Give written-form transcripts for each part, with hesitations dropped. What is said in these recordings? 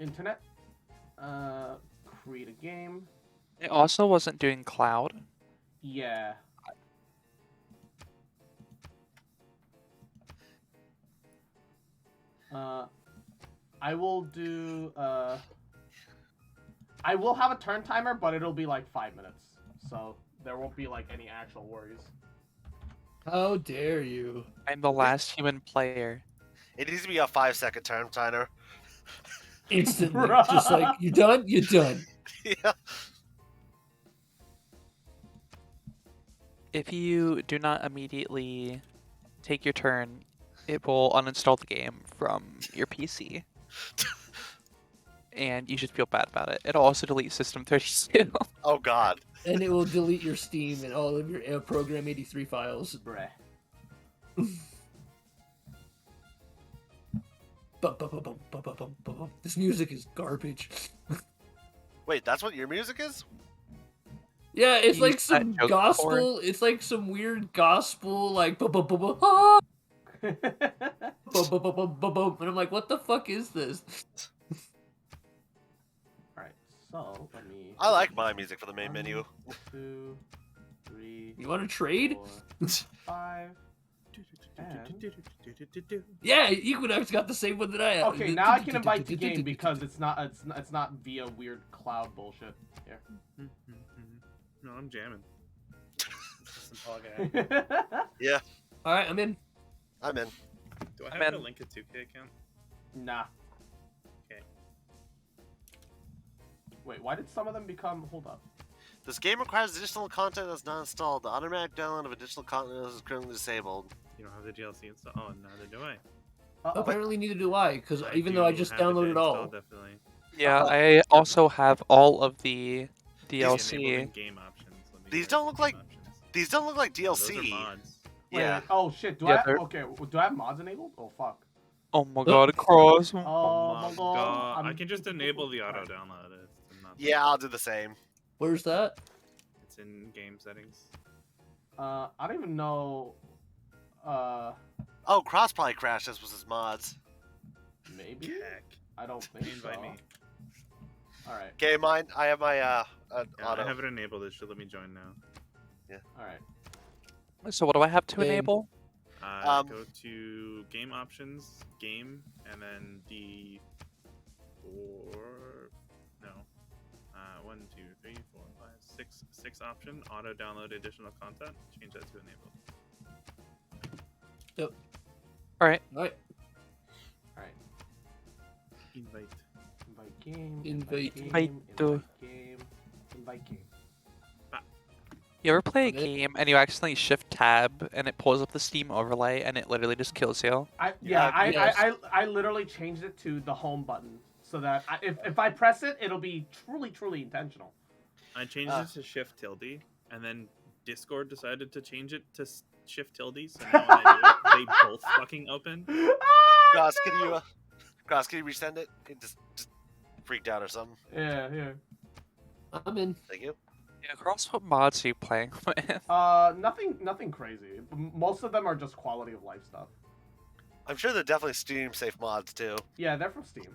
Internet. Create a game. It also wasn't doing cloud. Yeah. I will do. I will have a turn timer, but it'll be like 5 minutes, so there won't be like any actual worries. How dare you? I'm the last human player. It needs to be a 5-second turn timer. Instantly. Bruh. Just like, you done? You're done. Yeah. If you do not immediately take your turn, it will uninstall the game from your PC. And you should feel bad about it. It'll also delete System 32. Oh God. And it will delete your Steam and all of your Program 83 files. Bruh. This music is garbage. Wait, that's what your music is? Yeah, it's You like used that some joke gospel. before? It's like some weird gospel, like ah, and I'm like, what the fuck is this? Alright, so let me. I like my music for the main menu. 2, 3. You want to trade? 4, 5. Yeah, Equinox got the same one that I have. Okay, now I can invite the game because it's not via weird cloud bullshit. Here. No, I'm jamming. Okay. Yeah, All right, I'm in. I'm in. Do I I'm have in. a link to 2K account? Nah. Okay. Wait, why did some of them become? Hold up. This game requires additional content that's not installed. The automatic download of additional content is currently disabled. You don't have the DLC installed? Oh, neither do I. Uh-oh. Apparently, neither do I, because I even though I do just have it downloaded all. installed, definitely. Yeah, I also have all of the Enabling DLC. game options. Let me These get don't look game like- options. These don't look like Oh, those are DLC. mods. Wait, Yeah. wait, oh shit. Do Yeah, I have, they're- okay? Do I have mods enabled? Oh fuck. Oh my god, cross. Oh, Oh my my god. I I'm- can just enable the auto download. It's not Yeah, I'll do the same. Where's that? It's in game settings. I don't even know. Oh, Cross probably crashed this with his mods. Maybe. Heck. I don't think so. Invite me. All right. Okay, mine. I have my Yeah, auto. I have it enabled. It should let me join now. All right. So what do I have to Game. enable? Go to game options, game, and then the one, two, three, four, five, six option auto download additional content. Change that to enabled. Alright. All right. All right. Invite. Invite game. Invite. Game. Invite game. You ever play a Okay. game and you accidentally shift tab and it pulls up the Steam overlay and it literally just kills you? I literally changed it to the home button so that if I press it, it'll be truly intentional. I changed it to shift tilde, and then Discord decided to change it to shift tilde. So now when I do it, they both fucking open. Cross, can you resend it? It just freaked out or something. Yeah. I'm in. Thank you. Yeah, Cross, what mods are you playing with? Nothing crazy. Most of them are just quality of life stuff. I'm sure they're definitely stream safe mods too. Yeah, they're from Steam.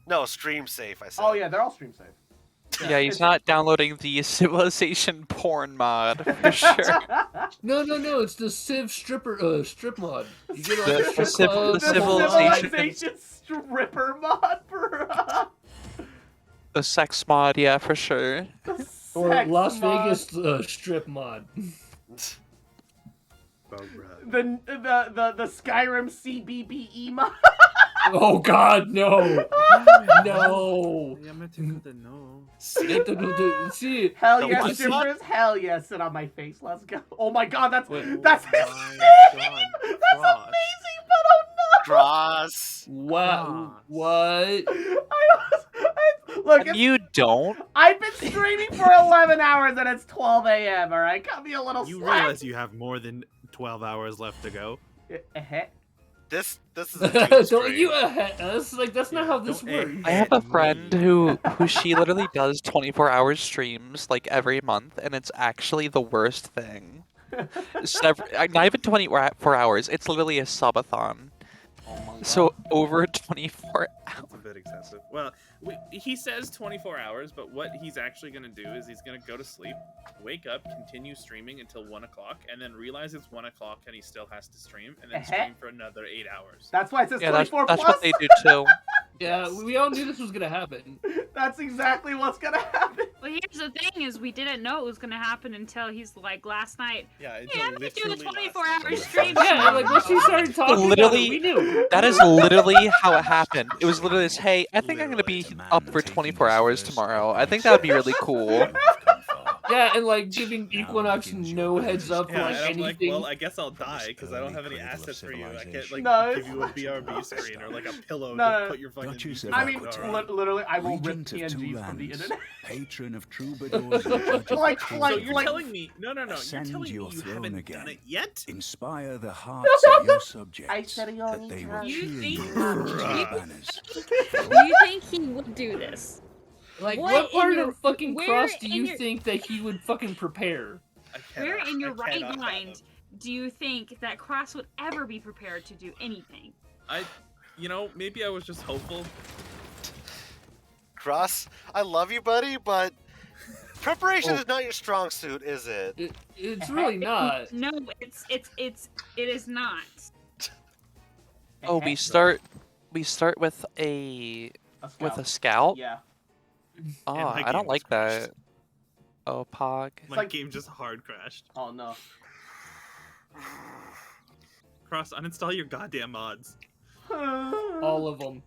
No, stream safe. I said. Oh yeah, they're all stream safe. Yeah, he's not downloading the Civilization porn mod, for sure. No, it's the Civ strip mod. You get The- like the strip Civ- club, the The Civilization- Civilization stripper mod, bro. The sex mod, yeah, for sure. or Sex Las mod. Vegas strip mod. The Skyrim CBBE mod. Oh God, no, no. No. See, Hell The yes, what? strippers. Hell yes, sit on my face. Let's go. Oh my God, that's Wait, his my name. God, That's Cross. amazing, but oh no. Cross. wow, Cross. what? Look, And you don't? I've been streaming for 11 hours and it's 12 a.m. All right, cut me a little You slack. realize you have more than 12 hours left to go. This is a dream Don't stream. you us? Like that's not Yeah, how this don't works. I have a me. friend who she literally does 24-hour streams like every month, and it's actually the worst thing. Not even 24 hours. It's literally a subathon. So over 24 hours. That's a bit excessive. Well, he says 24 hours, but what he's actually going to do is he's going to go to sleep, wake up, continue streaming until 1 o'clock, and then realize it's 1 o'clock and he still has to stream, and then stream for another 8 hours. That's why it says Yeah, 24 that's plus. what they do too. Yeah, we all knew this was gonna happen. That's exactly what's gonna happen. Well, here's the thing: is we didn't know it was gonna happen until he's like last night. Yeah, it's Hey, I'm gonna do a literally 24-hour stream. Yeah, like once he started talking about it, we knew. That is literally how it happened. It was literally this, hey, I think I'm going to be up for 24 hours tomorrow. I think that would be really cool. Yeah, and like giving Equinox no heads up for Yeah, like and I'm like, anything. well, I guess I'll die because I don't have any assets for you. I can't like No, give you a BRB screen or like a pillow No, to put your fucking. PC I mean, back on. literally, I will rip Regent of PNGs two from the lands, internet. patron of troubadours, and judge of Like- the So like- you're like- telling me? No. You're Ascend telling me your you throne haven't again. done it yet? inspire the hearts of your subjects, that they will You cheer think- you from Bruh. your banners. Do you think he would do this? Like, What what part in your- of fucking where cross do in you your- think that he would fucking prepare? I Where cannot- in your I right cannot mind fathom. do you think that Cross would ever be prepared to do anything? Maybe I was just hopeful. Cross, I love you, buddy, but preparation Oh. is not your strong suit, is it? It's really not. No, it is not. Oh, we start with a scout. Yeah. Oh, And my I don't game like just crashed. that. Oh, Pog. My like- game just hard crashed. Oh no. Cross, uninstall your goddamn mods. All of them.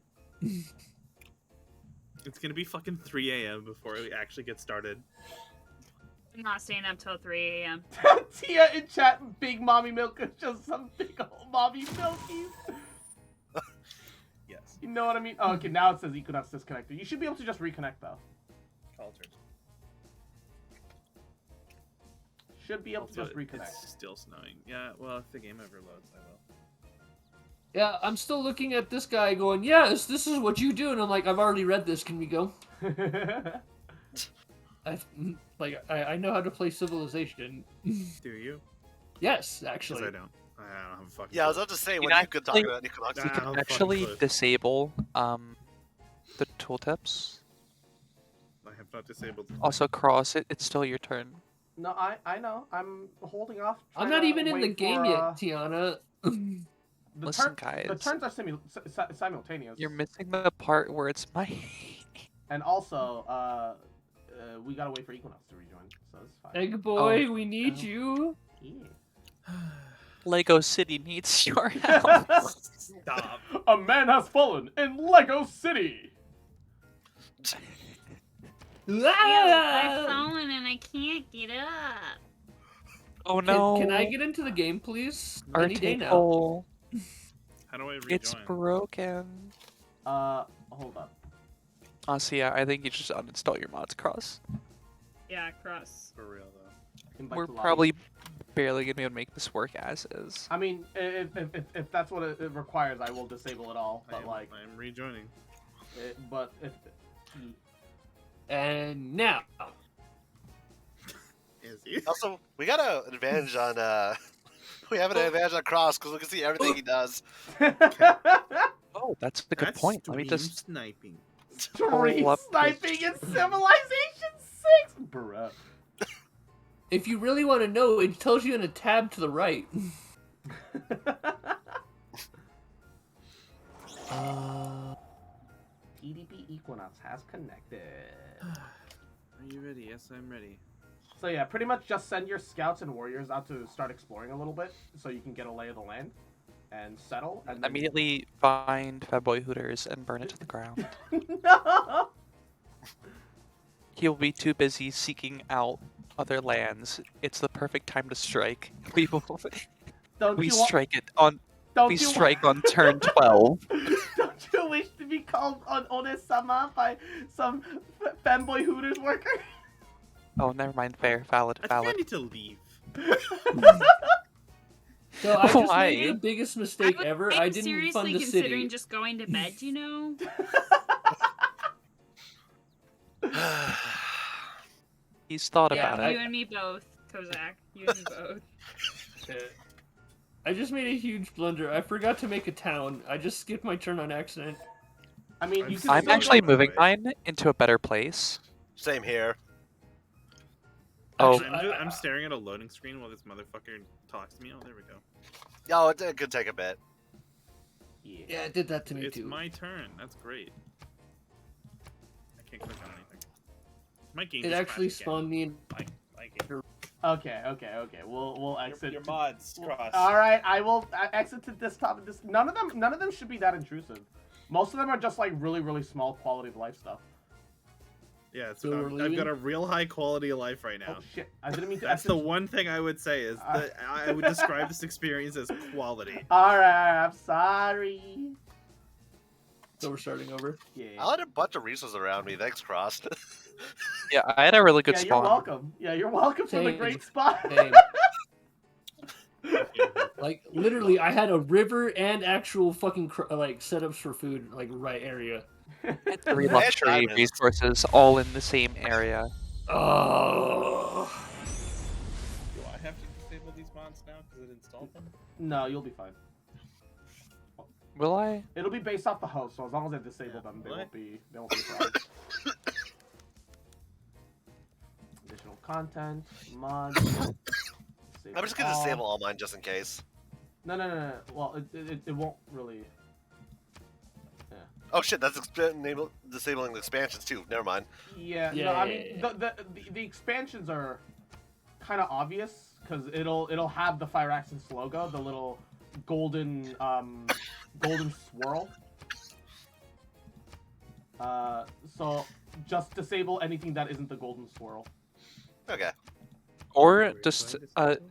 It's gonna be fucking 3 a.m. before we actually get started. I'm not staying up till 3 a.m. Tia in chat, big mommy milk is just some big old mommy milkies. Yes. You know what I mean? Oh, okay, now it says Equinox disconnected. You should be able to just reconnect though. Cultures. Should be able to just reconnect. It's still snowing. Yeah, well, if the game ever loads, I will. Yeah, I'm still looking at this guy going, yes, this is what you do. And I'm like, I've already read this. Can we go? I know how to play Civilization. Do you? Yes, Because actually. I don't. I don't have a fucking. Yeah, I was clue. about to say, You when you could talk actually- about Equinox. Nah, You I can don't fucking actually clue. disable the tooltips. I have not disabled. Also, Cross, it's still your turn. No, I know. I'm holding off. I'm trying not to even in the wait game for, yet, Tiana. The Listen, The guys. turns are simultaneous. You're missing the part where it's my... And also, we gotta wait for Equinox to rejoin, so it's fine. Egg boy, Oh. we need you. Yeah. Lego City needs your help. Stop. A man has fallen in Lego City. I've fallen and I can't get up. Oh no. Can I get into the game, please? Our Any day now. table. How do I rejoin? It's broken. Hold up. So yeah, I think you just uninstall your mods, Cross. Yeah, Cross. For real though. Invite We're to lobby. probably barely gonna be able to make this work as is. I mean, if that's what it requires, I will disable it all. But I'm rejoining. but if And now. Is he? Also, we got an advantage on we have an advantage on Cross because we can see everything he does. Oh, that's a good point. Let me just. sniping. stream up sniping in Civilization 6, bruh. If you really want to know, it tells you in a tab to the right. EDP Equinox has connected. Are you ready? Yes, I'm ready. So yeah, pretty much just send your scouts and warriors out to start exploring a little bit, so you can get a lay of the land and settle. And then... Immediately find Fatboy Hooters and burn it to the ground. No! He'll be too busy seeking out other lands. It's the perfect time to strike. We will. Don't We you wa- strike it on. don't We you wa- strike on turn 12. Don't you wish to be called on Onesama by some fanboy Hooters worker? Oh, never mind. Fair, valid, I think I valid. need to leave. So I just Why? made the biggest mistake ever. I didn't seriously fund the considering city. just going to bed, you know? He's thought Yeah, about You it. and me both, Kozak. You and me both. I just made a huge blunder. I forgot to make a town. I just skipped my turn on accident. I mean, you can I'm still actually by the moving way. mine into a better place. Same here. Oh. Actually, I'm staring at a loading screen while this motherfucker talks to me. Oh, there we go. Yo, it could take a bit. Yeah, it did that to me It's too. my turn. That's great. I can't click on anything. My game. It just actually crashed again. spawned me in. My game. Okay. We'll exit. Your mods cross. All right, I will exit to this top of this. None of them should be that intrusive. Most of them are just like really small quality of life stuff. Yeah, it's So we're I've leaving? got a real high quality of life right now. Oh shit! I didn't mean to. That's the exit. one thing I would say is that I would describe this experience as quality. All right, I'm sorry. So we're starting over. Yeah. I had a bunch of resources around me. Thanks, Cross. Yeah, I had a really good Yeah, spawn. you're welcome. Yeah, you're welcome for the Same. great spot. Same. Like literally, I had a river and actual fucking like setups for food, like right area. 3 And luxury diamonds. resources all in the same area. Oh. Do I have to disable these mods now because it installed them? No, you'll be fine. Will I? It'll be based off the host, so as long as I disable them, they What? won't be a problem. Additional content, mods. I'm just gonna disable all mine just in case. No. Well, it won't really. Oh shit, that's disabling the expansions too. Never mind. Yeah. Yeah, No, I yeah, mean yeah. the expansions are kind of obvious because it'll have the Fire Accents logo, the little golden swirl. So just disable anything that isn't the golden swirl. Okay. Or just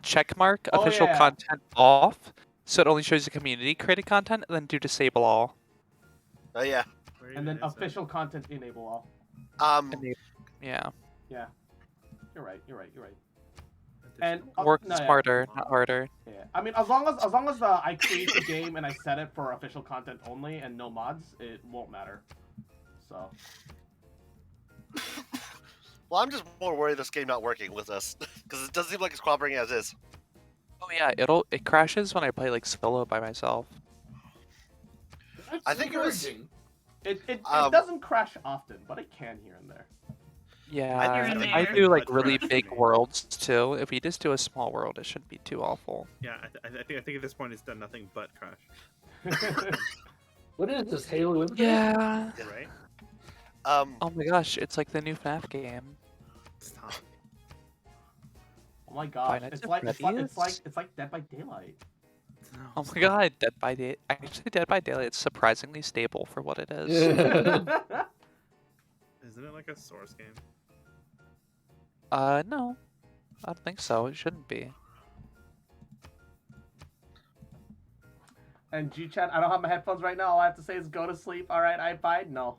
check mark Oh, official yeah. content off, so it only shows the community created content, and then do disable all. Oh yeah. Where And then even is it? official content enable all. Yeah. Yeah. You're right. And Work no, yeah. smarter, not harder. Yeah. I mean, as long as I create the game and I set it for official content only and no mods, it won't matter. So. Well, I'm just more worried this game not working with us because it doesn't seem like it's cooperating as is. Oh yeah, it crashes when I play like solo by myself. That's I think it was- encouraging. It Um, doesn't crash often, but it can here and there. Yeah, Here and I there. do like But really crashing big me. worlds too. If we just do a small world, it shouldn't be too awful. Yeah, I think at this point it's done nothing but crash. What is this Halo Infinite? Yeah. Right? Oh my gosh, it's like the new FNAF game. Stop. Oh my gosh, Nights it's at like Freddy's? it's like Dead by Daylight. No, Oh stop. my god, Dead by Day. Actually, Dead by Daylight is surprisingly stable for what it is. Yeah. Isn't it like a Source game? No, I don't think so. It shouldn't be. And G-Chan, I don't have my headphones right now. All I have to say is go to sleep. All right, I bide. No.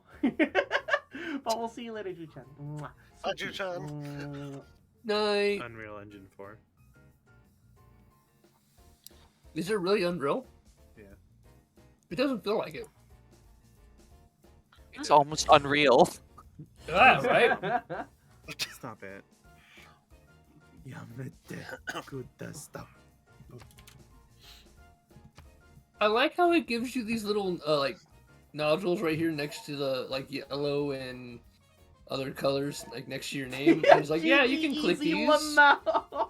But we'll see you later, G-Chan. Mwah. Bye, Ju-chan. Mm. Night. Unreal Engine 4. Is it really Unreal? Yeah. It doesn't feel like it. It's almost unreal. Ah, right? Stop it. Good stuff. I like how it gives you these little like nodules right here next to the like yellow and other colors like next to your name. And it's like, yeah, you can click Easy these. Lamau.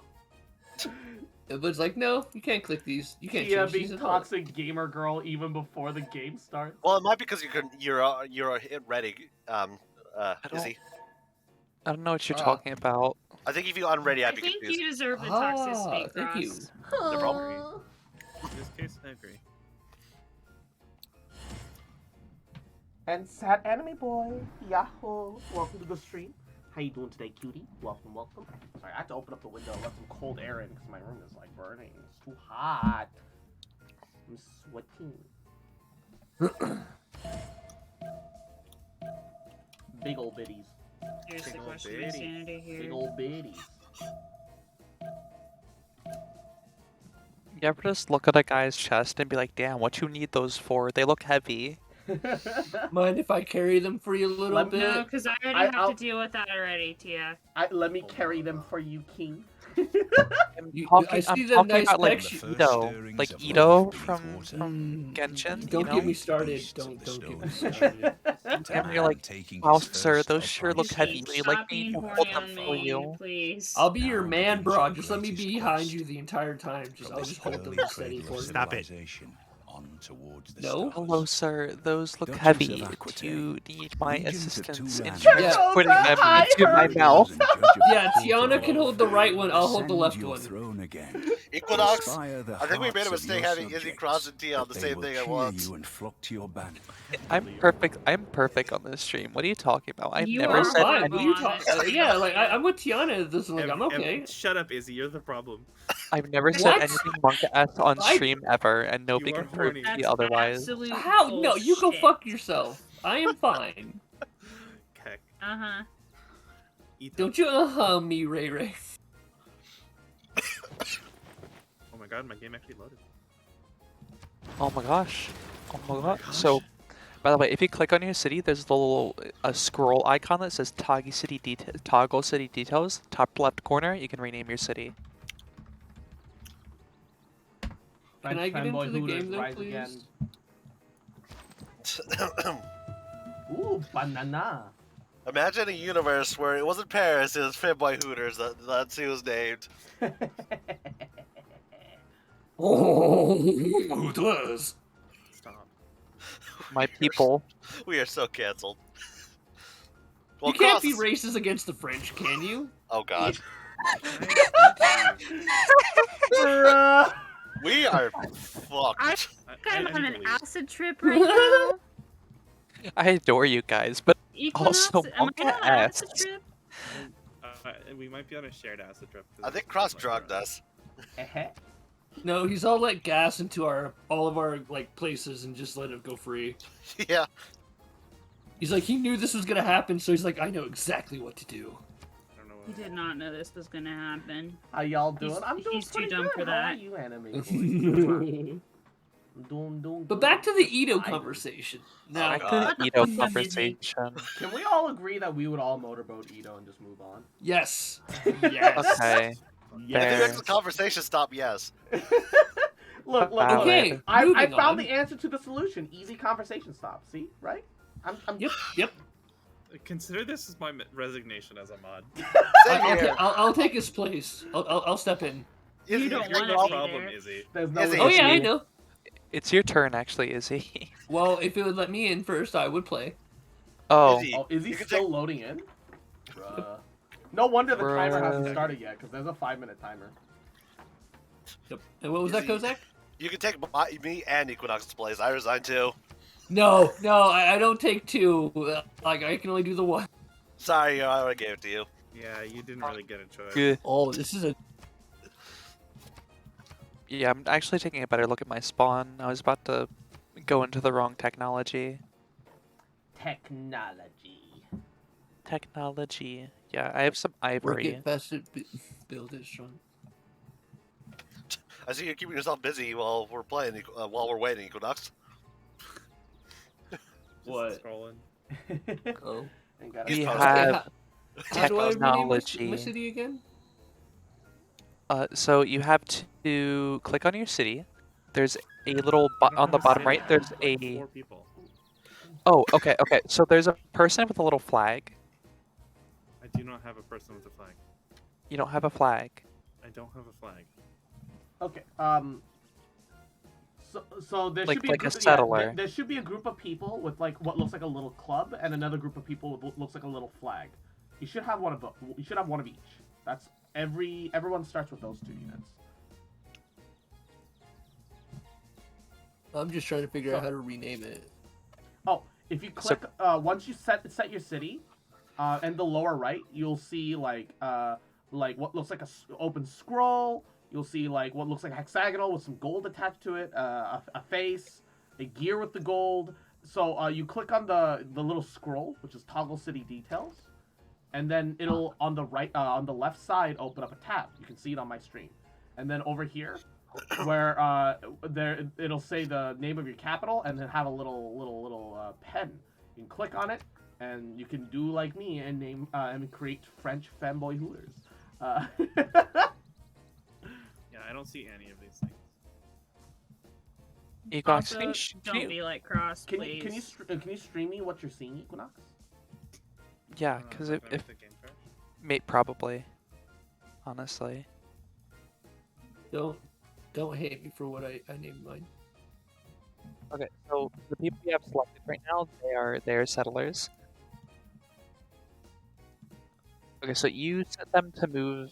But it's like, no, you can't click these. You can't Yeah, change being these at all. toxic gamer girl even before the game starts. Well, it might be because you're hit ready. Izzy. I don't know what you're Ah. talking about. I think if you unready, I I'd be think confused. you deserve the Ah, toxicity, thank you. Cross. No problem. In this case, I agree. And Sad Anime Boy, Yahoo! Welcome to the stream. How you doing today, cutie? Welcome. Sorry, I have to open up the window and let some cold air in because my room is like burning. It's too hot. I'm sweating. Big ol' bitties. Here's the Big ol' question of bitty. insanity here. Big ol' bitties. You ever just look at a guy's chest and be like, damn, what you need those for? They look heavy. Mind if I carry them for you a little Let me- bit? No, because I already have I'll- to deal with that already, Tia. Let me carry them for you, King. I see I'm them talking nice about like textures. Ito, like Ito from Genshin. Don't you get know? me started. Don't get me started. And you're like, wow, sir, those sure look heavy. Would you like Stop me being to horny hold them on for me, you? please. I'll be your man, bro. Just let me be behind you the entire time. I'll just hold them steady for you. Stop it. On towards the No? Hello, sir. Those look Duchess heavy. of Do Aquitaine, you need my regent of assistance two in lands. transporting them Hi, into my Herbie. mouth? Yeah, Tiana can hold the right one. I'll hold the left your one. throne again. Equinox. Inspire the I think we made a hearts of mistake your having Izzy subjects, Cross and T on the that they same will thing at cheer once. you and flock to your banner. I'm perfect. I'm perfect on this stream. What are you talking about? I've You never are said Fine. horrible What are you on talking? this. Yeah, like I'm with Tiana. This like I'm okay. Shut up, Izzy. You're the problem. I've never said What? anything monk-ass on I- stream ever, and nobody You are can prove horny. me That's otherwise. absolute How? No, you go bullshit. fuck yourself. I am fine. Heck. Uh-huh. Eat Don't you me, Ray Ray. Oh my god, my game actually loaded. Oh my gosh. Oh my god. gosh. So, by the way, if you click on your city, there's a little scroll icon that says Toggle City Details. Top left corner, you can rename your city. Can I get into the game though, rise please? again. Ooh, banana. Imagine a universe where it wasn't Paris, it was Fanboy Hooters. That's who was named. Oh, it was. Stop. My people. We are so canceled. Well, You can't be Cross- racist against the French, can you? Oh god. Bruh. We are fucked. I'm on need an to leave. acid trip right now. I adore you guys, but Equinox, Also, am I on an acid monk-ass. trip? We might be on a shared acid trip. I think Cross drugged us. No, he's all let gas into all of our like places and just let it go free. Yeah. He's like, he knew this was gonna happen, so he's like, I know exactly what to do. I don't know He what did not know this was gonna happen. How y'all doing? He's- I'm doing he's too pretty dumb good. for How are that. you, anime boy? But back to the Ito I- conversation. Oh, Now, back God. to What the the Ito fuck is he? conversation. Can we all agree that we would all motorboat Ito and just move on? yes, yes. Okay. If it Fair. makes the conversation stop, yes. Look, Valid. Okay, I moving found on. the answer to the solution. Easy conversation stop. See, right? I'm Yep. Consider this as my resignation as a mod. Same here. I'll take his place. I'll step in. Izzy, You don't you're wanna No be wrong. problem, there. Izzy. There's no Izzy. Oh yeah, I Izzy. know. It's your turn, actually, Izzy. Well, if it would let me in first, I would play. Oh, Izzy, Oh, is he you can still take- loading in? Bruh. No wonder the timer hasn't Bruh. started yet, because there's a 5-minute timer. Yep. And what was that, Izzy. Kozak? You can take me and Equinox's place. I resign too. No, I don't take two. Like I can only do the one. Sorry, I already gave it to you. Yeah, you didn't really get a choice. good. Oh, this is a. Yeah, I'm actually taking a better look at my spawn. I was about to go into the wrong technology. Technology. Technology. Yeah, I have some Work ivory. it fast, build it strong. I see you're keeping yourself busy while we're playing, while we're waiting, Equinox. Just What? scrolling. Oh. Ain't got We a- have How do I rename my technology. city again? So you have to click on your city. There's a little I don't on the have a bottom city. right. There's Like a 4 people. oh, okay. So there's a person with a little flag. I do not have a person with a flag. You don't have a flag. I don't have a flag. Okay. So there Like- should be like a group, settler. there should be a group of people with like what looks like a little club, and another group of people with what looks like a little flag. You should have one of both. You should have one of each. That's everyone starts with those 2 units. I'm just trying to figure out how to rename it. Oh, if you click once you set your city, in the lower right, you'll see like what looks like a open scroll. You'll see like what looks like a hexagonal with some gold attached to it, a face, a gear with the gold. So you click on the little scroll, which is Toggle City Details, and then it'll on the right on the left side open up a tab. You can see it on my stream, and then over here, where it'll say the name of your capital, and then have a little pen. You can click on it, and you can do like me and name and create French fanboy Hooters. I don't see any of these things. Equinox, Also, don't be like Cross, please. Can you stream me what you're seeing, Equinox? yeah, I don't know, because is that if gonna make the game crash? probably, honestly. Don't hate me for what I named mine. Okay, so the people we have selected right now, they are settlers. Okay, so you set them to move.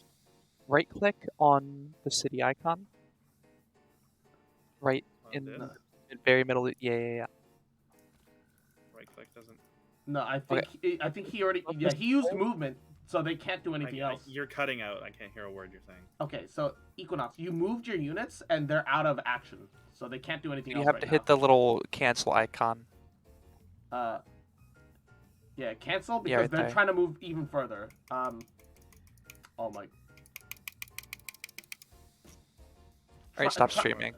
Right click on the city icon. Right Oh, in this? the very middle. Yeah. Right click doesn't. No, I think he already. Well, Yeah, this- he used movement, so they can't do anything I, else. you're cutting out. I can't hear a word you're saying. Okay, so Equinox, you moved your units and they're out of action, so they can't do anything You else have right to now. hit the little cancel icon. Yeah, cancel Yeah, because right they're there. trying to move even further. Oh my. Alright, stop streaming.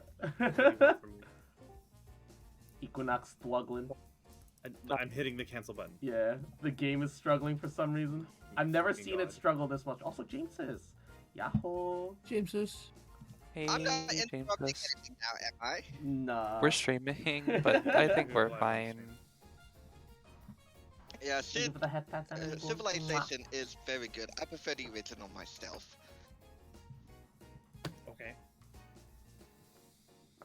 Equinox struggling. I'm hitting the cancel button. Yeah, the game is struggling for some reason. I've never Fucking seen God. it struggle this much. Also, James is. Yahoo. Jameses. Hey, I'm not James. interrupting anything now, am I? Nah. We're streaming, but I think Good we're luck. fine. Yeah, Thank you for the head pats, anime boy. Civilization is very good. I prefer the original myself. Okay.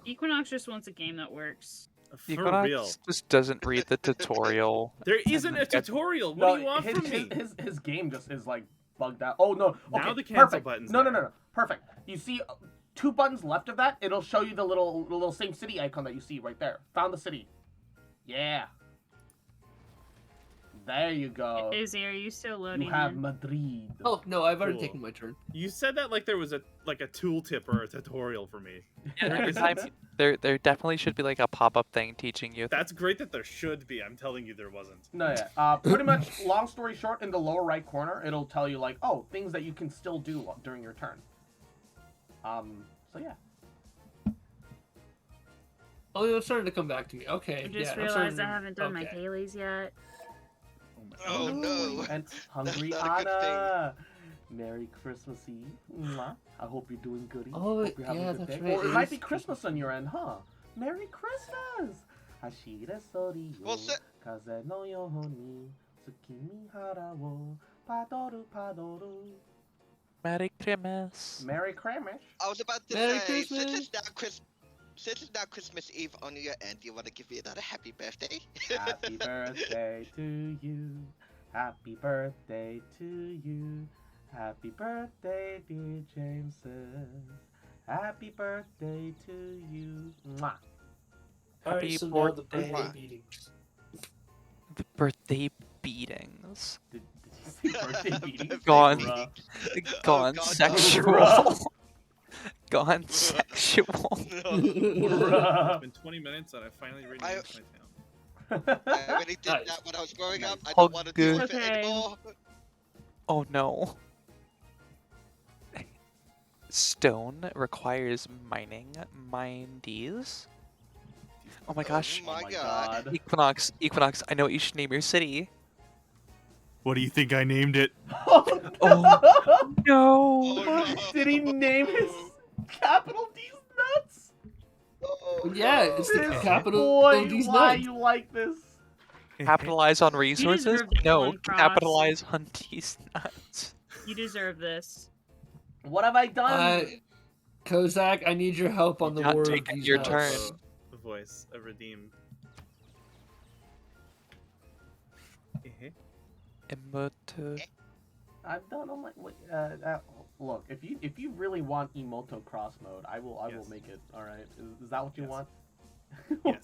Equinox just wants a game that works. For Equinox real. just doesn't read the tutorial. There isn't a tutorial. What No, do you want from me? his game just is like bugged out. Oh no. Okay, Now the cancel perfect. button's No, there. perfect. You see 2 buttons left of that. It'll show you the little same city icon that you see right there. Found the city. Yeah. There you go. Izzy, are you still loading You have in? Madrid. Oh no, I've already Cool. taken my turn. You said that like there was a tooltip or a tutorial for me. Every time there definitely should be like a pop-up thing teaching you. That's great that there should be. I'm telling you there wasn't. No, yeah. Pretty much, long story short, in the lower right corner, it'll tell you like, oh, things that you can still do during your turn. So yeah. Oh, it's starting to come back to me. Okay. I just yeah, I'm realized starting I to- haven't done my okay. dailies yet. Oh no. And Hungry That's not a good thing. Anna. Merry Christmas Eve. Mwah. I hope you're doing goody. Oh, hope you're having yeah, a good that's day. right, Or it it might is be Christmas on your end, huh? Merry Christmas! Hashire sori Well, yo, kaze no yo ni, tsukimi hara wo, padoru padoru. Merry Christmas. Merry Christmas. I was about to Merry say, since Christmas. it's now Christmas Eve on your end, you want to give me another happy birthday? Happy birthday to you. Happy birthday to you. Happy birthday, dear Jameson. Happy birthday to you. Mwah. Alright, Happy so now the birthday. birthday beatings. The birthday beatings. Did you say birthday beatings? Gone. Bruh. Gone God, sexual. Bruh. Gone sexual. No. Bruh. It's been 20 minutes and I finally renamed my town. I already did Nice. that when I was growing up. I Oh, don't want to do good. it Okay. anymore. Oh no. Stone requires mining. Mine these. Oh my gosh. Oh my god. Equinox, I know what you should name your city. What do you think I named it? Oh, Oh. No. Oh, no. Did he name his capital D's nuts? Oh, Yeah, no. it's the This capital boy, of these why nuts. you like this? Capitalize on resources? deserve to No. win, Cross. Capitalize on these nuts. You deserve this. What have I done? Kozak, I need your help on the Not word of taking these your nuts. turn. The voice of Redeem. Emoto. I've done all my. Wait, look, if you really want Emoto cross mode, I will Yes. make it. All right, is that what you Yes. want? Yes.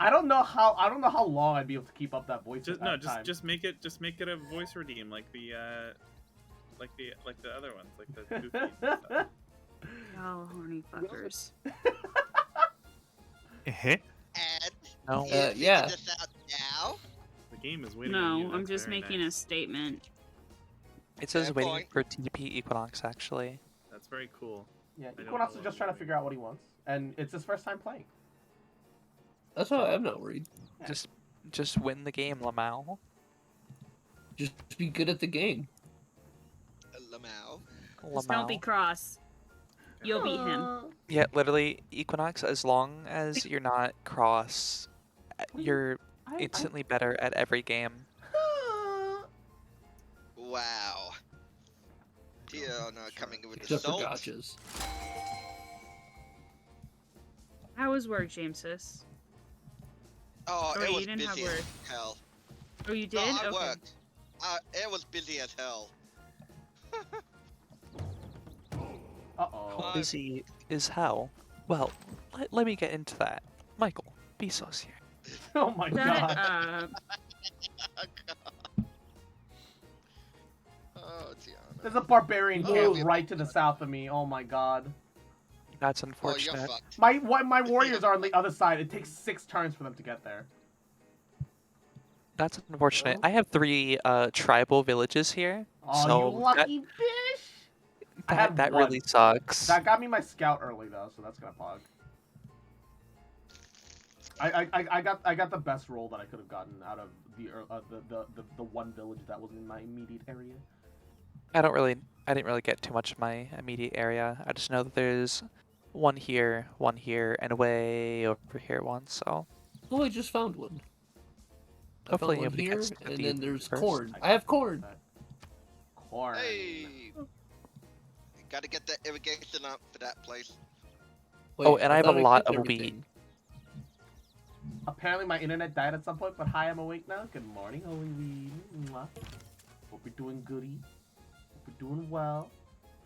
I don't know how long I'd be able to keep up that voice. Just at no, that time. just make it a voice redeem like the other ones, like the goofy stuff. Oh, horny fuckers. And No. you Yeah. figure this out now? The game is waiting on you. No, I'm that's just very making a nice. statement. It says Fair waiting point. for TP Equinox, actually. That's very cool. Yeah, don't Equinox know is what just trying to I'm figure out what he wants, and it's his first time playing. That's why I'm not worried. Just win the game, Lamau. Just be good at the game. Lamau. Just don't be Lamau. cross. You'll beat him. Yeah, literally, Equinox, as long as you're not cross, you're instantly better at every game. Wow. Tiana coming with the Except for salt. gotchas. How was work, Jamesis? Oh, Oh, it you was didn't have busy as work. hell. Oh, you did? No, I Okay. worked. It was busy as hell. Uh-oh. How busy is hell? Well, let me get into that. Michael, Bezos here. Oh my That, god. Oh, Tiana. There's a barbarian Oh, camp yeah. right to the south of me. Oh my god. That's Oh, you're unfortunate. fucked. My warriors are on the other side. It takes 6 turns for them to get there. That's unfortunate. Oh. I have 3 tribal villages here, Oh, so you lucky bitch! I had that one. really sucks. That got me my scout early though, so that's gonna pog. I got the best roll that I could have gotten out of the one village that was in my immediate area. I didn't really get too much in my immediate area. I just know that there's one here, and way over here one. So Oh, I just found one. I hopefully found one nobody here, gets and defeated then there's first. corn. I have corn. Corn. Hey! Gotta get the irrigation up for that place. Oh, and I have a thought lot clicked of wheat. everything. Apparently my internet died at some point, but hi, I'm awake now. Good morning, Holy Weed. Mwah. Hope you're doing goody. Hope you're doing well.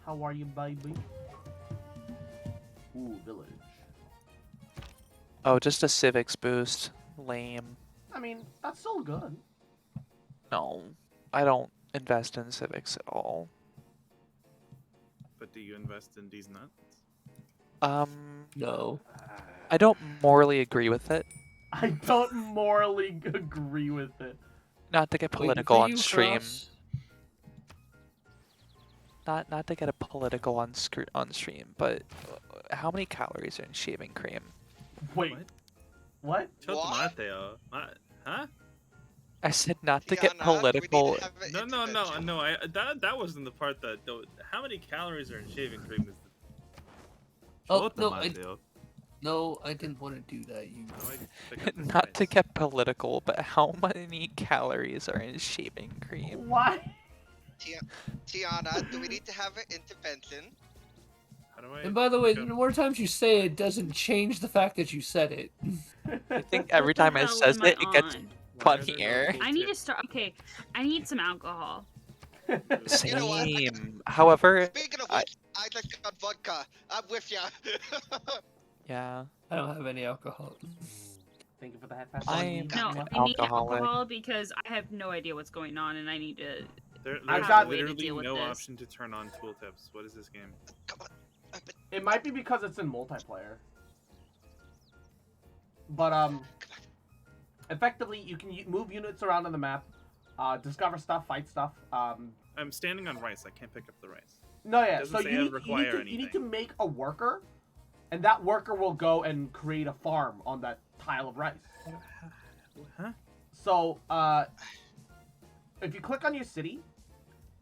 How are you, baby? Ooh, village. Oh, just a civics boost. Lame. I mean, that's still good. No, I don't invest in civics at all. But do you invest in these nuts? No. I don't morally agree with it. I don't morally agree with it. Not to get Wait, political for on you, stream. Cross? Not to get a political on stream, but how many calories are in shaving cream? Wait. What? What? Huh? I said not to get Tiana, we need political. to have an No. intervention. That wasn't the part that. How many calories are in shaving cream? Is Oh, no, Mateo. No, I didn't want to do that. You. How do I pick up this Not to dice? get political, but how many calories are in shaving cream? Why? Tiana, do we need to have an intervention? How do I? And by the way, pick the up- more times you say it, doesn't change the fact that you said it. I think every What the time I hell says am I it, it gets on? why are there no funnier. tooltips? I need to start. Okay, I need some alcohol. Same. You know what? However, Speaking of I- which, I just got vodka. I'm with ya. yeah, I don't have any alcohol. Thank you for the head pass. I'm No, an I need alcoholic. alcohol because I have no idea what's going on, and I need to. There's I've got- way to literally deal with no this. option to turn on tooltips. What is this game? Come on. It might be because it's in multiplayer. But effectively you can move units around on the map, discover stuff, fight stuff. I'm standing on rice. I can't pick up the rice. No, yeah. Doesn't So say you I need, require you need to anything. make a worker, and that worker will go and create a farm on that tile of rice. Huh? So if you click on your city,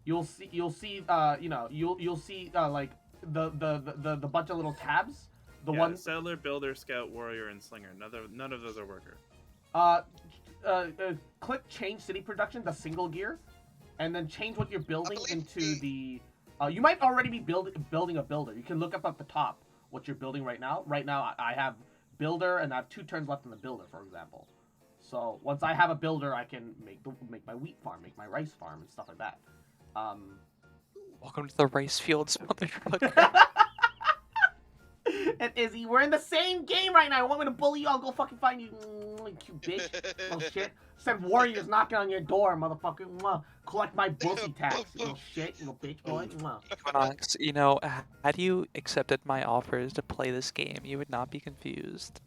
you'll see you'll see like the bunch of little tabs. The Yeah, one settler, builder, scout, warrior, and slinger. None of those are worker. click change city production to single gear, and then change what you're building believe into the. You might already be building a builder. You can look up at the top what you're building right now. Right now, I have builder, and I have 2 turns left in the builder, for example. So once I have a builder, I can make my wheat farm, make my rice farm, and stuff like that. Welcome to the rice fields, motherfucker. And Izzy, we're in the same game right now. You want me to bully you? I'll go fucking find you, cute bitch. Little shit. Send warriors knocking on your door, motherfucker. Mwah. Collect my bookie tax, you little shit, you little bitch boy. Mwah. Equinox, you know, had you accepted my offers to play this game, you would not be confused.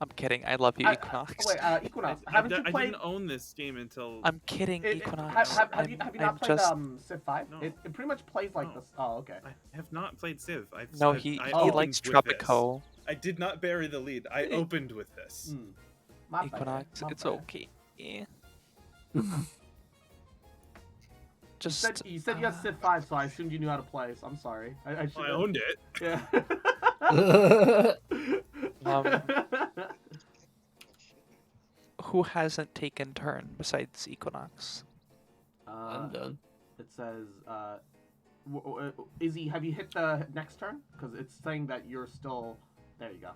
I'm kidding. I love you, Equinox. Wait, Equinox, haven't you I played? didn't own this game until. I'm kidding, Have Equinox. you I'm not played just... Civ 5? No. It pretty much plays like No. this. Oh, okay. I have not played Civ. No, I he opened likes with this. Tropico. I did not bury the lead. I opened with this. Hmm. My bad, Equinox, my it's bad. okay. just. You said you had Civ 5, so I assumed you knew how to play. So I'm sorry. I should. I owned it. Yeah. Who hasn't taken turn besides Equinox? I'm done. It says, Izzy, have you hit the next turn? Because it's saying that you're still. There you go.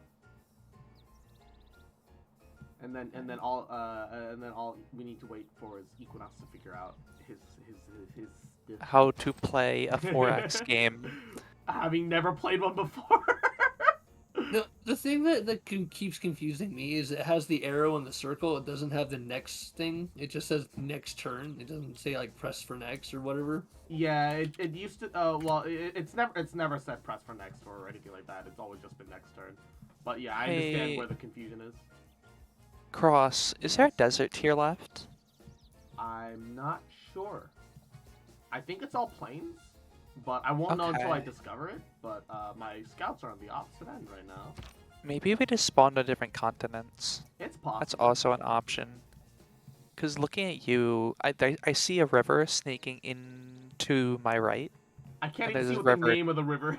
And then all we need to wait for is Equinox to figure out his. How to play a 4X game. Having never played one before. No, the thing that keeps confusing me is it has the arrow and the circle. It doesn't have the next thing. It just says next turn. It doesn't say like press for next or whatever. Yeah, it used to. It's never said press for next or anything like that. It's always just been next turn. But yeah, I understand where the confusion is. Cross, is there a desert tier left? I'm not sure. I think it's all plains, but I won't know until I discover it. But my scouts are on the opposite end right now. Maybe we just spawned on different continents. It's possible. That's also an option. Because looking at you, I see a river snaking into my right. I can't even see what the name of the river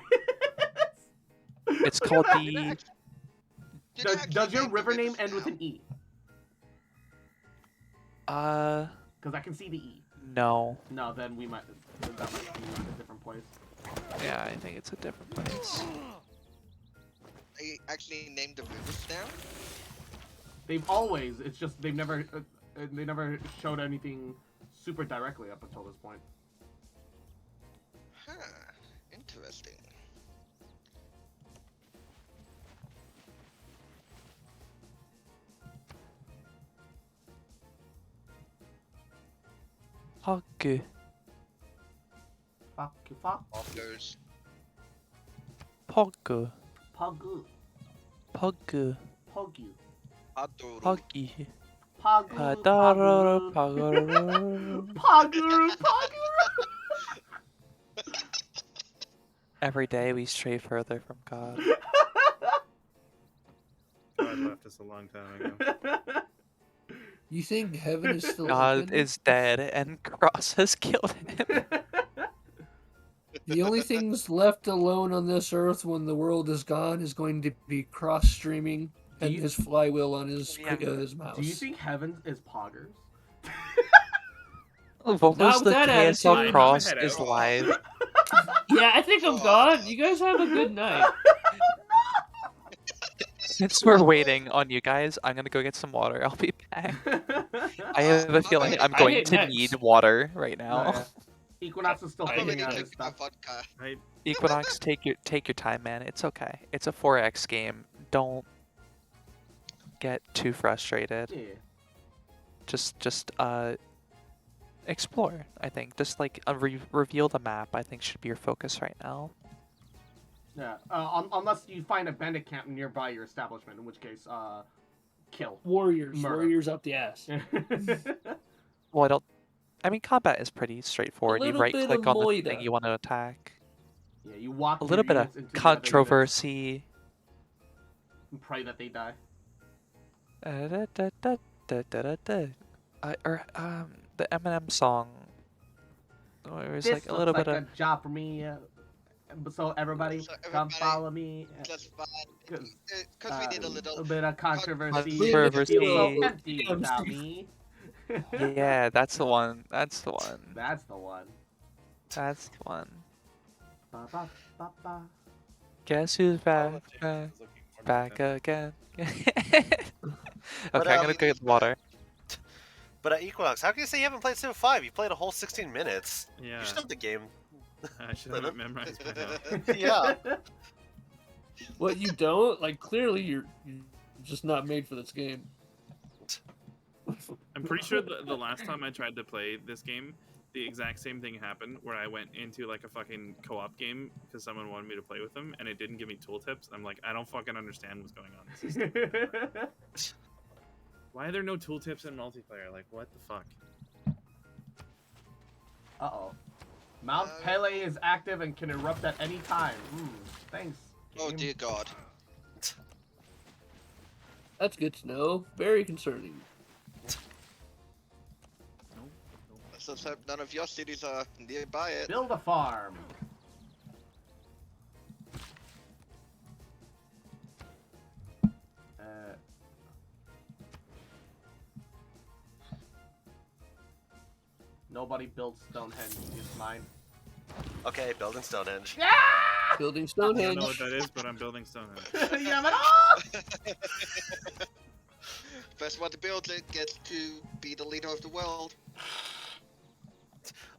is. It's called the... Does your river name end with an E? Because I can see the E. No. No, then that might be a different place. Yeah, I think it's a different place. I actually named the rivers now. They've always. It's just they never showed anything super directly up until this point. Huh. Interesting. Hug. Fuck you, fuck. Offers. Pog. Pug. Pug. Poggy. Adoro. Puggy. Paguru. Paguru. Paguru. Paguru. Paguru. Every day we stray further from God. God left us a long time ago. You think heaven is still God open? is dead and Cross has killed him. The only things left alone on this earth when the world is gone is going to be cross-streaming and his flywheel on his mouse. Do you think heaven is poggers? What was the KSL Cross is live? Yeah, I think I'm gone. You guys have a good night. Since we're waiting on you guys, I'm gonna go get some water. I'll be back. I have a feeling I'm going to need water right now. Oh, yeah. Equinox is still figuring out his stuff. Equinox, take your time, man. It's okay. It's a 4X game. Don't get too frustrated. Yeah. Just explore. I think just like reveal the map. I think should be your focus right now. Yeah. Unless you find a bandit camp nearby your establishment, in which case, kill. Warriors. Murder. Warriors up the ass. Well, I mean, combat is pretty straightforward. You right-click on the thing you want to attack. Yeah, you walk. A little bit of controversy. And pray that they die. The Eminem song. It was This like a little bit of a job for me. So everybody, come follow me. Because we need a little bit of controversy. Controversy. It feels so empty without me. Yeah, that's the one. That's the one. That's the one. That's the one. Ba, ba, ba, ba. Guess who's back? Back again. Okay, I'm gonna go get water. But Equinox, how can you say you haven't played Civ 5? You played a whole 16 minutes. Yeah. You should have the game. I should have it memorized by now. Yeah. What, you don't? Like, clearly you're just not made for this game. I'm pretty sure the last time I tried to play this game, the exact same thing happened where I went into like a fucking co-op game because someone wanted me to play with them and it didn't give me tooltips. I'm like, I don't fucking understand what's going on. This is why are there no tooltips in multiplayer? Like, what the fuck? Uh-oh. Mount Pele is active and can erupt at any time. Thanks. Game. Oh dear God. That's good to know. Very concerning. let's hope none of your cities are nearby it. Build a farm. Nobody built Stonehenge. It's mine. Okay, building Stonehenge. Building I Stonehenge. don't know what that is, but I'm building Stonehenge. First one to build it gets to be the leader of the world.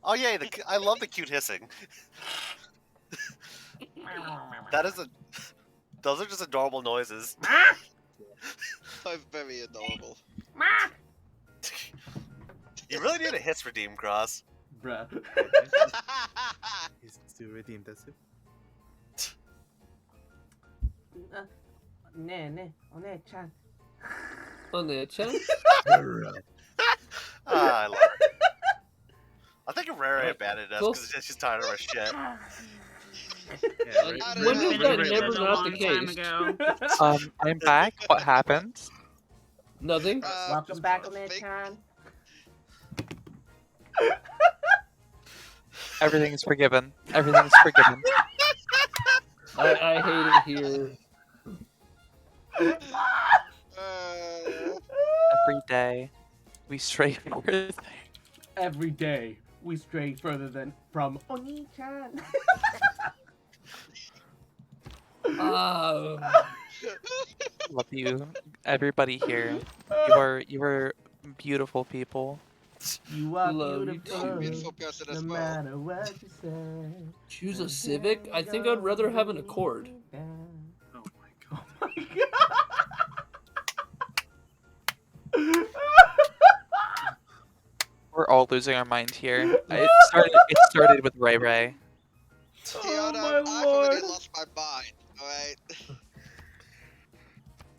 Oh yeah, I love the cute hissing. That is those are just adorable noises. So very adorable. You really need a hiss redeem, Cross. Bruh. He's to redeem this. One-chan. On the chat. I love it. I think Guerilla abandoned us Cool. because she's tired of our shit. Yeah, When is that Been never a not the long time case? ago. I'm back. What happened? Nothing. Welcome back, fake- One-chan. Everything's forgiven. Everything's forgiven. I hate it here. Every day, we stray further. Every day, we stray further than from Oni-chan. Um, Love you, everybody here. You are beautiful people. You are Love you beautiful, too. Beautiful person no as well. matter what you say. choose a Civic. I think I'd rather have an Accord. Oh my god. Oh my god. We're all losing our mind here. It started with Ray Ray. Tiana, my I've already lord. lost my mind. Alright.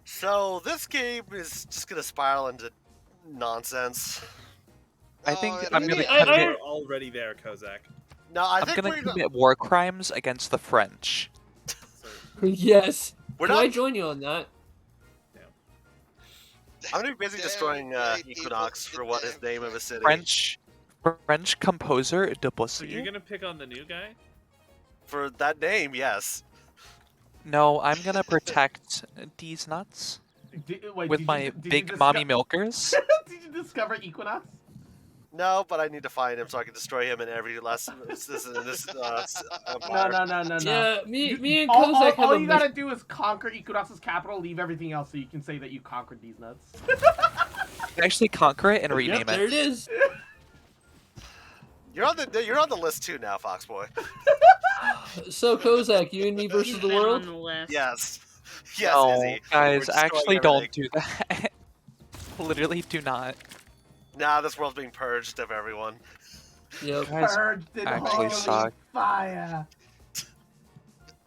So this game is just gonna spiral into nonsense. I think Oh, I'm it gonna is. I- We're commit. already there, Kozak. No, I I'm think gonna we're not. commit war crimes against the French. So, Yes. We're Can not. I join you on that? I'm gonna be busy Damn destroying right, Equinox people. for what his name of a city. French composer so Debussy. you're gonna pick on the new guy? For that name, yes. No, I'm gonna protect these nuts Wait, with did my you, did big you mommy milkers. Did you discover Equinox? No, but I need to find him so I can destroy him in every last empire. No. Yeah, me and all, Kozak have all a you gotta do is conquer Equinox's capital, leave everything else, so you can say that you conquered these nuts. Actually, conquer it and rename Yep, there it. it is. You're on the list too now, Foxboy. So Kozak, you and me versus He's the been world. on the list. Yes. Yes, No, Izzy. We're guys, destroying actually everything. don't do that. Literally do not. Nah, this world's being purged of everyone. Yep. Guys Purged in actually holy suck. fire.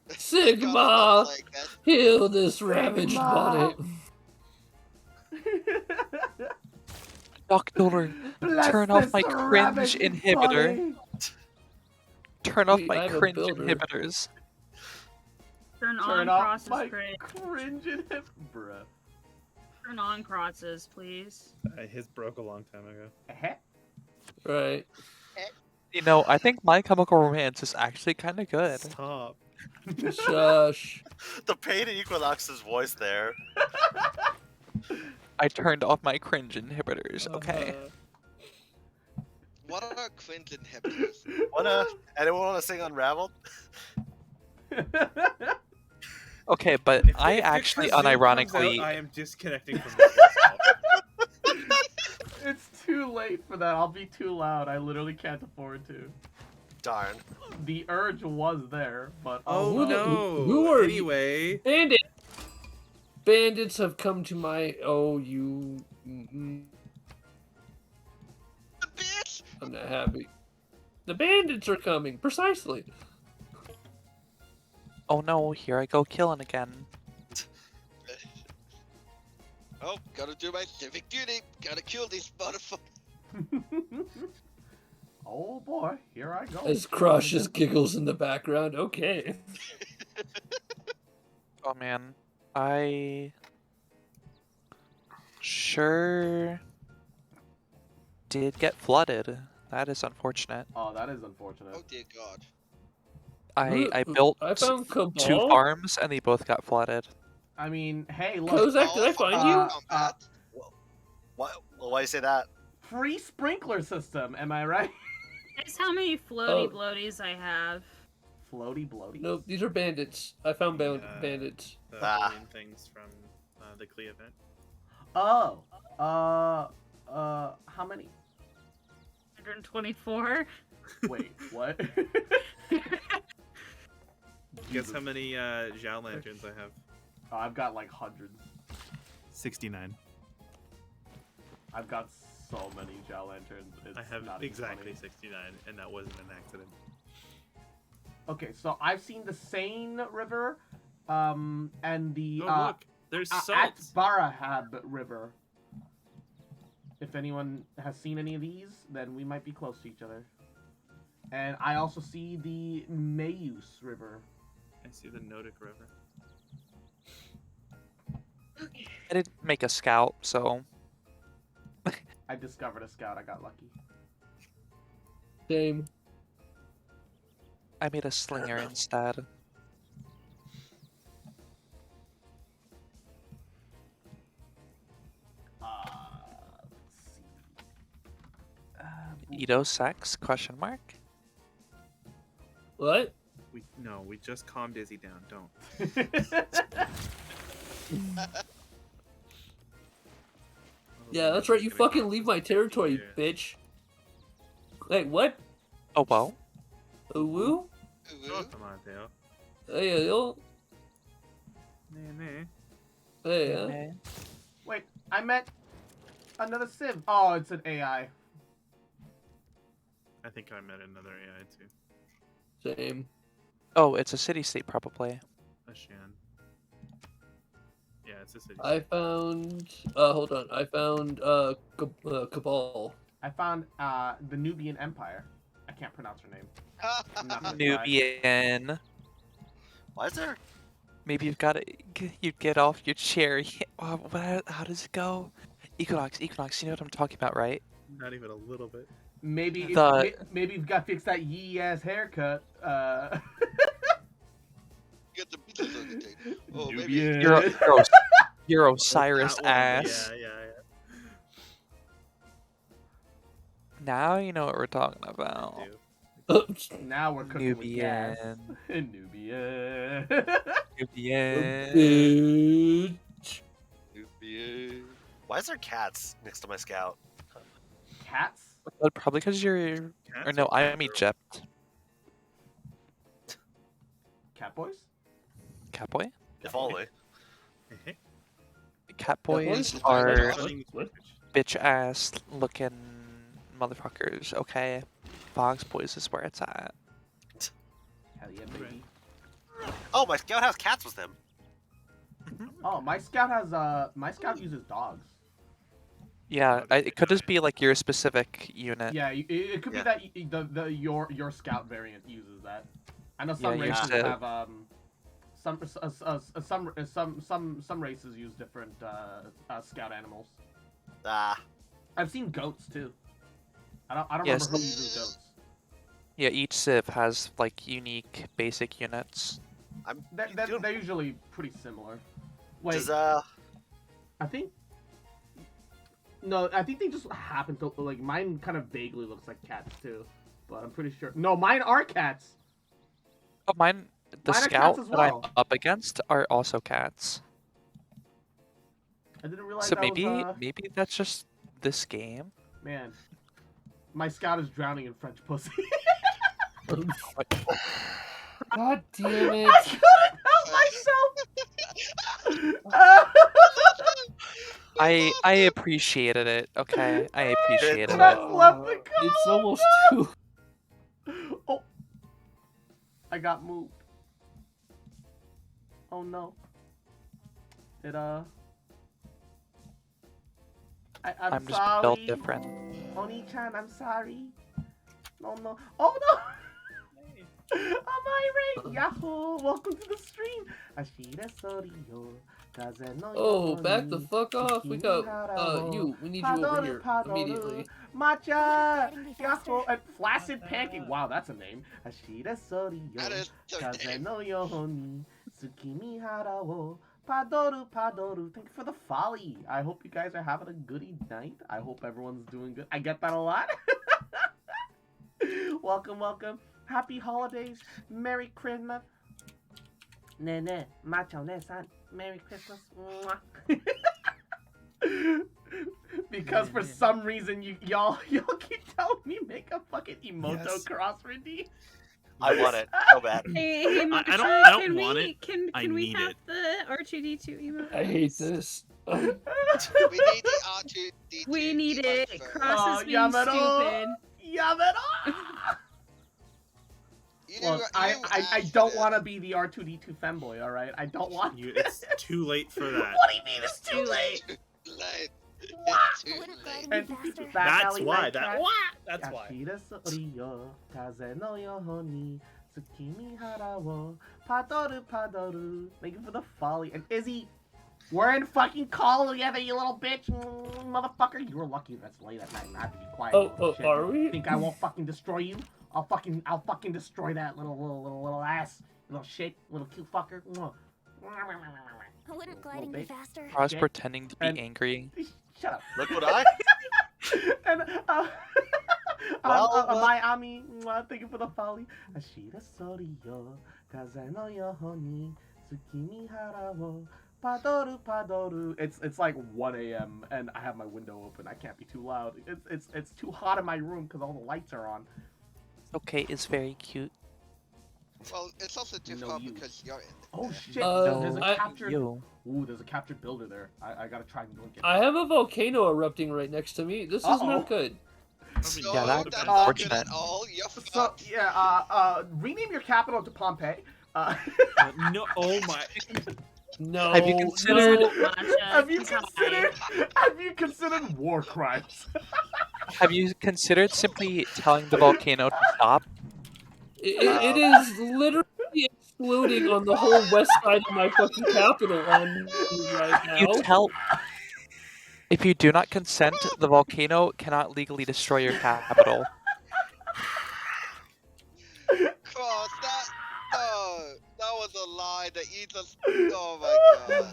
Sigma, Like that. heal this ravaged Sigma. body. Doctor, Bless turn off this my cringe ravaged inhibitor. body. Turn off Wait, I my have a cringe builder. inhibitors. Turn Turn on off crosses, my Craig. cringe inhibitor. Bruh. Turn on crosses, please. His broke a long time ago. Eh? Right. You know, I think My Chemical Romance is actually kind of good. Stop. Shush. The pain in Equinox's voice there. I turned off my cringe inhibitors, okay? What are cringe inhibitors? Anyone wanna sing Unraveled? Okay, but If I the actually kazoo comes unironically... out, I am disconnecting from this myself. It's too late for that. I'll be too loud. I literally can't afford to. Darn. The urge was there, but Oh Who the- no! who are you? Anyway, Bandit. Bandits have come to my. Oh, you. Bitch! I'm not happy. The bandits are coming. Precisely. Oh no, here I go killing again. Oh, gotta do my civic duty. Gotta kill these motherfuckers. Oh boy, here I go. As Crush just giggles in the background. Okay. Oh man, I sure did get flooded. that is unfortunate. Oh, that is unfortunate. Oh dear God. I built I found 2 Cabal. farms and they both got flooded. I mean, hey, look. Kozak, did I find you? Combat. Why? Well, why you say that? Free sprinkler system, am I right? Guess how many floaty bloaties I have? Floaty bloaty? No, these are bandits. I found bandits. The Ah. balloon things from the Klee event. Oh. How many? 124. Wait, what? Guess how many Zhao lanterns I have? Oh, I've got like hundreds. 69. I've got so many Zhao lanterns. It's I have not even exactly funny. 69, and that wasn't an accident. Okay, so I've seen the Seine River, and the Oh look, there's salt. Barahab River. If anyone has seen any of these, then we might be close to each other. And I also see the Mayus River. I see the Nodic River. I didn't make a scout, so I discovered a scout. I got lucky. Same. I made a slinger instead. Let's see. Edo sex? Question mark. What? We just calmed Izzy down. Don't. Yeah, that's right. You fucking leave my territory, Yeah. bitch. Wait, what? Oh well. Woo? Ooh. Come on, Theo. Hey, yo. Nah. Hey, Okay. Wait, I met another Civ. Oh, it's an AI. I think I met another AI too. Same. Oh, it's a city-state probably. A Shan. Yeah, it's a city. I found. Hold on. I found Cabal. I found the Nubian Empire. I can't pronounce her name. I'm not gonna try. Nubian. Why is there? Maybe you've got to. You get off your chair. How does it go? Equinox, you know what I'm talking about, right? Not even a little bit. Maybe maybe you've got to fix that yee ass haircut. Get the Beatles on the tape. Oh, maybe. Nubian. You're Osiris That one, ass. Yeah. Now you know what we're talking about. I do. Now we're cooking with gas. Nubian. Nubian. Nubian. Bitch. Why is there cats next to my scout? Cats? But probably because you're. Or Cats no, are I am clever. Egypt. Cat boys? Catboy? If only. Catboys boys? are What? bitch ass looking motherfuckers, okay? Fox Boys is where it's at. Hell yeah, baby. Oh, my scout house cats with them. Oh, my scout uses dogs. Yeah, it could just be like your specific unit. Yeah, it could Yeah. be that your scout variant uses that. I know some Yeah, races yours have some races use different scout animals. Ah, I've seen goats too. I don't Yes. remember who uses goats. Yeah, each civ has like unique basic units. They're usually pretty similar. Wait, does I think. No, I think they just happen to like mine. Kind of vaguely looks like cats too, but I'm pretty sure. No, mine are cats. Oh, mine, the Mine are scout cats as that I'm well. up against are also cats. I didn't realize So that maybe was, maybe that's just this game. man. My scout is drowning in French pussy. God damn it! I couldn't help myself. I appreciated it. Okay, I appreciated Just it. left the It's call. almost 2. Oh, I got moved. Oh no. I'm just sorry. built different. Oni-chan, I'm sorry. No. Oh no. I'm irate. Yahoo! Welcome to the stream. Ashira Sorio. Oh, back the fuck off. We got you. We need you over here immediately. Matcha! Yahoo! And Flaccid Pancake. Wow, that's a name. Ashira Soriyo. That is so Kaze name. no Yohoni. Tsukimi hara wo. Padoru Padoru. Thank you for the folly. I hope you guys are having a goody night. I hope everyone's doing good. I get that a lot. Welcome, welcome. Happy holidays. Merry Christmas. Nene, Macho Ne-san. Merry Christmas. Mwah. Because for some reason y'all keep telling me make a fucking emoto cross Rindy. I want it so bad. Hey, I Macho, don't want it. Can I we need have it. the R2D2 emote? I hate this. We need the R2D2. We need it. emote Cross Oh, is being Yamero. stupid. Yamero! Look, I don't want to be the R2D2 femboy, alright? I don't want It's too late for that. What do you mean it's too late? Too late. What? It's too late. And That's alley why. night That track. what? That's why. Ashira Soriyo, Kaze no Yohoni, Tsukimi hara wo, Padoru Padoru. Thank you for the folly. And Izzy, we're in fucking call together, you little bitch, motherfucker. You were lucky that's late at night and I have to be quiet. Oh, Shit. are we? Think I won't fucking destroy you? I'll fucking destroy that little ass, little shit, little cute fucker. Wouldn't gliding be faster? I was Shit. pretending to be And- angry. Shut up. Look what I. And Well, my Ami, thank you for the folly. Ashira Soriyo, Kaze no Yohoni, Tsukimi hara wo, Padoru Padoru. It's like 1 a.m. and I have my window open. I can't be too loud. It's too hot in my room because all the lights are on. Okay, it's very cute. Well, it's also too No, hot you. because you're in Oh there. shit! There's a captured. You. Ooh, there's a captured builder there. I gotta try and look at. I have a volcano erupting right next to me. This is Uh-oh. not good. So Yeah, that's that's not good unfortunate. at all. You're So fucked. yeah, rename your capital to Pompeii. No. Oh my. No. Have you considered- no. Matcha, Have you he's high. considered war crimes? Have you considered simply telling the volcano to stop? It is literally exploding on the whole west side of my fucking capital on right now. You tell. If you do not consent, the volcano cannot legally destroy your capital. Cross that. No, that was a lie that you just. Oh my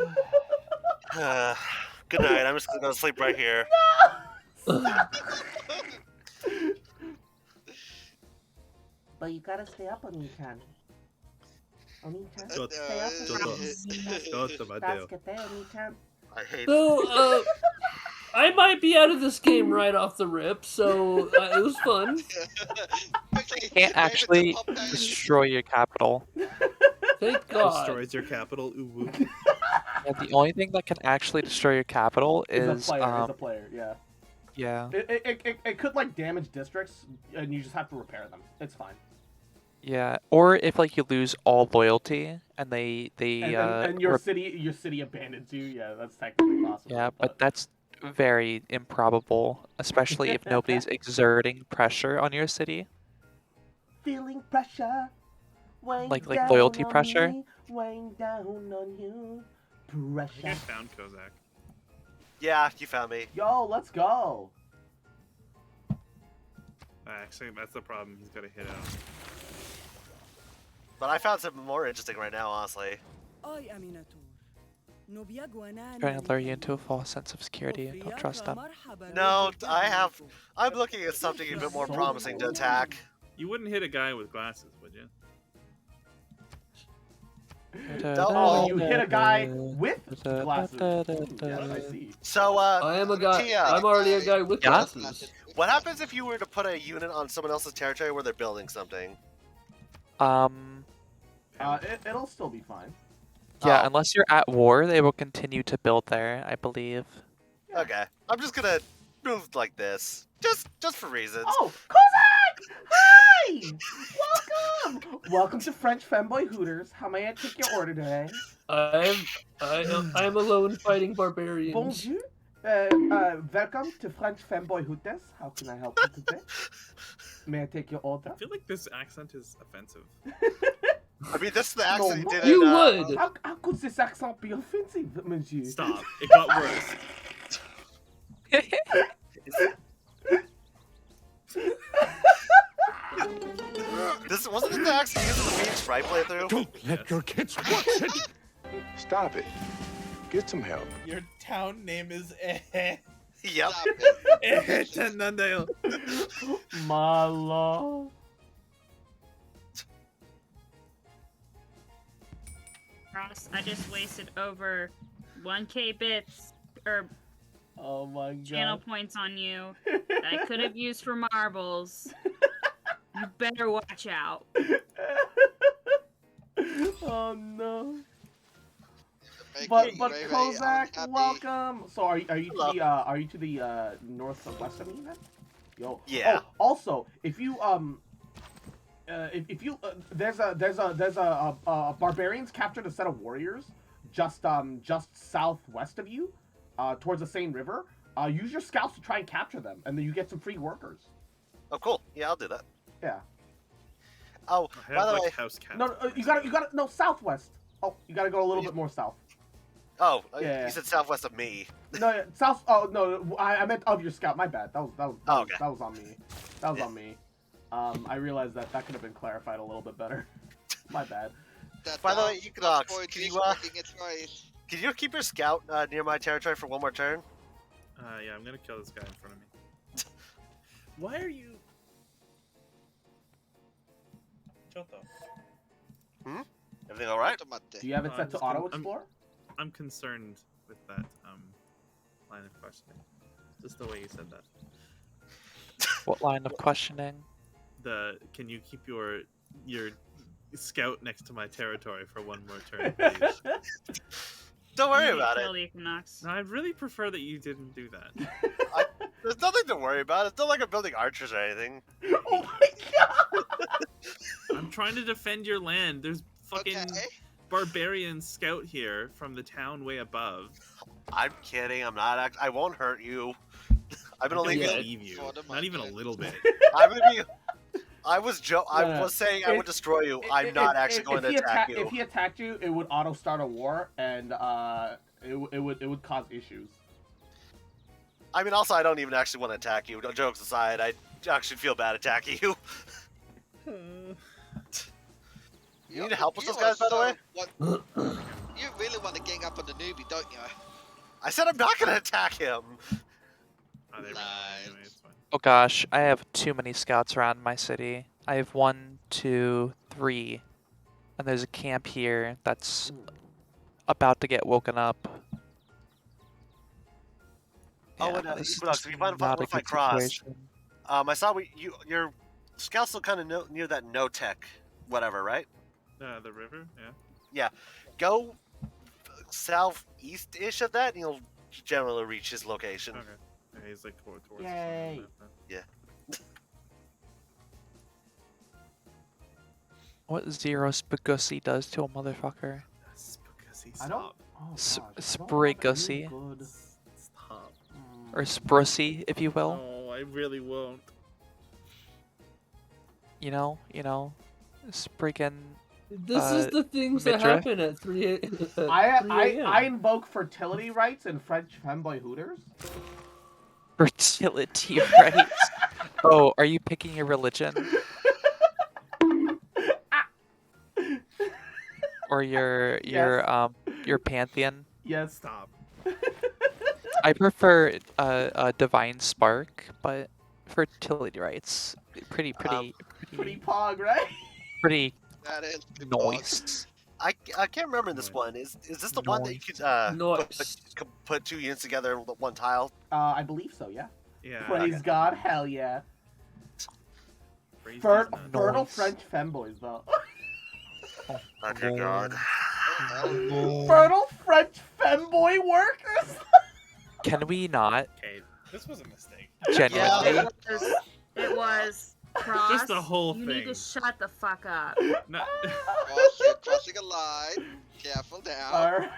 god. Good night. I'm just gonna go sleep right here. But you gotta stay up, Oni-chan. Oni-chan, No, stay up. Toto, Mateo. Oni-chan. I hate. So, I might be out of this game right off the rip, so it was fun. Can't actually destroy your capital. Thank God. Destroys your capital. Ooh, woo. Yeah, the only thing that can actually destroy your capital It's is a player, yeah. yeah. It could like damage districts, and you just have to repair them. It's fine. Yeah, or if like you lose all loyalty and they And your city abandons you. Yeah, that's technically possible. yeah, but that's very improbable, especially if nobody's exerting pressure on your city. Feeling pressure. Like loyalty pressure. Weighing down on you. I think I Pressure. found Kozak. Yeah, you found me. Yo, let's go. Actually, that's the problem. He's got to hit out. But I found something more interesting right now, honestly. Trying to lure you into a false sense of security. Don't trust them. No, I'm looking at something a bit more promising to attack. You wouldn't hit a guy with glasses, would you? Oh, you hit a guy with glasses. Yeah, I see. So, I am a guy. Tia, I'm already a guy with Yeah? glasses. what happens if you were to put a unit on someone else's territory where they're building something? It'll still be fine. Yeah, Oh. unless you're at war, they will continue to build there, I believe. Okay, I'm just gonna move like this, just for reasons. Oh, Kozak! Hi! Welcome! Welcome to French Femboy Hooters. How may I take your order today? I am alone fighting barbarians. Bonjour. Welcome to French Femboy Hooters. How can I help you today? May I take your order? I feel like this accent is offensive. I mean, this is the accent he did You in, would. How could this accent be offensive, monsieur? Stop. It got worse. This wasn't it the accent he used in the Phoenix Wright playthrough? Don't let your kids watch it. Stop it. Get some help. Your town name is Yep. Stop it. Nandale. Malo. Ross, I just wasted over 1k bits or Oh my god. channel points on you that I could have used for marbles. You better watch out. Oh no. Thank But you, Ray Ray, I'm Kozak, happy. welcome. So are you Hello. to the north of west of me then? Yo. Yeah. Oh, also, if you there's a barbarians captured a set of warriors just southwest of you, towards the same river. Use your scouts to try and capture them, and then you get some free workers. Oh, cool. Yeah, I'll do that. Yeah. Oh, I by have the like way. house cat. No, you gotta no southwest. Oh, you gotta go a little bit more south. Oh, Yeah. you said southwest of me. No, yeah, south. Oh no, I meant of your scout. My bad. That was Oh, okay. that was on me. That was on me. I realized that could have been clarified a little bit better. My bad. That By the way, dog Equinox, poetry can is you, working its race. Can you keep your scout near my territory for one more turn? Yeah, I'm gonna kill this guy in front of me. Why are you? Choto. Everything all right? Do you have it I'm set to just auto gonna- explore? I'm concerned with that line of questioning. Just the way you said that. What line of questioning? Can you keep your scout next to my territory for one more turn, please? Don't worry You need to about kill it. the Equinox. No, I really prefer that you didn't do that. There's nothing to worry about. It's not like I'm building archers or anything. Oh my god! I'm trying to defend your land. There's fucking Okay. barbarian scout here from the town way above. I'm kidding. I'm not. I won't hurt you. I'm gonna I leave don't you. believe you. For the Not even a money. little bit. I'm gonna be. I was No. was saying I would destroy you. I'm not actually going to attack you. If he attacked you, it would auto start a war, and it would cause issues. I mean, also, I don't even actually want to attack you. No, jokes aside, I actually feel bad attacking you. You need help with those guys, by the way? You really want to gang up on the newbie, don't you? I said I'm not going to attack him. Oh, they ran away anyway, it's fine. Oh gosh, I have too many scouts around my city. I have 1, 2, 3, and there's a camp here that's about to get woken up. Oh, and, this is Equinox, just if you find not a if I good cross, situation. I saw your scouts still kind of near that no-tech whatever, right? The river, yeah. Go southeast-ish of that, and you'll generally reach his location. Okay. Yeah, he's like towards the Yay. map then. What Zero Spagussi does to a motherfucker. That's because he I don't. stopped. Oh, S- gosh, I don't have Sprigussi. any good- Stop. Or Sprussy, if you will. No, I really won't. You know, Spriggan. This is the things that midriff? happen at 3 I invoke fertility rights and French femboy hooters. Fertility rights. Oh, are you picking your religion? Or your pantheon? Yes. Stop. I prefer divine spark, but fertility rights pretty Pretty pog, right? pretty That is noise. I can't remember this one. Is this the one that you could Noise. put two units together in one tile? I believe so. Yeah. Yeah. Praise okay. God, hell yeah. Praise Fertile these nuns. French femboys though. Okay, God. Fertile French femboy workers. Can we not Okay, this was a mistake. genuinely? It was. Cross, Just the whole you need to thing. shut the fuck up. No. You're crossing a line. Careful now. Alright.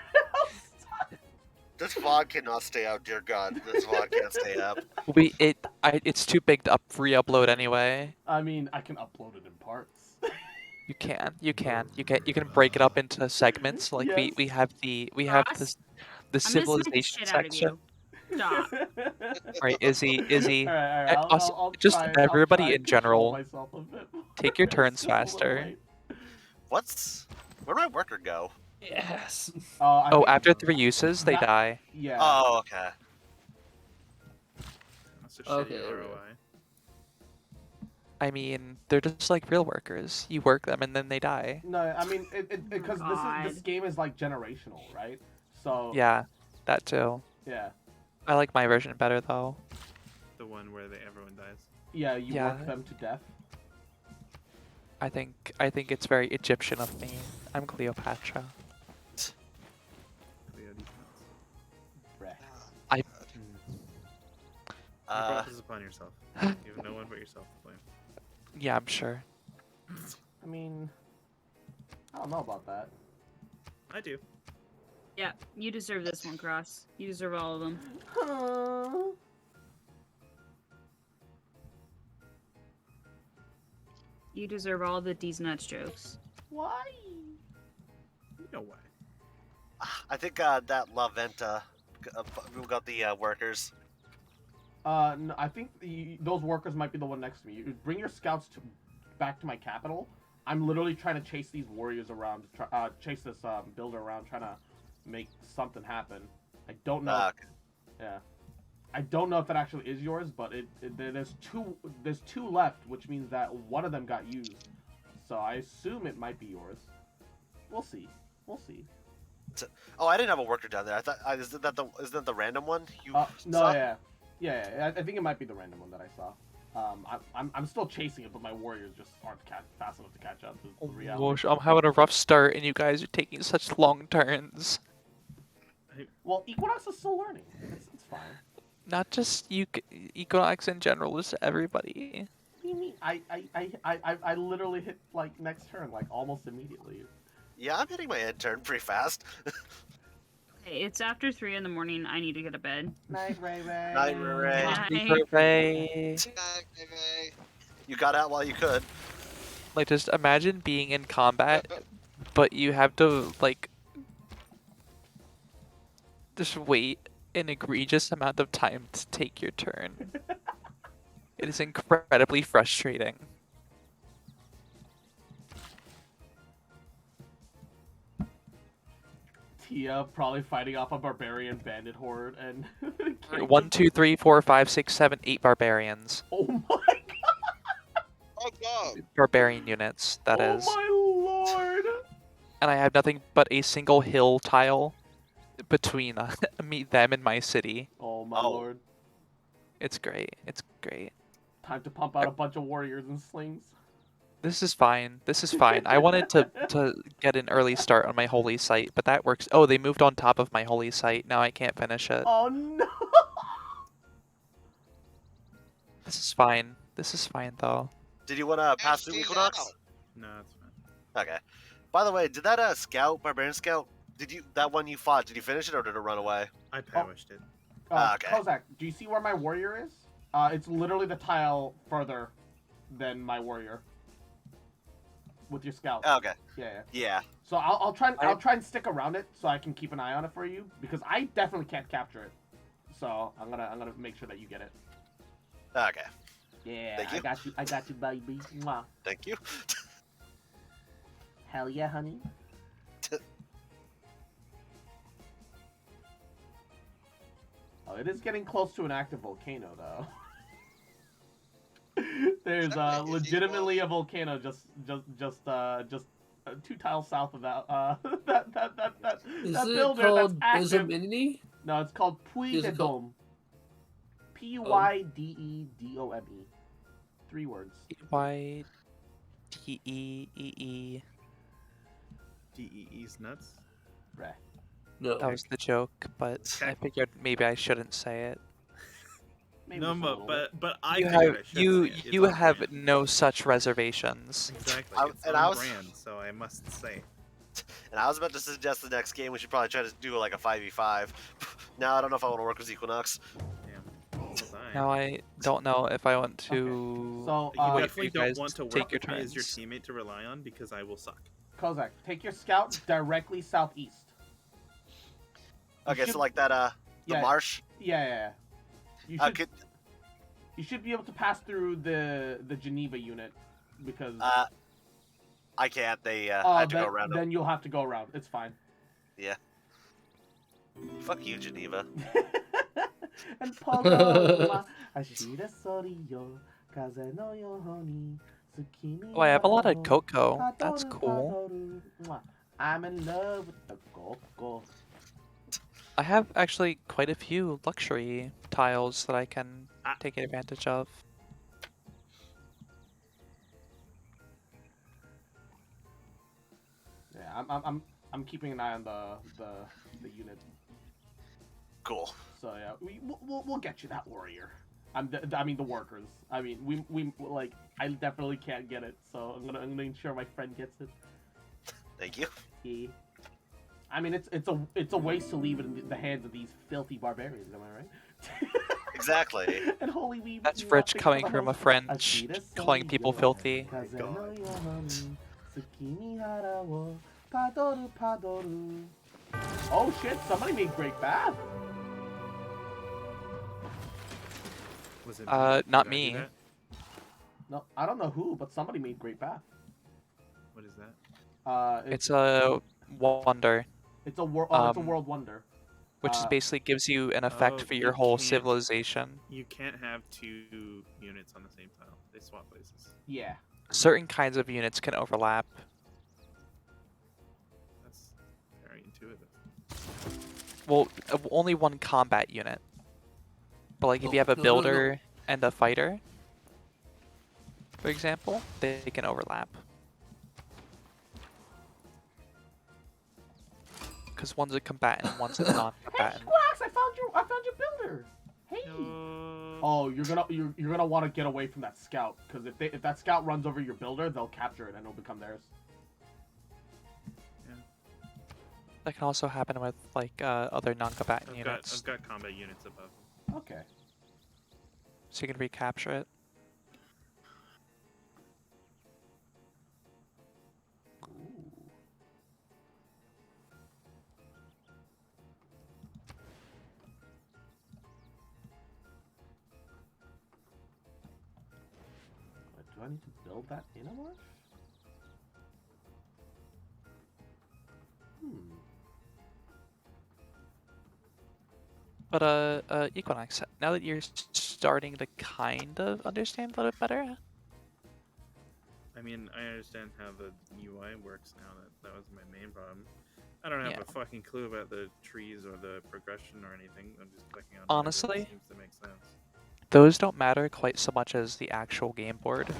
This VOD cannot stay out, dear God. This VOD can't stay up. It's too big to re-upload anyway. I mean, I can upload it in parts. You can break it up into segments. Like Yes. we have Ross, the I'm gonna smack the civilization shit out of section. you. Stop. Right, Izzy. All right. I'll Just try. everybody I'll try in and control general, myself a bit. take your It's turns just a little faster. late. Where'd my worker go? Yes. I Oh, think after 3 uses, they that- die. Yeah. Oh, okay. That's a shitty Okay. ROI. I mean, they're just like real workers. You work them and then they die. No, I mean because this God. game is like generational, right? So Yeah, that too. yeah, I like my version better though. The one where everyone dies. yeah, you Yeah. work them to death. I think it's very Egyptian of me. I'm Cleopatra. Cleo defense. Bruh. You brought this upon yourself. You have no one but yourself to blame. Yeah, I'm sure. I mean, I don't know about that. I do. Yeah, you deserve this one, Cross. You deserve all of them. You deserve all the D's nuts jokes. Why? You know why. I think that La Venta who got the workers. No, I think those workers might be the one next to me. You bring your scouts back to my capital. I'm literally trying to chase these warriors around, chase this builder around, trying to make something happen. I don't know. Okay. Yeah, I don't know if that actually is yours, but there's two left, which means that one of them got used. So I assume it might be yours. We'll see. We'll see. Oh, I didn't have a worker down there. I thought isn't that the random one you No, saw? yeah. I think it might be the random one that I saw. I'm still chasing it, but my warriors just aren't fast enough to catch up. Is the reality. I'm having a rough start, and you guys are taking such long turns. Well, Equinox is still learning. It's fine. Not just you, Equinox in general, just everybody. What do you mean? I literally hit like next turn like almost immediately. Yeah, I'm hitting my end turn pretty fast. Okay, it's after 3 in the morning. I need to get to bed. Night, Ray Ray. Night, Ray. Night. Hooray. You got out while you could. Like, just imagine being in combat, but you have to, like, just wait an egregious amount of time to take your turn. It is incredibly frustrating. Tia probably fighting off a barbarian bandit horde and 1, 2, 3, 4, 5, 6, 7, 8 barbarians. Oh my god! Oh god! Barbarian units, that is. Oh my lord! And I have nothing but a single hill tile between them and my city. Oh my lord. It's great. It's great. Time to pump out a bunch of warriors and slings. This is fine. This is fine. I wanted to get an early start on my holy site, but that works. Oh, they moved on top of my holy site. Now I can't finish it. Oh no! This is fine. This is fine, though. Did you want to pass through Equinox? No, it's fine. Okay. By the way, did that barbarian scout, that one you fought, did you finish it or did it run away? I perished it. Okay. Kozak, do you see where my warrior is? It's literally the tile further than my warrior. With your scout. Okay. Yeah. So I'll try and stick around it so I can keep an eye on it for you because I definitely can't capture it. So I'm gonna make sure that you get it. Okay. Yeah. Thank you. I got you, baby. Mwah. Thank you. Hell yeah, honey. Oh, it is getting close to an active volcano, though. There's legitimately a volcano just 2 tiles south of that that Is that it builder called that's active. Bozominity? No, it's called Is it called- Puydedome. Puydedome. 3 words. Y-T-E-E-E. DEE's nuts. Bruh. No. That was the joke, but I figured maybe I shouldn't say it. Maybe No, just a little bit. but I You figured have I should you say it. It's you on have brand. no such reservations. Exactly. It's and on I was- brand, so I must say. And I was about to suggest the next game we should probably try to do like a 5v5. Now I don't know if I want to work with Equinox. Damn. So was I. I Now am. I don't know if I want to. So, You wait for definitely you don't guys want to to take work your with me as your turns. teammate to rely on because I will suck. Kozak, take your scout directly southeast. You Okay, should- so like that, the yeah, marsh. Yeah. You Uh, should could, you should be able to pass through the Geneva unit because I can't. They I have to go around. then you'll have to go around. It's fine. Yeah. Fuck you, Geneva. And Paloma, Ashira Sorio, Kaze no Yohoni, Tsukimi Oh, I have a lot of Haraho, cocoa. That's Padoru, cool. Padoru. Mwah. I'm in love with the cocoa. I have actually quite a few luxury tiles that I can Ah. take advantage of. Yeah, I'm keeping an eye on the unit. Cool. So yeah, we'll get you that warrior. I mean the workers. I mean we like I definitely can't get it, so I'm gonna ensure my friend gets it. Thank you. Yeah. I mean it's a waste to leave it in the hands of these filthy barbarians. Am I right? Exactly. And holy we. That's we rich nothing coming but from a host. friend Ashira calling people Sorio, filthy. Kaze no God. Yohoni, Tsukimi Hara wo, Padoru Padoru. Oh shit! Somebody made Great Bath. Was it Not Did I do me. that? No, I don't know who, but somebody made Great Bath. What is that? It's a wonder, It's a it's a um, world wonder. which is basically gives you an effect Oh, for you your whole can't- civilization. You can't have two units on the same tile. They swap places. Yeah. Certain kinds of units can overlap. That's very intuitive. Well, only one combat unit. But like if you have a No. builder and a fighter, for example, they can overlap. Because one's a combatant and one's a Hey, non-combatant. Squax! I found your builder. Hey. No. Oh, you're gonna want to get away from that scout, because if that scout runs over your builder, they'll capture it and it'll become theirs. That can also happen with like other non-combatant I've units. got combat units above. Okay. So you can recapture it. Ooh. Do I need to build that in a marsh? But Equinox, now that you're starting to kind of understand a little bit better, I mean, I understand how the UI works now. That was my main problem. I don't have Yeah. a fucking clue about the trees or the progression or anything. I'm just clicking on Honestly, whatever seems to make sense. those don't matter quite so much as the actual game board.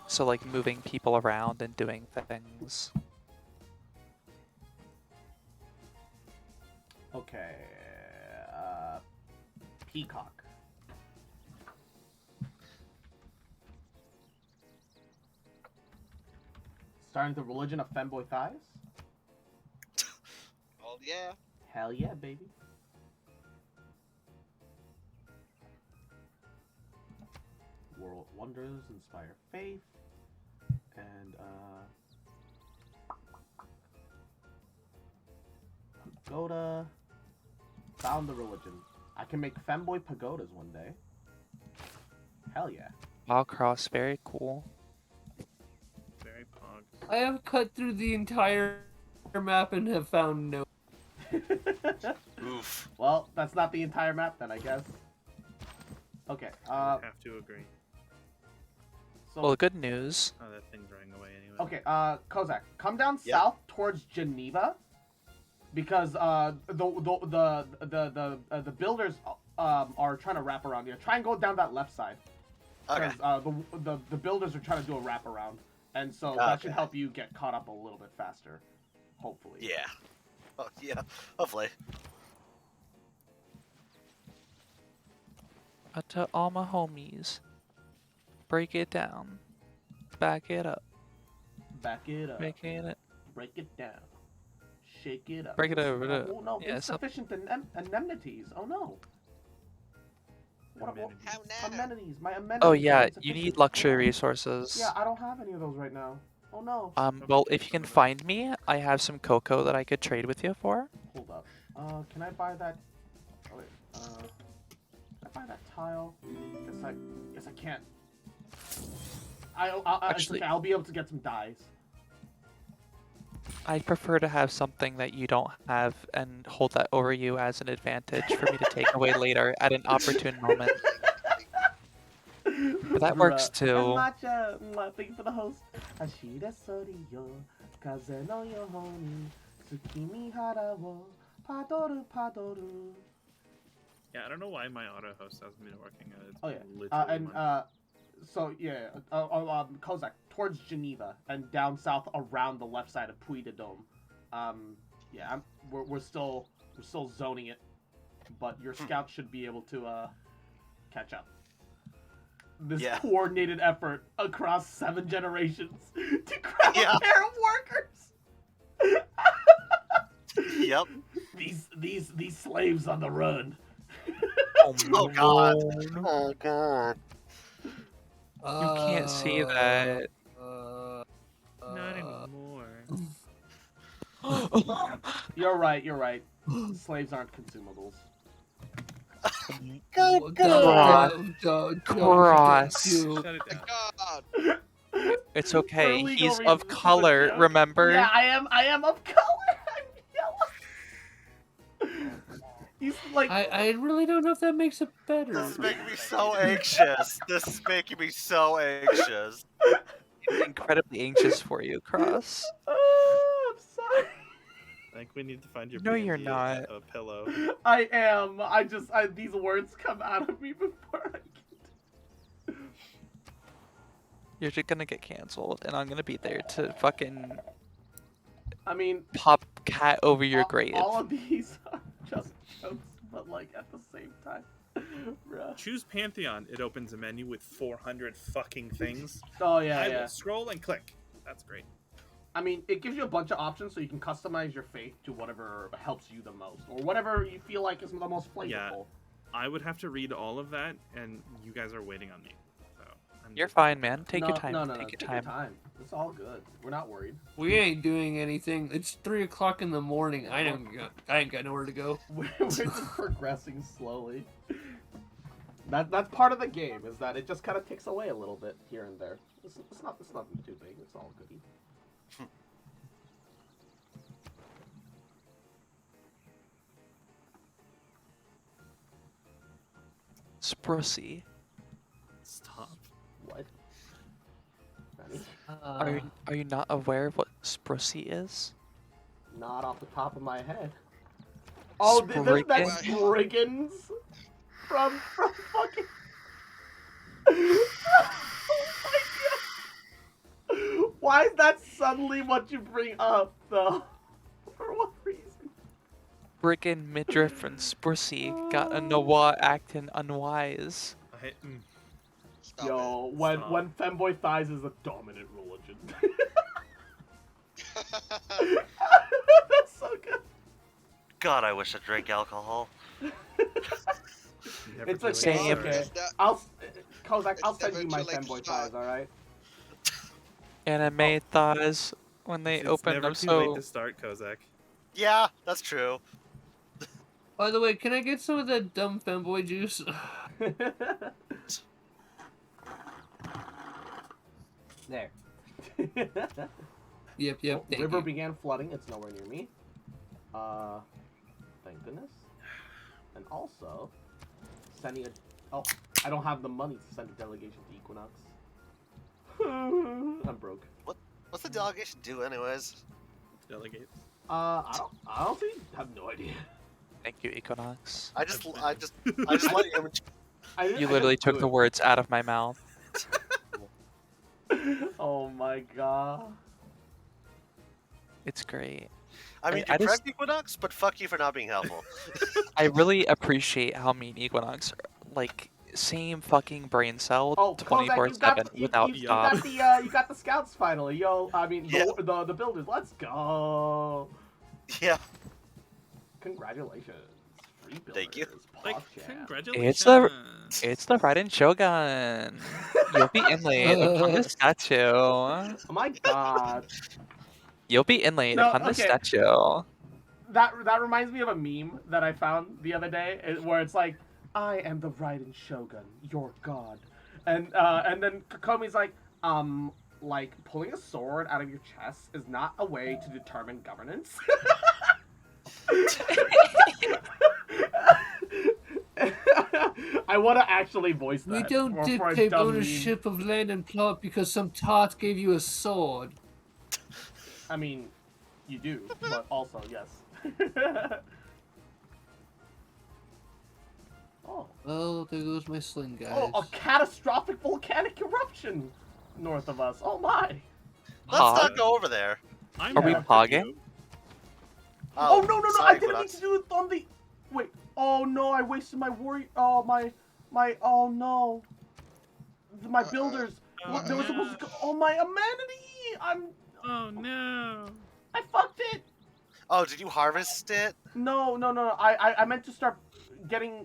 So like moving people around and doing things. Okay. Peacock. Starting the religion of femboy thighs? Oh yeah. Hell yeah, baby. World wonders inspire faith. And pagoda. Found the religion. I can make femboy pagodas one day. Hell yeah. Wow, cross, very cool. Very pog. I have cut through the entire map and have found no. Oof. Well, that's not the entire map then, I guess. Okay, I have to agree. so... Well, good news. Oh, that thing's running away anyway. Okay, Kozak, come down Yeah. south towards Geneva, because the builders are trying to wrap around here. Try and go down that left side, Okay. because the builders are trying to do a wrap around, and so that should Okay. help you get caught up a little bit faster, hopefully. Yeah. Oh, yeah. Hopefully. To all my homies, break it down, back it up, Back it up. break it. Break it down. Shake it up. Break it over, Oh no, yeah, insufficient indemnities. Oh no. Amenities. How now? amenities? My amenities. Oh are yeah, you insufficient. need luxury Yeah. resources. Yeah, I don't have any of those right now. Oh no. Well, if you can find me, I have some cocoa that I could trade with you for. Hold up. Can I buy that? Oh wait. Can I buy that tile? Guess I can't. Actually- it's okay, I'll be able to get some dyes. I'd prefer to have something that you don't have and hold that over you as an advantage for me to take away later at an opportune moment. But that works And too. matcha, thank you for the host. Hashira sori yo, kaze no yoho ni, tsukimi hara wo, padoru. Yeah, I don't know why my auto host hasn't been working. It's Oh yeah. literally months. So yeah, Kozak towards Geneva and down south around the left side of Puy de Dôme. Yeah, we're still zoning it, but your scouts should be able to catch up. This coordinated effort across 7 generations to grab a pair of workers. Yep. These slaves on the run. Oh god. Oh god. You can't see that. Not anymore. You're right. Slaves aren't consumables. Cross. Shut it down. God. It's okay. For legal He's reasons, of this is a color, joke. remember? Yeah, I am of color. I'm yellow. He's like. I really don't know if that makes it better. This is making me so anxious. This is making me so anxious. It's incredibly anxious for you, Cross. Oh, I'm sorry. I think we need to find your No, you're panty not. a pillow. I am. These words come out of me before I can. You're just gonna get canceled, and I'm gonna be there to fucking I mean, pop cat over your all, grave. all of these are just jokes, but like at the same time. Bruh. Choose Pantheon. It opens a menu with 400 fucking things. Oh yeah, I yeah. will scroll and click. That's great. I mean, it gives you a bunch of options so you can customize your faith to whatever helps you the most, or whatever you feel like is the most flavorful. Yeah. I would have to read all of that, and you guys are waiting on me. So You're fine, man. Take your time. No, Take your take time. your time. It's all good. We're not worried. We ain't doing anything. It's 3 o'clock in the morning. I ain't got nowhere to go. We're just progressing slowly. That's part of the game, is that it just kind of ticks away a little bit here and there. It's nothing too big. It's all goody. Sprucey. Stop. What? Nani? Are you not aware of what Sprucey is? Not off the top of my head. Oh, that's Spriggans from fucking. Oh my god! Why is that suddenly what you bring up, though? For what reason? Brigand, midriff, and Sprucey got a Noah acting unwise. Stop Yo, it. when femboy thighs is the dominant religion. That's so good. God, I wish I drank alcohol. It's a Same. shame. Okay. Kozak, I'll send never you my too late to femboy start. thighs, alright? Anime thighs when they It's open never them too so. late to start, Kozak. Yeah, that's true. By the way, can I get some of that dumb femboy juice? There. Yep, Oh, thank river you. began flooding. It's nowhere near me. Thank goodness. And also, sending a... Oh, I don't have the money to send a delegation to Equinox. I'm broke. What's the delegation do, anyways? Delegate. I honestly have no idea. Thank you, Equinox. I just let you. You literally took the words out of my mouth. Oh my god. It's great. I mean, I you just- prepped Equinox, but fuck you for not being helpful. I really appreciate how mean Equinox are. Like, same fucking brain cell, Oh, Kozak, 24/7 without stop. you got the scouts finally, yo. I mean, Yeah. the builders. Let's go. Yeah. Congratulations. Thank you. Like, It's congratulations. It's the Raiden Shogun. You'll be inlaid upon the statue. Oh my god. You'll be inlaid No, upon the okay. statue. That reminds me of a meme that I found the other day, where it's like, I am the Raiden Shogun, your god. And then Kokomi's like pulling a sword out of your chest is not a way to determine governance. I want to actually voice that. We don't for a dictate dumb meme. ownership of land and plot because some tot gave you a sword. I mean, you do, but also, yes. Oh. Well, there goes my sling, guys. Oh, a catastrophic volcanic eruption north of us. Oh my. Let's not go over there. I'm Are we down for pogging? you. Oh, no, sorry, I didn't mean Equinox. to do it on the... Wait, oh no, I wasted my warrior... Oh, oh no. My builders. Look, they were supposed to go... Oh, my amenity! Oh no. I fucked it! Oh, did you harvest it? No. I meant to start getting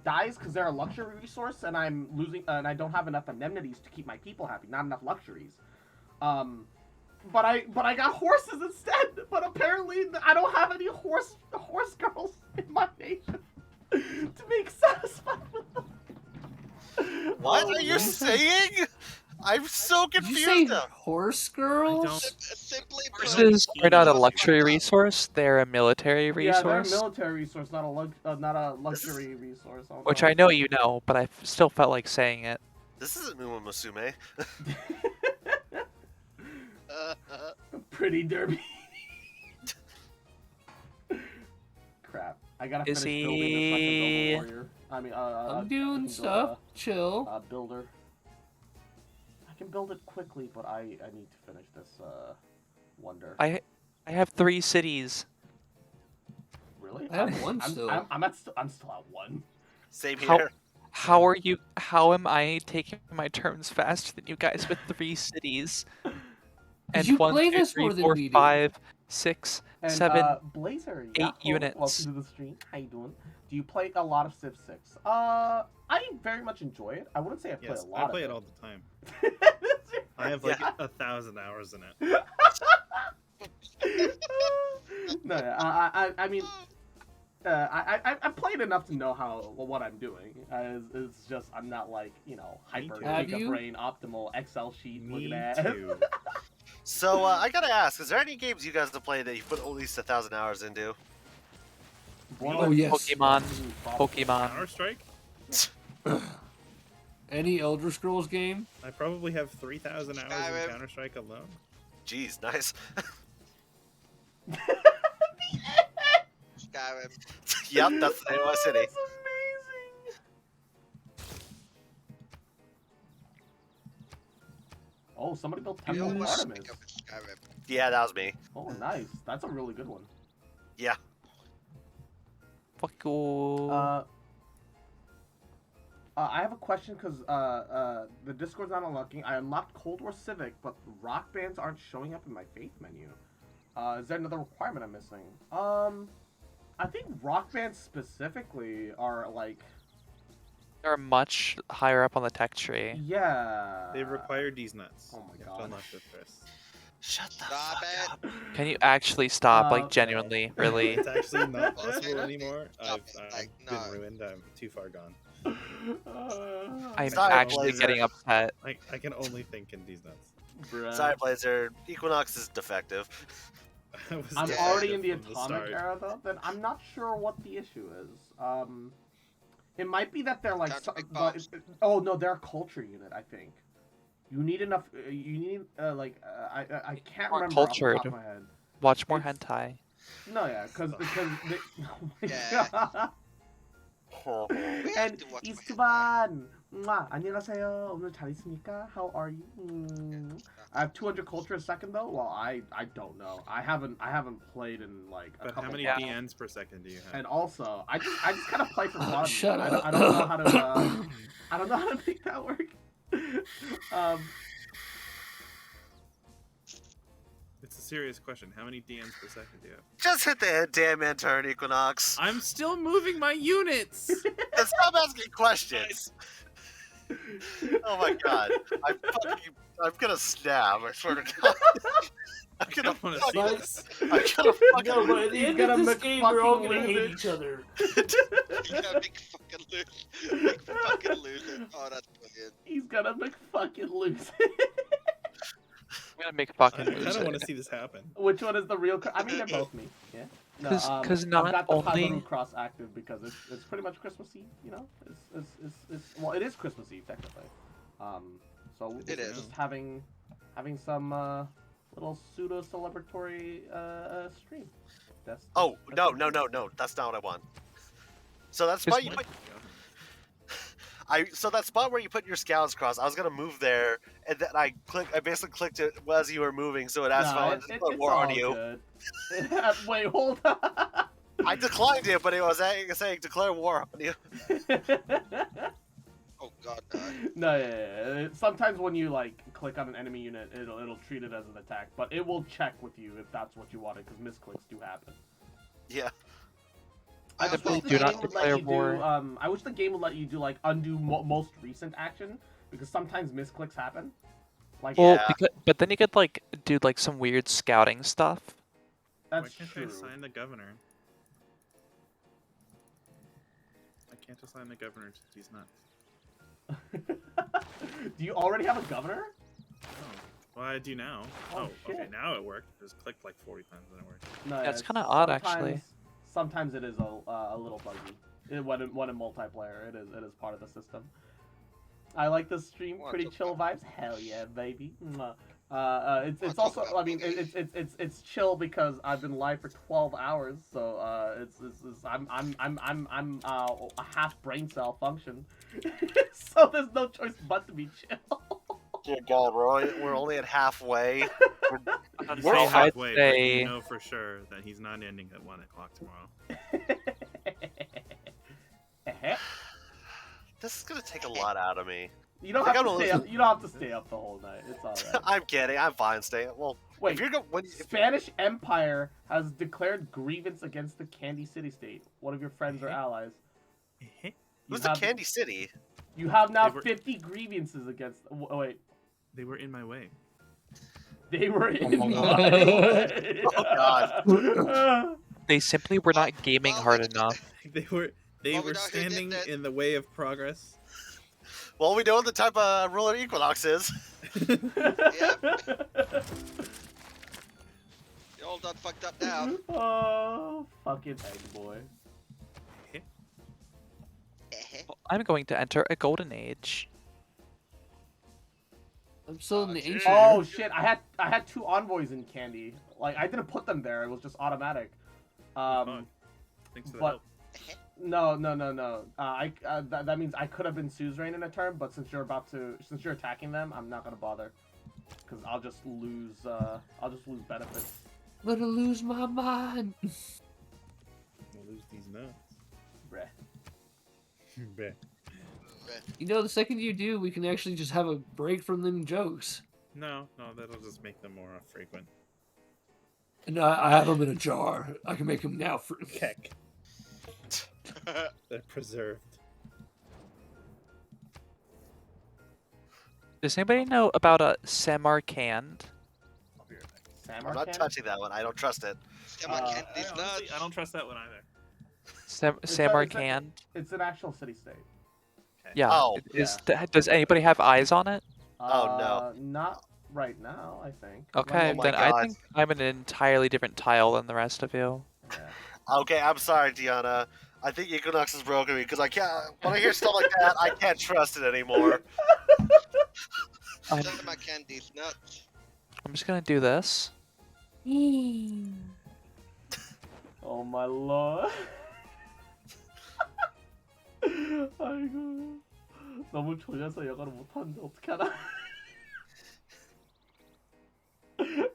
dyes because they're a luxury resource, and I'm losing... and I don't have enough amenities to keep my people happy. Not enough luxuries. But I got horses instead. But apparently I don't have any horse girls in my nation to make satisfied with them. What Oh, are you man. saying? I'm so Did you confused say now. horse girls? Simply Horses are not a luxury resource; they're a military Yeah, they're a resource. military resource, not a luxury resource. Oh, Which no. I know you know, but I still felt like saying it. This isn't Uma Musume. Pretty derby. Crap. I gotta Is finish building this so I can build he- a warrior. I mean, I'm doing stuff. Chill. Builder. I can build it quickly, but I need to finish this wonder. I have 3 cities. Really? I have one I'm, still. I'm still at 1. Same How- here. How am I taking my turns faster than you guys with 3 cities? And You 1, play 2, this 3, more than 4, we do. 5, 6, And 7. Blazer, 8 Yahoo, units. Welcome to the stream. How you doing? Do you play a lot of Civ 6? I very much enjoy it. I wouldn't say I play Yes, a lot I of play it. it all the time. That's your I have first- like 1,000 hours in it. No, I mean, I played enough to know what I'm doing. It's just I'm not like hyper too. Have giga you? brain optimal Excel sheet. Me Look at that. too. So I gotta ask: is there any games you guys have played that you put at least 1,000 hours into? Oh, yes. Pokemon. Counter Strike. Any Elder Scrolls game? I probably have 3,000 hours Skyrim. in Counter Strike alone. Jeez, nice. Skyrim. Yep, that's the name of my city. That's amazing. Oh, somebody built You Temple of almost Artemis. pick up Skyrim. Yeah, that was me. Oh, nice. That's a really good one. Yeah. Fuck you. I have a question because the Discord's not unlocking. I unlocked Cold War Civic, but rock bands aren't showing up in my faith menu. Is there another requirement I'm missing? I think rock bands specifically are like, They're much higher up on the tech tree. yeah. They require these nuts. Oh my You have God. to unlock this first. Shut the Stop fuck it. up. Can you actually stop? Okay. Like genuinely, really? It's actually not possible anymore. Stop I've, it, I've like, been no. ruined. I'm too far gone. I'm Sorry, actually Blazer. getting upset. Like I can only think in these nuts. Bruh. Sorry, Blazer. Equinox is defective. I was I'm defective already in the from atomic start. era though. Then I'm not sure what the issue is. It might be that they're like. Time to make but bombs. oh no, they're a culture unit. I think. You need enough. You need I can't More remember off the cultured. top of my head. Watch more It's- hentai. No, yeah, because they, oh my Yeah. God. We have And to watch my 이스트반 안녕하세요. 오늘 잘 있습니까? How are you? I have 200 culture a second though. Well, I don't know. I haven't played in like a But couple how many months. DNs per second do you have? And also, I just kind of play for fun. Shut up. I don't know how to. I don't know how to make that work. It's a serious question. How many DMs per second do you have? Just hit the damn end turn, Equinox. I'm still moving my units. And stop asking questions. Oh my god. I'm gonna snap, I swear to God. I'm I gonna don't want to see fuck- this. I'm gonna fucking No, but at the He's end gonna of this make game, we're all fucking gonna lose hate it. each other. Yeah, big fucking loser. Big fucking loser. Oh, that's brilliant. He's gonna make fucking lose. I'm gonna make I fucking kind lose of want it. to see this happen. Which one is the real? I mean, they're both me. Yeah. No, 'Cause I've not got the only- Pazaru cross active because it's pretty much Christmas Eve. You know, it's well, it is Christmas Eve technically. So It it's is. just having some little pseudo celebratory stream. Oh, that's no, what- no, no, no. That's not what I want. So that Just spot you put so that spot where you put your scouts across, I was gonna move there, and then I basically clicked it as you were moving, so it asked if I wanted to declare it's war on all you. good. Wait, hold on. I declined it, but it was saying declare war on you. Oh god, no. No, yeah. Sometimes when you like click on an enemy unit, it'll treat it as an attack, but it will check with you if that's what you wanted, because misclicks do happen. Yeah. I I wish definitely the do not game would declare let you war. do. I wish the game would let you do like undo most recent action, because sometimes misclicks happen. Like Well, Yeah. but then you could like do like some weird scouting stuff. Why that's can't true. I assign the governor? I can't assign the governor since he's nuts. Do you already have a governor? Oh, well, I do now. Oh, Oh, okay, shit. now it worked. Just clicked like 40 times and it worked. No, Yeah, it's kinda odd, actually. Sometimes it is a little buggy. When in multiplayer, it is part of the system. I like the stream. What Pretty the chill fuck? vibes. Hell yeah, baby. Mwah. It's also. I mean, it's chill because I've been live for 12 hours, so I'm a half brain cell function, so there's no choice but to be chill. Dear God, we're only at halfway. You We're say all halfway, but say- you know for sure that he's not ending at 1 o'clock tomorrow. This is gonna take a lot out of me. You don't I have to gotta stay listen. up. You don't have to stay up the whole night. It's alright. I'm kidding. I'm fine staying. Well, Wait, if you're going, Spanish Empire has declared grievance against the Candy City state. One of your friends or allies. You who's the have- Candy City? You have now They were- 50 grievances against. Wait, They were in my way. they were in. Oh, my way. Oh, God. They simply were not gaming Well, hard it's- enough. They were Well, we were know who did standing that. in the way of progress. Well, we know what the type of ruler Equinox is. You all done fucked up now. Oh, fucking egg boy. I'm going to enter a golden age. I'm still in the dude. ancient. Oh shit! I had 2 envoys in Candy. Like I didn't put them there. It was just automatic. Fuck. Thanks for the but- help. No. That means I could have been suzerain in a turn, but since you're attacking them, I'm not gonna bother, because I'll just lose benefits. I'm gonna lose my mind. We'll lose these nuts. Bruh. Bleh. You know, the second you do, we can actually just have a break from them jokes. No, that'll just make them more frequent. And I have them in a jar. I can make them now. Keck. They're preserved. Does anybody know about a Samarkand? I'll be right back. I'm not Samarkand? touching that one. I don't trust it. Come on, Kent, I, these honestly, nuts. I don't trust that one either. Samarkand? It's an actual city-state. Yeah. Oh, Does anybody have eyes on it? Oh, no. Not right now, I think. Okay, Oh my then I God. think I'm in an entirely different tile than the rest of you. Yeah. Okay, I'm sorry, Deanna. I think Equinox has broken me because I can't. When I hear stuff like that, I can't trust it anymore. I'm, Some of my candies nuts. I'm just gonna do this. Oh my lord. 아이고. 너무 졸려서 영어를 못하는데 어떡하나.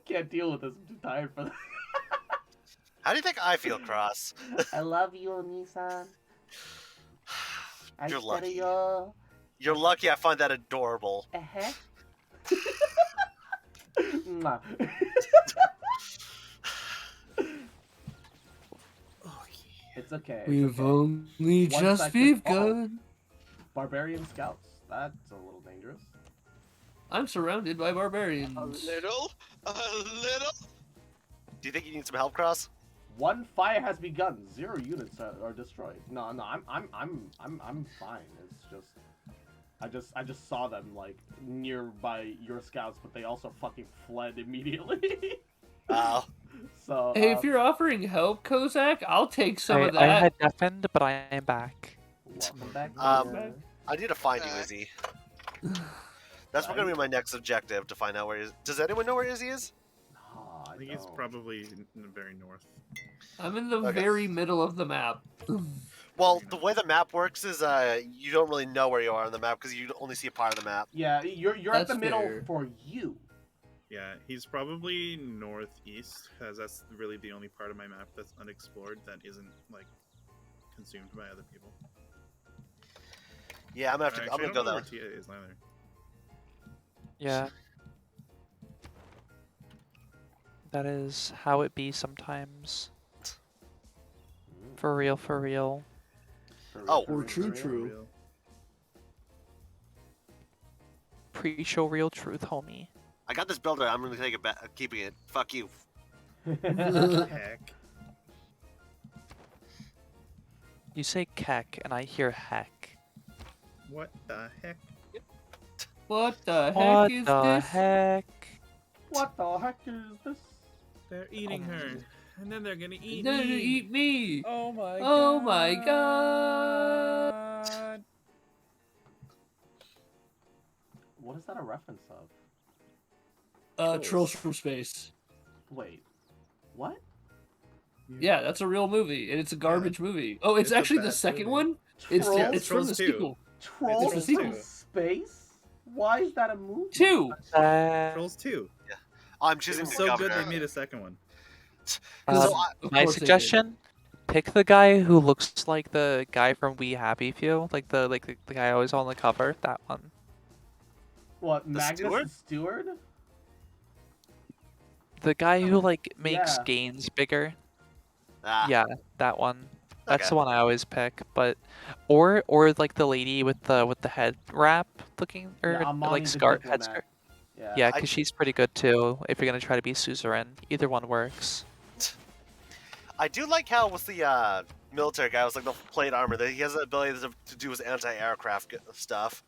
Can't deal with this. I'm too tired for that. How do you think I feel, Cross? I love you, Nissan. You're lucky. you. You're lucky I find that adorable. Uh-huh. Mwah. It's okay. We've It's okay. only One just second. begun. Barbarian scouts. That's a little dangerous. I'm surrounded by barbarians. A little? A little? Do you think you need some help, Cross? One fire has begun. 0 units are destroyed. No, I'm fine. It's just I just saw them like nearby your scouts, but they also fucking fled immediately. Oh. So Hey, if you're offering help, Kozak, I'll take some of I that. had deafened, but I am back. welcome back. Um, Kozak. I need to find you, Izzy. That's going to be my next objective, to find out where Izzy... Does anyone know where Izzy is? No, I think he's probably in the very north. I'm in the Okay. very middle of the map. Well, the way the map works is you don't really know where you are on the map because you only see a part of the map. Yeah, you're at the That's middle fair. for you. Yeah, he's probably northeast, because that's really the only part of my map that's unexplored that isn't like consumed by other people. Yeah, I'm gonna Actually, I'm I gonna don't go know there. where Tia is either. Yeah. That is how it be sometimes. For real, for real. Oh. Or true. Real. Pre-show real truth, homie. I got this builder. I'm gonna take it back. Keeping it. Fuck you. Heck. You say keck, and I hear heck. What the heck? What the heck What is the this? heck? What the heck is this? They're eating her, and then they're gonna eat They're gonna me. eat me. Oh my god. Oh my god. What is that a reference of? Trolls from Space. Wait, what? Yeah, that's a real movie, and it's a garbage movie. Oh, it's It's a actually the bad second movie. one? It's Trolls? it's from the Trolls 2. sequel. Trolls It's the sequel. from space? Why is that a movie? 2! Trolls 2. Oh, I'm It choosing was the so governor. good they made a second one. So Of My course they did. suggestion: pick the guy who looks like the guy from We Happy Few, like the guy always on the cover. That one. What, The Magnus steward? and Steward? The guy who like makes Yeah. gains bigger. Ah, Yeah, that one. That's Okay. the one I always pick. But or like the lady with the head wrap looking or Yeah, Amani like the head diplomat. skirt. Yeah. Yeah, I- because she's pretty good too. If you're gonna try to be suzerain, either one works. I do like how with the military guy with like the plate armor that he has the ability to do his anti-aircraft stuff.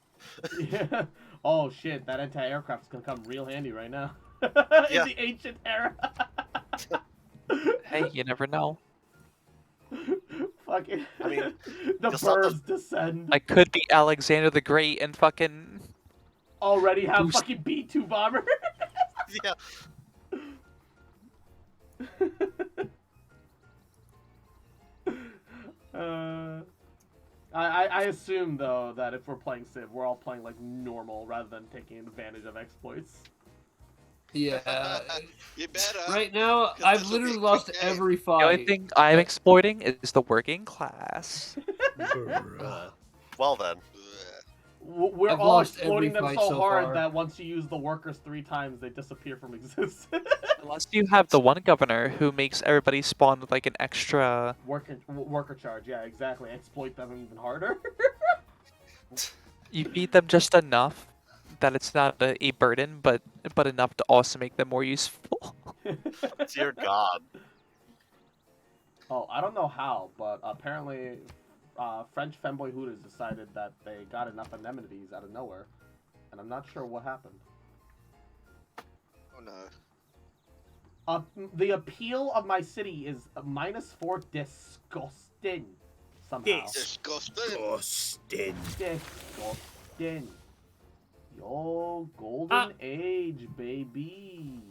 Yeah. Oh shit, that anti-aircraft's gonna come real handy right now. Yeah. In the ancient era. Hey, you never know. Fucking. I mean, the you'll stop birds descend. I could be Alexander the Great and fucking. Already have Boost. fucking B2 bomber. Yeah. I assume though that if we're playing Civ, we're all playing like normal rather than taking advantage of exploits. Yeah. You better. Right now, 'Cause I've this'll be a literally quick lost game. every The only fight. thing I'm exploiting is the working class. Well then. We're I've all lost exploiting every them fight so so hard far. that once you use the workers 3 times, they disappear from existence. Unless you have the one governor who makes everybody spawn with like an extra. Worker charge, yeah, exactly. Exploit them even harder. You feed them just enough that it's not a burden, but enough to also make them more useful. Dear God. Oh, I don't know how, but apparently French femboy Hooters decided that they got enough anemones out of nowhere, and I'm not sure what happened. Oh no. The appeal of my city is -4 disgusting somehow. Disgusting. Disgusting. Yo, golden age, baby.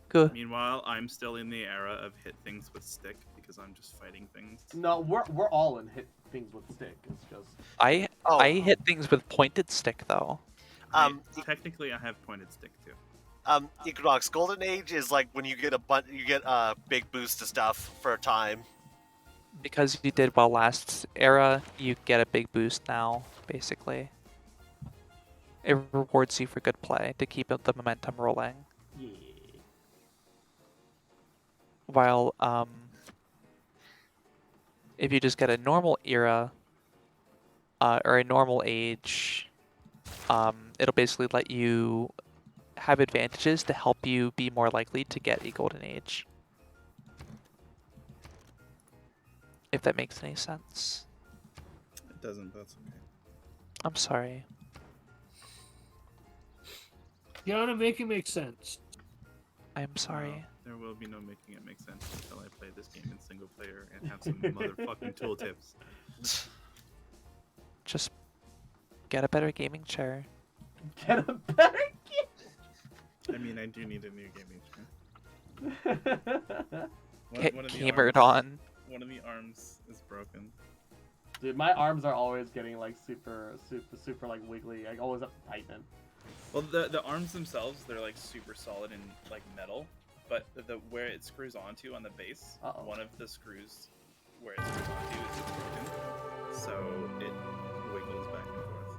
Good. Meanwhile, I'm still in the era of hit things with stick because I'm just fighting things. No, we're all in hit things with stick. It's just I Oh. hit things with pointed stick though. Technically, I have pointed stick too. Equinox Golden Age is like when you get a big boost to stuff for a time. Because you did well last era, you get a big boost now, basically. It rewards you for good play to keep the momentum rolling. yeah. While if you just get a normal era or a normal age, it'll basically let you have advantages to help you be more likely to get a golden age. If that makes any sense. It doesn't, that's okay. I'm sorry. You gotta make it make sense. I'm sorry. No, there will be no making it make sense until I play this game in single player and have some motherfucking tooltips. Just get a better gaming chair. Get a better I mean, I do need a new gaming chair. Get One of the gamered arms- on. One of the arms is broken. Dude, my arms are always getting like super like wiggly. I always have to tighten it. Well, the arms themselves, they're like super solid and like metal, but the where it screws onto on the base, Uh-oh. one of the screws where it screws onto is just broken, so it wiggles back and forth.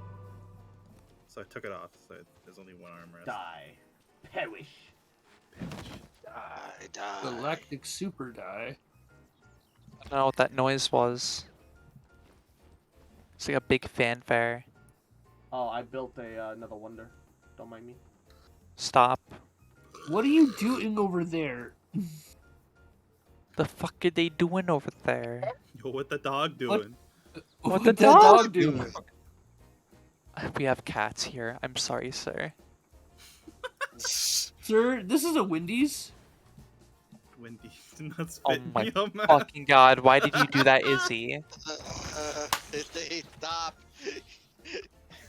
So I took it off, so there's only one armrest. Die. Perish. Die. Galactic super die. I don't know what that noise was. It's like a big fanfare. Oh, I built another wonder. Don't mind me. Stop. What are you doing over there? The fuck are they doing over there? Yo, what the dog doing? What What the that dog doing? We have cats here. I'm sorry, sir. Sir, this is a Wendy's. Wendy, do not Oh spit my in your mouth. fucking god, why did you do that, Izzy? Stop.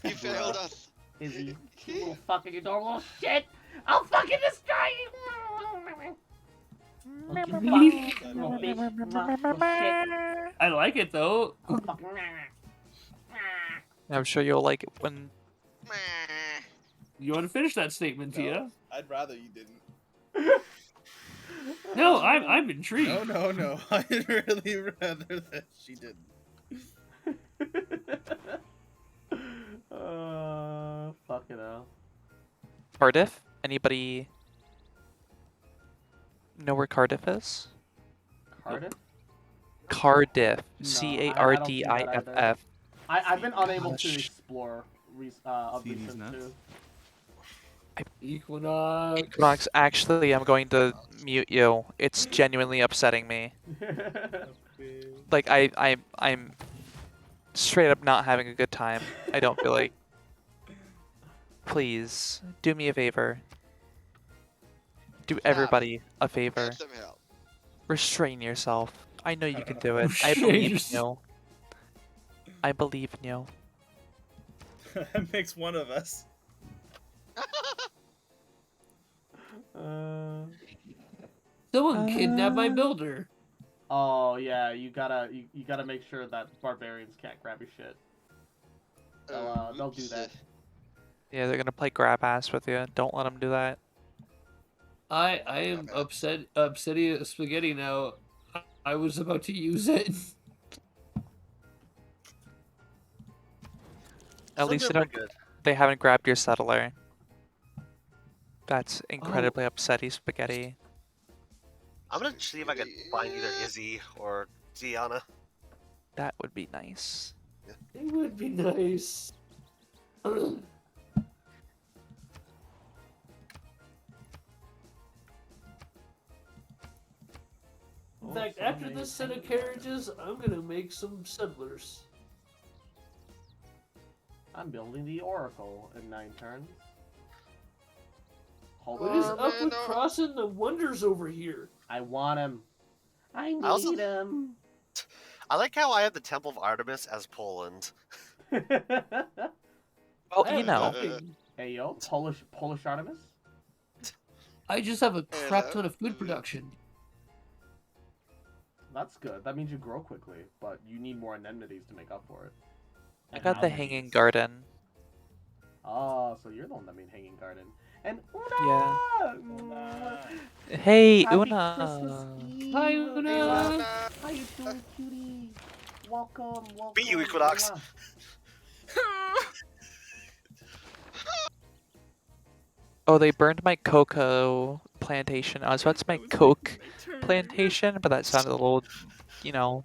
He failed us. Izzy, you little fucking adorable little shit! I'll fucking destroy you! Look at Fuck, me. little bitch. Little shit. I like it though. I'll fucking... I'm sure you'll like it when... You want to finish that statement, Tia? I'd rather you didn't. No, I'm intrigued. No. I'd really rather that she didn't. Fucking hell. Cardiff? Anybody know where Cardiff is? Cardiff? Cardiff. No, Cardiff. I've been unable to Gosh. explore of See these recent nuts? too. Equinox. Equinox, actually, I'm going to mute you. It's genuinely upsetting me. Like, I'm straight up not having a good time. I don't feel like... Please, do me a favor. Do everybody a favor. Get some help. Restrain yourself. I know you can do it. I Restrain believe in yourself. you. I believe in you. That makes one of us. Someone kidnapped my builder. Oh yeah, you gotta make sure that barbarians can't grab your shit. They'll do that. Yeah, they're gonna play grab ass with you. Don't let them do that. I am upsetting spaghetti now. I was about to use it. At least Some they are don't. good. They haven't grabbed your settler. That's incredibly upsetty, spaghetti. I'm gonna see if I can find either Izzy or Ziana. That would be nice. It would be nice. In fact, after this set of carriages, I'm gonna make some settlers. I'm building the Oracle in 9 turns. Hold What is on. up with crossing the wonders over here? I want him. I need also- him. I like how I have the Temple of Artemis as Poland. Well, I you have know. nothing. Hey yo, Polish Artemis. I just have a crap Hello. ton of food production. That's good. That means you grow quickly, but you need more anemones to make up for it. I And got the houses. hanging garden. Oh, so you're the one that made hanging garden. And Yeah. Una! Hey, Happy Una. Christmas Eve, Hi, Una. How you doing, cutie? Welcome. Beat you, Equinox. Mwah. Oh, they burned my cocoa plantation. I was about to make coke plantation, but that sounded a little, you know,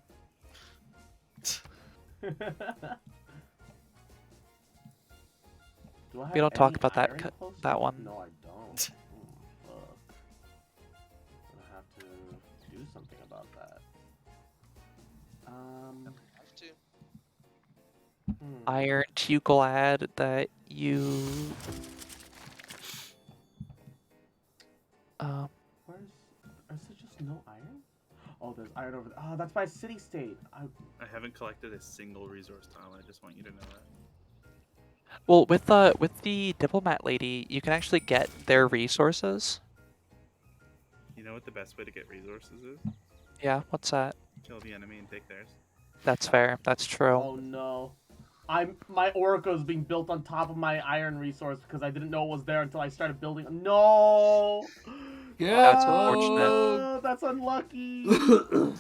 Do I have We don't talk any about that iron close that enough? one. No, I don't. Fuck. Gonna have to do something about that. Have to. Aren't you glad that you Where's? Is there just no iron? Oh, there's iron over there. Oh, that's my city state. I haven't collected a single resource tile. I just want you to know that. well with the diplomat lady, you can actually get their resources. You know what the best way to get resources is? Yeah, what's that? Kill the enemy and take theirs. That's fair. That's true. Oh no. My Oracle is being built on top of my iron resource because I didn't know it was there until I started building. No. Yeah, That's unfortunate. Oh, that's unlucky. Wah,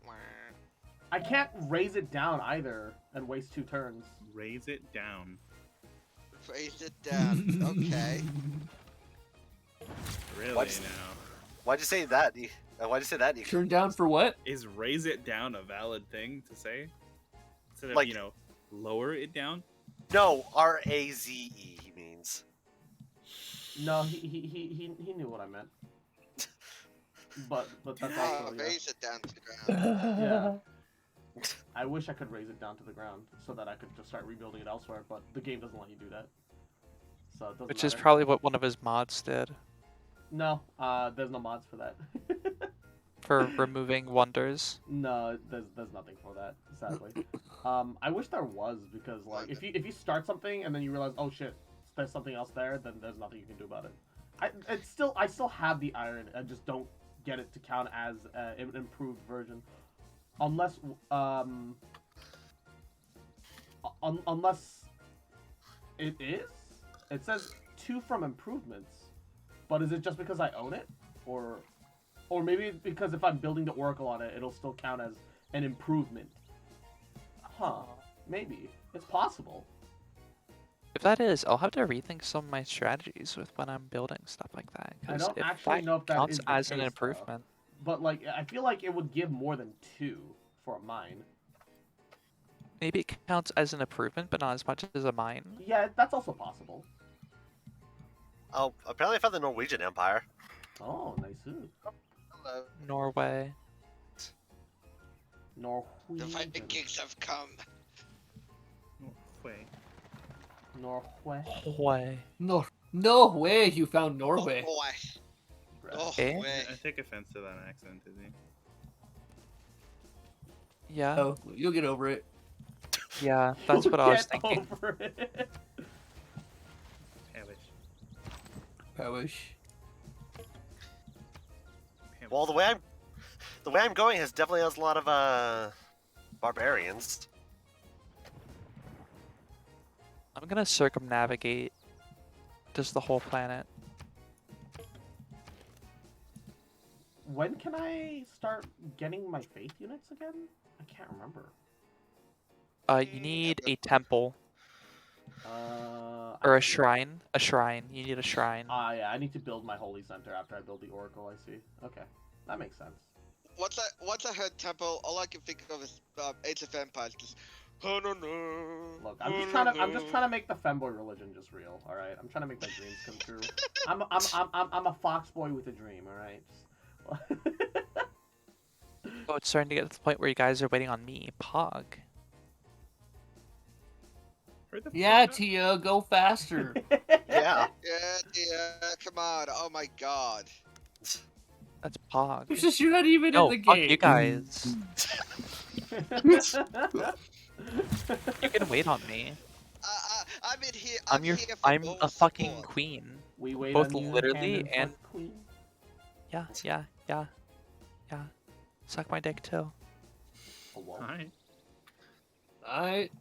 wah. I can't raise it down either and waste 2 turns. Raise it down. Raise it down. Okay. Really What's- now? Why'd you say that? Why'd you say that? Turn down for what? Is raise it down a valid thing to say? Instead of, Like- you know, lower it down? No, RAZE he means. No, he knew what I meant. But that's also yeah. Raise it down to the ground. Yeah. I wish I could raise it down to the ground so that I could just start rebuilding it elsewhere, but the game doesn't let you do that. So it doesn't Which is matter. probably what one of his mods did No, there's no mods for that. for removing wonders. No, there's nothing for that, sadly. I wish there was because like if you start something and then you realize, oh shit, there's something else there, then there's nothing you can do about it. I still have the iron, I just don't get it to count as an improved version, unless unless it is. It says 2 from improvements, but is it just because I own it, or maybe because if I'm building the Oracle on it, it'll still count as an improvement? Huh? Maybe it's possible. If that is, I'll have to rethink some of my strategies with when I'm building stuff like that. I 'Cause don't if actually that know if that counts is the as an case, though. improvement. But like, I feel like it would give more than 2 for a mine. Maybe it counts as an improvement, but not as much as a mine. Yeah, that's also possible. Oh, apparently I found the Norwegian Empire. Oh, nice. Hello. Norway. The Norwegian. Vikings have come. Wait. Norway. Norway. No way you found Norway. Eh? Norway. I take offense to that accent, Izzy. Yeah. Oh, you'll get over it. Yeah, that's what I was Get thinking. over it. Hellish. I wish. Well, the way I'm going definitely has a lot of barbarians. I'm gonna circumnavigate just the whole planet. When can I start getting my faith units again? I can't remember. You need a temple I or a see. shrine. A shrine. You need a shrine. Yeah, I need to build my holy center after I build the oracle. I see. Okay, that makes sense. Once I heard temple, all I can think of is Age of Empires. Just, oh no no. Look, I'm just trying to make the femboy religion just real. All right, I'm trying to make my dreams come true. I'm a fox boy with a dream. All right. Oh, it's starting to get to the point where you guys are waiting on me. Pog. Yeah, Tia, go faster. Yeah. Yeah, come on. Oh my god. That's Pog. It's just you're not even No, in the fuck game. you guys. You can wait on me. I'm in here. I'm here for I'm moral a fucking support. queen. We wait Both on you, literally hand and foot queen. yeah. Suck my dick too. Oh, whoa. Alright.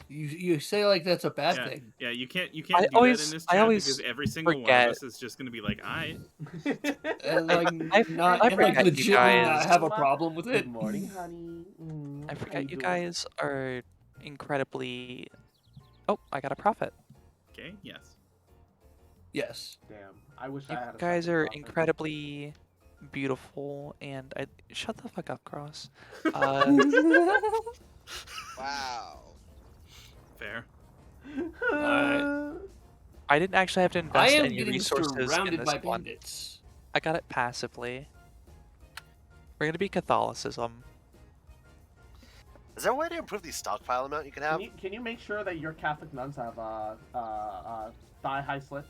You say like that's a bad Yeah, thing. yeah, you can't I do that always- in this I chat always because every single one forget. of us is just gonna be like, "I." And like I not and like forget you legitimately guys. not have a problem with Good it. morning, honey. I how forget you doing? guys are incredibly. Oh, I got a prophet. Okay. Yes. Yes. Damn, I wish I You had. A guys second are prophet. incredibly beautiful, and I shut the fuck up, Cross. Wow. Fair. Alright. I didn't actually have to I invest am any getting resources in surrounded this by one. bandits. I got it passively. We're gonna be Catholicism. Is there a way to improve the stockpile amount you can have? Can you make sure that your Catholic nuns have thigh-high slits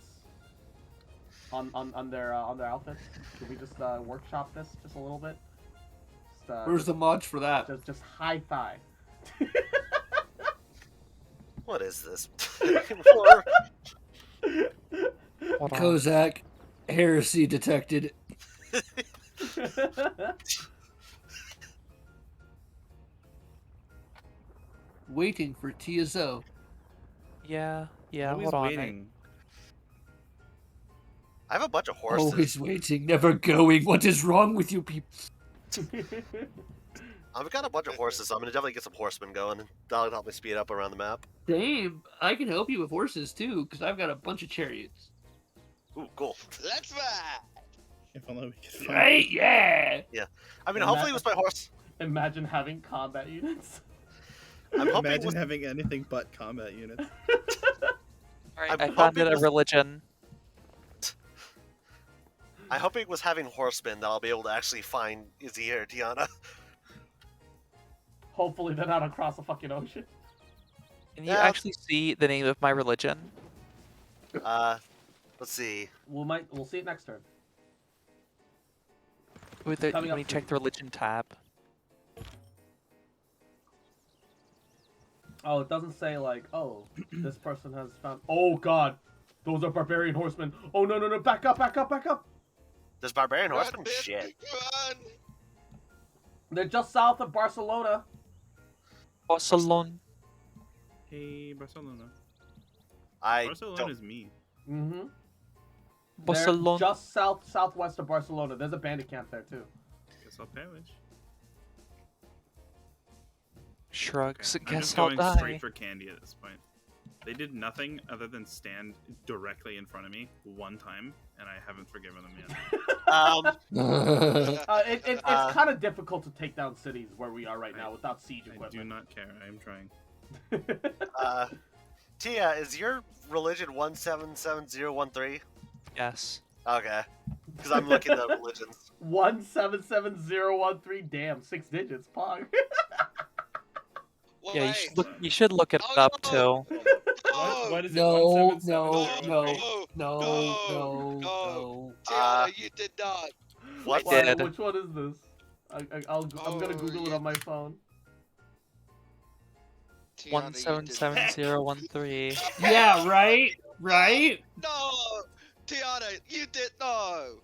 on their outfits? Could we just workshop this just a little bit? Just, Where's the mods for that? just high thigh? What is this? Hold on. Kozak, heresy detected. Waiting for TSO. Yeah, Always hold on. waiting. I have a bunch of horses. Always waiting, never going. What is wrong with you people? I've got a bunch of horses, so I'm gonna definitely get some horsemen going, and that'll help me speed up around the map. Dave, I can help you with horses too, because I've got a bunch of chariots. Ooh, cool. Let's ride. If only we could. Right? Yeah. I mean, hopefully with my horse. Imagine having combat units. I'm hoping Imagine with... having anything but combat units. Alright, I'm I founded hoping a with- religion. I hope it was having horsemen that I'll be able to actually find Izzy or Tiana. Hopefully they're not across the fucking ocean. Can you Yeah. actually see the name of my religion? Let's see. We'll see it next turn. With the, Coming when up you for check you. the religion tab. Oh, it doesn't say like, oh, this person has found. Oh God, those are barbarian horsemen. Oh no, back up. There's barbarian Run, horsemen? bitch, Shit. Run. They're just south of Barcelona. Barcelona. Hey, Barcelona. I Barcelona don't... is me. Mm-hmm. Barcelona. They're just southwest of Barcelona. There's a bandit camp there too. Guess I'll perish. Shrugs. I'm Guess just I'll going die. straight for candy at this point. They did nothing other than stand directly in front of me one time, and I haven't forgiven them yet. It's kind of difficult to take down cities where we are right now without siege I do equipment. not care. I am trying. Tia, is your religion 177013? Yes. Okay. Because I'm looking at religions. 177013. Damn, 6 digits. Pog. Yeah, Wait. you should look it Oh, up no. too. What is it? No, 1770? no. Tiana, you did not. What? I did. Which one is this? I'm gonna Google it on my phone. Tiana, you did not. 177013. Yeah, right? Right? No! Tiana, you did no!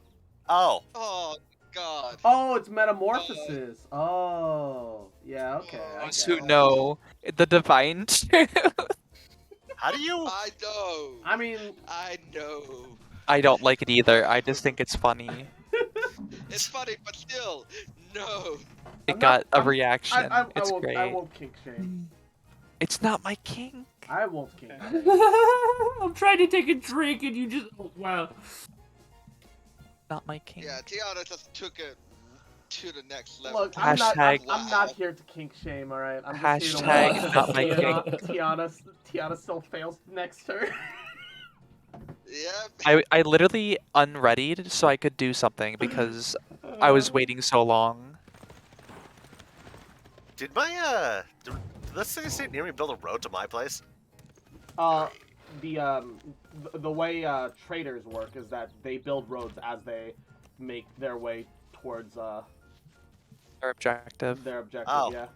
Oh. Oh, God. Oh, it's metamorphosis. Oh, yeah, okay. I Those get who it. know the divine truth. How do you... I know. I mean, I know. I don't like it either. I just think it's funny. It's funny, but still, no. It I'm got not- a I'm- reaction. It's I great. won't kink shame. It's not my kink. I won't kink shame. I'm trying to take a drink and you just. Oh, wow. Not my kink. Yeah, Tiana just took it to the next level. Look, I'm not Hashtag- here to kink shame, alright? I'm just Hashtag here to not my Tiana still fails next turn. Yep. I literally unreadied so I could do something because I was waiting so long. Did this thing say near me build a road to my place? The way traders work is that they build roads as they make their way towards Our objective. their objective. Oh. Yeah,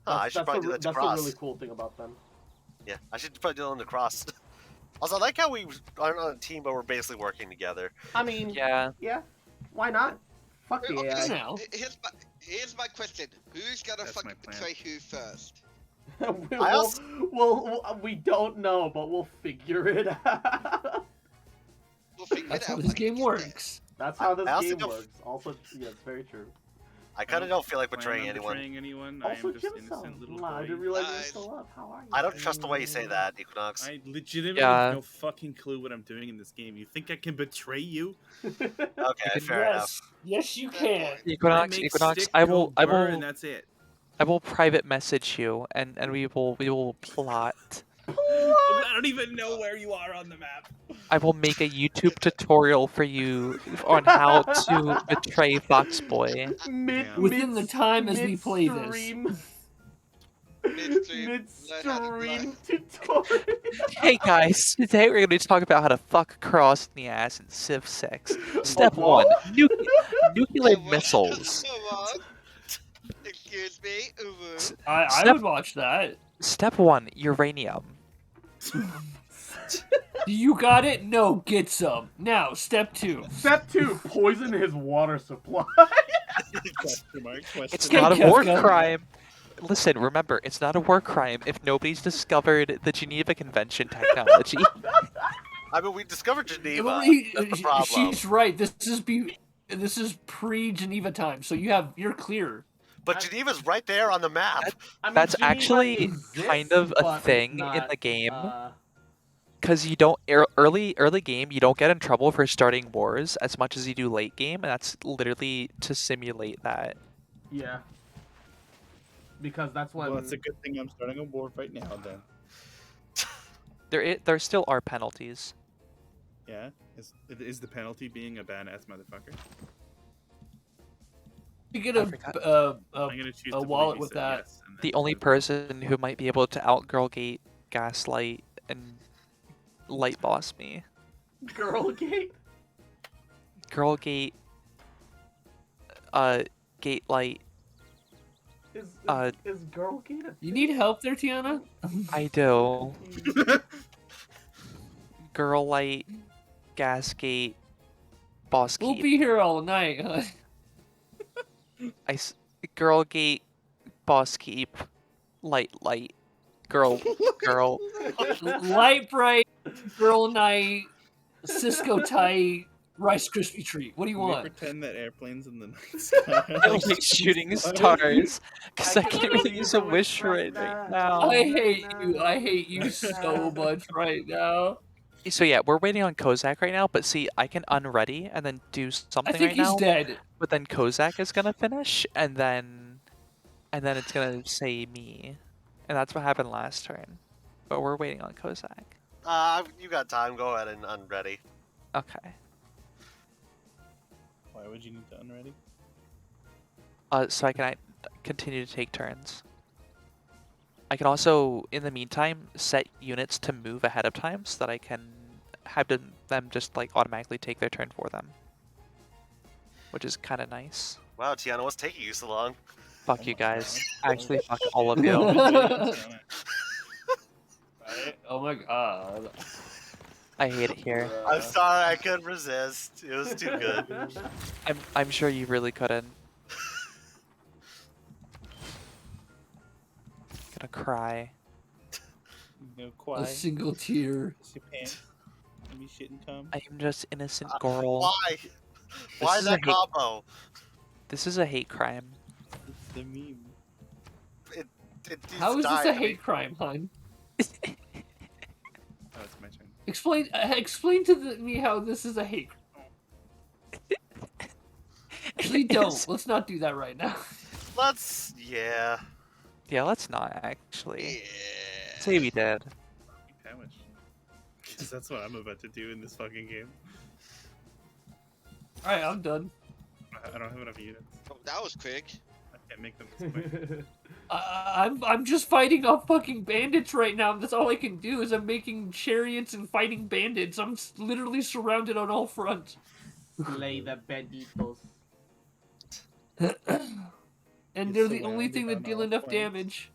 I should probably do that to that's cross. the really cool thing about them. Yeah, I should probably do it on the cross. Also, I like how we aren't on a team, but we're basically working together. I mean, Yeah. why not? Fuck the Okay, AI. Now. Here's my question. Who's gonna That's fucking my plan. betray who first? we don't know, but we'll figure it out. We'll figure That's it how out. this game works. That's how I this also game don't- works. Also, yeah, it's very true. I kind of don't feel like plan betraying on anyone. betraying anyone. I Also, am just kill innocent yourself. little Nah, I boy. didn't realize you were Nice. still up. How are you? I don't trust the way you say that, Equinox. I legitimately Yeah. have no fucking clue what I'm doing in this game. You think I can betray you? Okay, can- fair enough. Yes, you Fair can. point. I Equinox, make Equinox, stick I go will, burr, and that's it. I will private message you, and we will plot. I don't even know where you are on the map. I will make a YouTube tutorial for you on how to betray Foxboy. Within the time as we play this. Midstream. Midstream tutorial. Hey guys, today we're going to talk about how to fuck cross in the ass and Civ 6. Step What? 1, nuclear missiles. What? Excuse me. I Step- would watch that. Step 1, uranium. You got it? No, get some. Now, step 2. Step 2, poison his water supply. Question mark, question It's Okay, not a Kefka. war crime. Listen, remember, it's not a war crime if nobody's discovered the Geneva Convention technology. I mean, we discovered Geneva. Well, That's the problem. She's right. This is pre-Geneva time, so you're clear. But Geneva's right there on the map. I mean, That's Geneva actually exists, kind of a but it's thing in not, the game. uh, Because you don't early game, you don't get in trouble for starting wars as much as you do late game, and that's literally to simulate that. yeah. Because that's when. Well, it's a good thing I'm starting a war right now, then. There still are penalties. Yeah? Is the penalty being a badass motherfucker? You get I a forgot. I'm gonna choose a to wallet believe with you said that. yes, and then The only vote. person who might be able to out girl gate, gaslight, and light boss me. Girl gate? Girl gate, gate light. Is girl gate a You need help there, Tiana? I do. Girl light, gas gate, boss We'll keep. be here all night. Girl gate, boss keep, light, girl, Light bright, girl night, Cisco tight, Rice Krispie treat. What do you Can we want? pretend that airplanes in the night sky are I like shooting stars, because I can't really use a wish right now. I hate you. I hate you so much right now. So yeah, we're waiting on Kozak right now, but see, I can unready and then do I something think right he's now, dead. but then Kozak is gonna finish, and then it's gonna say me, and that's what happened last turn. But we're waiting on Kozak. You got time. Go ahead and unready. Okay. Why would you need to unready? So I can continue to take turns. I can also, in the meantime, set units to move ahead of time so that I can have them just like automatically take their turn for them, which is kind of nice. Wow, Tiana, what's taking you so long? Fuck you guys. Actually, fuck all of you. Oh my god. I hate it here. I'm sorry, I couldn't resist. It was too good. I'm sure you really couldn't. Gonna cry. No A quiet. single tear. Your pants. Let me shit and come. I am just innocent girl. Why? Why is that a hate- combo? This is a hate crime. It's the meme. It needs How to is this die a to me. hate crime, hon? Oh, it's my turn. Explain to me how this is a hate. Actually, don't. Let's not do that right now. Let's, yeah. Yeah, let's not actually. Yeah. Say we did. How much? Because that's what I'm about to do in this fucking game. All right, I'm done. I don't have enough units. Oh, that was quick. I can't make them this quick. I'm just fighting off fucking bandits right now. That's all I can do is I'm making chariots and fighting bandits. I'm literally surrounded on all fronts. Slay the banditos. And It's they're the only surrounded thing that on deal all enough fronts. damage.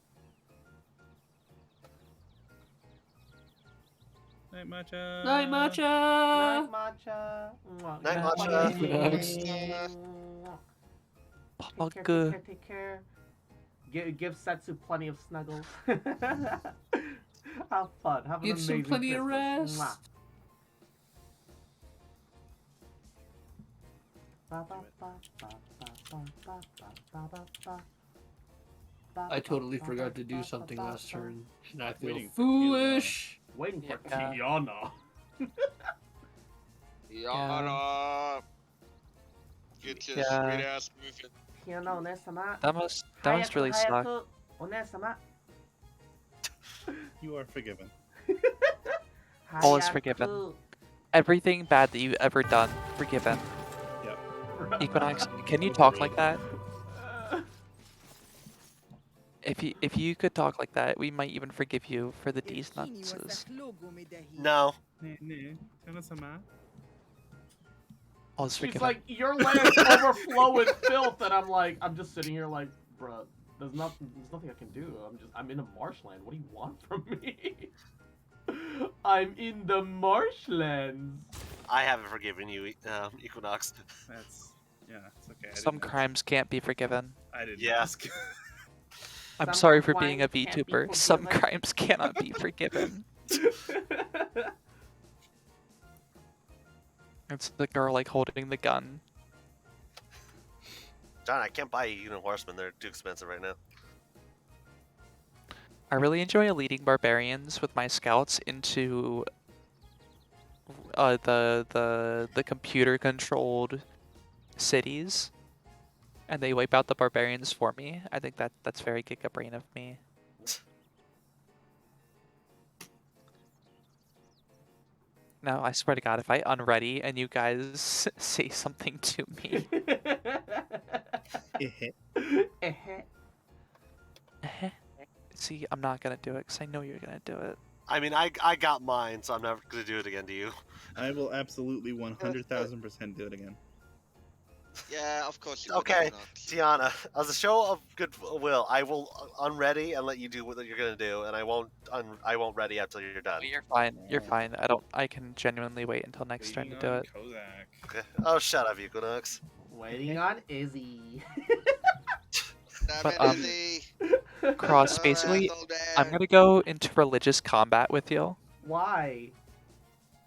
Night matcha. Night matcha! Night matcha. Mwah. Night Mwah. matcha. Papa Take care, good. take care. Give Setsu plenty of snuggles. Have fun. Have an Give some amazing plenty of Christmas. rest. Mwah. Ba, ba, ba, ba, ba, I totally forgot to do something last turn, and I feel Waiting for foolish. Waiting for Yeah. Tiana. Yana. Get your Yeah. sweet ass moving. Tiana, onesama. That must really suck. Onesama. You are forgiven. All is forgiven. Everything bad that you've ever done, forgiven. Yep. Equinox, can you talk like that? If you could talk like that, we might even forgive you for the D's nuts. No. All is She's forgiven. like, your lands overflow with filth, and I'm just sitting here like, bruh, there's nothing I can do. I'm in a marshland. What do you want from me? I'm in the marshlands. I haven't forgiven you, Equinox. It's okay. Some crimes can't be forgiven. I didn't Yeah. ask. I'm Some sorry for being a crimes can't be VTuber. Some forgiven. crimes cannot be forgiven. It's the girl like holding the gun. John, I can't buy you horsemen. They're too expensive right now. I really enjoy leading barbarians with my scouts into the computer controlled cities, and they wipe out the barbarians for me. I think that's very Giga Brain of me. No, I swear to God, if I unready and you guys say something to me, see, I'm not gonna do it because I know you're gonna do it. I mean, I got mine, so I'm never gonna do it again to you. I will absolutely 100,000% do it again. Yeah, of course you would, Okay, Equinox. Tiana, as a show of goodwill, I will unready and let you do what you're gonna do, and I won't ready until you're done. But you're fine. You're fine. I can genuinely wait until next turn to Waiting do on it. Kozak. Okay. Oh, shut up, Equinox. Waiting on Izzy. Damn But, it, Izzy. Cross, Oh, basically, asshole I'm there. gonna go into religious combat with you Why?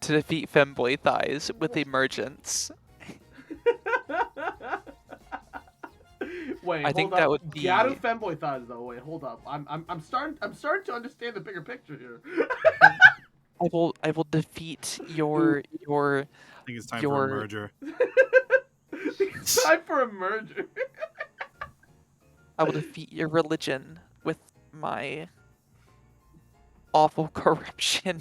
to defeat Femboy Thighs with Emergence. Wait, I hold think up. that would be- Gato femboy thighs though. Wait, hold up. I'm starting to understand the bigger picture here. I will defeat your I think it's time for a merger. It's time for a merger. I will defeat your religion with my awful corruption.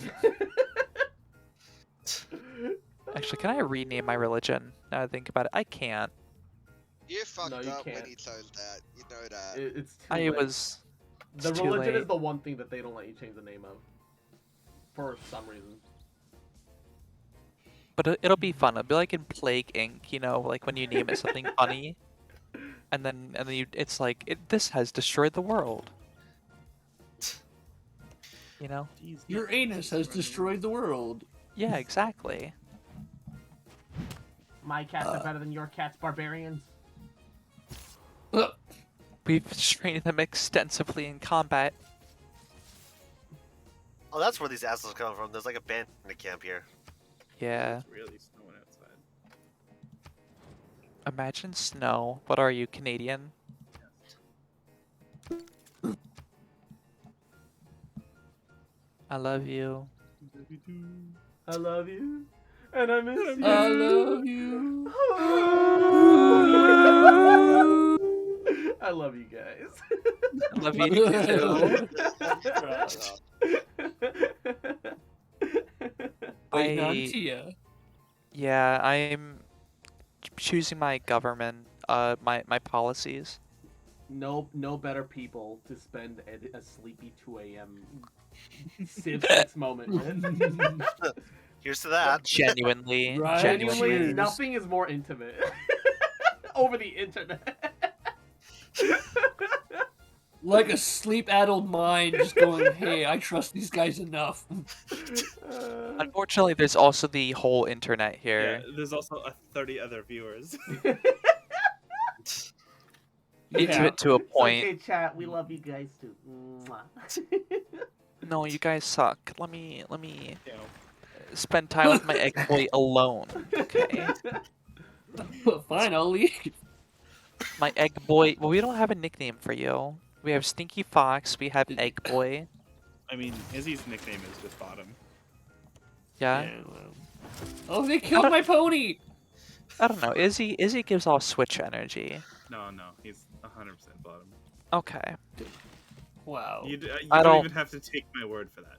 Actually, can I rename my religion? Now that I think about it, I can't. You fucked No, you up when can't. you told that. You know that. It's too I late. was. The it's too religion late. is the one thing that they don't let you change the name of. For some reason. But it'll be fun. It'll be like in Plague Inc. You know, like when you name it something funny, and then it's like this has destroyed the world. You know? Your anus has destroyed the world. Yeah, exactly. My cats are better than your cats, barbarians. We've trained them extensively in combat. Oh, that's where these assholes come from. There's like a bandit camp here. Yeah. It's really snowing outside. Imagine snow. What are you, Canadian? I love you. I love you. And I miss you. I love you. I love you guys. I love you too. Waiting on I- Tia. Yeah, I'm choosing my government, my policies. No better people to spend a sleepy 2 a.m. Civ 6 moment with. Here's to that. Genuinely, Right. Genuinely, Cheers. nothing is more intimate over the internet. Like a sleep-addled mind just going, hey, I trust these guys enough. Unfortunately, there's also the whole internet Yeah, here. there's also 30 other viewers. Intimate to a point. Okay, chat, we love you guys too. Mwah. No, you guys suck. Let me You know, spend time with my ex-boy alone. Okay. Fine, I'll leave. My egg boy. Well, we don't have a nickname for you. We have Stinky Fox. We have Egg Boy. I mean, Izzy's nickname is just Bottom. Yeah. Oh, they killed my pony! I don't know. Izzy gives off Switch energy. No, he's 100% Bottom. Okay. Wow. You I don't don't- even have to take my word for that.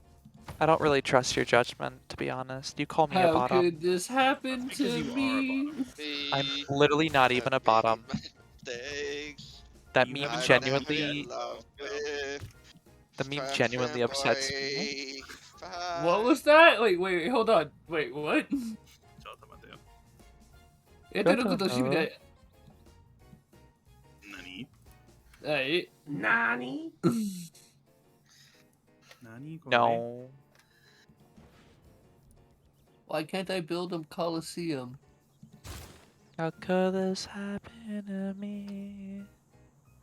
I don't really trust your judgment, to be honest. You call me a How bottom. could this happen That's because to you are a me? bottom. I'm literally not even a bottom. Mistakes. That You meme haven't I done fell genuinely, in love with the meme Fat genuinely upsets me. Fanboy. What was that? Wait, hold on. Wait, what? ちょっと待ってよ。やってることしみたい。何？はい。 Nani? 何これ？ No. Why can't I build a coliseum? How could this happen to me?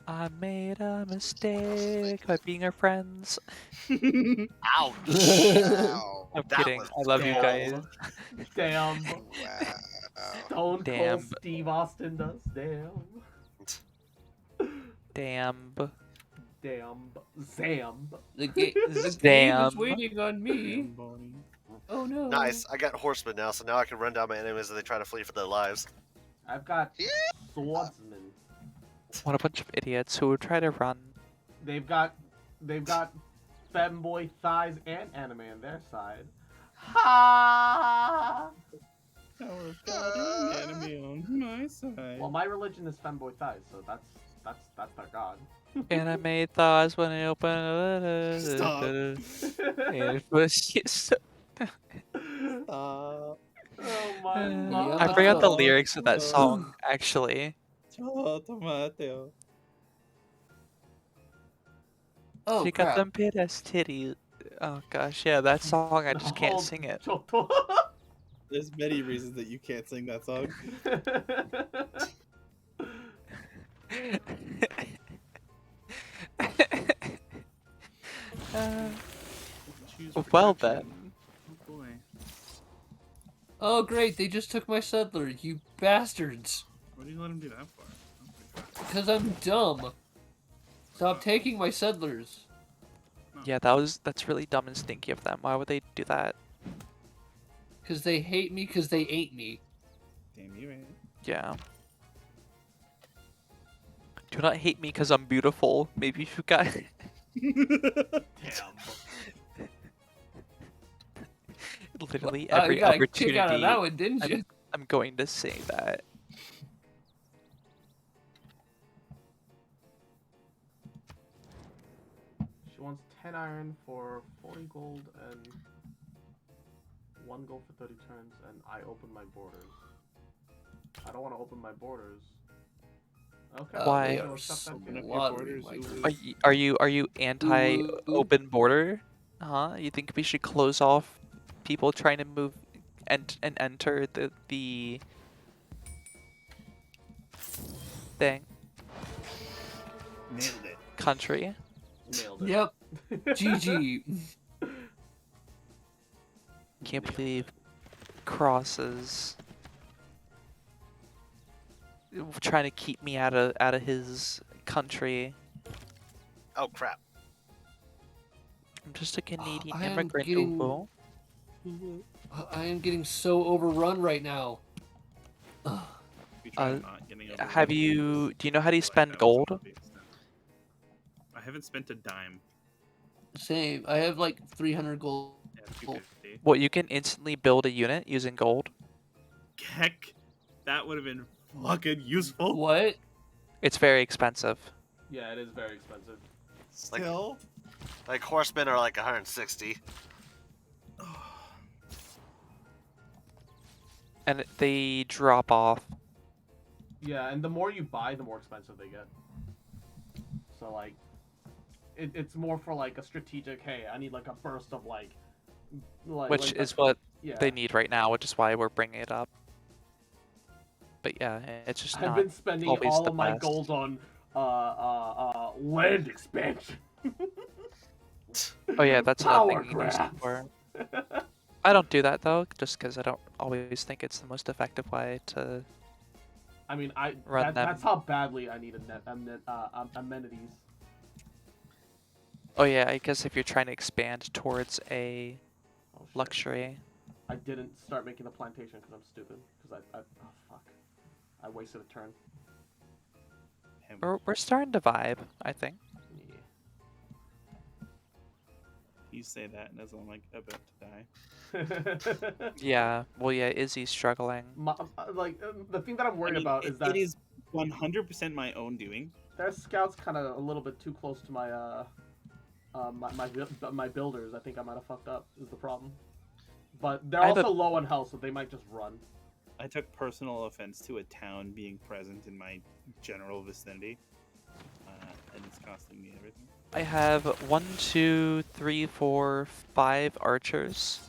I made a mistake by being our friends. Ouch. Wow. I'm That kidding. was I love you guys. Damn. Wow. Stone Damn. Cold Steve Austin does. Damn. Damn. Damn. Zamb. The game is Damn. waiting on me. Oh no. Nice. I got horsemen now, so now I can run down my enemies as they try to flee for their lives. I've got swordsmen. What a bunch of idiots who would try to run. They've got femboy thighs and anime on their side. Ha! Enemy on my side. Well, my religion is femboy thighs, so that's their god. Anime thoughts when I open Stop. it was just... Oh my Yeah, I forgot the no. lyrics of that song, actually. ちょっと待ってよ。 Oh She got crap. them big ass titties. Oh gosh, yeah, that song, I just can't sing it. There's many reasons that you can't sing that song. Well then. Oh boy. Oh great, they just took my settler, you bastards. What did you let him do that for? Because I'm dumb. Stop taking my settlers. Yeah, that's really dumb and stinky of them. Why would they do that? Because they hate me because they ain't me. Damn you, right? Yeah. Do not hate me because I'm beautiful. Maybe you got... Literally every you got a kick out of opportunity, that one, didn't you? I'm going to say that. She wants 10 iron for 40 gold and 1 gold for 30 turns, and I open my borders. I don't want to open my borders. Okay. Why? so accept that Open too. up your borders. Are you anti open border? Huh? You think we should close off people trying to move and enter the thing Nailed it. country? Nailed it. Yep. GG. Can't believe crosses trying to keep me out of his country. Oh crap. I'm just a Canadian I am immigrant. getting- Uwo. I am getting so overrun right now. We try not getting over Have you? Do you know how to spend gold? I haven't spent a dime. Same. I have like 300 gold. Yeah, 250. What, you can instantly build a unit using gold? Heck, that would have been fucking useful. What? It's very expensive. Yeah, it is very expensive. Still. Like horsemen are like 160. And they drop off. Yeah, and the more you buy, the more expensive they get. So like, it's more for like a strategic. Hey, I need like a burst of like Which is what yeah. they need right now, which is why we're bringing it up. But yeah, it's just I've not been spending always all the of my best. gold on land expansion. Oh yeah, that's another Power thing you can use it grabs. for. I don't do that though, just because I don't always think it's the most effective way to I mean, Run them. that's how badly I need amenities. Oh yeah, I guess if you're trying to expand towards a Oh, shit. luxury. I didn't start making the plantation because I'm stupid. Because oh fuck, I wasted a turn. We're starting to vibe, I think. Yeah. You say that and as I'm like about to die. Yeah. Well, yeah. Izzy's struggling. The thing that I'm worried I mean, about is that it is 100% my own doing. their scouts kind of a little bit too close to my my builders. I think I might have fucked up. Is the problem. But they're I have also low on health, so they might just run. I took personal offense to a town being present in my general vicinity, and it's costing me everything. I have 1, 2, 3, 4, 5 archers.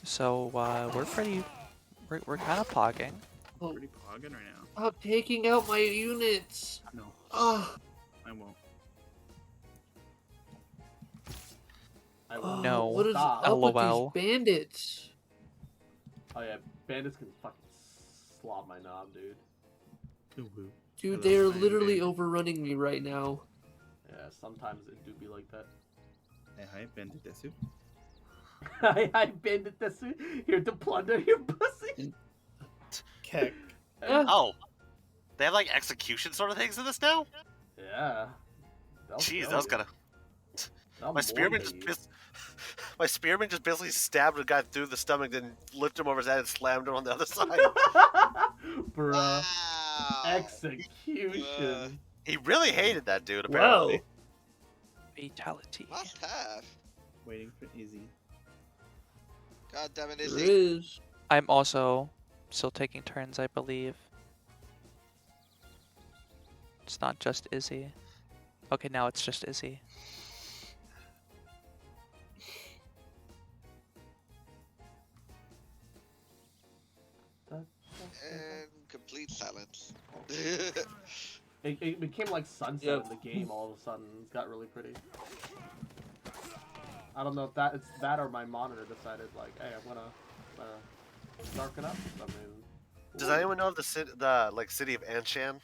So we're pretty. We're kind of pogging. Pretty pogging right now. Stop taking out my units. No, Oh, I won't. I will No. What is stop. up with LOL. these bandits? Oh yeah, bandits can fucking slob my knob, dude. Ooh-woo. Dude, I they are love Iron literally Bandit. overrunning me right now. Yeah, sometimes it do be like that. Hey, hi, Bandit Desu. I bandit this here to plunder your pussy. Keck. Yeah. Oh, they have like execution sort of things in this now. Yeah. Jeez, that was kind of. of My spearman just basically stabbed a guy through the stomach, then lifted him over his head and slammed him on the other side. Bruh. Wow. Execution. He really hated that dude, Wow. apparently. Fatality. Must have. Waiting for Izzy. God damn it, There Izzy. is. I'm also still taking turns, I believe. It's not just Izzy. Okay, now it's just Izzy. And complete silence. It became like sunset Yep. in the game all of a sudden. It got really pretty. I don't know if it's that or my monitor decided like, hey, I'm gonna darken up for some reason. Does Ooh. anyone know of the city of Anshan?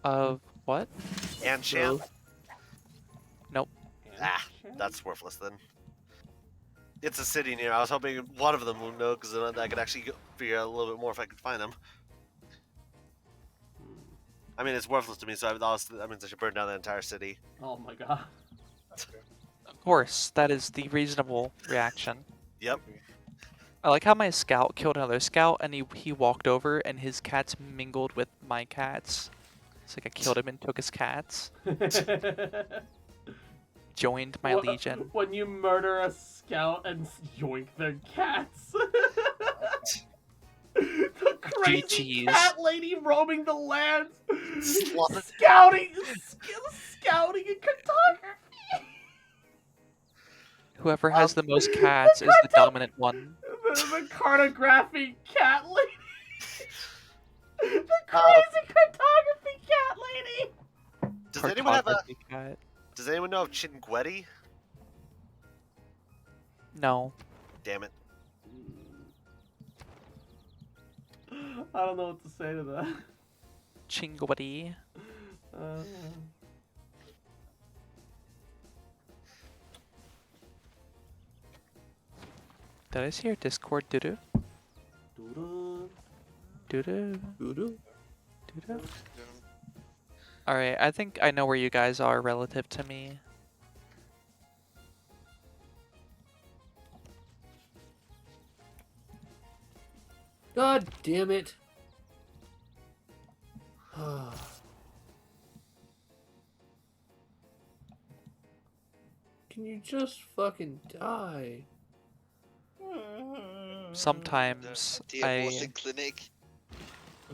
Of what? Anshan? Nope. Ah, that's worthless then. It's a city near. I was hoping one of them would know because then I could actually figure out a little bit more if I could find them. I mean, it's worthless to me, so that means I should burn down the entire city. Oh my god. Of course, that is the reasonable reaction. Yep. I like how my scout killed another scout, and he walked over, and his cats mingled with my cats. It's like I killed him and took his cats. Joined my legion. When you murder a scout and yoink their cats. The crazy GGs. cat lady roaming the lands, Slaughter- scouting and cartography. Whoever has the most cats is the dominant one. The cartography cat lady. The crazy cartography cat lady. Does anyone have a? Cartography cat. Does anyone know of Chinguetti? No. Damn it. I don't know what to say to that. Chingwadi. Did I see your Discord doo-doo? Doo-doo. Doo-doo. Voodoo? Doo-doo. Alright, I think I know where you guys are relative to me. God damn it. Can you just fucking die? Sometimes The abortion clinic.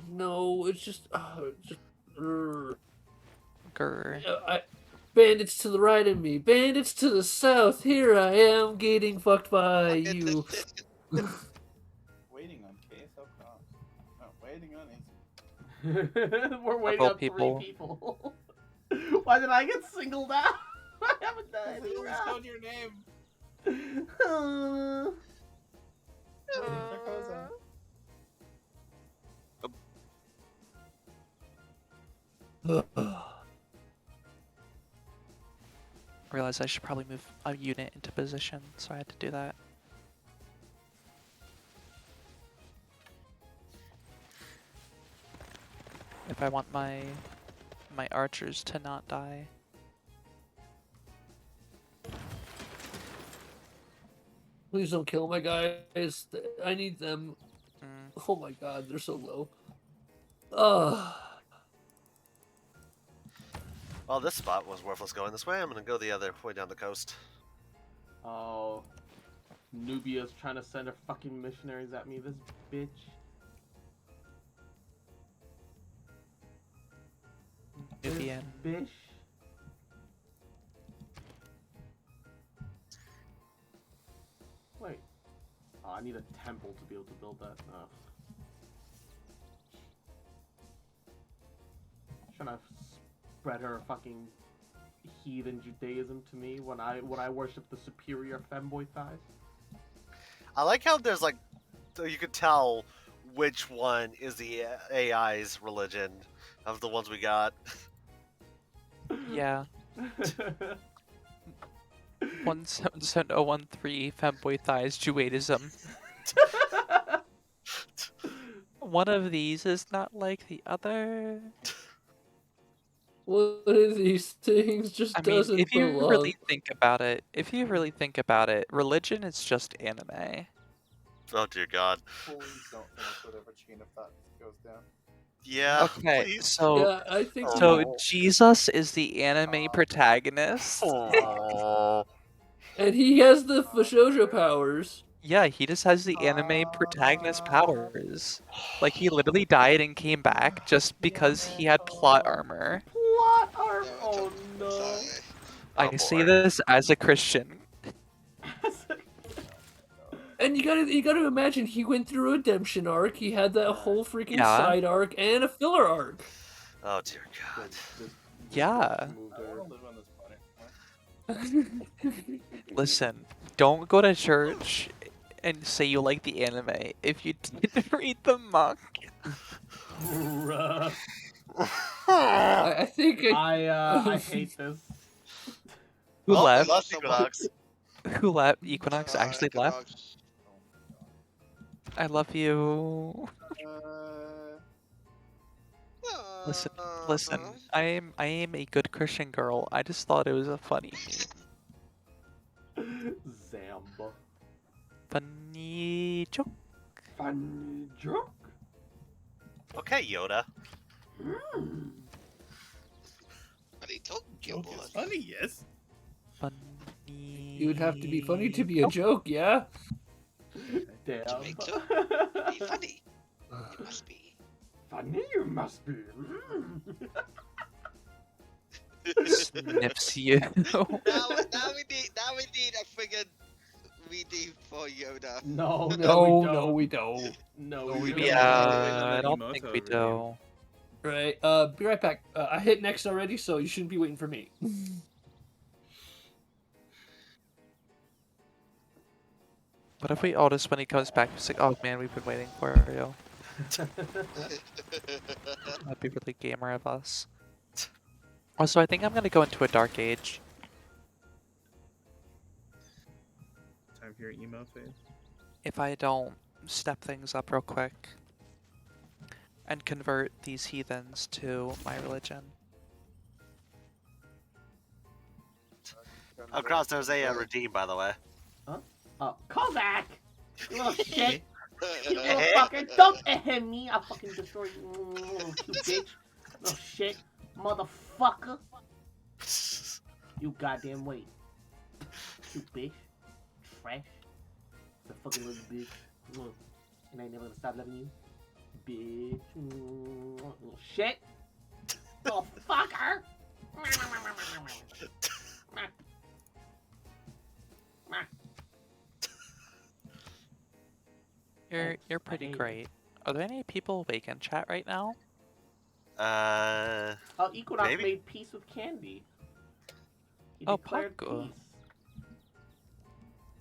No, it's just. Grr. Bandits to the right of me, bandits to the south. Here I am getting fucked by you. Waiting on KSL Cross. No, waiting on Izzy. We're waiting both on people. 3 people. Why did I get singled out? I haven't done anything Who wrong. spelled your name? I realized I should probably move a unit into position, so I had to do that. If I want my archers to not die. Please don't kill my guys. I need them. Mm. Oh my god, they're so low. Ugh. Well, this spot was worthless going this way. I'm gonna go the other way down the coast. Oh, Nubia's trying to send her fucking missionaries at me. This bitch. Nubian. This bitch. Wait. Oh, I need a temple to be able to build that. Ugh. Trying to spread her fucking heathen Judaism to me when I worship the superior femboy thighs. I like how there's like, so you could tell which one is the AI's religion of the ones we got. Yeah. 177013 femboy thighs Judaism. One of these is not like the other. One of these things just I mean, doesn't if you belong. really think about it, religion is just anime. Oh dear God. Please don't finish whatever chain of thought goes down. Yeah. Okay, Please. so Yeah, I think so Jesus is the anime protagonist. Oh. and he has the Fashoja powers. Yeah, he just has the anime protagonist powers. Like, he literally died and came back just because he had plot armor. Plot armor. No, Oh no. sorry. I Oh, say boy. this as a Christian. And you gotta imagine he went through a redemption arc. He had that whole freaking Yeah. side arc and a filler arc. Oh dear God. Yeah. I want to live on this planet. Listen, don't go to church and say you like the anime if you didn't read the manga. Bruh. I think I hate this. Who Oh, I left? lost Equinox. Who left? Equinox actually left? Equinox. I love you. Listen, listen. I am a good Christian girl. I just thought it was a funny Zamba. funny joke. Funny joke. Okay, Yoda. Funny joke, Joke boy. is funny, yes. Funny. you would have to be funny to be a joke, yeah. Damn. To make joke, be funny. You must be. Funny you must be. Snips you. Now we need a friggin' redeem for Yoda. No, We don't. No, No, we we don't. don't. Yeah, I don't Emoto think we review. do. Right. Be right back. I hit next already, so you shouldn't be waiting for me. What if we all just, when he comes back, just like, oh man, we've been waiting for you. That'd be really gamer of us. Also, I think I'm gonna go into a dark age. Time for your emo phase. If I don't step things up real quick and convert these heathens to my religion. Across there's a redeem, by the way. Oh, Kozak! You little shit! You little Eh? fucker! Don't ahem me! I'll fucking destroy you, little cute bitch! Little shit! Motherfucker! You goddamn wait. Cute bitch. Trash. The fucking little bitch. And I ain't never gonna stop loving you. Bitch. Little shit! Little fucker! You're pretty great. Are there any people awake in chat right now? Oh, Equinox Maybe. made peace with Candy. He Oh, declared Paco. peace.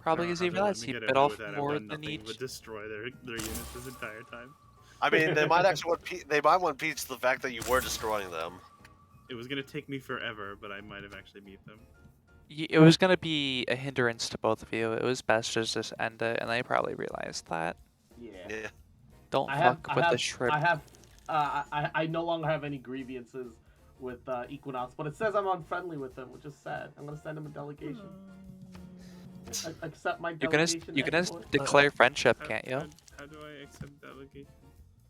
Probably I because don't he know how realized to he let me bit get away off with that. I more run than nothing but each. destroy their units this entire time. I mean, they might actually want they might want Peach the fact that you were destroying them. It was gonna take me forever, but I might have actually beat them. It was gonna be a hindrance to both of you. It was best to just end it, and they probably realized that. Yeah. Yeah. Don't I fuck have, with I the have, shrimp. I have, I no longer have any grievances with Equinox, but it says I'm unfriendly with him, which is sad. I'm gonna send him a delegation. Accept my You can delegation. you can Eddie boy. declare friendship, can't you? How do I accept delegation?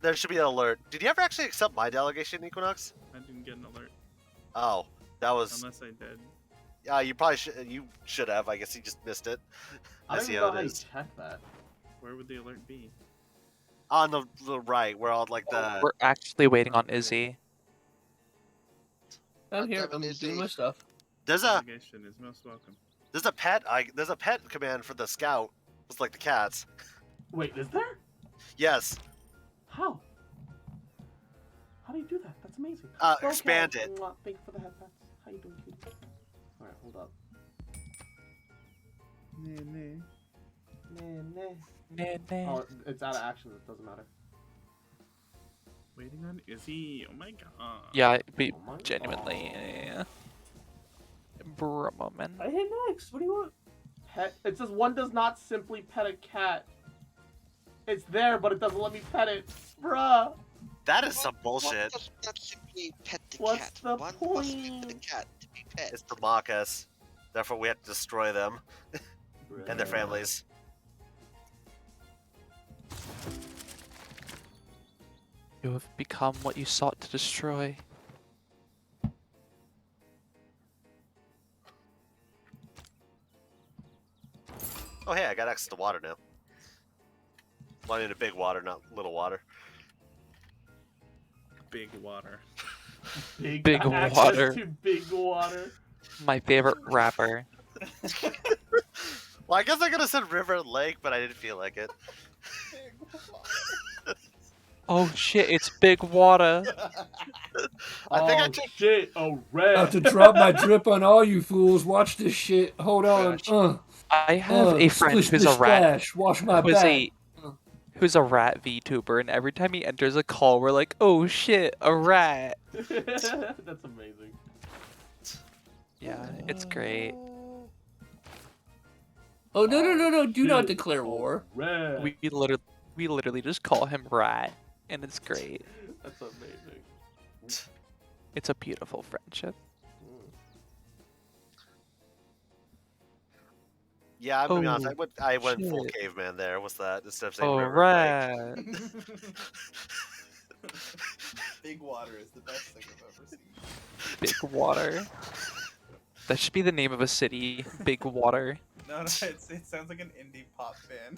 There should be an alert. Did you ever actually accept my delegation, Equinox? I didn't get an alert. Oh, that was. Unless I did. You probably should. You should have. I guess you just missed it. I I don't see even how know how it you is. check that. Where would the alert be? On the right, where all like the. We're actually waiting on Izzy. I'm here. Damn it, I'm Izzy. doing my stuff. There's a Delegation is most welcome. there's a pet. There's a pet command for the scout. It's like the cats. Wait, is there? Yes. How? How do you do that? That's amazing. Expand it. Mwah, thank you for the head pats. How you doing, cutie? Alright, hold up. Oh, it's out of action. It doesn't matter. Waiting on Izzy. Oh my god. Yeah, Oh my genuinely. God. For a moment. I hit next. What do you want? Pet. It says one does not simply pet a cat. It's there, but it doesn't let me pet it. Bruh. That is some One bullshit. does not simply pet the What's cat. the One must pet the point? cat to be pet. It's to mock us. Therefore, we have to destroy them and their families. You have become what you sought to destroy. Oh, hey, I got access to water now. Well, I mean, a big water, not little water. Big water. Big access water. to big water. My favorite rapper. Well, I guess I could have said river and lake, but I didn't feel like it. Oh shit, it's big water. I think I Oh took. shit! Oh red. About to drop my drip on all you fools. Watch this shit. Hold on. I have a friend splish, who's a splish, rat. splash. Wash my Who's back. who's a rat VTuber, and every time he enters a call, we're like, oh shit, a rat. That's amazing. Yeah, it's great. Oh no! Do not Shit. declare war. Red. We literally just call him rat, and it's great. That's amazing. It's a beautiful friendship. Yeah, I'm gonna be honest. Oh, I went full shit. caveman there. What's that? Instead of saying Oh, river and lake. rat. Big water is the best thing I've ever seen. Big water. That should be the name of a city. Big water. No, it sounds like an indie pop band.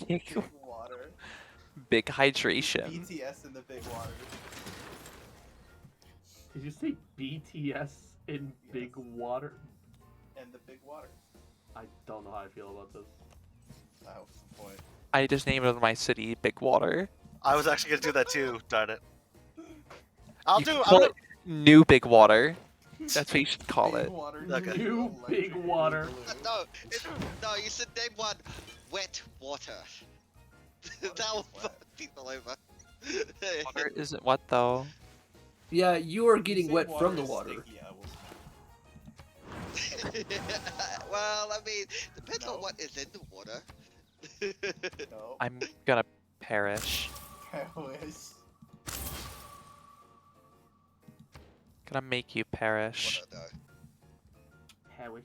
Big, Big water. big hydration. BTS in the big water. Did you say BTS in big water? And the big water. I don't know how I feel about this. That was the point. I just named my city Big Water. I was actually gonna do that too. Darn it. I'll You do. can I'm call gonna, it New Big Water. That's what you should call Big it. water. Okay. New electric big water. boogaloo. No, you should name one wet water. That will wet. fuck people over. Water isn't what though? Yeah, you are getting Say wet from the is water. sticky, I will Well, I mean, depends on No. what is in the water. No. I'm gonna perish. I wish. Gonna make you perish. Water, Hellish.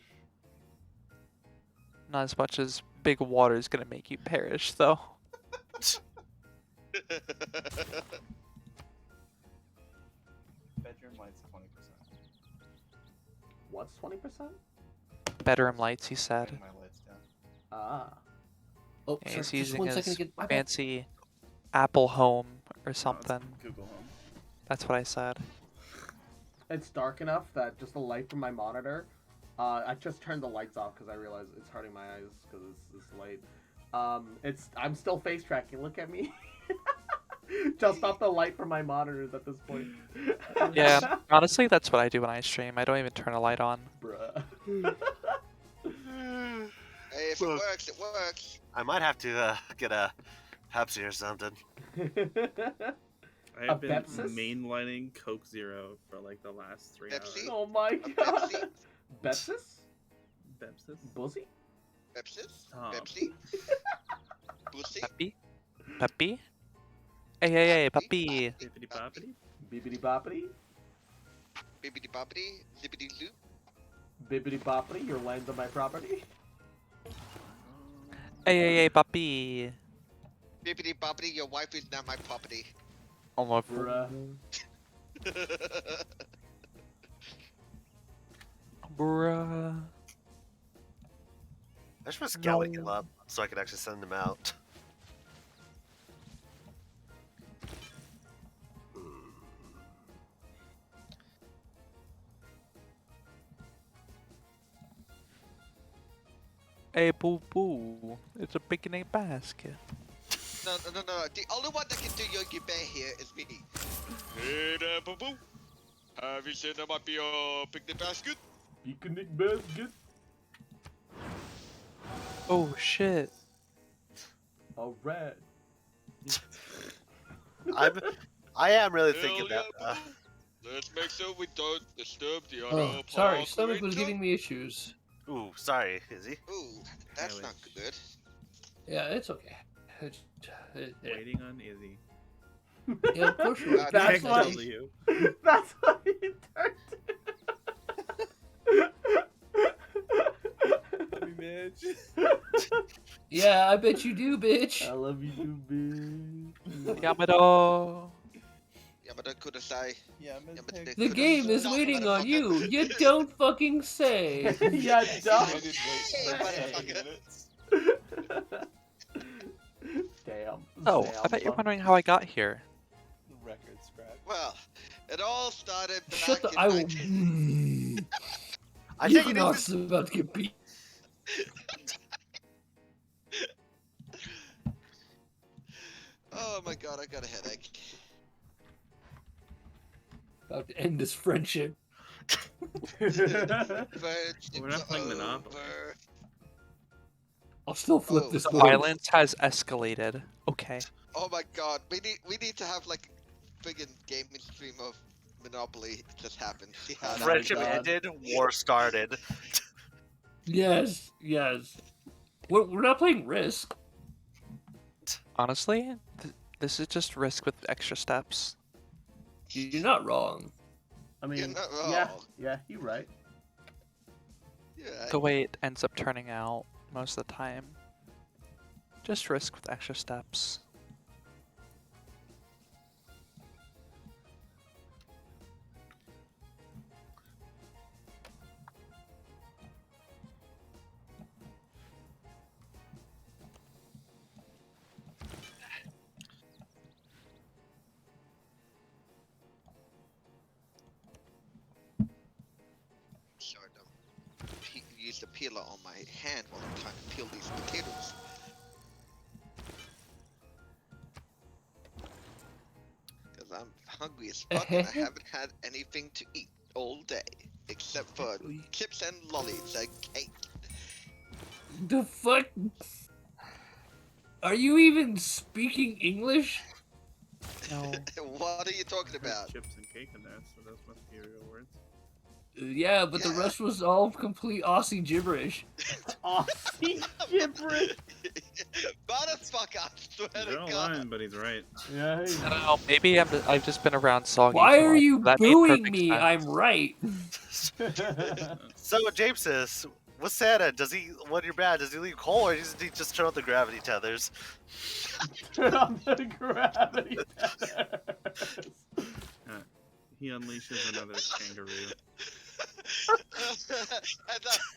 Not as much as Big Water's gonna make you perish though. though. Bedroom lights 20%. What's 20%? Bedroom lights, he said. Turn my lights down. Ah. Oh, Yeah, sorry, he's just using 1 second his again. My bad. fancy Apple Home or No, it's something. Google Home. That's what I said. It's dark enough that just the light from my monitor. I just turned the lights off because I realized it's hurting my eyes because it's late. I'm still face tracking. Look at me. Just off the light from my monitors at this point. Yeah, honestly, that's what I do when I stream. I don't even turn a light on. Bruh. Hey, if it works, it works. I might have to get a Pepsi or something. I have been Pepsis? mainlining Coke Zero for like the last 3 hours. Pepsi? Oh my A god. Pepsi? Bepsis? Pepsis? Buzzy? Pepsi? Stop. Pepsi? Pussy? Peppy? Peppy? Hey, puppy. Bippity boppity? Bibbidi boppity? Bibbidi bobbidi? Zippity loop? Bibbidi boppity, your land's on my property? Hey, puppy. Bibbidi bobbidi, your wife is not my property. Oh my Bruh. Bruh. I should put Scouting him up so I can actually send him out. Hey, boo boo. It's a picnic basket. No. The only one that can do Yogi Bear here is me. Hey there, boo boo. Have you seen there might be a picnic basket? Picnic basket? Oh shit. Alright. I am really Hell thinking yeah, that. boo-boo. Let's make sure we don't disturb the Oh, other sorry, stomach was operator. giving me issues. Ooh, sorry, Izzy. Ooh, that's not good. Yeah, it's okay. Waiting on Izzy. Yeah, of course you are. That's I what told you. That's what he turned Love you, bitch. Yeah, I bet you do, bitch. I love you too, bitch. Yamado. Yamada Kudasai. Yeah, Yamada The game is waiting on you. You don't fucking say. Yeah, I dumb. did wait motherfucker. minutes. Damn. Oh, Damn, I bet you're son. wondering how I got here. Record scratch. Well, it all started back Shut the. in I will. 19... I think Equinox is about to get beat. Oh my god, I got a headache. About to end this friendship. Friendship's We're not playing Monopoly. over. I'll still flip Oh, this The board. violence has escalated. Okay. Oh my god, we need to have like a friggin' gaming stream of Monopoly just happen. See how that friendship God. ended, war started. Yes. We're not playing Risk. Honestly, this is just Risk with extra steps. You're not wrong. I mean, You're not yeah, wrong. yeah, you're right. Yeah. The way it ends up turning out most of the time. Just Risk with extra steps. Sorry, use the peeler on my hand while I'm trying to peel these potatoes. Because I'm hungry as fuck and I haven't had anything to eat all day. Except for chips and lollies and cake. The fuck? Are you even speaking English? No. What are you talking There's about? chips and cake in there, so those must be real words. Yeah, but the Yeah. rest was all complete Aussie gibberish. Aussie gibberish. Motherfucker, I swear He's to not God. lying, but he's right. Yeah. I don't know. Maybe I've just been around soggy. Why too are much. you That made booing perfect me? sense. I'm right. So James says, what's Santa? Does he, when you're bad, does he leave coal or does he just turn on the gravity tethers? Turn on the gravity tethers. He unleashes another kangaroo.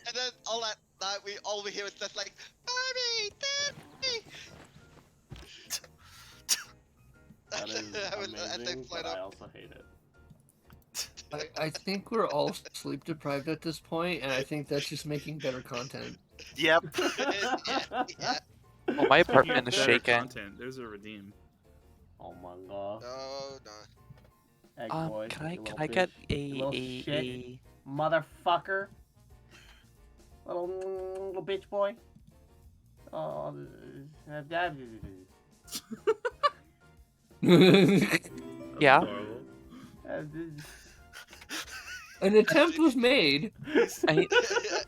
and then all that night all we hear is just like, Mommy, Daddy! That is As they amazing, fly but I up. also hate it. I think we're all sleep deprived at this point, and I think that's just making better content. Yep. yeah. Well, my apartment is Better shaken. content. There's a redeem. Oh my god. No, no. Egg boy, Can I you little get bitch. You little a shit. Motherfucker. Little bitch boy. Oh, Yeah. Adorable. An attempt was made. Any,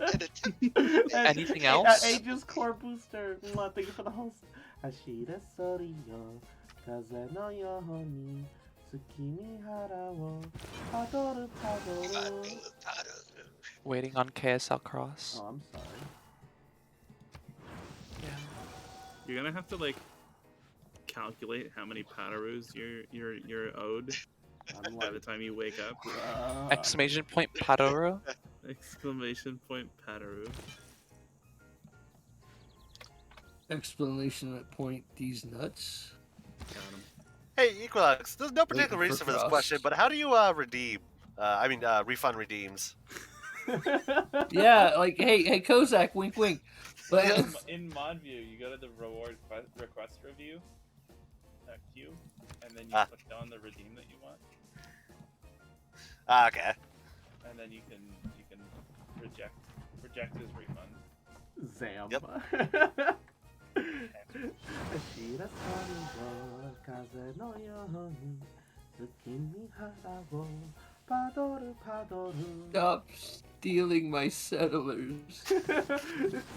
And it's anything else? Aegis Core Booster. Thank you for the host. Ashira Soriyo, Kaze no Yohoni, Tsukimi Harawo, Padoru Padoru. Waiting on KSL Cross. Oh, I'm sorry. You're gonna have to like calculate how many Patarus you're owed I'm by like, the time you wake up. Exclamation point Padoro. Exclamation point Pataru. Explanation at point. These nuts. Got him. Hey, Equinox, there's no particular Waiting reason for for this Frost. question, but how do you redeem? Refund redeems. Yeah, like hey Kozak, wink wink. But In mod view, you go to the reward request review queue, and then you click on the redeem that you want, Okay. and then you can reject his refund. Zam. Yep. Ashira Soriyo, Kaze no Yohoni, Tsukimi Harawo, Padoru Padoru. stop stealing my settlers.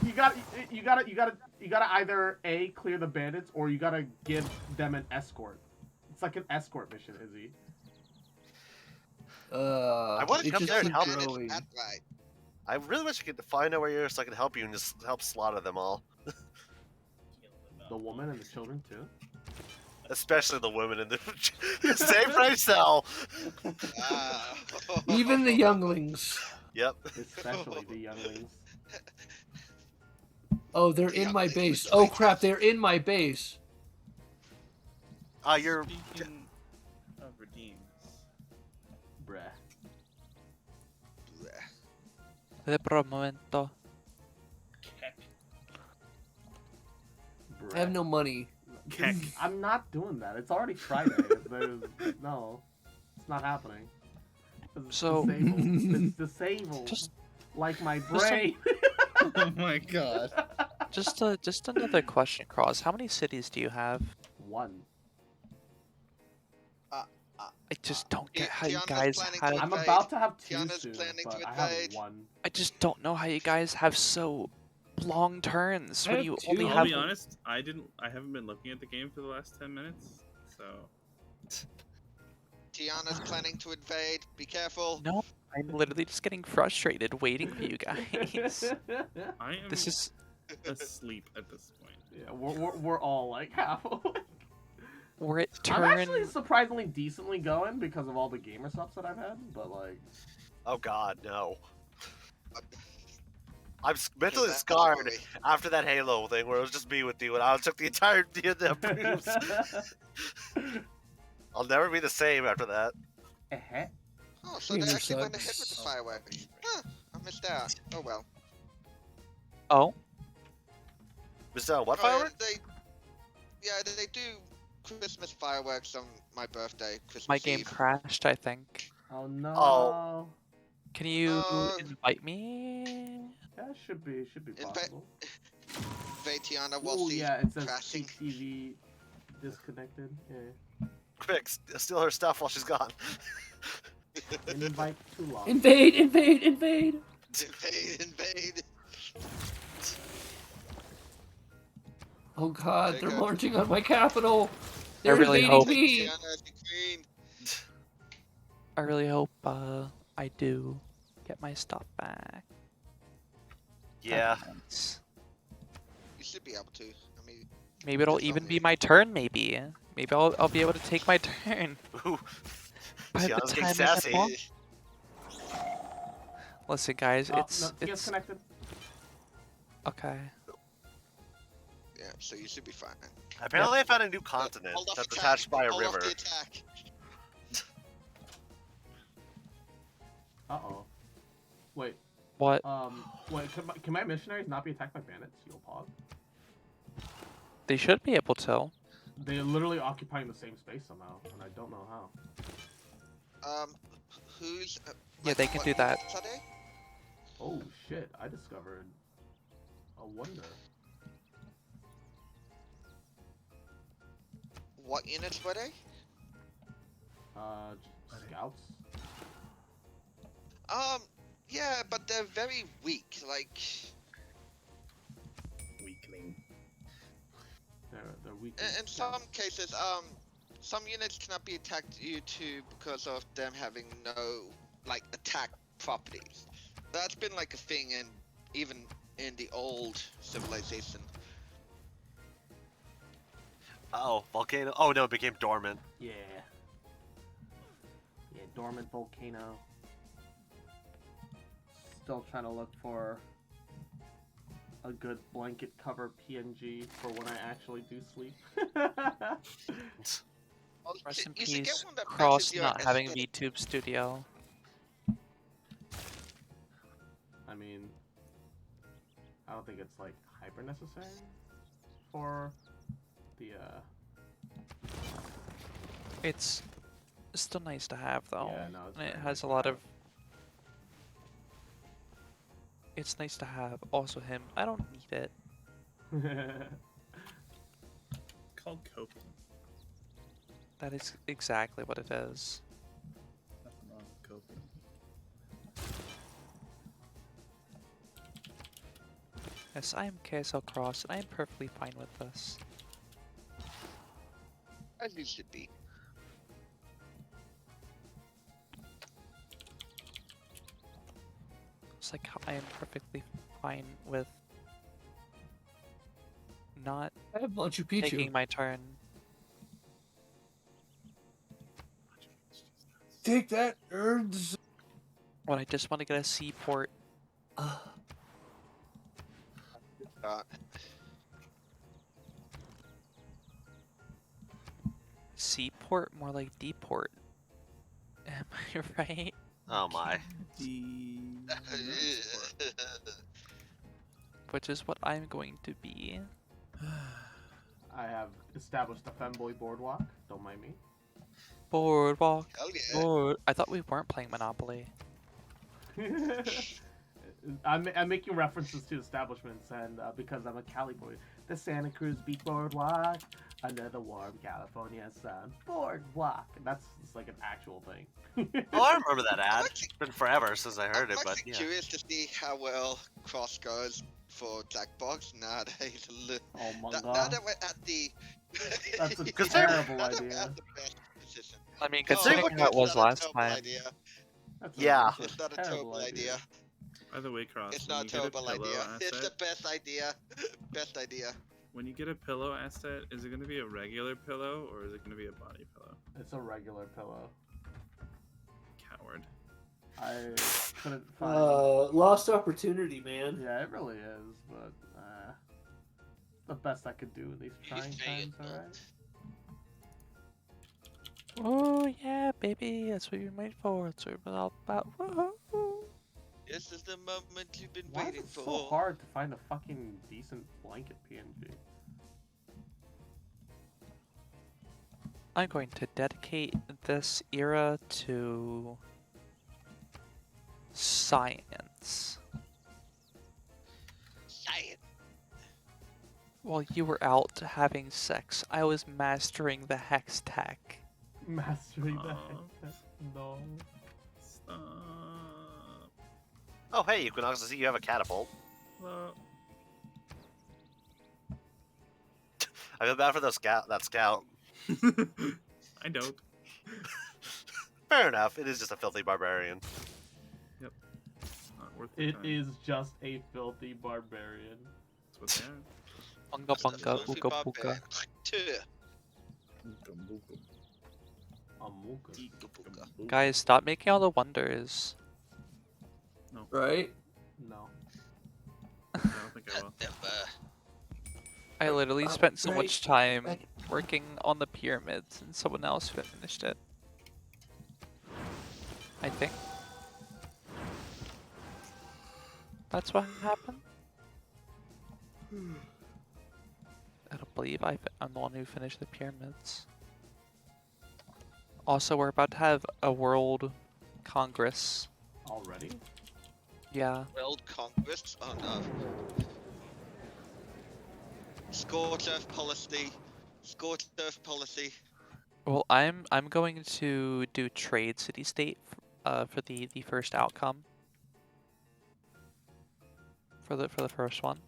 you gotta either A, clear the bandits, or you gotta give them an escort. It's like an escort mission, Izzy. I want to it come just there and keeps help. growing. That's right. I really wish I could find out where you are so I could help you and just help slaughter them all. The woman and the children too. Especially the women in the same price though. Even the younglings. Yep. Especially the younglings. Oh, they're in my base. Oh crap, they're in my base. You're. Speaking of redeems, Bruh. De pro momento. I have no money. Keck. I'm not doing that. It's already Friday. No, it's not happening. It's So- disabled. It's disabled. Just- like my just brain. oh my god. Just another question, Cross. How many cities do you have? One. I just don't get how you Tiana's guys planning have. to I'm invade. about to have two Tiana's soon, planning but to I have invade. one. I just don't know how you guys have so long turns I when have you two. only I'll have. be honest, I haven't been looking at the game for the last 10 minutes, so Tiana's planning to invade. Be careful. No, I'm literally just getting frustrated waiting for you guys. I am This is asleep at this point. Yeah, we're all like half awake. we're at I'm turn. actually surprisingly decently going because of all the gamer subs that I've had, but like. Oh God, no. I'm mentally That scarred story. after that Halo thing where it was just me with you and I took the entire the proofs. I'll never be the same after that. Eh-heh. Oh, so they Gamer actually went ahead sucks. with the fireworks. Huh, I missed out. Oh well. Oh, Mr. What Oh, yeah, firework? they do Christmas fireworks on my birthday. Christmas my game Eve. crashed. I think. Oh no. Oh. Can you Uh, invite me? Yeah, it should be possible. Invade Tiana while Oh she's yeah, it says crashing. CTV disconnected. Yeah. Quick, steal her stuff while she's gone. Invite too long. Invade, invade, invade. Invade. Oh god, Take they're her. marching on my capital. They're really invading hope- me. Tiana as the queen. I really hope I do get my stuff back. Yeah. That'd be nice. You should be able to. I mean, Maybe it'll That's even all be me. my turn. Maybe I'll be able to take my turn. Ooh. By the Tiana's getting time I get sassy. back- Listen, guys, Oh, it's no, disconnected. okay. yeah, so you should be fine. Apparently, I found a new continent Hold off that's attack. attached by a Hold off river. the attack. Uh-oh. Wait, What? wait, can my missionaries not be attacked by bandits? You'll pause. They should be able to. They're literally occupying the same space somehow, and I don't know how. Who's? Yeah, they can do that. Are they? Oh shit, I discovered a wonder. What units were they? Scouts. Yeah, but they're very weak. Like, Weakling. They're weak. in some cases, some units cannot be attacked due to because of them having no like attack properties. That's been like a thing in even in the old civilization. Oh, volcano. Oh no, it became dormant. Yeah. Yeah, dormant volcano. Still trying to look for a good blanket cover PNG for when I actually do sleep. Well, Rest in you should get peace, one that Cross matches your not having aesthetic. VTube Studio. I mean, I don't think it's like hyper necessary for the It's still nice to have though. Yeah, no, it's And it very has nice a to lot have. of. It's nice to have. Also him. I don't need it. Called coping. That is exactly what it is. Nothing wrong with coping. Yes, I am KSL Cross, and I am perfectly fine with this. As you should be. It's like how I am perfectly fine with not I have Machu Picchu. taking my turn. Take that, nerds. When I just want to get a seaport. Seaport? More like deport. Am I right? Oh my. Which is what I'm going to be. I have established a femboy boardwalk. Don't mind me. Boardwalk. Hell yeah. Board. I thought we weren't playing Monopoly. I'm making references to establishments, and because I'm a Cali boy, the Santa Cruz Beach Boardwalk under the warm California sun. Boardwalk. And that's just like an actual thing. Oh, I remember that ad. It's been forever since I heard I'm it, but actually yeah. curious to see how well Cross goes for Jackbox nowadays. Oh my Now god. that we're at the That's a Because terrible now that we're idea. at the best position. I mean, Oh, considering what how it it's was not a last terrible time. idea. That's Yeah. that's It's not a terrible idea. By the way, Cross, It's when not a you get a terrible pillow idea. It's the asset, best idea. Best idea. when you get a pillow asset, is it going to be a regular pillow or is it going to be a body pillow? It's a regular pillow. Coward. I couldn't find. Lost opportunity, man. Yeah, it really is, but the best I could do in these trying times. All right. Oh yeah, baby, that's what you're made for. That's what we're all about. Woohoo! This is the moment you've been Why is waiting it for. so hard to find a fucking decent blanket PNG? I'm going to dedicate this era to science. Science. While you were out having sex, I was mastering the hex tech. Mastering the Aw. hex. No. Stop. Oh, hey, Equinox, I see you have a catapult. Well, I feel bad for those that scout. I don't. Fair enough. It is just a filthy barbarian. Not worth the It time. is just a filthy barbarian. That's what they are. Bunga bunga, booga booga. Amuka. Guys, stop making all the wonders. Right? No. I don't think I will. I literally spent so right. much time Right. working on the pyramids and someone else finished it. I think. That's what happened. I don't believe I'm the one who finished the pyramids. Also, we're about to have a world congress. Already? Yeah. World Congress? Oh no. Scorch Earth policy Scorched earth policy. Well, I'm going to do trade city state for the first outcome. For the first one.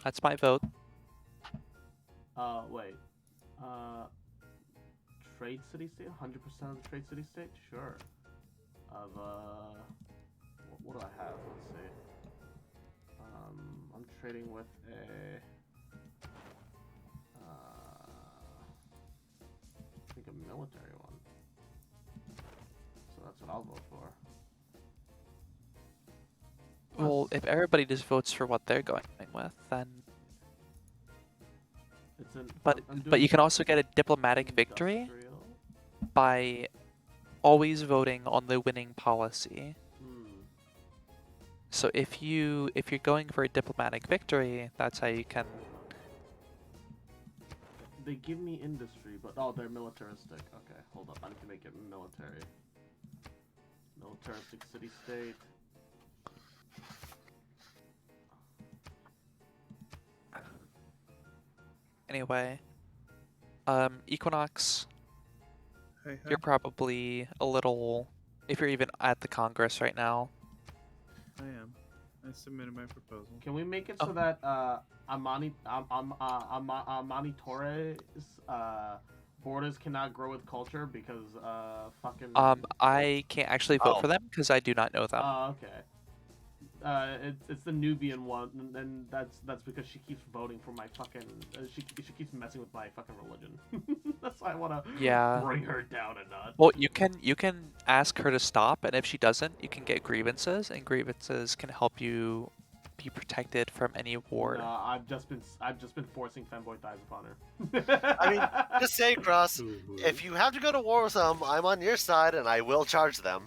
That's my vote. Wait. Trade city state? 100% of the trade city state? Sure. Of, what do I have? Let's see. I'm trading with a, I think a military one. So that's what I'll vote for. Well, if everybody just votes for what they're going with, then. It's an, But I'm but you doing can also get a diplomatic victory industrial. by always voting on the winning policy. So if you're going for a diplomatic victory, that's how you can. They give me industry, but oh, they're militaristic. Okay, hold up. I need to make it military. Militaristic city-state. Anyway, Equinox, Hey, you're probably a little, if you're even at the Congress right now. I am. I submitted my proposal. Can we make it so that Amani Torres borders cannot grow with culture because fucking. I can't actually vote for them because I do not know them. Oh, okay. It's the Nubian one, and that's because she keeps voting for my fucking. She keeps messing with my fucking religion. That's why I wanna bring her down a notch. Well, you can ask her to stop, and if she doesn't, you can get grievances, and grievances can help you be protected from any war. No, I've just been forcing femboy thighs upon her. I mean, just say, Cross, if you have to go to war with them, I'm on your side, and I will charge them.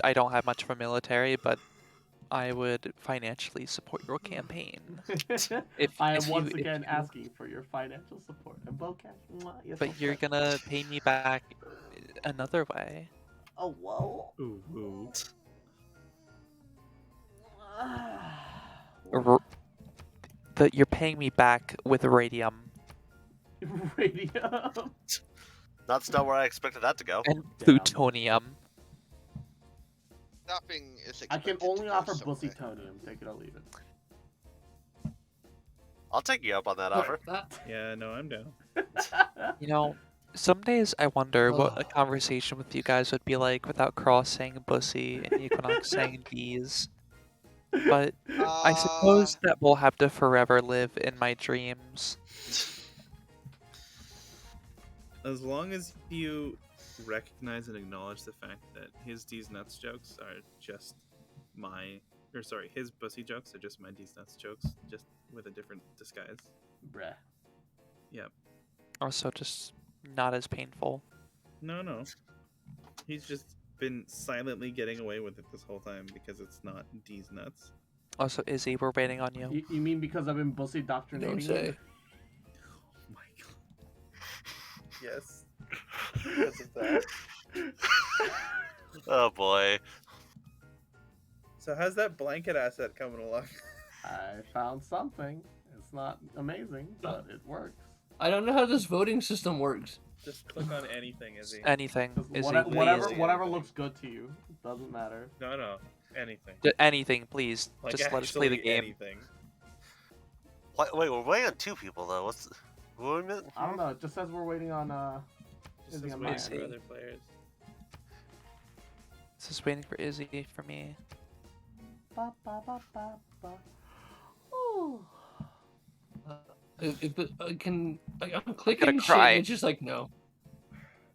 I don't have much of a military, but I would financially support your campaign. I am once again asking for your financial support. And Bocash, yes, but you're gonna pay me back another way. Oh, whoa. Ooh. You're paying me back with radium. Radium. That's not where I expected that to go. And plutonium. Nothing is I can expected only to go offer somewhere. bussy-tonium. Take it or leave it. I'll take you up on that offer. Yeah, no, I'm down. You know, some days I wonder what a conversation with you guys would be like without Cross saying bussy and Equinox saying bees. But I suppose that will have to forever live in my dreams. As long as you recognize and acknowledge the fact that his D's nuts jokes are just his bussy jokes are just my D's nuts jokes, just with a different disguise. Bruh. Yep. Also, just not as painful. No. He's just been silently getting away with it this whole time because it's not D's nuts. Also, Izzy, we're waiting on you. You mean because I've been bussy indoctrinating Don't say. you? Oh my god. Yes. Because of that. Oh boy. So how's that blanket asset coming along? I found something. It's not amazing, but it works. I don't know how this voting system works. Just click on anything, Izzy. Anything. Izzy, Whatever looks good to you. Doesn't matter. No, anything. Anything, please. Like, just let us play the actually game. Anything. Wait, we're waiting on 2 people though. What are we meant? I don't know. It just says we're waiting on Just Izzy as on waiting mine. for other players. Just waiting for Izzy for me. Ba, ba, ba, ba, ba. Ooh. I'm clicking shit cry. and it's just like no.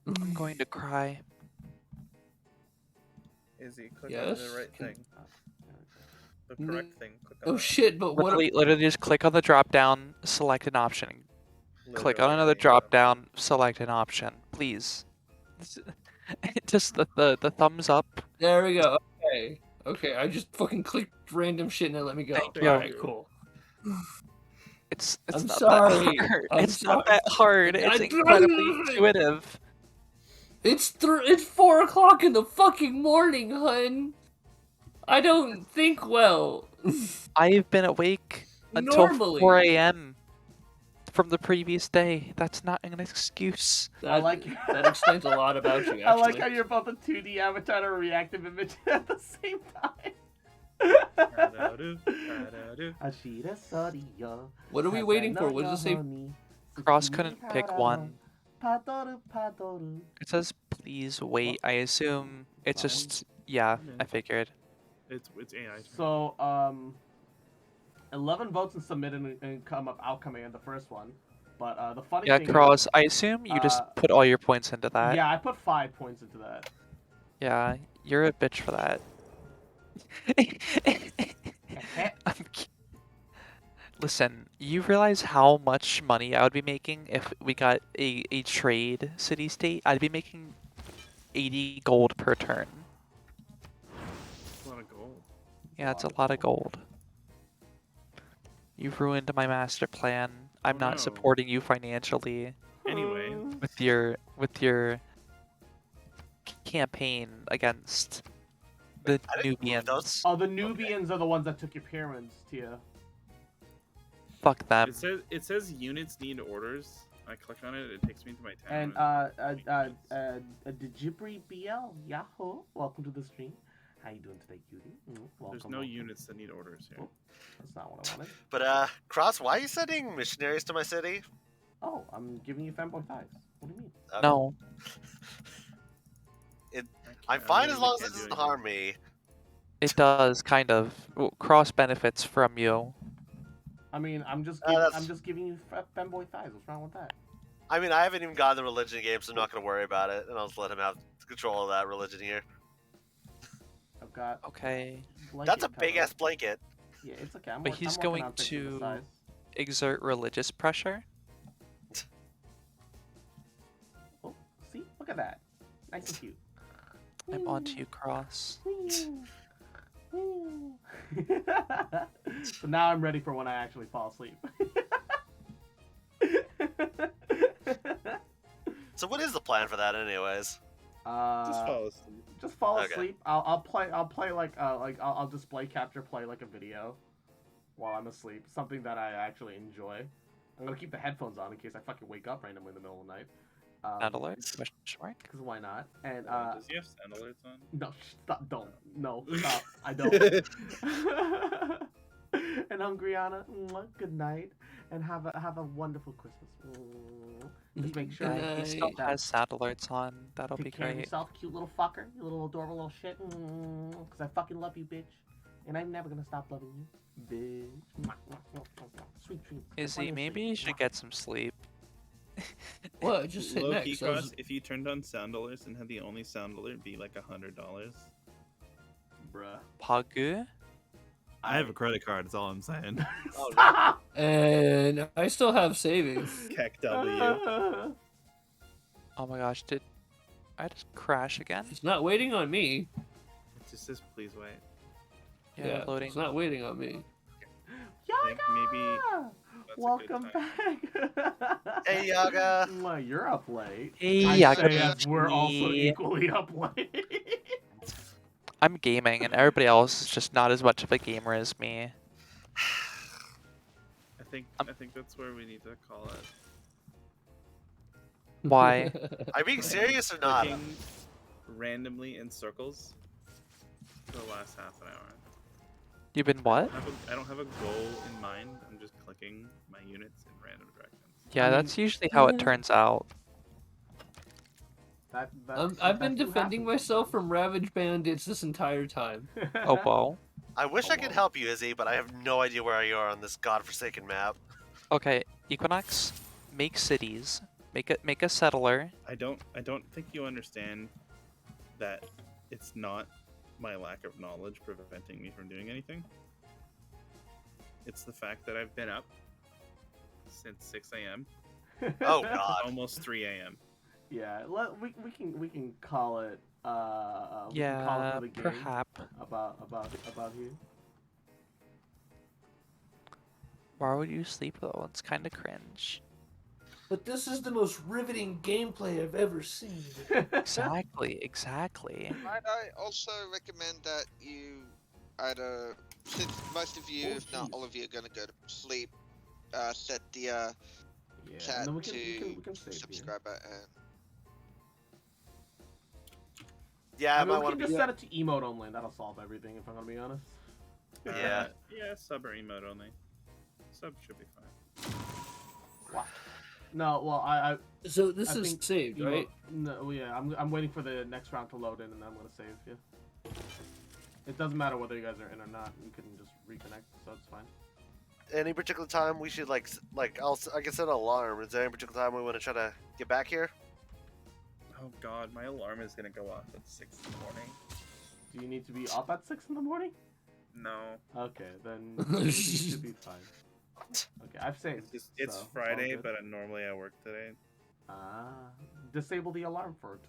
I'm going to cry. Izzy, click Yes? on the right thing. The No- correct thing. Click on Oh that. shit! But what? Literally just click on the drop down, select an option. Click on Literally another any drop down, select an option. Please. Just the thumbs up. There we go. Okay. I just fucking clicked random shit and it let me go. Thank you. Alright, cool. It's I'm not sorry. that hard. I'm It's not sorry. that hard. It's incredibly intuitive. It's 4 o'clock in the fucking morning, hun. I don't think well. I've been awake until Normally. 4 a.m. from the previous day. That's not an excuse. That, like- that explains a lot about you, actually. I like how you're both a 2D avatar and a reactive image at the same time. Ashira Soria. What are we waiting for? What does it say? Cross couldn't pick one. Padoru, padoru. It says please wait. What? I assume it's just yeah. I figured. It's AI. So 11 votes and submitted and come up outcoming in the first one, but the funny Yeah, thing Cross. I assume you just put all your points into is, that. yeah, I put 5 points into that. Yeah, you're a bitch for that. Listen, you realize how much money I would be making if we got a trade city-state? I'd be making 80 gold per turn. A lot of gold. Yeah, it's a lot of gold. You've ruined my master plan. I'm Oh, not no. supporting you financially Anyway, with your campaign against the I didn't move those. Nubians. Oh, the Nubians are the ones that took your pyramids, Tia. Fuck them. it says units need orders. I click on it, it takes me to my town. And Djibri BL, Yahoo, welcome to the stream. How you doing today, cutie? Welcome, There's no welcome. units that need orders here. Oh, that's not what I wanted. But Cross, why are you sending missionaries to my city? Oh, I'm giving you fanboy thighs. What do you mean? No. I'm fine as long as it doesn't harm me. It does, kind of. Well, Cross benefits from you. I mean, I'm just giving you fanboy thighs. What's wrong with that? I mean, I haven't even gotten the religion game, so I'm not going to worry about it, and I'll just let him have control of that religion here. I've got. Okay. That's a big ass blanket. Yeah, it's okay. But he's going to exert religious pressure. Oh, see? Look at that. Nice and cute. I'm onto you, Cross. So now I'm ready for when I actually fall asleep. So what is the plan for that, anyways? Just fall asleep. Just fall Okay. asleep. I'll play like I'll display capture play like a video while I'm asleep. Something that I actually enjoy. I'm gonna keep the headphones on in case I fucking wake up randomly in the middle of the night. Sound alert? Question mark? Because why not? And Does he have sound alerts on? no, stop! Don't. No, stop! I don't. And Hungriana, good night, and have a wonderful Christmas. Just make sure Yeah, you he still has sound alerts on. That'll be take care of great. yourself, cute little fucker, you little adorable little shit. Because I fucking love you, bitch, and I'm never gonna stop loving you, bitch. Sweet dreams. Izzy, maybe you should get some sleep. What? I just hit Low next. key I was- Cross, if you turned on sound alerts and had the only sound alert be like $100. Bruh. Pagu? I have a credit card, that's all I'm saying. Oh, Stop! And I still have savings. Keck W. Oh my gosh, did I just crash again? It's not waiting on me. It just says please wait. Yeah, loading. It's not waiting on me. I think maybe that's Welcome a good time. back. Hey, Yaga. Mwah, you're up late. Hey, I Yaga. say as we're also Me. equally up late. I'm gaming, and everybody else is just not as much of a gamer as me. I think that's where we need to call it. Why? Are you being serious or not? Clicking randomly in circles for the last half an hour. You've been what? I don't have a goal in mind. I'm just clicking my units in random directions. Yeah, that's usually how it turns out. I've been defending myself from Ravage Bandits this entire time. Oh, well. I wish I could help you, Izzy, but I have no idea where you are on this godforsaken map. Okay, Equinox, make cities. Make a settler. I don't think you understand that it's not my lack of knowledge preventing me from doing anything. It's the fact that I've been up since 6 a.m. Oh God. Almost 3 a.m. Yeah, we can call it. We can call it Yeah, for the game perhaps. about you. Why would you sleep though? It's kind of cringe. But this is the most riveting gameplay I've ever seen. Exactly. Might I also recommend that you either, since most of you, Oh, if not jeez. all of you, are gonna go to sleep, set the Yeah, chat and then to we can save here. subscribe button. Yeah, I I mean, might we want can to just be. set it to emote only, and that'll solve everything, if I'm gonna be honest. Yeah. Yeah, sub or emote only. Sub should be fine. Wow. No, well, I So this I is think saved, emote, right? No, yeah, I'm waiting for the next round to load in, and then I'm gonna save. Yeah. It doesn't matter whether you guys are in or not. You can just reconnect, so it's fine. Any particular time we should like I can set an alarm. Is there any particular time we want to try to get back here? Oh god, my alarm is gonna go off at 6 in the morning. Do you need to be up at 6 in the morning? No. Okay, then you should be fine. Okay, I've saved. It's so all Friday, good. but normally I work today. Disable the alarm for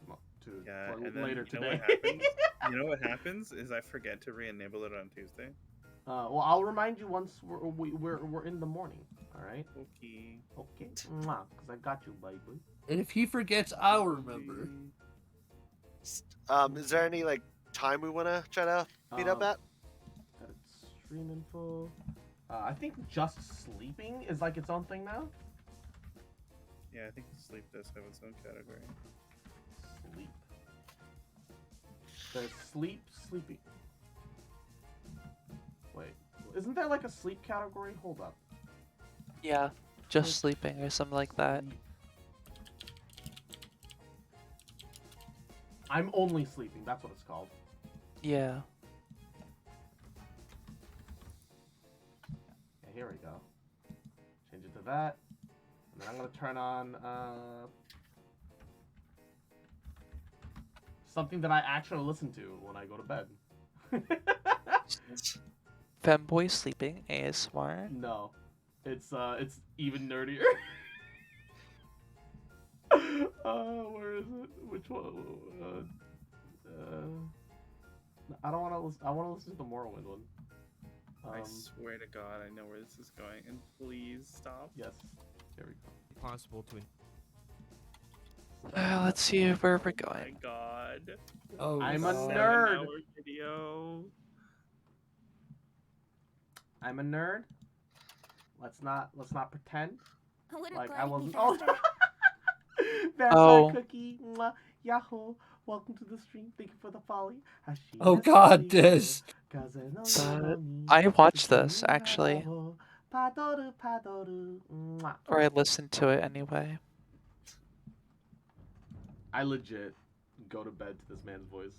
Yeah, for and then later you know today. what happens? You know what happens is I forget to re-enable it on Tuesday. Well, I'll remind you once we're in the morning. All right. Okay. Okay. Mwah, because I got you, baby. And if he forgets, I'll remember. Is there any like time we want to try to meet up at? Got its stream info. I think just sleeping is like its own thing now. Yeah, I think sleep does have its own category. Sleep. There's sleeping. Wait, isn't there like a sleep category? Hold up. Yeah, just sleeping or something like that. I'm only sleeping. That's what it's called. Yeah. Yeah, here we go. Change it to that. And then I'm gonna turn on something that I actually listen to when I go to bed. Femboy sleeping ASMR. No, it's even nerdier. Where is it? Which one? I don't want to listen. I want to listen to the Morrowind one. I swear to God, I know where this is going, and please stop. Yes. There we go. Possible to. Let's see where we're Oh my going. God. Oh, I'm a no. nerd. 7-hour video. I'm a nerd. Let's not pretend Wouldn't like I glide be wasn't. faster? Vampire Oh. Cookie. Mwah, Yahoo. Welcome to the stream. Thank you for the folly. Oh God, this. I watched this actually, or I listened to it anyway. I legit go to bed to this man's voice.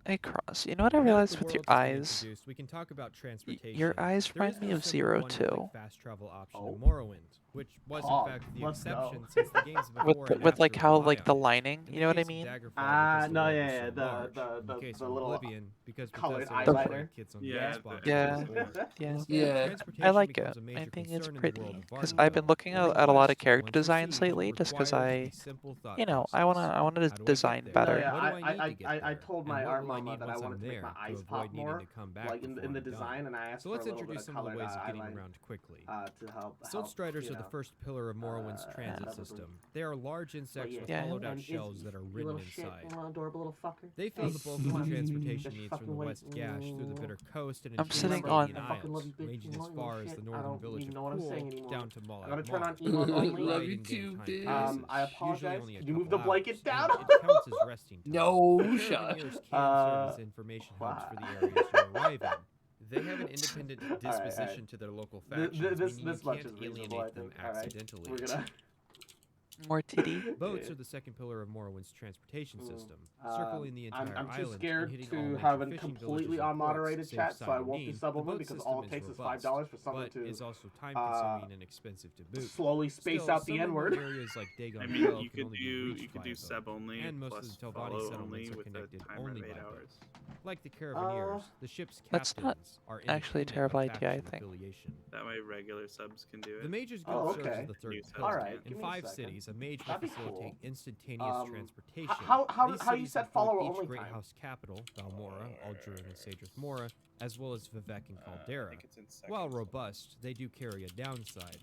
Hey Cross, you know what I realized with your eyes? We can talk about transportation. Your eyes There remind is me no of simple Zero one-click Two. fast travel option Oh. in Morrowind, which was Oh, in fact the let's go. exception since the games before and With like after how rely like the on it. lining, In you the know what I case of mean? Daggerfall, because the No, world yeah, is so yeah, large. In the case the of little Oblivion, because colored Bethesda has eyeliner. flag kits on the Yeah, Xbox. Yeah. and PS4. Yeah. Instead, Yeah. transportation I like it. becomes a major I think it's concern in the pretty. world of Because Varnum. I've been looking Every at a lot of quest, character once designs received, lately, just because requires I, a simple thought you know, process. I wanted to How do I design get there? better. Yeah, What do I need to get I there? told my And art what will I mama need that I once wanted I'm to make there my eyes to pop avoid needing more, to come back like in before the I'm done? design, and I asked So for let's a little bit introduce of some of the colored ways of getting eyeliner around quickly. to help. Silt Striders you are the know, first pillar of Morrowind's transit help with system. They are large insects with Yeah. hollowed out and shells that are you ridden little shit, inside. you little adorable little fucker. They fill the bulk of the transportation Just needs from the fucking wait. West Gash through the Bitter Coast and I'm into sitting the on- Canadian I fucking love Isles, you, bitch. ranging You as little far as shit. the I northern don't village even of know what I'm saying Poole anymore. down to I'm Molag gonna turn on Mar. emote only. Love Right you in too, game time bitch. passes, I usually apologize. only a Could you move couple the blanket hours, down? and it counts as resting time. No The shot. Carabineers can serve as information hubs for the areas you arrive in. They have an independent disposition to their local factions, meaning this you much can't is reasonable, I alienate them think. All right, accidentally. we're gonna. More TD. Boats are the second pillar of Morrowind's transportation system, circling the entire I'm too island scared and hitting to all major have a fishing completely villages and ports, unmoderated save chat, so I side won't be name. sub The only boat because system all it is takes is robust, $5 for someone but to is also time-consuming and expensive to boot. slowly space Still, out the some N-word. remote areas like Dagon I mean, Hill you can could only be do reached by a boat, sub only and most plus of the Telvanni follow only settlements are with a connected timer only of by 8 boat. hours. Like the Carabineers, the ship's That's captains not are actually a independent terrible of idea, I faction think. affiliation. That way regular subs can do it. The Mage's Oh, Guild serves okay. as the third New pillar. subs Alright, can. In give me a 5 second. cities, a mage That'd may be facilitate cool. instantaneous transportation. How These you cities set include follower each only great time? house capital, Balmora, Aldrin and Sadrith Mora, as well as Vivek and Caldera. I think it's in seconds. While robust, they do carry a downside.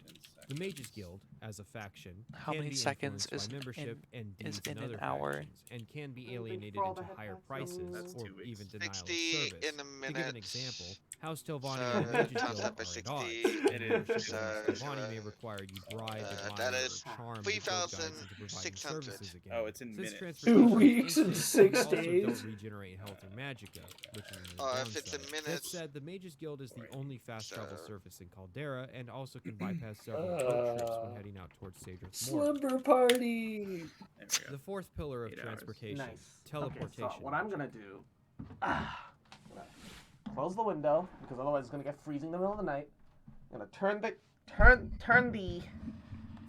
The Mages Guild, as a faction, How can many be seconds influenced by is membership and is deeds in in an other hour? factions, and can be Thank you alienated for all the into higher headphones. prices That's or 2 weeks. even denial of 60 service. in a To minute. give an example, House Telvanni So, and the Mages times Guild that by are at 60. odds. It is. Membership in House So, Telvanni may require you bribe, that admire, is or charm the guild guides into providing 3,600. services again. Oh, it's in Since minutes. transportation 2 is weeks and instant, 6 they also days. don't regenerate health or magicka, which is the Oh, if it's in downside. That minutes. said, the Mages Guild is the only fast travel So- surface in Caldera, and also can bypass several boat trips when heading out towards Sadrith Mora. Slumber party. There we go. The fourth pillar of 8 hours. transportation, Nice. teleportation. Okay, so what I'm gonna do, I'm gonna close the window because otherwise it's gonna get freezing in the middle of the night. I'm gonna turn the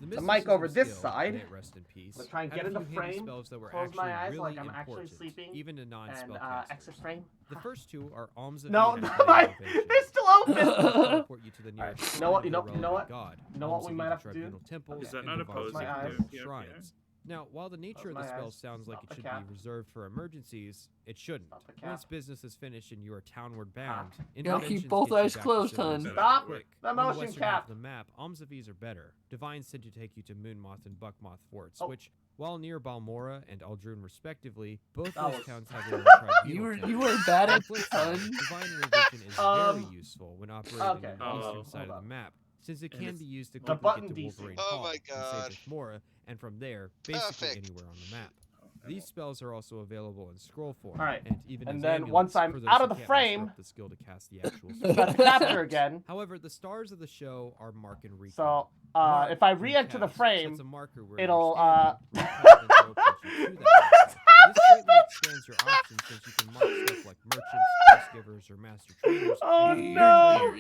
mic mysticism over this skill, side. may it rest in peace, Let's try and had get a in the few hidden frame, spells that were close my actually eyes really like I'm actually important, sleeping, even to and non-spellcasters. exit frame. The first two are Alms of No, Eden no, and Invention. they're still open. Teleport you to the Alright, nearest you know what, shrine you of know- a you know relevant what? god, You know what Alms we of might Eden have to do? tribunal temples, Is that and not divine opposing my eyes. sanctuary Yep, shrines. Now, while the nature of Close the my spell eyes. sounds like Stop it the should cap. be reserved for emergencies, it shouldn't. Stop the cap. Once business is finished and you are townward bound, Gotta keep interventions both get you eyes back to closed, Civilization hun. Stop quick. the On the motion western half cap. of the map, Alms of Eve are better. Divines tend to take you to Moonmoth and Buckmoth forts, Oh. which, while near Balmora and Aldrune respectively, both That those was- towns have their own tribunal You were temples. bad On at the flip ton. side, Divine Intervention is very useful when operating Okay, on the hold eastern on, side hold of on. the map, since it And can it's- be used to The quickly button get to DC. Wolverine Oh Hall my in God. Sadrith Mora, and from there, basically Perfect. anywhere on the map. Oh, I These won't. spells are also available in scroll form, Alright, and even and as then amulets once I'm for those out who of the can't muster frame- up the skill to cast the actual Start the chapter again. However, the stars of the show are Mark and Rico. So, Mark, if I when re-enter the cast, frame, sets a marker where it'll, you're standing, Rico then teleports you to that marker. This greatly expands your options since you can mark stuff like merchants, quest givers, or master traders. Oh, and no!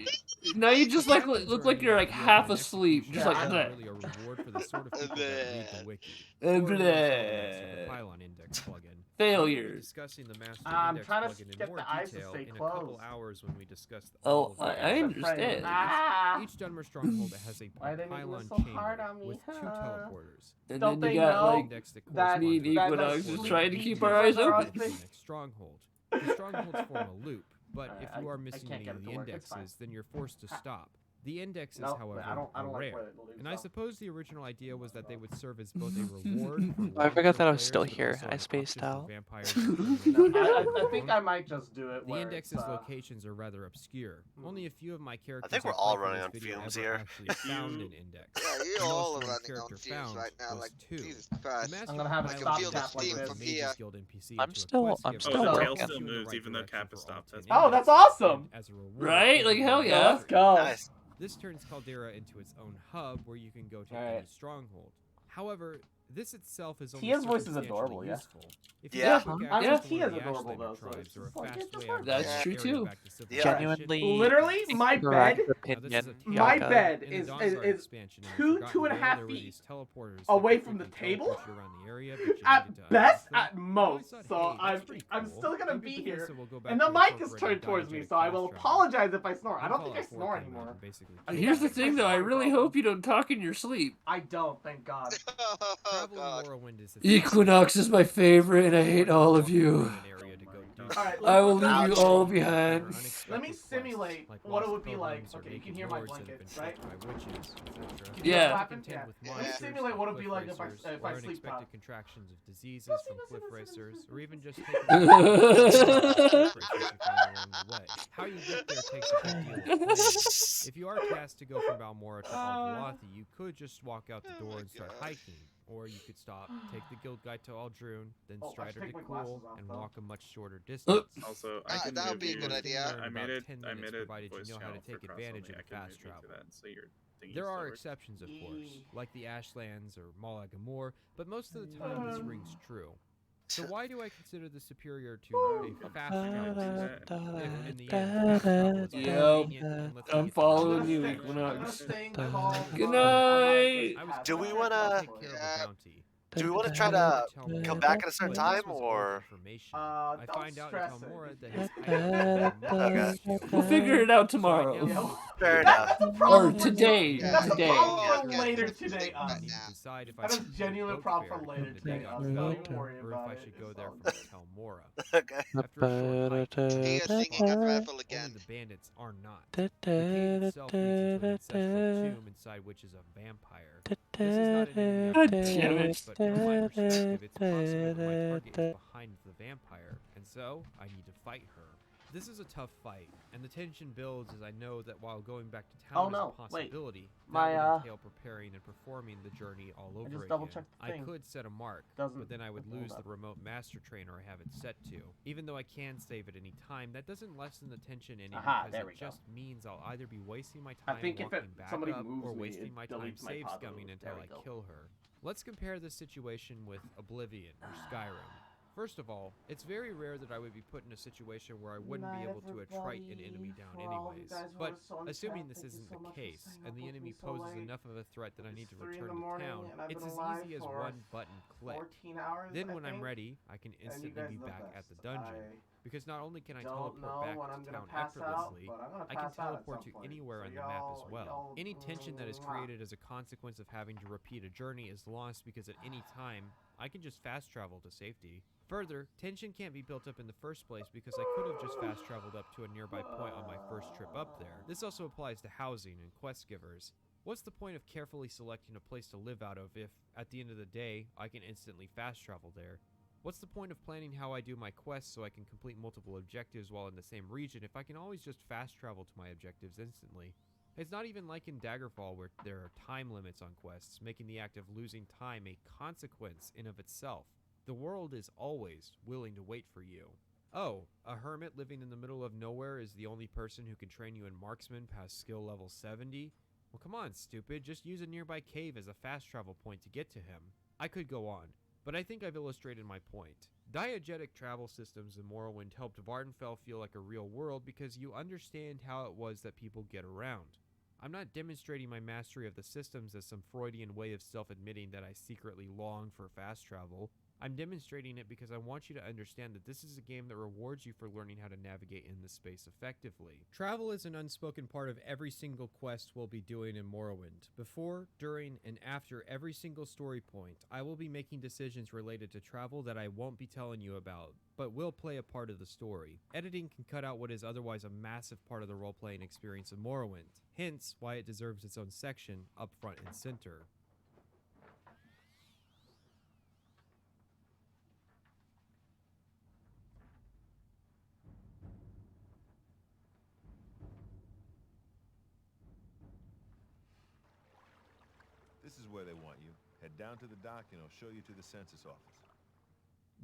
Now you just like look like you're like half asleep, just like Not that. really a reward for the sort of people that read the wiki. Uh, Or more so bleh. the Pylon Index plugin. We'll be Failures. discussing the master I'm index trying to plugin in get more the eyes to detail stay in a couple closed. hours when we discuss Oh, all of the I items. understand. Ah! Each Dunmer stronghold has a Why are they making pylon this so chamber hard on me, with two huh? teleporters. And Don't then they you got know like Index that that- me and correspond to Equinox the is sleep trying to beats keep of our eyes the open. next stronghold. The strongholds form a loop, but Alright, if you I are missing can't any get of it the to work, it's fine. indexes, then you're forced to stop. The indexes, No, however, I don't are like rare. where the loops And I go. suppose the original idea was that they would serve as both a reward for I forgot that I was long-term still players, but here. also I an spaced option for out. vampires and criminals No, to I follow think along. I might just do it The where index's it's, locations are rather obscure. Only a few of my characters think we're I all played for running this on video fumes ever here. actually found an index. Yeah, The you most all are one running character on fumes found right now. was Like, 2. Jesus The Christ. master I'm gonna have pilot a stop feel the tap like steam this. from Mages here. Guild NPC I'm into a still- quest I'm giver still that up. will The put tail you still in the moves right even though direction cap for is all stopped. 10 That's Oh, that's indexes. awesome! And as a reward, Right? you Like, can hell go yeah. Let's go. Nice. This turns Caldera into its own hub where you can go to Alright. any stronghold. However, this itself is only Tia's voice is circumstantially adorable, yeah. useful. If you Yeah. have quick I mean, access to Tia's one of the adorable, Ashlander though, so tribes it's or a just like, fast it's just way like out of That's the true, area too. back to Yeah. civilization. Genuinely, Literally, my correct bed, Now, this is a opinion. my Yaka. bed in the is Dawnguard is expansion, and two- I've forgotten 2.5 where there were feet these teleporters that away could from the quickly table. teleport you around the area, but you needed at to best, unlock them. at most. thought, So hey, that's I'm pretty I'm cool. still gonna In be Bethesda, here, we'll go back and to the mic is incorporating turned towards me, diegetic so I will fast travel. apologize if I snore. I When don't think I Fallout 4 snore came out, anymore. and basically Here's the That's thing, my though. I snore really problem. hope you don't talk in your sleep. I don't, thank God. Oh, Travel God. in Morrowind is Equinox is my favorite, and I hate all of you. Alright, I will let's leave go you all down. behind. Let me simulate what it would be like. Okay, you can hear my blankets, right? Yeah. What happened? Yeah. Let me simulate what it would be like if I sleep unexpected top. contractions of diseases from cliff racers, or even just taking How you get there takes a good deal of planning. If you are tasked to go from Balmora to Alvalathi, you could just walk out the door and start hiking. Or you could stop, take the guild guide to Aldrune, then Oh, I stride should her take to my glasses Cool, off, and though. walk a much shorter distance. Also, I can that would move be a you. good idea. I made it. I made it. provided voice you know how to channel for take advantage cross-only. of I can fast move you to travel. that, so your thingy There are still works. exceptions, of course, like the Ashlands or Malagamor, but most of the time this rings true. So why do I consider this superior to a fast travel system? If in the end, fast travel is Yep. convenient and lets me I'm get to following the you, destination Equinox. faster. Good night. I was Do we told wanna- to take care of a bounty. Do we want to try to come back at a certain time, or? I Don't find out in stress it. Balmora that his item We'll figure it out tomorrow. Fair enough. That's the Or problem. today. That's a Today. problem for Yeah. later today, us. I need to decide if I That is should take genuine boat problem fare for to later come to today, dig us. out Don't Balmora, even worry or if about I it. should go It's there all from good. Balmora. Okay. After a short hike, He is singing Unravel only again. the bandits are not. The cave itself leads into an ancestral tomb inside which is a vampire. This is not an enemy God I've damn been it. but from my perspective, it's possible that my target is behind the vampire, and so I need to fight her. This is a tough fight, and the tension builds as I know that while going back to Oh, town no, is a wait. possibility, My, that would entail preparing and performing the journey all over just again. double-checked the I thing. could set a mark, Doesn't but then I would hold lose up. the remote master trainer I have it set to. Even though I can save at any time, that doesn't lessen the tension any Aha, because there it we go. just means I'll either be wasting my I time think if walking back somebody up moves or me, wasting it my time deletes my save pod scumming move. until There we I go. kill her. Let's compare this situation with Oblivion or Skyrim. First of all, it's very rare that I would be put in a situation where I wouldn't be able to attrite an enemy down anyways. But assuming this isn't the case, and the enemy poses enough of a threat that I need to return to town, it's as easy as one button click. 14 hours, Then when I'm ready, I can instantly be back at the dungeon. Because not only can I teleport back to town effortlessly, I can teleport to anywhere on the map as well. Any tension that is created as a consequence of having to repeat a journey is lost because at any time, I can just fast travel to safety. Further, tension can't be built up in the first place because I could have just fast traveled up to a nearby point on my first trip up there. This also applies to housing and quest givers. What's the point of carefully selecting a place to live out of if, at the end of the day, I can instantly fast travel there? What's the point of planning how I do my quests so I can complete multiple objectives while in the same region if I can always just fast travel to my objectives instantly? It's not even like in Daggerfall where there are time limits on quests, making the act of losing time a consequence in of itself. The world is always willing to wait for you. Oh, a hermit living in the middle of nowhere is the only person who can train you in marksman past skill level 70? Well, come on, stupid, just use a nearby cave as a fast travel point to get to him. I could go on, but I think I've illustrated my point. Diegetic travel systems in Morrowind helped Vardenfell feel like a real world because you understand how it was that people get around. I'm not demonstrating my mastery of the systems as some Freudian way of self-admitting that I secretly long for fast travel. I'm demonstrating it because I want you to understand that this is a game that rewards you for learning how to navigate in this space effectively. Travel is an unspoken part of every single quest we'll be doing in Morrowind. Before, during, and after every single story point, I will be making decisions related to travel that I won't be telling you about, but will play a part of the story. Editing can cut out what is otherwise a massive part of the role-playing experience of Morrowind, hence why it deserves its own section up front and center. This is where they want you. Head down to the dock and I'll show you to the census office.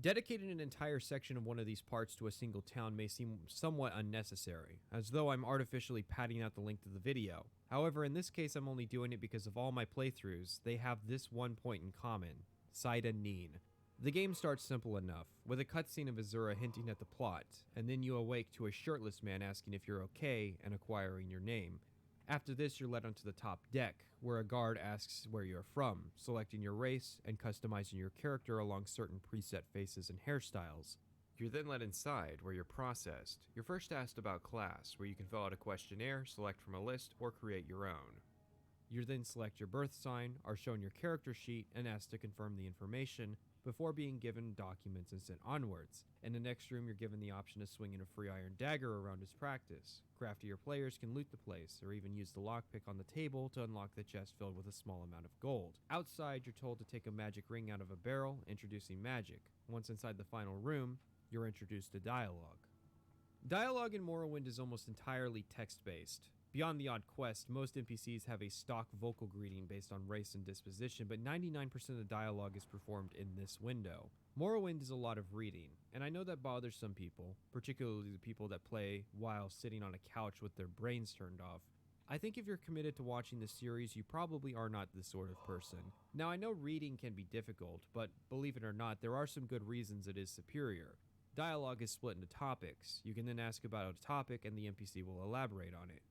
Dedicating an entire section of one of these parts to a single town may seem somewhat unnecessary, as though I'm artificially padding out the length of the video. However, in this case I'm only doing it because of all my playthroughs, they have this one point in common: Saida Neen. The game starts simple enough, with a cutscene of Azura hinting at the plot, and then you awake to a shirtless man asking if you're okay and acquiring your name. After this, you're led onto the top deck, where a guard asks where you're from, selecting your race and customizing your character along certain preset faces and hairstyles. You're then led inside, where you're processed. You're first asked about class, where you can fill out a questionnaire, select from a list, or create your own. You then select your birth sign, are shown your character sheet, and asked to confirm the information, before being given documents and sent onwards. In the next room, you're given the option of swinging a free iron dagger around as practice. Craftier players can loot the place, or even use the lockpick on the table to unlock the chest filled with a small amount of gold. Outside, you're told to take a magic ring out of a barrel, introducing magic. Once inside the final room, you're introduced to dialogue. Dialogue in Morrowind is almost entirely text-based. Beyond the odd quest, most NPCs have a stock vocal greeting based on race and disposition, but 99% of the dialogue is performed in this window. Morrowind is a lot of reading, and I know that bothers some people, particularly the people that play while sitting on a couch with their brains turned off. I think if you're committed to watching the series, you probably are not this sort of person. Now, I know reading can be difficult, but believe it or not, there are some good reasons it is superior. Dialogue is split into topics. You can then ask about a topic and the NPC will elaborate on it.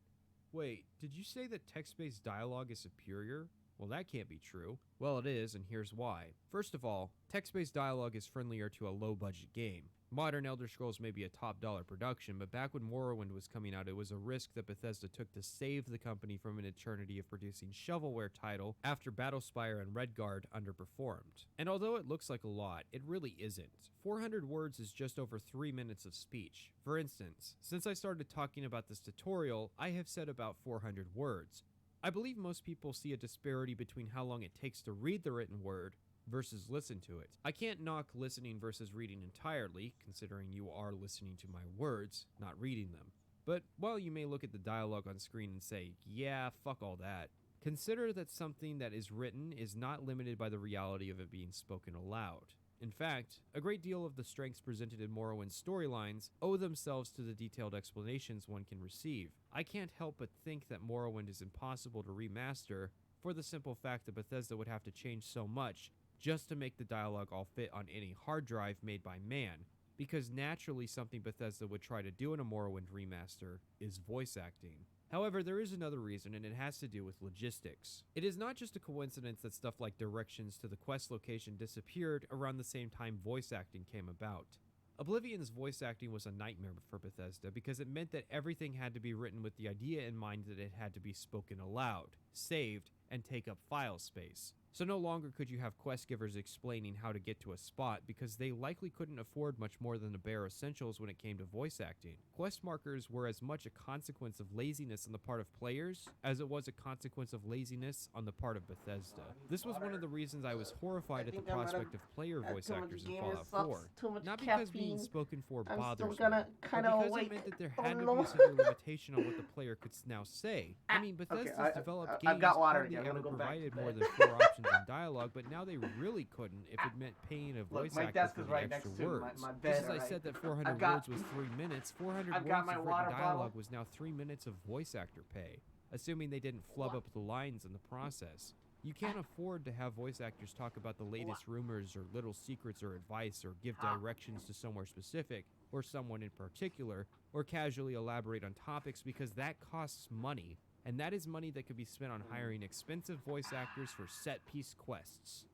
Wait, did you say that text-based dialogue is superior? Well, that can't be true. Well, it is, and here's why. First of all, text-based dialogue is friendlier to a low-budget game. Modern Elder Scrolls may be a top-dollar production, but back when Morrowind was coming out, it was a risk that Bethesda took to save the company from an eternity of producing shovelware title after Battlespire and Redguard underperformed. And although it looks like a lot, it really isn't. 400 words is just over 3 minutes of speech. For instance, since I started talking about this tutorial, I have said about 400 words. I believe most people see a disparity between how long it takes to read the written word versus listen to it. I can't knock listening versus reading entirely, considering you are listening to my words, not reading them. But while you may look at the dialogue on screen and say, yeah, fuck all that, consider that something that is written is not limited by the reality of it being spoken aloud. In fact, a great deal of the strengths presented in Morrowind's storylines owe themselves to the detailed explanations one can receive. I can't help but think that Morrowind is impossible to remaster for the simple fact that Bethesda would have to change so much just to make the dialogue all fit on any hard drive made by man, because naturally something Bethesda would try to do in a Morrowind remaster is voice acting. However, there is another reason, and it has to do with logistics. It is not just a coincidence that stuff like directions to the quest location disappeared around the same time voice acting came about. Oblivion's voice acting was a nightmare for Bethesda because it meant that everything had to be written with the idea in mind that it had to be spoken aloud, saved, and take up file space. So no longer could you have quest givers explaining how to get to a spot because they likely couldn't afford much more than the bare essentials when it came to voice acting. Quest markers were as much a consequence of laziness on the part of players as it was a consequence of laziness on the part of Bethesda. This was one of the reasons I was horrified at the prospect of player voice actors in Fallout 4. Not because being spoken for bothers me, but because it meant that there had to be a severe limitation on what the player could now say. I mean, Bethesda's developed games hardly ever provided more than 4 options in dialogue, but now they really couldn't if it meant paying a voice actor for the extra words. Just as I said that 400 words was 3 minutes, 400 words of written dialogue was now 3 minutes of voice actor pay, assuming they didn't flub up the lines in the process. You can't afford to have voice actors talk about the latest rumors or little secrets or advice or give directions to somewhere specific or someone in particular or casually elaborate on topics because that costs money. And that is money that could be spent on hiring expensive voice actors for set-piece quests.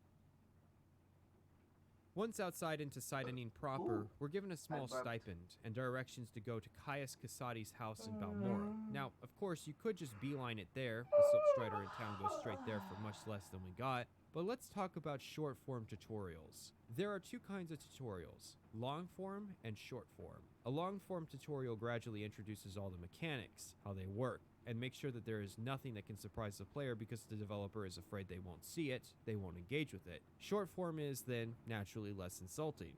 Once outside into Sidonin proper, we're given a small stipend and directions to go to Caius Casati's house in Balmora. Now, of course, you could just beeline it there. The Silkstrider in town goes straight there for much less than we got. But let's talk about short-form tutorials. There are 2 kinds of tutorials, long-form and short-form. A long-form tutorial gradually introduces all the mechanics, how they work, and make sure that there is nothing that can surprise the player because the developer is afraid they won't see it, they won't engage with it. Short form is, then, naturally less insulting.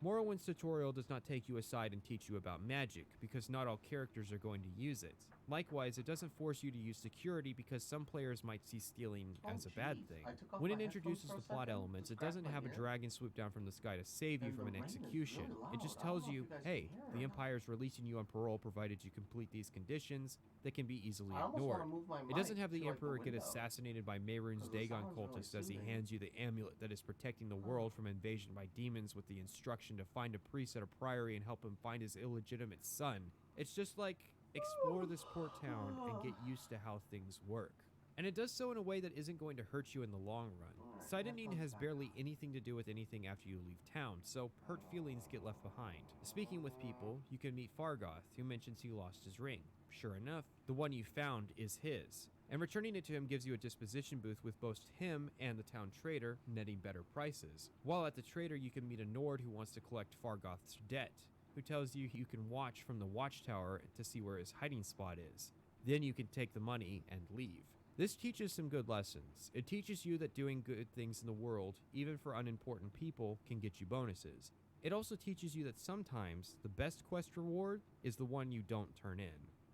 Morrowind's tutorial does not take you aside and teach you about magic, because not all characters are going to use it. Likewise, it doesn't force you to use security because some players might see stealing as a bad thing. When it introduces the plot elements, it doesn't have a dragon swoop down from the sky to save you from an execution. It just tells you, hey, the Empire is releasing you on parole provided you complete these conditions that can be easily ignored. It doesn't have the Emperor get assassinated by Mehrunes Dagon cultists as he hands you the amulet that is protecting the world from invasion by demons with the instruction to find a priest at a priory and help him find his illegitimate son. It's just like, explore this port town and get used to how things work. And it does so in a way that isn't going to hurt you in the long run. Sidonin has barely anything to do with anything after you leave town, so hurt feelings get left behind. Speaking with people, you can meet Fargoth, who mentions he lost his ring. Sure enough, the one you found is his. And returning it to him gives you a disposition booth with both him and the town trader, netting better prices. While at the trader, you can meet a Nord who wants to collect Fargoth's debt, who tells you you can watch from the watchtower to see where his hiding spot is. Then you can take the money and leave. This teaches some good lessons. It teaches you that doing good things in the world, even for unimportant people, can get you bonuses. It also teaches you that sometimes the best quest reward is the one you don't turn in.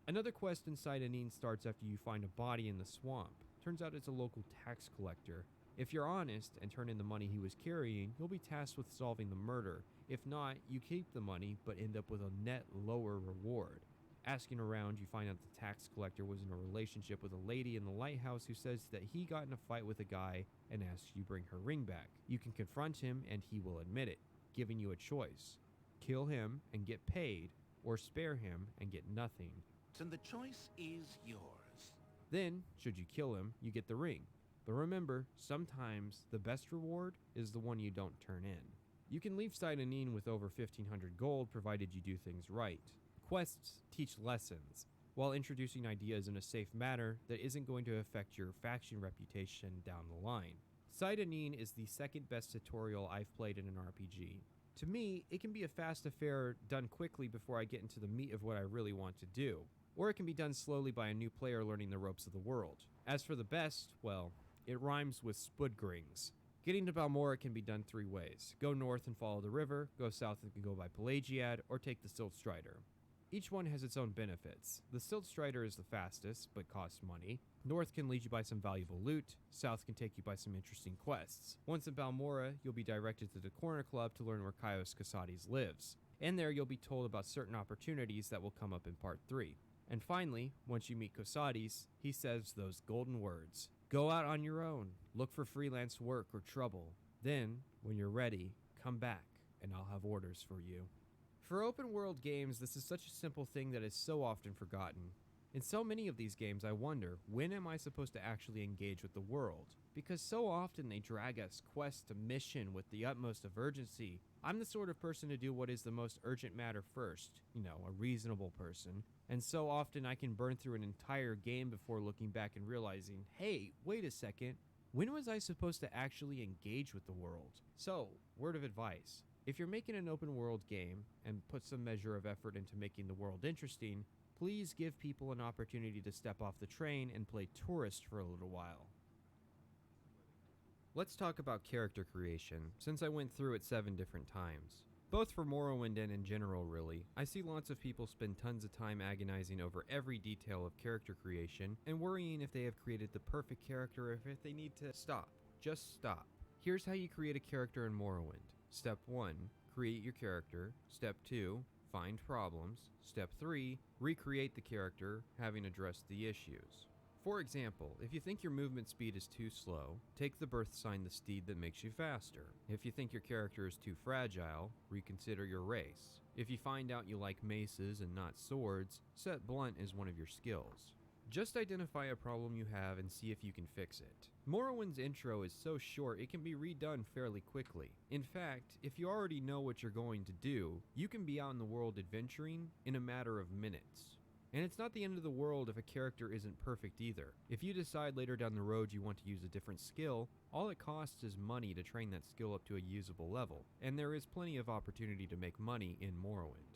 Another quest inside Sidonin starts after you find a body in the swamp. Turns out it's a local tax collector. If you're honest and turn in the money he was carrying, you'll be tasked with solving the murder. If not, you keep the money but end up with a net lower reward. Asking around, you find out the tax collector was in a relationship with a lady in the lighthouse who says that he got in a fight with a guy and asks you bring her ring back. You can confront him and he will admit it, giving you a choice. Kill him and get paid, or spare him and get nothing. And the choice is yours. Then, should you kill him, you get the ring. But remember, sometimes the best reward is the one you don't turn in. You can leave Sidonin with over 1,500 gold provided you do things right. Quests teach lessons, while introducing ideas in a safe manner that isn't going to affect your faction reputation down the line. Sidonin is the second best tutorial I've played in an RPG. To me, it can be a fast affair done quickly before I get into the meat of what I really want to do, or it can be done slowly by a new player learning the ropes of the world. As for the best, well, it rhymes with Spudgrings. Getting to Balmora can be done 3 ways. Go north and follow the river, go south and go by Pelagiad, or take the Silt Strider. Each one has its own benefits. The Silt Strider is the fastest, but costs money. North can lead you by some valuable loot. South can take you by some interesting quests. Once in Balmora, you'll be directed to the Corner Club to learn where Kaios Casades lives. And there you'll be told about certain opportunities that will come up in Part 3. And finally, once you meet Casades, he says those golden words. Go out on your own, look for freelance work or trouble. Then, when you're ready, come back, and I'll have orders for you. For open world games, this is such a simple thing that is so often forgotten. In so many of these games, I wonder, when am I supposed to actually engage with the world? Because so often they drag us quest to mission with the utmost of urgency. I'm the sort of person to do what is the most urgent matter first, a reasonable person. And so often I can burn through an entire game before looking back and realizing, hey, wait a second, when was I supposed to actually engage with the world? So, word of advice. If you're making an open world game and put some measure of effort into making the world interesting, please give people an opportunity to step off the train and play tourist for a little while. Let's talk about character creation, since I went through it 7 different times. Both for Morrowind and in general, really, I see lots of people spend tons of time agonizing over every detail of character creation and worrying if they have created the perfect character or if they need to stop. Just stop. Here's how you create a character in Morrowind. Step 1, create your character. Step 2, find problems. Step 3, recreate the character, having addressed the issues. For example, if you think your movement speed is too slow, take the birth sign the steed that makes you faster. If you think your character is too fragile, reconsider your race. If you find out you like maces and not swords, set blunt as one of your skills. Just identify a problem you have and see if you can fix it. Morrowind's intro is so short it can be redone fairly quickly. In fact, if you already know what you're going to do, you can be out in the world adventuring in a matter of minutes. And it's not the end of the world if a character isn't perfect either. If you decide later down the road you want to use a different skill, all it costs is money to train that skill up to a usable level, and there is plenty of opportunity to make money in Morrowind.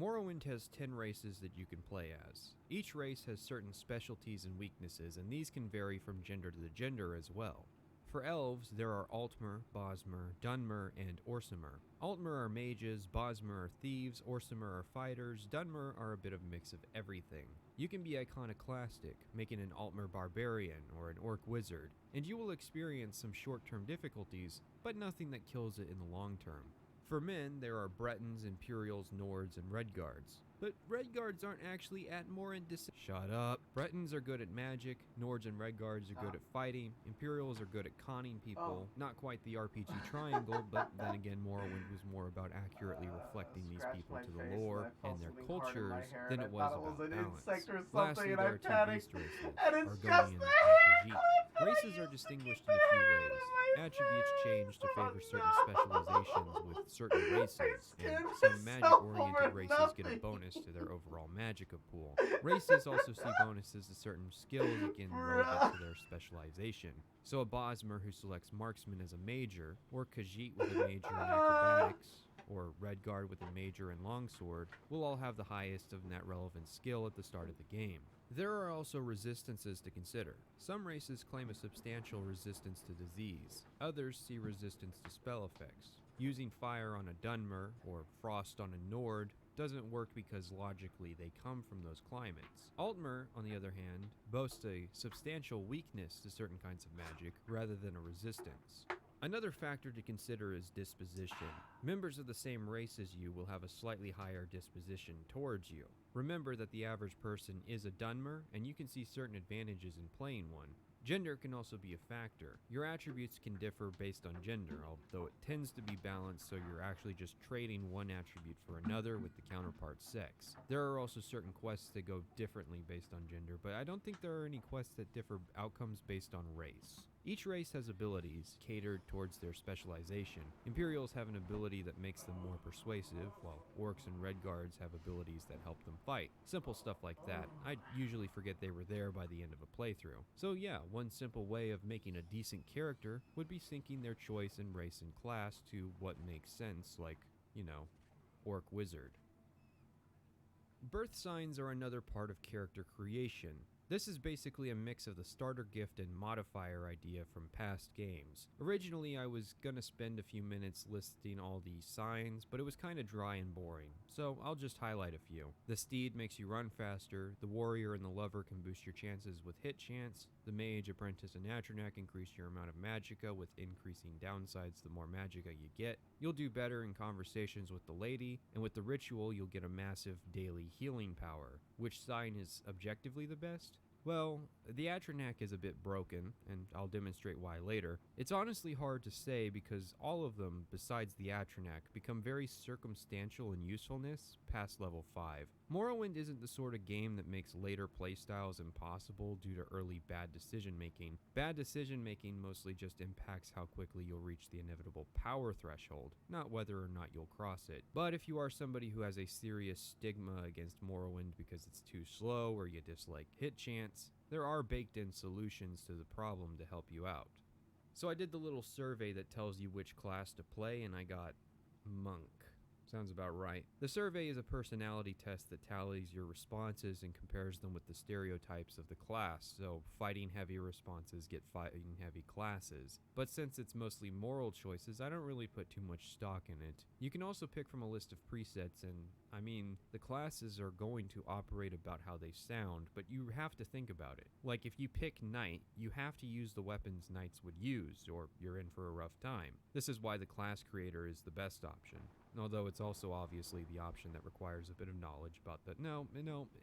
Morrowind has 10 races that you can play as. Each race has certain specialties and weaknesses, and these can vary from gender to gender as well. For elves, there are Altmer, Bosmer, Dunmer, and Orsimer. Altmer are mages, Bosmer are thieves, Orsimer are fighters, Dunmer are a bit of a mix of everything. You can be iconoclastic, making an Altmer barbarian or an orc wizard, and you will experience some short-term difficulties, but nothing that kills it in the long term. For men, there are Bretons, Imperials, Nords, and Redguards. But Redguards aren't actually at Morrowind. Shut up. Bretons are good at magic, Nords and Redguards are good at fighting, Imperials are good at conning people. Not quite the RPG triangle, but then again Morrowind was more about accurately reflecting these people to the lore and their cultures than it was about balance. Lastly, there are 2 beast races, Argonians and Khajiit. Races are distinguished in a few ways. Attributes change to favor certain specializations with certain races, and some magic-oriented races get a bonus to their overall magicka pool. Races also see bonuses to certain skills, again relevant to their specialization. So a Bosmer who selects Marksman as a major, or Khajiit with a major in acrobatics, or Redguard with a major in longsword, will all have the highest of net relevant skill at the start of the game. There are also resistances to consider. Some races claim a substantial resistance to disease. Others see resistance to spell effects. Using fire on a Dunmer or frost on a Nord doesn't work because logically they come from those climates. Altmer, on the other hand, boasts a substantial weakness to certain kinds of magic rather than a resistance. Another factor to consider is disposition. Members of the same race as you will have a slightly higher disposition towards you. Remember that the average person is a Dunmer, and you can see certain advantages in playing one. Gender can also be a factor. Your attributes can differ based on gender, although it tends to be balanced so you're actually just trading one attribute for another with the counterpart sex. There are also certain quests that go differently based on gender, but I don't think there are any quests that differ outcomes based on race. Each race has abilities catered towards their specialization. Imperials have an ability that makes them more persuasive, while orcs and redguards have abilities that help them fight. Simple stuff like that. I usually forget they were there by the end of a playthrough. So yeah, one simple way of making a decent character would be syncing their choice in race and class to what makes sense, like, you know, orc wizard. Birth signs are another part of character creation. This is basically a mix of the starter gift and modifier idea from past games. Originally, I was gonna spend a few minutes listing all the signs, but it was kinda dry and boring, so I'll just highlight a few. The steed makes you run faster, the warrior and the lover can boost your chances with hit chance, the mage, apprentice, and atronach increase your amount of magicka with increasing downsides the more magicka you get. You'll do better in conversations with the lady, and with the ritual you'll get a massive daily healing power. Which sign is objectively the best? Well, the atronach is a bit broken, and I'll demonstrate why later. It's honestly hard to say because all of them, besides the atronach, become very circumstantial in usefulness past level 5. Morrowind isn't the sort of game that makes later playstyles impossible due to early bad decision making. Bad decision making mostly just impacts how quickly you'll reach the inevitable power threshold, not whether or not you'll cross it. But if you are somebody who has a serious stigma against Morrowind because it's too slow or you dislike hit chance, there are baked-in solutions to the problem to help you out. So I did the little survey that tells you which class to play, and I got monk. Sounds about right. The survey is a personality test that tallies your responses and compares them with the stereotypes of the class, so fighting heavy responses get fighting heavy classes. But since it's mostly moral choices, I don't really put too much stock in it. You can also pick from a list of presets, and I mean, the classes are going to operate about how they sound, but you have to think about it. Like if you pick knight, you have to use the weapons knights would use, or you're in for a rough time. This is why the class creator is the best option. Although it's also obviously the option that requires a bit of knowledge about the... No,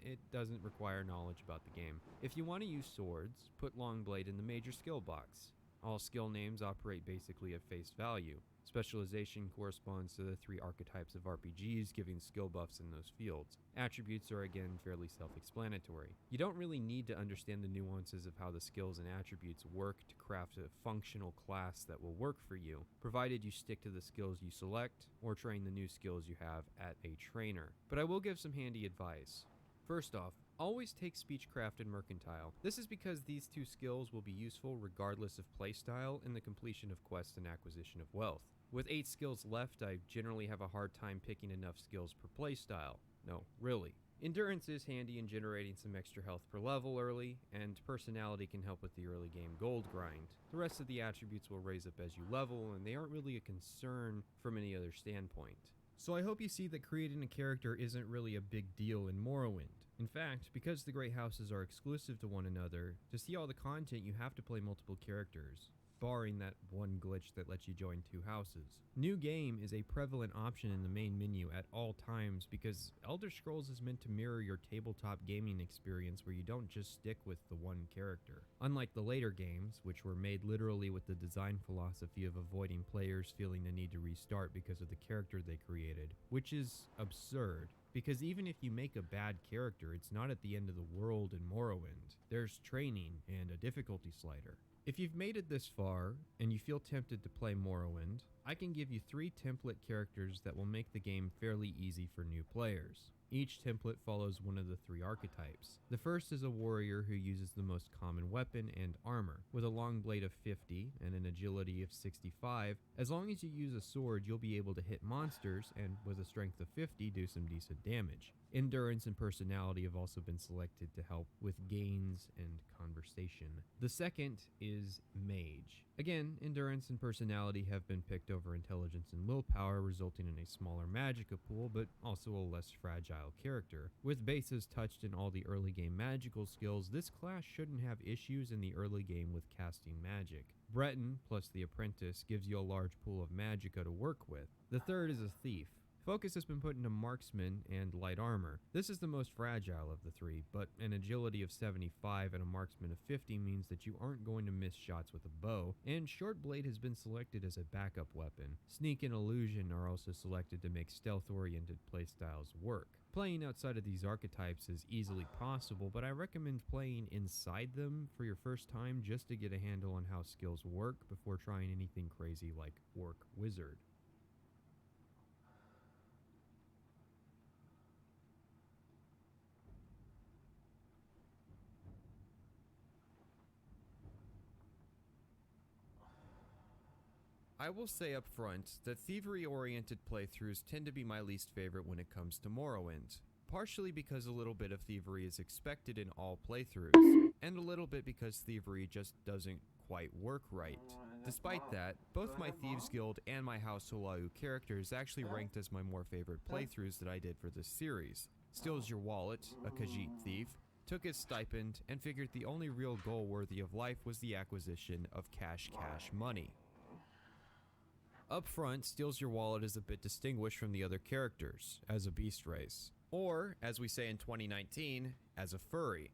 it doesn't require knowledge about the game. If you want to use swords, put Longblade in the major skill box. All skill names operate basically at face value. Specialization corresponds to the 3 archetypes of RPGs, giving skill buffs in those fields. Attributes are again fairly self-explanatory. You don't really need to understand the nuances of how the skills and attributes work to craft a functional class that will work for you, provided you stick to the skills you select or train the new skills you have at a trainer. But I will give some handy advice. First off, always take Speechcraft and Mercantile. This is because these 2 skills will be useful regardless of playstyle in the completion of quests and acquisition of wealth. With 8 skills left, I generally have a hard time picking enough skills per playstyle. No, really. Endurance is handy in generating some extra health per level early, and personality can help with the early game gold grind. The rest of the attributes will raise up as you level, and they aren't really a concern from any other standpoint. So I hope you see that creating a character isn't really a big deal in Morrowind. In fact, because the Great Houses are exclusive to one another, to see all the content you have to play multiple characters, barring that one glitch that lets you join 2 houses. New game is a prevalent option in the main menu at all times because Elder Scrolls is meant to mirror your tabletop gaming experience where you don't just stick with the one character. Unlike the later games, which were made literally with the design philosophy of avoiding players feeling the need to restart because of the character they created, which is absurd. Because even if you make a bad character, it's not at the end of the world in Morrowind. There's training and a difficulty slider. If you've made it this far, and you feel tempted to play Morrowind, I can give you 3 template characters that will make the game fairly easy for new players. Each template follows one of the 3 archetypes. The first is a warrior who uses the most common weapon and armor. With a long blade of 50 and an agility of 65, as long as you use a sword, you'll be able to hit monsters and with a strength of 50 do some decent damage. Endurance and personality have also been selected to help with gains and conversation. The second is mage. Again, endurance and personality have been picked over intelligence and willpower, resulting in a smaller magicka pool, but also a less fragile character. With bases touched in all the early game magical skills, this class shouldn't have issues in the early game with casting magic. Breton plus the apprentice gives you a large pool of magicka to work with. The third is a thief. Focus has been put into marksman and light armor. This is the most fragile of the three, but an agility of 75 and a marksman of 50 means that you aren't going to miss shots with a bow, and short blade has been selected as a backup weapon. Sneak and illusion are also selected to make stealth-oriented playstyles work. Playing outside of these archetypes is easily possible, but I recommend playing inside them for your first time just to get a handle on how skills work before trying anything crazy like Orc Wizard. I will say up front that thievery-oriented playthroughs tend to be my least favorite when it comes to Morrowind. Partially because a little bit of thievery is expected in all playthroughs, and a little bit because thievery just doesn't quite work right. Despite that, both my Thieves Guild and my House Hulayu characters actually ranked as my more favorite playthroughs that I did for this series. Steals your wallet, a Khajiit thief, took his stipend, and figured the only real goal worthy of life was the acquisition of cash money. Up front, Steals Your Wallet is a bit distinguished from the other characters, as a beast race. Or, as we say in 2019, as a furry.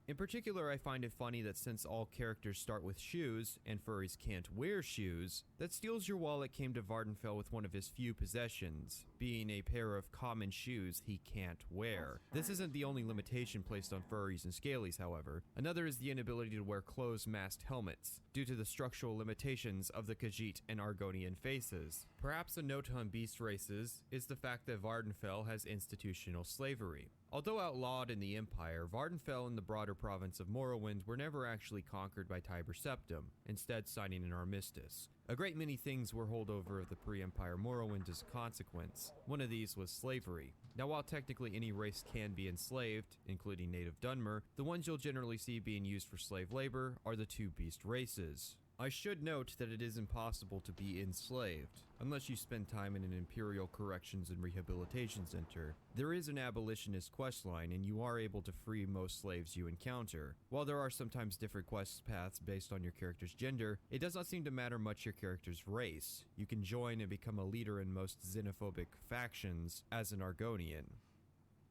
In particular, I find it funny that since all characters start with shoes, and furries can't wear shoes, that Steals Your Wallet came to Vardenfell with one of his few possessions, being a pair of common shoes he can't wear. This isn't the only limitation placed on furries and scalies, however. Another is the inability to wear closed-masked helmets, due to the structural limitations of the Khajiit and Argonian faces. Perhaps a note on beast races is the fact that Vardenfell has institutional slavery. Although outlawed in the Empire, Vardenfell and the broader province of Morrowind were never actually conquered by Tiber Septim, instead signing an armistice. A great many things were holdover of the pre-Empire Morrowind as a consequence. One of these was slavery. Now, while technically any race can be enslaved, including native Dunmer, the ones you'll generally see being used for slave labor are the two beast races. I should note that it is impossible to be enslaved, unless you spend time in an Imperial Corrections and Rehabilitation Center. There is an abolitionist questline, and you are able to free most slaves you encounter. While there are sometimes different quest paths based on your character's gender, it does not seem to matter much your character's race. You can join and become a leader in most xenophobic factions as an Argonian.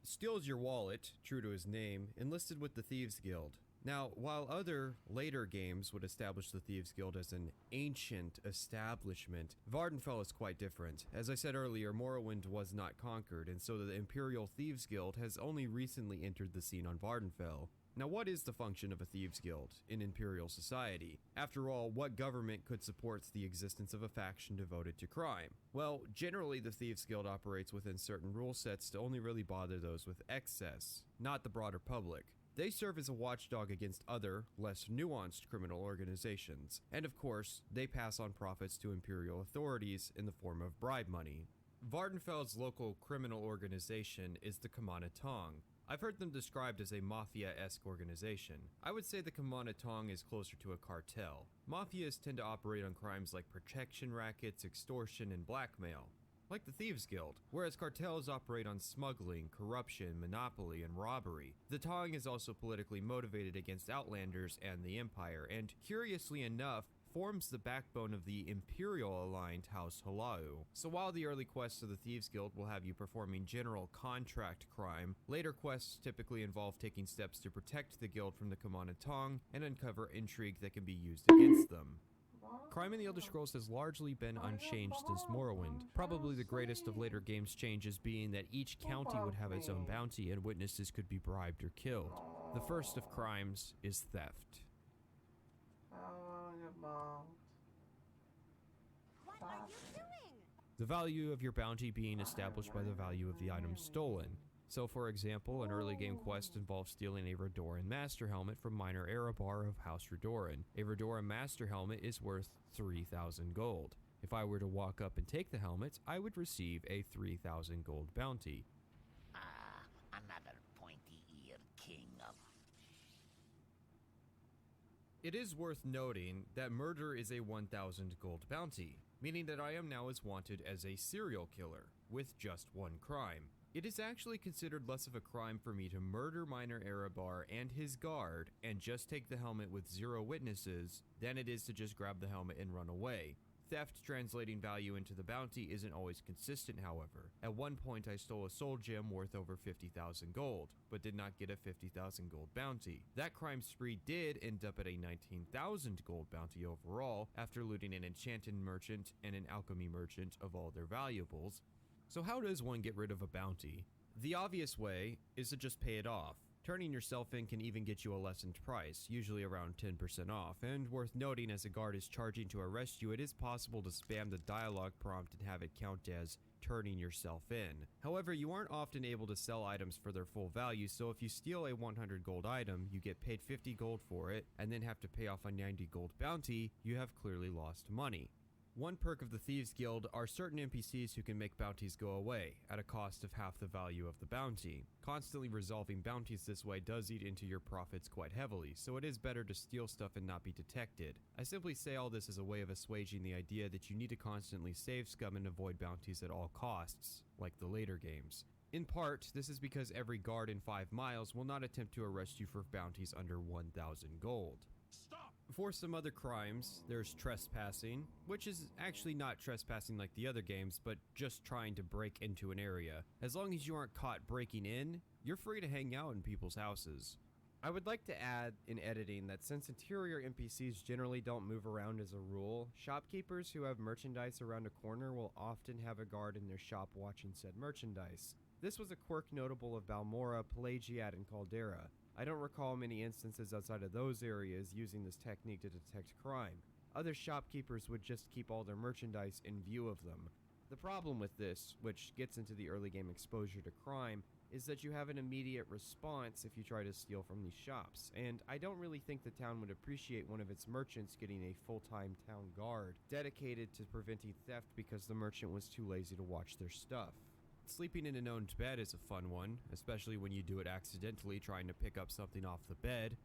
Steals Your Wallet, true to his name, enlisted with the Thieves Guild. Now, while other later games would establish the Thieves Guild as an ancient establishment, Vardenfell is quite different. As I said earlier, Morrowind was not conquered, and so the Imperial Thieves Guild has only recently entered the scene on Vardenfell. Now, what is the function of a Thieves Guild in Imperial society? After all, what government could support the existence of a faction devoted to crime? Well, generally the Thieves Guild operates within certain rule sets to only really bother those with excess, not the broader public. They serve as a watchdog against other, less nuanced criminal organizations, and of course, they pass on profits to Imperial authorities in the form of bribe money. Vardenfell's local criminal organization is the Kamana Tong. I've heard them described as a mafia-esque organization. I would say the Kamana Tong is closer to a cartel. Mafias tend to operate on crimes like protection rackets, extortion, and blackmail, like the Thieves Guild, whereas cartels operate on smuggling, corruption, monopoly, and robbery. The Tong is also politically motivated against Outlanders and the Empire, and curiously enough, forms the backbone of the Imperial-aligned House Hulayu. So while the early quests of the Thieves Guild will have you performing general contract crime, later quests typically involve taking steps to protect the guild from the Kamana Tong and uncover intrigue that can be used against them. Crime in the Elder Scrolls has largely been unchanged since Morrowind, probably the greatest of later games' changes being that each county would have its own bounty and witnesses could be bribed or killed. The first of crimes is theft. The value of your bounty being established by the value of the items stolen. So for example, an early game quest involves stealing a Redoran Master Helmet from Minor Erebar of House Redoran. A Redoran Master Helmet is worth 3,000 gold. If I were to walk up and take the helmet, I would receive a 3,000 gold bounty. Another pointy-eared king of... It is worth noting that murder is a 1,000 gold bounty, meaning that I am now as wanted as a serial killer, with just one crime. It is actually considered less of a crime for me to murder Minor Erebar and his guard and just take the helmet with 0 witnesses than it is to just grab the helmet and run away. Theft translating value into the bounty isn't always consistent, however. At one point I stole a soul gem worth over 50,000 gold, but did not get a 50,000 gold bounty. That crime spree did end up at a 19,000 gold bounty overall, after looting an enchanted merchant and an alchemy merchant of all their valuables. So how does one get rid of a bounty? The obvious way is to just pay it off. Turning yourself in can even get you a lessened price, usually around 10% off, and worth noting, as a guard is charging to arrest you, it is possible to spam the dialogue prompt and have it count as turning yourself in. However, you aren't often able to sell items for their full value, so if you steal a 100 gold item, you get paid 50 gold for it, and then have to pay off a 90 gold bounty, you have clearly lost money. One perk of the Thieves Guild are certain NPCs who can make bounties go away, at a cost of half the value of the bounty. Constantly resolving bounties this way does eat into your profits quite heavily, so it is better to steal stuff and not be detected. I simply say all this as a way of assuaging the idea that you need to constantly save scum and avoid bounties at all costs, like the later games. In part, this is because every guard in 5 miles will not attempt to arrest you for bounties under 1,000 gold. For some other crimes, there's trespassing, which is actually not trespassing like the other games, but just trying to break into an area. As long as you aren't caught breaking in, you're free to hang out in people's houses. I would like to add in editing that since interior NPCs generally don't move around as a rule, shopkeepers who have merchandise around a corner will often have a guard in their shop watching said merchandise. This was a quirk notable of Balmora, Pelagiad, and Caldera. I don't recall many instances outside of those areas using this technique to detect crime. Other shopkeepers would just keep all their merchandise in view of them. The problem with this, which gets into the early game exposure to crime, is that you have an immediate response if you try to steal from these shops, and I don't really think the town would appreciate one of its merchants getting a full-time town guard dedicated to preventing theft because the merchant was too lazy to watch their stuff. Sleeping in an owned bed is a fun one, especially when you do it accidentally trying to pick up something off the bed.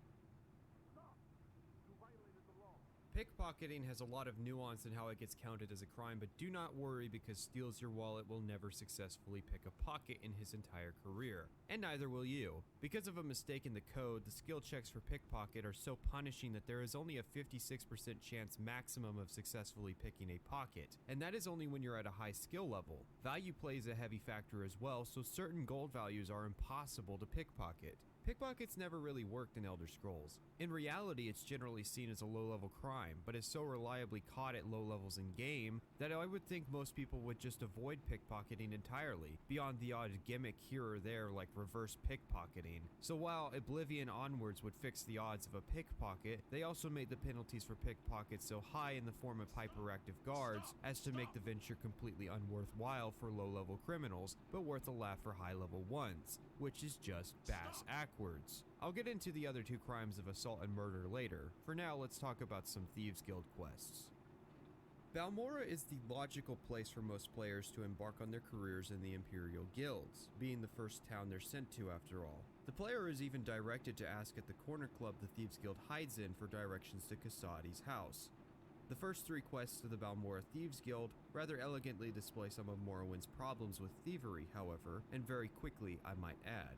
Pickpocketing has a lot of nuance in how it gets counted as a crime, but do not worry, because Steals Your Wallet will never successfully pick a pocket in his entire career, and neither will you. Because of a mistake in the code, the skill checks for pickpocket are so punishing that there is only a 56% chance maximum of successfully picking a pocket, and that is only when you're at a high skill level. Value plays a heavy factor as well, so certain gold values are impossible to pickpocket. Pickpockets never really worked in Elder Scrolls. In reality, it's generally seen as a low-level crime, but is so reliably caught at low levels in game that I would think most people would just avoid pickpocketing entirely, beyond the odd gimmick here or there like reverse pickpocketing. So while Oblivion onwards would fix the odds of a pickpocket, they also made the penalties for pickpockets so high in the form of hyperactive guards as to make the venture completely unworthwhile for low-level criminals, but worth a laugh for high-level ones, which is just bass backwards. I'll get into the other 2 crimes of assault and murder later. For now, let's talk about some Thieves Guild quests. Balmora is the logical place for most players to embark on their careers in the Imperial Guilds, being the first town they're sent to after all. The player is even directed to ask at the corner club the Thieves Guild hides in for directions to Kasadi's house. The first 3 quests of the Balmora Thieves Guild rather elegantly display some of Morrowind's problems with thievery, however, and very quickly, I might add.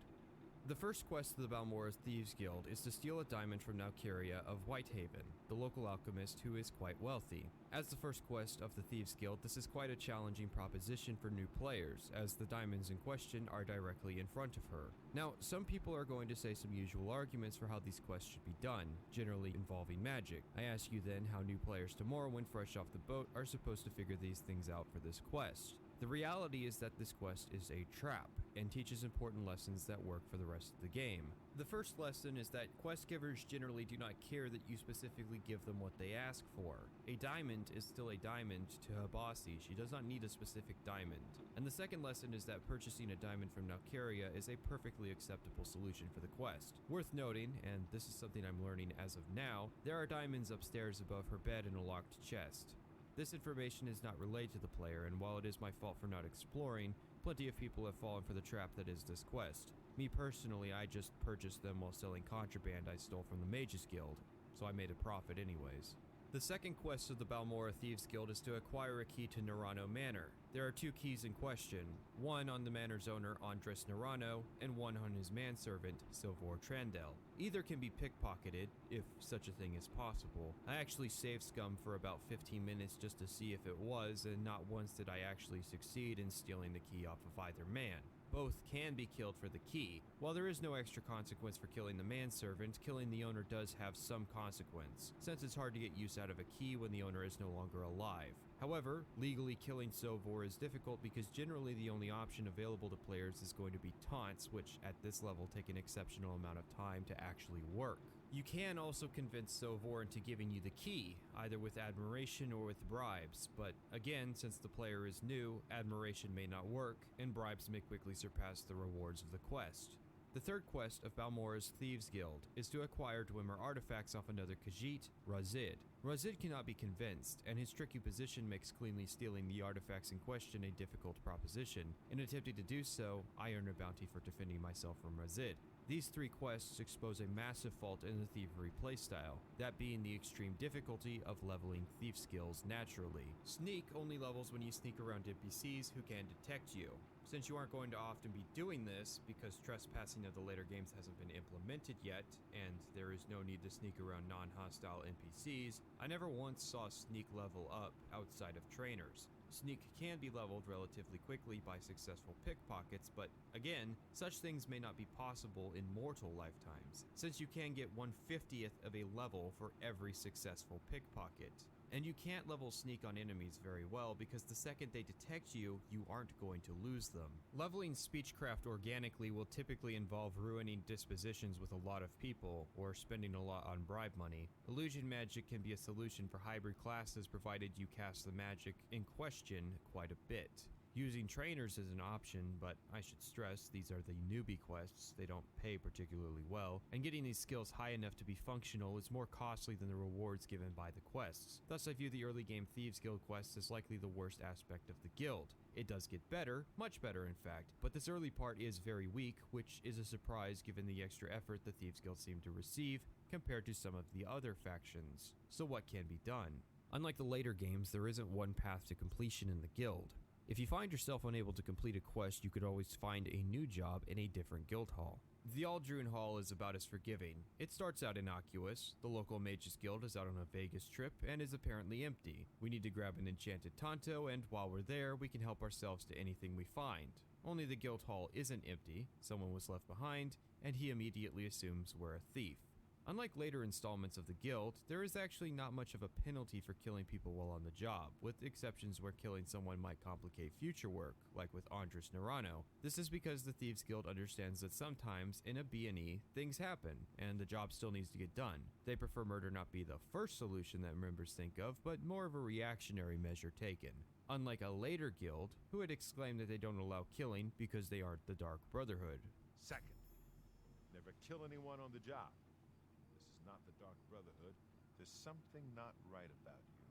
The first quest of the Balmora's Thieves Guild is to steal a diamond from Naucaria of Whitehaven, the local alchemist who is quite wealthy. As the first quest of the Thieves Guild, this is quite a challenging proposition for new players, as the diamonds in question are directly in front of her. Now, some people are going to say some usual arguments for how these quests should be done, generally involving magic. I ask you then how new players to Morrowind fresh off the boat are supposed to figure these things out for this quest. The reality is that this quest is a trap, and teaches important lessons that work for the rest of the game. The first lesson is that quest givers generally do not care that you specifically give them what they ask for. A diamond is still a diamond to Habasi, she does not need a specific diamond. And the second lesson is that purchasing a diamond from Naucaria is a perfectly acceptable solution for the quest. Worth noting, and this is something I'm learning as of now, there are diamonds upstairs above her bed in a locked chest. This information is not relayed to the player, and while it is my fault for not exploring, plenty of people have fallen for the trap that is this quest. Me personally, I just purchased them while selling contraband I stole from the Mages Guild, so I made a profit anyways. The second quest of the Balmora Thieves Guild is to acquire a key to Nerano Manor. There are 2 keys in question, one on the manor's owner Andres Narano, and one on his manservant Silvor Trandel. Either can be pickpocketed, if such a thing is possible. I actually saved Scum for about 15 minutes just to see if it was, and not once did I actually succeed in stealing the key off of either man. Both can be killed for the key. While there is no extra consequence for killing the manservant, killing the owner does have some consequence, since it's hard to get use out of a key when the owner is no longer alive. However, legally killing Silvor is difficult because generally the only option available to players is going to be taunts, which at this level take an exceptional amount of time to actually work. You can also convince Silvor into giving you the key, either with admiration or with bribes, but again, since the player is new, admiration may not work, and bribes may quickly surpass the rewards of the quest. The third quest of Balmora's Thieves Guild is to acquire Dwemer artifacts off another Khajiit, Razid. Razid cannot be convinced, and his tricky position makes cleanly stealing the artifacts in question a difficult proposition. In attempting to do so, I earn a bounty for defending myself from Razid. These 3 quests expose a massive fault in the thievery playstyle, that being the extreme difficulty of leveling thief skills naturally. Sneak only levels when you sneak around NPCs who can detect you. Since you aren't going to often be doing this, because trespassing of the later games hasn't been implemented yet, and there is no need to sneak around non-hostile NPCs, I never once saw Sneak level up outside of trainers. Sneak can be leveled relatively quickly by successful pickpockets, but again, such things may not be possible in mortal lifetimes, since you can get 1/50th of a level for every successful pickpocket. And you can't level Sneak on enemies very well because the second they detect you, you aren't going to lose them. Leveling Speechcraft organically will typically involve ruining dispositions with a lot of people, or spending a lot on bribe money. Illusion magic can be a solution for hybrid classes provided you cast the magic in question quite a bit. Using trainers is an option, but I should stress these are the newbie quests, they don't pay particularly well, and getting these skills high enough to be functional is more costly than the rewards given by the quests. Thus I view the early game Thieves Guild quest as likely the worst aspect of the guild. It does get better, much better in fact, but this early part is very weak, which is a surprise given the extra effort the Thieves Guild seem to receive compared to some of the other factions. So what can be done? Unlike the later games, there isn't one path to completion in the guild. If you find yourself unable to complete a quest, you could always find a new job in a different guild hall. The Aldrune Hall is about as forgiving. It starts out innocuous, the local Mages Guild is out on a Vegas trip and is apparently empty. We need to grab an enchanted Tonto, and while we're there, we can help ourselves to anything we find. Only the guild hall isn't empty, someone was left behind, and he immediately assumes we're a thief. Unlike later installments of the guild, there is actually not much of a penalty for killing people while on the job, with exceptions where killing someone might complicate future work, like with Andres Narano. This is because the Thieves Guild understands that sometimes in a B&E, things happen, and the job still needs to get done. They prefer murder not be the first solution that members think of, but more of a reactionary measure taken. Unlike a later guild, who had exclaimed that they don't allow killing because they aren't the Dark Brotherhood. Second, never kill anyone on the job. This is not the Dark Brotherhood. There's something not right about you.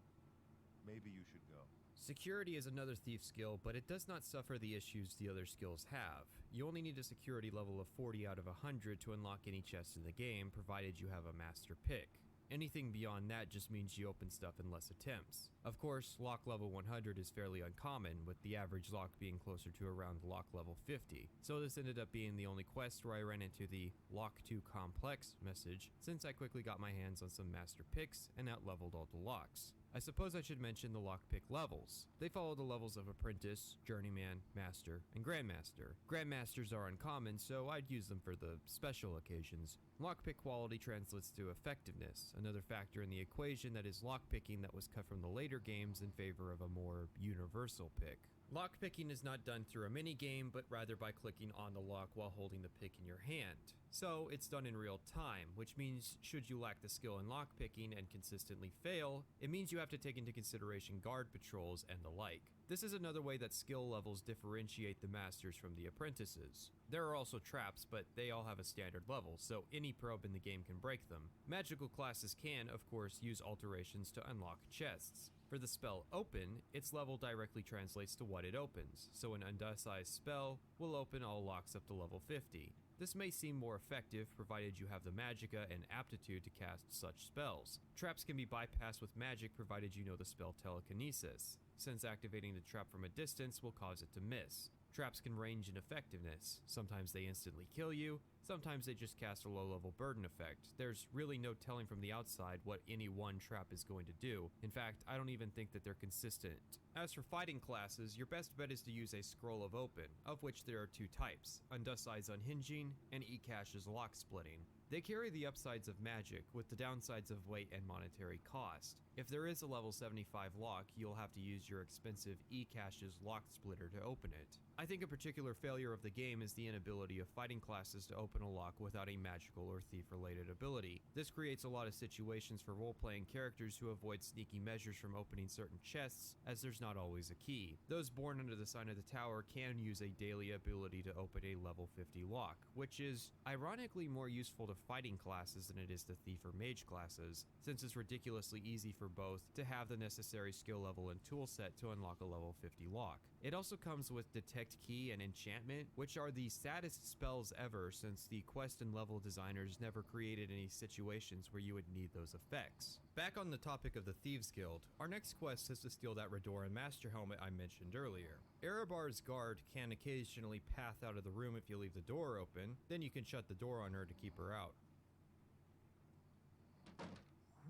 Maybe you should go. Security is another thief skill, but it does not suffer the issues the other skills have. You only need a security level of 40 out of 100 to unlock any chest in the game, provided you have a master pick. Anything beyond that just means you open stuff in less attempts. Of course, lock level 100 is fairly uncommon, with the average lock being closer to around lock level 50. So this ended up being the only quest where I ran into the lock too complex message, since I quickly got my hands on some master picks and out-leveled all the locks. I suppose I should mention the lockpick levels. They follow the levels of Apprentice, Journeyman, Master, and Grandmaster. Grandmasters are uncommon, so I'd use them for the special occasions. Lockpick quality translates to effectiveness, another factor in the equation that is lockpicking that was cut from the later games in favor of a more universal pick. Lockpicking is not done through a minigame, but rather by clicking on the lock while holding the pick in your hand. So it's done in real time, which means should you lack the skill in lockpicking and consistently fail, it means you have to take into consideration guard patrols and the like. This is another way that skill levels differentiate the masters from the apprentices. There are also traps, but they all have a standard level, so any probe in the game can break them. Magical classes can, of course, use alterations to unlock chests. For the spell Open, its level directly translates to what it opens, so an undecized spell will open all locks up to level 50. This may seem more effective provided you have the magicka and aptitude to cast such spells. Traps can be bypassed with magic provided you know the spell Telekinesis. since activating the trap from a distance will cause it to miss. Traps can range in effectiveness. Sometimes they instantly kill you, sometimes they just cast a low-level burden effect. There's really no telling from the outside what any one trap is going to do. In fact, I don't even think that they're consistent. As for fighting classes, your best bet is to use a Scroll of Open, of which there are two types, Unduside's Unhinging and E-Cash's Lock Splitting. They carry the upsides of magic, with the downsides of weight and monetary cost. If there is a level 75 lock, you'll have to use your expensive E-Cash's Lock Splitter to open it. I think a particular failure of the game is the inability of fighting classes to open a lock without a magical or thief-related ability. This creates a lot of situations for role-playing characters who avoid sneaky measures from opening certain chests, as there's not always a key. Those born under the sign of the tower can use a daily ability to open a level 50 lock, which is ironically more useful to fighting classes than it is to thief or mage classes, since it's ridiculously easy for both to have the necessary skill level and tool set to unlock a level 50 lock. It also comes with Detect Key and Enchantment, which are the saddest spells ever, since the quest and level designers never created any situations where you would need those effects. Back on the topic of the Thieves Guild, our next quest is to steal that Redoran Master Helmet I mentioned earlier. Erebar's guard can occasionally path out of the room if you leave the door open, then you can shut the door on her to keep her out.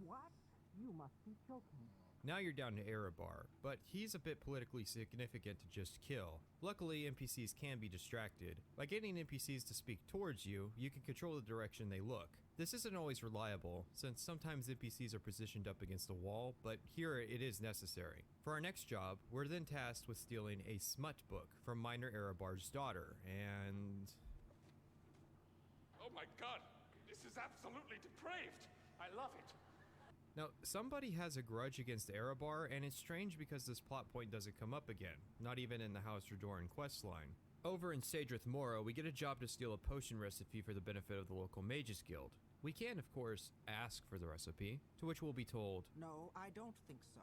What? You must be joking. Now you're down to Erebar, but he's a bit politically significant to just kill. Luckily, NPCs can be distracted. By getting NPCs to speak towards you, you can control the direction they look. This isn't always reliable, since sometimes NPCs are positioned up against a wall, but here it is necessary. For our next job, we're then tasked with stealing a smut book from Minor Erebar's daughter, and... Oh my god, this is absolutely depraved! I love it! Now, somebody has a grudge against Erebar, and it's strange because this plot point doesn't come up again, not even in the House Redoran questline. Over in Sadrith Mora, we get a job to steal a potion recipe for the benefit of the local Mages Guild. We can, of course, ask for the recipe, to which we'll be told, No, I don't think so.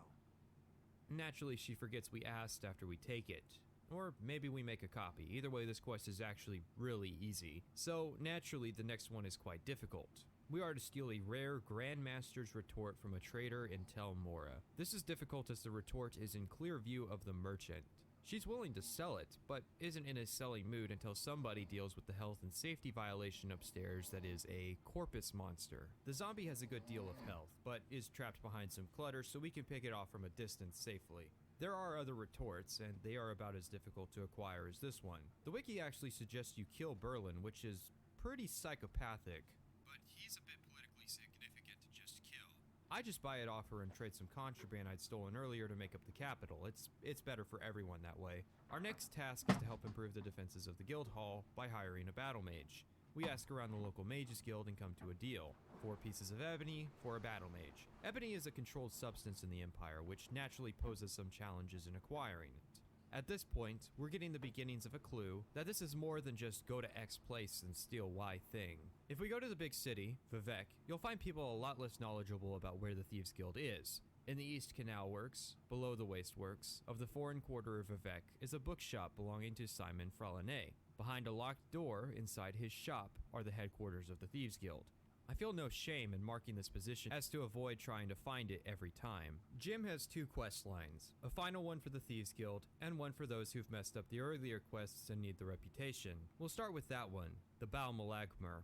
Naturally, she forgets we asked after we take it. Or maybe we make a copy. Either way, this quest is actually really easy. So, naturally, the next one is quite difficult. We are to steal a rare Grandmaster's retort from a trader in To Balmora. This is difficult as the retort is in clear view of the merchant. She's willing to sell it, but isn't in a selling mood until somebody deals with the health and safety violation upstairs that is a corpus monster. The zombie has a good deal of health, but is trapped behind some clutter so we can pick it off from a distance safely. There are other retorts, and they are about as difficult to acquire as this one. The wiki actually suggests you kill Berlin, which is pretty psychopathic, but he's a bit politically significant to just kill. I just buy it off her and trade some contraband I'd stolen earlier to make up the capital. It's better for everyone that way. Our next task is to help improve the defenses of the guild hall by hiring a battle mage. We ask around the local mages guild and come to a deal. 4 pieces of ebony for a battle mage. Ebony is a controlled substance in the Empire, which naturally poses some challenges in acquiring it. At this point, we're getting the beginnings of a clue that this is more than just go to X place and steal Y thing. If we go to the big city, Vivek, you'll find people a lot less knowledgeable about where the Thieves Guild is. In the East Canal Works, below the Waste Works, of the foreign quarter of Vivek is a bookshop belonging to Simon Fralanet. Behind a locked door inside his shop are the headquarters of the Thieves Guild. I feel no shame in marking this position as to avoid trying to find it every time. Jim has 2 quest lines, a final one for the Thieves Guild, and one for those who've messed up the earlier quests and need the reputation. We'll start with that one, the Balmoragmer.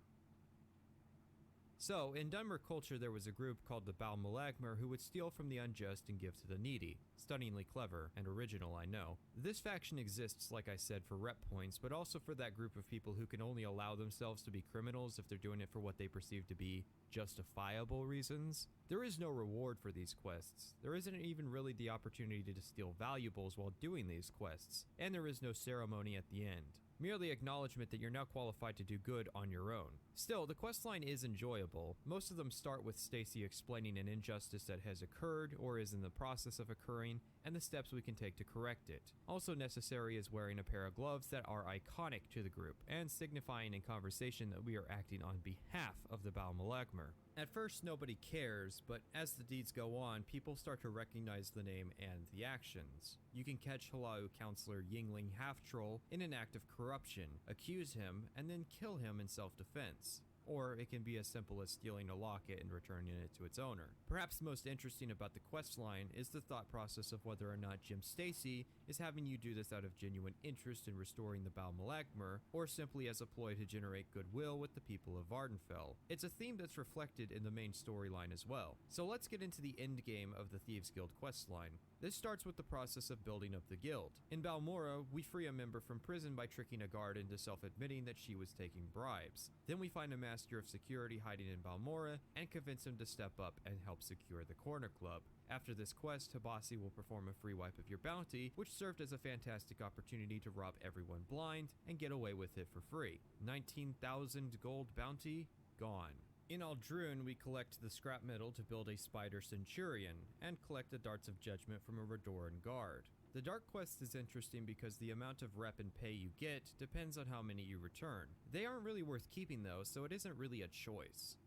So, in Dunmer culture there was a group called the Balmoragmer who would steal from the unjust and give to the needy. Stunningly clever and original, I know. This faction exists, like I said, for rep points, but also for that group of people who can only allow themselves to be criminals if they're doing it for what they perceive to be justifiable reasons. There is no reward for these quests. There isn't even really the opportunity to steal valuables while doing these quests, and there is no ceremony at the end. Merely acknowledgement that you're now qualified to do good on your own. Still, the questline is enjoyable. Most of them start with Stacy explaining an injustice that has occurred or is in the process of occurring, and the steps we can take to correct it. Also necessary is wearing a pair of gloves that are iconic to the group, and signifying in conversation that we are acting on behalf of the Balmoragmer. At first nobody cares, but as the deeds go on, people start to recognize the name and the actions. You can catch Halau Counselor Yingling Half-Troll in an act of corruption, accuse him, and then kill him in self-defense. or it can be as simple as stealing a locket and returning it to its owner. Perhaps most interesting about the quest line is the thought process of whether or not Jim Stacy is having you do this out of genuine interest in restoring the Balmora, or simply as a ploy to generate goodwill with the people of Vardenfell. It's a theme that's reflected in the main storyline as well. So let's get into the endgame of the Thieves Guild questline. This starts with the process of building up the guild. In Balmora, we free a member from prison by tricking a guard into self-admitting that she was taking bribes. Then we find a master of security hiding in Balmora and convince him to step up and help secure the Corner Club. After this quest, Habasi will perform a free wipe of your bounty, which served as a fantastic opportunity to rob everyone blind and get away with it for free. 19,000 gold bounty, gone. In Aldrune, we collect the scrap metal to build a spider centurion, and collect the darts of judgment from a Redoran guard. The dark quest is interesting because the amount of rep and pay you get depends on how many you return. They aren't really worth keeping though, so it isn't really a choice.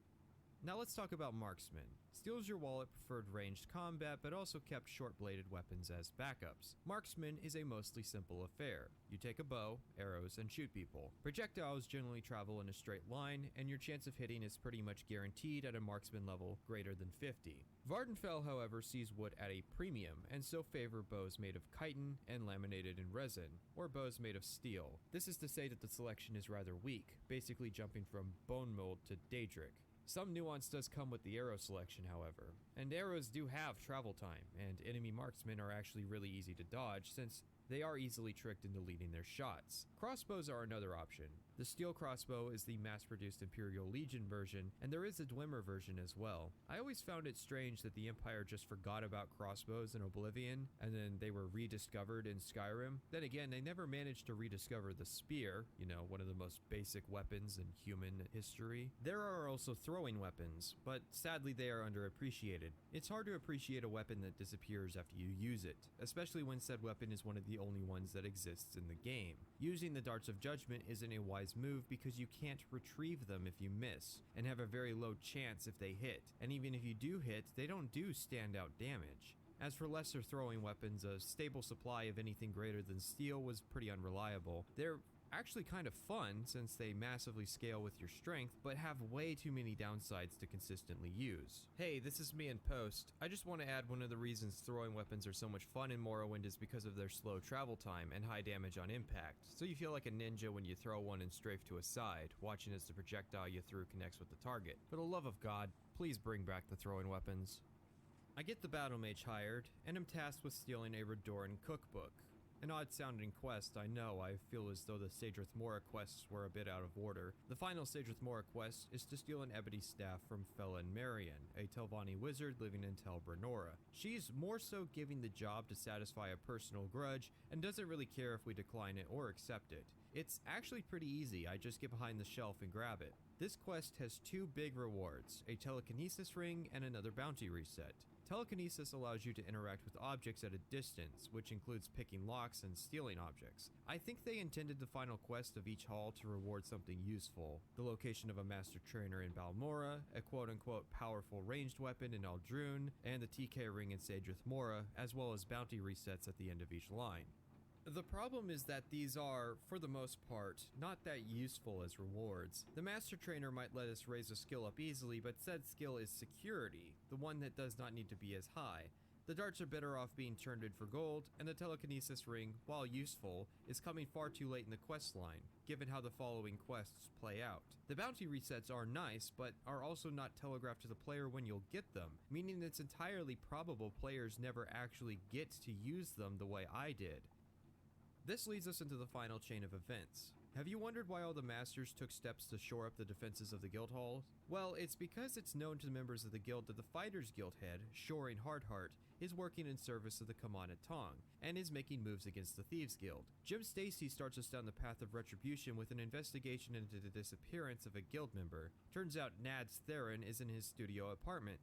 Now let's talk about Marksman. Steals your wallet, preferred ranged combat, but also kept short-bladed weapons as backups. Marksman is a mostly simple affair. You take a bow, arrows, and shoot people. Projectiles generally travel in a straight line, and your chance of hitting is pretty much guaranteed at a marksman level greater than 50. Vardenfell, however, sees wood at a premium, and so favor bows made of chitin and laminated in resin, or bows made of steel. This is to say that the selection is rather weak, basically jumping from bone mold to Daedric. Some nuance does come with the arrow selection, however, and arrows do have travel time, and enemy marksmen are actually really easy to dodge since they are easily tricked into leading their shots. Crossbows are another option. The steel crossbow is the mass-produced Imperial Legion version, and there is a Dwemer version as well. I always found it strange that the Empire just forgot about crossbows in Oblivion, and then they were rediscovered in Skyrim. Then again, they never managed to rediscover the spear, you know, one of the most basic weapons in human history. There are also throwing weapons, but sadly they are underappreciated. It's hard to appreciate a weapon that disappears after you use it, especially when said weapon is one of the only ones that exists in the game. Using the Darts of Judgment isn't a wise move because you can't retrieve them if you miss, and have a very low chance if they hit, and even if you do hit, they don't do standout damage. As for lesser throwing weapons, a stable supply of anything greater than steel was pretty unreliable. They're actually kind of fun since they massively scale with your strength, but have way too many downsides to consistently use. Hey, this is me in post. I just want to add one of the reasons throwing weapons are so much fun in Morrowind is because of their slow travel time and high damage on impact, so you feel like a ninja when you throw one and strafe to a side, watching as the projectile you threw connects with the target. For the love of God, please bring back the throwing weapons. I get the battle mage hired, and am tasked with stealing a Redoran cookbook. An odd-sounding quest, I know. I feel as though the Sage Mora quests were a bit out of order. The final Sage Mora quest is to steal an ebony staff from Felon Marion, a Telvanni wizard living in Tel Brenora. She's more so giving the job to satisfy a personal grudge, and doesn't really care if we decline it or accept it. It's actually pretty easy, I just get behind the shelf and grab it. This quest has two big rewards, a telekinesis ring and another bounty reset. Telekinesis allows you to interact with objects at a distance, which includes picking locks and stealing objects. I think they intended the final quest of each hall to reward something useful. The location of a master trainer in Balmora, a quote-unquote powerful ranged weapon in Aldrune, and the TK ring in Sage Mora, as well as bounty resets at the end of each line. The problem is that these are, for the most part, not that useful as rewards. The Master Trainer might let us raise a skill up easily, but said skill is security, the one that does not need to be as high. The darts are better off being turned in for gold, and the telekinesis ring, while useful, is coming far too late in the quest line, given how the following quests play out. The bounty resets are nice, but are also not telegraphed to the player when you'll get them, meaning it's entirely probable players never actually get to use them the way I did. This leads us into the final chain of events. Have you wondered why all the masters took steps to shore up the defenses of the guild halls? Well, it's because it's known to the members of the guild that the Fighters Guild head, Shoring Hardheart, is working in service of the Kamana Tong, and is making moves against the Thieves Guild. Jim Stacy starts us down the path of retribution with an investigation into the disappearance of a guild member. Turns out Nads Theron is in his studio apartment,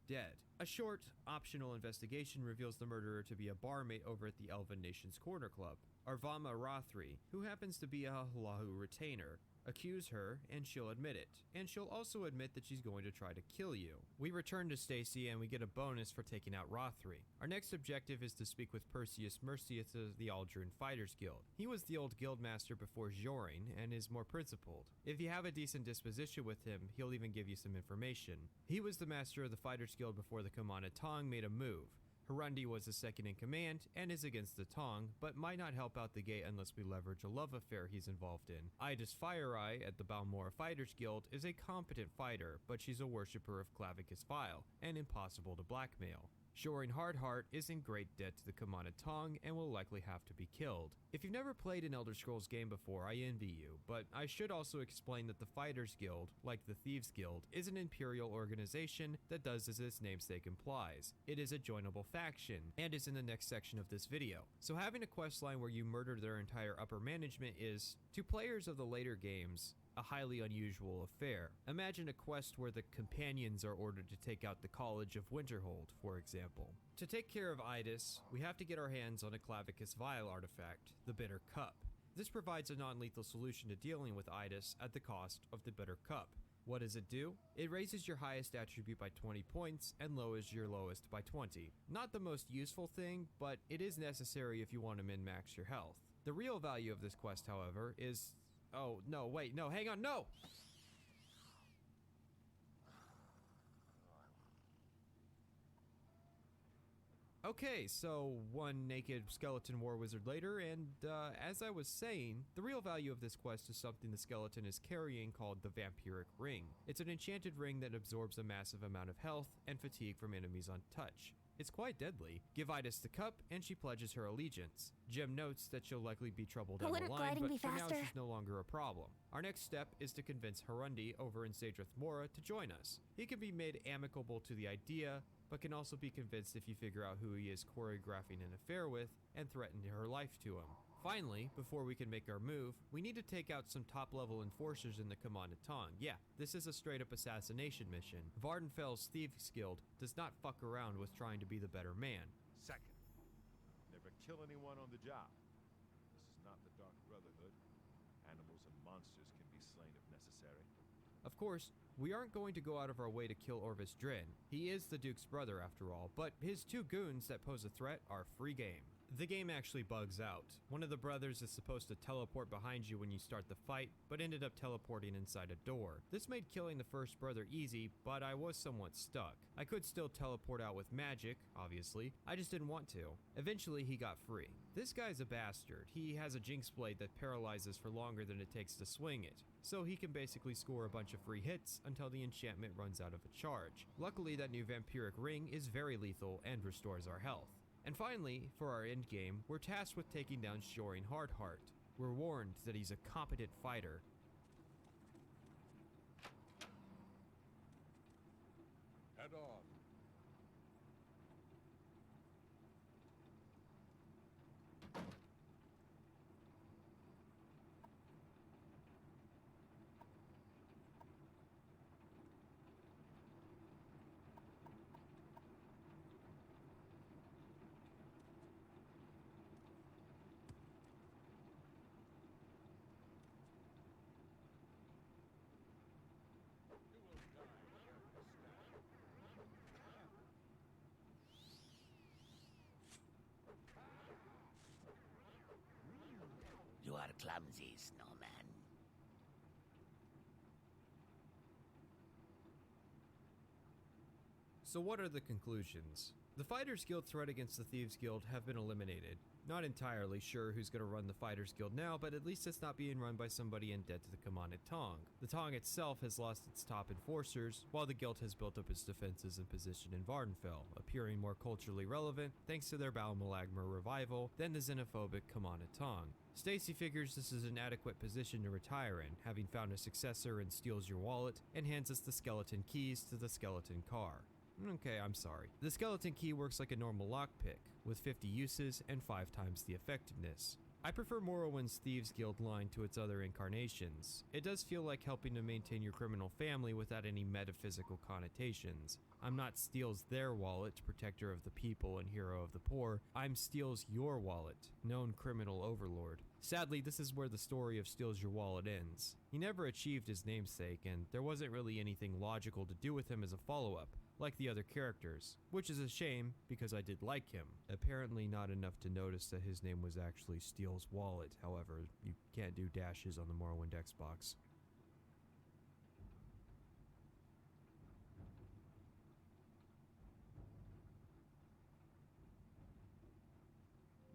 dead. A short, optional investigation reveals the murderer to be a barmate over at the Elven Nation's Corner Club, Arvama Rothri, who happens to be a Halahu retainer. Accuse her, and she'll admit it. And she'll also admit that she's going to try to kill you. We return to Stacy and we get a bonus for taking out Rothri. Our next objective is to speak with Perseus Mercius of the Aldrin Fighters Guild. He was the old guildmaster before Jorin and is more principled. If you have a decent disposition with him, he'll even give you some information. He was the master of the Fighters Guild before the Kamana Tong made a move. Harundi was the second in command and is against the Tong, but might not help out the gate unless we leverage a love affair he's involved in. Idis Fireeye at the Balmora Fighters Guild is a competent fighter, but she's a worshipper of Clavicus Vile and impossible to blackmail. Shorin Hardheart is in great debt to the Kamana Tong and will likely have to be killed. If you've never played an Elder Scrolls game before, I envy you, but I should also explain that the Fighters Guild, like the Thieves Guild, is an imperial organization that does as its namesake implies. It is a joinable faction, and is in the next section of this video. So having a questline where you murder their entire upper management is, to players of the later games, a highly unusual affair. Imagine a quest where the companions are ordered to take out the College of Winterhold, for example. To take care of Idis, we have to get our hands on a Clavicus Vile artifact, the Bitter Cup. This provides a non-lethal solution to dealing with Idis at the cost of the Bitter Cup. What does it do? It raises your highest attribute by 20 points and lowers your lowest by 20. Not the most useful thing, but it is necessary if you want to min-max your health. The real value of this quest, however, is... Oh, no, wait, no, hang on, no! Okay, so one naked skeleton war wizard later, and as I was saying, the real value of this quest is something the skeleton is carrying called the Vampiric Ring. It's an enchanted ring that absorbs a massive amount of health and fatigue from enemies on touch. It's quite deadly. Give Idis the cup, and she pledges her allegiance. Jem notes that she'll likely be trouble down the line, but for now she's no longer a problem. Our next step is to convince Harundi over in Sadrith Mora to join us. He can be made amicable to the idea, but can also be convinced if you figure out who he is choreographing an affair with and threaten her life to him. Finally, before we can make our move, we need to take out some top-level enforcers in the Kamana Tong. Yeah, this is a straight-up assassination mission. Vardenfell's Thieves Guild does not fuck around with trying to be the better man. Second, never kill anyone on the job. This is not the Dark Brotherhood. Animals and monsters can be slain if necessary. Of course, we aren't going to go out of our way to kill Orvis Drin. He is the Duke's brother after all, but his two goons that pose a threat are free game. The game actually bugs out. One of the brothers is supposed to teleport behind you when you start the fight, but ended up teleporting inside a door. This made killing the first brother easy, but I was somewhat stuck. I could still teleport out with magic, obviously, I just didn't want to. Eventually he got free. This guy's a bastard. He has a Jinx Blade that paralyzes for longer than it takes to swing it, so he can basically score a bunch of free hits until the enchantment runs out of a charge. Luckily that new Vampiric Ring is very lethal and restores our health. And finally, for our endgame, we're tasked with taking down Shorin Hardheart. We're warned that he's a competent fighter. Head on. You are clumsy, snowman. So what are the conclusions? The Fighters Guild threat against the Thieves Guild have been eliminated. Not entirely sure who's going to run the Fighters Guild now, but at least it's not being run by somebody in debt to the Kamana Tong. The Tong itself has lost its top enforcers, while the guild has built up its defenses and position in Vardenfell, appearing more culturally relevant thanks to their Balmalagmer revival than the xenophobic Kamana Tong. Stacy figures this is an adequate position to retire in, having found a successor in Steals Your Wallet and hands us the skeleton keys to the skeleton car. Okay, I'm sorry. The skeleton key works like a normal lockpick, with 50 uses and 5 times the effectiveness. I prefer Morrowind's Thieves Guild line to its other incarnations. It does feel like helping to maintain your criminal family without any metaphysical connotations. I'm not Steel's their wallet, protector of the people and hero of the poor. I'm Steel's your wallet, known criminal overlord. Sadly, this is where the story of Steel's Your Wallet ends. He never achieved his namesake, and there wasn't really anything logical to do with him as a follow-up, like the other characters, which is a shame because I did like him. Apparently not enough to notice that his name was actually Steel's Wallet, however, you can't do dashes on the Morrowind Xbox.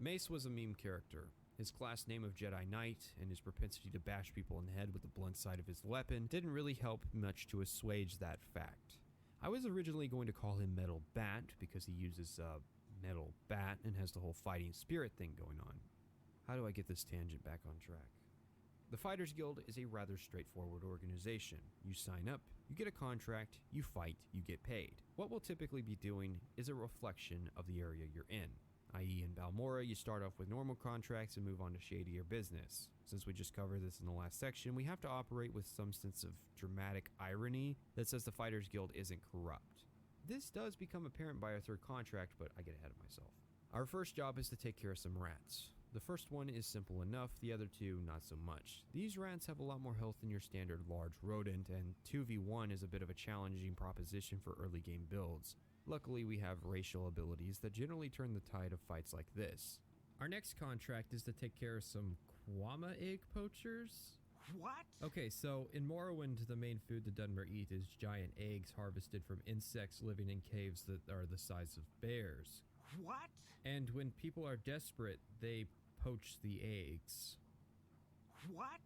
Mace was a meme character. His class name of Jedi Knight and his propensity to bash people in the head with the blunt side of his weapon didn't really help much to assuage that fact. I was originally going to call him Metal Bat because he uses metal bat and has the whole fighting spirit thing going on. How do I get this tangent back on track? The Fighters Guild is a rather straightforward organization. You sign up, you get a contract, you fight, you get paid. What we'll typically be doing is a reflection of the area you're in. I.e. in Balmora, you start off with normal contracts and move on to shadier business. Since we just covered this in the last section, we have to operate with some sense of dramatic irony that says the Fighters Guild isn't corrupt. This does become apparent by our third contract, but I get ahead of myself. Our first job is to take care of some rats. The first one is simple enough, the other two not so much. These rats have a lot more health than your standard large rodent, and 2v1 is a bit of a challenging proposition for early game builds. Luckily, we have racial abilities that generally turn the tide of fights like this. Our next contract is to take care of some Kwama egg poachers. What? Okay, so in Morrowind, the main food the Dunmer eat is giant eggs harvested from insects living in caves that are the size of bears. What? And when people are desperate, they poach the eggs. What?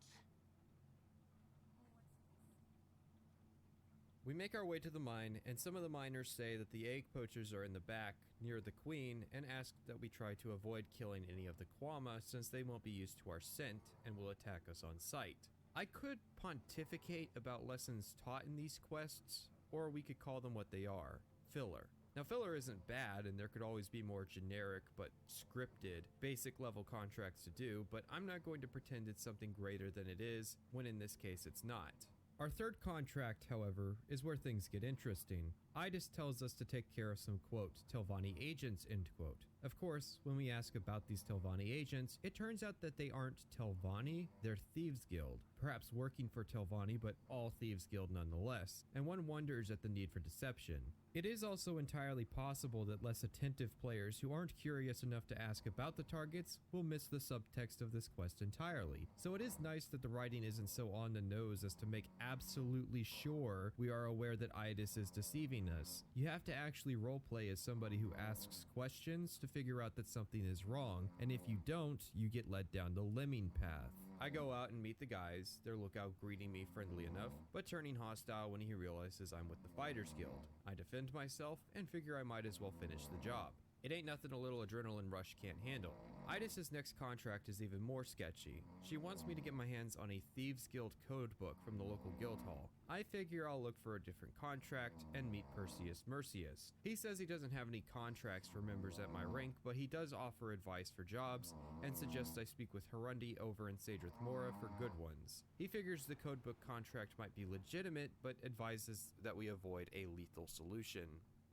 We make our way to the mine, and some of the miners say that the egg poachers are in the back, near the queen, and ask that we try to avoid killing any of the Kwama since they won't be used to our scent and will attack us on sight. I could pontificate about lessons taught in these quests, or we could call them what they are, filler. Now filler isn't bad, and there could always be more generic but scripted, basic level contracts to do, but I'm not going to pretend it's something greater than it is, when in this case it's not. Our third contract, however, is where things get interesting. Idis tells us to take care of some, quote, Telvanni agents, end quote. Of course, when we ask about these Telvanni agents, it turns out that they aren't Telvanni, they're Thieves Guild. Perhaps working for Telvanni, but all Thieves Guild nonetheless, and one wonders at the need for deception. It is also entirely possible that less attentive players who aren't curious enough to ask about the targets will miss the subtext of this quest entirely. So it is nice that the writing isn't so on the nose as to make absolutely sure we are aware that Idis is deceiving us. You have to actually roleplay as somebody who asks questions to figure out that something is wrong, and if you don't, you get led down the lemming path. I go out and meet the guys, their lookout greeting me friendly enough, but turning hostile when he realizes I'm with the Fighters Guild. I defend myself and figure I might as well finish the job. It ain't nothing a little adrenaline rush can't handle. Idis's next contract is even more sketchy. She wants me to get my hands on a Thieves Guild code book from the local guild hall. I figure I'll look for a different contract and meet Perseus Mercius. He says he doesn't have any contracts for members at my rank, but he does offer advice for jobs and suggests I speak with Harundi over in Sadrith Mora for good ones. He figures the codebook contract might be legitimate, but advises that we avoid a lethal solution.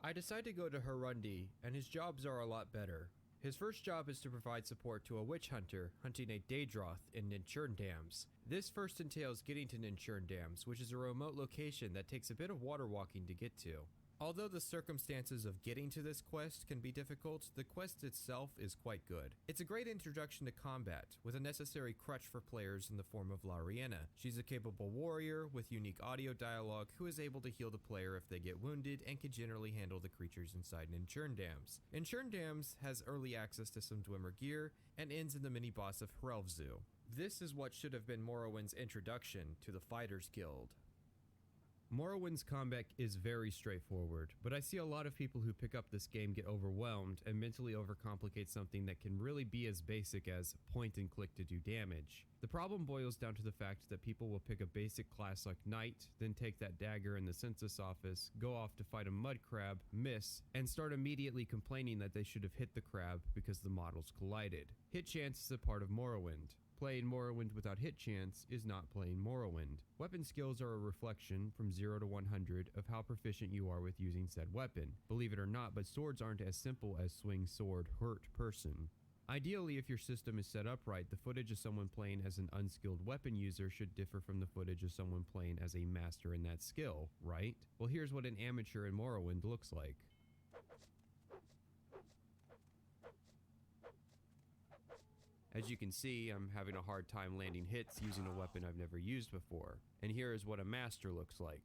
I decide to go to Harundi, and his jobs are a lot better. His first job is to provide support to a witch hunter hunting a Daedroth in Ninchurn Dams. This first entails getting to Ninchurn Dams, which is a remote location that takes a bit of water walking to get to. Although the circumstances of getting to this quest can be difficult, the quest itself is quite good. It's a great introduction to combat, with a necessary crutch for players in the form of Lariana. She's a capable warrior with unique audio dialogue who is able to heal the player if they get wounded and can generally handle the creatures inside Ninchurn Dams. Ninchurn Dams has early access to some Dwemer gear and ends in the mini-boss of Hrelvzu. This is what should have been Morrowind's introduction to the Fighters Guild. Morrowind's combat is very straightforward, but I see a lot of people who pick up this game get overwhelmed and mentally overcomplicate something that can really be as basic as point and click to do damage. The problem boils down to the fact that people will pick a basic class like Knight, then take that dagger in the census office, go off to fight a mud crab, miss, and start immediately complaining that they should have hit the crab because the models collided. Hit chance is a part of Morrowind. Playing Morrowind without hit chance is not playing Morrowind. Weapon skills are a reflection from 0 to 100 of how proficient you are with using said weapon. Believe it or not, but swords aren't as simple as swing sword hurt person. Ideally, if your system is set up right, the footage of someone playing as an unskilled weapon user should differ from the footage of someone playing as a master in that skill, right? Well, here's what an amateur in Morrowind looks like. As you can see, I'm having a hard time landing hits using a weapon I've never used before. And here is what a master looks like.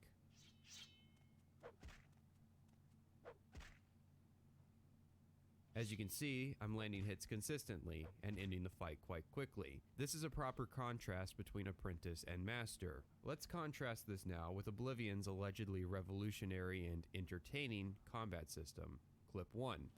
As you can see, I'm landing hits consistently and ending the fight quite quickly. This is a proper contrast between apprentice and master. Let's contrast this now with Oblivion's allegedly revolutionary and entertaining combat system. Clip 1.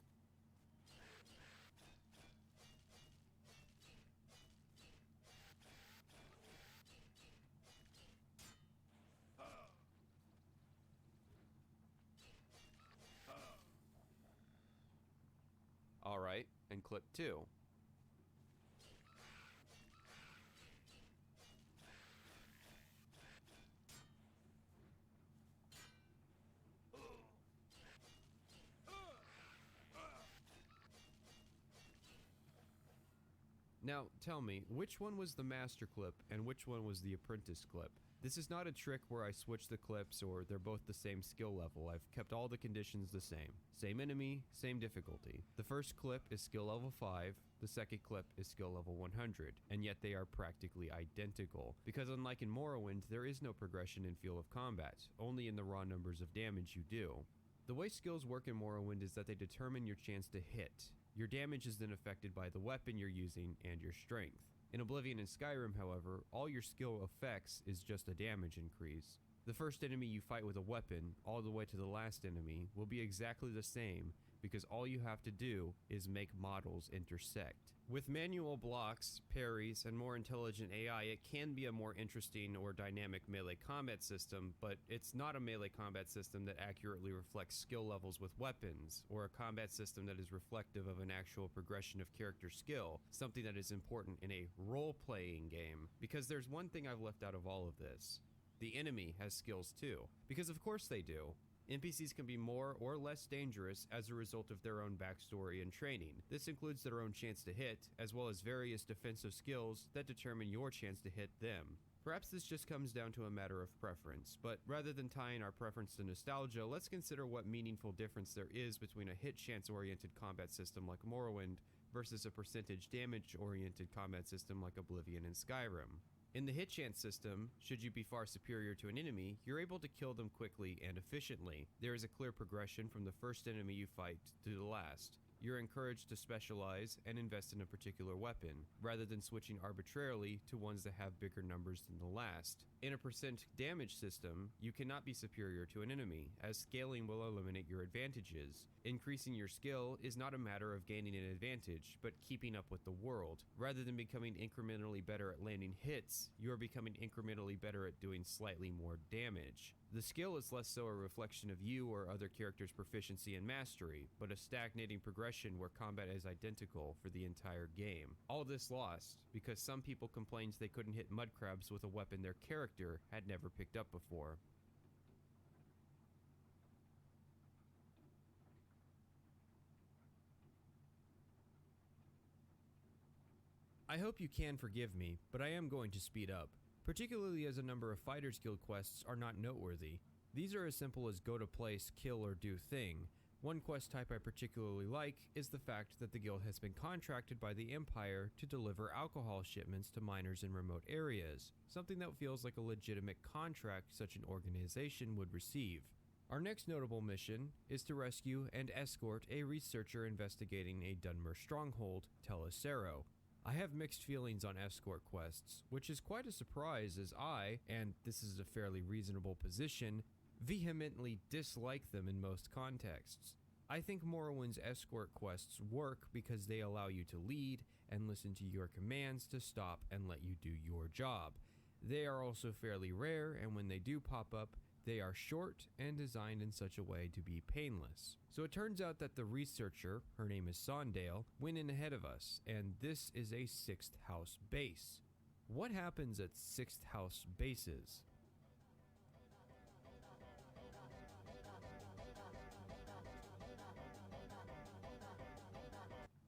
Alright, and clip 2. Now, tell me, which one was the master clip and which one was the apprentice clip? This is not a trick where I switch the clips or they're both the same skill level. I've kept all the conditions the same. Same enemy, same difficulty. The first clip is skill level 5, the second clip is skill level 100, and yet they are practically identical. Because unlike in Morrowind, there is no progression in feel of combat, only in the raw numbers of damage you do. The way skills work in Morrowind is that they determine your chance to hit. Your damage is then affected by the weapon you're using and your strength. In Oblivion and Skyrim, however, all your skill affects is just a damage increase. The first enemy you fight with a weapon, all the way to the last enemy, will be exactly the same because all you have to do is make models intersect. With manual blocks, parries, and more intelligent AI, it can be a more interesting or dynamic melee combat system, but it's not a melee combat system that accurately reflects skill levels with weapons, or a combat system that is reflective of an actual progression of character skill, something that is important in a role-playing game. Because there's one thing I've left out of all of this. The enemy has skills too. Because of course they do. NPCs can be more or less dangerous as a result of their own backstory and training. This includes their own chance to hit, as well as various defensive skills that determine your chance to hit them. Perhaps this just comes down to a matter of preference, but rather than tying our preference to nostalgia, let's consider what meaningful difference there is between a hit chance-oriented combat system like Morrowind versus a percentage damage-oriented combat system like Oblivion and Skyrim. In the hit chance system, should you be far superior to an enemy, you're able to kill them quickly and efficiently. There is a clear progression from the first enemy you fight to the last. You're encouraged to specialize and invest in a particular weapon, rather than switching arbitrarily to ones that have bigger numbers than the last. In a percent damage system, you cannot be superior to an enemy, as scaling will eliminate your advantages. Increasing your skill is not a matter of gaining an advantage, but keeping up with the world. Rather than becoming incrementally better at landing hits, you are becoming incrementally better at doing slightly more damage. The skill is less so a reflection of you or other characters' proficiency and mastery, but a stagnating progression where combat is identical for the entire game. All this lost because some people complained they couldn't hit mud crabs with a weapon their character had never picked up before. I hope you can forgive me, but I am going to speed up. Particularly as a number of Fighters Guild quests are not noteworthy. These are as simple as go to place, kill, or do thing. One quest type I particularly like is the fact that the guild has been contracted by the Empire to deliver alcohol shipments to miners in remote areas, something that feels like a legitimate contract such an organization would receive. Our next notable mission is to rescue and escort a researcher investigating a Dunmer stronghold, Telecero. I have mixed feelings on escort quests, which is quite a surprise as I, and this is a fairly reasonable position, vehemently dislike them in most contexts. I think Morrowind's escort quests work because they allow you to lead and listen to your commands to stop and let you do your job. They are also fairly rare, and when they do pop up, they are short and designed in such a way to be painless. So it turns out that the researcher, her name is Sondale, went in ahead of us, and this is a 6th house base. What happens at 6th house bases?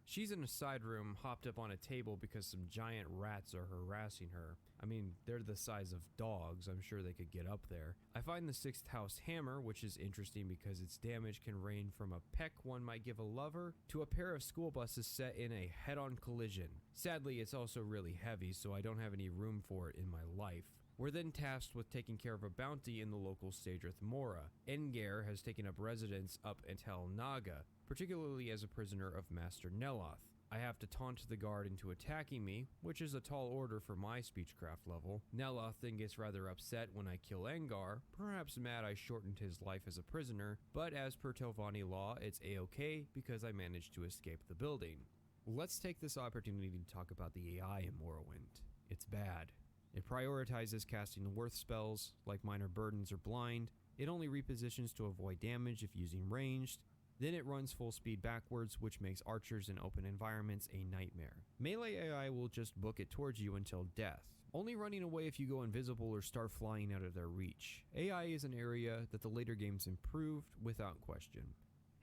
She's in a side room, hopped up on a table because some giant rats are harassing her. I mean, they're the size of dogs, I'm sure they could get up there. I find the 6th house hammer, which is interesting because its damage can range from a peck one might give a lover to a pair of school buses set in a head-on collision. Sadly, it's also really heavy, so I don't have any room for it in my life. We're then tasked with taking care of a bounty in the local Sadrith Mora. Engare has taken up residence up in Tel Naga, particularly as a prisoner of Master Neloth. I have to taunt the guard into attacking me, which is a tall order for my speechcraft level. Neloth then gets rather upset when I kill Engar, perhaps mad I shortened his life as a prisoner, but as per Telvanni law, it's a-okay because I managed to escape the building. Let's take this opportunity to talk about the AI in Morrowind. It's bad. It prioritizes casting worth spells, like Minor Burdens or Blind. It only repositions to avoid damage if using ranged. Then it runs full speed backwards, which makes archers in open environments a nightmare. Melee AI will just book it towards you until death, only running away if you go invisible or start flying out of their reach. AI is an area that the later games improved without question.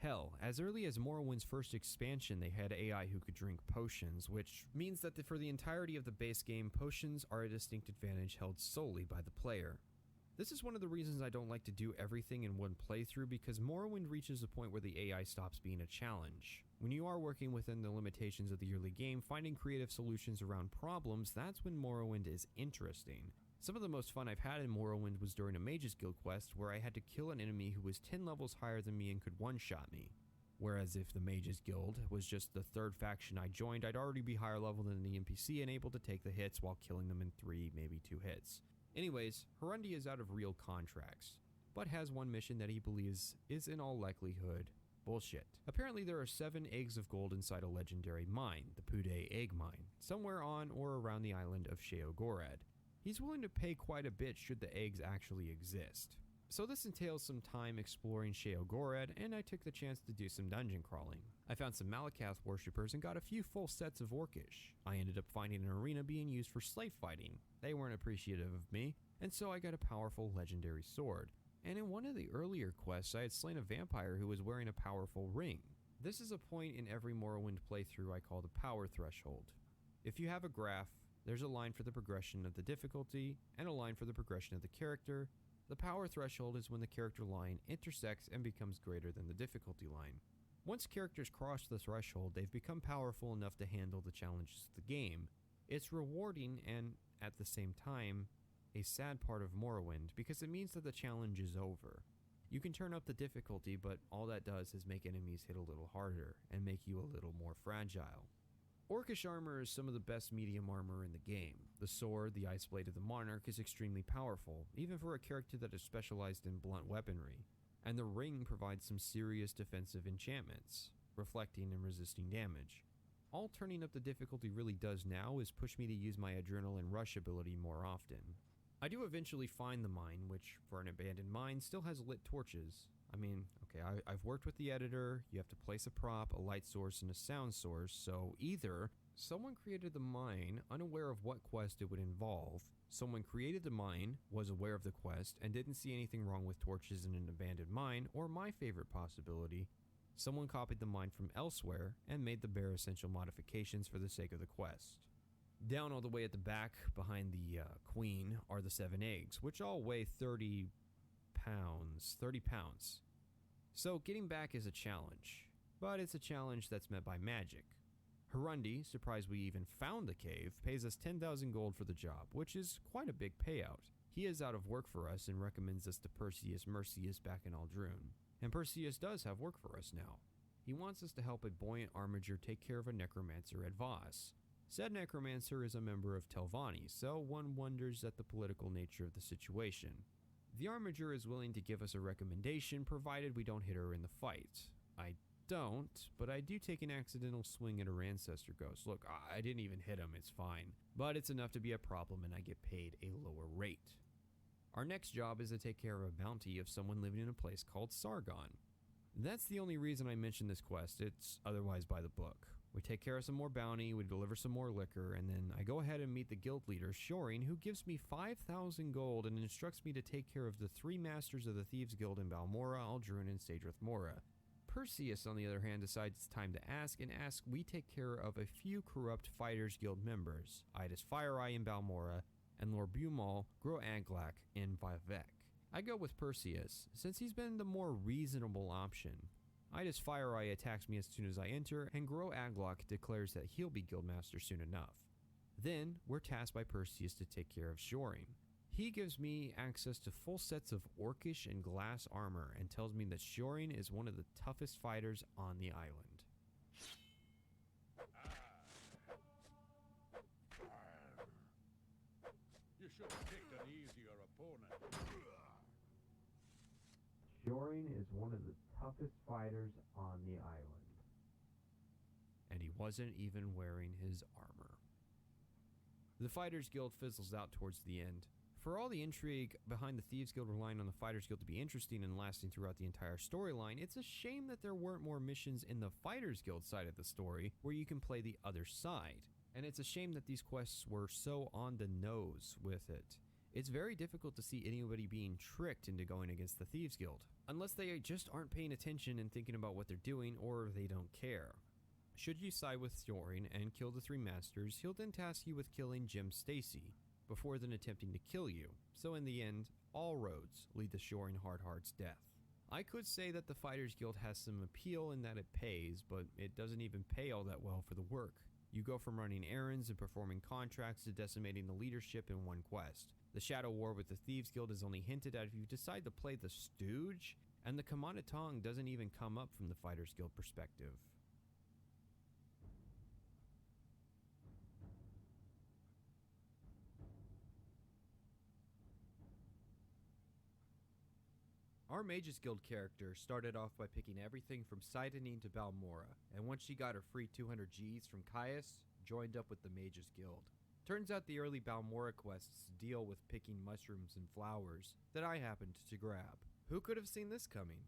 Hell, as early as Morrowind's first expansion, they had AI who could drink potions, which means that for the entirety of the base game, potions are a distinct advantage held solely by the player. This is one of the reasons I don't like to do everything in one playthrough, because Morrowind reaches a point where the AI stops being a challenge. When you are working within the limitations of the early game, finding creative solutions around problems, that's when Morrowind is interesting. Some of the most fun I've had in Morrowind was during a Mage's Guild quest where I had to kill an enemy who was 10 levels higher than me and could one-shot me. Whereas if the Mage's Guild was just the third faction I joined, I'd already be higher level than the NPC and able to take the hits while killing them in 3, maybe 2 hits. Anyways, Hurundi is out of real contracts, but has one mission that he believes is in all likelihood bullshit. Apparently there are 7 eggs of gold inside a legendary mine, the Pt2 egg mine, somewhere on or around the island of Sheogorath. He's willing to pay quite a bit should the eggs actually exist. So this entails some time exploring Sheogorath, and I took the chance to do some dungeon crawling. I found some Malakath worshippers and got a few full sets of Orcish. I ended up finding an arena being used for slave fighting. They weren't appreciative of me, and so I got a powerful legendary sword. And in one of the earlier quests, I had slain a vampire who was wearing a powerful ring. This is a point in every Morrowind playthrough I call the power threshold. If you have a graph, there's a line for the progression of the difficulty, and a line for the progression of the character. The power threshold is when the character line intersects and becomes greater than the difficulty line. Once characters cross the threshold, they've become powerful enough to handle the challenges of the game. It's rewarding and, at the same time, a sad part of Morrowind because it means that the challenge is over. You can turn up the difficulty, but all that does is make enemies hit a little harder and make you a little more fragile. Orcish armor is some of the best medium armor in the game. The sword, the Ice Blade of the Monarch, is extremely powerful, even for a character that is specialized in blunt weaponry. And the ring provides some serious defensive enchantments, reflecting and resisting damage. All turning up the difficulty really does now is push me to use my Adrenaline Rush ability more often. I do eventually find the mine, which, for an abandoned mine, still has lit torches. I mean, okay, I've worked with the editor, you have to place a prop, a light source, and a sound source, so either someone created the mine unaware of what quest it would involve, someone created the mine, was aware of the quest, and didn't see anything wrong with torches in an abandoned mine, or my favorite possibility, someone copied the mine from elsewhere and made the bare essential modifications for the sake of the quest. Down all the way at the back, behind the queen, are the 7 eggs, which all weigh 30 pounds. So getting back is a challenge, but it's a challenge that's met by magic. Hurundi, surprised we even found the cave, pays us 10,000 gold for the job, which is quite a big payout. He is out of work for us and recommends us to Perseus Mercius back in Aldrune. And Perseus does have work for us now. He wants us to help a buoyant armiger take care of a necromancer at Voss. Said necromancer is a member of Telvanni, so one wonders at the political nature of the situation. The Armiger is willing to give us a recommendation provided we don't hit her in the fight. I don't, but I do take an accidental swing at her ancestor ghost. Look, I didn't even hit him, it's fine. But it's enough to be a problem and I get paid a lower rate. Our next job is to take care of a bounty of someone living in a place called Sargon. That's the only reason I mention this quest, it's otherwise by the book. We take care of some more bounty, we deliver some more liquor, and then I go ahead and meet the guild leader, Shoring, who gives me 5,000 gold and instructs me to take care of the 3 masters of the Thieves Guild in Balmora, Aldrun, and Sadrith Mora. Perseus, on the other hand, decides it's time to ask and asks we take care of a few corrupt Fighters Guild members, Idis Fireeye in Balmora, and Lord Bumal, Gro Aglak in Vivek. I go with Perseus, since he's been the more reasonable option. Idis Fireeye attacks me as soon as I enter, and Gro Aglak declares that he'll be Guildmaster soon enough. Then, we're tasked by Perseus to take care of Shoring. He gives me access to full sets of orcish and glass armor and tells me that Shoring is one of the toughest fighters on the island. You should have picked an easier opponent. Shoring is one of the toughest fighters on the island. And he wasn't even wearing his armor. The Fighters Guild fizzles out towards the end. For all the intrigue behind the Thieves Guild relying on the Fighters Guild to be interesting and lasting throughout the entire storyline, it's a shame that there weren't more missions in the Fighters Guild side of the story where you can play the other side. And it's a shame that these quests were so on the nose with it. It's very difficult to see anybody being tricked into going against the Thieves Guild, unless they just aren't paying attention and thinking about what they're doing, or they don't care. Should you side with Shoring and kill the 3 masters, he'll then task you with killing Jim Stacy, before then attempting to kill you, so in the end, all roads lead to Shoring Hardheart's death. I could say that the Fighters Guild has some appeal in that it pays, but it doesn't even pay all that well for the work. You go from running errands and performing contracts to decimating the leadership in one quest. The Shadow War with the Thieves Guild is only hinted at if you decide to play the Stooge, and the Command Tong doesn't even come up from the Fighters Guild perspective. Our Mages Guild character started off by picking everything from Sidonin to Balmora, and once she got her free 200 Gs from Caius, joined up with the Mages Guild. Turns out the early Balmora quests deal with picking mushrooms and flowers that I happened to grab. Who could have seen this coming?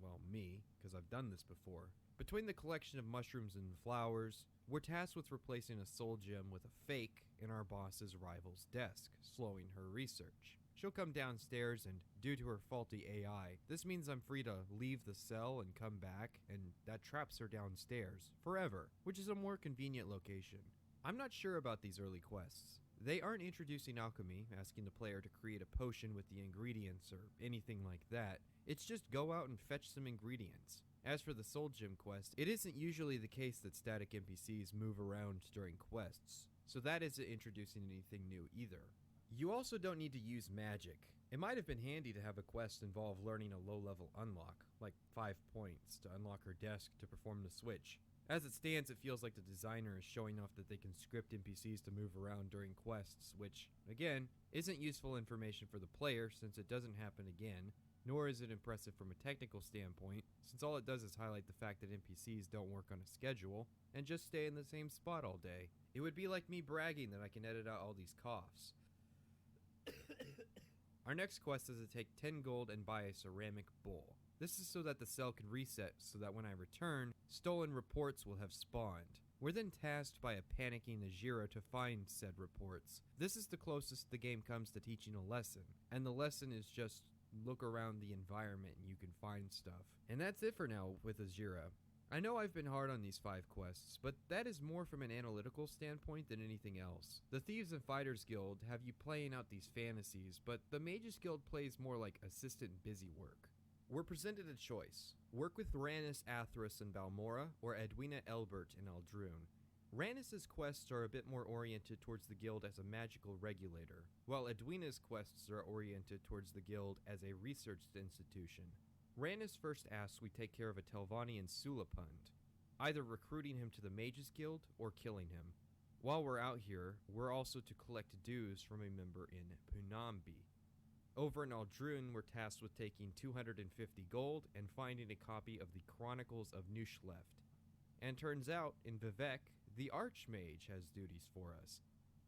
Well, me, because I've done this before. Between the collection of mushrooms and flowers, we're tasked with replacing a soul gem with a fake in our boss's rival's desk, slowing her research. She'll come downstairs, and due to her faulty AI, this means I'm free to leave the cell and come back, and that traps her downstairs, forever, which is a more convenient location. I'm not sure about these early quests. They aren't introducing alchemy, asking the player to create a potion with the ingredients or anything like that. It's just go out and fetch some ingredients. As for the Soul Gem quest, it isn't usually the case that static NPCs move around during quests, so that isn't introducing anything new either. You also don't need to use magic. It might have been handy to have a quest involve learning a low-level unlock, like 5 points to unlock her desk to perform the switch. As it stands, it feels like the designer is showing off that they can script NPCs to move around during quests, which, again, isn't useful information for the player since it doesn't happen again, nor is it impressive from a technical standpoint, since all it does is highlight the fact that NPCs don't work on a schedule and just stay in the same spot all day. It would be like me bragging that I can edit out all these coughs. Our next quest is to take 10 gold and buy a ceramic bowl. This is so that the cell can reset so that when I return, stolen reports will have spawned. We're then tasked by a panicking Ajira to find said reports. This is the closest the game comes to teaching a lesson, and the lesson is just look around the environment and you can find stuff. And that's it for now with Ajira. I know I've been hard on these 5 quests, but that is more from an analytical standpoint than anything else. The Thieves and Fighters Guild have you playing out these fantasies, but the Mages Guild plays more like assistant busy work. We're presented a choice. Work with Rannis Athras in Balmora, or Edwina Elbert in Aldrun. Rannis' quests are a bit more oriented towards the guild as a magical regulator, while Edwina's quests are oriented towards the guild as a research institution. Rannis first asks we take care of a Telvannian Sulapund, either recruiting him to the Mages Guild or killing him. While we're out here, we're also to collect dues from a member in Punambi. Over in Aldrun, we're tasked with taking 250 gold and finding a copy of the Chronicles of Nushleft. And turns out, in Vivek, the Archmage has duties for us.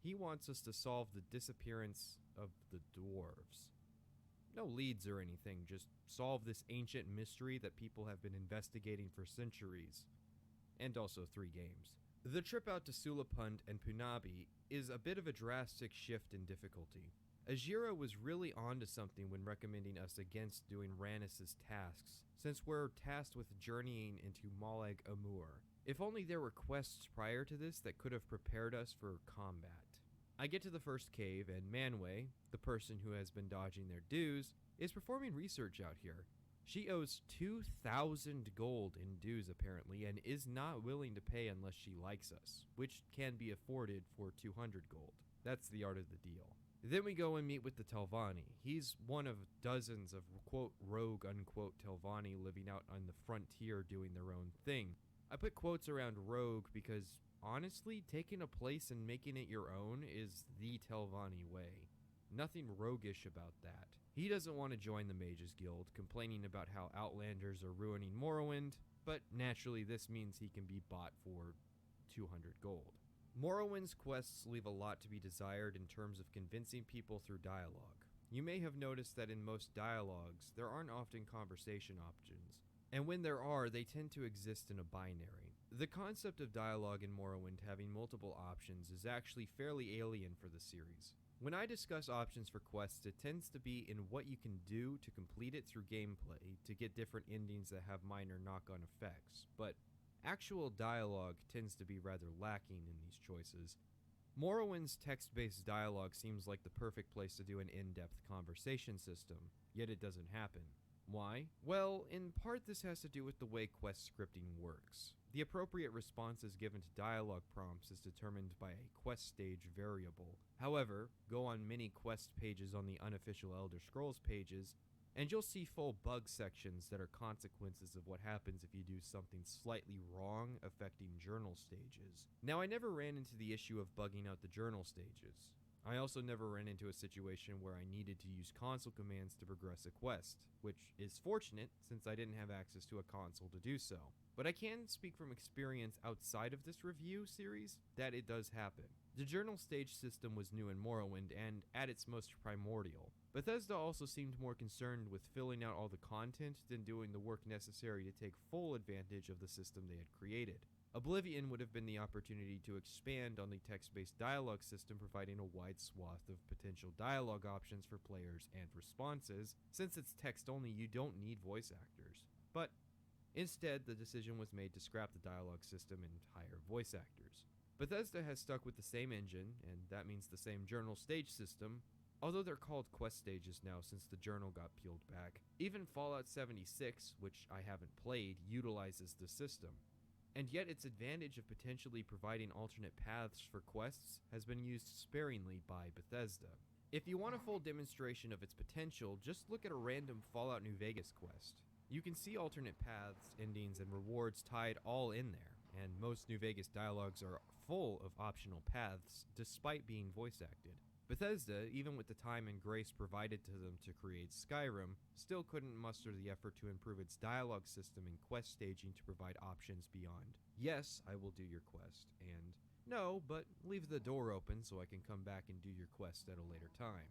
He wants us to solve the disappearance of the dwarves. No leads or anything, just solve this ancient mystery that people have been investigating for centuries. And also 3 games. The trip out to Sulapund and Punabi is a bit of a drastic shift in difficulty. Ajira was really onto something when recommending us against doing Rannis' tasks, since we're tasked with journeying into Maleg Amur. If only there were quests prior to this that could have prepared us for combat. I get to the first cave, and Manway, the person who has been dodging their dues, is performing research out here. She owes 2,000 gold in dues apparently, and is not willing to pay unless she likes us, which can be afforded for 200 gold. That's the art of the deal. Then we go and meet with the Telvanni. He's one of dozens of quote rogue unquote Telvanni living out on the frontier doing their own thing. I put quotes around rogue because honestly, taking a place and making it your own is the Telvanni way. Nothing roguish about that. He doesn't want to join the Mages Guild, complaining about how Outlanders are ruining Morrowind, but naturally this means he can be bought for 200 gold. Morrowind's quests leave a lot to be desired in terms of convincing people through dialogue. You may have noticed that in most dialogues, there aren't often conversation options, and when there are, they tend to exist in a binary. The concept of dialogue in Morrowind having multiple options is actually fairly alien for the series. When I discuss options for quests, it tends to be in what you can do to complete it through gameplay to get different endings that have minor knock-on effects, but actual dialogue tends to be rather lacking in these choices. Morrowind's text-based dialogue seems like the perfect place to do an in-depth conversation system, yet it doesn't happen. Why? Well, in part this has to do with the way quest scripting works. The appropriate responses given to dialogue prompts is determined by a quest stage variable. However, go on many quest pages on the unofficial Elder Scrolls pages, and you'll see full bug sections that are consequences of what happens if you do something slightly wrong affecting journal stages. Now, I never ran into the issue of bugging out the journal stages. I also never ran into a situation where I needed to use console commands to progress a quest, which is fortunate since I didn't have access to a console to do so. But I can speak from experience outside of this review series that it does happen. The journal stage system was new in Morrowind and at its most primordial. Bethesda also seemed more concerned with filling out all the content than doing the work necessary to take full advantage of the system they had created. Oblivion would have been the opportunity to expand on the text-based dialogue system, providing a wide swath of potential dialogue options for players and responses. Since it's text only, you don't need voice actors. But instead, the decision was made to scrap the dialogue system and hire voice actors. Bethesda has stuck with the same engine, and that means the same journal stage system, although they're called quest stages now since the journal got peeled back. Even Fallout 76, which I haven't played, utilizes the system. And yet its advantage of potentially providing alternate paths for quests has been used sparingly by Bethesda. If you want a full demonstration of its potential, just look at a random Fallout New Vegas quest. You can see alternate paths, endings, and rewards tied all in there, and most New Vegas dialogues are full of optional paths despite being voice acted. Bethesda, even with the time and grace provided to them to create Skyrim, still couldn't muster the effort to improve its dialogue system and quest staging to provide options beyond, yes, I will do your quest, and no, but leave the door open so I can come back and do your quest at a later time.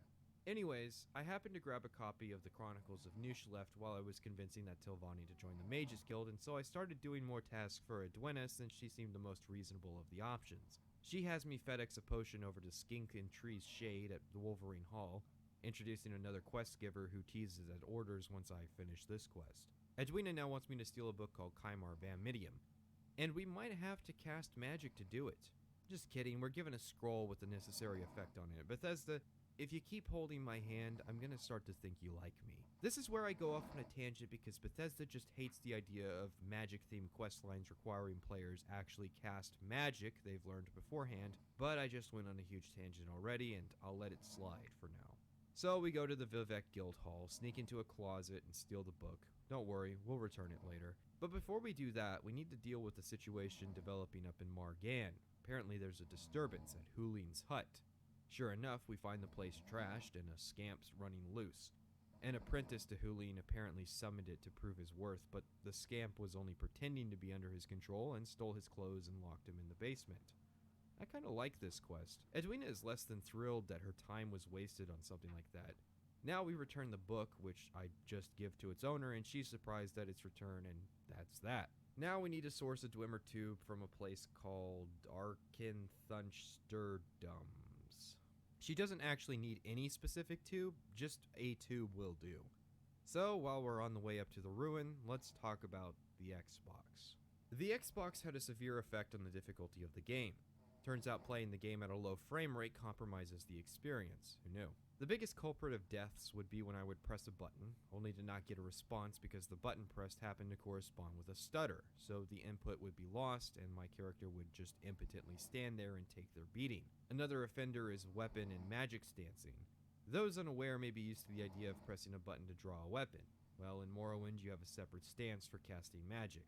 Anyways, I happened to grab a copy of the Chronicles of Nushleft while I was convincing that Telvanni to join the Mages Guild, and so I started doing more tasks for Edwina since she seemed the most reasonable of the options. She has me FedEx a potion over to Skink and Tree's Shade at the Wolverine Hall, introducing another quest giver who teases at orders once I finish this quest. Edwina now wants me to steal a book called Kymar Vamidium, and we might have to cast magic to do it. Just kidding, we're given a scroll with the necessary effect on it. Bethesda, if you keep holding my hand, I'm gonna start to think you like me. This is where I go off on a tangent because Bethesda just hates the idea of magic-themed questlines requiring players actually cast magic they've learned beforehand, but I just went on a huge tangent already and I'll let it slide for now. So we go to the Vivek Guild Hall, sneak into a closet and steal the book. Don't worry, we'll return it later. But before we do that, we need to deal with the situation developing up in Margan. Apparently there's a disturbance at Hulin's hut. Sure enough, we find the place trashed and a scamp's running loose. An apprentice to Hulene apparently summoned it to prove his worth, but the scamp was only pretending to be under his control and stole his clothes and locked him in the basement. I kinda like this quest. Edwina is less than thrilled that her time was wasted on something like that. Now we return the book, which I just give to its owner, and she's surprised at its return, and that's that. Now we need to source a Dwemer tube from a place called Arkinthunsterdums. She doesn't actually need any specific tube, just a tube will do. So while we're on the way up to the ruin, let's talk about the Xbox. The Xbox had a severe effect on the difficulty of the game. Turns out playing the game at a low frame rate compromises the experience. Who knew? The biggest culprit of deaths would be when I would press a button, only to not get a response because the button pressed happened to correspond with a stutter, so the input would be lost and my character would just impotently stand there and take their beating. Another offender is weapon and magic stancing. Those unaware may be used to the idea of pressing a button to draw a weapon. Well, in Morrowind you have a separate stance for casting magic.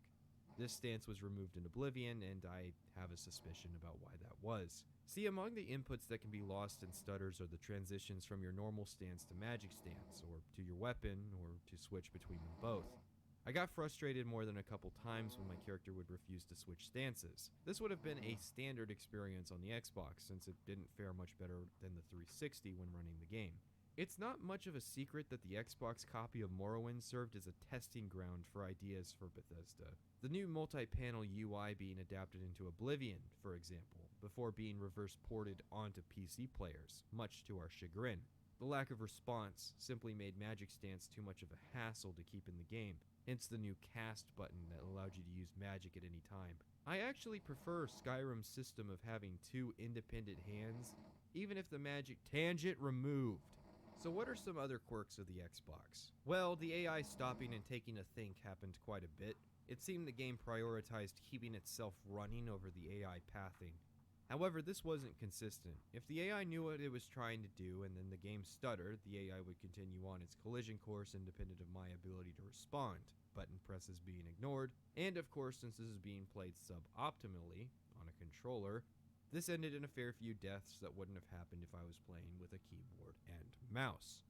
This stance was removed in Oblivion, and I have a suspicion about why that was. See, among the inputs that can be lost in stutters are the transitions from your normal stance to magic stance, or to your weapon, or to switch between them both. I got frustrated more than a couple times when my character would refuse to switch stances. This would have been a standard experience on the Xbox, since it didn't fare much better than the 360 when running the game. It's not much of a secret that the Xbox copy of Morrowind served as a testing ground for ideas for Bethesda. The new multi-panel UI being adapted into Oblivion, for example, before being reverse ported onto PC players, much to our chagrin. The lack of response simply made magic stance too much of a hassle to keep in the game, hence the new cast button that allowed you to use magic at any time. I actually prefer Skyrim's system of having two independent hands, even if the magic tangent removed. So what are some other quirks of the Xbox? Well, the AI stopping and taking a think happened quite a bit. It seemed the game prioritized keeping itself running over the AI pathing. However, this wasn't consistent. If the AI knew what it was trying to do and then the game stuttered, the AI would continue on its collision course independent of my ability to respond, button presses being ignored, and of course, since this is being played suboptimally on a controller, this ended in a fair few deaths that wouldn't have happened if I was playing with a keyboard and mouse.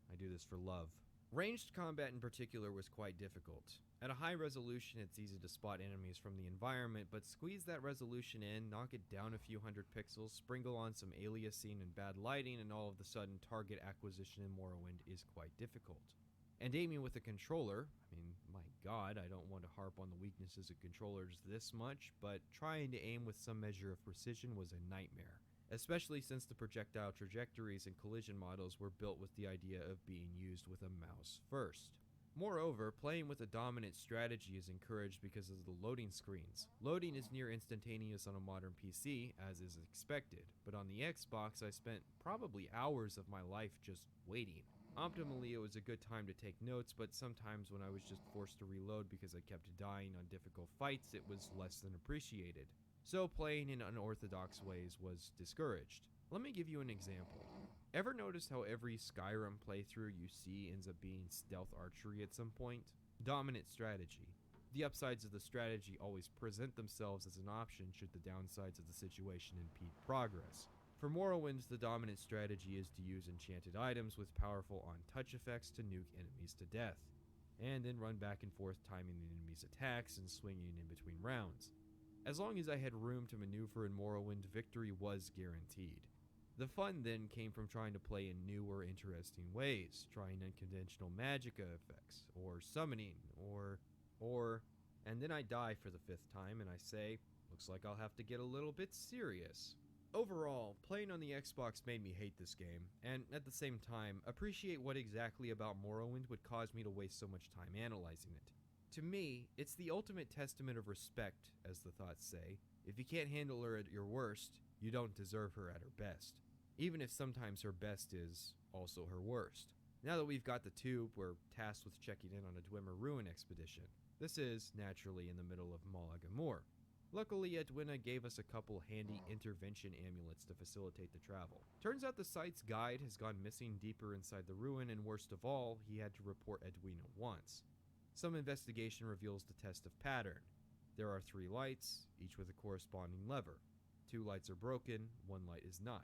I do this for love. Ranged combat in particular was quite difficult. At a high resolution, it's easy to spot enemies from the environment, but squeeze that resolution in, knock it down a few hundred pixels, sprinkle on some aliasing and bad lighting, and all of a sudden target acquisition in Morrowind is quite difficult. And aiming with a controller, I mean, my god, I don't want to harp on the weaknesses of controllers this much, but trying to aim with some measure of precision was a nightmare. Especially since the projectile trajectories and collision models were built with the idea of being used with a mouse first. Moreover, playing with a dominant strategy is encouraged because of the loading screens. Loading is near instantaneous on a modern PC, as is expected, but on the Xbox I spent probably hours of my life just waiting. Optimally, it was a good time to take notes, but sometimes when I was just forced to reload because I kept dying on difficult fights, it was less than appreciated. So playing in unorthodox ways was discouraged. Let me give you an example. Ever notice how every Skyrim playthrough you see ends up being stealth archery at some point? Dominant strategy. The upsides of the strategy always present themselves as an option should the downsides of the situation impede progress. For Morrowind, the dominant strategy is to use enchanted items with powerful on-touch effects to nuke enemies to death, and then run back and forth timing the enemy's attacks and swinging in between rounds. As long as I had room to maneuver in Morrowind, victory was guaranteed. The fun then came from trying to play in new or interesting ways, trying unconventional magicka effects, or summoning, and then I die for the 5th time and I say, looks like I'll have to get a little bit serious. Overall, playing on the Xbox made me hate this game, and at the same time, appreciate what exactly about Morrowind would cause me to waste so much time analyzing it. To me, it's the ultimate testament of respect, as the thoughts say. If you can't handle her at your worst, you don't deserve her at her best. Even if sometimes her best is also her worst. Now that we've got the tube, we're tasked with checking in on a Dwemer ruin expedition. This is, naturally, in the middle of Molag Amur. Luckily, Edwina gave us a couple handy intervention amulets to facilitate the travel. Turns out the site's guide has gone missing deeper inside the ruin, and worst of all, he had to report Edwina once. Some investigation reveals the test of pattern. There are 3 lights, each with a corresponding lever. 2 lights are broken, 1 light is not.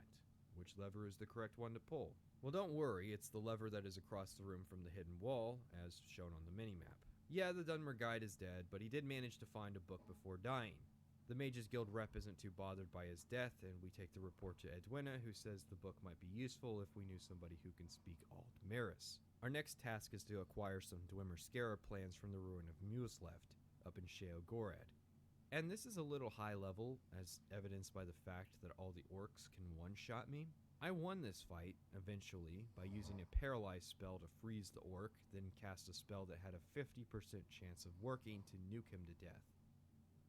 Which lever is the correct one to pull? Well, don't worry, it's the lever that is across the room from the hidden wall, as shown on the minimap. Yeah, the Dunmer guide is dead, but he did manage to find a book before dying. The Mages Guild rep isn't too bothered by his death, and we take the report to Edwina, who says the book might be useful if we knew somebody who can speak Aldmeris. Our next task is to acquire some Dwemer Scarab plans from the ruin of Musleft, up in Sheogorath. And this is a little high level, as evidenced by the fact that all the orcs can one-shot me. I won this fight, eventually, by using a paralyze spell to freeze the orc, then cast a spell that had a 50% chance of working to nuke him to death.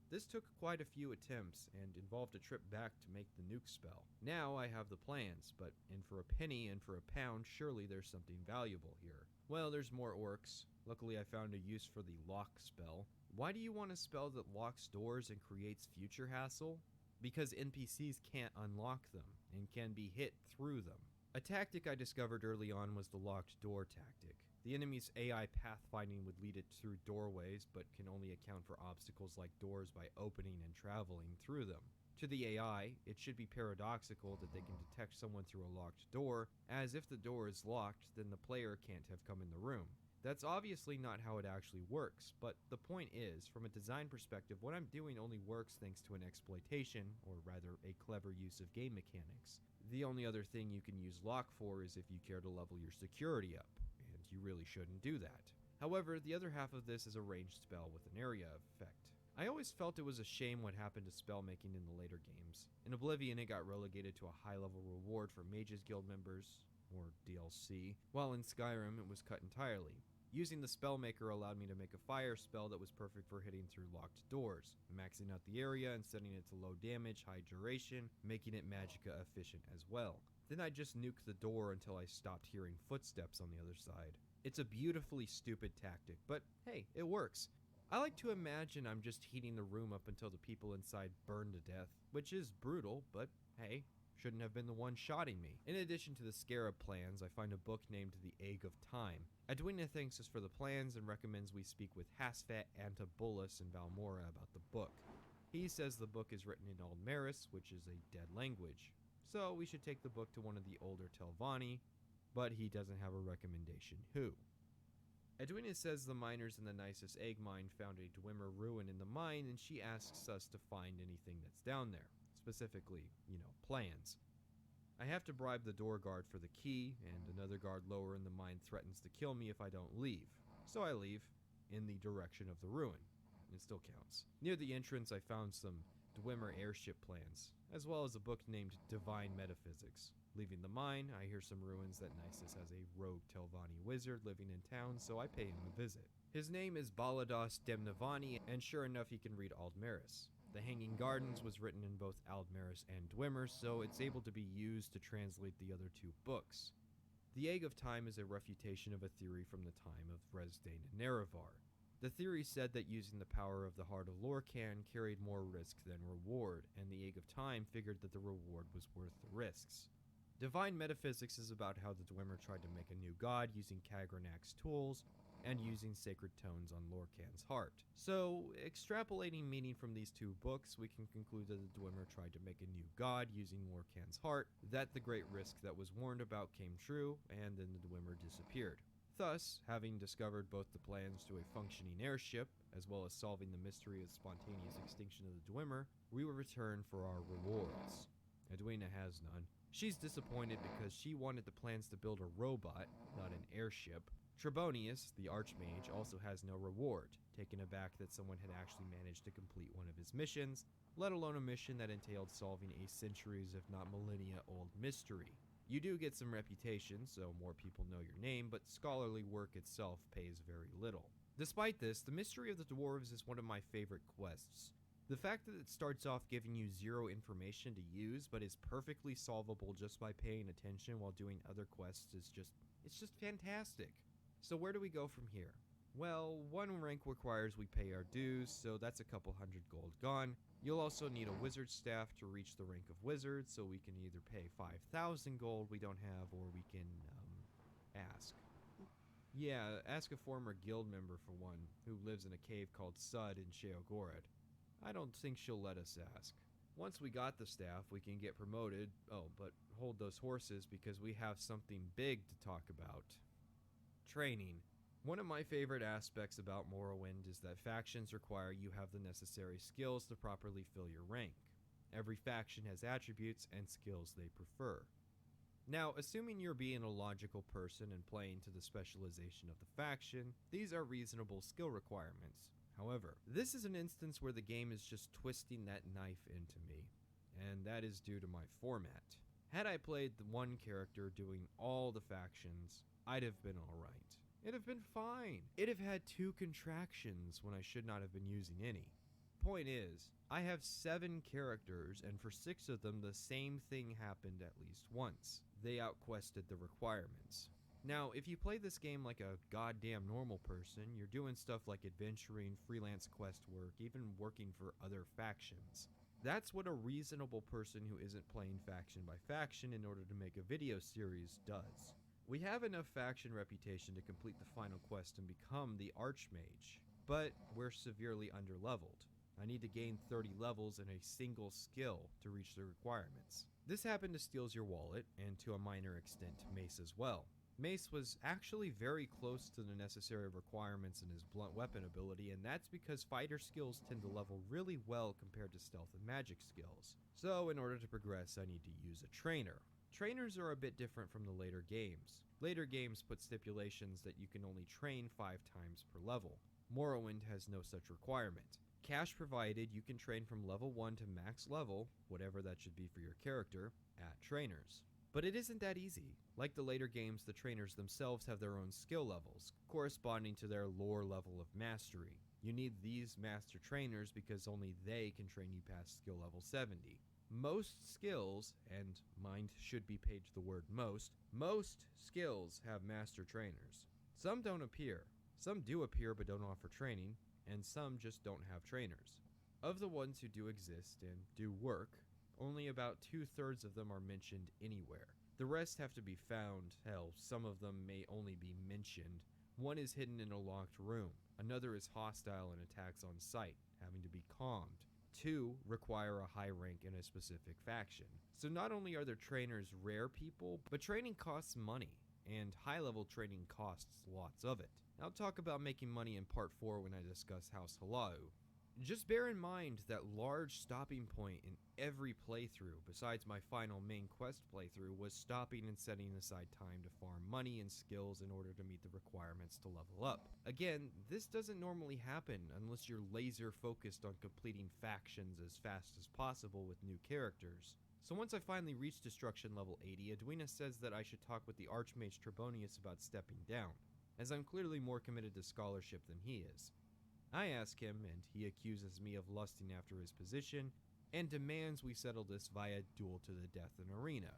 This took quite a few attempts, and involved a trip back to make the nuke spell. Now I have the plans, but in for a penny and for a pound, surely there's something valuable here. Well, there's more orcs. Luckily I found a use for the lock spell. Why do you want a spell that locks doors and creates future hassle? Because NPCs can't unlock them, and can be hit through them. A tactic I discovered early on was the locked door tactic. The enemy's AI pathfinding would lead it through doorways, but can only account for obstacles like doors by opening and traveling through them. To the AI, it should be paradoxical that they can detect someone through a locked door, as if the door is locked, then the player can't have come in the room. That's obviously not how it actually works, but the point is, from a design perspective, what I'm doing only works thanks to an exploitation, or rather a clever use of game mechanics. The only other thing you can use lock for is if you care to level your security up, and you really shouldn't do that. However, the other half of this is a ranged spell with an area effect. I always felt it was a shame what happened to spellmaking in the later games. In Oblivion, it got relegated to a high-level reward for Mages Guild members, or DLC, while in Skyrim it was cut entirely. Using the Spellmaker allowed me to make a fire spell that was perfect for hitting through locked doors, maxing out the area and setting it to low damage, high duration, making it magicka efficient as well. Then I just nuked the door until I stopped hearing footsteps on the other side. It's a beautifully stupid tactic, but hey, it works. I like to imagine I'm just heating the room up until the people inside burn to death, which is brutal, but hey, shouldn't have been the one shotting me. In addition to the Scarab plans, I find a book named The Egg of Time. Edwina thanks us for the plans and recommends we speak with Hasfat Antabulus in Balmora about the book. He says the book is written in Aldmeris, which is a dead language, so we should take the book to one of the older Telvanni, but he doesn't have a recommendation who. Edwina says the miners in the Nisus egg mine found a Dwemer ruin in the mine, and she asks us to find anything that's down there. Specifically, plans. I have to bribe the door guard for the key, and another guard lower in the mine threatens to kill me if I don't leave. So I leave, in the direction of the ruin. It still counts. Near the entrance I found some Dwemer airship plans, as well as a book named Divine Metaphysics. Leaving the mine, I hear some ruins that Nisus has a rogue Telvanni wizard living in town, so I pay him a visit. His name is Balados Demnavani, and sure enough he can read Aldmeris. The Hanging Gardens was written in both Aldmeris and Dwemer, so it's able to be used to translate the other two books. The Egg of Time is a refutation of a theory from the time of Resdain and Nerevar. The theory said that using the power of the Heart of Lorkhan carried more risk than reward, and the Egg of Time figured that the reward was worth the risks. Divine Metaphysics is about how the Dwemer tried to make a new god using Kagranak's tools, and using sacred tones on Lorkhan's heart. So, extrapolating meaning from these two books, we can conclude that the Dwemer tried to make a new god using Lorkhan's heart, that the great risk that was warned about came true, and then the Dwemer disappeared. Thus, having discovered both the plans to a functioning airship, as well as solving the mystery of spontaneous extinction of the Dwemer, we will return for our rewards. Edwina has none. She's disappointed because she wanted the plans to build a robot, not an airship. Trebonius, the Archmage, also has no reward, taken aback that someone had actually managed to complete one of his missions, let alone a mission that entailed solving a centuries if not millennia old mystery. You do get some reputation, so more people know your name, but scholarly work itself pays very little. Despite this, the mystery of the dwarves is one of my favorite quests. The fact that it starts off giving you zero information to use, but is perfectly solvable just by paying attention while doing other quests is just fantastic. So where do we go from here? Well, one rank requires we pay our dues, so that's a couple hundred gold gone. You'll also need a wizard staff to reach the rank of wizard, so we can either pay 5,000 gold we don't have, or we can, ask. Yeah, ask a former guild member for one, who lives in a cave called Sud in Sheogorath. I don't think she'll let us ask. Once we got the staff, we can get promoted. Oh, but hold those horses because we have something big to talk about. Training. One of my favorite aspects about Morrowind is that factions require you have the necessary skills to properly fill your rank. Every faction has attributes and skills they prefer. Now, assuming you're being a logical person and playing to the specialization of the faction, these are reasonable skill requirements. However, this is an instance where the game is just twisting that knife into me, and that is due to my format. Had I played the one character doing all the factions, I'd have been alright. It'd have been fine. It'd have had 2 contractions when I should not have been using any. Point is, I have 7 characters, and for 6 of them the same thing happened at least once. They outquested the requirements. Now, if you play this game like a goddamn normal person, you're doing stuff like adventuring, freelance quest work, even working for other factions. That's what a reasonable person who isn't playing faction by faction in order to make a video series does. We have enough faction reputation to complete the final quest and become the Archmage, but we're severely underleveled. I need to gain 30 levels in a single skill to reach the requirements. This happened to Steals Your Wallet, and to a minor extent Mace as well. Mace was actually very close to the necessary requirements in his blunt weapon ability, and that's because fighter skills tend to level really well compared to stealth and magic skills. So in order to progress, I need to use a trainer. Trainers are a bit different from the later games. Later games put stipulations that you can only train 5 times per level. Morrowind has no such requirement. Cash provided, you can train from level 1 to max level, whatever that should be for your character, at trainers. But it isn't that easy. Like the later games, the trainers themselves have their own skill levels, corresponding to their lore level of mastery. You need these master trainers because only they can train you past skill level 70. Most skills, and mind should be paid to the word most skills have master trainers. Some don't appear. Some do appear but don't offer training, and some just don't have trainers. Of the ones who do exist and do work, only about 2/3 of them are mentioned anywhere. The rest have to be found. Hell, some of them may only be mentioned. One is hidden in a locked room. Another is hostile and attacks on sight, having to be calmed. 2 require a high rank in a specific faction. So not only are there trainers rare people, but training costs money, and high-level training costs lots of it. I'll talk about making money in part 4 when I discuss House Halau. Just bear in mind that large stopping point in every playthrough, besides my final main quest playthrough, was stopping and setting aside time to farm money and skills in order to meet the requirements to level up. Again, this doesn't normally happen unless you're laser focused on completing factions as fast as possible with new characters. So once I finally reach destruction level 80, Edwina says that I should talk with the Archmage Trebonius about stepping down, as I'm clearly more committed to scholarship than he is. I ask him, and he accuses me of lusting after his position, and demands we settle this via duel to the death in arena.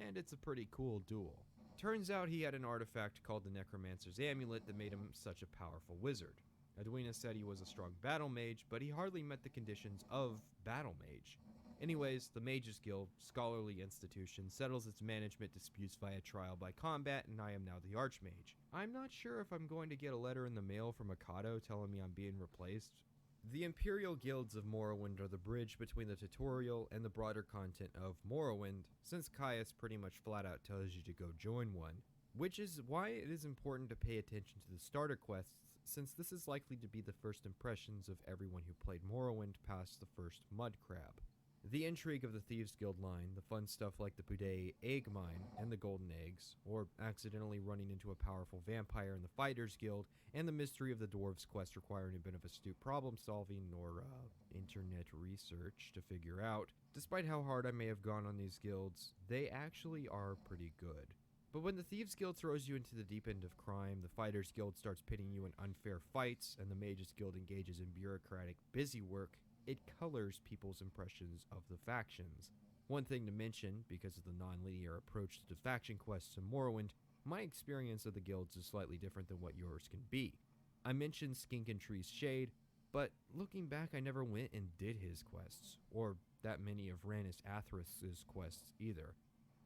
And it's a pretty cool duel. Turns out he had an artifact called the Necromancer's Amulet that made him such a powerful wizard. Edwina said he was a strong battle mage, but he hardly met the conditions of battle mage. Anyways, the Mages Guild, scholarly institution, settles its management disputes via trial by combat, and I am now the Archmage. I'm not sure if I'm going to get a letter in the mail from Mikado telling me I'm being replaced. The Imperial Guilds of Morrowind are the bridge between the tutorial and the broader content of Morrowind, since Caius pretty much flat out tells you to go join one, which is why it is important to pay attention to the starter quests, since this is likely to be the first impressions of everyone who played Morrowind past the first mud crab. The intrigue of the Thieves Guild line, the fun stuff like the Pt2 egg mine and the golden eggs, or accidentally running into a powerful vampire in the Fighters Guild, and the mystery of the dwarves quest requiring a bit of astute problem solving or internet research to figure out. Despite how hard I may have gone on these guilds, they actually are pretty good. But when the Thieves Guild throws you into the deep end of crime, the Fighters Guild starts pitting you in unfair fights, and the Mages Guild engages in bureaucratic busy work, it colors people's impressions of the factions. One thing to mention, because of the non-linear approach to the faction quests in Morrowind, my experience of the guilds is slightly different than what yours can be. I mentioned Skink and Tree's Shade, but looking back I never went and did his quests, or that many of Rannis Athrith's quests either.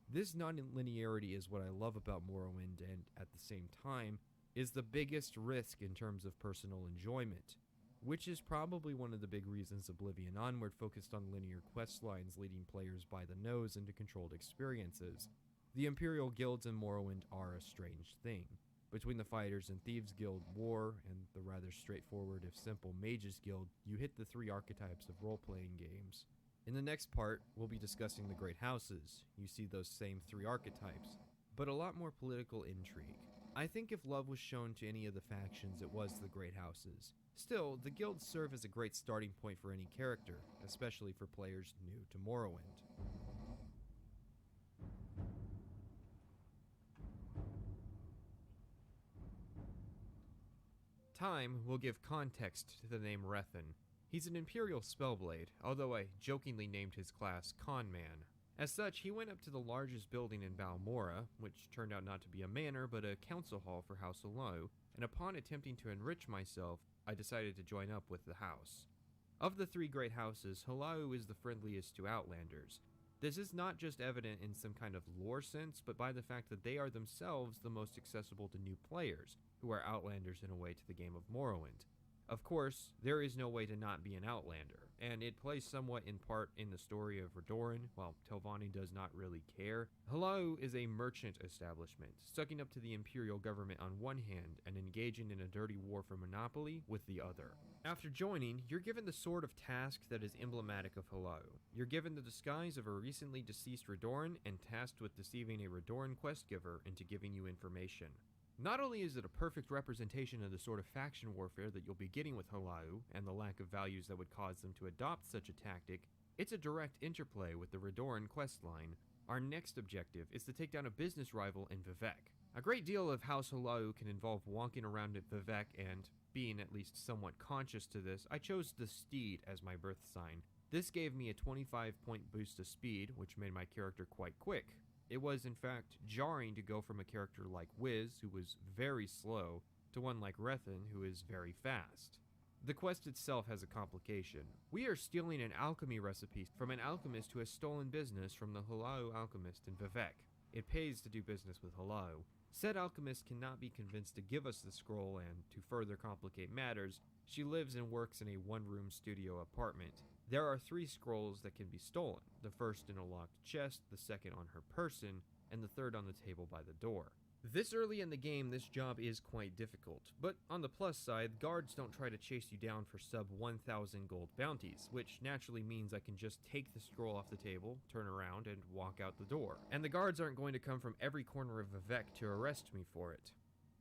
This non-linearity is what I love about Morrowind, and at the same time, is the biggest risk in terms of personal enjoyment, which is probably one of the big reasons Oblivion Onward focused on linear quest lines leading players by the nose into controlled experiences. The Imperial Guilds in Morrowind are a strange thing. Between the Fighters and Thieves Guild War and the rather straightforward if simple Mages Guild, you hit the three archetypes of role-playing games. In the next part, we'll be discussing the Great Houses. You see those same three archetypes, but a lot more political intrigue. I think if love was shown to any of the factions, it was the Great Houses. Still, the guilds serve as a great starting point for any character, especially for players new to Morrowind. Time will give context to the name Rethan. He's an Imperial Spellblade, although I jokingly named his class Conman. As such, he went up to the largest building in Balmora, which turned out not to be a manor but a council hall for House Alou, and upon attempting to enrich myself, I decided to join up with the house. Of the three great houses, Alou is the friendliest to Outlanders. This is not just evident in some kind of lore sense, but by the fact that they are themselves the most accessible to new players, who are Outlanders in a way to the game of Morrowind. Of course, there is no way to not be an Outlander, and it plays somewhat in part in the story of Redoran, while Telvanni does not really care. Alou is a merchant establishment, sucking up to the Imperial government on one hand and engaging in a dirty war for monopoly with the other. After joining, you're given the sort of task that is emblematic of Alou. You're given the disguise of a recently deceased Redoran and tasked with deceiving a Redoran quest giver into giving you information. Not only is it a perfect representation of the sort of faction warfare that you'll be getting with Alou, and the lack of values that would cause them to adopt such a tactic, it's a direct interplay with the Redoran questline. Our next objective is to take down a business rival in Vivec. A great deal of House Alou can involve walking around at Vivec, and, being at least somewhat conscious to this, I chose the Steed as my birth sign. This gave me a 25-point boost to speed, which made my character quite quick. It was, in fact, jarring to go from a character like Wiz, who was very slow, to one like Rethan, who is very fast. The quest itself has a complication. We are stealing an alchemy recipe from an alchemist who has stolen business from the Alou alchemist in Vivec. It pays to do business with Alou. Said alchemist cannot be convinced to give us the scroll, and to further complicate matters, she lives and works in a one-room studio apartment. There are 3 scrolls that can be stolen, the first in a locked chest, the second on her person, and the third on the table by the door. This early in the game, this job is quite difficult, but on the plus side, guards don't try to chase you down for sub 1,000 gold bounties, which naturally means I can just take the scroll off the table, turn around, and walk out the door. And the guards aren't going to come from every corner of Vivec to arrest me for it.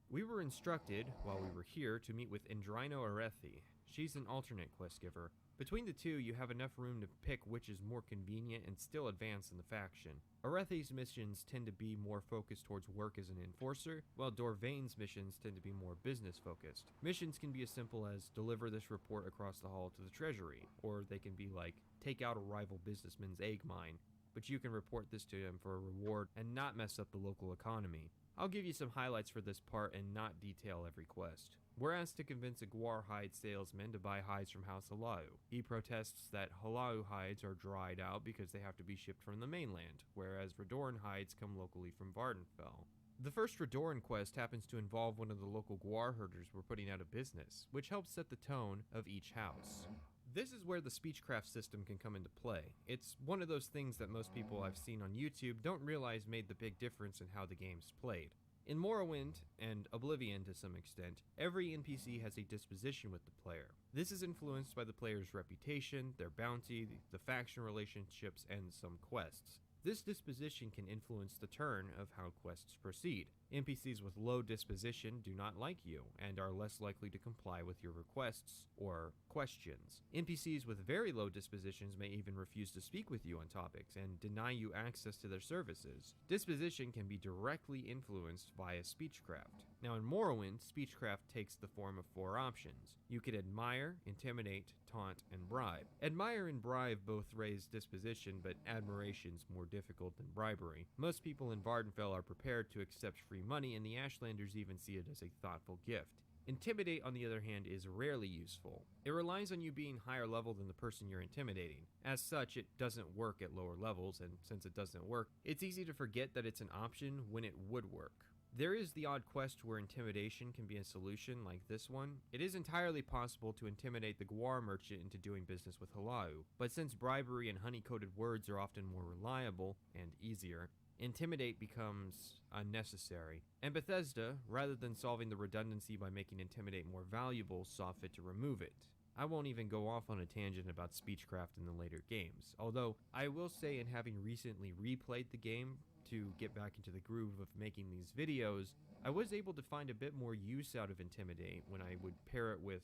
We were instructed, while we were here, to meet with Indrino Arethi. She's an alternate quest giver. Between the two, you have enough room to pick which is more convenient and still advance in the faction. Arethi's missions tend to be more focused towards work as an enforcer, while Dorvain's missions tend to be more business focused. Missions can be as simple as deliver this report across the hall to the treasury, or they can be like, take out a rival businessman's egg mine, but you can report this to him for a reward and not mess up the local economy. I'll give you some highlights for this part and not detail every quest. We're asked to convince a Guar hide salesman to buy hides from House Alou. He protests that Alou hides are dried out because they have to be shipped from the mainland, whereas Redoran hides come locally from Vardenfell. The first Redoran quest happens to involve one of the local Guar herders we're putting out of business, which helps set the tone of each house. This is where the speechcraft system can come into play. It's one of those things that most people I've seen on YouTube don't realize made the big difference in how the game's played. In Morrowind, and Oblivion to some extent, every NPC has a disposition with the player. This is influenced by the player's reputation, their bounty, the faction relationships, and some quests. This disposition can influence the turn of how quests proceed. NPCs with low disposition do not like you and are less likely to comply with your requests or questions. NPCs with very low dispositions may even refuse to speak with you on topics and deny you access to their services. Disposition can be directly influenced via speechcraft. Now in Morrowind, speechcraft takes the form of 4 options. You could admire, intimidate, taunt, and bribe. Admire and bribe both raise disposition, but admiration's more difficult than bribery. Most people in Vardenfell are prepared to accept free money, and the Ashlanders even see it as a thoughtful gift. Intimidate, on the other hand, is rarely useful. It relies on you being higher level than the person you're intimidating. As such, it doesn't work at lower levels, and since it doesn't work, it's easy to forget that it's an option when it would work. There is the odd quest where intimidation can be a solution, like this one. It is entirely possible to intimidate the Gwar merchant into doing business with Halau, but since bribery and honey-coated words are often more reliable and easier, intimidate becomes unnecessary. And Bethesda, rather than solving the redundancy by making intimidate more valuable, saw fit to remove it. I won't even go off on a tangent about speechcraft in the later games, although I will say, in having recently replayed the game to get back into the groove of making these videos, I was able to find a bit more use out of Intimidate when I would pair it with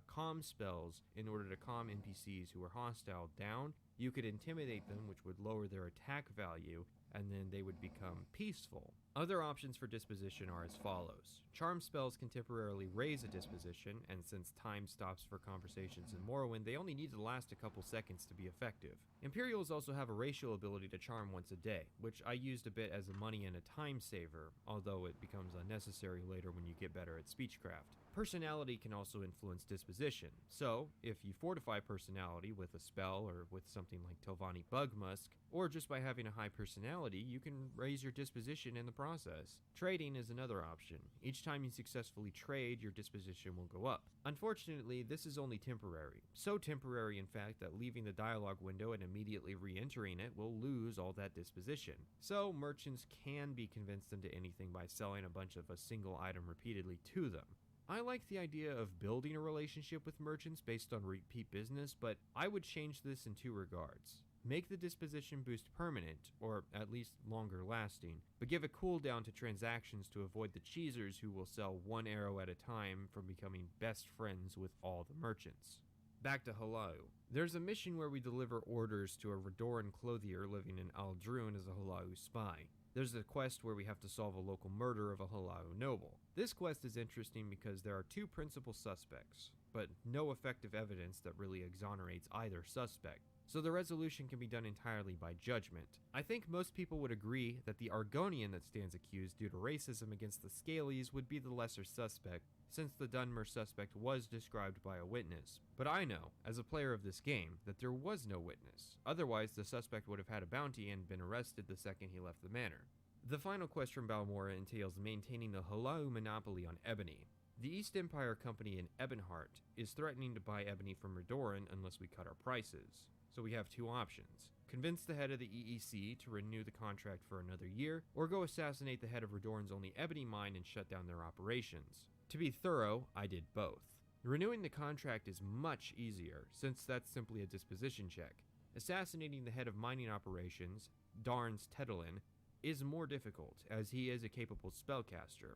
calm spells in order to calm NPCs who were hostile down. You could intimidate them, which would lower their attack value, and then they would become peaceful. Other options for disposition are as follows. Charm spells can temporarily raise a disposition, and since time stops for conversations in Morrowind, they only need to last a couple seconds to be effective. Imperials also have a racial ability to charm once a day, which I used a bit as a money and a time saver, although it becomes unnecessary later when you get better at speechcraft. Personality can also influence disposition, so if you fortify personality with a spell or with something like Telvanni Bugmusk, or just by having a high personality, you can raise your disposition in the process. Trading is another option. Each time you successfully trade, your disposition will go up. Unfortunately, this is only temporary. So temporary, in fact, that leaving the dialogue window and immediately re-entering it will lose all that disposition. So merchants can be convinced into anything by selling a bunch of a single item repeatedly to them. I like the idea of building a relationship with merchants based on repeat business, but I would change this in 2 regards. Make the disposition boost permanent, or at least longer lasting, but give a cooldown to transactions to avoid the cheesers who will sell 1 arrow at a time from becoming best friends with all the merchants. Back to Halau. There's a mission where we deliver orders to a Redoran clothier living in Aldrun as a Halau spy. There's a quest where we have to solve a local murder of a Halau noble. This quest is interesting because there are 2 principal suspects, but no effective evidence that really exonerates either suspect, so the resolution can be done entirely by judgment. I think most people would agree that the Argonian that stands accused due to racism against the Scalies would be the lesser suspect, since the Dunmer suspect was described by a witness. But I know, as a player of this game, that there was no witness. Otherwise, the suspect would have had a bounty and been arrested the second he left the manor. The final quest from Balmora entails maintaining the Halau monopoly on ebony. The East Empire Company in Ebonheart is threatening to buy ebony from Redoran unless we cut our prices. So we have 2 options. Convince the head of the EEC to renew the contract for another year, or go assassinate the head of Redoran's only ebony mine and shut down their operations. To be thorough, I did both. Renewing the contract is much easier, since that's simply a disposition check. Assassinating the head of mining operations, Darns Tedelin, is more difficult, as he is a capable spellcaster.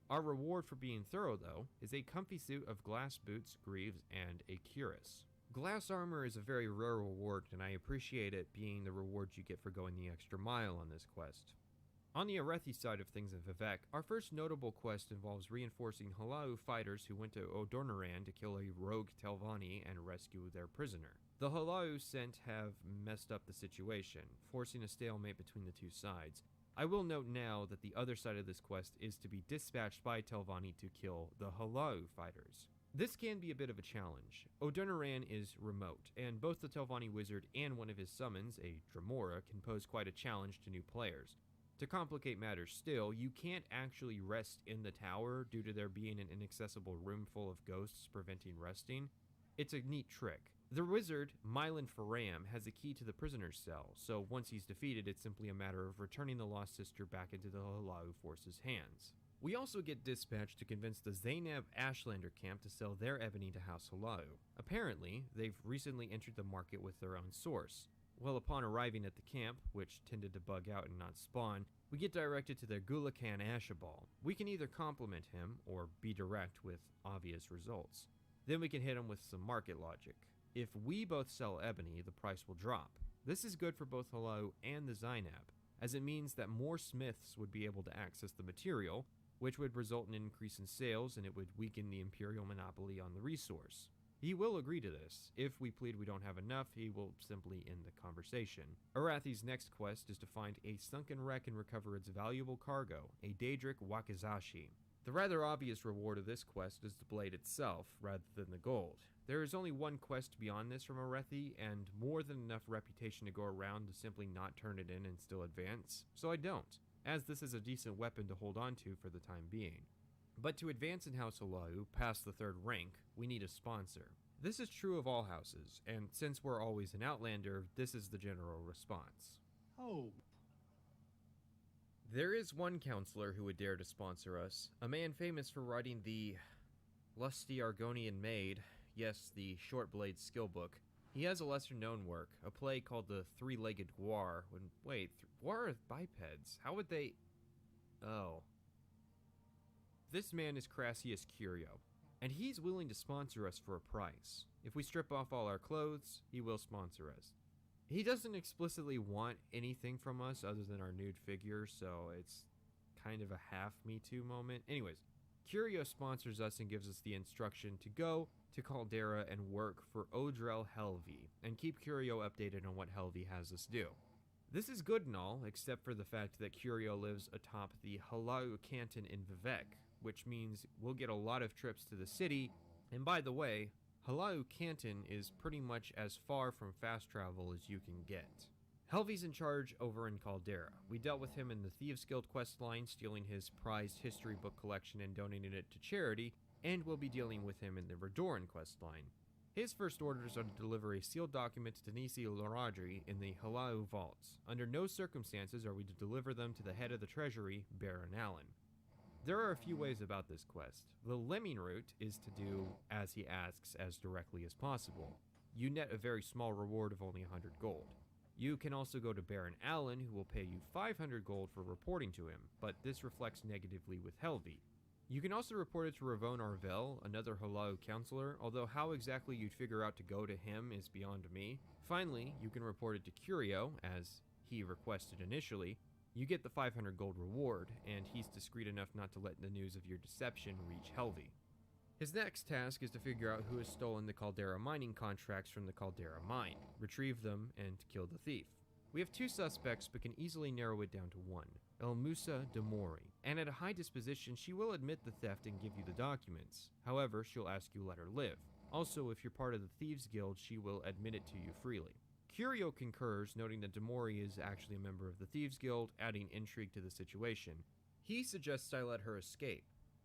Our reward for being thorough, though, is a comfy suit of glass boots, greaves, and a cuirass. Glass armor is a very rare reward, and I appreciate it being the reward you get for going the extra mile on this quest. On the Arethi side of things in Vivec, our first notable quest involves reinforcing Halau fighters who went to Odornaran to kill a rogue Telvanni and rescue their prisoner. The Halau sent have messed up the situation, forcing a stalemate between the 2 sides. I will note now that the other side of this quest is to be dispatched by Telvanni to kill the Halau fighters. This can be a bit of a challenge. Odornaran is remote, and both the Telvanni wizard and one of his summons, a Dramora, can pose quite a challenge to new players. To complicate matters still, you can't actually rest in the tower due to there being an inaccessible room full of ghosts preventing resting. It's a neat trick. The wizard, Mylan Faram, has a key to the prisoner's cell, so once he's defeated, it's simply a matter of returning the lost sister back into the Halau force's hands. We also get dispatched to convince the Zainab Ashlander camp to sell their ebony to House Halau. Apparently, they've recently entered the market with their own source. Well, upon arriving at the camp, which tended to bug out and not spawn, we get directed to the Gulakan Ashabal. We can either compliment him or be direct with obvious results. Then we can hit him with some market logic. If we both sell ebony, the price will drop. This is good for both Hello and the Zainab, as it means that more smiths would be able to access the material, which would result in an increase in sales and it would weaken the Imperial monopoly on the resource. He will agree to this. If we plead we don't have enough, he will simply end the conversation. Arathi's next quest is to find a sunken wreck and recover its valuable cargo, a Daedric Wakizashi. The rather obvious reward of this quest is the blade itself, rather than the gold. There is only one quest beyond this from Arathi, and more than enough reputation to go around to simply not turn it in and still advance, so I don't, as this is a decent weapon to hold on to for the time being. But to advance in House Olau past the 3rd rank, we need a sponsor. This is true of all houses, and since we're always an Outlander, this is the general response. Oh. There is one counselor who would dare to sponsor us, a man famous for writing the Lusty Argonian Maid, yes, the Short Blade skill book. He has a lesser-known work, a play called The Three-Legged Guar. Guar are bipeds. How would they... Oh. This man is Crassius Curio, and he's willing to sponsor us for a price. If we strip off all our clothes, he will sponsor us. He doesn't explicitly want anything from us other than our nude figure, so it's kind of a half Me Too moment. Anyways, Curio sponsors us and gives us the instruction to go to Caldera and work for Odrel Helvi, and keep Curio updated on what Helvi has us do. This is good and all, except for the fact that Curio lives atop the Halau Canton in Vivek, which means we'll get a lot of trips to the city, and by the way, Halau Canton is pretty much as far from fast travel as you can get. Helvi's in charge over in Caldera. We dealt with him in the Thieves Guild questline, stealing his prized history book collection and donating it to charity, and we'll be dealing with him in the Redoran questline. His first orders are to deliver a sealed document to Denisi Loradri in the Halau vaults. Under no circumstances are we to deliver them to the head of the treasury, Baron Allen. There are a few ways about this quest. The lemming route is to do as he asks as directly as possible. You net a very small reward of only 100 gold. You can also go to Baron Allen, who will pay you 500 gold for reporting to him, but this reflects negatively with Helvi. You can also report it to Ravon Arvel, another Halau counselor, although how exactly you'd figure out to go to him is beyond me. Finally, you can report it to Curio, as he requested initially. You get the 500 gold reward, and he's discreet enough not to let the news of your deception reach Helvi. His next task is to figure out who has stolen the Caldera mining contracts from the Caldera mine, retrieve them, and kill the thief. We have 2 suspects but can easily narrow it down to 1, El Musa de Mori, and at a high disposition she will admit the theft and give you the documents. However, she'll ask you let her live. Also, if you're part of the Thieves Guild, she will admit it to you freely. Curio concurs, noting that Demori is actually a member of the Thieves Guild, adding intrigue to the situation. He suggests I let her escape.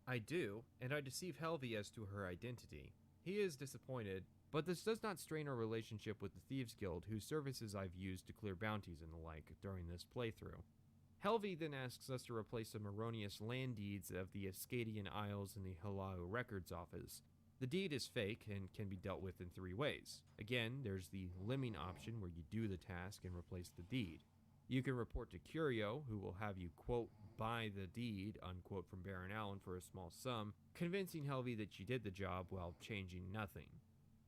I do, and I deceive Helvi as to her identity. He is disappointed, but this does not strain our relationship with the Thieves Guild, whose services I've used to clear bounties and the like during this playthrough. Helvi then asks us to replace some erroneous land deeds of the Ascadian Isles in the Halau Records Office. The deed is fake and can be dealt with in 3 ways. Again, there's the lemming option where you do the task and replace the deed. You can report to Curio, who will have you, quote, buy the deed, unquote, from Baron Allen for a small sum, convincing Helvi that you did the job while changing nothing.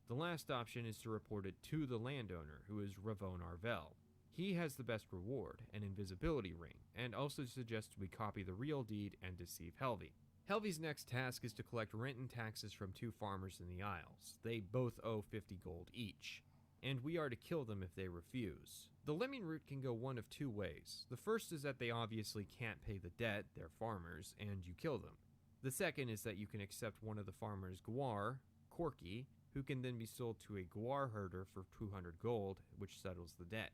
The last option is to report it to the landowner, who is Ravon Arvel. He has the best reward, an invisibility ring, and also suggests we copy the real deed and deceive Helvi. Helvi's next task is to collect rent and taxes from 2 farmers in the Isles. They both owe 50 gold each, and we are to kill them if they refuse. The lemming route can go one of 2 ways. The first is that they obviously can't pay the debt, they're farmers, and you kill them. The second is that you can accept one of the farmers' Guar, Corky, who can then be sold to a Guar herder for 200 gold, which settles the debt.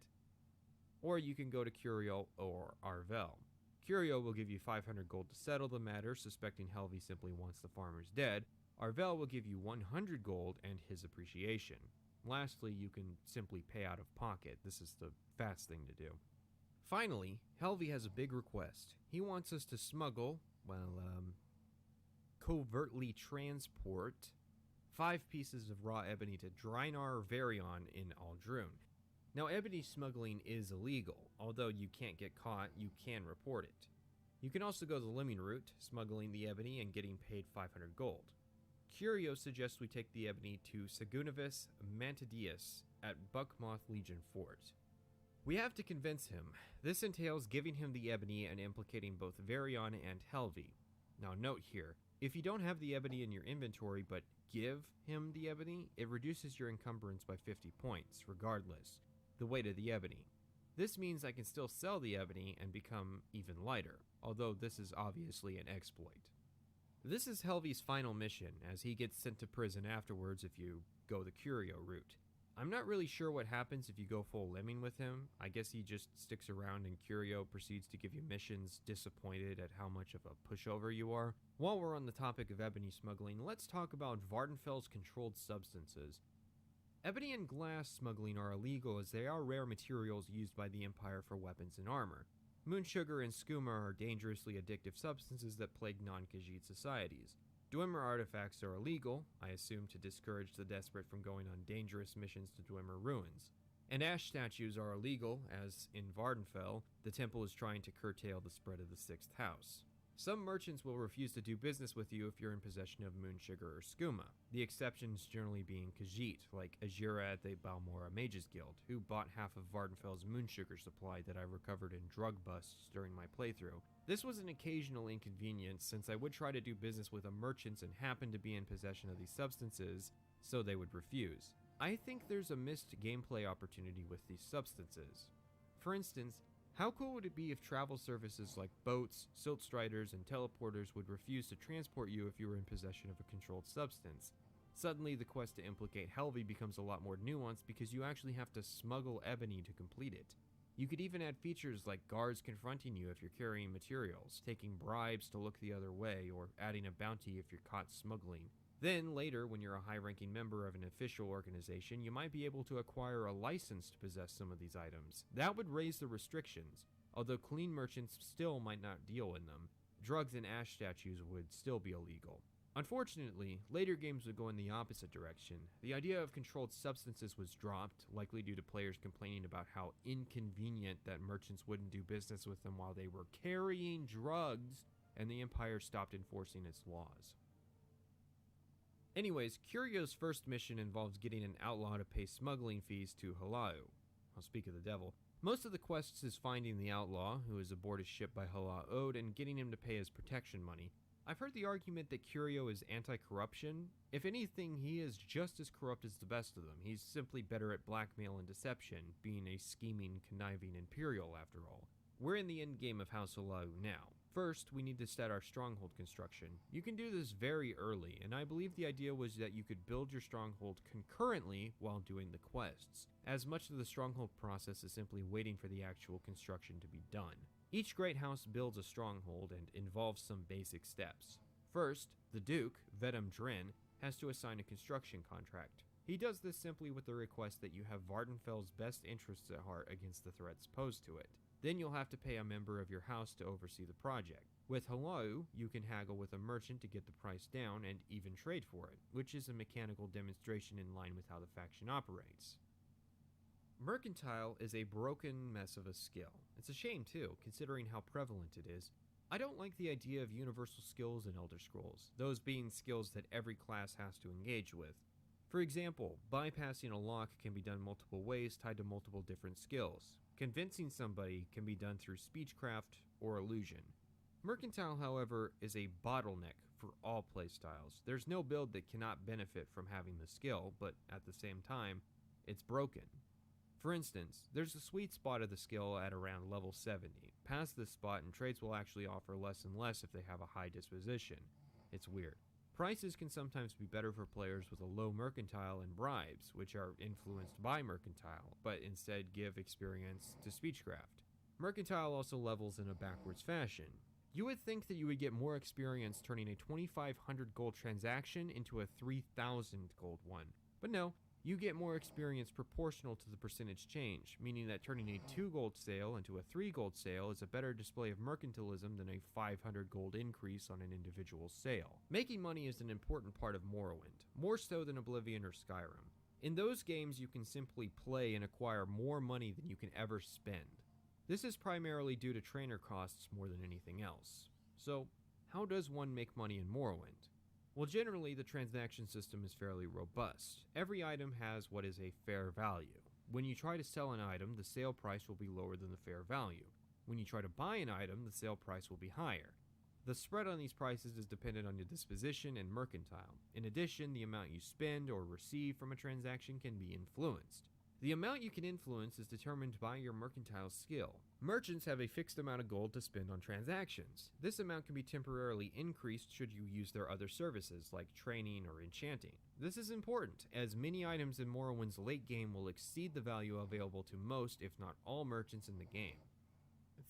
Or you can go to Curio or Arvel. Curio will give you 500 gold to settle the matter, suspecting Helvi simply wants the farmers dead. Arvel will give you 100 gold and his appreciation. Lastly, you can simply pay out of pocket. This is the fast thing to do. Finally, Helvi has a big request. He wants us to smuggle, covertly transport 5 pieces of raw ebony to Drynar Varion in Aldrun. Now, ebony smuggling is illegal. Although you can't get caught, you can report it. You can also go the lemming route, smuggling the ebony and getting paid 500 gold. Curio suggests we take the ebony to Sagunavis Mantidius at Buckmoth Legion Fort. We have to convince him. This entails giving him the ebony and implicating both Varion and Helvi. Now note here, if you don't have the ebony in your inventory but give him the ebony, it reduces your encumbrance by 50 points, regardless, the weight of the ebony. This means I can still sell the ebony and become even lighter, although this is obviously an exploit. This is Helvi's final mission, as he gets sent to prison afterwards if you go the Curio route. I'm not really sure what happens if you go full lemming with him. I guess he just sticks around and Curio proceeds to give you missions, disappointed at how much of a pushover you are. While we're on the topic of ebony smuggling, let's talk about Vardenfell's controlled substances. Ebony and glass smuggling are illegal as they are rare materials used by the Empire for weapons and armor. Moonsugar and skooma are dangerously addictive substances that plague non-Khajiit societies. Dwemer artifacts are illegal, I assume to discourage the desperate from going on dangerous missions to Dwemer ruins. And ash statues are illegal, as in Vardenfell, the temple is trying to curtail the spread of the Sixth House. Some merchants will refuse to do business with you if you're in possession of moonsugar or skooma, the exceptions generally being Khajiit, like Azura at the Balmora Mages Guild, who bought half of Vardenfell's moonsugar supply that I recovered in drug busts during my playthrough. This was an occasional inconvenience since I would try to do business with merchants and happened to be in possession of these substances, so they would refuse. I think there's a missed gameplay opportunity with these substances. For instance, how cool would it be if travel services like boats, silt striders, and teleporters would refuse to transport you if you were in possession of a controlled substance? Suddenly, the quest to implicate Helvi becomes a lot more nuanced because you actually have to smuggle ebony to complete it. You could even add features like guards confronting you if you're carrying materials, taking bribes to look the other way, or adding a bounty if you're caught smuggling. Then, later, when you're a high-ranking member of an official organization, you might be able to acquire a license to possess some of these items. That would raise the restrictions, although clean merchants still might not deal in them. Drugs and ash statues would still be illegal. Unfortunately, later games would go in the opposite direction. The idea of controlled substances was dropped, likely due to players complaining about how inconvenient that merchants wouldn't do business with them while they were carrying drugs, and the Empire stopped enforcing its laws. Anyways, Curio's first mission involves getting an outlaw to pay smuggling fees to Halau. I'll speak of the devil. Most of the quests is finding the outlaw, who is aboard a ship by Halau Ode, and getting him to pay his protection money. I've heard the argument that Curio is anti-corruption. If anything, he is just as corrupt as the best of them. He's simply better at blackmail and deception, being a scheming, conniving Imperial after all. We're in the endgame of House Halau now. First, we need to start our stronghold construction. You can do this very early, and I believe the idea was that you could build your stronghold concurrently while doing the quests, as much of the stronghold process is simply waiting for the actual construction to be done. Each great house builds a stronghold and involves some basic steps. First, the Duke, Vedum Drin, has to assign a construction contract. He does this simply with the request that you have Vardenfell's best interests at heart against the threats posed to it. Then you'll have to pay a member of your house to oversee the project. With Halau, you can haggle with a merchant to get the price down and even trade for it, which is a mechanical demonstration in line with how the faction operates. Mercantile is a broken mess of a skill. It's a shame too, considering how prevalent it is. I don't like the idea of universal skills in Elder Scrolls, those being skills that every class has to engage with. For example, bypassing a lock can be done multiple ways tied to multiple different skills. Convincing somebody can be done through speechcraft or illusion. Mercantile, however, is a bottleneck for all playstyles. There's no build that cannot benefit from having the skill, but at the same time, it's broken. For instance, there's a sweet spot of the skill at around level 70. Past this spot, and trades will actually offer less and less if they have a high disposition. It's weird. Prices can sometimes be better for players with a low mercantile and bribes, which are influenced by mercantile, but instead give experience to speechcraft. Mercantile also levels in a backwards fashion. You would think that you would get more experience turning a 2,500 gold transaction into a 3,000 gold one, but no. You get more experience proportional to the percentage change, meaning that turning a 2 gold sale into a 3 gold sale is a better display of mercantilism than a 500 gold increase on an individual sale. Making money is an important part of Morrowind, more so than Oblivion or Skyrim. In those games, you can simply play and acquire more money than you can ever spend. This is primarily due to trainer costs more than anything else. So, how does one make money in Morrowind? Well, generally, the transaction system is fairly robust. Every item has what is a fair value. When you try to sell an item, the sale price will be lower than the fair value. When you try to buy an item, the sale price will be higher. The spread on these prices is dependent on your disposition and mercantile. In addition, the amount you spend or receive from a transaction can be influenced. The amount you can influence is determined by your mercantile skill. Merchants have a fixed amount of gold to spend on transactions. This amount can be temporarily increased should you use their other services, like training or enchanting. This is important, as many items in Morrowind's late game will exceed the value available to most, if not all, merchants in the game.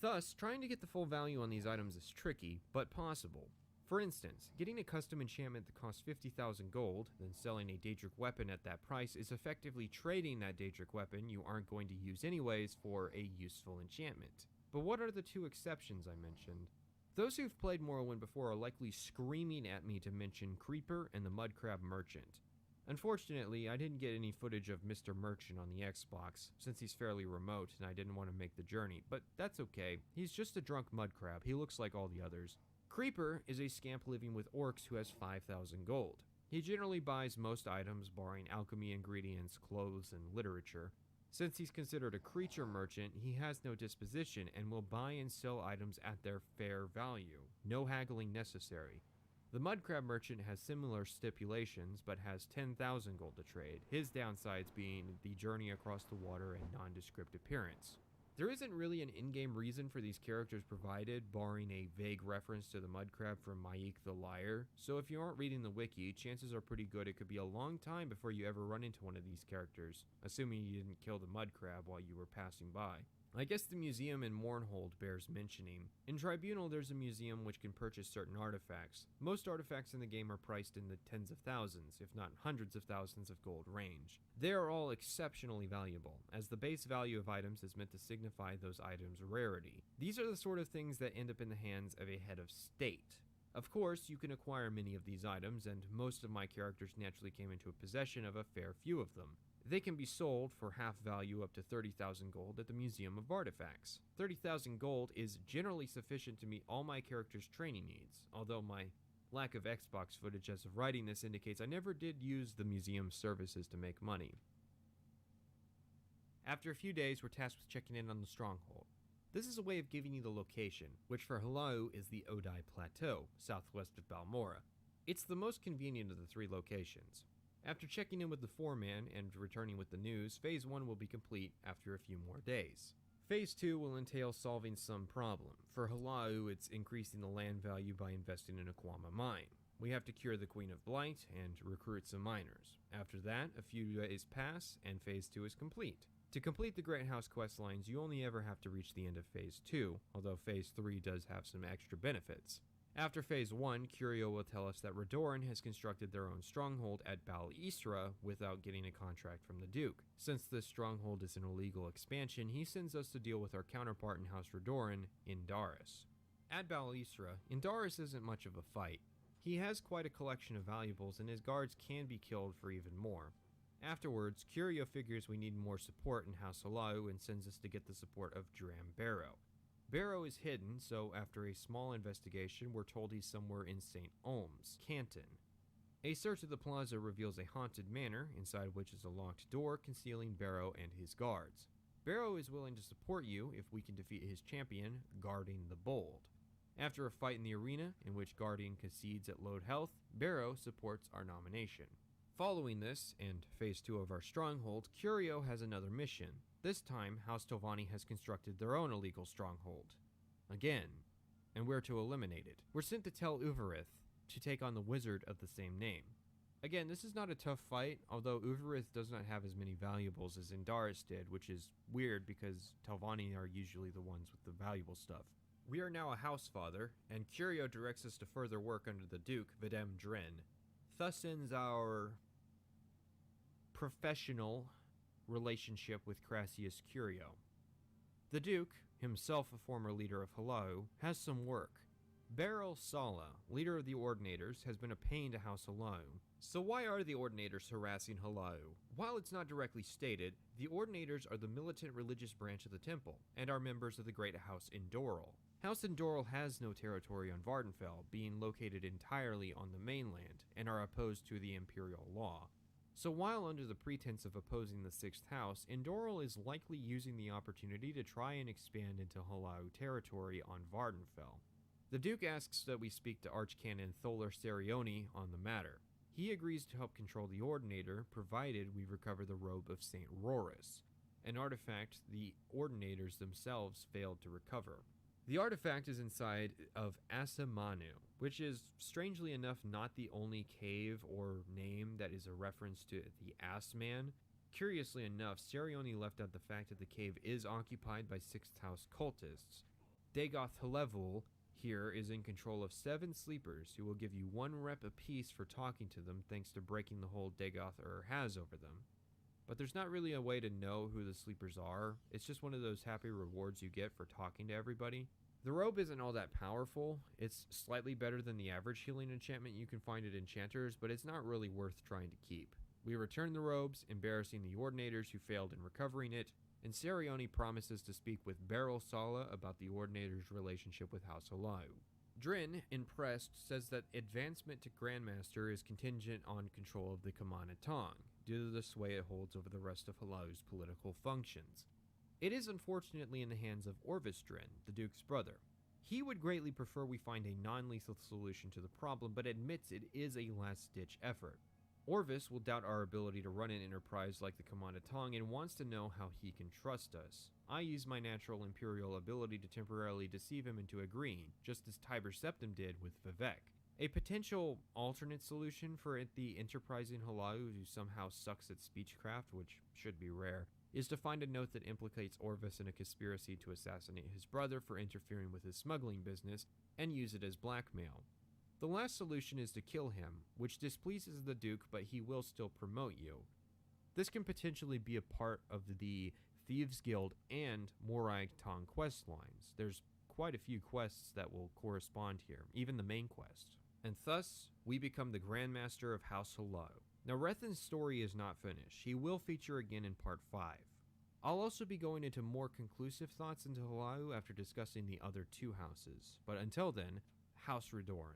Thus, trying to get the full value on these items is tricky, but possible. For instance, getting a custom enchantment that costs 50,000 gold, then selling a Daedric weapon at that price is effectively trading that Daedric weapon you aren't going to use anyways for a useful enchantment. But what are the two exceptions I mentioned? Those who've played Morrowind before are likely screaming at me to mention Creeper and the Mudcrab Merchant. Unfortunately, I didn't get any footage of Mr. Merchant on the Xbox, since he's fairly remote and I didn't want to make the journey, but that's okay. He's just a drunk mudcrab, he looks like all the others. Creeper is a scamp living with orcs who has 5,000 gold. He generally buys most items, barring alchemy ingredients, clothes, and literature. Since he's considered a creature merchant, he has no disposition and will buy and sell items at their fair value. No haggling necessary. The Mudcrab Merchant has similar stipulations, but has 10,000 gold to trade, his downsides being the journey across the water and nondescript appearance. There isn't really an in-game reason for these characters provided, barring a vague reference to the Mudcrab from Maik the Liar, so if you aren't reading the wiki, chances are pretty good it could be a long time before you ever run into one of these characters, assuming you didn't kill the Mudcrab while you were passing by. I guess the museum in Mournhold bears mentioning. In Tribunal, there's a museum which can purchase certain artifacts. Most artifacts in the game are priced in the tens of thousands, if not hundreds of thousands of gold range. They are all exceptionally valuable, as the base value of items is meant to signify those items' rarity. These are the sort of things that end up in the hands of a head of state. Of course, you can acquire many of these items, and most of my characters naturally came into possession of a fair few of them. They can be sold for half value up to 30,000 gold at the Museum of Artifacts. 30,000 gold is generally sufficient to meet all my characters' training needs, although my lack of Xbox footage as of writing this indicates I never did use the museum's services to make money. After a few days, we're tasked with checking in on the stronghold. This is a way of giving you the location, which for Halau is the Odai Plateau, southwest of Balmora. It's the most convenient of the three locations. After checking in with the foreman and returning with the news, Phase 1 will be complete after a few more days. Phase 2 will entail solving some problem. For Halau, it's increasing the land value by investing in a Kwama mine. We have to cure the Queen of Blight and recruit some miners. After that, a few days pass and Phase 2 is complete. To complete the Great House quest lines, you only ever have to reach the end of Phase 2, although Phase 3 does have some extra benefits. After Phase 1, Curio will tell us that Redoran has constructed their own stronghold at Bal Isra without getting a contract from the Duke. Since this stronghold is an illegal expansion, he sends us to deal with our counterpart in House Redoran, Indaris. At Bal Isra, Indaris isn't much of a fight. He has quite a collection of valuables, and his guards can be killed for even more. Afterwards, Curio figures we need more support in House Halau and sends us to get the support of Dram Barrow. Barrow is hidden, so after a small investigation, we're told he's somewhere in St. Olms, Canton. A search of the plaza reveals a haunted manor, inside which is a locked door concealing Barrow and his guards. Barrow is willing to support you if we can defeat his champion, Guardian the Bold. After a fight in the arena, in which Guardian concedes at low health, Barrow supports our nomination. Following this, and Phase 2 of our stronghold, Curio has another mission. This time, House Tovani has constructed their own illegal stronghold. Again. And we're to eliminate it. We're sent to Tel Uvarith to take on the wizard of the same name. Again, this is not a tough fight, although Uvarith does not have as many valuables as Indaris did, which is weird because Telvanni are usually the ones with the valuable stuff. We are now a house father, and Curio directs us to further work under the Duke, Videm Dren. Thus ends our professional relationship with Crassius Curio. The Duke, himself a former leader of Halau, has some work. Beryl Sala, leader of the Ordinators, has been a pain to House Hello. So why are the Ordinators harassing Hello? While it's not directly stated, the Ordinators are the militant religious branch of the temple, and are members of the Great House Indoril. House Indoril has no territory on Vardenfell, being located entirely on the mainland, and are opposed to the Imperial law. So while under the pretense of opposing the 6th House, Indoril is likely using the opportunity to try and expand into Hello territory on Vardenfell. The Duke asks that we speak to Archcanon Tholar Serioni on the matter. He agrees to help control the Ordinator, provided we recover the robe of St. Rorus, an artifact the Ordinators themselves failed to recover. The artifact is inside of Asamanu, which is, strangely enough, not the only cave or name that is a reference to the Ass Man. Curiously enough, Serioni left out the fact that the cave is occupied by 6th House cultists. Dagoth Helevul here is in control of 7 sleepers who will give you 1 rep apiece for talking to them thanks to breaking the hold Dagoth has over them. But there's not really a way to know who the sleepers are. It's just one of those happy rewards you get for talking to everybody. The robe isn't all that powerful. It's slightly better than the average healing enchantment you can find at enchanters, but it's not really worth trying to keep. We return the robes, embarrassing the Ordinators who failed in recovering it, and Serioni promises to speak with Beryl Sala about the Ordinator's relationship with House Hello. Drin, impressed, says that advancement to Grandmaster is contingent on control of the Kamana Tong, due to the sway it holds over the rest of Hello's political functions. It is unfortunately in the hands of Orvis Drin, the Duke's brother. He would greatly prefer we find a non-lethal solution to the problem, but admits it is a last-ditch effort. Orvis will doubt our ability to run an enterprise like the Kamana Tong and wants to know how he can trust us. I use my natural Imperial ability to temporarily deceive him into agreeing, just as Tiber Septim did with Vivek. A potential alternate solution for the enterprising Hello who somehow sucks at speechcraft, which should be rare, is to find a note that implicates Orvis in a conspiracy to assassinate his brother for interfering with his smuggling business and use it as blackmail. The last solution is to kill him, which displeases the Duke, but he will still promote you. This can potentially be a part of the Thieves Guild and Morai Tong quest lines. There's quite a few quests that will correspond here, even the main quest. And thus, we become the Grandmaster of House Hello. Now, Rethan's story is not finished. He will feature again in Part 5. I'll also be going into more conclusive thoughts into Hello after discussing the other 2 houses. But until then, House Redoran.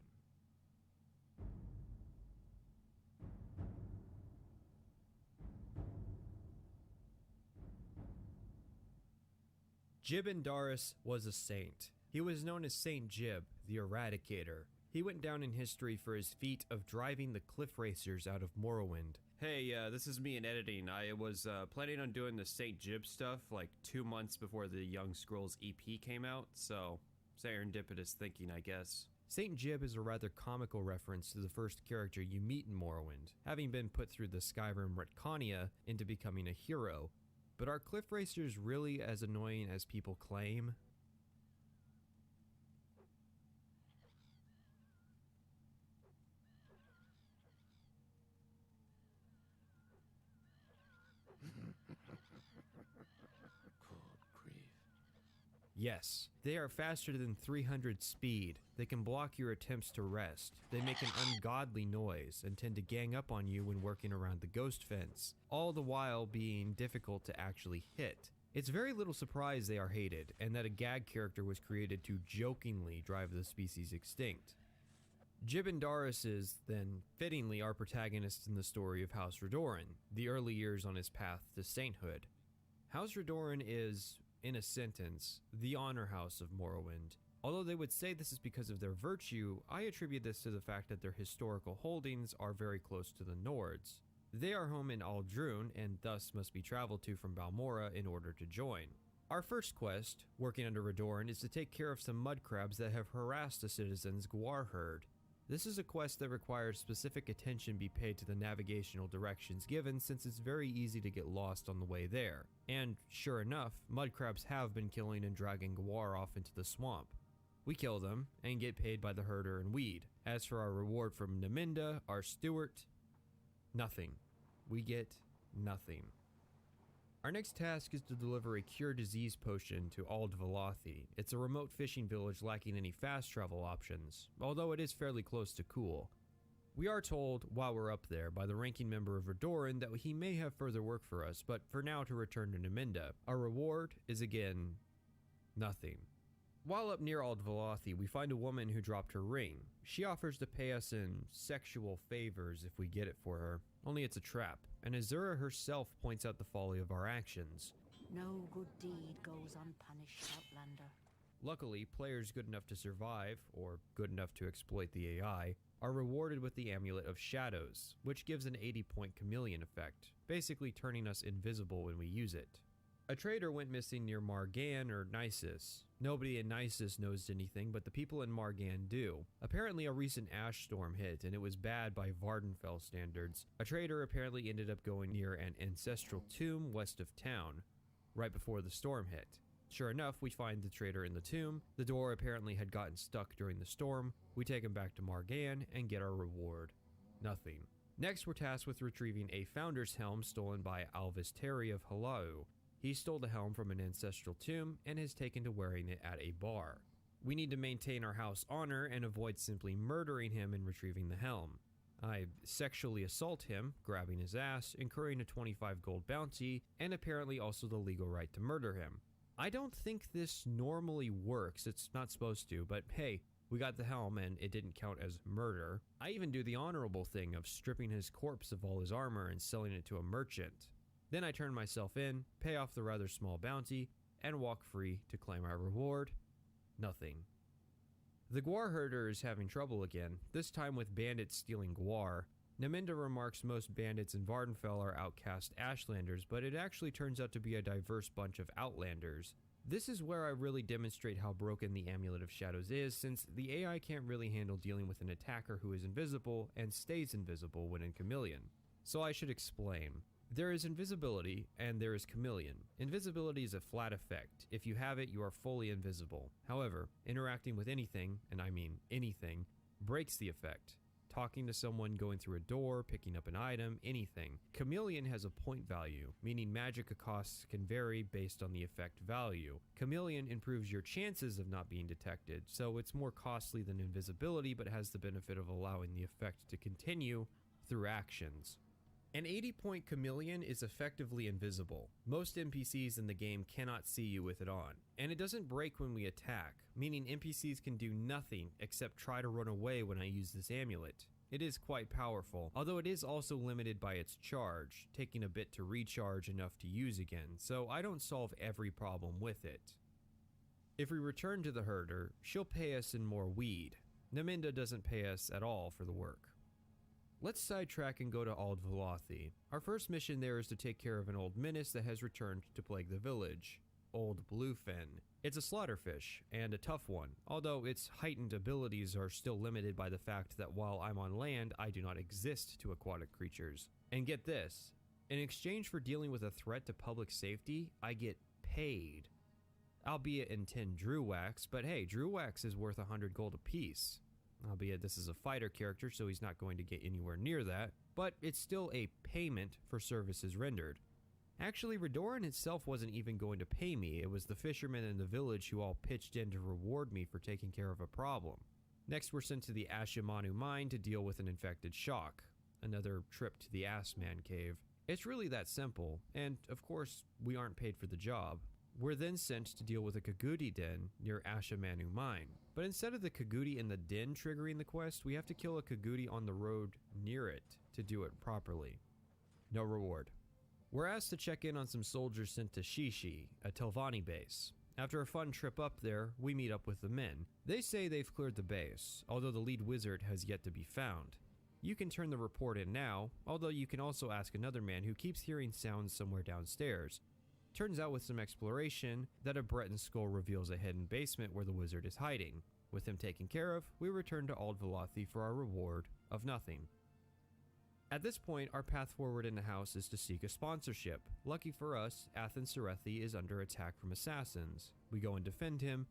Jibindaris was a saint. He was known as Saint Jib, the Eradicator. He went down in history for his feat of driving the cliff racers out of Morrowind. Hey, this is me in editing. I was planning on doing the Saint Jib stuff like 2 months before the Young Scrolls EP came out, so serendipitous thinking, I guess. Saint Jib is a rather comical reference to the first character you meet in Morrowind, having been put through the Skyrim Retconia into becoming a hero. But are cliff racers really as annoying as people claim? Yes, they are faster than 300 speed. They can block your attempts to rest. They make an ungodly noise and tend to gang up on you when working around the ghost fence, all the while being difficult to actually hit. It's very little surprise they are hated, and that a gag character was created to jokingly drive the species extinct. Jibindaris is, then, fittingly our protagonist in the story of House Redoran, the early years on his path to sainthood. House Redoran is, in a sentence, the honor house of Morrowind. Although they would say this is because of their virtue, I attribute this to the fact that their historical holdings are very close to the Nords. They are home in Aldrun and thus must be traveled to from Balmora in order to join. Our first quest, working under Redoran, is to take care of some mud crabs that have harassed a citizen's Gwar herd. This is a quest that requires specific attention be paid to the navigational directions given, since it's very easy to get lost on the way there. And sure enough, mud crabs have been killing and dragging Gwar off into the swamp. We kill them and get paid by the herder and weed. As for our reward from Naminda, our steward, nothing. We get nothing. Our next task is to deliver a cure disease potion to Ald Velothi. It's a remote fishing village lacking any fast travel options, although it is fairly close to Cool. We are told, while we're up there, by the ranking member of Redoran that he may have further work for us, but for now to return to Naminda. Our reward is again, nothing. While up near Ald Velothi, we find a woman who dropped her ring. She offers to pay us in sexual favors if we get it for her, only it's a trap, and Azura herself points out the folly of our actions. No good deed goes unpunished, Outlander. Luckily, players good enough to survive, or good enough to exploit the AI, are rewarded with the Amulet of Shadows, which gives an 80-point chameleon effect, basically turning us invisible when we use it. A trader went missing near Margan or Nisus. Nobody in Nisus knows anything, but the people in Margan do. Apparently a recent ash storm hit, and it was bad by Vardenfell standards. A trader apparently ended up going near an ancestral tomb west of town, right before the storm hit. Sure enough, we find the trader in the tomb. The door apparently had gotten stuck during the storm. We take him back to Margan and get our reward. Nothing. Next, we're tasked with retrieving a founder's helm stolen by Alvis Terry of Halau. He stole the helm from an ancestral tomb and is taken to wearing it at a bar. We need to maintain our house honor and avoid simply murdering him and retrieving the helm. I sexually assault him, grabbing his ass, incurring a 25 gold bounty, and apparently also the legal right to murder him. I don't think this normally works, it's not supposed to, but hey, we got the helm and it didn't count as murder. I even do the honorable thing of stripping his corpse of all his armor and selling it to a merchant. Then I turn myself in, pay off the rather small bounty, and walk free to claim our reward. Nothing. The Guar herder is having trouble again, this time with bandits stealing Guar. Naminda remarks most bandits in Vardenfell are outcast Ashlanders, but it actually turns out to be a diverse bunch of Outlanders. This is where I really demonstrate how broken the Amulet of Shadows is, since the AI can't really handle dealing with an attacker who is invisible and stays invisible when in Chameleon. So I should explain. There is invisibility, and there is chameleon. Invisibility is a flat effect. If you have it, you are fully invisible. However, interacting with anything, and I mean anything, breaks the effect. Talking to someone, going through a door, picking up an item, anything. Chameleon has a point value, meaning magic costs can vary based on the effect value. Chameleon improves your chances of not being detected, so it's more costly than invisibility, but has the benefit of allowing the effect to continue through actions. An 80-point chameleon is effectively invisible. Most NPCs in the game cannot see you with it on, and it doesn't break when we attack, meaning NPCs can do nothing except try to run away when I use this amulet. It is quite powerful, although it is also limited by its charge, taking a bit to recharge enough to use again, so I don't solve every problem with it. If we return to the herder, she'll pay us in more weed. Naminda doesn't pay us at all for the work. Let's sidetrack and go to Ald Velothi. Our first mission there is to take care of an old menace that has returned to plague the village, Old Bluefin. It's a slaughterfish, and a tough one, although its heightened abilities are still limited by the fact that while I'm on land, I do not exist to aquatic creatures. And get this, in exchange for dealing with a threat to public safety, I get paid. Albeit in 10 Drew Wax, but hey, Drew Wax is worth 100 gold apiece. Albeit this is a fighter character, so he's not going to get anywhere near that, but it's still a payment for services rendered. Actually, Redoran itself wasn't even going to pay me, it was the fishermen in the village who all pitched in to reward me for taking care of a problem. Next, we're sent to the Ashimanu mine to deal with an infected shock. Another trip to the Assman cave. It's really that simple, and of course, we aren't paid for the job. We're then sent to deal with a Kagudi den near Ashimanu mine. But instead of the Kagudi in the den triggering the quest, we have to kill a Kagudi on the road near it to do it properly. No reward. We're asked to check in on some soldiers sent to Shishi, a Telvanni base. After a fun trip up there, we meet up with the men. They say they've cleared the base, although the lead wizard has yet to be found. You can turn the report in now, although you can also ask another man who keeps hearing sounds somewhere downstairs. Turns out with some exploration that a Breton skull reveals a hidden basement where the wizard is hiding. With him taken care of, we return to Ald Velothi for our reward of nothing. At this point, our path forward in the house is to seek a sponsorship. Lucky for us, Athen Serethi is under attack from assassins. We go and defend him.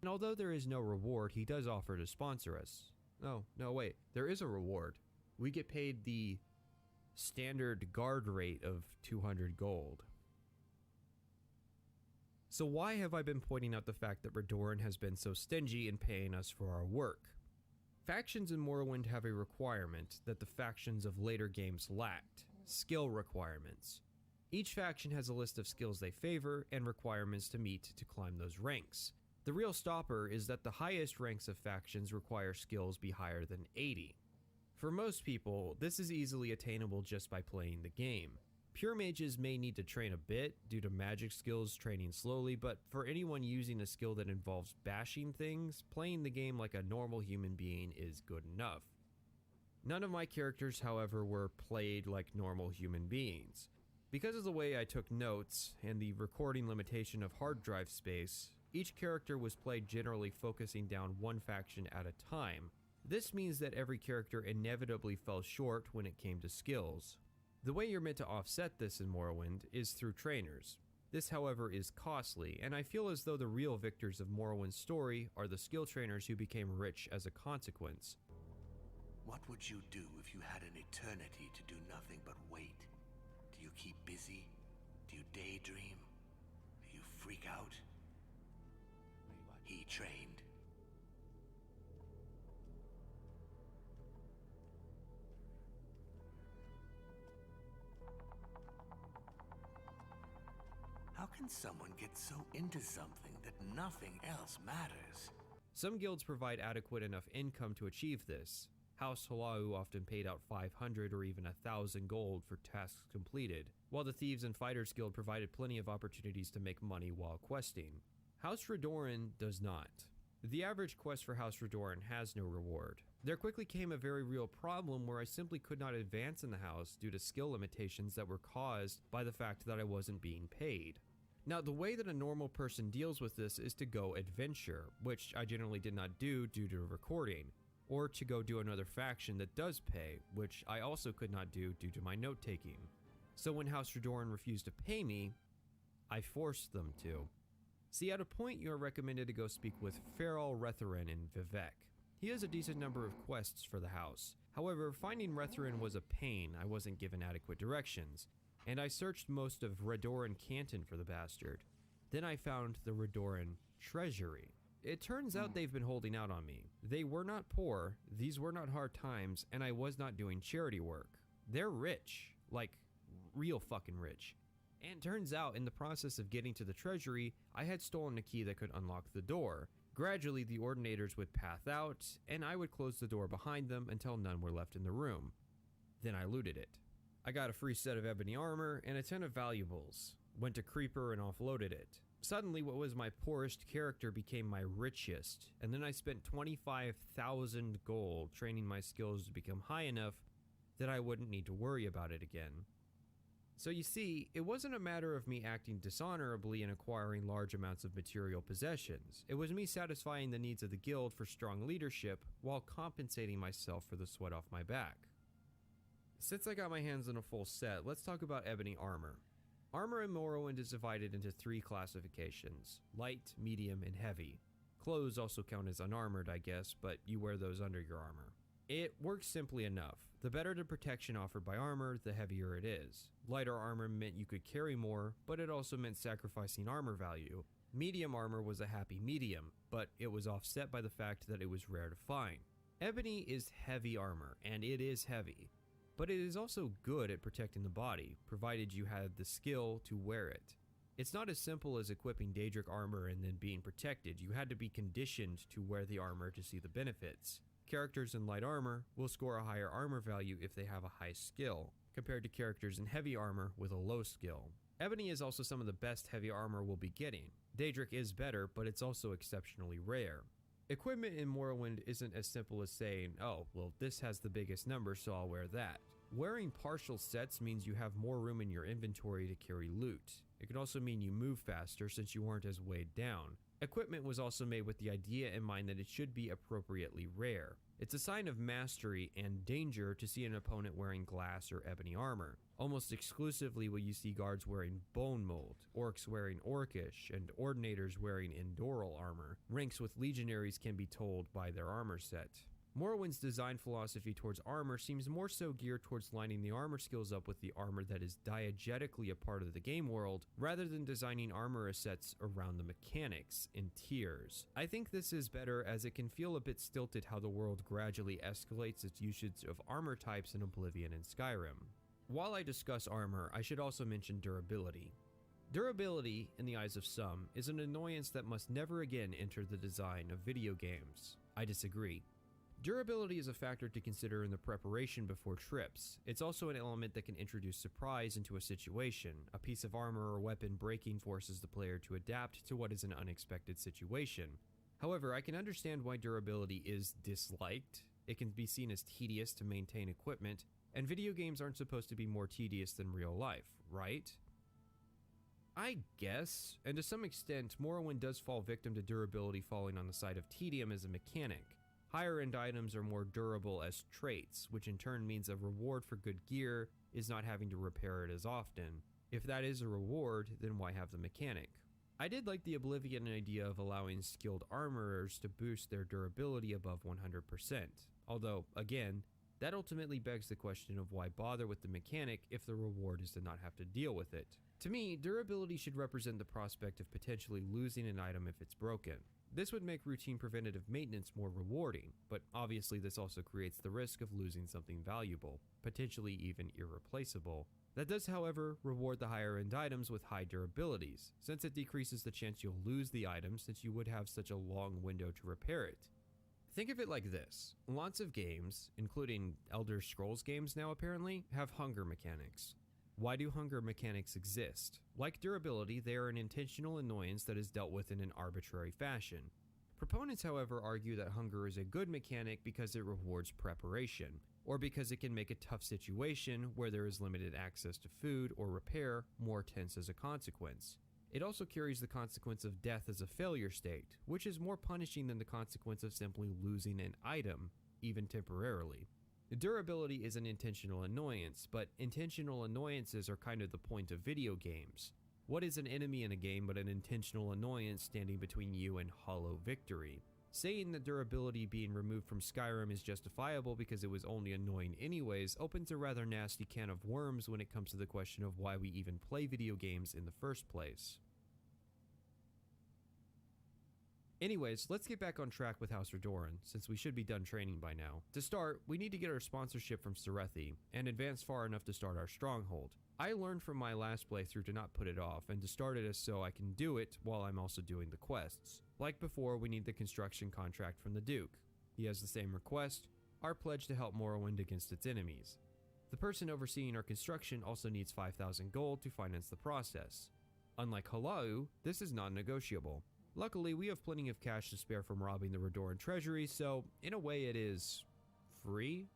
And although there is no reward, he does offer to sponsor us. Oh, no, wait. There is a reward. We get paid the standard guard rate of 200 gold. So why have I been pointing out the fact that Redoran has been so stingy in paying us for our work? Factions in Morrowind have a requirement that the factions of later games lacked: skill requirements. Each faction has a list of skills they favor and requirements to meet to climb those ranks. The real stopper is that the highest ranks of factions require skills be higher than 80. For most people, this is easily attainable just by playing the game. Pure mages may need to train a bit due to magic skills training slowly, but for anyone using a skill that involves bashing things, playing the game like a normal human being is good enough. None of my characters, however, were played like normal human beings. Because of the way I took notes and the recording limitation of hard drive space, each character was played generally focusing down one faction at a time. This means that every character inevitably fell short when it came to skills. The way you're meant to offset this in Morrowind is through trainers. This, however, is costly, and I feel as though the real victors of Morrowind's story are the skill trainers who became rich as a consequence. What would you do if you had an eternity to do nothing but wait? Do you keep busy? Do you daydream? Do you freak out? He trained. How can someone get so into something that nothing else matters? Some guilds provide adequate enough income to achieve this. House Halau often paid out 500 or even 1,000 gold for tasks completed, while the Thieves and Fighters Guild provided plenty of opportunities to make money while questing. House Redoran does not. The average quest for House Redoran has no reward. There quickly came a very real problem where I simply could not advance in the house due to skill limitations that were caused by the fact that I wasn't being paid. Now, the way that a normal person deals with this is to go adventure, which I generally did not do due to recording, or to go do another faction that does pay, which I also could not do due to my note-taking. So when House Redoran refused to pay me, I forced them to. See, at a point you are recommended to go speak with Feral Retherin in Vivek. He has a decent number of quests for the house. However, finding Retherin was a pain. I wasn't given adequate directions, and I searched most of Redoran Canton for the bastard. Then I found the Redoran Treasury. It turns out they've been holding out on me. They were not poor, these were not hard times, and I was not doing charity work. They're rich, like real fucking rich. And turns out, in the process of getting to the treasury, I had stolen a key that could unlock the door. Gradually, the ordinators would path out, and I would close the door behind them until none were left in the room. Then I looted it. I got a free set of ebony armor and a ton of valuables. Went to Creeper and offloaded it. Suddenly, what was my poorest character became my richest, and then I spent 25,000 gold training my skills to become high enough that I wouldn't need to worry about it again. So you see, it wasn't a matter of me acting dishonorably and acquiring large amounts of material possessions. It was me satisfying the needs of the guild for strong leadership while compensating myself for the sweat off my back. Since I got my hands on a full set, let's talk about ebony armor. Armor in Morrowind is divided into 3 classifications: light, medium, and heavy. Clothes also count as unarmored, I guess, but you wear those under your armor. It works simply enough. The better the protection offered by armor, the heavier it is. Lighter armor meant you could carry more, but it also meant sacrificing armor value. Medium armor was a happy medium, but it was offset by the fact that it was rare to find. Ebony is heavy armor, and it is heavy, but it is also good at protecting the body, provided you had the skill to wear it. It's not as simple as equipping Daedric armor and then being protected. You had to be conditioned to wear the armor to see the benefits. Characters in light armor will score a higher armor value if they have a high skill, compared to characters in heavy armor with a low skill. Ebony is also some of the best heavy armor we'll be getting. Daedric is better, but it's also exceptionally rare. Equipment in Morrowind isn't as simple as saying, oh, well, this has the biggest number, so I'll wear that. Wearing partial sets means you have more room in your inventory to carry loot. It can also mean you move faster since you weren't as weighed down. Equipment was also made with the idea in mind that it should be appropriately rare. It's a sign of mastery and danger to see an opponent wearing glass or ebony armor. Almost exclusively will you see guards wearing bone mold, orcs wearing orcish, and ordinators wearing endural armor. Ranks with legionaries can be told by their armor set. Morrowind's design philosophy towards armor seems more so geared towards lining the armor skills up with the armor that is diegetically a part of the game world, rather than designing armor sets around the mechanics in tiers. I think this is better as it can feel a bit stilted how the world gradually escalates its usage of armor types in Oblivion and Skyrim. While I discuss armor, I should also mention durability. Durability, in the eyes of some, is an annoyance that must never again enter the design of video games. I disagree. Durability is a factor to consider in the preparation before trips. It's also an element that can introduce surprise into a situation. A piece of armor or weapon breaking forces the player to adapt to what is an unexpected situation. However, I can understand why durability is disliked. It can be seen as tedious to maintain equipment, and video games aren't supposed to be more tedious than real life, right? I guess, and to some extent, Morrowind does fall victim to durability falling on the side of tedium as a mechanic. Higher end items are more durable as traits, which in turn means a reward for good gear is not having to repair it as often. If that is a reward, then why have the mechanic? I did like the Oblivion idea of allowing skilled armorers to boost their durability above 100%, although, again, that ultimately begs the question of why bother with the mechanic if the reward is to not have to deal with it. To me, durability should represent the prospect of potentially losing an item if it's broken. This would make routine preventative maintenance more rewarding, but obviously this also creates the risk of losing something valuable, potentially even irreplaceable. That does, however, reward the higher end items with high durabilities, since it decreases the chance you'll lose the item since you would have such a long window to repair it. Think of it like this. Lots of games, including Elder Scrolls games now apparently, have hunger mechanics. Why do hunger mechanics exist? Like durability, they are an intentional annoyance that is dealt with in an arbitrary fashion. Proponents, however, argue that hunger is a good mechanic because it rewards preparation, or because it can make a tough situation where there is limited access to food or repair more tense as a consequence. It also carries the consequence of death as a failure state, which is more punishing than the consequence of simply losing an item, even temporarily. Durability is an intentional annoyance, but intentional annoyances are kind of the point of video games. What is an enemy in a game but an intentional annoyance standing between you and hollow victory? Saying that durability being removed from Skyrim is justifiable because it was only annoying anyways opens a rather nasty can of worms when it comes to the question of why we even play video games in the first place. Anyways, let's get back on track with House Redoran, since we should be done training by now. To start, we need to get our sponsorship from Serethi, and advance far enough to start our stronghold. I learned from my last playthrough to not put it off, and to start it as so I can do it while I'm also doing the quests. Like before, we need the construction contract from the Duke. He has the same request, our pledge to help Morrowind against its enemies. The person overseeing our construction also needs 5,000 gold to finance the process. Unlike Halau, this is non-negotiable. Luckily, we have plenty of cash to spare from robbing the Redoran treasury, so in a way it is free.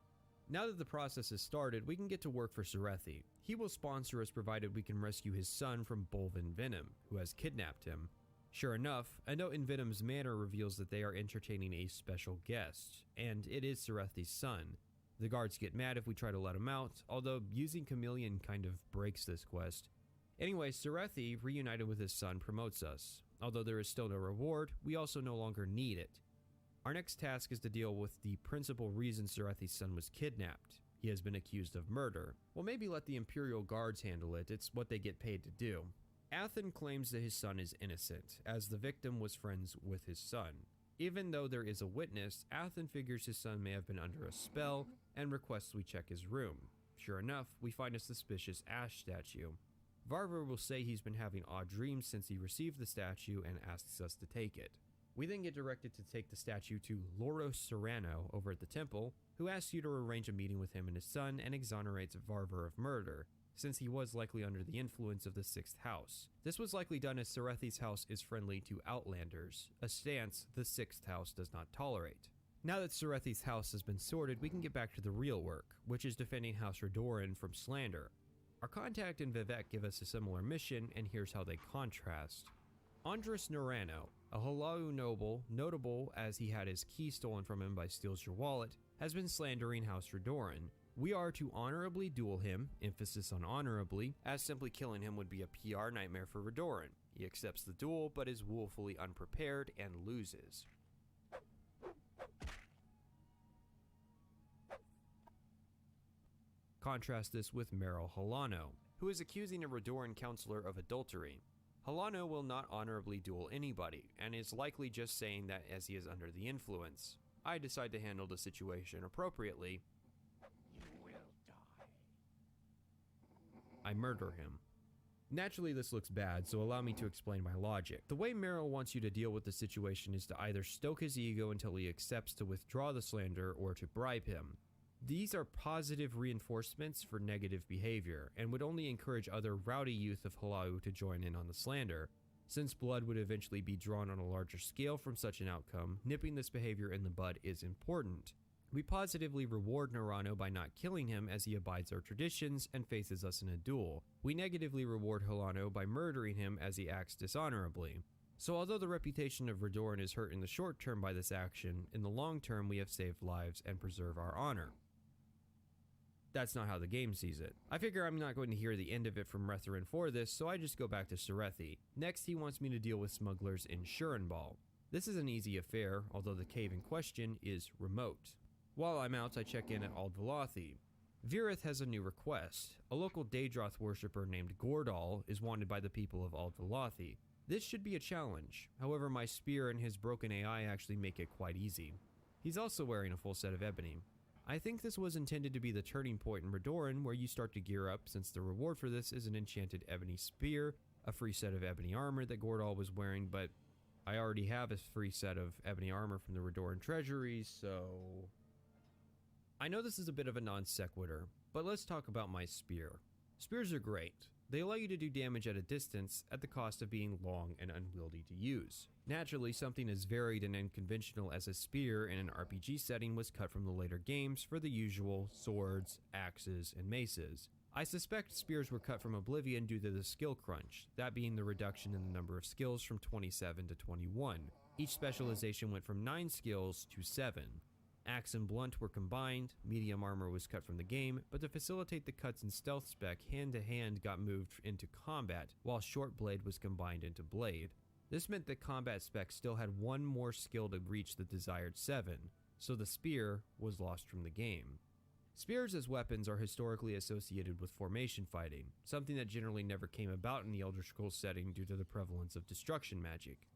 Now that the process has started, we can get to work for Serethi. He will sponsor us provided we can rescue his son from Bolvin Venom, who has kidnapped him. Sure enough, a note in Venom's manor reveals that they are entertaining a special guest, and it is Serethi's son. The guards get mad if we try to let him out, although using Chameleon kind of breaks this quest. Anyway, Serethi, reunited with his son, promotes us. Although there is still no reward, we also no longer need it. Our next task is to deal with the principal reason Serethi's son was kidnapped. He has been accused of murder. Well, maybe let the Imperial Guards handle it, it's what they get paid to do. Athen claims that his son is innocent, as the victim was friends with his son. Even though there is a witness, Athen figures his son may have been under a spell, and requests we check his room. Sure enough, we find a suspicious ash statue. Varver will say he's been having odd dreams since he received the statue and asks us to take it. We then get directed to take the statue to Loros Serrano over at the temple, who asks you to arrange a meeting with him and his son and exonerates Varver of murder, since he was likely under the influence of the Sixth House. This was likely done as Serethi's house is friendly to Outlanders, a stance the Sixth House does not tolerate. Now that Serethi's house has been sorted, we can get back to the real work, which is defending House Redoran from slander. Our contact and Vivek give us a similar mission, and here's how they contrast. Andres Norano, a Halau noble, notable as he had his key stolen from him by Steals Your Wallet, has been slandering House Redoran. We are to honorably duel him, emphasis on honorably, as simply killing him would be a PR nightmare for Redoran. He accepts the duel, but is woefully unprepared and loses. Contrast this with Meryl Halano, who is accusing a Redoran counselor of adultery. Halano will not honorably duel anybody, and is likely just saying that as he is under the influence. I decide to handle the situation appropriately. I murder him. Naturally, this looks bad, so allow me to explain my logic. The way Meryl wants you to deal with the situation is to either stoke his ego until he accepts to withdraw the slander or to bribe him. These are positive reinforcements for negative behavior, and would only encourage other rowdy youth of Halau to join in on the slander. Since blood would eventually be drawn on a larger scale from such an outcome, nipping this behavior in the bud is important. We positively reward Narano by not killing him as he abides our traditions and faces us in a duel. We negatively reward Halano by murdering him as he acts dishonorably. So although the reputation of Redoran is hurt in the short term by this action, in the long term we have saved lives and preserve our honor. That's not how the game sees it. I figure I'm not going to hear the end of it from Retherin for this, so I just go back to Serethi. Next, he wants me to deal with smugglers in Shurenbal. This is an easy affair, although the cave in question is remote. While I'm out, I check in at Aldvalathi. Virith has a new request. A local Daedroth worshipper named Gordal is wanted by the people of Aldvalathi. This should be a challenge. However, my spear and his broken AI actually make it quite easy. He's also wearing a full set of ebony. I think this was intended to be the turning point in Redoran, where you start to gear up, since the reward for this is an enchanted ebony spear, a free set of ebony armor that Gordal was wearing, but I already have a free set of ebony armor from the Redoran treasury, so... I know this is a bit of a non sequitur, but let's talk about my spear. Spears are great. They allow you to do damage at a distance at the cost of being long and unwieldy to use. Naturally, something as varied and unconventional as a spear in an RPG setting was cut from the later games for the usual swords, axes, and maces. I suspect spears were cut from Oblivion due to the skill crunch, that being the reduction in the number of skills from 27 to 21. Each specialization went from 9 skills to 7. Axe and blunt were combined, medium armor was cut from the game, but to facilitate the cuts in stealth spec, hand-to-hand got moved into combat, while short blade was combined into blade. This meant that combat spec still had one more skill to reach the desired 7, so the spear was lost from the game. Spears as weapons are historically associated with formation fighting, something that generally never came about in the Elder Scrolls setting due to the prevalence of destruction magic.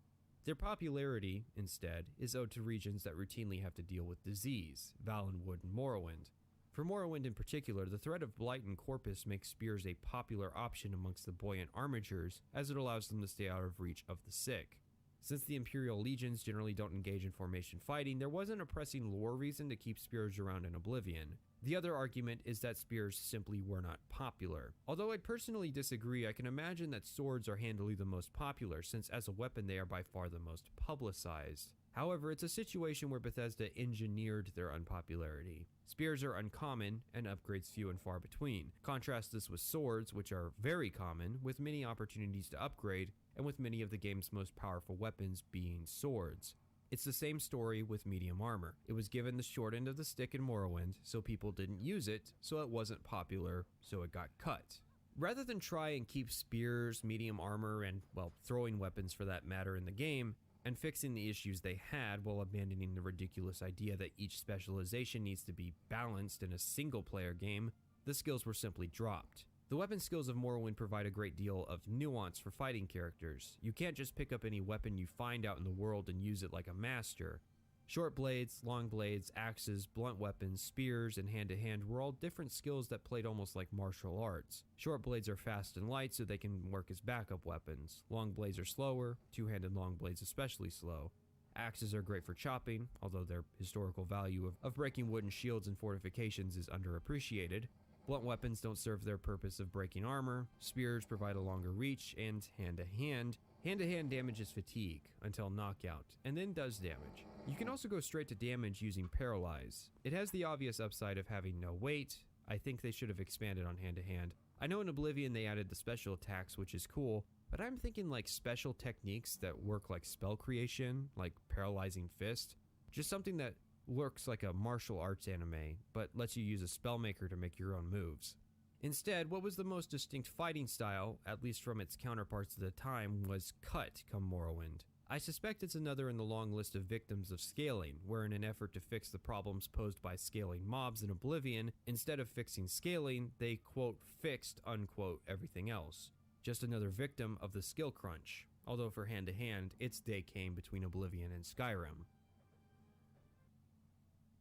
Their popularity, instead, is owed to regions that routinely have to deal with disease, Valenwood and Morrowind. For Morrowind in particular, the threat of blight and corpus makes spears a popular option amongst the buoyant armatures, as it allows them to stay out of reach of the sick. Since the Imperial Legions generally don't engage in formation fighting, there wasn't a pressing lore reason to keep spears around in Oblivion. The other argument is that spears simply were not popular. Although I personally disagree, I can imagine that swords are handily the most popular, since as a weapon they are by far the most publicized. However, it's a situation where Bethesda engineered their unpopularity. Spears are uncommon, and upgrades few and far between. Contrast this with swords, which are very common, with many opportunities to upgrade, and with many of the game's most powerful weapons being swords. It's the same story with medium armor. It was given the short end of the stick in Morrowind, so people didn't use it, so it wasn't popular, so it got cut. Rather than try and keep spears, medium armor, and, well, throwing weapons for that matter in the game, and fixing the issues they had while abandoning the ridiculous idea that each specialization needs to be balanced in a single-player game, the skills were simply dropped. The weapon skills of Morrowind provide a great deal of nuance for fighting characters. You can't just pick up any weapon you find out in the world and use it like a master. Short blades, long blades, axes, blunt weapons, spears, and hand-to-hand were all different skills that played almost like martial arts. Short blades are fast and light so they can work as backup weapons. Long blades are slower, two-handed long blades especially slow. Axes are great for chopping, although their historical value of breaking wooden shields and fortifications is underappreciated. Blunt weapons don't serve their purpose of breaking armor, spears provide a longer reach, and hand-to-hand damages fatigue until knockout, and then does damage. You can also go straight to damage using Paralyze. It has the obvious upside of having no weight. I think they should have expanded on hand-to-hand. I know in Oblivion they added the special attacks, which is cool, but I'm thinking like special techniques that work like spell creation, like Paralyzing Fist. Just something that looks like a martial arts anime, but lets you use a spellmaker to make your own moves. Instead, what was the most distinct fighting style, at least from its counterparts at the time, was cut come Morrowind. I suspect it's another in the long list of victims of scaling, where in an effort to fix the problems posed by scaling mobs in Oblivion, instead of fixing scaling, they quote fixed unquote everything else. Just another victim of the skill crunch, although for hand to hand, its day came between Oblivion and Skyrim.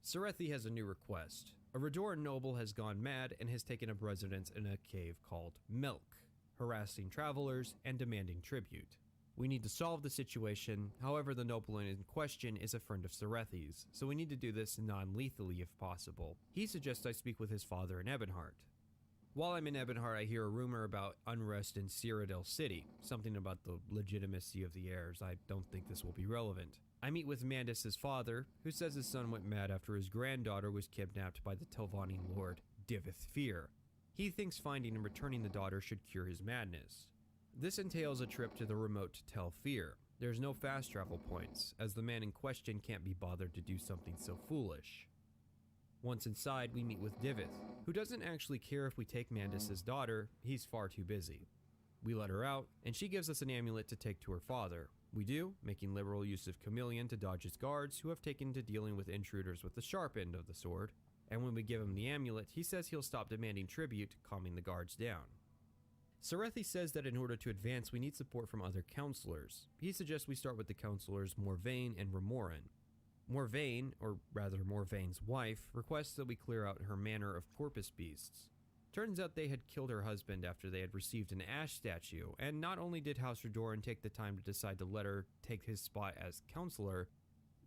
Serethi has a new request. A Redoran noble has gone mad and has taken up residence in a cave called Milk, harassing travelers and demanding tribute. We need to solve the situation, however the nobleman in question is a friend of Serethi's, so we need to do this non-lethally if possible. He suggests I speak with his father in Ebonheart. While I'm in Ebonheart, I hear a rumor about unrest in Cyrodiil City, something about the legitimacy of the heirs. I don't think this will be relevant. I meet with Mandus' father, who says his son went mad after his granddaughter was kidnapped by the Telvanni lord Divith Fear. He thinks finding and returning the daughter should cure his madness. This entails a trip to the remote Tel Fear. There's no fast travel points, as the man in question can't be bothered to do something so foolish. Once inside, we meet with Divith, who doesn't actually care if we take Mandus' daughter, he's far too busy. We let her out, and she gives us an amulet to take to her father. We do, making liberal use of Chameleon to dodge his guards, who have taken to dealing with intruders with the sharp end of the sword. And when we give him the amulet, he says he'll stop demanding tribute, calming the guards down. Serethi says that in order to advance, we need support from other counselors. He suggests we start with the counselors Morvain and Remoran. Morvain, or rather Morvain's wife, requests that we clear out her manor of corpus beasts. Turns out they had killed her husband after they had received an ash statue, and not only did House Redoran take the time to decide to let her take his spot as counselor,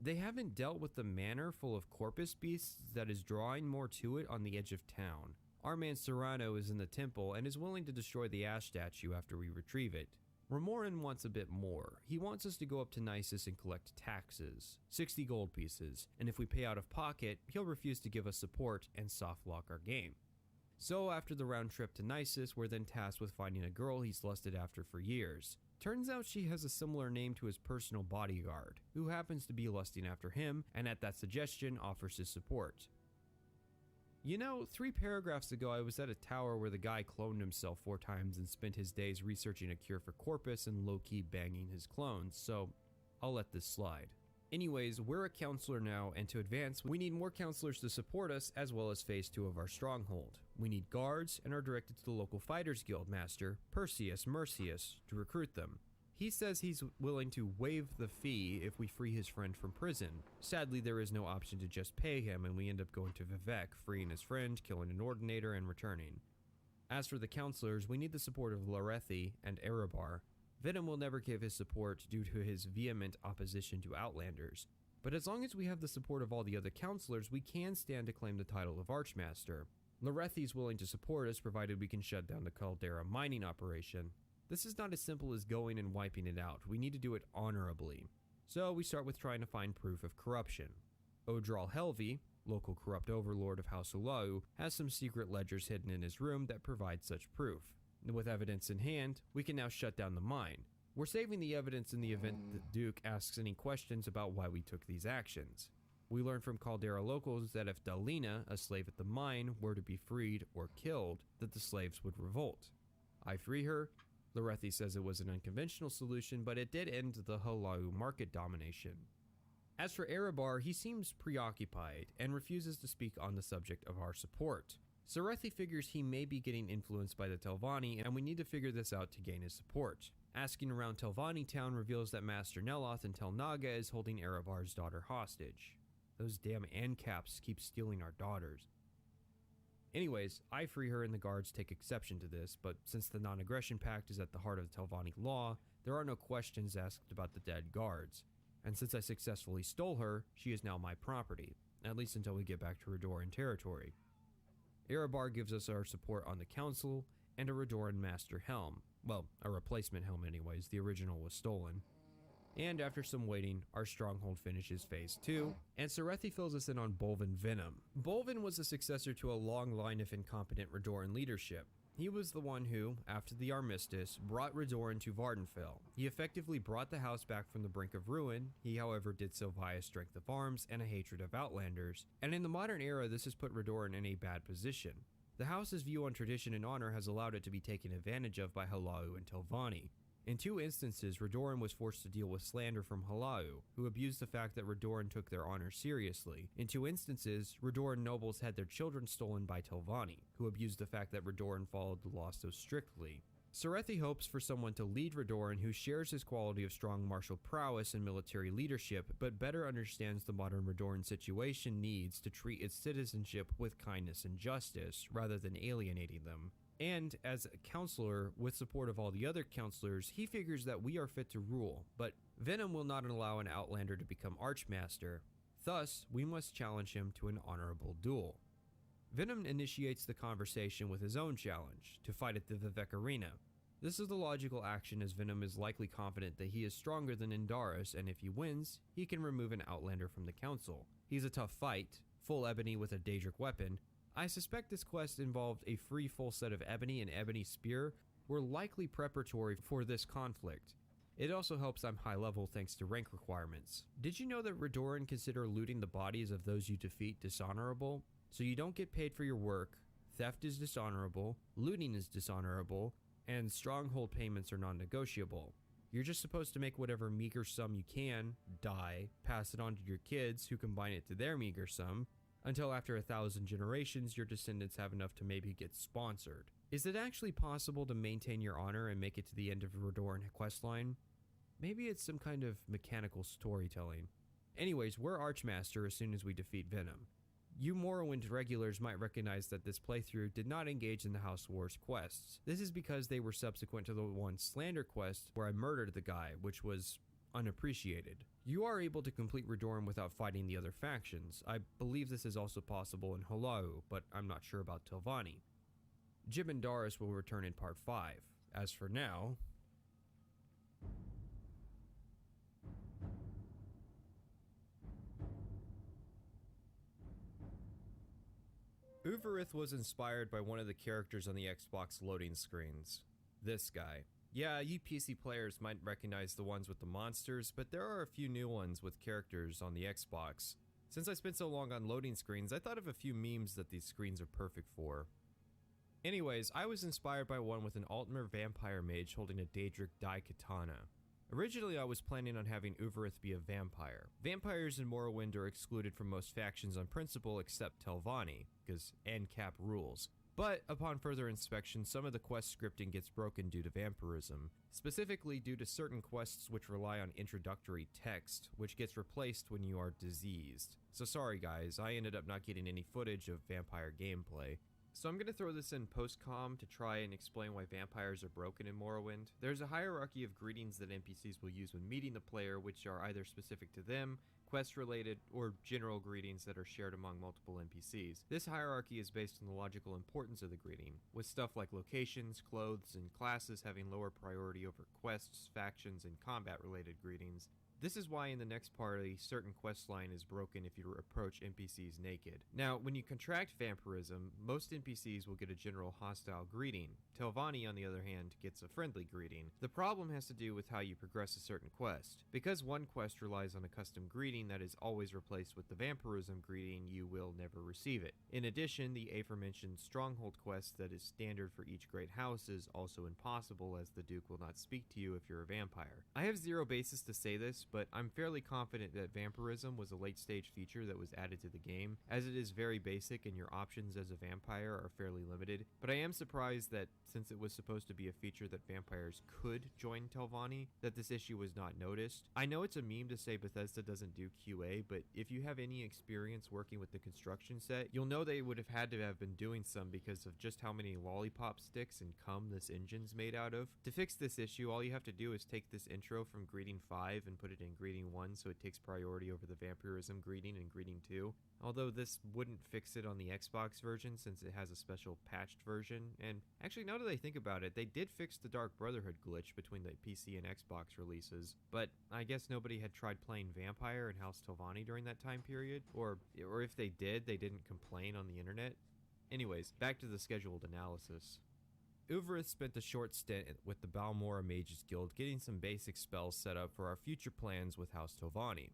they haven't dealt with the manor full of corpus beasts that is drawing more to it on the edge of town. Our man Serrano is in the temple and is willing to destroy the ash statue after we retrieve it. Remoran wants a bit more. He wants us to go up to Nisus and collect taxes, 60 gold pieces, and if we pay out of pocket, he'll refuse to give us support and soft lock our game. So after the round trip to Nisus, we're then tasked with finding a girl he's lusted after for years. Turns out she has a similar name to his personal bodyguard, who happens to be lusting after him, and at that suggestion offers his support. You know, 3 paragraphs ago I was at a tower where the guy cloned himself 4 times and spent his days researching a cure for corpus and low-key banging his clones, so I'll let this slide. Anyways, we're a counselor now, and to advance, we need more counselors to support us as well as phase 2 of our stronghold. We need guards and are directed to the local fighters guild master, Perseus Mercius, to recruit them. He says he's willing to waive the fee if we free his friend from prison. Sadly, there is no option to just pay him, and we end up going to Vivek, freeing his friend, killing an ordinator, and returning. As for the counselors, we need the support of Larethi and Erebar. Venom will never give his support due to his vehement opposition to Outlanders, but as long as we have the support of all the other counselors, we can stand to claim the title of Archmaster. Larethi is willing to support us provided we can shut down the Caldera mining operation. This is not as simple as going and wiping it out. We need to do it honorably. So we start with trying to find proof of corruption. Odral Helvi, local corrupt overlord of House Ulau, has some secret ledgers hidden in his room that provide such proof. With evidence in hand, we can now shut down the mine. We're saving the evidence in the event that Duke asks any questions about why we took these actions. We learn from Caldera locals that if Dalina, a slave at the mine, were to be freed or killed, that the slaves would revolt. I free her. Larethi says it was an unconventional solution, but it did end the Halau market domination. As for Erebar, he seems preoccupied and refuses to speak on the subject of our support. Serethi figures he may be getting influenced by the Telvanni, and we need to figure this out to gain his support. Asking around Telvanni town reveals that Master Neloth and Telnaga is holding Erebar's daughter hostage. Those damn ANCAPs keep stealing our daughters. Anyways, I free her and the guards take exception to this, but since the non-aggression pact is at the heart of the Telvanni law, there are no questions asked about the dead guards. And since I successfully stole her, she is now my property, at least until we get back to Redoran territory. Erebar gives us our support on the council and a Redoran master helm. Well, a replacement helm anyways, the original was stolen. And after some waiting, our stronghold finishes phase 2, and Serethi fills us in on Bolvin Venom. Bolvin was the successor to a long line of incompetent Redoran leadership. He was the one who, after the armistice, brought Redoran to Vardenfell. He effectively brought the house back from the brink of ruin. He, however, did so via strength of arms and a hatred of Outlanders. And in the modern era, this has put Redoran in a bad position. The house's view on tradition and honor has allowed it to be taken advantage of by Halau and Telvanni. In 2 instances, Redoran was forced to deal with slander from Halau, who abused the fact that Redoran took their honor seriously. In 2 instances, Redoran nobles had their children stolen by Telvanni, who abused the fact that Redoran followed the law so strictly. Sarethi hopes for someone to lead Redoran who shares his quality of strong martial prowess and military leadership, but better understands the modern Redoran situation needs to treat its citizenship with kindness and justice, rather than alienating them. And as a counselor, with support of all the other counselors, he figures that we are fit to rule, but Venom will not allow an Outlander to become Archmaster. Thus, we must challenge him to an honorable duel. Venom initiates the conversation with his own challenge, to fight at the Vivek Arena. This is the logical action, as Venom is likely confident that he is stronger than Indaris, and if he wins, he can remove an Outlander from the council. He's a tough fight, full ebony with a Daedric weapon. I suspect this quest involved a free full set of ebony and ebony spear, were likely preparatory for this conflict. It also helps I'm high level thanks to rank requirements. Did you know that Redoran consider looting the bodies of those you defeat dishonorable? So you don't get paid for your work, theft is dishonorable, looting is dishonorable, and stronghold payments are non-negotiable. You're just supposed to make whatever meager sum you can, die, pass it on to your kids who combine it to their meager sum, until after 1,000 generations your descendants have enough to maybe get sponsored. Is it actually possible to maintain your honor and make it to the end of the Redoran questline? Maybe it's some kind of mechanical storytelling. Anyways, we're Archmaster as soon as we defeat Venom. You Morrowind regulars might recognize that this playthrough did not engage in the House Wars quests. This is because they were subsequent to the one Slander quest where I murdered the guy, which was unappreciated. You are able to complete Redoran without fighting the other factions. I believe this is also possible in Halau, but I'm not sure about Telvanni. Jib and Daris will return in part 5. As for now... Uvarith was inspired by one of the characters on the Xbox loading screens. This guy. Yeah, you PC players might recognize the ones with the monsters, but there are a few new ones with characters on the Xbox. Since I spent so long on loading screens, I thought of a few memes that these screens are perfect for. Anyways, I was inspired by one with an Altmer vampire mage holding a Daedric Dai katana. Originally, I was planning on having Uvarith be a vampire. Vampires in Morrowind are excluded from most factions on principle except Telvanni, because ANCAP rules. But upon further inspection, some of the quest scripting gets broken due to vampirism, specifically due to certain quests which rely on introductory text, which gets replaced when you are diseased. So sorry guys, I ended up not getting any footage of vampire gameplay. So I'm going to throw this in post-com to try and explain why vampires are broken in Morrowind. There's a hierarchy of greetings that NPCs will use when meeting the player, which are either specific to them, quest-related, or general greetings that are shared among multiple NPCs. This hierarchy is based on the logical importance of the greeting, with stuff like locations, clothes, and classes having lower priority over quests, factions, and combat-related greetings. This is why in the next part a certain quest line is broken if you approach NPCs naked. Now, when you contract vampirism, most NPCs will get a general hostile greeting. Telvanni, on the other hand, gets a friendly greeting. The problem has to do with how you progress a certain quest. Because one quest relies on a custom greeting that is always replaced with the vampirism greeting, you will never receive it. In addition, the aforementioned stronghold quest that is standard for each great house is also impossible, as the Duke will not speak to you if you're a vampire. I have zero basis to say this, but I'm fairly confident that vampirism was a late stage feature that was added to the game, as it is very basic and your options as a vampire are fairly limited. But I am surprised that since it was supposed to be a feature that vampires could join Telvanni, that this issue was not noticed. I know it's a meme to say Bethesda doesn't do QA, but if you have any experience working with the construction set, you'll know they would have had to have been doing some because of just how many lollipop sticks and cum this engine's made out of. To fix this issue, all you have to do is take this intro from Greeting 5 and put it in Greeting 1 so it takes priority over the vampirism greeting in Greeting 2. Although this wouldn't fix it on the Xbox version since it has a special patched version. And actually, now that I think about it, they did fix the Dark Brotherhood glitch between the PC and Xbox releases. But I guess nobody had tried playing Vampire in House Telvanni during that time period. Or if they did, they didn't complain on the internet. Anyways, back to the scheduled analysis. Uvarith spent a short stint with the Balmora Mages Guild getting some basic spells set up for our future plans with House Telvanni.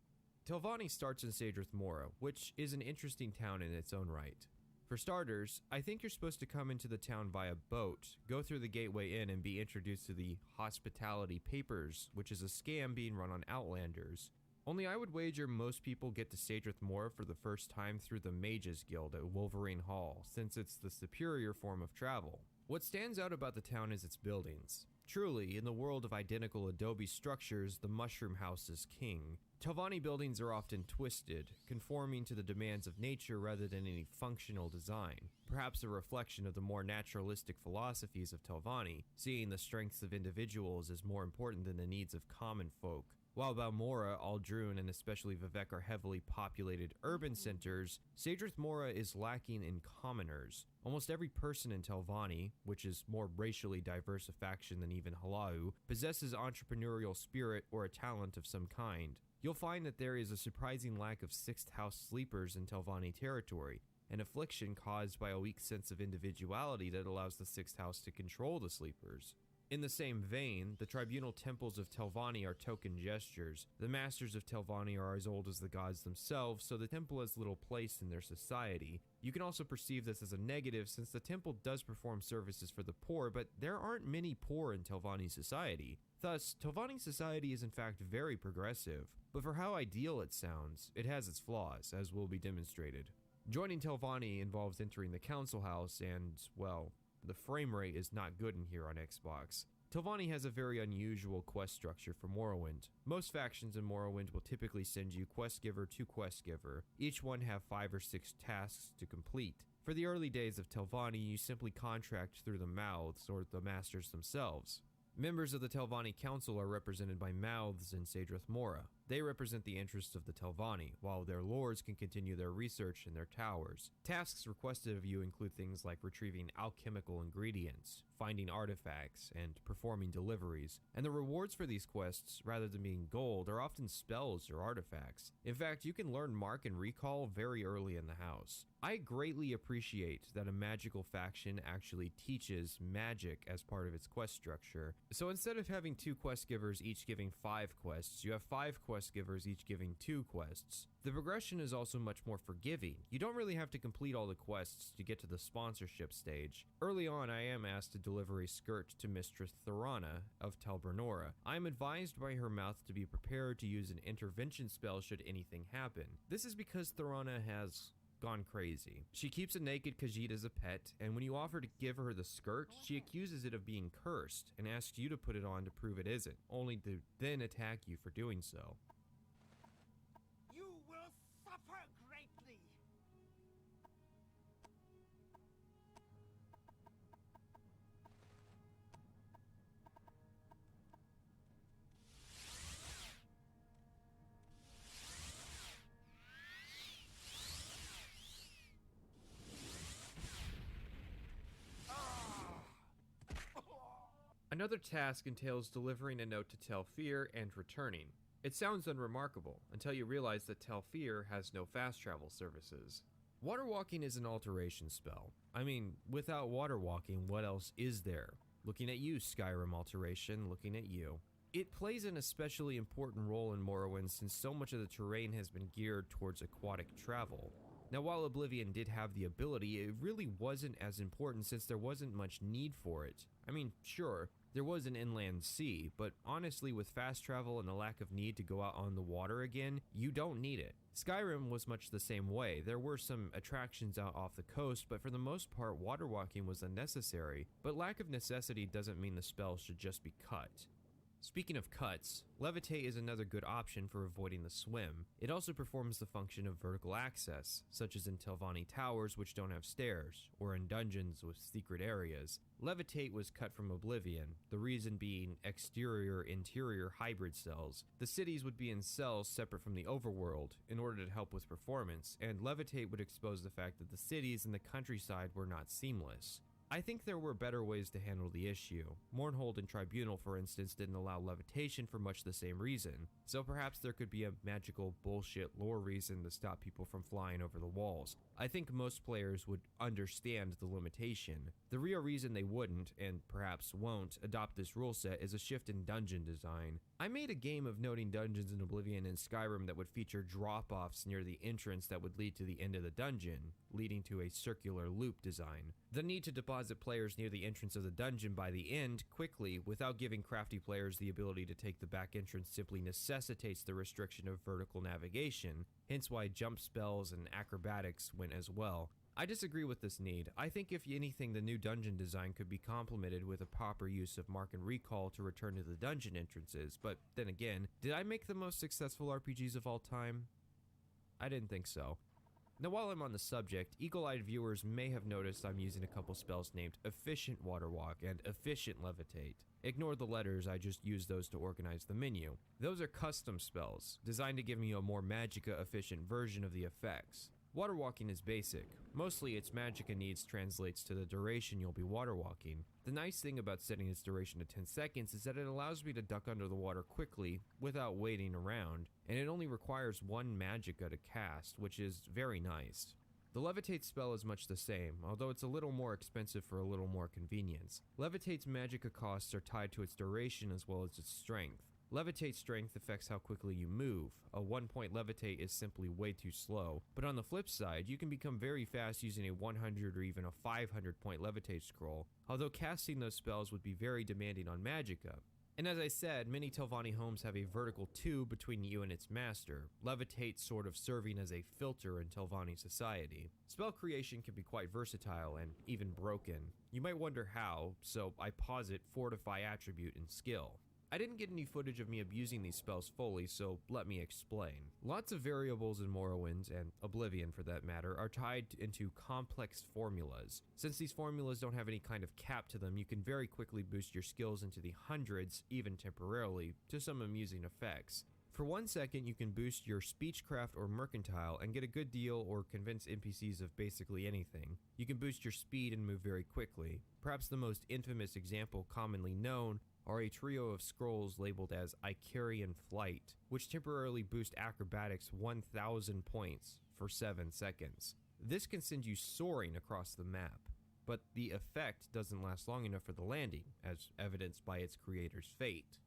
Telvanni starts in Sadrith Mora, which is an interesting town in its own right. For starters, I think you're supposed to come into the town via boat, go through the Gateway Inn and be introduced to the Hospitality Papers, which is a scam being run on Outlanders. Only I would wager most people get to Sadrith Mora for the first time through the Mages Guild at Wolverine Hall, since it's the superior form of travel. What stands out about the town is its buildings. Truly, in the world of identical adobe structures, the Mushroom House is king. Telvanni buildings are often twisted, conforming to the demands of nature rather than any functional design, perhaps a reflection of the more naturalistic philosophies of Telvanni, seeing the strengths of individuals as more important than the needs of common folk. While Balmora, Aldrune, and especially Vivec are heavily populated urban centers, Sadrith Mora is lacking in commoners. Almost every person in Telvanni, which is more racially diverse a faction than even Halau, possesses entrepreneurial spirit or a talent of some kind. You'll find that there is a surprising lack of 6th House sleepers in Telvanni territory, an affliction caused by a weak sense of individuality that allows the 6th House to control the sleepers. In the same vein, the tribunal temples of Telvanni are token gestures. The masters of Telvanni are as old as the gods themselves, so the temple has little place in their society. You can also perceive this as a negative since the temple does perform services for the poor, but there aren't many poor in Telvanni society. Thus, Telvanni society is in fact very progressive, but for how ideal it sounds, it has its flaws, as will be demonstrated. Joining Telvanni involves entering the council house and, well, the frame rate is not good in here on Xbox. Telvanni has a very unusual quest structure for Morrowind. Most factions in Morrowind will typically send you quest giver to quest giver. Each one have 5 or 6 tasks to complete. For the early days of Telvanni, you simply contract through the mouths or the masters themselves. Members of the Telvanni Council are represented by mouths in Sadrith Mora. They represent the interests of the Telvanni, while their lords can continue their research in their towers. Tasks requested of you include things like retrieving alchemical ingredients, finding artifacts, and performing deliveries. And the rewards for these quests, rather than being gold, are often spells or artifacts. In fact, you can learn Mark and Recall very early in the house. I greatly appreciate that a magical faction actually teaches magic as part of its quest structure. So instead of having 2 quest givers each giving 5 quests, you have 5 quest givers each giving 2 quests. The progression is also much more forgiving. You don't really have to complete all the quests to get to the sponsorship stage. Early on, I am asked to deliver a skirt to Mistress Thorana of To Balmora. I am advised by her mouth to be prepared to use an intervention spell should anything happen. This is because Thorana has gone crazy. She keeps a naked Khajiit as a pet, and when you offer to give her the skirt, she accuses it of being cursed and asks you to put it on to prove it isn't, only to then attack you for doing so. You will suffer greatly. Another task entails delivering a note to Telfir and returning. It sounds unremarkable until you realize that Telfir has no fast travel services. Water walking is an alteration spell. I mean, without water walking, what else is there? Looking at you, Skyrim alteration, looking at you. It plays an especially important role in Morrowind since so much of the terrain has been geared towards aquatic travel. Now, while Oblivion did have the ability, it really wasn't as important since there wasn't much need for it. I mean, sure, there was an inland sea, but honestly, with fast travel and the lack of need to go out on the water again, you don't need it. Skyrim was much the same way. There were some attractions out off the coast, but for the most part, water walking was unnecessary. But lack of necessity doesn't mean the spell should just be cut. Speaking of cuts, Levitate is another good option for avoiding the swim. It also performs the function of vertical access, such as in Telvanni towers which don't have stairs, or in dungeons with secret areas. Levitate was cut from Oblivion, the reason being exterior-interior hybrid cells. The cities would be in cells separate from the overworld in order to help with performance, and Levitate would expose the fact that the cities and the countryside were not seamless. I think there were better ways to handle the issue. Mournhold and Tribunal, for instance, didn't allow levitation for much the same reason, so perhaps there could be a magical bullshit lore reason to stop people from flying over the walls. I think most players would understand the limitation. The real reason they wouldn't, and perhaps won't, adopt this rule set is a shift in dungeon design. I made a game of noting dungeons in Oblivion and Skyrim that would feature drop-offs near the entrance that would lead to the end of the dungeon, leading to a circular loop design. The need to deposit players near the entrance of the dungeon by the end quickly without giving crafty players the ability to take the back entrance simply necessitates the restriction of vertical navigation, hence why jump spells and acrobatics went as well. I disagree with this need. I think if anything, the new dungeon design could be complemented with a proper use of mark and recall to return to the dungeon entrances, but then again, did I make the most successful RPGs of all time? I didn't think so. Now while I'm on the subject, eagle-eyed viewers may have noticed I'm using a couple spells named Efficient Water Walk and Efficient Levitate. Ignore the letters, I just used those to organize the menu. Those are custom spells, designed to give me a more magicka-efficient version of the effects. Water walking is basic. Mostly its magicka needs translates to the duration you'll be water walking. The nice thing about setting its duration to 10 seconds is that it allows me to duck under the water quickly without waiting around, and it only requires one magicka to cast, which is very nice. The Levitate spell is much the same, although it's a little more expensive for a little more convenience. Levitate's magicka costs are tied to its duration as well as its strength. Levitate strength affects how quickly you move. A 1-point levitate is simply way too slow, but on the flip side, you can become very fast using a 100 or even a 500-point levitate scroll, although casting those spells would be very demanding on magicka. And as I said, many Telvanni homes have a vertical tube between you and its master, levitate sort of serving as a filter in Telvanni society. Spell creation can be quite versatile and even broken. You might wonder how, so I posit Fortify attribute and skill. I didn't get any footage of me abusing these spells fully, so let me explain. Lots of variables in Morrowind, and Oblivion for that matter, are tied into complex formulas. Since these formulas don't have any kind of cap to them, you can very quickly boost your skills into the hundreds, even temporarily, to some amusing effects. For 1 second, you can boost your speechcraft or mercantile and get a good deal or convince NPCs of basically anything. You can boost your speed and move very quickly. Perhaps the most infamous example commonly known are a trio of scrolls labeled as Icarian Flight, which temporarily boost acrobatics 1,000 points for 7 seconds. This can send you soaring across the map, but the effect doesn't last long enough for the landing, as evidenced by its creator's fate.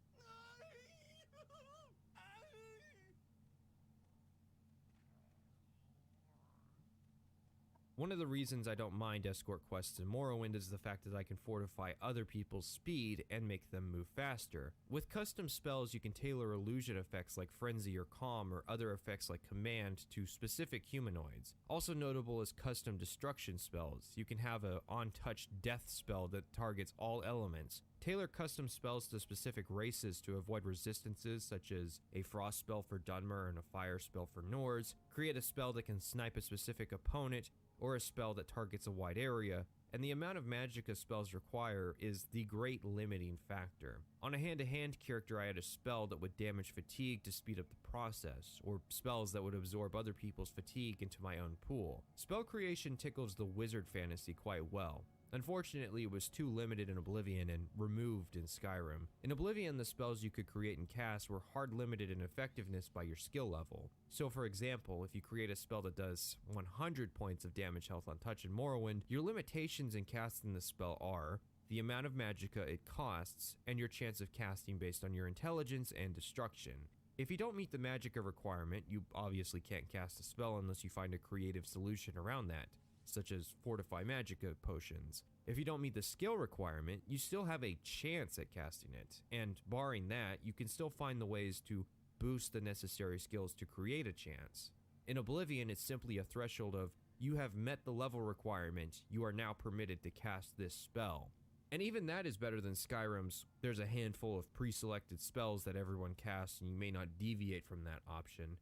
One of the reasons I don't mind escort quests in Morrowind is the fact that I can fortify other people's speed and make them move faster. With custom spells, you can tailor illusion effects like Frenzy or Calm or other effects like Command to specific humanoids. Also notable is custom destruction spells. You can have a untouched death spell that targets all elements. Tailor custom spells to specific races to avoid resistances, such as a frost spell for Dunmer and a fire spell for Nords. Create a spell that can snipe a specific opponent, or a spell that targets a wide area, and the amount of magicka spells require is the great limiting factor. On a hand-to-hand character, I had a spell that would damage fatigue to speed up the process, or spells that would absorb other people's fatigue into my own pool. Spell creation tickles the wizard fantasy quite well. Unfortunately, it was too limited in Oblivion and removed in Skyrim. In Oblivion, the spells you could create and cast were hard limited in effectiveness by your skill level. So for example, if you create a spell that does 100 points of damage health on touch in Morrowind, your limitations in casting the spell are the amount of magicka it costs, and your chance of casting based on your intelligence and destruction. If you don't meet the magicka requirement, you obviously can't cast a spell unless you find a creative solution around that, such as Fortify magicka potions. If you don't meet the skill requirement, you still have a chance at casting it, and barring that, you can still find the ways to boost the necessary skills to create a chance. In Oblivion, it's simply a threshold of, you have met the level requirement, you are now permitted to cast this spell. And even that is better than Skyrim's, there's a handful of pre-selected spells that everyone casts and you may not deviate from that option.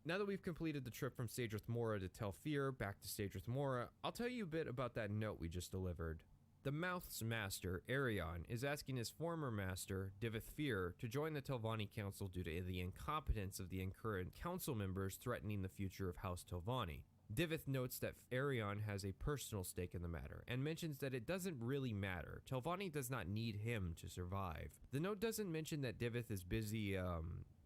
Now that we've completed the trip from Sadrith Mora to Telfir, back to Sadrith Mora, I'll tell you a bit about that note we just delivered. The Mouth's master, Arion, is asking his former master, Divithfir, to join the Telvanni Council due to the incompetence of the current council members threatening the future of House Telvanni. Divith notes that Arion has a personal stake in the matter, and mentions that it doesn't really matter. Telvanni does not need him to survive. The note doesn't mention that Divith is busy,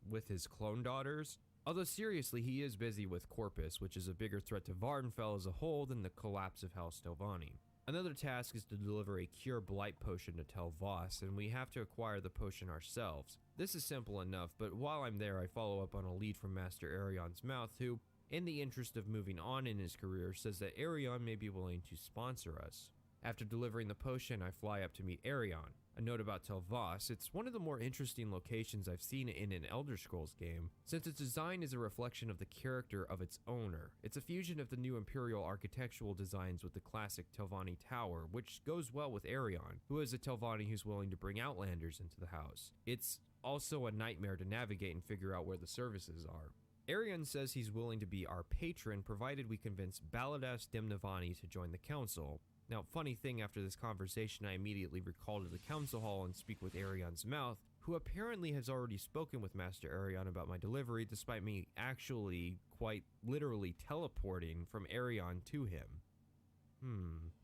with his clone daughters, although seriously, he is busy with Corpus, which is a bigger threat to Vardenfell as a whole than the collapse of House Telvanni. Another task is to deliver a Cure Blight potion to Tel Voss, and we have to acquire the potion ourselves. This is simple enough, but while I'm there, I follow up on a lead from Master Arion's mouth, who, in the interest of moving on in his career, says that Arion may be willing to sponsor us. After delivering the potion, I fly up to meet Arion. A note about Tel Voss, it's one of the more interesting locations I've seen in an Elder Scrolls game, since its design is a reflection of the character of its owner. It's a fusion of the new Imperial architectural designs with the classic Telvanni Tower, which goes well with Arion, who is a Telvanni who's willing to bring Outlanders into the house. It's also a nightmare to navigate and figure out where the services are. Arion says he's willing to be our patron provided we convince Baladas Dimnavani to join the council. Now, funny thing, after this conversation, I immediately recall to the council hall and speak with Arion's mouth, who apparently has already spoken with Master Arion about my delivery, despite me actually, quite literally teleporting from Arion to him.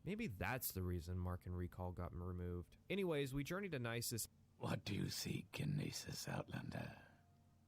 Maybe that's the reason Mark and Recall got removed. Anyways, we journey to Nisus. What do you seek in Nisus, Outlander?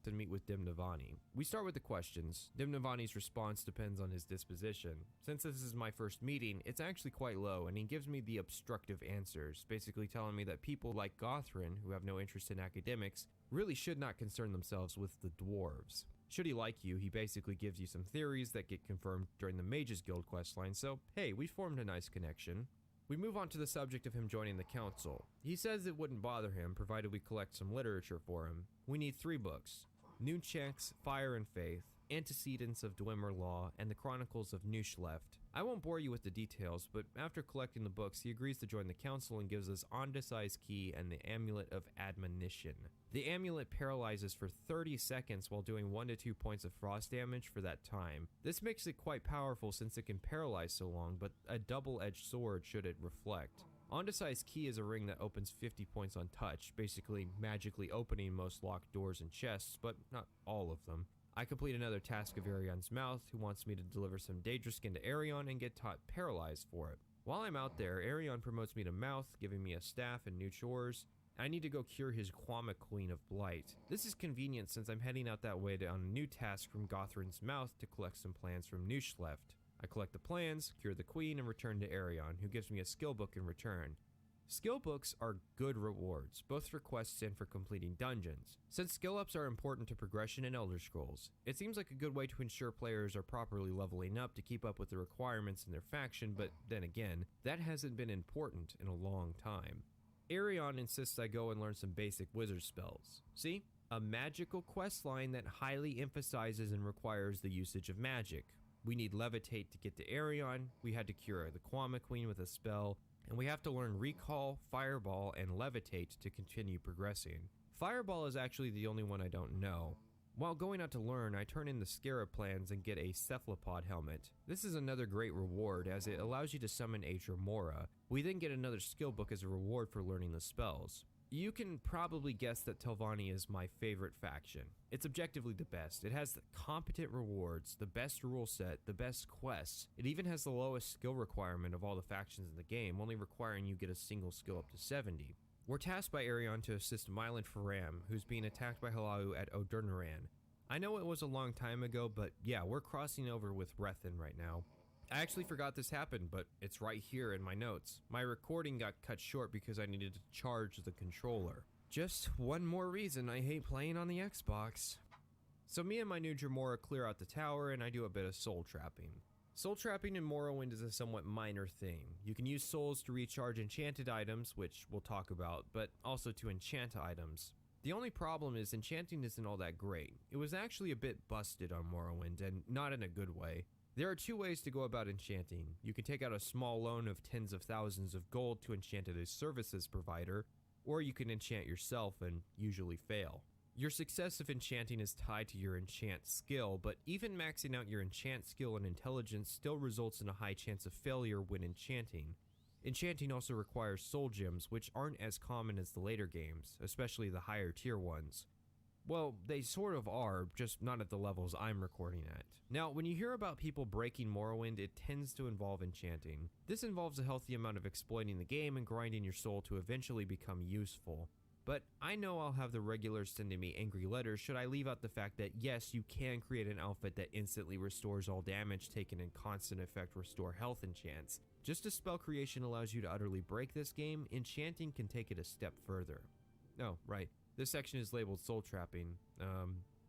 And meet with Dimnavani. We start with the questions. Dimnavani's response depends on his disposition. Since this is my first meeting, it's actually quite low, and he gives me the obstructive answers, basically telling me that people like Gothrin, who have no interest in academics, really should not concern themselves with the dwarves. Should he like you, he basically gives you some theories that get confirmed during the Mages Guild questline, so hey, we formed a nice connection. We move on to the subject of him joining the council. He says it wouldn't bother him, provided we collect some literature for him. We need 3 books. Nunchek's Fire and Faith, Antecedents of Dwemer Law, and the Chronicles of Nushleft. I won't bore you with the details, but after collecting the books, he agrees to join the council and gives us Ondasai's Key and the Amulet of Admonition. The amulet paralyzes for 30 seconds while doing 1 to 2 points of frost damage for that time. This makes it quite powerful since it can paralyze so long, but a double-edged sword should it reflect. Ondasai's Key is a ring that opens 50 points on touch, basically magically opening most locked doors and chests, but not all of them. I complete another task of Arion's mouth, who wants me to deliver some Daedra skin to Arion and get taught Paralyze for it. While I'm out there, Arion promotes me to mouth, giving me a staff and new chores. I need to go cure his Quama Queen of Blight. This is convenient since I'm heading out that way on a new task from Gothrin's mouth to collect some plans from Nushleft. I collect the plans, cure the queen, and return to Arion, who gives me a skill book in return. Skill books are good rewards, both for quests and for completing dungeons. Since skill ups are important to progression in Elder Scrolls, it seems like a good way to ensure players are properly leveling up to keep up with the requirements in their faction, but then again, that hasn't been important in a long time. Arion insists I go and learn some basic wizard spells. See? A magical questline that highly emphasizes and requires the usage of magic. We need Levitate to get to Arion, we had to cure the Quama Queen with a spell, and we have to learn Recall, Fireball, and Levitate to continue progressing. Fireball is actually the only one I don't know. While going out to learn, I turn in the Scarab plans and get a Cephalopod helmet. This is another great reward as it allows you to summon a Dremora. We then get another skill book as a reward for learning the spells. You can probably guess that Telvanni is my favorite faction. It's objectively the best. It has the competent rewards, the best rule set, the best quests. It even has the lowest skill requirement of all the factions in the game, only requiring you get a single skill up to 70. We're tasked by Arion to assist Mylan Faram, who's being attacked by Halau at Odurnaran. I know it was a long time ago, but yeah, we're crossing over with Rethin right now. I actually forgot this happened, but it's right here in my notes. My recording got cut short because I needed to charge the controller. Just one more reason I hate playing on the Xbox. So me and my new Dremora clear out the tower and I do a bit of soul trapping. Soul trapping in Morrowind is a somewhat minor thing. You can use souls to recharge enchanted items, which we'll talk about, but also to enchant items. The only problem is enchanting isn't all that great. It was actually a bit busted on Morrowind, and not in a good way. There are 2 ways to go about enchanting. You can take out a small loan of tens of thousands of gold to enchant at a services provider, or you can enchant yourself and usually fail. Your success of enchanting is tied to your enchant skill, but even maxing out your enchant skill and intelligence still results in a high chance of failure when enchanting. Enchanting also requires soul gems, which aren't as common as the later games, especially the higher tier ones. Well, they sort of are, just not at the levels I'm recording at. Now, when you hear about people breaking Morrowind, it tends to involve enchanting. This involves a healthy amount of exploiting the game and grinding your soul to eventually become useful. But I know I'll have the regulars sending me angry letters should I leave out the fact that yes, you can create an outfit that instantly restores all damage taken and constant effect restore health enchants. Just as spell creation allows you to utterly break this game, enchanting can take it a step further. Oh, right. This section is labeled soul trapping.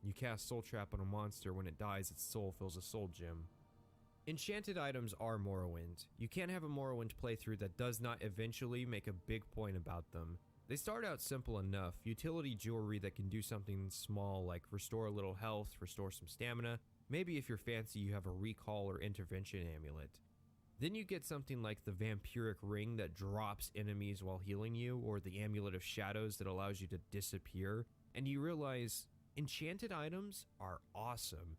You cast soul trap on a monster. When it dies, its soul fills a soul gem. Enchanted items are Morrowind. You can't have a Morrowind playthrough that does not eventually make a big point about them. They start out simple enough, utility jewelry that can do something small like restore a little health, restore some stamina, maybe if you're fancy you have a recall or intervention amulet. Then you get something like the vampiric ring that drops enemies while healing you, or the amulet of shadows that allows you to disappear, and you realize enchanted items are awesome.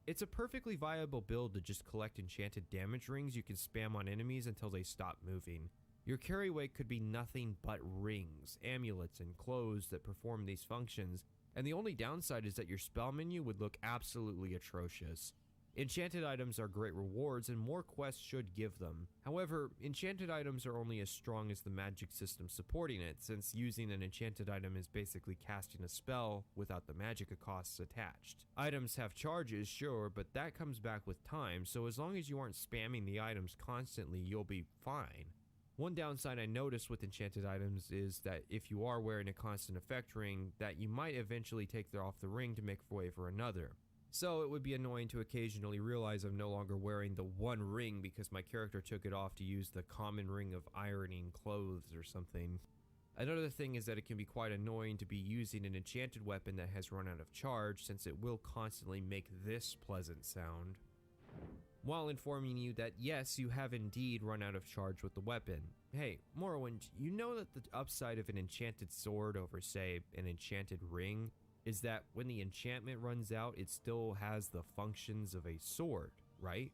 It's a perfectly viable build to just collect enchanted damage rings you can spam on enemies until they stop moving. Your carry weight could be nothing but rings, amulets, and clothes that perform these functions, and the only downside is that your spell menu would look absolutely atrocious. Enchanted items are great rewards and more quests should give them. However, enchanted items are only as strong as the magic system supporting it, since using an enchanted item is basically casting a spell without the magic costs attached. Items have charges, sure, but that comes back with time, so as long as you aren't spamming the items constantly, you'll be fine. One downside I noticed with enchanted items is that if you are wearing a constant effect ring, that you might eventually take off the ring to make way for another. So it would be annoying to occasionally realize I'm no longer wearing the one ring because my character took it off to use the common ring of ironing clothes or something. Another thing is that it can be quite annoying to be using an enchanted weapon that has run out of charge, since it will constantly make this pleasant sound, while informing you that yes, you have indeed run out of charge with the weapon. Hey, Morrowind, you know that the upside of an enchanted sword over, say, an enchanted ring is that when the enchantment runs out, it still has the functions of a sword, right?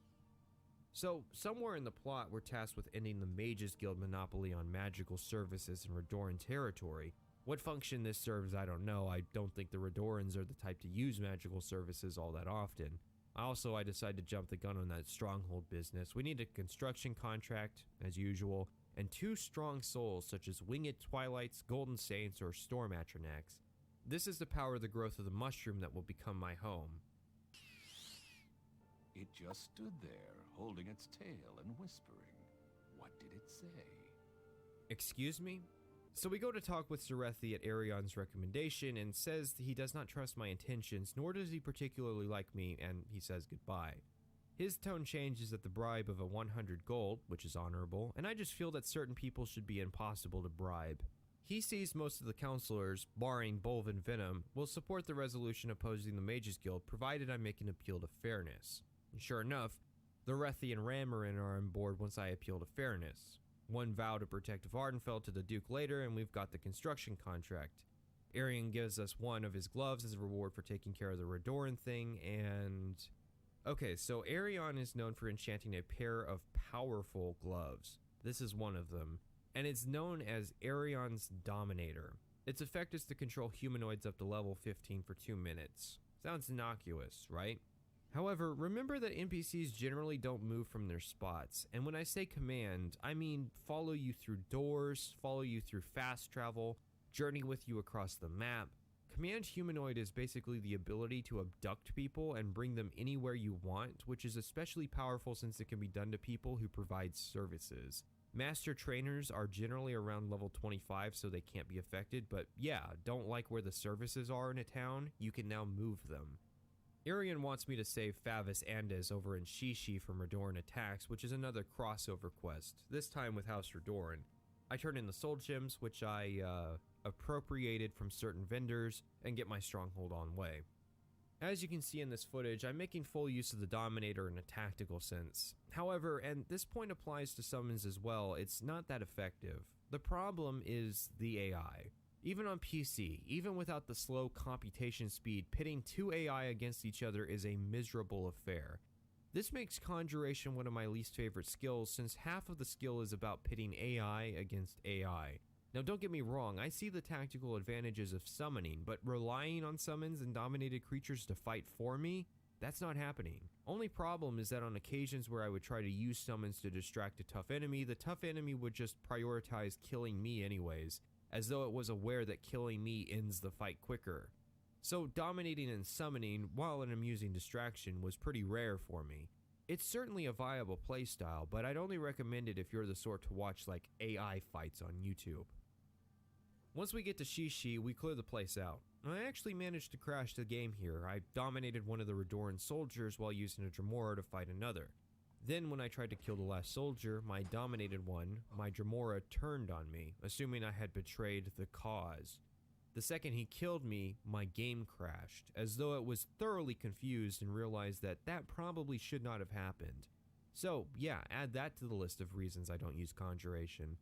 So, somewhere in the plot, we're tasked with ending the Mages Guild monopoly on magical services in Redoran territory. What function this serves, I don't know. I don't think the Redorans are the type to use magical services all that often. Also, I decided to jump the gun on that stronghold business. We need a construction contract, as usual, and 2 strong souls such as Winged Twilights, Golden Saints, or Storm Atronachs. This is to power the growth of the mushroom that will become my home. It just stood there, holding its tail and whispering. What did it say? Excuse me? So we go to talk with Zarethi at Arion's recommendation and says he does not trust my intentions, nor does he particularly like me, and he says goodbye. His tone changes at the bribe of a 100 gold, which is honorable, and I just feel that certain people should be impossible to bribe. He sees most of the counselors, barring Bolv and Venom, will support the resolution opposing the Mages Guild, provided I make an appeal to fairness. And sure enough, the Rethi and Ramarin are on board once I appeal to fairness. One vow to protect Vardenfell to the Duke later, and we've got the construction contract. Arion gives us one of his gloves as a reward for taking care of the Redoran thing, and... Okay, so Arion is known for enchanting a pair of powerful gloves. This is one of them, and it's known as Arion's Dominator. Its effect is to control humanoids up to level 15 for 2 minutes. Sounds innocuous, right? However, remember that NPCs generally don't move from their spots, and when I say command, I mean follow you through doors, follow you through fast travel, journey with you across the map. Command humanoid is basically the ability to abduct people and bring them anywhere you want, which is especially powerful since it can be done to people who provide services. Master trainers are generally around level 25, so they can't be affected, but yeah, don't like where the services are in a town, you can now move them. Arion wants me to save Favis Andes over in Shishi from Redoran attacks, which is another crossover quest, this time with House Redoran. I turn in the soul gems, which I appropriated from certain vendors, and get my stronghold on way. As you can see in this footage, I'm making full use of the Dominator in a tactical sense. However, and this point applies to summons as well, it's not that effective. The problem is the AI. Even on PC, even without the slow computation speed, pitting 2 AI against each other is a miserable affair. This makes Conjuration one of my least favorite skills, since half of the skill is about pitting AI against AI. Now don't get me wrong, I see the tactical advantages of summoning, but relying on summons and dominated creatures to fight for me, that's not happening. Only problem is that on occasions where I would try to use summons to distract a tough enemy, the tough enemy would just prioritize killing me anyways, as though it was aware that killing me ends the fight quicker. So dominating and summoning, while an amusing distraction, was pretty rare for me. It's certainly a viable playstyle, but I'd only recommend it if you're the sort to watch like AI fights on YouTube. Once we get to Shishi, we clear the place out. I actually managed to crash the game here. I dominated one of the Redoran soldiers while using a Dremora to fight another. Then when I tried to kill the last soldier, my dominated one, my Dremora turned on me, assuming I had betrayed the cause. The second he killed me, my game crashed, as though it was thoroughly confused and realized that that probably should not have happened. So yeah, add that to the list of reasons I don't use Conjuration.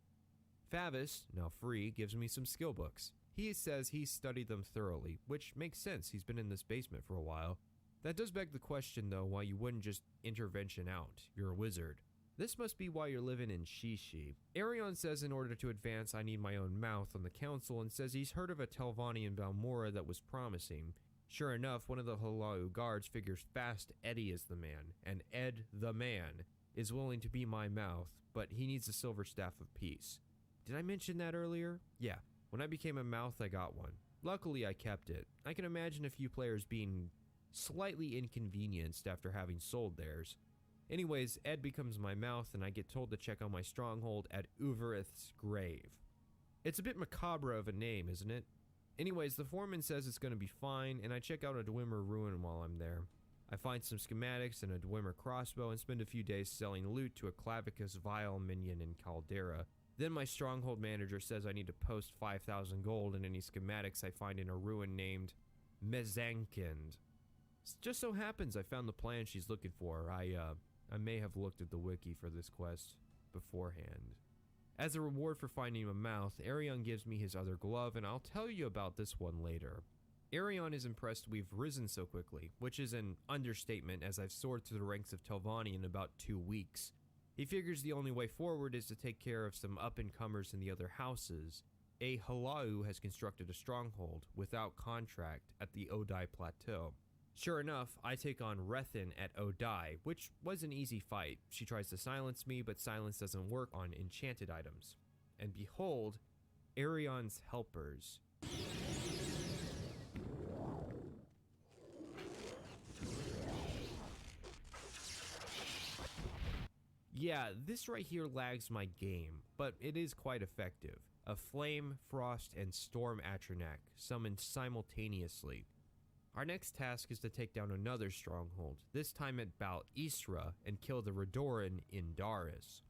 Favis, now free, gives me some skill books. He says he's studied them thoroughly, which makes sense, he's been in this basement for a while. That does beg the question though, why you wouldn't just intervention out, you're a wizard. This must be why you're living in Shishi. Arion says in order to advance I need my own mouth on the council and says he's heard of a Telvanni in Balmora that was promising. Sure enough, one of the Halau guards figures fast Eddie is the man, and Ed the man is willing to be my mouth, but he needs a silver staff of peace. Did I mention that earlier? Yeah, when I became a mouth I got one. Luckily I kept it. I can imagine a few players being slightly inconvenienced after having sold theirs. Anyways, Ed becomes my mouth and I get told to check on my stronghold at Uverith's grave. It's a bit macabre of a name, isn't it? Anyways, the foreman says it's going to be fine and I check out a Dwemer ruin while I'm there. I find some schematics and a Dwemer crossbow and spend a few days selling loot to a Clavicus Vile minion in Caldera. Then my stronghold manager says I need to post 5,000 gold in any schematics I find in a ruin named Mezankind. Just so happens I found the plan she's looking for. I may have looked at the wiki for this quest beforehand. As a reward for finding a mouth, Arion gives me his other glove, and I'll tell you about this one later. Arion is impressed we've risen so quickly, which is an understatement as I've soared through the ranks of Telvanni in about 2 weeks. He figures the only way forward is to take care of some up-and-comers in the other houses. A Halau has constructed a stronghold without contract at the Odai Plateau. Sure enough, I take on Rethin at Odai, which was an easy fight. She tries to silence me, but silence doesn't work on enchanted items. And behold, Arion's helpers. Yeah, this right here lags my game, but it is quite effective. A Flame, Frost, and Storm Atronak summoned simultaneously. Our next task is to take down another stronghold, this time at Bal Isra, and kill the Redoran Indaris.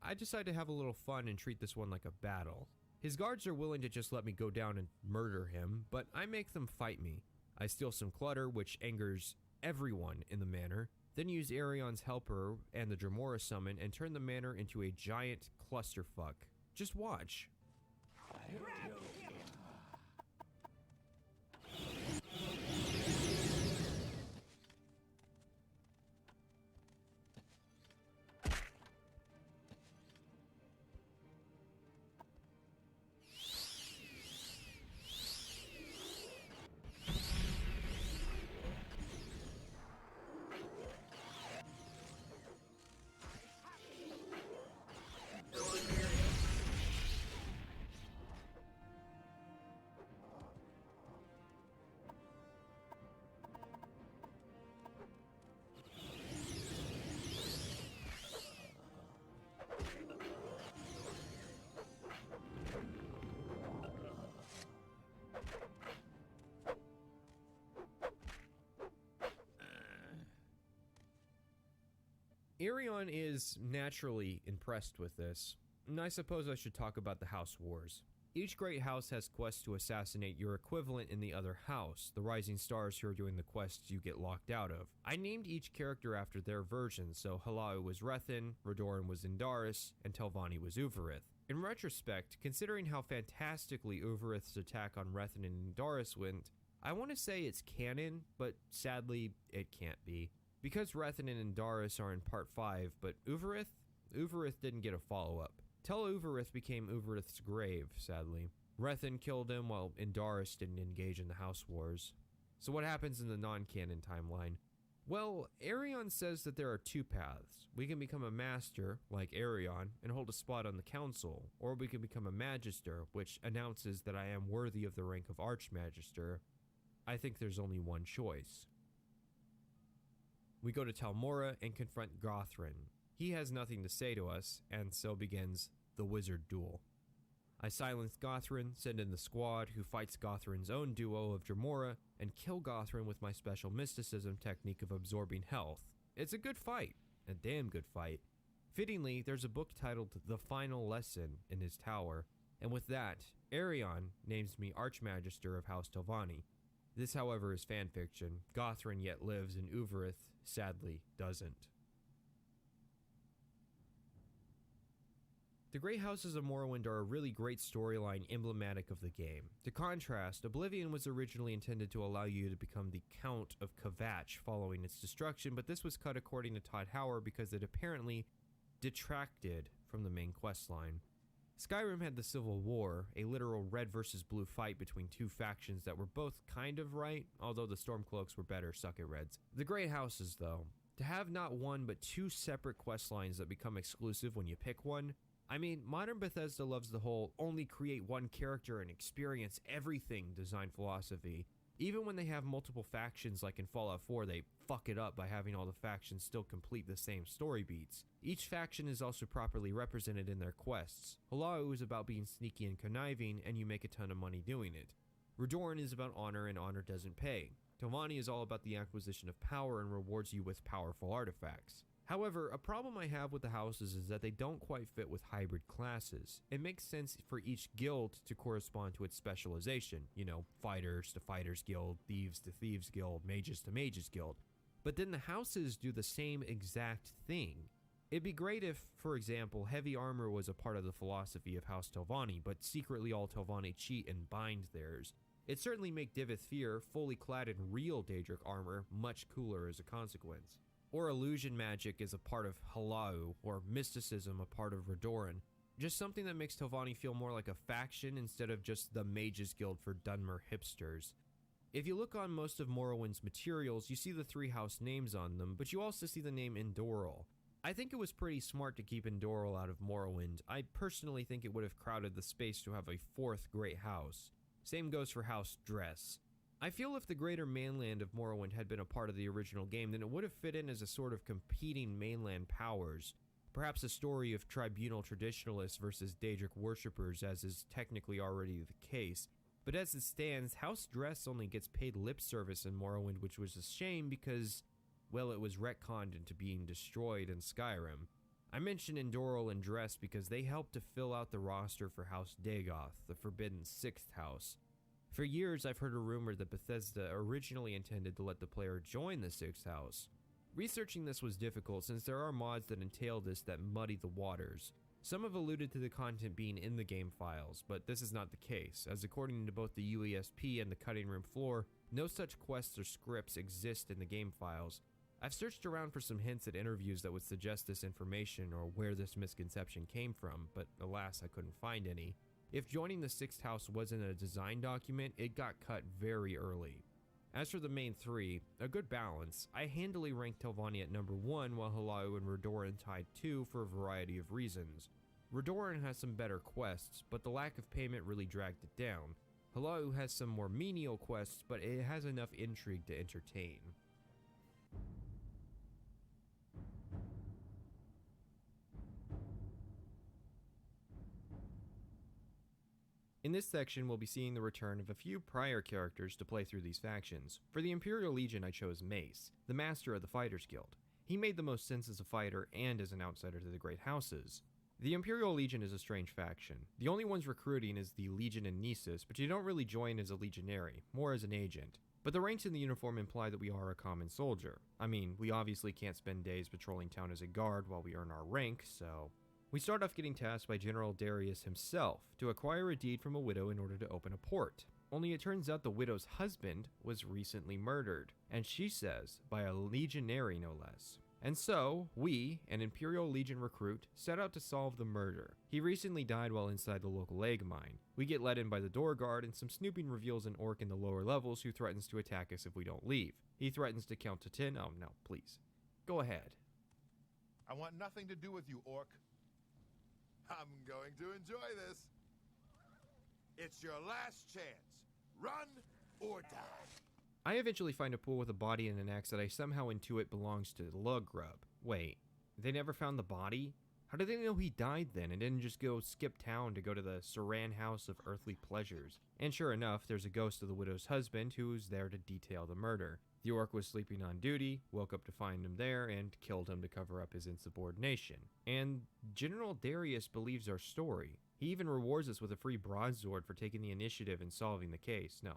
I decide to have a little fun and treat this one like a battle. His guards are willing to just let me go down and murder him, but I make them fight me. I steal some clutter, which angers everyone in the manor, then use Arion's helper and the Dremora summon and turn the manor into a giant clusterfuck. Just watch. Arion is naturally impressed with this, and I suppose I should talk about the House Wars. Each great house has quests to assassinate your equivalent in the other house, the rising stars who are doing the quests you get locked out of. I named each character after their version, so Halau was Rethin, Redoran was Indaris, and Telvanni was Uverith. In retrospect, considering how fantastically Uverith's attack on Rethin and Indaris went, I want to say it's canon, but sadly, it can't be. Because Rethin and Indaris are in part 5, but Uverith didn't get a follow-up. Tel-Uvarith became Uvarith's grave, sadly. Rethin killed him while Indaris didn't engage in the House Wars. So what happens in the non-canon timeline? Well, Arion says that there are two paths. We can become a master, like Arion, and hold a spot on the council, or we can become a magister, which announces that I am worthy of the rank of Archmagister. I think there's only one choice. We go to To Balmora and confront Gothrin. He has nothing to say to us, and so begins the wizard duel. I silence Gothrin, send in the squad, who fights Gothrin's own duo of Dremora, and kill Gothrin with my special mysticism technique of absorbing health. It's a good fight, a damn good fight. Fittingly, there's a book titled The Final Lesson in his tower, and with that, Arion names me Archmagister of House Telvanni. This, however, is fanfiction. Gothrin yet lives, and Uvarith, sadly, doesn't. The Great Houses of Morrowind are a really great storyline emblematic of the game. To contrast, Oblivion was originally intended to allow you to become the Count of Kvatch following its destruction, but this was cut according to Todd Howard because it apparently detracted from the main questline. Skyrim had the Civil War, a literal red versus blue fight between two factions that were both kind of right, although the Stormcloaks were better, suck it Reds. The Great Houses, though, to have not one but two separate questlines that become exclusive when you pick one. I mean, modern Bethesda loves the whole only create one character and experience everything design philosophy. Even when they have multiple factions like in Fallout 4, they fuck it up by having all the factions still complete the same story beats. Each faction is also properly represented in their quests. Halau is about being sneaky and conniving, and you make a ton of money doing it. Redoran is about honor, and honor doesn't pay. Telvanni is all about the acquisition of power and rewards you with powerful artifacts. However, a problem I have with the houses is that they don't quite fit with hybrid classes. It makes sense for each guild to correspond to its specialization, you know, fighters to fighters guild, thieves to thieves guild, mages to mages guild. But then the houses do the same exact thing. It'd be great if, for example, heavy armor was a part of the philosophy of House Telvanni, but secretly all Telvanni cheat and bind theirs. It'd certainly make Divith Fear, fully clad in real Daedric armor, much cooler as a consequence. Or illusion magic is a part of Halau, or mysticism a part of Redoran. Just something that makes Telvanni feel more like a faction instead of just the Mages Guild for Dunmer hipsters. If you look on most of Morrowind's materials, you see the three house names on them, but you also see the name Endoral. I think it was pretty smart to keep Endoral out of Morrowind. I personally think it would have crowded the space to have a fourth great house. Same goes for House Dress. I feel if the greater mainland of Morrowind had been a part of the original game, then it would have fit in as a sort of competing mainland powers. Perhaps a story of tribunal traditionalists versus Daedric worshippers, as is technically already the case. But as it stands, House Dress only gets paid lip service in Morrowind, which was a shame because, well, it was retconned into being destroyed in Skyrim. I mention Endoral and Dress because they helped to fill out the roster for House Dagoth, the Forbidden Sixth House. For years, I've heard a rumor that Bethesda originally intended to let the player join the Sixth House. Researching this was difficult since there are mods that entail this that muddy the waters. Some have alluded to the content being in the game files, but this is not the case, as according to both the UESP and the cutting room floor, no such quests or scripts exist in the game files. I've searched around for some hints at interviews that would suggest this information or where this misconception came from, but alas, I couldn't find any. If joining the Sixth House wasn't a design document, it got cut very early. As for the main three, a good balance. I handily ranked Telvanni at number 1 while Halau and Redoran tied 2 for a variety of reasons. Redoran has some better quests, but the lack of payment really dragged it down. Halau has some more menial quests, but it has enough intrigue to entertain. In this section, we'll be seeing the return of a few prior characters to play through these factions. For the Imperial Legion, I chose Mace, the master of the Fighters Guild. He made the most sense as a fighter and as an outsider to the Great Houses. The Imperial Legion is a strange faction. The only ones recruiting is the Legion and Nisus, but you don't really join as a legionary, more as an agent. But the ranks in the uniform imply that we are a common soldier. I mean, we obviously can't spend days patrolling town as a guard while we earn our rank, so... We start off getting tasked by General Darius himself to acquire a deed from a widow in order to open a port. Only it turns out the widow's husband was recently murdered, and she says, by a legionary no less. And so, we, an Imperial Legion recruit, set out to solve the murder. He recently died while inside the local egg mine. We get let in by the door guard, and some snooping reveals an orc in the lower levels who threatens to attack us if we don't leave. He threatens to count to 10. Oh no, please. Go ahead. I want nothing to do with you, orc. I'm going to enjoy this. It's your last chance. Run or die. I eventually find a pool with a body and an axe that I somehow intuit belongs to the lug grub. Wait, they never found the body? How did they know he died then and didn't just go skip town to go to the Saran House of Earthly Pleasures? And sure enough, there's a ghost of the widow's husband who's there to detail the murder. The orc was sleeping on duty, woke up to find him there, and killed him to cover up his insubordination. And General Darius believes our story. He even rewards us with a free broadsword for taking the initiative and solving the case. No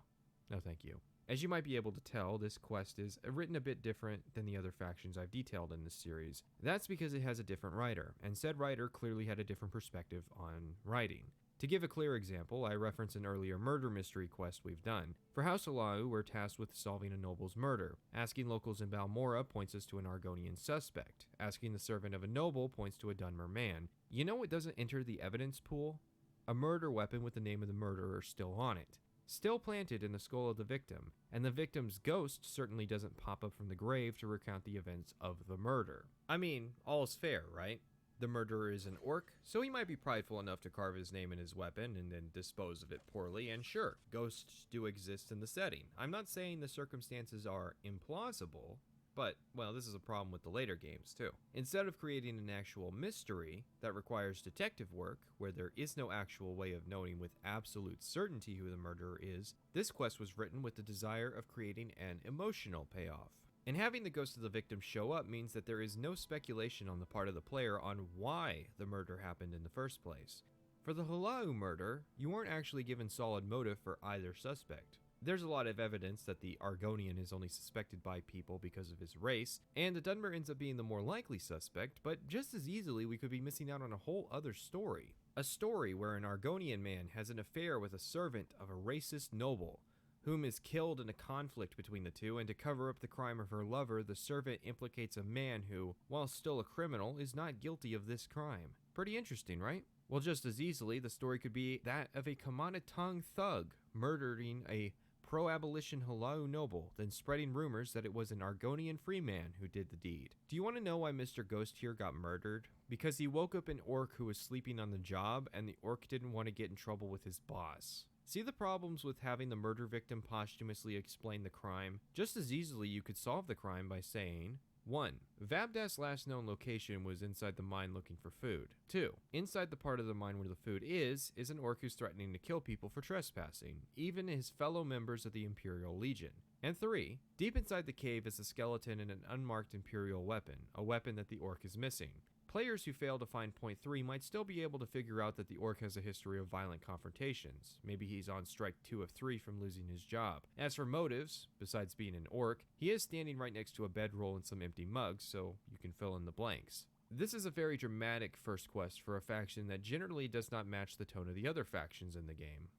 thank you. As you might be able to tell, this quest is written a bit different than the other factions I've detailed in this series. That's because it has a different writer, and said writer clearly had a different perspective on writing. To give a clear example, I reference an earlier murder mystery quest we've done. For House Alau, we're tasked with solving a noble's murder. Asking locals in Balmora points us to an Argonian suspect. Asking the servant of a noble points to a Dunmer man. You know what doesn't enter the evidence pool? A murder weapon with the name of the murderer still on it. Still planted in the skull of the victim, and the victim's ghost certainly doesn't pop up from the grave to recount the events of the murder. I mean, all's fair, right? The murderer is an orc, so he might be prideful enough to carve his name in his weapon and then dispose of it poorly, and sure, ghosts do exist in the setting. I'm not saying the circumstances are implausible, but, well, this is a problem with the later games, too. Instead of creating an actual mystery that requires detective work, where there is no actual way of knowing with absolute certainty who the murderer is, this quest was written with the desire of creating an emotional payoff. And having the ghost of the victim show up means that there is no speculation on the part of the player on why the murder happened in the first place. For the Halau murder, you weren't actually given solid motive for either suspect. There's a lot of evidence that the Argonian is only suspected by people because of his race, and the Dunmer ends up being the more likely suspect, but just as easily we could be missing out on a whole other story. A story where an Argonian man has an affair with a servant of a racist noble, whom is killed in a conflict between the two, and to cover up the crime of her lover, the servant implicates a man who, while still a criminal, is not guilty of this crime. Pretty interesting, right? Well, just as easily, the story could be that of a Kamanatang thug murdering a pro-abolition Halau noble, then spreading rumors that it was an Argonian freeman who did the deed. Do you want to know why Mr. Ghost here got murdered? Because he woke up an orc who was sleeping on the job, and the orc didn't want to get in trouble with his boss. See the problems with having the murder victim posthumously explain the crime? Just as easily you could solve the crime by saying, 1. Vabdas's last known location was inside the mine looking for food. 2. Inside the part of the mine where the food is an orc who's threatening to kill people for trespassing, even his fellow members of the Imperial Legion. And 3. Deep inside the cave is a skeleton and an unmarked Imperial weapon, a weapon that the orc is missing. Players who fail to find point 3 might still be able to figure out that the orc has a history of violent confrontations. Maybe he's on strike 2 of 3 from losing his job. As for motives, besides being an orc, he is standing right next to a bedroll and some empty mugs, so you can fill in the blanks. This is a very dramatic first quest for a faction that generally does not match the tone of the other factions in the game.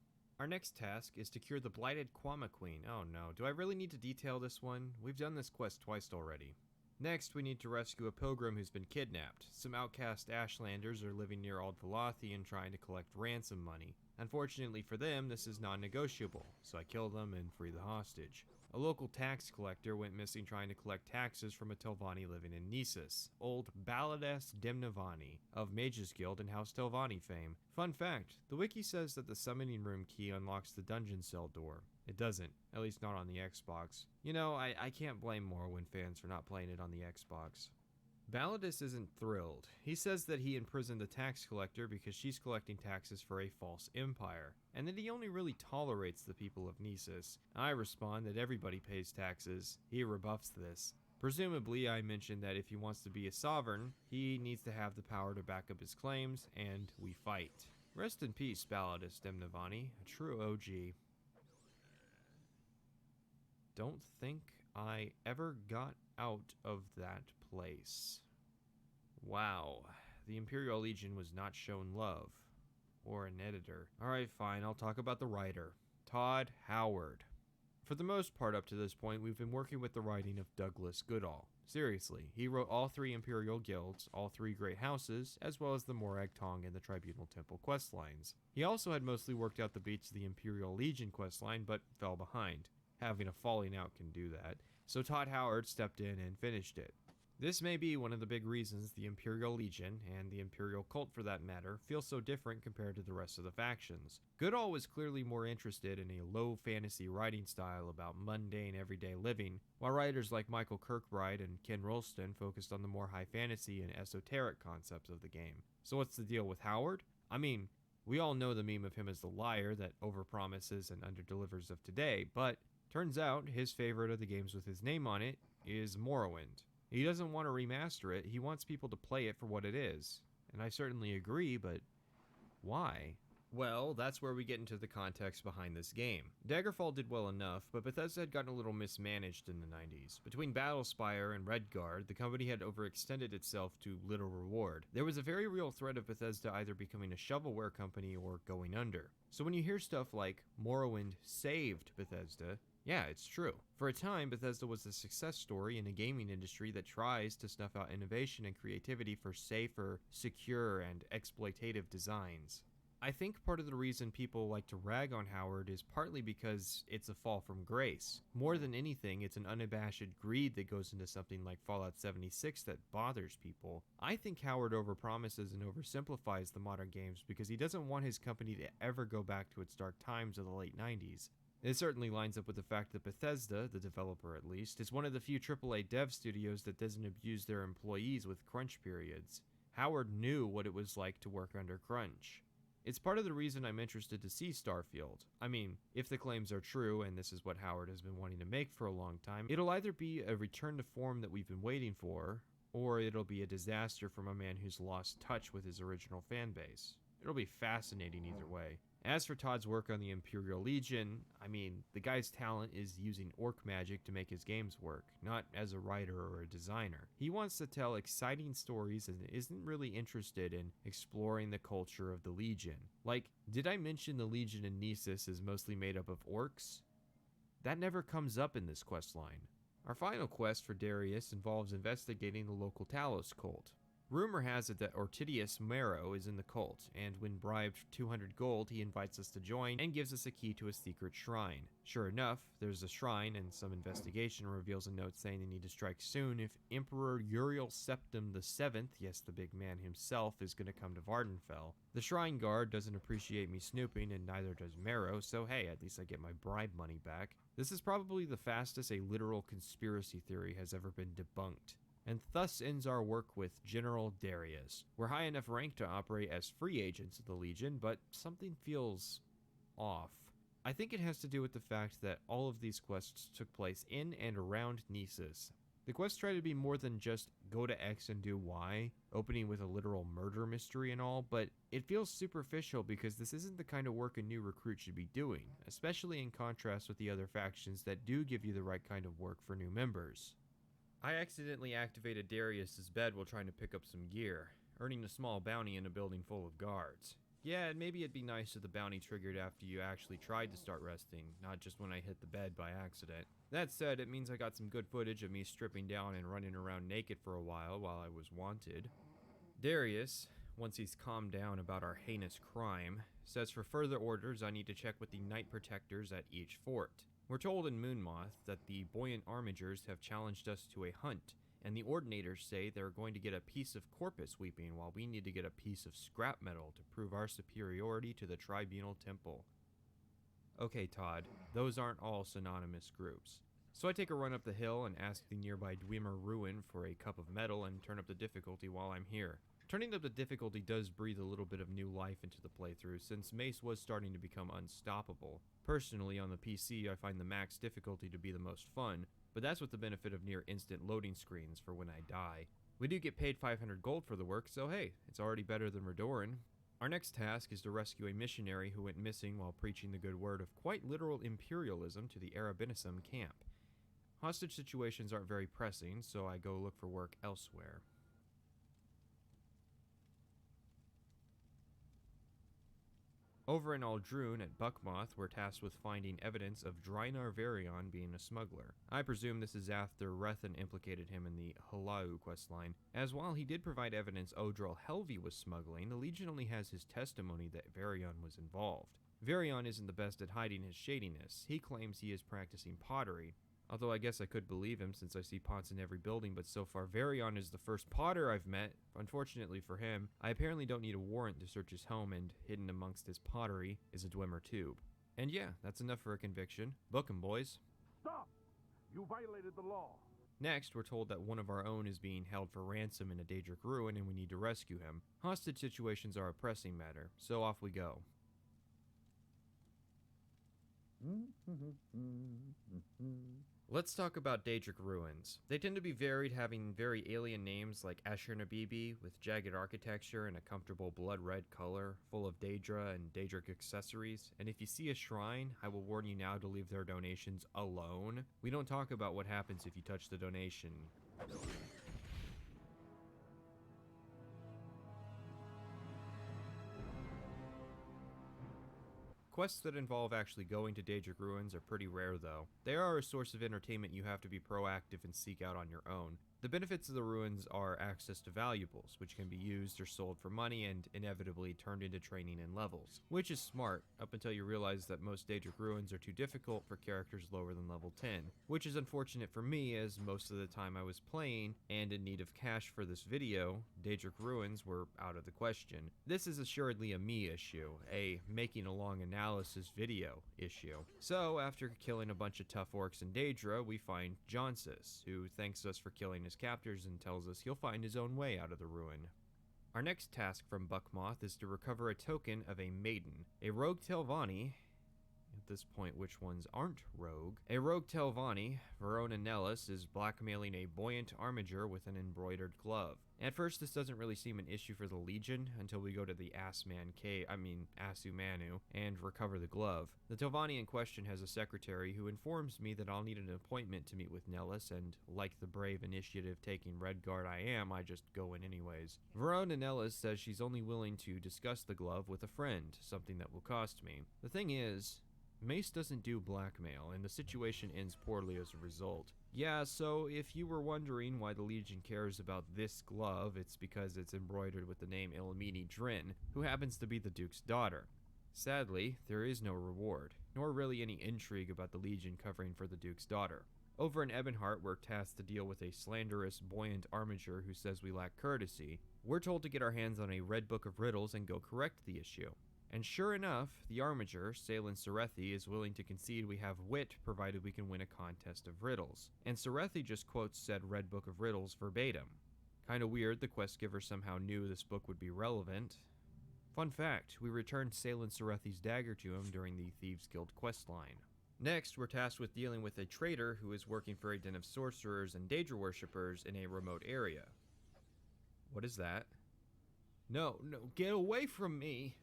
Our next task is to cure the blighted Kwama Queen. Oh no, do I really need to detail this one? We've done this quest twice already. Next, we need to rescue a pilgrim who's been kidnapped. Some outcast Ashlanders are living near Old Velothi and trying to collect ransom money. Unfortunately for them, this is non-negotiable, so I kill them and free the hostage. A local tax collector went missing trying to collect taxes from a Telvanni living in Nisus, old Balades Demnavani of Mages Guild and House Telvanni fame. Fun fact, the wiki says that the summoning room key unlocks the dungeon cell door. It doesn't, at least not on the Xbox. You know, I can't blame Morrowind fans for not playing it on the Xbox. Balades isn't thrilled. He says that he imprisoned the tax collector because she's collecting taxes for a false empire, and that he only really tolerates the people of Nisus. I respond that everybody pays taxes. He rebuffs this. Presumably, I mentioned that if he wants to be a sovereign, he needs to have the power to back up his claims, and we fight. Rest in peace, Balades Demnavani, a true OG. Don't think I ever got out of that place. Wow, the Imperial Legion was not shown love. Or an editor. Alright, fine, I'll talk about the writer. Todd Howard. For the most part up to this point, we've been working with the writing of Douglas Goodall. Seriously, he wrote all 3 Imperial guilds, all 3 great houses, as well as the Morag Tong and the Tribunal Temple questlines. He also had mostly worked out the beats of the Imperial Legion questline, but fell behind. Having a falling out can do that, so Todd Howard stepped in and finished it. This may be one of the big reasons the Imperial Legion, and the Imperial Cult for that matter, feel so different compared to the rest of the factions. Goodall was clearly more interested in a low fantasy writing style about mundane everyday living, while writers like Michael Kirkbride and Ken Rolston focused on the more high fantasy and esoteric concepts of the game. So what's the deal with Howard? I mean, we all know the meme of him as the liar that overpromises and underdelivers of today, but turns out his favorite of the games with his name on it is Morrowind. He doesn't want to remaster it, he wants people to play it for what it is. And I certainly agree, but why? Well, that's where we get into the context behind this game. Daggerfall did well enough, but Bethesda had gotten a little mismanaged in the 90s. Between Battlespire and Redguard, the company had overextended itself to little reward. There was a very real threat of Bethesda either becoming a shovelware company or going under. So when you hear stuff like Morrowind saved Bethesda, yeah, it's true. For a time, Bethesda was a success story in a gaming industry that tries to snuff out innovation and creativity for safer, secure, and exploitative designs. I think part of the reason people like to rag on Howard is partly because it's a fall from grace. More than anything, it's an unabashed greed that goes into something like Fallout 76 that bothers people. I think Howard overpromises and oversimplifies the modern games because he doesn't want his company to ever go back to its dark times of the late 90s. It certainly lines up with the fact that Bethesda, the developer at least, is one of the few AAA dev studios that doesn't abuse their employees with crunch periods. Howard knew what it was like to work under crunch. It's part of the reason I'm interested to see Starfield. I mean, if the claims are true, and this is what Howard has been wanting to make for a long time, it'll either be a return to form that we've been waiting for, or it'll be a disaster from a man who's lost touch with his original fan base. It'll be fascinating either way. As for Todd's work on the Imperial Legion, I mean, the guy's talent is using orc magic to make his games work, not as a writer or a designer. He wants to tell exciting stories and isn't really interested in exploring the culture of the Legion. Like, did I mention the Legion in Nessus is mostly made up of orcs? That never comes up in this questline. Our final quest for Darius involves investigating the local Talos cult. Rumor has it that Ortidius Mero is in the cult, and when bribed 200 gold, he invites us to join and gives us a key to a secret shrine. Sure enough, there's a shrine, and some investigation reveals a note saying they need to strike soon if Emperor Uriel Septim VII, yes, the big man himself, is going to come to Vardenfell. The shrine guard doesn't appreciate me snooping, and neither does Mero, so hey, at least I get my bribe money back. This is probably the fastest a literal conspiracy theory has ever been debunked. And thus ends our work with General Darius. We're high enough rank to operate as free agents of the Legion, but something feels off. I think it has to do with the fact that all of these quests took place in and around Nessus. The quests try to be more than just go to X and do Y, opening with a literal murder mystery and all, but it feels superficial because this isn't the kind of work a new recruit should be doing, especially in contrast with the other factions that do give you the right kind of work for new members. I accidentally activated Darius's bed while trying to pick up some gear, earning a small bounty in a building full of guards. Yeah, and maybe it'd be nice if the bounty triggered after you actually tried to start resting, not just when I hit the bed by accident. That said, it means I got some good footage of me stripping down and running around naked for a while I was wanted. Darius, once he's calmed down about our heinous crime, says for further orders I need to check with the Knight Protectors at each fort. We're told in Moonmoth that the Buoyant Armigers have challenged us to a hunt, and the Ordinators say they're going to get a piece of corpus weeping while we need to get a piece of scrap metal to prove our superiority to the Tribunal Temple. Okay, Todd, those aren't all synonymous groups. So I take a run up the hill and ask the nearby Dwemer Ruin for a cup of metal and turn up the difficulty while I'm here. Turning up the difficulty does breathe a little bit of new life into the playthrough, since Mace was starting to become unstoppable. Personally, on the PC, I find the max difficulty to be the most fun, but that's with the benefit of near instant loading screens for when I die. We do get paid 500 gold for the work, so hey, it's already better than Redoran. Our next task is to rescue a missionary who went missing while preaching the good word of quite literal imperialism to the Arabinisum camp. Hostage situations aren't very pressing, so I go look for work elsewhere. Over in Aldrune at Buckmoth, we're tasked with finding evidence of Drynar Varion being a smuggler. I presume this is after Rethan implicated him in the Halau questline, as while he did provide evidence Odril Helvi was smuggling, the Legion only has his testimony that Varion was involved. Varion isn't the best at hiding his shadiness. He claims he is practicing pottery, although I guess I could believe him since I see pots in every building, but so far Varion is the first potter I've met. Unfortunately for him, I apparently don't need a warrant to search his home, and hidden amongst his pottery is a Dwemer tube. And yeah, that's enough for a conviction. Book 'em, boys. Stop! You violated the law. Next, we're told that one of our own is being held for ransom in a Daedric ruin and we need to rescue him. Hostage situations are a pressing matter, so off we go. Let's talk about Daedric ruins. They tend to be varied, having very alien names like Ashur-Nabibi, with jagged architecture and a comfortable blood-red color, full of Daedra and Daedric accessories. And if you see a shrine, I will warn you now to leave their donations alone. We don't talk about what happens if you touch the donation. Quests that involve actually going to Daedric ruins are pretty rare though. They are a source of entertainment you have to be proactive and seek out on your own. The benefits of the ruins are access to valuables, which can be used or sold for money and inevitably turned into training and levels, which is smart up until you realize that most Daedric ruins are too difficult for characters lower than level 10, which is unfortunate for me as most of the time I was playing and in need of cash for this video, Daedric ruins were out of the question. This is assuredly a me issue, a making a long analysis video issue. So after killing a bunch of tough orcs in Daedra, we find Jonsis, who thanks us for killing his captors and tells us he'll find his own way out of the ruin. Our next task from Buckmoth is to recover a token of a maiden, a rogue Telvanni. At this point, which ones aren't rogue? A rogue Telvanni, Verona Nellis, is blackmailing a buoyant armiger with an embroidered glove. At first, this doesn't really seem an issue for the Legion until we go to the Asumanu, and recover the glove. The Telvanni in question has a secretary who informs me that I'll need an appointment to meet with Nellis, and like the brave initiative-taking Redguard I am, I just go in anyways. Verona Nellis says she's only willing to discuss the glove with a friend, something that will cost me. The thing is, Mace doesn't do blackmail, and the situation ends poorly as a result. Yeah, so if you were wondering why the Legion cares about this glove, it's because it's embroidered with the name Ilmini Drin, who happens to be the Duke's daughter. Sadly, there is no reward, nor really any intrigue about the Legion covering for the Duke's daughter. Over in Ebonheart, we're tasked to deal with a slanderous, buoyant armiger who says we lack courtesy. We're told to get our hands on a red book of riddles and go correct the issue. And sure enough, the armiger, Salen Serethi, is willing to concede we have wit provided we can win a contest of riddles. And Serethi just quotes said red book of riddles verbatim. Kinda weird the quest giver somehow knew this book would be relevant. Fun fact, we returned Salen Serethi's dagger to him during the Thieves Guild questline. Next, we're tasked with dealing with a traitor who is working for a den of sorcerers and Daedra worshippers in a remote area. What is that? No, get away from me!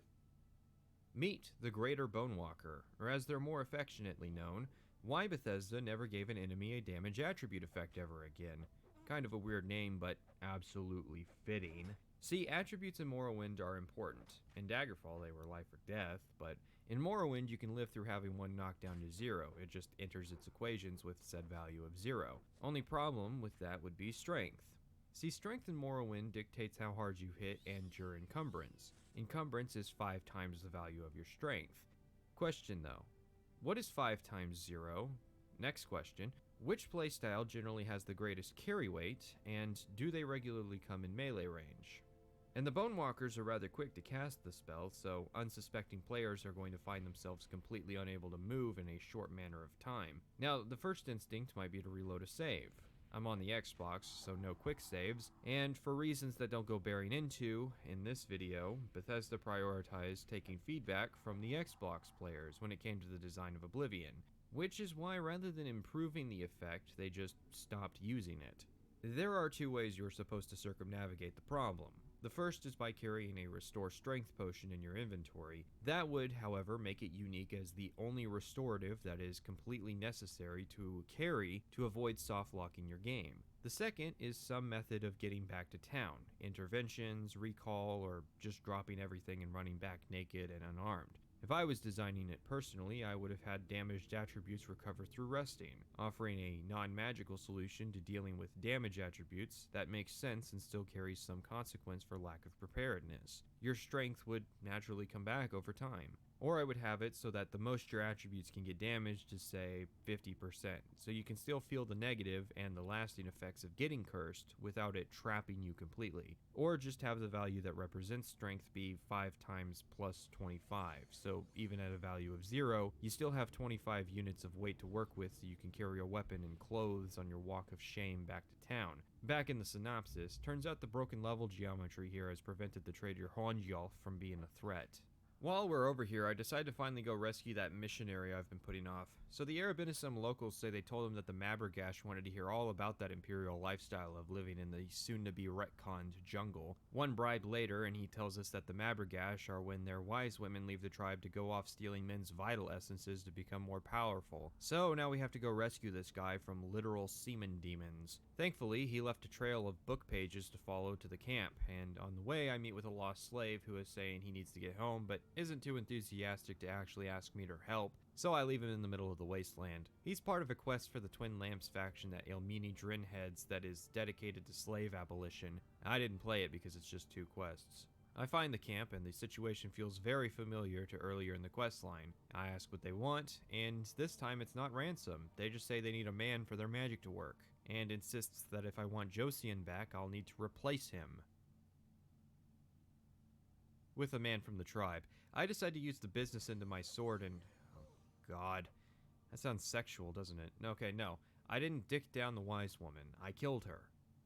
Meet the Greater Bonewalker, or as they're more affectionately known, why Bethesda never gave an enemy a damage attribute effect ever again. Kind of a weird name, but absolutely fitting. See, attributes in Morrowind are important. In Daggerfall they were life or death, but in Morrowind you can live through having one knocked down to 0, it just enters its equations with said value of 0. Only problem with that would be strength. See, strength in Morrowind dictates how hard you hit and your encumbrance. Encumbrance is 5 times the value of your strength. Question though, what is 5 times 0? Next question, which playstyle generally has the greatest carry weight, and do they regularly come in melee range? And the Bonewalkers are rather quick to cast the spell, so unsuspecting players are going to find themselves completely unable to move in a short manner of time. Now, the first instinct might be to reload a save. I'm on the Xbox, so no quick saves, and for reasons that don't go bearing into, in this video, Bethesda prioritized taking feedback from the Xbox players when it came to the design of Oblivion, which is why rather than improving the effect, they just stopped using it. There are 2 ways you're supposed to circumnavigate the problem. The first is by carrying a Restore Strength potion in your inventory. That would, however, make it unique as the only restorative that is completely necessary to carry to avoid soft-locking your game. The second is some method of getting back to town, interventions, recall, or just dropping everything and running back naked and unarmed. If I was designing it personally, I would have had damaged attributes recover through resting, offering a non-magical solution to dealing with damage attributes that makes sense and still carries some consequence for lack of preparedness. Your strength would naturally come back over time. Or I would have it so that the most your attributes can get damaged is, say, 50%, so you can still feel the negative and the lasting effects of getting cursed without it trapping you completely. Or just have the value that represents strength be 5 times plus 25, so even at a value of 0, you still have 25 units of weight to work with so you can carry a weapon and clothes on your walk of shame back to town. Back in the synopsis, turns out the broken level geometry here has prevented the trader Honjolf from being a threat. While we're over here, I decide to finally go rescue that missionary I've been putting off. So the Arabinism locals say they told him that the Mabergash wanted to hear all about that imperial lifestyle of living in the soon-to-be retconned jungle. One bride later, and he tells us that the Mabergash are when their wise women leave the tribe to go off stealing men's vital essences to become more powerful. So now we have to go rescue this guy from literal semen demons. Thankfully, he left a trail of book pages to follow to the camp, and on the way I meet with a lost slave who is saying he needs to get home, but isn't too enthusiastic to actually ask me to help, so I leave him in the middle of the wasteland. He's part of a quest for the Twin Lamps faction that Ilmini Drin heads that is dedicated to slave abolition. I didn't play it because it's just 2 quests. I find the camp, and the situation feels very familiar to earlier in the quest line. I ask what they want, and this time it's not ransom. They just say they need a man for their magic to work, and insists that if I want Josian back, I'll need to replace him with a man from the tribe. I decide to use the business end of my sword and... oh god. That sounds sexual, doesn't it? Okay, no. I didn't dick down the wise woman. I killed her.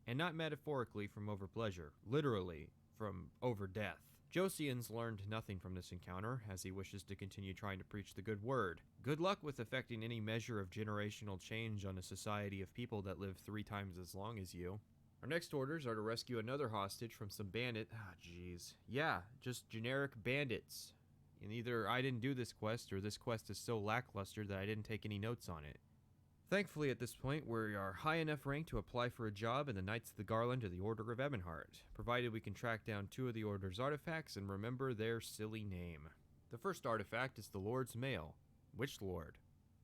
And not metaphorically from overpleasure. Literally from over death. Josian's learned nothing from this encounter, as he wishes to continue trying to preach the good word. Good luck with effecting any measure of generational change on a society of people that live 3 times as long as you. Our next orders are to rescue another hostage from some just generic bandits. And either I didn't do this quest, or this quest is so lackluster that I didn't take any notes on it. Thankfully, at this point, we are high enough rank to apply for a job in the Knights of the Garland of the Order of Ebonheart, provided we can track down 2 of the Order's artifacts and remember their silly name. The first artifact is the Lord's Mail. Which Lord?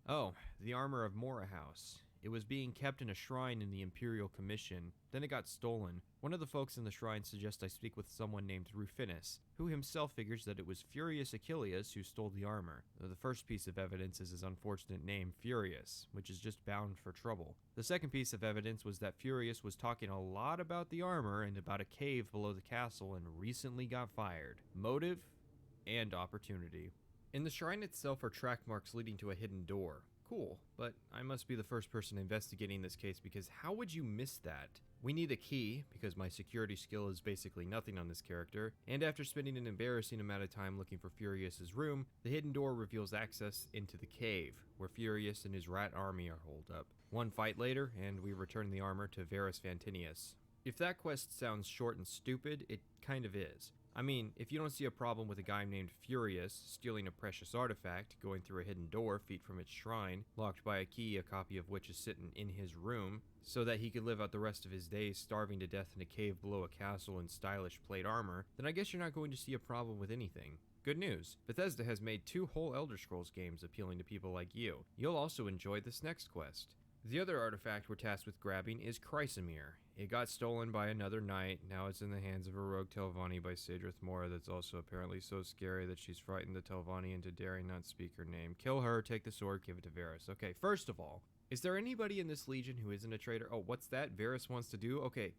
Oh, the armor of Mora House. It was being kept in a shrine in the Imperial Commission, then it got stolen. One of the folks in the shrine suggests I speak with someone named Rufinus, who himself figures that it was Furious Achilles who stole the armor. The first piece of evidence is his unfortunate name, Furious, which is just bound for trouble. The second piece of evidence was that Furious was talking a lot about the armor and about a cave below the castle and recently got fired. Motive and opportunity. In the shrine itself are track marks leading to a hidden door. Cool, but I must be the first person investigating this case because how would you miss that? We need a key, because my security skill is basically nothing on this character, and after spending an embarrassing amount of time looking for Furious's room, the hidden door reveals access into the cave, where Furious and his rat army are holed up. One fight later, and we return the armor to Varus Vantinius. If that quest sounds short and stupid, it kind of is. I mean, if you don't see a problem with a guy named Furious stealing a precious artifact, going through a hidden door feet from its shrine, locked by a key, a copy of which is sitting in his room, so that he could live out the rest of his days starving to death in a cave below a castle in stylish plate armor, then I guess you're not going to see a problem with anything. Good news, Bethesda has made 2 whole Elder Scrolls games appealing to people like you. You'll also enjoy this next quest. The other artifact we're tasked with grabbing is Chrysamere. It got stolen by another knight, now it's in the hands of a rogue Telvanni by Sadrith Mora that's also apparently so scary that she's frightened the Telvanni into daring not speak her name. Kill her, take the sword, give it to Varus. Okay, first of all, is there anybody in this legion who isn't a traitor? Oh, what's that? Varus wants to do? Okay,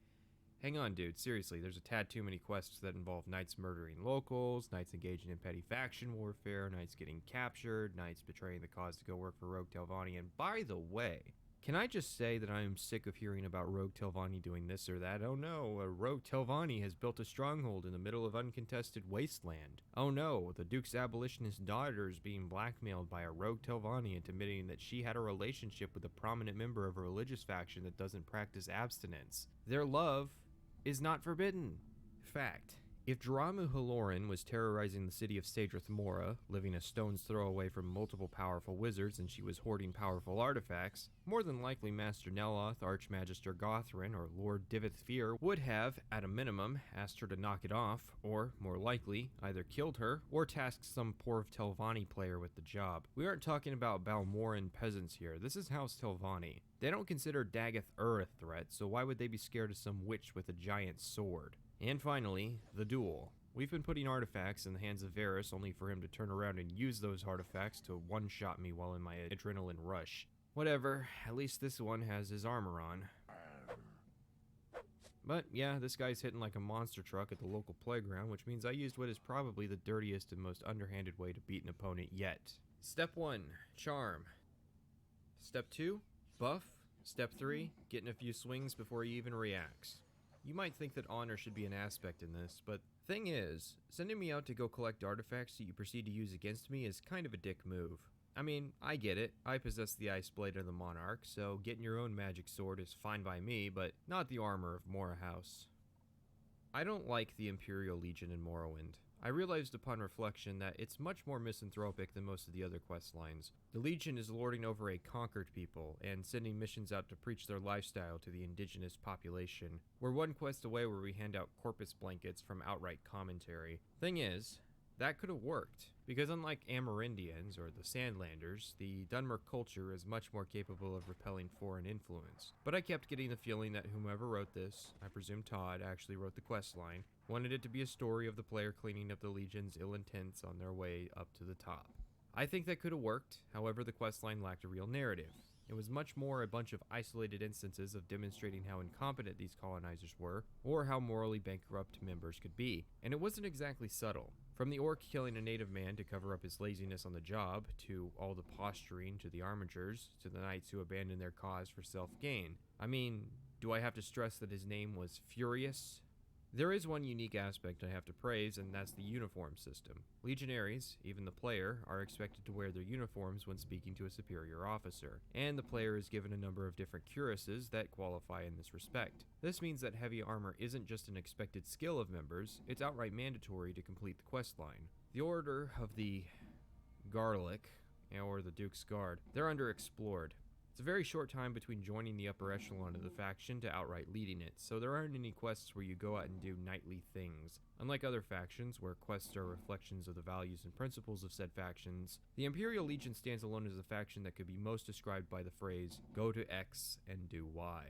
hang on, dude. Seriously, there's a tad too many quests that involve knights murdering locals, knights engaging in petty faction warfare, knights getting captured, knights betraying the cause to go work for rogue Telvanni, and by the way, can I just say that I am sick of hearing about rogue Telvanni doing this or that? Oh no, a rogue Telvanni has built a stronghold in the middle of uncontested wasteland. Oh no, the Duke's abolitionist daughter is being blackmailed by a rogue Telvanni into admitting that she had a relationship with a prominent member of a religious faction that doesn't practice abstinence. Their love is not forbidden. Fact. If Jaramu Haloran was terrorizing the city of Sadrith Mora, living a stone's throw away from multiple powerful wizards, and she was hoarding powerful artifacts, more than likely Master Neloth, Archmagister Gothrin, or Lord Divith would have, at a minimum, asked her to knock it off, or, more likely, either killed her, or tasked some poor Telvanni player with the job. We aren't talking about Balmoran peasants here, this is House Telvanni. They don't consider Dagoth a threat, so why would they be scared of some witch with a giant sword? And finally, the duel. We've been putting artifacts in the hands of Varys only for him to turn around and use those artifacts to one-shot me while in my adrenaline rush. Whatever, at least this one has his armor on. But yeah, this guy's hitting like a monster truck at the local playground, which means I used what is probably the dirtiest and most underhanded way to beat an opponent yet. Step 1, charm. Step 2, buff. Step 3, getting a few swings before he even reacts. You might think that honor should be an aspect in this, but thing is, sending me out to go collect artifacts that you proceed to use against me is kind of a dick move. I mean, I get it, I possess the Ice Blade of the Monarch, so getting your own magic sword is fine by me, but not the armor of Mora House. I don't like the Imperial Legion in Morrowind. I realized upon reflection that it's much more misanthropic than most of the other quest lines. The Legion is lording over a conquered people and sending missions out to preach their lifestyle to the indigenous population. We're one quest away where we hand out corpus blankets from outright commentary. Thing is, that could have worked, because unlike Amerindians or the Sandlanders, the Dunmer culture is much more capable of repelling foreign influence. But I kept getting the feeling that whomever wrote this, I presume Todd actually wrote the questline, wanted it to be a story of the player cleaning up the Legion's ill intents on their way up to the top. I think that could have worked, however the questline lacked a real narrative. It was much more a bunch of isolated instances of demonstrating how incompetent these colonizers were, or how morally bankrupt members could be, and it wasn't exactly subtle. From the orc killing a native man to cover up his laziness on the job, to all the posturing to the armigers, to the knights who abandoned their cause for self-gain. I mean, do I have to stress that his name was Furious? There is one unique aspect I have to praise, and that's the uniform system. Legionaries, even the player, are expected to wear their uniforms when speaking to a superior officer, and the player is given a number of different cuirasses that qualify in this respect. This means that heavy armor isn't just an expected skill of members, it's outright mandatory to complete the questline. The Order of the Garlic, or the Duke's Guard, they're underexplored. It's a very short time between joining the upper echelon of the faction to outright leading it, so there aren't any quests where you go out and do knightly things. Unlike other factions, where quests are reflections of the values and principles of said factions, the Imperial Legion stands alone as a faction that could be most described by the phrase, go to X and do Y.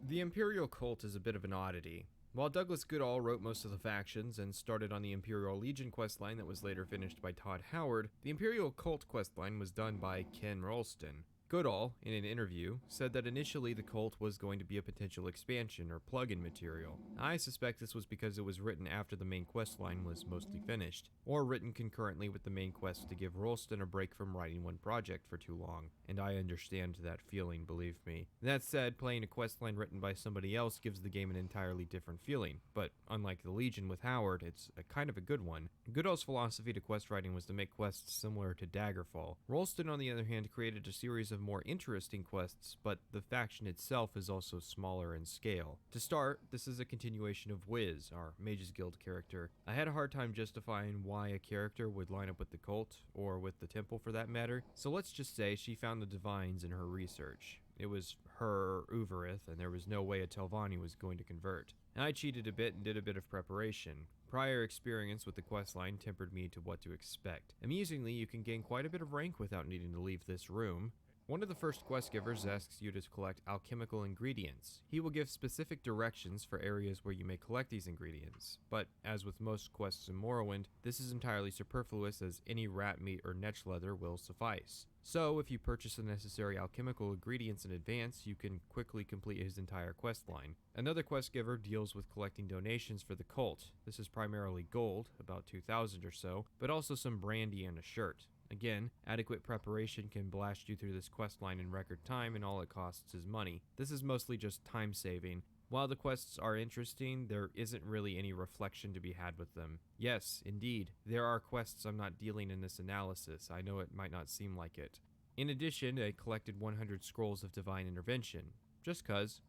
The Imperial cult is a bit of an oddity. While Douglas Goodall wrote most of the factions and started on the Imperial Legion questline that was later finished by Todd Howard, the Imperial Cult questline was done by Ken Rolston. Goodall, in an interview, said that initially the cult was going to be a potential expansion or plug-in material. I suspect this was because it was written after the main questline was mostly finished, or written concurrently with the main quest to give Rolston a break from writing one project for too long, and I understand that feeling, believe me. That said, playing a questline written by somebody else gives the game an entirely different feeling, but unlike the Legion with Howard, it's a kind of a good one. Goodall's philosophy to quest writing was to make quests similar to Daggerfall. Rolston, on the other hand, created a series of more interesting quests, but the faction itself is also smaller in scale. To start, this is a continuation of Wiz, our Mages Guild character. I had a hard time justifying why a character would line up with the cult, or with the temple for that matter, so let's just say she found the divines in her research. It was her Uvarith, and there was no way a Telvanni was going to convert. I cheated a bit and did a bit of preparation. Prior experience with the questline tempered me to what to expect. Amusingly, you can gain quite a bit of rank without needing to leave this room. One of the first quest givers asks you to collect alchemical ingredients. He will give specific directions for areas where you may collect these ingredients, but as with most quests in Morrowind, this is entirely superfluous as any rat meat or netch leather will suffice. So if you purchase the necessary alchemical ingredients in advance, you can quickly complete his entire quest line. Another quest giver deals with collecting donations for the cult. This is primarily gold, about 2,000 or so, but also some brandy and a shirt. Again, adequate preparation can blast you through this questline in record time, and all it costs is money. This is mostly just time saving. While the quests are interesting, there isn't really any reflection to be had with them. Yes, indeed, there are quests I'm not dealing in this analysis. I know it might not seem like it. In addition, I collected 100 scrolls of divine intervention, just cuz.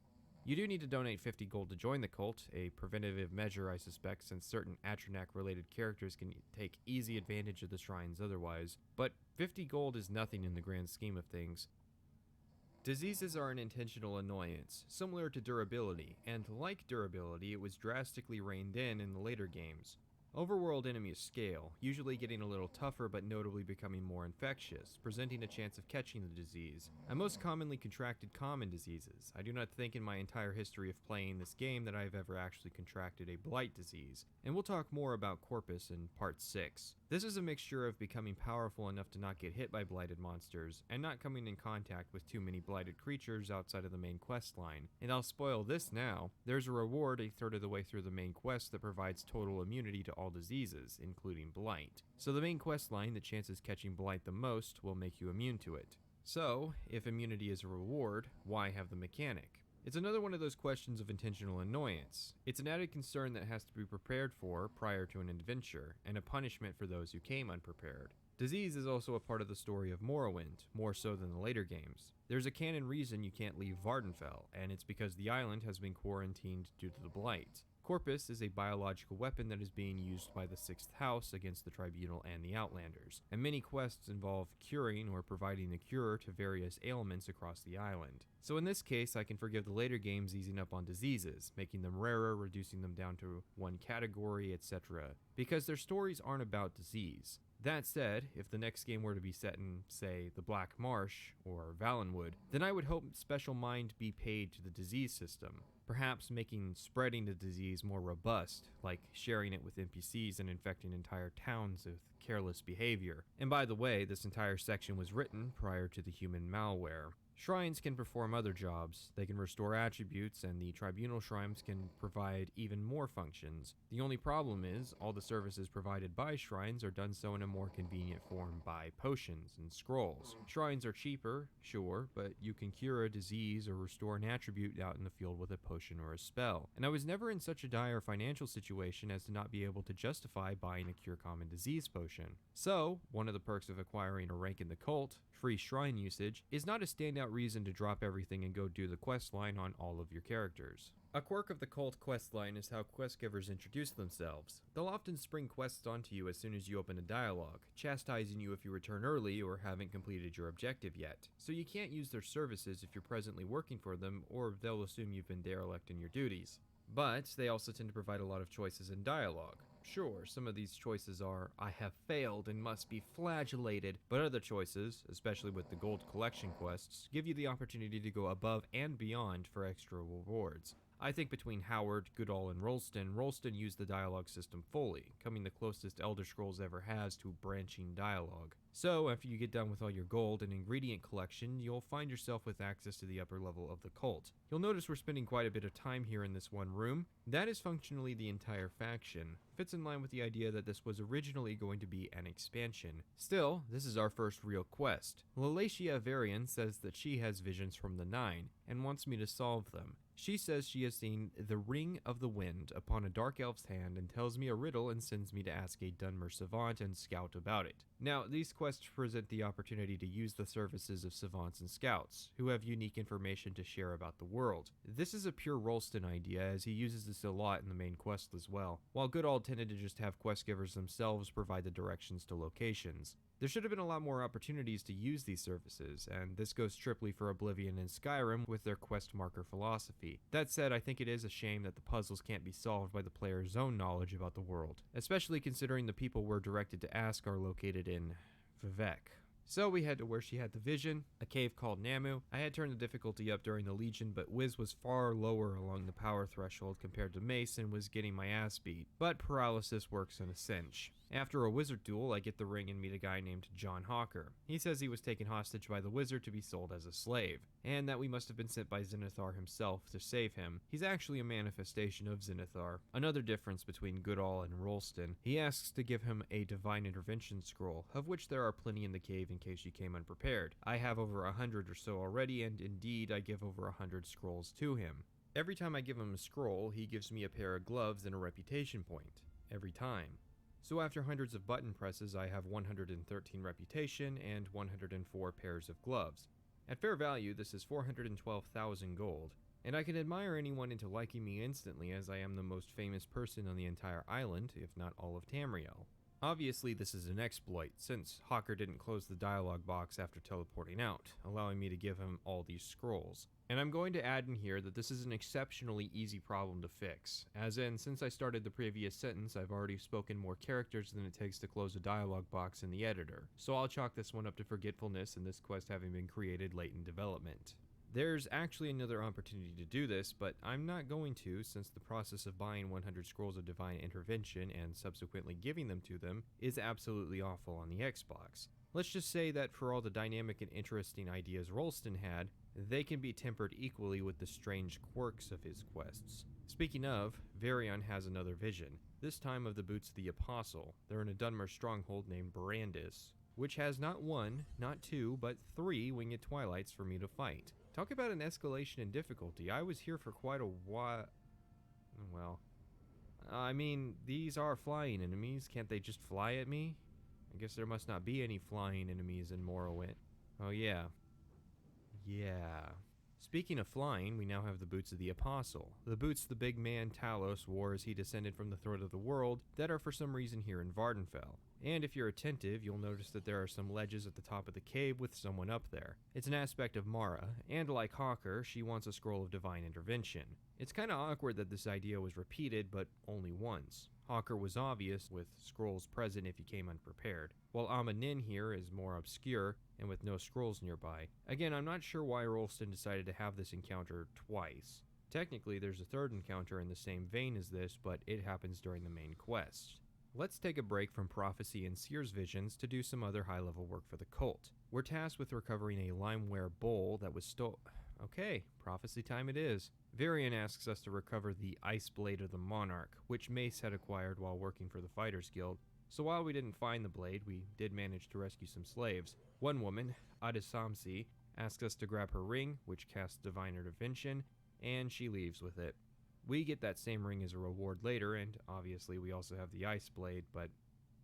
You do need to donate 50 gold to join the cult, a preventative measure I suspect since certain Atronach-related characters can take easy advantage of the shrines otherwise, but 50 gold is nothing in the grand scheme of things. Diseases are an intentional annoyance, similar to durability, and like durability, it was drastically reined in the later games. Overworld enemies scale, usually getting a little tougher but notably becoming more infectious, presenting a chance of catching the disease. I most commonly contracted common diseases. I do not think in my entire history of playing this game that I have ever actually contracted a blight disease, and we'll talk more about Corpus in part 6. This is a mixture of becoming powerful enough to not get hit by blighted monsters, and not coming in contact with too many blighted creatures outside of the main quest line. And I'll spoil this now, there's a reward a third of the way through the main quest that provides total immunity to all diseases, including blight. So the main quest line that chances catching blight the most will make you immune to it. So, if immunity is a reward, why have the mechanic? It's another one of those questions of intentional annoyance. It's an added concern that has to be prepared for prior to an adventure, and a punishment for those who came unprepared. Disease is also a part of the story of Morrowind, more so than the later games. There's a canon reason you can't leave Vardenfell, and it's because the island has been quarantined due to the blight. Corpus is a biological weapon that is being used by the Sixth House against the Tribunal and the Outlanders, and many quests involve curing or providing the cure to various ailments across the island. So in this case, I can forgive the later games easing up on diseases, making them rarer, reducing them down to one category, etc., because their stories aren't about disease. That said, if the next game were to be set in, say, the Black Marsh or Valenwood, then I would hope special mind be paid to the disease system, perhaps making spreading the disease more robust, like sharing it with NPCs and infecting entire towns with careless behavior. And by the way, this entire section was written prior to the human malware. Shrines can perform other jobs, they can restore attributes, and the tribunal shrines can provide even more functions. The only problem is, all the services provided by shrines are done so in a more convenient form by potions and scrolls. Shrines are cheaper, sure, but you can cure a disease or restore an attribute out in the field with a potion or a spell. And I was never in such a dire financial situation as to not be able to justify buying a cure common disease potion. So, one of the perks of acquiring a rank in the cult, free shrine usage, is not a standout reason to drop everything and go do the quest line on all of your characters. A quirk of the cult quest line is how quest givers introduce themselves. They'll often spring quests onto you as soon as you open a dialogue, chastising you if you return early or haven't completed your objective yet. So you can't use their services if you're presently working for them, or they'll assume you've been derelict in your duties. But they also tend to provide a lot of choices in dialogue. Sure, some of these choices are, I have failed and must be flagellated, but other choices, especially with the gold collection quests, give you the opportunity to go above and beyond for extra rewards. I think between Howard, Goodall, and Rolston used the dialogue system fully, coming the closest Elder Scrolls ever has to branching dialogue. So, after you get done with all your gold and ingredient collection, you'll find yourself with access to the upper level of the cult. You'll notice we're spending quite a bit of time here in this one room. That is functionally the entire faction. Fits in line with the idea that this was originally going to be an expansion. Still, this is our first real quest. Lalatia Varian says that she has visions from the Nine, and wants me to solve them. She says she has seen the Ring of the Wind upon a dark elf's hand and tells me a riddle and sends me to ask a Dunmer savant and scout about it. Now, these quests present the opportunity to use the services of savants and scouts, who have unique information to share about the world. This is a pure Rolston idea, as he uses this a lot in the main quest as well, while Goodall tended to just have quest givers themselves provide the directions to locations. There should have been a lot more opportunities to use these services, and this goes triply for Oblivion and Skyrim with their quest marker philosophy. That said, I think it is a shame that the puzzles can't be solved by the player's own knowledge about the world, especially considering the people we're directed to ask are located in Vivek. So we head to where she had the vision, a cave called Namu. I had turned the difficulty up during the Legion, but Wiz was far lower along the power threshold compared to Mace and was getting my ass beat. But paralysis works in a cinch. After a wizard duel, I get the ring and meet a guy named John Hawker. He says he was taken hostage by the wizard to be sold as a slave, and that we must have been sent by Zenithar himself to save him. He's actually a manifestation of Zenithar. Another difference between Goodall and Rolston. He asks to give him a divine intervention scroll, of which there are plenty in the cave in case you came unprepared. I have over 100 or so already, and indeed I give over 100 scrolls to him. Every time I give him a scroll, he gives me a pair of gloves and a reputation point. Every time. So after hundreds of button presses, I have 113 reputation and 104 pairs of gloves. At fair value, this is 412,000 gold, and I can admire anyone into liking me instantly as I am the most famous person on the entire island, if not all of Tamriel. Obviously this is an exploit, since Hawker didn't close the dialogue box after teleporting out, allowing me to give him all these scrolls. And I'm going to add in here that this is an exceptionally easy problem to fix, as in, since I started the previous sentence, I've already spoken more characters than it takes to close a dialogue box in the editor, so I'll chalk this one up to forgetfulness and this quest having been created late in development. There's actually another opportunity to do this, but I'm not going to, since the process of buying 100 scrolls of divine intervention and subsequently giving them to them is absolutely awful on the Xbox. Let's just say that for all the dynamic and interesting ideas Rolston had, they can be tempered equally with the strange quirks of his quests. Speaking of, Varian has another vision, this time of the Boots of the Apostle. They're in a Dunmer stronghold named Brandis, which has not one, not two, but 3 winged twilights for me to fight. Talk about an escalation in difficulty. I was here for quite a while. Well, I mean, these are flying enemies. Can't they just fly at me? I guess there must not be any flying enemies in Morrowind. Oh yeah. Yeah. Speaking of flying, we now have the Boots of the Apostle. The boots the big man Talos wore as he descended from the throat of the world that are for some reason here in Vardenfell. And if you're attentive, you'll notice that there are some ledges at the top of the cave with someone up there. It's an aspect of Mara, and like Hawker, she wants a scroll of divine intervention. It's kinda awkward that this idea was repeated, but only once. Hawker was obvious, with scrolls present if you came unprepared, while Amanin here is more obscure, and with no scrolls nearby. Again, I'm not sure why Rolston decided to have this encounter twice. Technically, there's a third encounter in the same vein as this, but it happens during the main quest. Let's take a break from prophecy and seer's visions to do some other high-level work for the cult. We're tasked with recovering a limeware bowl that was Okay, prophecy time it is. Varian asks us to recover the Ice Blade of the Monarch, which Mace had acquired while working for the Fighters Guild. So while we didn't find the blade, we did manage to rescue some slaves. One woman, Adisamsi, asks us to grab her ring, which casts divine intervention, and she leaves with it. We get that same ring as a reward later, and obviously we also have the Ice Blade, but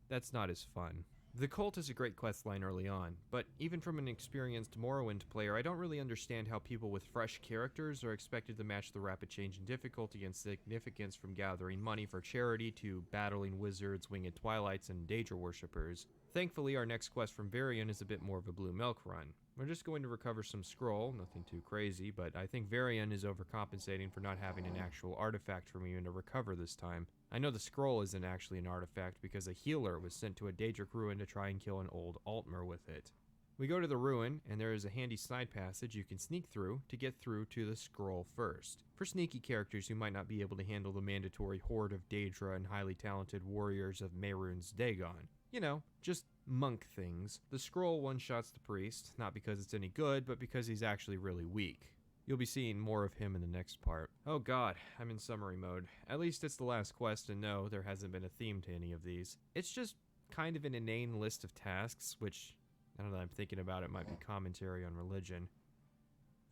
that's not as fun. The cult is a great questline early on, but even from an experienced Morrowind player, I don't really understand how people with fresh characters are expected to match the rapid change in difficulty and significance from gathering money for charity to battling wizards, winged twilights, and Daedra worshippers. Thankfully, our next quest from Varian is a bit more of a blue milk run. We're just going to recover some scroll, nothing too crazy, but I think Varian is overcompensating for not having an actual artifact for me to recover this time. I know the scroll isn't actually an artifact because a healer was sent to a Daedric ruin to try and kill an old Altmer with it. We go to the ruin, and there is a handy side passage you can sneak through to get through to the scroll first. For sneaky characters who might not be able to handle the mandatory horde of Daedra and highly talented warriors of Mehrunes Dagon. You know, just monk things. The scroll one-shots the priest, not because it's any good, but because he's actually really weak. You'll be seeing more of him in the next part. Oh god, I'm in summary mode. At least it's the last quest, and no, there hasn't been a theme to any of these. It's just kind of an inane list of tasks, which, now that I'm thinking about it, might be commentary on religion.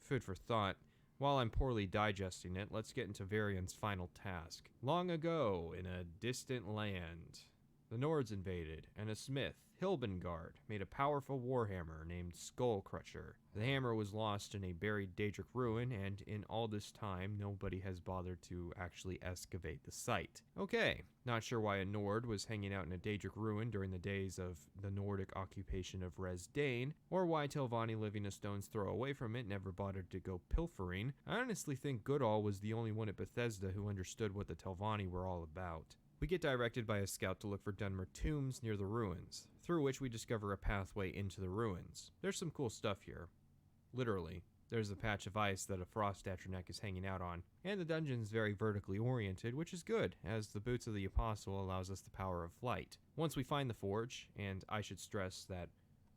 Food for thought. While I'm poorly digesting it, let's get into Varian's final task. Long ago, in a distant land, the Nords invaded, and a smith, Hilbengard, made a powerful warhammer named Skullcrusher. The hammer was lost in a buried Daedric ruin, and in all this time, nobody has bothered to actually excavate the site. Okay, not sure why a Nord was hanging out in a Daedric ruin during the days of the Nordic occupation of Resdain, or why Telvanni living a stone's throw away from it never bothered to go pilfering. I honestly think Goodall was the only one at Bethesda who understood what the Telvanni were all about. We get directed by a scout to look for Dunmer tombs near the ruins, through which we discover a pathway into the ruins. There's some cool stuff here. Literally. There's a patch of ice that a frost atronach is hanging out on, and the dungeon's very vertically oriented, which is good, as the Boots of the Apostle allows us the power of flight. Once we find the forge, and I should stress that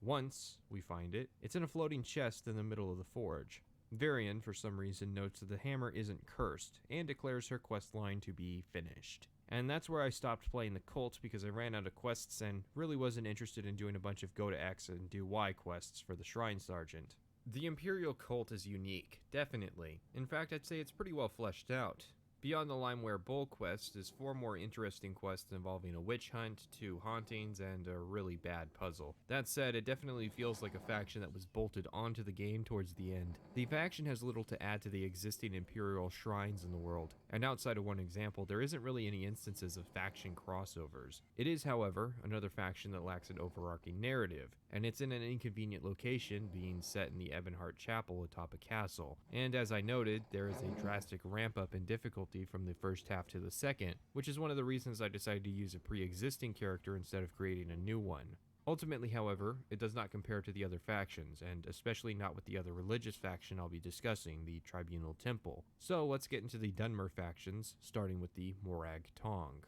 once we find it, it's in a floating chest in the middle of the forge. Varian, for some reason, notes that the hammer isn't cursed, and declares her quest line to be finished. And that's where I stopped playing the cult because I ran out of quests and really wasn't interested in doing a bunch of go to X and do Y quests for the Shrine Sergeant. The Imperial cult is unique, definitely. In fact, I'd say it's pretty well fleshed out. Beyond the Limeware Bowl quest is 4 more interesting quests involving a witch hunt, 2 hauntings, and a really bad puzzle. That said, it definitely feels like a faction that was bolted onto the game towards the end. The faction has little to add to the existing Imperial shrines in the world, and outside of one example, there isn't really any instances of faction crossovers. It is, however, another faction that lacks an overarching narrative, and it's in an inconvenient location, being set in the Ebonheart Chapel atop a castle. And as I noted, there is a drastic ramp up in difficulty from the first half to the second, which is one of the reasons I decided to use a pre-existing character instead of creating a new one. Ultimately, however, it does not compare to the other factions, and especially not with the other religious faction I'll be discussing, the Tribunal Temple. So let's get into the Dunmer factions, starting with the Morag Tong.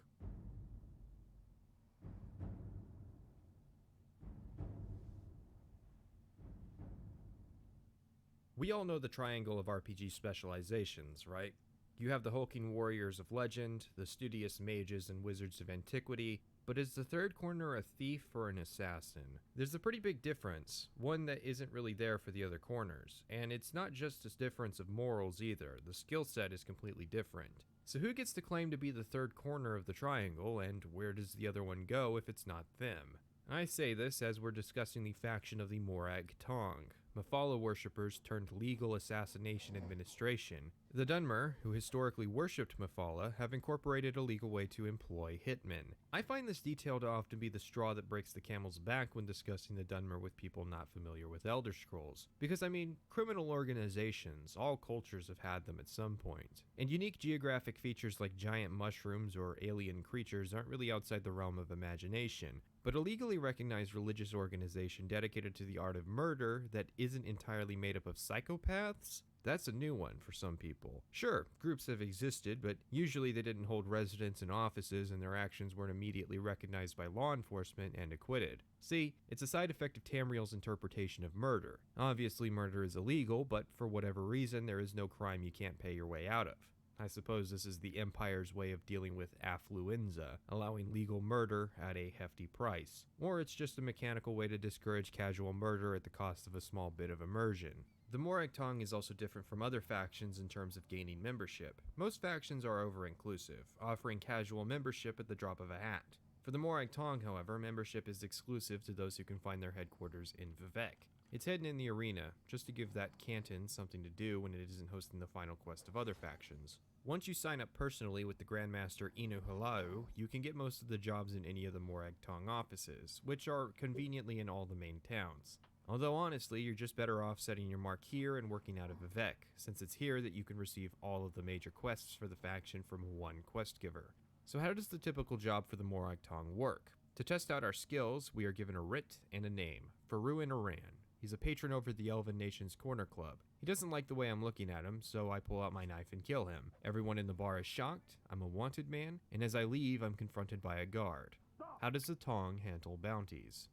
We all know the triangle of RPG specializations, right? You have the hulking warriors of legend, the studious mages and wizards of antiquity, but is the third corner a thief or an assassin? There's a pretty big difference, one that isn't really there for the other corners, and it's not just a difference of morals either, the skill set is completely different. So who gets to claim to be the third corner of the triangle, and where does the other one go if it's not them? I say this as we're discussing the faction of the Morag Tong, Mephala worshippers turned legal assassination administration. The Dunmer, who historically worshipped Mephala, have incorporated a legal way to employ hitmen. I find this detail to often be the straw that breaks the camel's back when discussing the Dunmer with people not familiar with Elder Scrolls. Because, I mean, criminal organizations, all cultures have had them at some point. And unique geographic features like giant mushrooms or alien creatures aren't really outside the realm of imagination. But a legally recognized religious organization dedicated to the art of murder that isn't entirely made up of psychopaths? That's a new one for some people. Sure, groups have existed, but usually they didn't hold residence in offices and their actions weren't immediately recognized by law enforcement and acquitted. See, it's a side effect of Tamriel's interpretation of murder. Obviously murder is illegal, but for whatever reason there is no crime you can't pay your way out of. I suppose this is the Empire's way of dealing with affluenza, allowing legal murder at a hefty price. Or it's just a mechanical way to discourage casual murder at the cost of a small bit of immersion. The Morag Tong is also different from other factions in terms of gaining membership. Most factions are over-inclusive, offering casual membership at the drop of a hat. For the Morag Tong, however, membership is exclusive to those who can find their headquarters in Vivec. It's hidden in the arena, just to give that canton something to do when it isn't hosting the final quest of other factions. Once you sign up personally with the Grandmaster Inu Halau, you can get most of the jobs in any of the Morag Tong offices, which are conveniently in all the main towns. Although honestly, you're just better off setting your mark here and working out of Vivec, since it's here that you can receive all of the major quests for the faction from one quest giver. So how does the typical job for the Morag Tong work? To test out our skills, we are given a writ and a name, Faruin Aran. He's a patron over at the Elven Nation's Corner Club. He doesn't like the way I'm looking at him, so I pull out my knife and kill him. Everyone in the bar is shocked, I'm a wanted man, and as I leave, I'm confronted by a guard. How does the Tong handle bounties?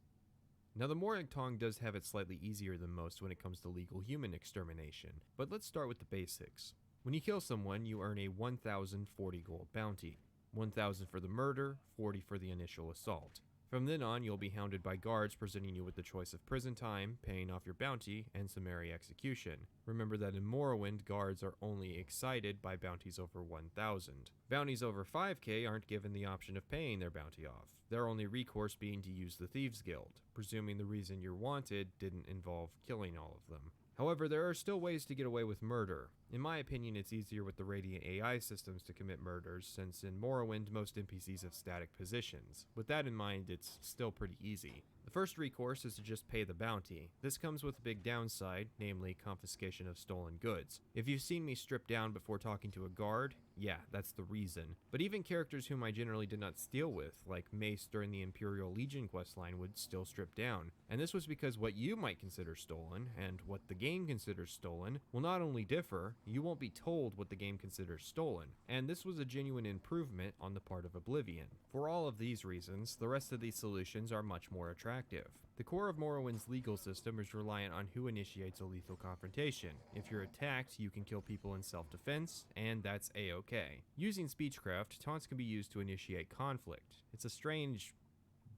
Now the Morag Tong does have it slightly easier than most when it comes to legal human extermination, but let's start with the basics. When you kill someone, you earn a 1,040 gold bounty. 1,000 for the murder, 40 for the initial assault. From then on, you'll be hounded by guards presenting you with the choice of prison time, paying off your bounty, and summary execution. Remember that in Morrowind, guards are only excited by bounties over 1,000. Bounties over 5k aren't given the option of paying their bounty off. Their only recourse being to use the Thieves Guild, presuming the reason you're wanted didn't involve killing all of them. However, there are still ways to get away with murder. In my opinion, it's easier with the Radiant AI systems to commit murders, since in Morrowind most NPCs have static positions. With that in mind, it's still pretty easy. The first recourse is to just pay the bounty. This comes with a big downside, namely confiscation of stolen goods. If you've seen me strip down before talking to a guard, yeah, that's the reason. But even characters whom I generally did not steal with, like Mace during the Imperial Legion questline, would still strip down. And this was because what you might consider stolen, and what the game considers stolen, will not only differ, you won't be told what the game considers stolen. And this was a genuine improvement on the part of Oblivion. For all of these reasons, the rest of these solutions are much more attractive. The core of Morrowind's legal system is reliant on who initiates a lethal confrontation. If you're attacked, you can kill people in self-defense, and that's a-okay. Using speechcraft, taunts can be used to initiate conflict. It's a strange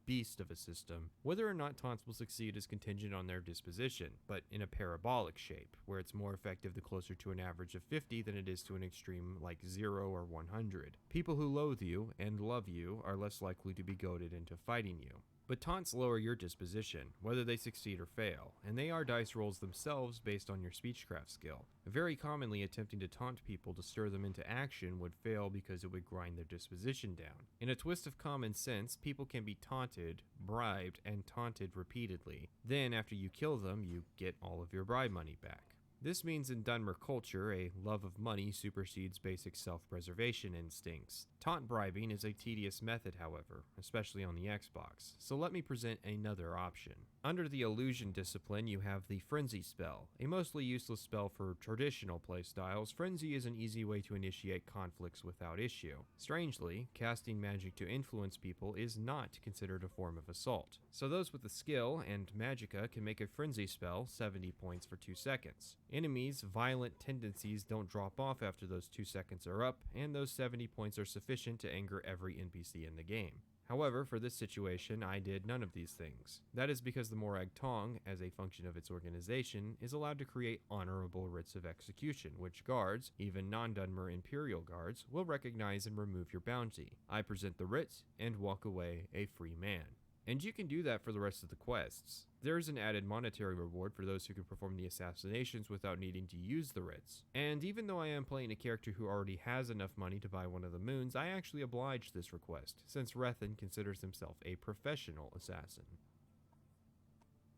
beast of a system. Whether or not taunts will succeed is contingent on their disposition, but in a parabolic shape, where it's more effective the closer to an average of 50 than it is to an extreme like 0 or 100. People who loathe you and love you are less likely to be goaded into fighting you. But taunts lower your disposition, whether they succeed or fail, and they are dice rolls themselves based on your speechcraft skill. Very commonly, attempting to taunt people to stir them into action would fail because it would grind their disposition down. In a twist of common sense, people can be taunted, bribed, and taunted repeatedly. Then, after you kill them, you get all of your bribe money back. This means in Dunmer culture, a love of money supersedes basic self-preservation instincts. Taunt bribing is a tedious method, however, especially on the Xbox, so let me present another option. Under the illusion discipline, you have the Frenzy spell. A mostly useless spell for traditional playstyles, Frenzy is an easy way to initiate conflicts without issue. Strangely, casting magic to influence people is not considered a form of assault. So those with the skill and magicka can make a Frenzy spell 70 points for 2 seconds. Enemies' violent tendencies don't drop off after those 2 seconds are up, and those 70 points are sufficient to anger every NPC in the game. However, for this situation, I did none of these things. That is because the Morag Tong, as a function of its organization, is allowed to create honorable writs of execution, which guards, even non-Dunmer Imperial guards, will recognize and remove your bounty. I present the writ, and walk away a free man. And you can do that for the rest of the quests. There is an added monetary reward for those who can perform the assassinations without needing to use the writs. And even though I am playing a character who already has enough money to buy one of the moons, I actually obliged this request, since Rethan considers himself a professional assassin.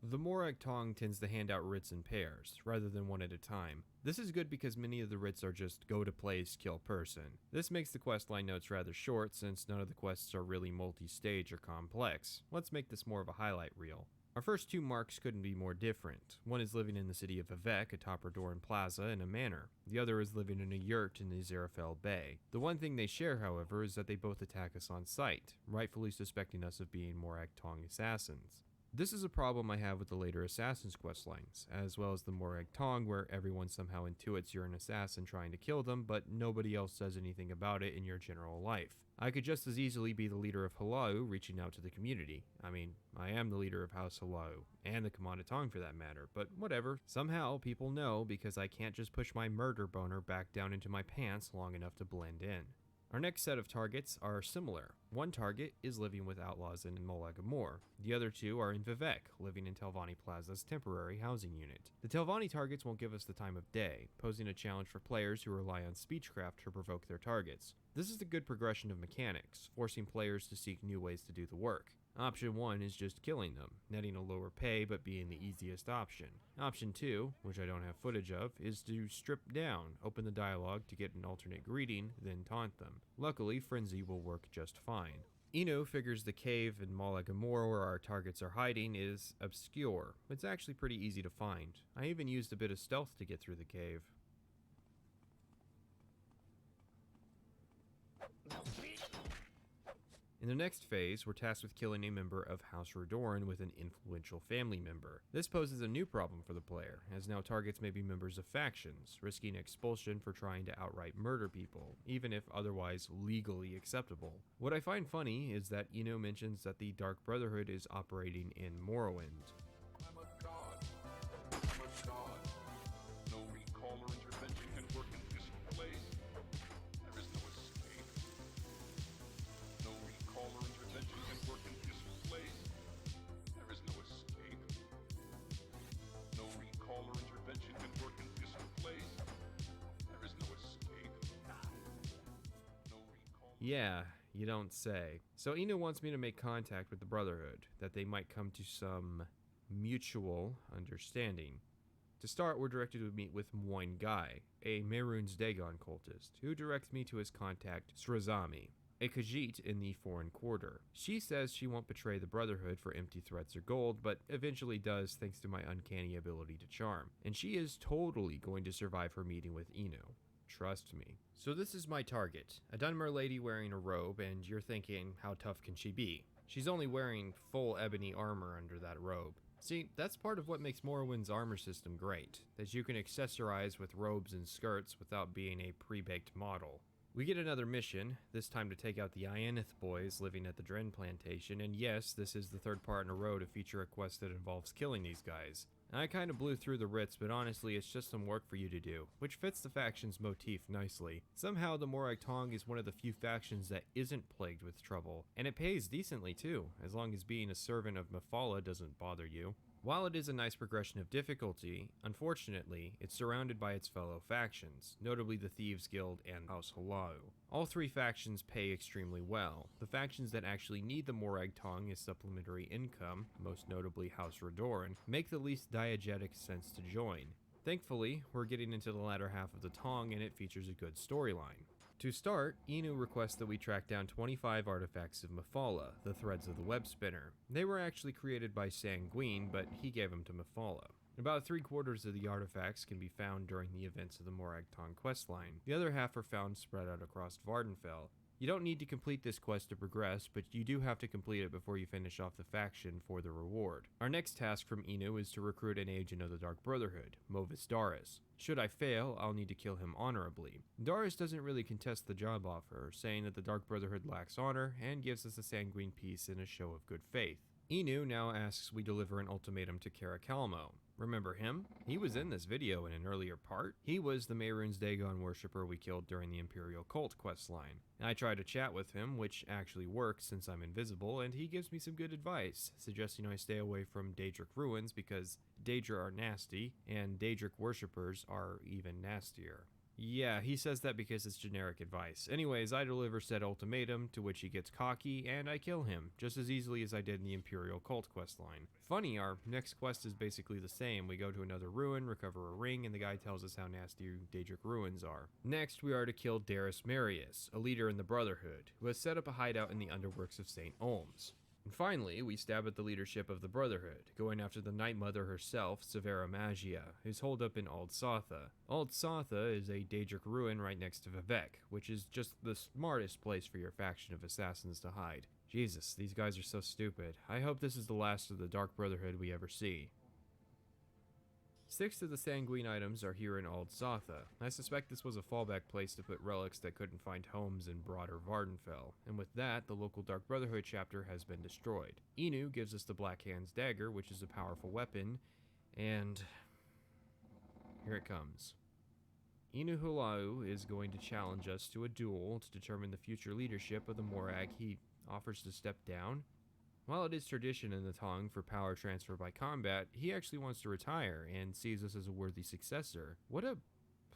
The Morag Tong tends to hand out writs in pairs, rather than one at a time. This is good because many of the writs are just go to place, kill person. This makes the questline notes rather short since none of the quests are really multi-stage or complex. Let's make this more of a highlight reel. Our first 2 marks couldn't be more different. One is living in the city of Vivec atop Dorn Plaza in a manor. The other is living in a yurt in the Zarafel Bay. The one thing they share, however, is that they both attack us on sight, rightfully suspecting us of being Morag Tong assassins. This is a problem I have with the later Assassin's questlines, as well as the Morag Tong, where everyone somehow intuits you're an assassin trying to kill them, but nobody else says anything about it in your general life. I could just as easily be the leader of Halau reaching out to the community. I mean, I am the leader of House Halau, and the Commander Tong for that matter, but whatever. Somehow, people know because I can't just push my murder boner back down into my pants long enough to blend in. Our next set of targets are similar. One target is living with outlaws in Molag-Amor. The other 2 are in Vivec, living in Telvanni Plaza's temporary housing unit. The Telvanni targets won't give us the time of day, posing a challenge for players who rely on speechcraft to provoke their targets. This is a good progression of mechanics, forcing players to seek new ways to do the work. Option 1 is just killing them, netting a lower pay but being the easiest option. Option 2, which I don't have footage of, is to strip down, open the dialogue to get an alternate greeting, then taunt them. Luckily, Frenzy will work just fine. Eno figures the cave in Molag-Amor where our targets are hiding is obscure. It's actually pretty easy to find. I even used a bit of stealth to get through the cave. In the next phase, we're tasked with killing a member of House Redoran with an influential family member. This poses a new problem for the player, as now targets may be members of factions, risking expulsion for trying to outright murder people, even if otherwise legally acceptable. What I find funny is that Eno mentions that the Dark Brotherhood is operating in Morrowind. I'm a god. I'm a god. No recall or intervention can work in this place. There is no escape. No recall or intervention can work in this place. There is no escape. No recall or intervention can work in this place. There is no escape. No recall. Yeah, you don't say. So Eno wants me to make contact with the Brotherhood, that they might come to some mutual understanding. To start, we're directed to meet with Moin Gai, a Mehrunes Dagon cultist, who directs me to his contact Srazami, a Khajiit in the Foreign Quarter. She says she won't betray the Brotherhood for empty threats or gold, but eventually does thanks to my uncanny ability to charm. And she is totally going to survive her meeting with Eno. Trust me. So this is my target, a Dunmer lady wearing a robe, and you're thinking, how tough can she be? She's only wearing full ebony armor under that robe. See, that's part of what makes Morrowind's armor system great, that you can accessorize with robes and skirts without being a pre-baked model. We get another mission, this time to take out the Ianith boys living at the Dren Plantation, and yes, this is the third part in a row to feature a quest that involves killing these guys. I kinda blew through the writs, but honestly it's just some work for you to do, which fits the faction's motif nicely. Somehow the Morag Tong is one of the few factions that isn't plagued with trouble, and it pays decently too, as long as being a servant of Mephala doesn't bother you. While it is a nice progression of difficulty, unfortunately, it's surrounded by its fellow factions, notably the Thieves Guild and House Halau. All three factions pay extremely well. The factions that actually need the Morag Tong as supplementary income, most notably House Redoran, make the least diegetic sense to join. Thankfully, we're getting into the latter half of the Tong and it features a good storyline. To start, Inu requests that we track down 25 artifacts of Mephala, the threads of the web spinner. They were actually created by Sanguine, but he gave them to Mephala. About 3/4 of the artifacts can be found during the events of the Morag Tong questline. The other half are found spread out across Vardenfell. You don't need to complete this quest to progress, but you do have to complete it before you finish off the faction for the reward. Our next task from Inu is to recruit an agent of the Dark Brotherhood, Movis Darius. Should I fail, I'll need to kill him honorably. Darius doesn't really contest the job offer, saying that the Dark Brotherhood lacks honor and gives us a sanguine peace in a show of good faith. Inu now asks we deliver an ultimatum to Caracalmo. Remember him? He was in this video in an earlier part. He was the Mehrunes Dagon worshipper we killed during the Imperial Cult questline. I try to chat with him, which actually works since I'm invisible, and he gives me some good advice, suggesting I stay away from Daedric ruins because Daedra are nasty, and Daedric worshippers are even nastier. Yeah, he says that because it's generic advice. Anyways, I deliver said ultimatum, to which he gets cocky, and I kill him, just as easily as I did in the Imperial Cult questline. Funny, our next quest is basically the same. We go to another ruin, recover a ring, and the guy tells us how nasty Daedric ruins are. Next, we are to kill Darius Marius, a leader in the Brotherhood, who has set up a hideout in the underworks of St. Olms. And finally, we stab at the leadership of the Brotherhood, going after the Night Mother herself, Severa Magia, who's holed up in Ald Sotha. Ald Sotha is a Daedric ruin right next to Vivec, which is just the smartest place for your faction of assassins to hide. Jesus, these guys are so stupid. I hope this is the last of the Dark Brotherhood we ever see. 6 of the sanguine items are here in Ald Sotha. I suspect this was a fallback place to put relics that couldn't find homes in broader Vardenfell, and with that, the local Dark Brotherhood chapter has been destroyed. Inu gives us the Black Hand's dagger, which is a powerful weapon, and here it comes. Inu Halau is going to challenge us to a duel to determine the future leadership of the Morag. He offers to step down. While it is tradition in the Tong for power transfer by combat, he actually wants to retire and sees us as a worthy successor. What a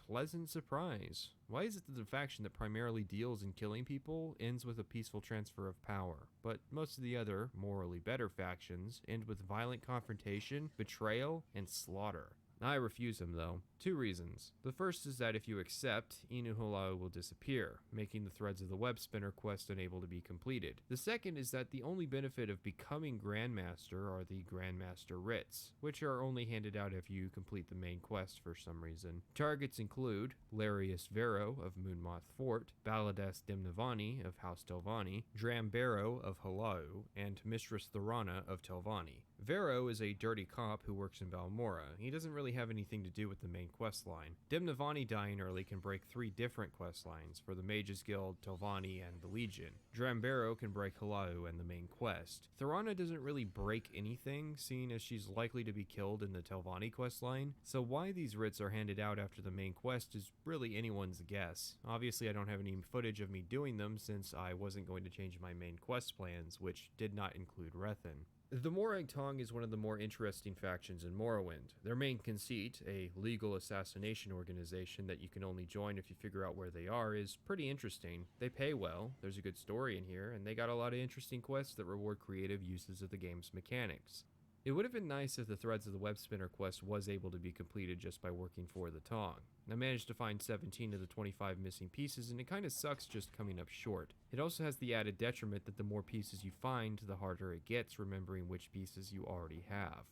pleasant surprise. Why is it that the faction that primarily deals in killing people ends with a peaceful transfer of power, but most of the other, morally better factions end with violent confrontation, betrayal, and slaughter? I refuse him though. 2 reasons. The first is that if you accept, Inu Halau will disappear, making the threads of the web spinner quest unable to be completed. The second is that the only benefit of becoming Grandmaster are the Grandmaster writs, which are only handed out if you complete the main quest for some reason. Targets include Larius Vero of Moonmoth Fort, Baladas Demnavani of House Telvanni, Drambero of Halau, and Mistress Thorana of Telvanni. Vero is a dirty cop who works in Balmora. He doesn't really have anything to do with the main quest line. Demnavani dying early can break 3 different quest lines for the Mages Guild, Telvanni, and the Legion. Drambero can break Halau and the main quest. Thorana doesn't really break anything, seeing as she's likely to be killed in the Telvanni quest line, so why these writs are handed out after the main quest is really anyone's guess. Obviously I don't have any footage of me doing them since I wasn't going to change my main quest plans, which did not include Rethen. The Morag Tong is one of the more interesting factions in Morrowind. Their main conceit, a legal assassination organization that you can only join if you figure out where they are, is pretty interesting. They pay well, there's a good story in here, and they got a lot of interesting quests that reward creative uses of the game's mechanics. It would have been nice if the Threads of the Web Spinner quest was able to be completed just by working for the Tong. I managed to find 17 of the 25 missing pieces, and it kinda sucks just coming up short. It also has the added detriment that the more pieces you find, the harder it gets remembering which pieces you already have.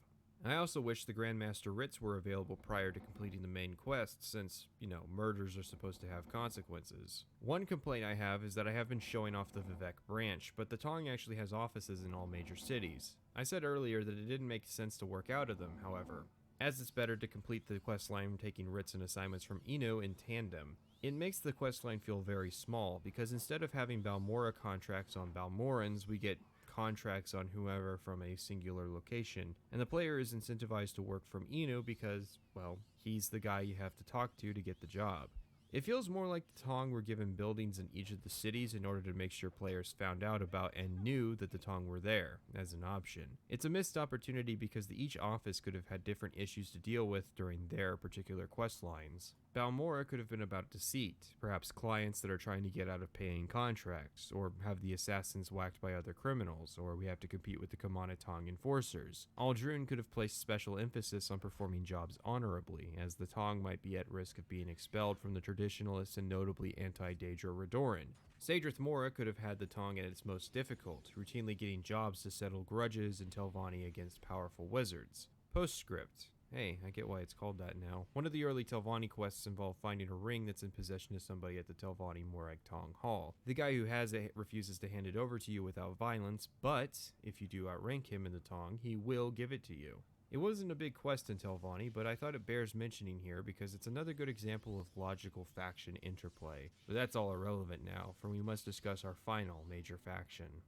I also wish the Grandmaster writs were available prior to completing the main quest, since, murders are supposed to have consequences. One complaint I have is that I have been showing off the Vivec branch, but the Tong actually has offices in all major cities. I said earlier that it didn't make sense to work out of them, however. as it's better to complete the questline taking writs and assignments from Eno in tandem. It makes the questline feel very small, because instead of having Balmora contracts on Balmorans, we get contracts on whoever from a singular location, and the player is incentivized to work from Eno because, well, he's the guy you have to talk to get the job. It feels more like the Tong were given buildings in each of the cities in order to make sure players found out about and knew that the Tong were there, as an option. It's a missed opportunity because each office could have had different issues to deal with during their particular quest lines. Balmora could have been about deceit, perhaps clients that are trying to get out of paying contracts, or have the assassins whacked by other criminals, or we have to compete with the Kamana Tong enforcers. Aldrune could have placed special emphasis on performing jobs honorably, as the Tong might be at risk of being expelled from the traditionalist and notably anti-Daedra Redoran. Sadrith Mora could have had the Tong at its most difficult, routinely getting jobs to settle grudges in Telvanni against powerful wizards. Postscript. Hey, I get why it's called that now. One of the early Telvanni quests involved finding a ring that's in possession of somebody at the Telvanni Morag Tong Hall. The guy who has it refuses to hand it over to you without violence, but if you do outrank him in the Tong, he will give it to you. It wasn't a big quest in Telvanni, but I thought it bears mentioning here because it's another good example of logical faction interplay. But that's all irrelevant now, for we must discuss our final major faction.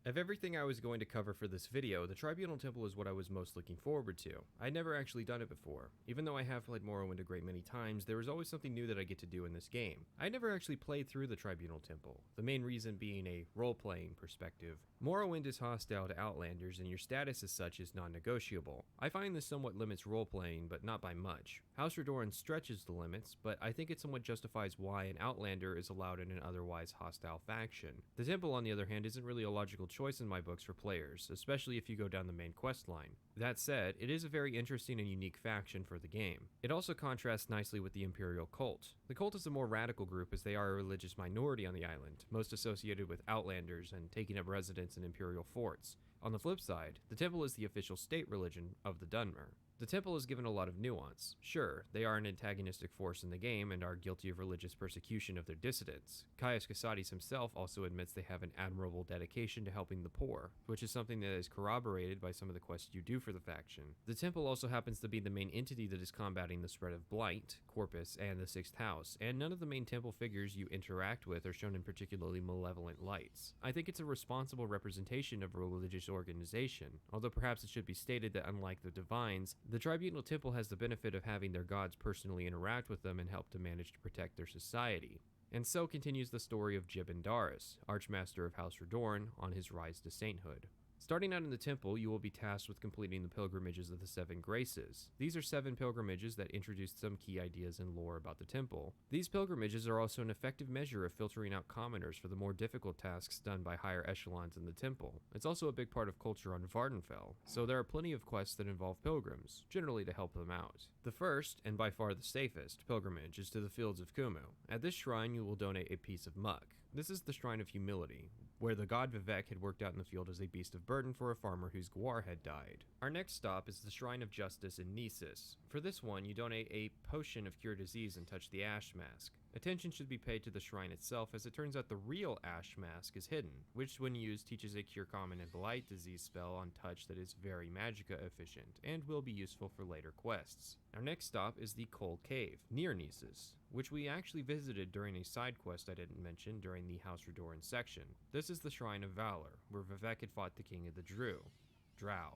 Of everything I was going to cover for this video, the Tribunal Temple is what I was most looking forward to. I'd never actually done it before. Even though I have played Morrowind a great many times, there is always something new that I get to do in this game. I never actually played through the Tribunal Temple, the main reason being a role-playing perspective. Morrowind is hostile to Outlanders, and your status as such is non-negotiable. I find this somewhat limits role-playing, but not by much. House Redoran stretches the limits, but I think it somewhat justifies why an Outlander is allowed in an otherwise hostile faction. The Temple, on the other hand, isn't really a logical choice in my books for players, especially if you go down the main quest line. That said, it is a very interesting and unique faction for the game. It also contrasts nicely with the Imperial Cult. The Cult is a more radical group as they are a religious minority on the island, most associated with Outlanders and taking up residence in Imperial forts. On the flip side, the Temple is the official state religion of the Dunmer. The Temple is given a lot of nuance. Sure, they are an antagonistic force in the game and are guilty of religious persecution of their dissidents. Caius Casadis himself also admits they have an admirable dedication to helping the poor, which is something that is corroborated by some of the quests you do for the faction. The Temple also happens to be the main entity that is combating the spread of Blight, Corpus, and the Sixth House, and none of the main Temple figures you interact with are shown in particularly malevolent lights. I think it's a responsible representation of a religious organization, although perhaps it should be stated that unlike the Divines, the Tribunal Temple has the benefit of having their gods personally interact with them and help to manage to protect their society. And so continues the story of Jibindaris, Archmaster of House Redoran, on his rise to sainthood. Starting out in the temple, you will be tasked with completing the pilgrimages of the Seven Graces. These are 7 pilgrimages that introduced some key ideas and lore about the temple. These pilgrimages are also an effective measure of filtering out commoners for the more difficult tasks done by higher echelons in the temple. It's also a big part of culture on Vardenfell, so there are plenty of quests that involve pilgrims, generally to help them out. The first, and by far the safest, pilgrimage is to the Fields of Kumu. At this shrine, you will donate a piece of muck. This is the Shrine of Humility, where the god Vivek had worked out in the field as a beast of burden for a farmer whose guar had died. Our next stop is the Shrine of Justice in Nisus. For this one, you donate a potion of cure disease and touch the ash mask. Attention should be paid to the shrine itself, as it turns out the real ash mask is hidden, which when used teaches a cure common and blight disease spell on touch that is very magicka efficient, and will be useful for later quests. Our next stop is the Cold Cave, near Nisus, which we actually visited during a side quest I didn't mention during the House Redoran section. This is the Shrine of Valor, where Vivek had fought the King of the Drow.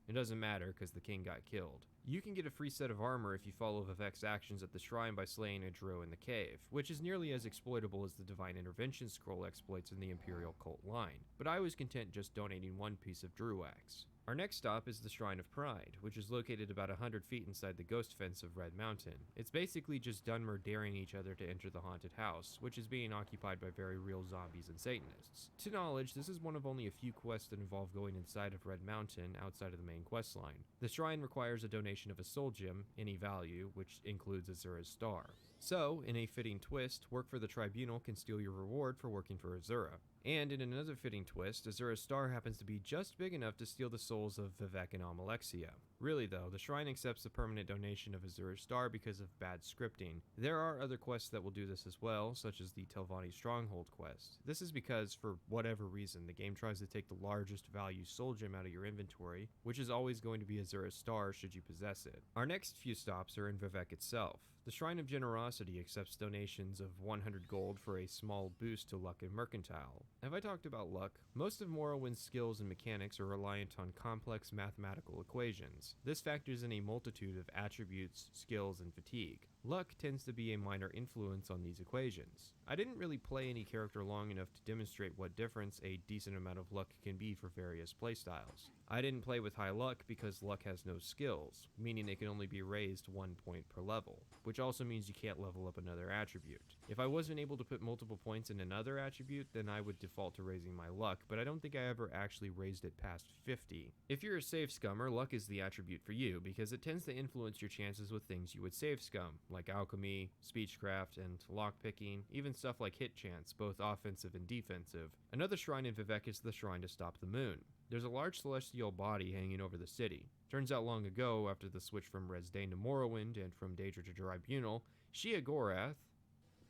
It doesn't matter because the king got killed. You can get a free set of armor if you follow Vivek's actions at the shrine by slaying a Drow in the cave, which is nearly as exploitable as the Divine Intervention scroll exploits in the Imperial Cult line, but I was content just donating 1 piece of Druax. Our next stop is the Shrine of Pride, which is located about 100 feet inside the ghost fence of Red Mountain. It's basically just Dunmer daring each other to enter the haunted house, which is being occupied by very real zombies and Satanists. To knowledge, this is one of only a few quests that involve going inside of Red Mountain outside of the main quest line. The shrine requires a donation of a soul gem, any value, which includes Azura's Star. So, in a fitting twist, work for the Tribunal can steal your reward for working for Azura. And in another fitting twist, Azura's star happens to be just big enough to steal the souls of Vivek and Amalexia. Really though, the shrine accepts the permanent donation of Azura's star because of bad scripting. There are other quests that will do this as well, such as the Telvanni Stronghold quest. This is because, for whatever reason, the game tries to take the largest value soul gem out of your inventory, which is always going to be Azura's star should you possess it. Our next few stops are in Vivek itself. The Shrine of Generosity accepts donations of 100 gold for a small boost to luck and mercantile. Have I talked about luck? Most of Morrowind's skills and mechanics are reliant on complex mathematical equations. This factors in a multitude of attributes, skills, and fatigue. Luck tends to be a minor influence on these equations. I didn't really play any character long enough to demonstrate what difference a decent amount of luck can be for various playstyles. I didn't play with high luck because luck has no skills, meaning it can only be raised 1 point per level, which also means you can't level up another attribute. If I wasn't able to put multiple points in another attribute, then I would default to raising my luck, but I don't think I ever actually raised it past 50. If you're a save scummer, luck is the attribute for you, because it tends to influence your chances with things you would save scum, like alchemy, speechcraft, and lockpicking, even stuff like hit chance, both offensive and defensive. Another shrine in Vivek is the Shrine to Stop the Moon. There's a large celestial body hanging over the city. Turns out long ago, after the switch from Resdain to Morrowind and from Daedra to Tribunal, Sheogorath...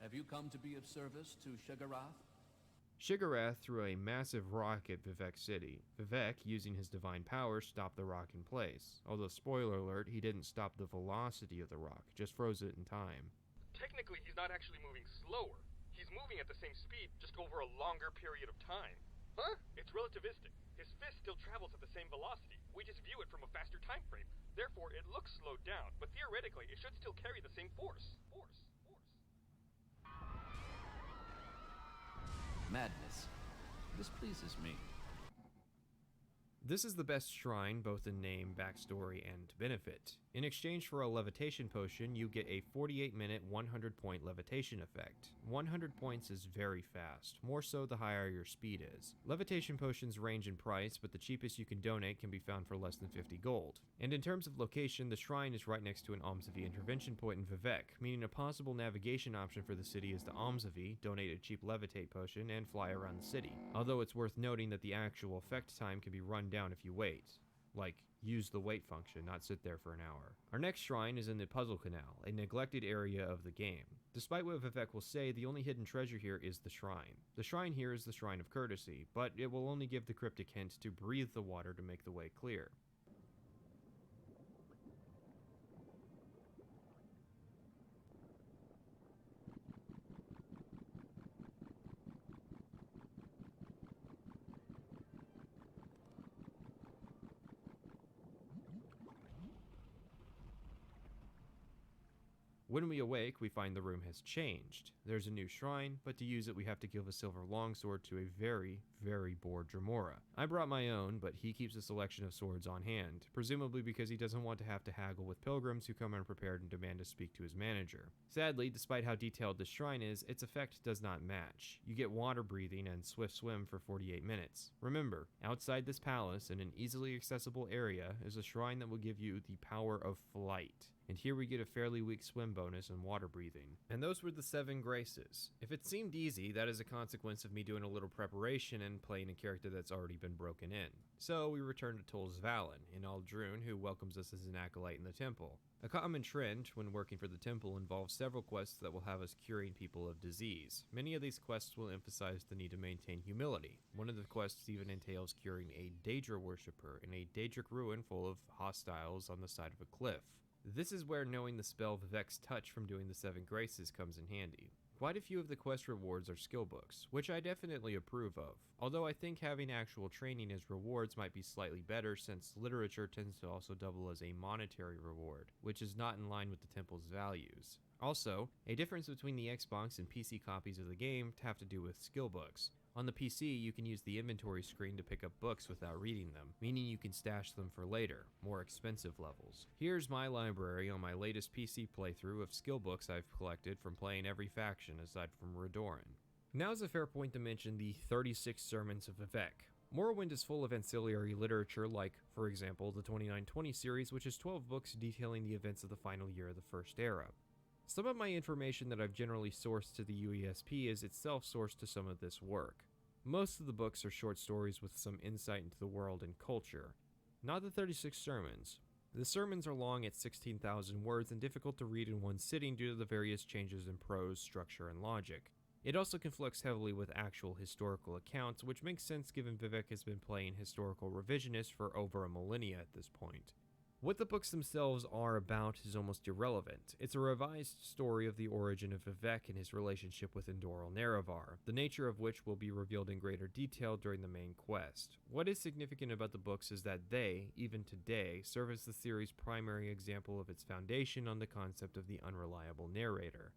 Have you come to be of service to Shigarath? Shigarath threw a massive rock at Vivek City. Vivek, using his divine power, stopped the rock in place. Although, spoiler alert, he didn't stop the velocity of the rock, just froze it in time. Technically, he's not actually moving slower. He's moving at the same speed, just over a longer period of time. Huh? It's relativistic. His fist still travels at the same velocity. We just view it from a faster time frame. Therefore, it looks slowed down, but theoretically, it should still carry the same force. Madness. This pleases me. This is the best shrine, both in name, backstory, and benefit. In exchange for a levitation potion, you get a 48-minute, 100-point levitation effect. 100 points is very fast, more so the higher your speed is. Levitation potions range in price, but the cheapest you can donate can be found for less than 50 gold. And in terms of location, the shrine is right next to an Almsavi intervention point in Vivek, meaning a possible navigation option for the city is to Almsavi, donate a cheap levitate potion, and fly around the city. Although it's worth noting that the actual effect time can be run down if you wait. Like, use the wait function, not sit there for an hour. Our next shrine is in the Puzzle Canal, a neglected area of the game. Despite what Vivek will say, the only hidden treasure here is the shrine. The shrine here is the Shrine of Courtesy, but it will only give the cryptic hint to breathe the water to make the way clear. When we awake, we find the room has changed. There's a new shrine, but to use it we have to give a silver longsword to a very, very bored Dremora. I brought my own, but he keeps a selection of swords on hand, presumably because he doesn't want to have to haggle with pilgrims who come unprepared and demand to speak to his manager. Sadly, despite how detailed this shrine is, its effect does not match. You get water breathing and swift swim for 48 minutes. Remember, outside this palace, in an easily accessible area, is a shrine that will give you the power of flight. And here we get a fairly weak swim bonus and water breathing. And those were the 7 graces. If it seemed easy, that is a consequence of me doing a little preparation and playing a character that's already been broken in. So we return to Tol's Valen, in Aldrune, who welcomes us as an acolyte in the temple. A common trend when working for the temple involves several quests that will have us curing people of disease. Many of these quests will emphasize the need to maintain humility. One of the quests even entails curing a Daedra worshipper in a Daedric ruin full of hostiles on the side of a cliff. This is where knowing the spell Vivek's Touch from doing the 7 graces comes in handy. Quite a few of the quest rewards are skill books, which I definitely approve of, although I think having actual training as rewards might be slightly better since literature tends to also double as a monetary reward, which is not in line with the temple's values. Also, a difference between the Xbox and PC copies of the game have to do with skill books. On the PC, you can use the inventory screen to pick up books without reading them, meaning you can stash them for later, more expensive levels. Here's my library on my latest PC playthrough of skill books I've collected from playing every faction aside from Redoran. Now's a fair point to mention the 36 Sermons of Vivek. Morrowind is full of ancillary literature like, for example, the 2920 series, which is 12 books detailing the events of the final year of the First Era. Some of my information that I've generally sourced to the UESP is itself sourced to some of this work. Most of the books are short stories with some insight into the world and culture. Not the 36 sermons. The sermons are long at 16,000 words and difficult to read in one sitting due to the various changes in prose, structure, and logic. It also conflicts heavily with actual historical accounts, which makes sense given Vivek has been playing historical revisionist for over a millennia at this point. What the books themselves are about is almost irrelevant. It's a revised story of the origin of Vivek and his relationship with Endoral Nerevar, the nature of which will be revealed in greater detail during the main quest. What is significant about the books is that they, even today, serve as the series' primary example of its foundation on the concept of the unreliable narrator.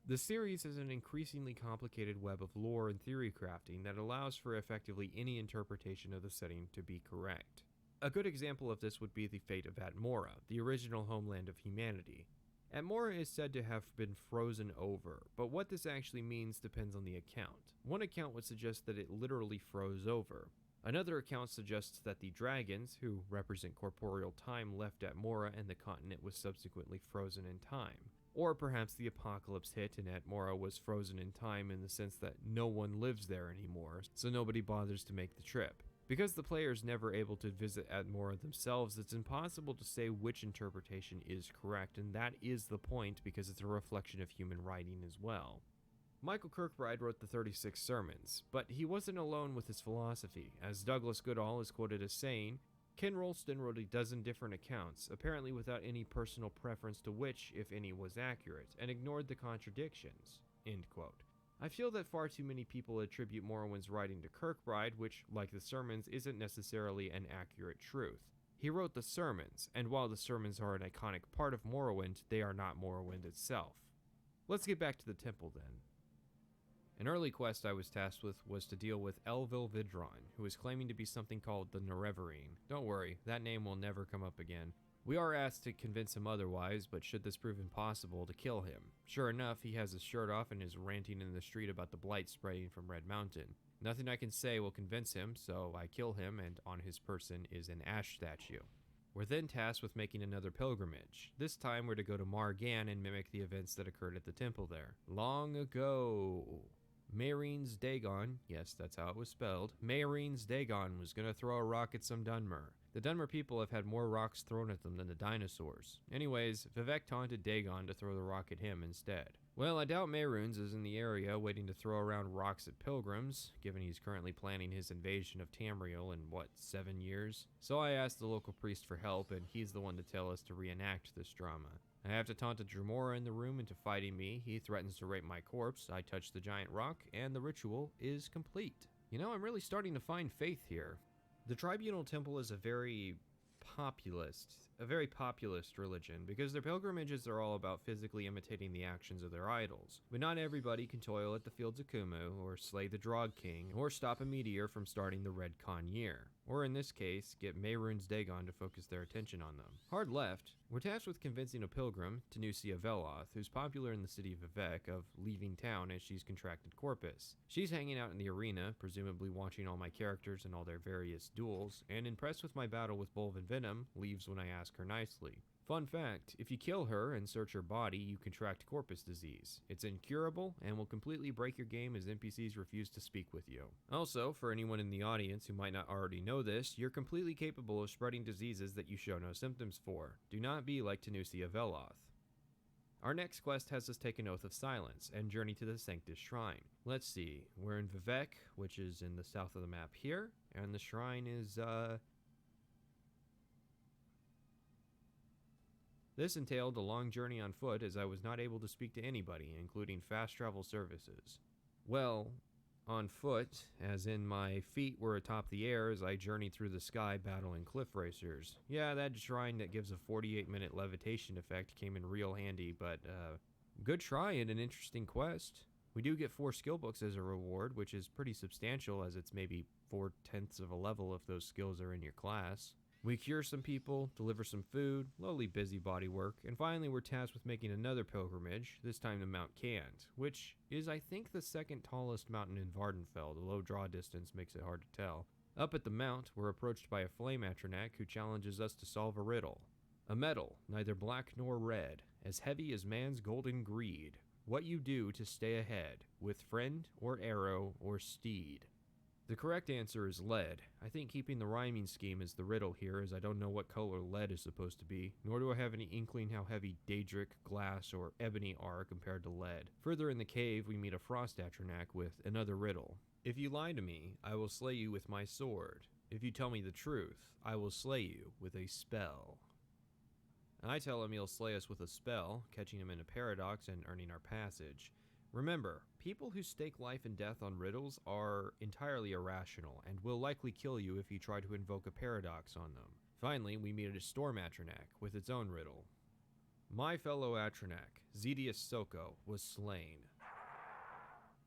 The series is an increasingly complicated web of lore and theory crafting that allows for effectively any interpretation of the setting to be correct. A good example of this would be the fate of Atmora, the original homeland of humanity. Atmora is said to have been frozen over, but what this actually means depends on the account. One account would suggest that it literally froze over. Another account suggests that the dragons, who represent corporeal time, left Atmora and the continent was subsequently frozen in time. Or perhaps the apocalypse hit and Atmora was frozen in time in the sense that no one lives there anymore, so nobody bothers to make the trip. Because the player is never able to visit Atmora themselves, it's impossible to say which interpretation is correct, and that is the point because it's a reflection of human writing as well. Michael Kirkbride wrote the 36 sermons, but he wasn't alone with his philosophy, as Douglas Goodall is quoted as saying, Ken Rolston wrote a dozen different accounts, apparently without any personal preference to which, if any, was accurate, and ignored the contradictions. End quote. I feel that far too many people attribute Morrowind's writing to Kirkbride, which, like the sermons, isn't necessarily an accurate truth. He wrote the sermons, and while the sermons are an iconic part of Morrowind, they are not Morrowind itself. Let's get back to the temple then. An early quest I was tasked with was to deal with Elvil Vidron, who is claiming to be something called the Nerevarine. Don't worry, that name will never come up again. We are asked to convince him otherwise, but should this prove impossible, to kill him. Sure enough, he has his shirt off and is ranting in the street about the blight spreading from Red Mountain. Nothing I can say will convince him, so I kill him, and on his person is an ash statue. We're then tasked with making another pilgrimage. This time we're to go to Margan and mimic the events that occurred at the temple there. Long ago, Mayreen's Dagon, yes, that's how it was spelled, Mayreen's Dagon was gonna throw a rock at some Dunmer. The Dunmer people have had more rocks thrown at them than the dinosaurs. Anyways, Vivek taunted Dagon to throw the rock at him instead. Well, I doubt Mehrunes is in the area waiting to throw around rocks at pilgrims, given he's currently planning his invasion of Tamriel in, 7 years? So I asked the local priest for help, and he's the one to tell us to reenact this drama. I have to taunt a Dremora in the room into fighting me, he threatens to rape my corpse, I touch the giant rock, and the ritual is complete. You know, I'm really starting to find faith here. The Tribunal Temple is a very populist religion because their pilgrimages are all about physically imitating the actions of their idols. But not everybody can toil at the fields of Kumu, or slay the Drog King, or stop a meteor from starting the Red Khan year. Or in this case, get Mehrunes Dagon to focus their attention on them. Hard left, we're tasked with convincing a pilgrim, Tanusia Veloth, who's popular in the city of Vivek, of leaving town as she's contracted corpus. She's hanging out in the arena, presumably watching all my characters and all their various duels, and impressed with my battle with Bolven Venom, leaves when I ask her nicely. Fun fact, if you kill her and search her body, you contract corpus disease. It's incurable and will completely break your game as NPCs refuse to speak with you. Also, for anyone in the audience who might not already know this, you're completely capable of spreading diseases that you show no symptoms for. Do not be like Tanusia Veloth. Our next quest has us take an oath of silence and journey to the Sanctus Shrine. Let's see, we're in Vivek, which is in the south of the map here, and the shrine is, This entailed a long journey on foot as I was not able to speak to anybody, including fast travel services. Well, on foot, as in my feet were atop the air as I journeyed through the sky battling cliff racers. Yeah, that shrine that gives a 48-minute levitation effect came in real handy, but good try and an interesting quest. We do get 4 skill books as a reward, which is pretty substantial as it's maybe 4/10 of a level if those skills are in your class. We cure some people, deliver some food, lowly busybody work, and finally we're tasked with making another pilgrimage, this time to Mount Cant, which is I think the second tallest mountain in Vardenfell. The low draw distance makes it hard to tell. Up at the mount, we're approached by a flame Atronak who challenges us to solve a riddle. A metal, neither black nor red, as heavy as man's golden greed. What you do to stay ahead, with friend or arrow or steed. The correct answer is lead. I think keeping the rhyming scheme is the riddle here, as I don't know what color lead is supposed to be, nor do I have any inkling how heavy daedric, glass, or ebony are compared to lead. Further in the cave, we meet a frost atronach with another riddle. If you lie to me, I will slay you with my sword. If you tell me the truth, I will slay you with a spell. I tell him he'll slay us with a spell, catching him in a paradox and earning our passage. Remember, people who stake life and death on riddles are entirely irrational and will likely kill you if you try to invoke a paradox on them. Finally, we meet a storm atronach with its own riddle. My fellow atronach, Zedius Soko, was slain.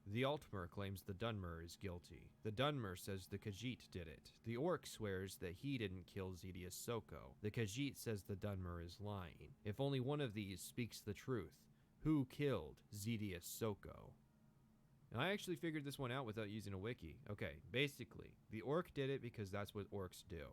The Altmer claims the Dunmer is guilty. The Dunmer says the Khajiit did it. The Orc swears that he didn't kill Zedius Soko. The Khajiit says the Dunmer is lying. If only one of these speaks the truth, who killed Zedius Soko? And I actually figured this one out without using a wiki. Okay, basically, the Orc did it because that's what Orcs do.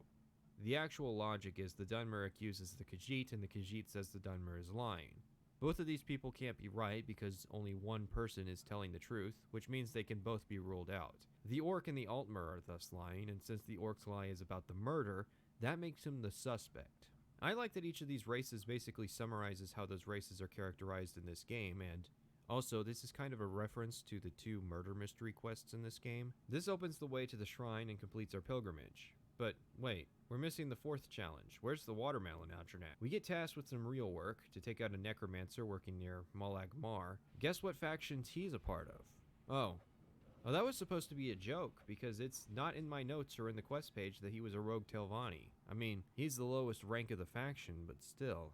The actual logic is the Dunmer accuses the Khajiit and the Khajiit says the Dunmer is lying. Both of these people can't be right because only one person is telling the truth, which means they can both be ruled out. The Orc and the Altmer are thus lying, and since the Orc's lie is about the murder, that makes him the suspect. I like that each of these races basically summarizes how those races are characterized in this game, and also this is kind of a reference to the 2 murder mystery quests in this game. This opens the way to the shrine and completes our pilgrimage. But wait, we're missing the 4th challenge. Where's the watermelon atronach? We get tasked with some real work to take out a necromancer working near Molag Mar. Guess what factions he's a part of? Oh, that was supposed to be a joke, because it's not in my notes or in the quest page that he was a rogue Telvanni. I mean, he's the lowest rank of the faction, but still.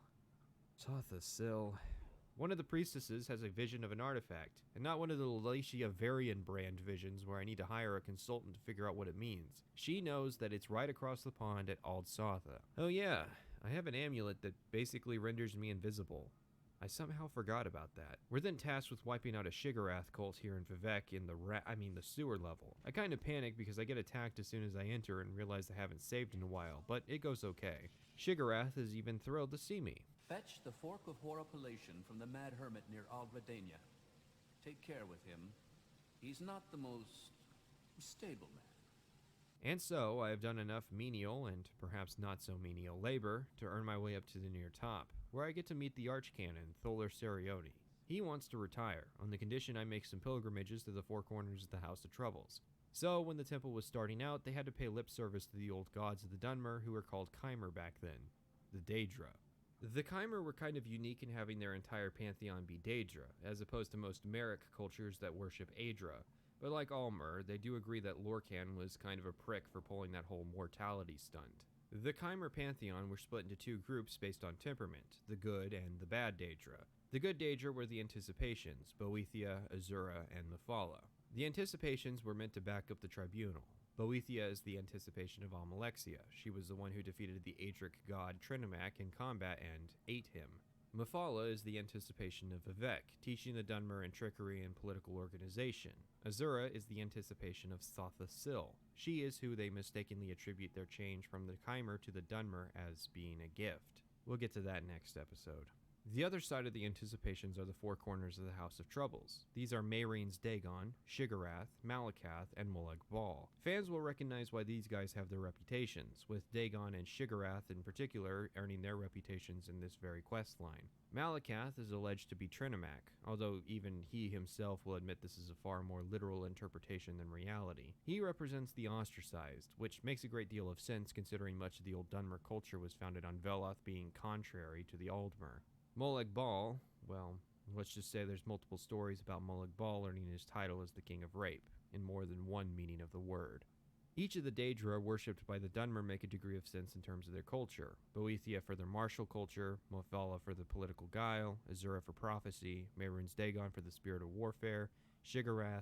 Sotha Sil. One of the priestesses has a vision of an artifact, and not one of the Lalatia Varian brand visions where I need to hire a consultant to figure out what it means. She knows that it's right across the pond at Ald Sotha. Oh yeah, I have an amulet that basically renders me invisible. I somehow forgot about that. We're then tasked with wiping out a Shiggarath cult here in Vivec in the sewer level. I kind of panic because I get attacked as soon as I enter and realize I haven't saved in a while, but it goes okay. Shiggarath is even thrilled to see me. Fetch the Fork of Horapellation from the Mad Hermit near Alvadania. Take care with him. He's not the most stable man. And so, I have done enough menial, and perhaps not so menial labor, to earn my way up to the near top, where I get to meet the Archcanon, Tholer Serioni. He wants to retire, on the condition I make some pilgrimages to the 4 corners of the House of Troubles. So, when the temple was starting out, they had to pay lip service to the old gods of the Dunmer, who were called Chimer back then, the Daedra. The Chimer were kind of unique in having their entire pantheon be Daedra, as opposed to most Merrick cultures that worship Aedra. But like all Mer, they do agree that Lorcan was kind of a prick for pulling that whole mortality stunt. The Chimer pantheon were split into 2 groups based on temperament, the good and the bad Daedra. The good Daedra were the Anticipations, Boethia, Azura, and Mephala. The Anticipations were meant to back up the Tribunal. Boethia is the anticipation of Almalexia. She was the one who defeated the Aedric god Trinomac in combat and ate him. Mephala is the anticipation of Vivec, teaching the Dunmer in trickery and political organization. Azura is the anticipation of Sotha Sil. She is who they mistakenly attribute their change from the Chimer to the Dunmer as being a gift. We'll get to that next episode. The other side of the anticipations are the 4 corners of the House of Troubles. These are Mayrene's Dagon, Shiggarath, Malakath, and Molag Bal. Fans will recognize why these guys have their reputations, with Dagon and Shiggarath in particular earning their reputations in this very quest line. Malakath is alleged to be Trinomac, although even he himself will admit this is a far more literal interpretation than reality. He represents the ostracized, which makes a great deal of sense considering much of the old Dunmer culture was founded on Veloth being contrary to the Aldmer. Molag Bal, well, let's just say there's multiple stories about Molag Bal earning his title as the King of Rape, in more than one meaning of the word. Each of the Daedra worshipped by the Dunmer make a degree of sense in terms of their culture. Boethia for their martial culture, Mephala for the political guile, Azura for prophecy, Mayrune's Dagon for the spirit of warfare, Shiggarath,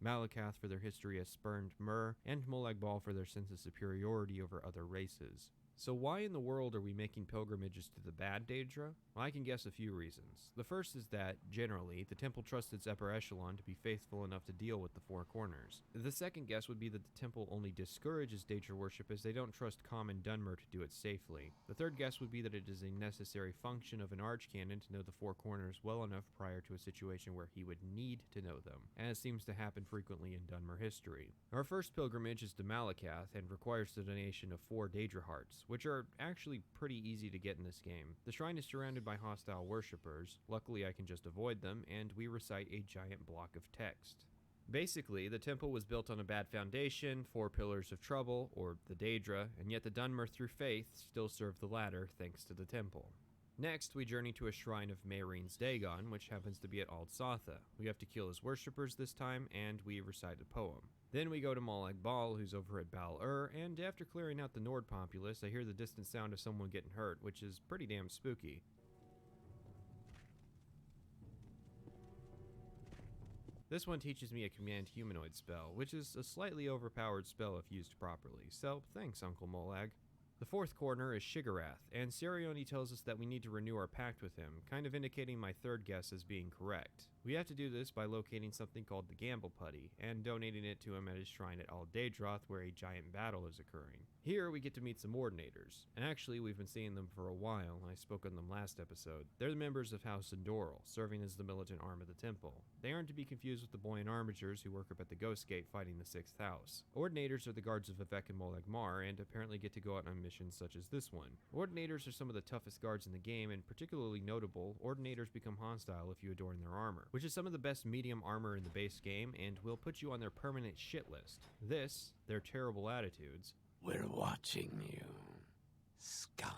Malakath for their history as spurned Mer, and Molag Bal for their sense of superiority over other races. So why in the world are we making pilgrimages to the bad Daedra? Well, I can guess a few reasons. The first is that, generally, the temple trusts its upper echelon to be faithful enough to deal with the Four Corners. The second guess would be that the temple only discourages Daedra worship as they don't trust common Dunmer to do it safely. The third guess would be that it is a necessary function of an archcanon to know the Four Corners well enough prior to a situation where he would need to know them, as seems to happen frequently in Dunmer history. Our first pilgrimage is to Malakath and requires the donation of 4 Daedra hearts, which are actually pretty easy to get in this game. The shrine is surrounded by hostile worshippers. Luckily, I can just avoid them, and we recite a giant block of text. Basically, the temple was built on a bad foundation, 4 pillars of trouble, or the Daedra, and yet the Dunmer through faith still serve the latter thanks to the temple. Next, we journey to a shrine of Mayrene's Dagon, which happens to be at Aldsatha. We have to kill his worshippers this time, and we recite a poem. Then we go to Molag Bal, who's over at Bal-Ur, and after clearing out the Nord populace, I hear the distant sound of someone getting hurt, which is pretty damn spooky. This one teaches me a command humanoid spell, which is a slightly overpowered spell if used properly, so thanks, Uncle Molag. The fourth corner is Shiggarath, and Sarioni tells us that we need to renew our pact with him, kind of indicating my third guess as being correct. We have to do this by locating something called the Gamble Putty, and donating it to him at his shrine at Aldaedroth, where a giant battle is occurring. Here we get to meet some Ordinators, and actually we've been seeing them for a while. I spoke on them last episode. They're the members of House Endoril, serving as the militant arm of the temple. They aren't to be confused with the Buoyant Armigers who work up at the Ghost Gate fighting the Sixth House. Ordinators are the guards of Vivek and Molag Mar, and apparently get to go out on missions such as this one. Ordinators are some of the toughest guards in the game, and particularly notable, Ordinators become hostile if you adorn their armor, which is some of the best medium armor in the base game, and will put you on their permanent shit list. This, their terrible attitudes, We're watching you, scum.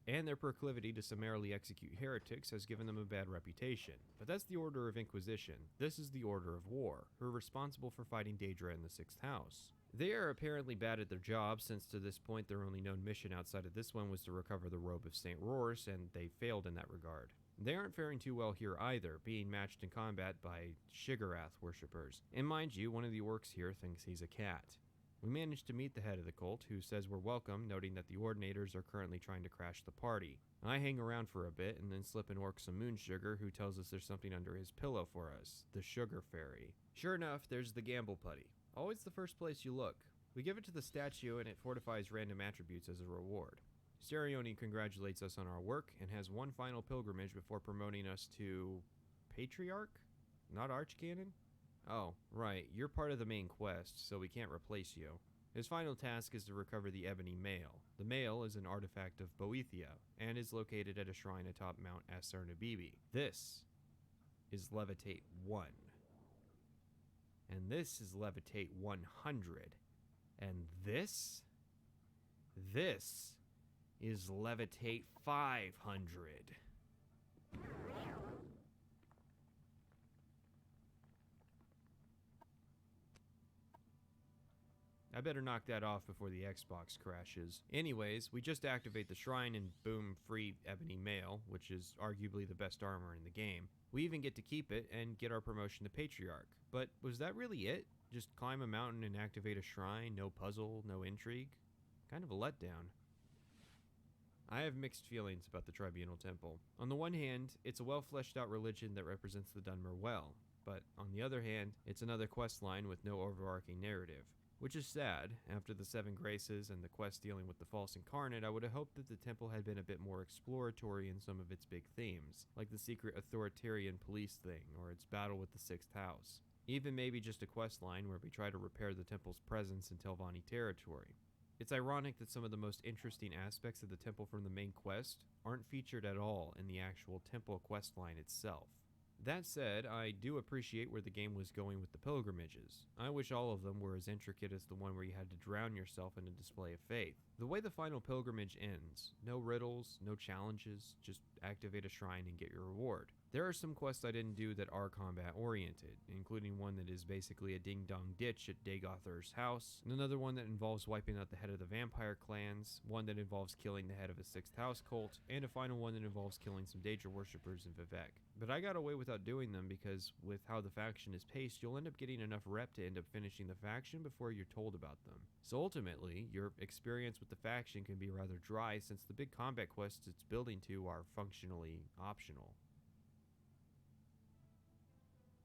And their proclivity to summarily execute heretics has given them a bad reputation. But that's the Order of Inquisition. This is the Order of War, who are responsible for fighting Daedra in the Sixth House. They are apparently bad at their job, since to this point their only known mission outside of this one was to recover the Robe of St. Roris, and they failed in that regard. They aren't faring too well here either, being matched in combat by Shiggarath worshippers. And mind you, one of the orcs here thinks he's a cat. We managed to meet the head of the cult, who says we're welcome, noting that the Ordinators are currently trying to crash the party. I hang around for a bit, and then slip an orc some moon sugar, who tells us there's something under his pillow for us, the Sugar Fairy. Sure enough, there's the Gamble Putty. Always the first place you look. We give it to the statue, and it fortifies random attributes as a reward. Sarioni congratulates us on our work, and has one final pilgrimage before promoting us to Patriarch? Not Archcanon? Oh, right, you're part of the main quest, so we can't replace you. His final task is to recover the Ebony Mail. The Mail is an artifact of Boethia, and is located at a shrine atop Mount Asarnabibi. This is Levitate 1. And this is Levitate 100. And this is Levitate 500. I better knock that off before the Xbox crashes. Anyways, we just activate the shrine and boom, free Ebony Mail, which is arguably the best armor in the game. We even get to keep it and get our promotion to Patriarch. But was that really it? Just climb a mountain and activate a shrine, no puzzle, no intrigue? Kind of a letdown. I have mixed feelings about the Tribunal Temple. On the one hand, it's a well-fleshed out religion that represents the Dunmer well, but on the other hand, it's another quest line with no overarching narrative. Which is sad. After the Seven Graces and the quest dealing with the False Incarnate, I would have hoped that the temple had been a bit more exploratory in some of its big themes, like the secret authoritarian police thing, or its battle with the Sixth House. Even maybe just a quest line where we try to repair the temple's presence in Telvanni territory. It's ironic that some of the most interesting aspects of the temple from the main quest aren't featured at all in the actual temple quest line itself. That said, I do appreciate where the game was going with the pilgrimages. I wish all of them were as intricate as the one where you had to drown yourself in a display of faith. The way the final pilgrimage ends, no riddles, no challenges, just activate a shrine and get your reward. There are some quests I didn't do that are combat oriented, including one that is basically a ding-dong ditch at Dagothar's house, and another one that involves wiping out the head of the vampire clans, one that involves killing the head of a 6th house cult, and a final one that involves killing some Daedra worshippers in Vivec. But I got away without doing them because with how the faction is paced, you'll end up getting enough rep to end up finishing the faction before you're told about them. So ultimately, your experience with the faction can be rather dry since the big combat quests it's building to are functionally optional.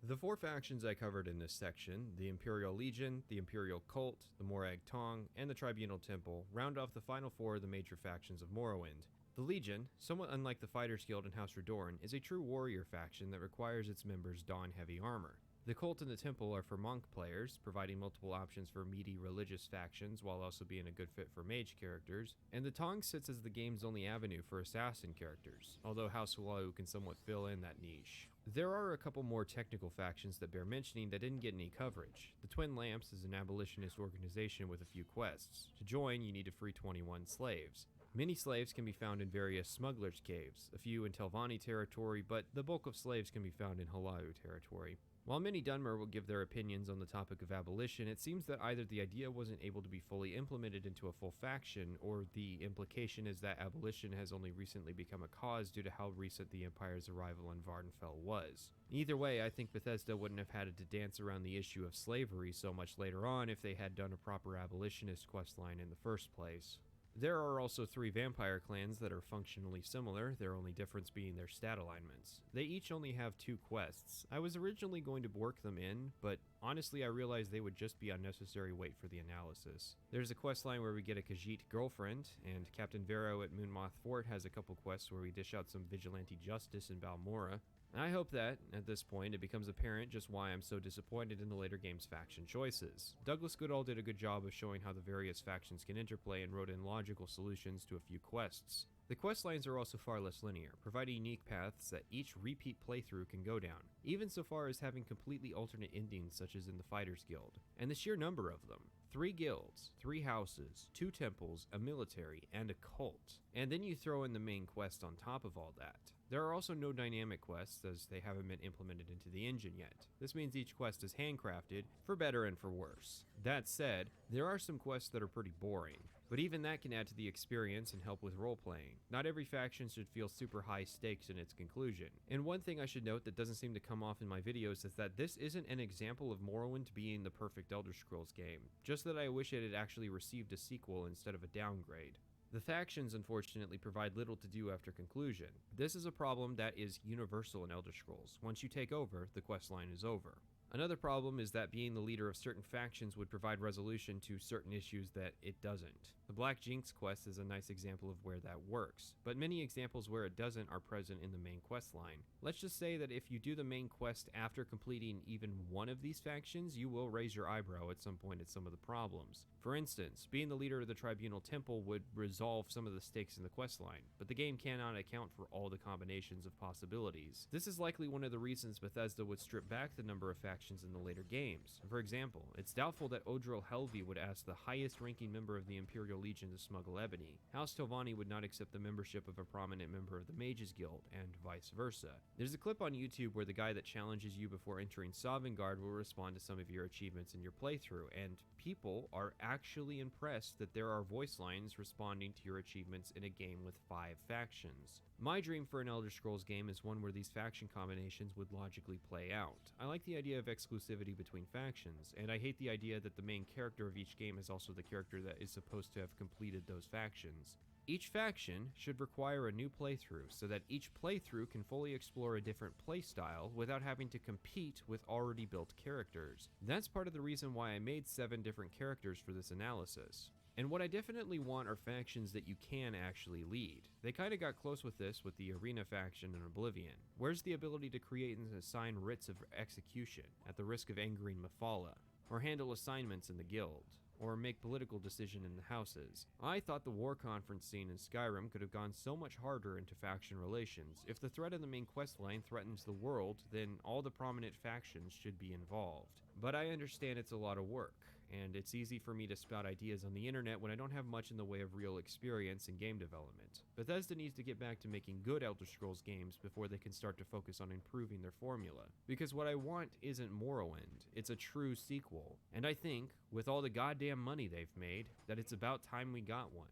The 4 factions I covered in this section, the Imperial Legion, the Imperial Cult, the Morag Tong, and the Tribunal Temple, round off the final 4 of the major factions of Morrowind. The Legion, somewhat unlike the Fighters Guild and House Redorn, is a true warrior faction that requires its members don heavy armor. The Cult and the Temple are for monk players, providing multiple options for meaty religious factions while also being a good fit for mage characters, and the Tong sits as the game's only avenue for assassin characters, although House Hualu can somewhat fill in that niche. There are a couple more technical factions that bear mentioning that didn't get any coverage. The Twin Lamps is an abolitionist organization with a few quests. To join, you need to free 21 slaves. Many slaves can be found in various smugglers' caves, a few in Telvanni territory, but the bulk of slaves can be found in Hualu territory. While many Dunmer will give their opinions on the topic of abolition, it seems that either the idea wasn't able to be fully implemented into a full faction, or the implication is that abolition has only recently become a cause due to how recent the Empire's arrival in Vardenfell was. Either way, I think Bethesda wouldn't have had to dance around the issue of slavery so much later on if they had done a proper abolitionist questline in the first place. There are also 3 vampire clans that are functionally similar, their only difference being their stat alignments. They each only have 2 quests. I was originally going to work them in, but honestly I realized they would just be unnecessary weight for the analysis. There's a questline where we get a Khajiit girlfriend, and Captain Vero at Moonmoth Fort has a couple quests where we dish out some vigilante justice in Balmora. I hope that, at this point, it becomes apparent just why I'm so disappointed in the later game's faction choices. Douglas Goodall did a good job of showing how the various factions can interplay and wrote in logical solutions to a few quests. The quest lines are also far less linear, providing unique paths that each repeat playthrough can go down, even so far as having completely alternate endings such as in the Fighters Guild. And the sheer number of them. 3 guilds, 3 houses, 2 temples, a military, and a cult. And then you throw in the main quest on top of all that. There are also no dynamic quests, as they haven't been implemented into the engine yet. This means each quest is handcrafted, for better and for worse. That said, there are some quests that are pretty boring, but even that can add to the experience and help with role-playing. Not every faction should feel super high stakes in its conclusion. And one thing I should note that doesn't seem to come off in my videos is that this isn't an example of Morrowind being the perfect Elder Scrolls game, just that I wish it had actually received a sequel instead of a downgrade. The factions, unfortunately, provide little to do after conclusion. This is a problem that is universal in Elder Scrolls. Once you take over, the questline is over. Another problem is that being the leader of certain factions would provide resolution to certain issues that it doesn't. The Black Jinx quest is a nice example of where that works, but many examples where it doesn't are present in the main quest line. Let's just say that if you do the main quest after completing even one of these factions, you will raise your eyebrow at some point at some of the problems. For instance, being the leader of the Tribunal Temple would resolve some of the stakes in the quest line, but the game cannot account for all the combinations of possibilities. This is likely one of the reasons Bethesda would strip back the number of factions in the later games. For example, it's doubtful that Odril Helvi would ask the highest ranking member of the Imperial Legion to smuggle ebony. House Telvanni would not accept the membership of a prominent member of the Mages Guild, and vice versa. There's a clip on YouTube where the guy that challenges you before entering Sovngarde will respond to some of your achievements in your playthrough, and people are actually impressed that there are voice lines responding to your achievements in a game with 5 factions. My dream for an Elder Scrolls game is one where these faction combinations would logically play out. I like the idea of exclusivity between factions, and I hate the idea that the main character of each game is also the character that is supposed to have completed those factions. Each faction should require a new playthrough so that each playthrough can fully explore a different playstyle without having to compete with already built characters. That's part of the reason why I made 7 different characters for this analysis. And what I definitely want are factions that you can actually lead. They kinda got close with this with the Arena faction in Oblivion. Where's the ability to create and assign writs of execution at the risk of angering Mephala? Or handle assignments in the guild? Or make political decision in the houses? I thought the war conference scene in Skyrim could have gone so much harder into faction relations. If the threat of the main quest line threatens the world, then all the prominent factions should be involved. But I understand it's a lot of work, and it's easy for me to spout ideas on the internet when I don't have much in the way of real experience in game development. Bethesda needs to get back to making good Elder Scrolls games before they can start to focus on improving their formula. Because what I want isn't Morrowind, it's a true sequel, and I think, with all the goddamn money they've made, that it's about time we got one.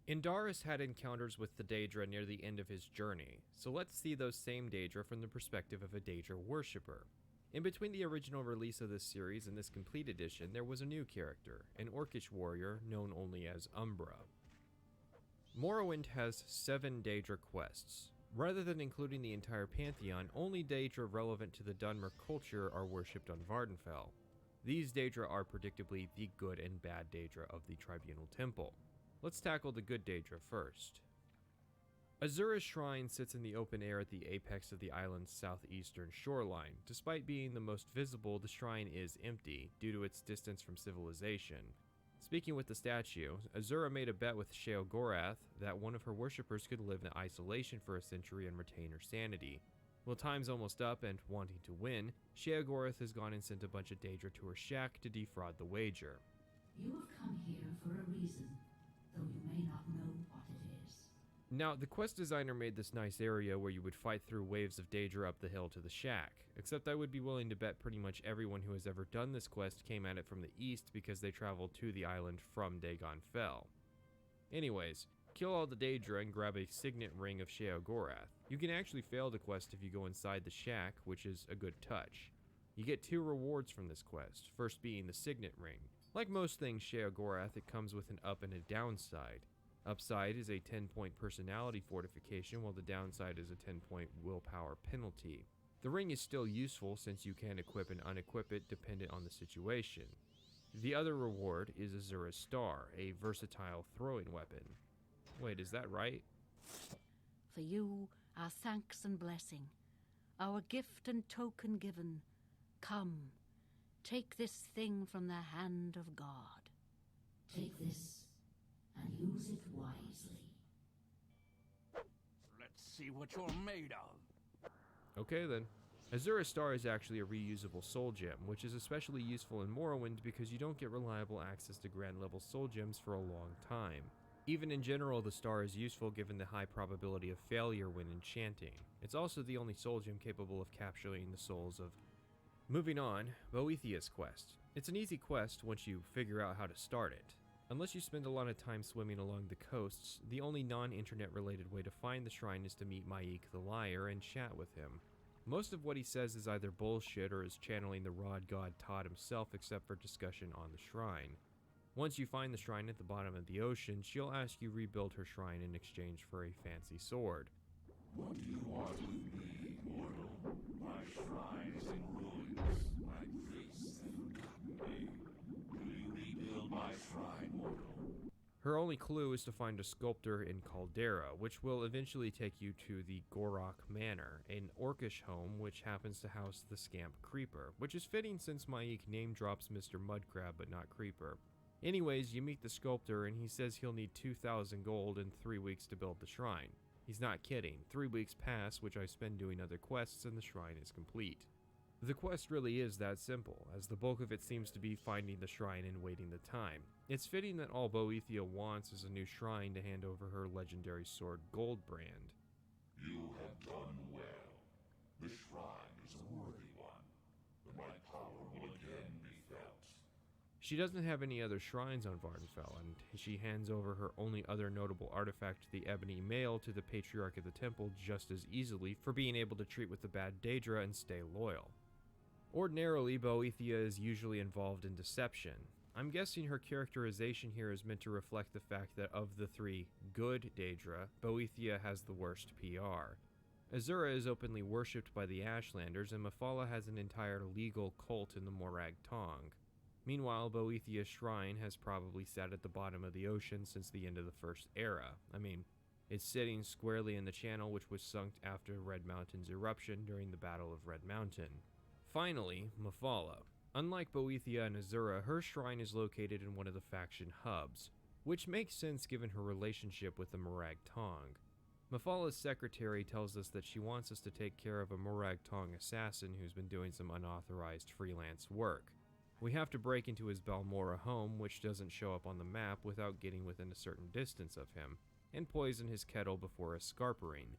Indaris had encounters with the Daedra near the end of his journey, so let's see those same Daedra from the perspective of a Daedra worshipper. In between the original release of this series and this complete edition, there was a new character, an Orcish warrior known only as Umbra. Morrowind has 7 Daedra quests. Rather than including the entire pantheon, only Daedra relevant to the Dunmer culture are worshipped on Vvardenfell. These Daedra are predictably the good and bad Daedra of the Tribunal Temple. Let's tackle the good Daedra first. Azura's shrine sits in the open air at the apex of the island's southeastern shoreline. Despite being the most visible, the shrine is empty, due to its distance from civilization. Speaking with the statue, Azura made a bet with Sheogorath that one of her worshippers could live in isolation for a century and retain her sanity. Well, time's almost up, and wanting to win, Sheogorath has gone and sent a bunch of Daedra to her shack to defraud the wager. You have come here for a reason, though you may not know what it is. Now, the quest designer made this nice area where you would fight through waves of Daedra up the hill to the shack, except I would be willing to bet pretty much everyone who has ever done this quest came at it from the east because they traveled to the island from Dagon Fell. Anyways, kill all the Daedra and grab a signet ring of Sheogorath. You can actually fail the quest if you go inside the shack, which is a good touch. You get 2 rewards from this quest, first being the signet ring. Like most things Sheogorath, it comes with an up and a downside. Upside is a 10-point personality fortification, while the downside is a 10-point willpower penalty. The ring is still useful since you can equip and unequip it dependent on the situation. The other reward is Azura's Star, a versatile throwing weapon. Wait, is that right? For you, our thanks and blessing, our gift and token given. Come, take this thing from the hand of God. Take this and use it wisely. Let's see what you're made of. Okay then. Azura's Star is actually a reusable soul gem, which is especially useful in Morrowind because you don't get reliable access to grand level soul gems for a long time. Even in general, the star is useful given the high probability of failure when enchanting. It's also the only soul gem capable of capturing the souls of... Moving on, Boethiah's quest. It's an easy quest once you figure out how to start it. Unless you spend a lot of time swimming along the coasts, the only non-internet related way to find the shrine is to meet Maik the Liar and chat with him. Most of what he says is either bullshit or is channeling the rod god Todd himself except for discussion on the shrine. Once you find the shrine at the bottom of the ocean, she'll ask you rebuild her shrine in exchange for a fancy sword. What do you want with me, mortal? My shrine is in ruins. My priests have forgotten me. Will you rebuild my shrine, mortal? Her only clue is to find a sculptor in Caldera, which will eventually take you to the Gorok Manor, an Orcish home which happens to house the Scamp Creeper, which is fitting since Maik name drops Mr. Mudcrab but not Creeper. Anyways, you meet the sculptor and he says he'll need 2,000 gold and 3 weeks to build the shrine. He's not kidding. 3 weeks pass, which I spend doing other quests, and the shrine is complete. The quest really is that simple, as the bulk of it seems to be finding the shrine and waiting the time. It's fitting that all Boethiah wants is a new shrine to hand over her legendary sword Goldbrand. You have done well. The shrine is a worthy one, but my power will again be felt. She doesn't have any other shrines on Vvardenfell, and she hands over her only other notable artifact, the Ebony Mail, to the Patriarch of the Temple just as easily for being able to treat with the bad Daedra and stay loyal. Ordinarily, Boethiah is usually involved in deception. I'm guessing her characterization here is meant to reflect the fact that of the 3 good Daedra, Boethiah has the worst PR. Azura is openly worshipped by the Ashlanders, and Mephala has an entire legal cult in the Morag Tong. Meanwhile, Boethiah's shrine has probably sat at the bottom of the ocean since the end of the First Era. I mean, it's sitting squarely in the channel which was sunk after Red Mountain's eruption during the Battle of Red Mountain. Finally, Mephala. Unlike Boethiah and Azura, her shrine is located in one of the faction hubs. which makes sense given her relationship with the Morag Tong. Mafala's secretary tells us that she wants us to take care of a Morag Tong assassin who's been doing some unauthorized freelance work. We have to break into his Balmora home, which doesn't show up on the map without getting within a certain distance of him, and poison his kettle before escarpering.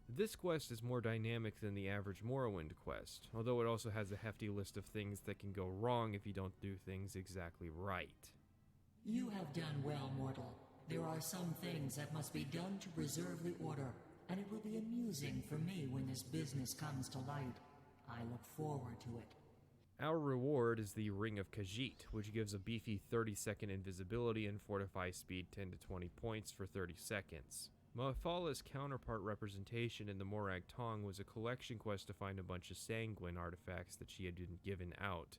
This quest is more dynamic than the average Morrowind quest, although it also has a hefty list of things that can go wrong if you don't do things exactly right. You have done well, mortal. There are some things that must be done to preserve the order, and it will be amusing for me when this business comes to light. I look forward to it. Our reward is the Ring of Khajiit, which gives a beefy 30-second invisibility and fortify speed 10 to 20 points for 30 seconds. Mafala's counterpart representation in the Morag Tong was a collection quest to find a bunch of sanguine artifacts that she had been given out.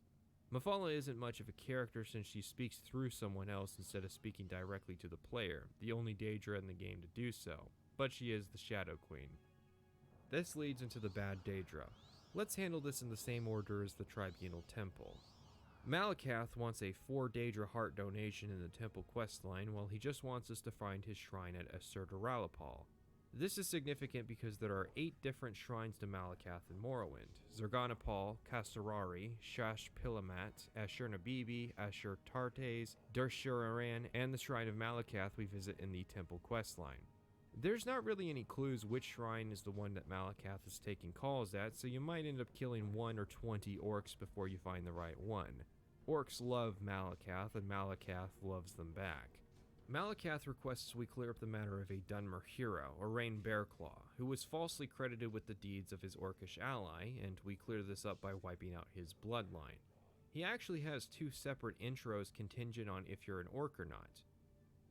Mafala isn't much of a character since she speaks through someone else instead of speaking directly to the player, the only Daedra in the game to do so, but she is the Shadow Queen. This leads into the Bad Daedra. Let's handle this in the same order as the Tribunal Temple. Malakath wants a 4 Daedra heart donation in the temple questline, while he just wants us to find his shrine at Asurdaralapal. This is significant because there are 8 different shrines to Malakath in Morrowind: Zerganapal, Kastarari, Shash Pilamat, Ashur-Nabibi, Ashur-Tartes, Durshuraran, and the Shrine of Malakath we visit in the temple questline. There's not really any clues which shrine is the one that Malakath is taking calls at, so you might end up killing 1 or 20 orcs before you find the right one. Orcs love Malakath, and Malakath loves them back. Malakath requests we clear up the matter of a Dunmer hero, Orain Bearclaw, who was falsely credited with the deeds of his orcish ally, and we clear this up by wiping out his bloodline. He actually has 2 separate intros contingent on if you're an orc or not.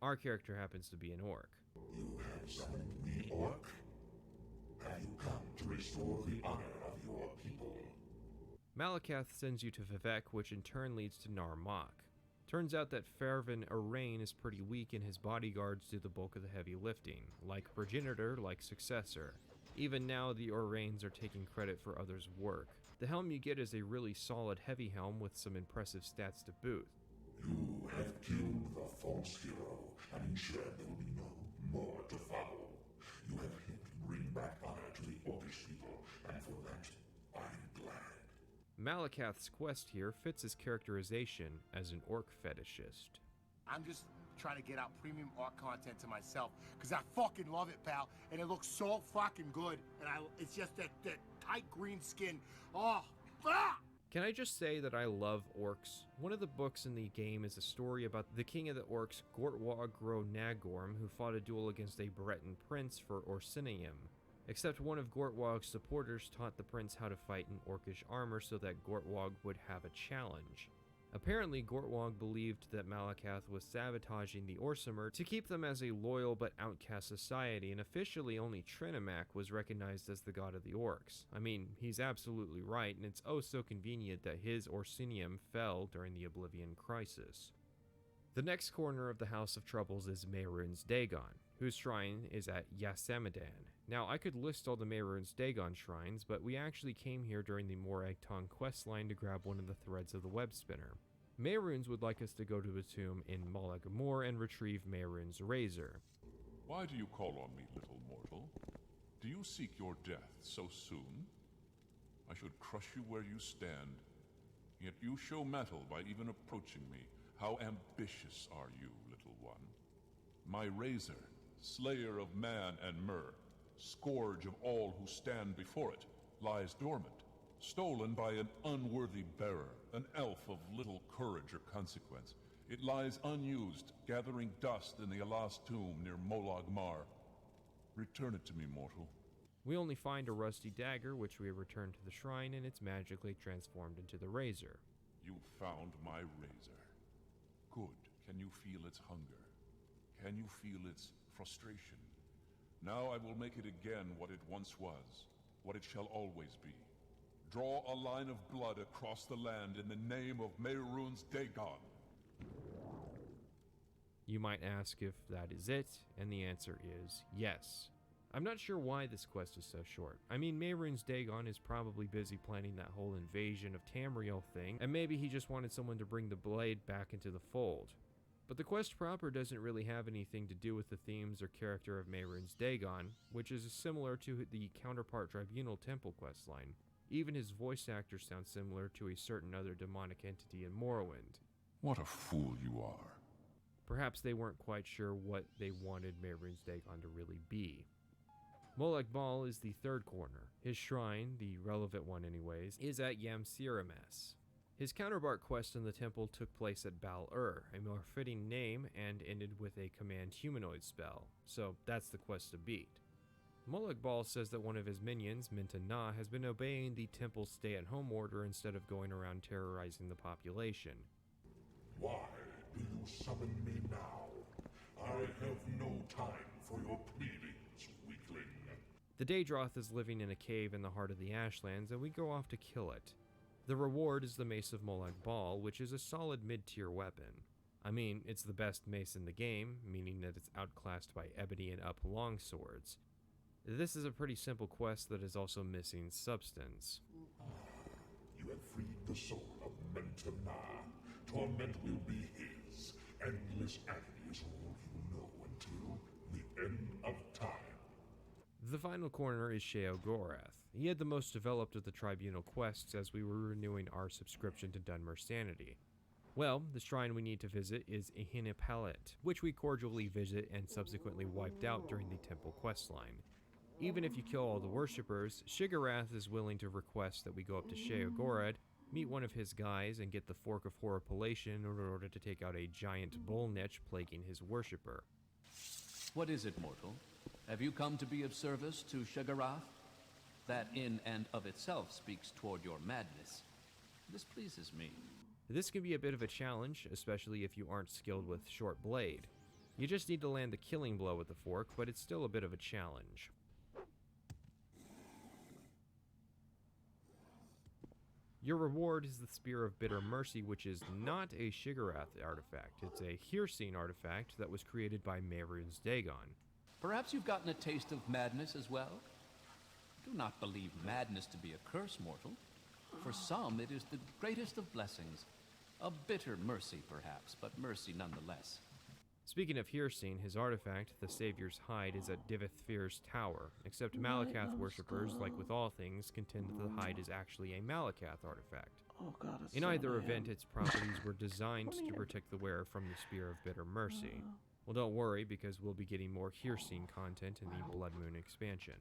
Our character happens to be an orc. You have summoned me, orc? Have you come to restore the honor of your people? Malakath sends you to Vivek, which in turn leads to Narmak. Turns out that Fervin Arain is pretty weak and his bodyguards do the bulk of the heavy lifting, like Progenitor, like Successor. Even now, the Orains are taking credit for others' work. The helm you get is a really solid heavy helm with some impressive stats to boot. You have killed the false hero and ensured there will be no more to follow. You have helped bring back honor to the Orcish people, and for that, I am glad. Malakath's quest here fits his characterization as an orc fetishist. I'm just trying to get out premium art content to myself, because I fucking love it, pal, and it looks so fucking good, and it's just that tight green skin. Oh, ah! Can I just say that I love orcs? One of the books in the game is a story about the king of the orcs, Gortwog Gro Nagorm, who fought a duel against a Breton prince for Orsinium. Except one of Gortwog's supporters taught the prince how to fight in orcish armor so that Gortwog would have a challenge. Apparently, Gortwog believed that Malakath was sabotaging the Orsimer to keep them as a loyal but outcast society, and officially only Trinimac was recognized as the god of the orcs. I mean, he's absolutely right, and it's oh so convenient that his Orsinium fell during the Oblivion Crisis. The next corner of the House of Troubles is Mehrunes Dagon, whose shrine is at Yasamadan. Now, I could list all the Mehrunes Dagon shrines, but we actually came here during the Morag Tong questline to grab one of the threads of the web spinner. Mehrunes would like us to go to a tomb in Molag Mor and retrieve Mehrunes' razor. Why do you call on me, little mortal? Do you seek your death so soon? I should crush you where you stand. Yet you show mettle by even approaching me. How ambitious are you, little one? My razor, slayer of man and mer, scourge of all who stand before it, lies dormant, stolen by an unworthy bearer, an elf of little courage or consequence. It lies unused, gathering dust in the Alas tomb near Molag Mar. Return it to me, mortal. We only find a rusty dagger, which we return to the shrine, and it's magically transformed into the razor. You found my razor. Good. Can you feel its hunger? Can you feel its frustration? Now I will make it again what it once was, what it shall always be. Draw a line of blood across the land in the name of Mehrunes Dagon. You might ask if that is it, and the answer is yes. I'm not sure why this quest is so short. I mean, Mehrunes Dagon is probably busy planning that whole invasion of Tamriel thing, and maybe he just wanted someone to bring the blade back into the fold. But the quest proper doesn't really have anything to do with the themes or character of Mehrunes Dagon, which is similar to the counterpart Tribunal Temple questline. Even his voice actor sounds similar to a certain other demonic entity in Morrowind. What a fool you are. Perhaps they weren't quite sure what they wanted Mehrunes Dagon to really be. Molag Bal is the third corner. His shrine, the relevant one anyways, is at Yamsiramas. His counterpart quest in the temple took place at Bal-Ur, a more fitting name, and ended with a command humanoid spell, so that's the quest to beat. Molag Bal says that one of his minions, Minta Na, has been obeying the temple's stay-at-home order instead of going around terrorizing the population. Why do you summon me now? I have no time for your pleadings, weakling. The Daedroth is living in a cave in the heart of the Ashlands, and we go off to kill it. The reward is the Mace of Molag Bal, which is a solid mid-tier weapon. I mean, it's the best mace in the game, meaning that it's outclassed by Ebony and Up longswords. This is a pretty simple quest that is also missing substance. You have freed the soul of Minta Na. Torment will be his. Endless agony is all you know until the end of time. The final corner is Sheogorath. He had the most developed of the Tribunal quests as we were renewing our subscription to Dunmer Sanity. Well, the shrine we need to visit is Ehinipalit, which we cordially visit and subsequently wiped out during the temple questline. Even if you kill all the worshippers, Shigarath is willing to request that we go up to Sheogorath, meet one of his guys, and get the Fork of Horripilation in order to take out a giant bull niche plaguing his worshipper. What is it, mortal? Have you come to be of service to Shigarath? That in and of itself speaks toward your madness. This pleases me. This can be a bit of a challenge, especially if you aren't skilled with Short Blade. You just need to land the killing blow with the fork, but it's still a bit of a challenge. Your reward is the Spear of Bitter Mercy, which is not a Shigarath artifact. It's a Hircine artifact that was created by Mehrunes Dagon. Perhaps you've gotten a taste of madness as well? Do not believe madness to be a curse, mortal. For some, it is the greatest of blessings. A bitter mercy, perhaps, but mercy nonetheless. Speaking of Hircine, his artifact, the Savior's Hide, is at Divithfir's Tower, except Malakath worshippers, like with all things, contend that the hide is actually a Malakath artifact. Oh god, it's In so either bad. event, its properties were designed to protect the wearer from the Spear of Bitter Mercy. Well, don't worry, because we'll be getting more Hircine content in the Blood Moon expansion.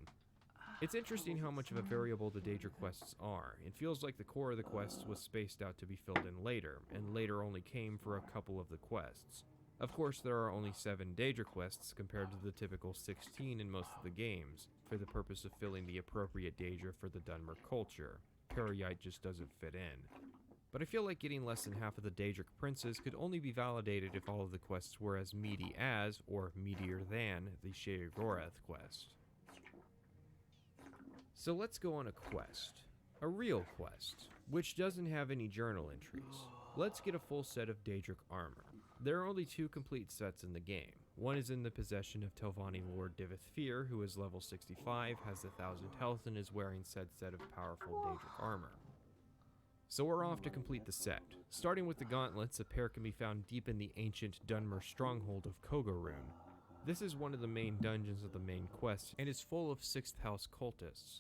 It's interesting how much of a variable the Daedra quests are. It feels like the core of the quests was spaced out to be filled in later, and later only came for a couple of the quests. Of course, there are only 7 Daedra quests compared to the typical 16 in most of the games, for the purpose of filling the appropriate Daedra for the Dunmer culture. Peryite just doesn't fit in. But I feel like getting less than half of the Daedric princes could only be validated if all of the quests were as meaty as, or meatier than, the Sheogorath quest. So let's go on a quest. A real quest, which doesn't have any journal entries. Let's get a full set of Daedric armor. There are only 2 complete sets in the game. One is in the possession of Telvanni Lord Divithfir, who is level 65, has 1,000 health, and is wearing said set of powerful Daedric armor. So we're off to complete the set. Starting with the gauntlets, a pair can be found deep in the ancient Dunmer stronghold of Kogorun. This is one of the main dungeons of the main quest, and is full of 6th House cultists.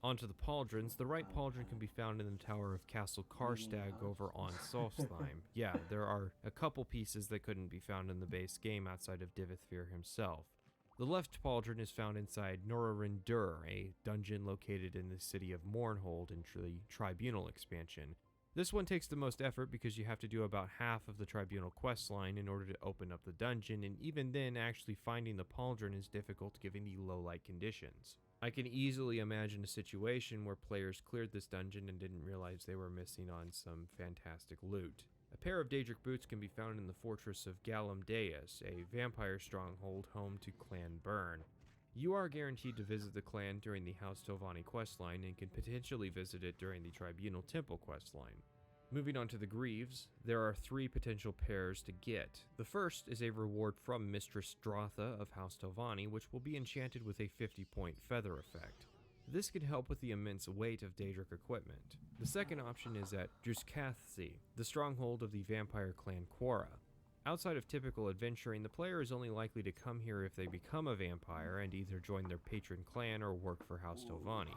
Onto the pauldrons, the right pauldron can be found in the tower of Castle Karstag over on Solstheim. Yeah, there are a couple pieces that couldn't be found in the base game outside of Divithfir himself. The left pauldron is found inside Norarin Dur, a dungeon located in the city of Mournhold in the Tribunal expansion. This one takes the most effort because you have to do about half of the Tribunal questline in order to open up the dungeon, and even then actually finding the pauldron is difficult given the low light conditions. I can easily imagine a situation where players cleared this dungeon and didn't realize they were missing on some fantastic loot. A pair of Daedric boots can be found in the fortress of Galum Deus, a vampire stronghold home to Clan Burn. You are guaranteed to visit the clan during the House Telvanni questline and can potentially visit it during the Tribunal Temple questline. Moving on to the Greaves, there are 3 potential pairs to get. The first is a reward from Mistress Drotha of House Telvanni, which will be enchanted with a 50-point feather effect. This can help with the immense weight of Daedric equipment. The second option is at Druskathsi, the stronghold of the vampire clan Quora. Outside of typical adventuring, the player is only likely to come here if they become a vampire and either join their patron clan or work for House Tovani.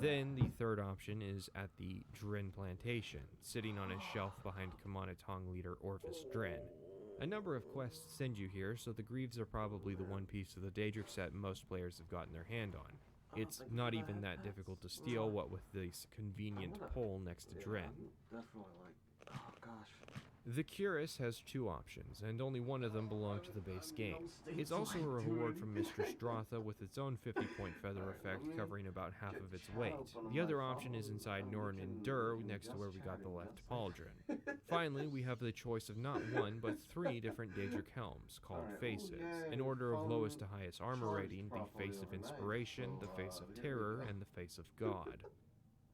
Then, the third option is at the Drin Plantation, sitting on a shelf behind Kamanatong leader Orpheus Drin. A number of quests send you here, so the Greaves are probably the one piece of the Daedric set most players have gotten their hand on. It's not even that difficult to steal, what with this convenient pole next to Drin. Definitely like, oh gosh. The Curus has two options, and only one of them belong to the base game. It's also a reward from Mistress Dratha with its own 50-point feather effect covering about half of its weight. The other option is inside Norn and Dur, next to where we got the left pauldron. Finally, we have the choice of not one, but 3 different Daedric helms, called Faces, in order of lowest to highest armor rating: the Face of Inspiration, the Face of Terror, and the Face of God.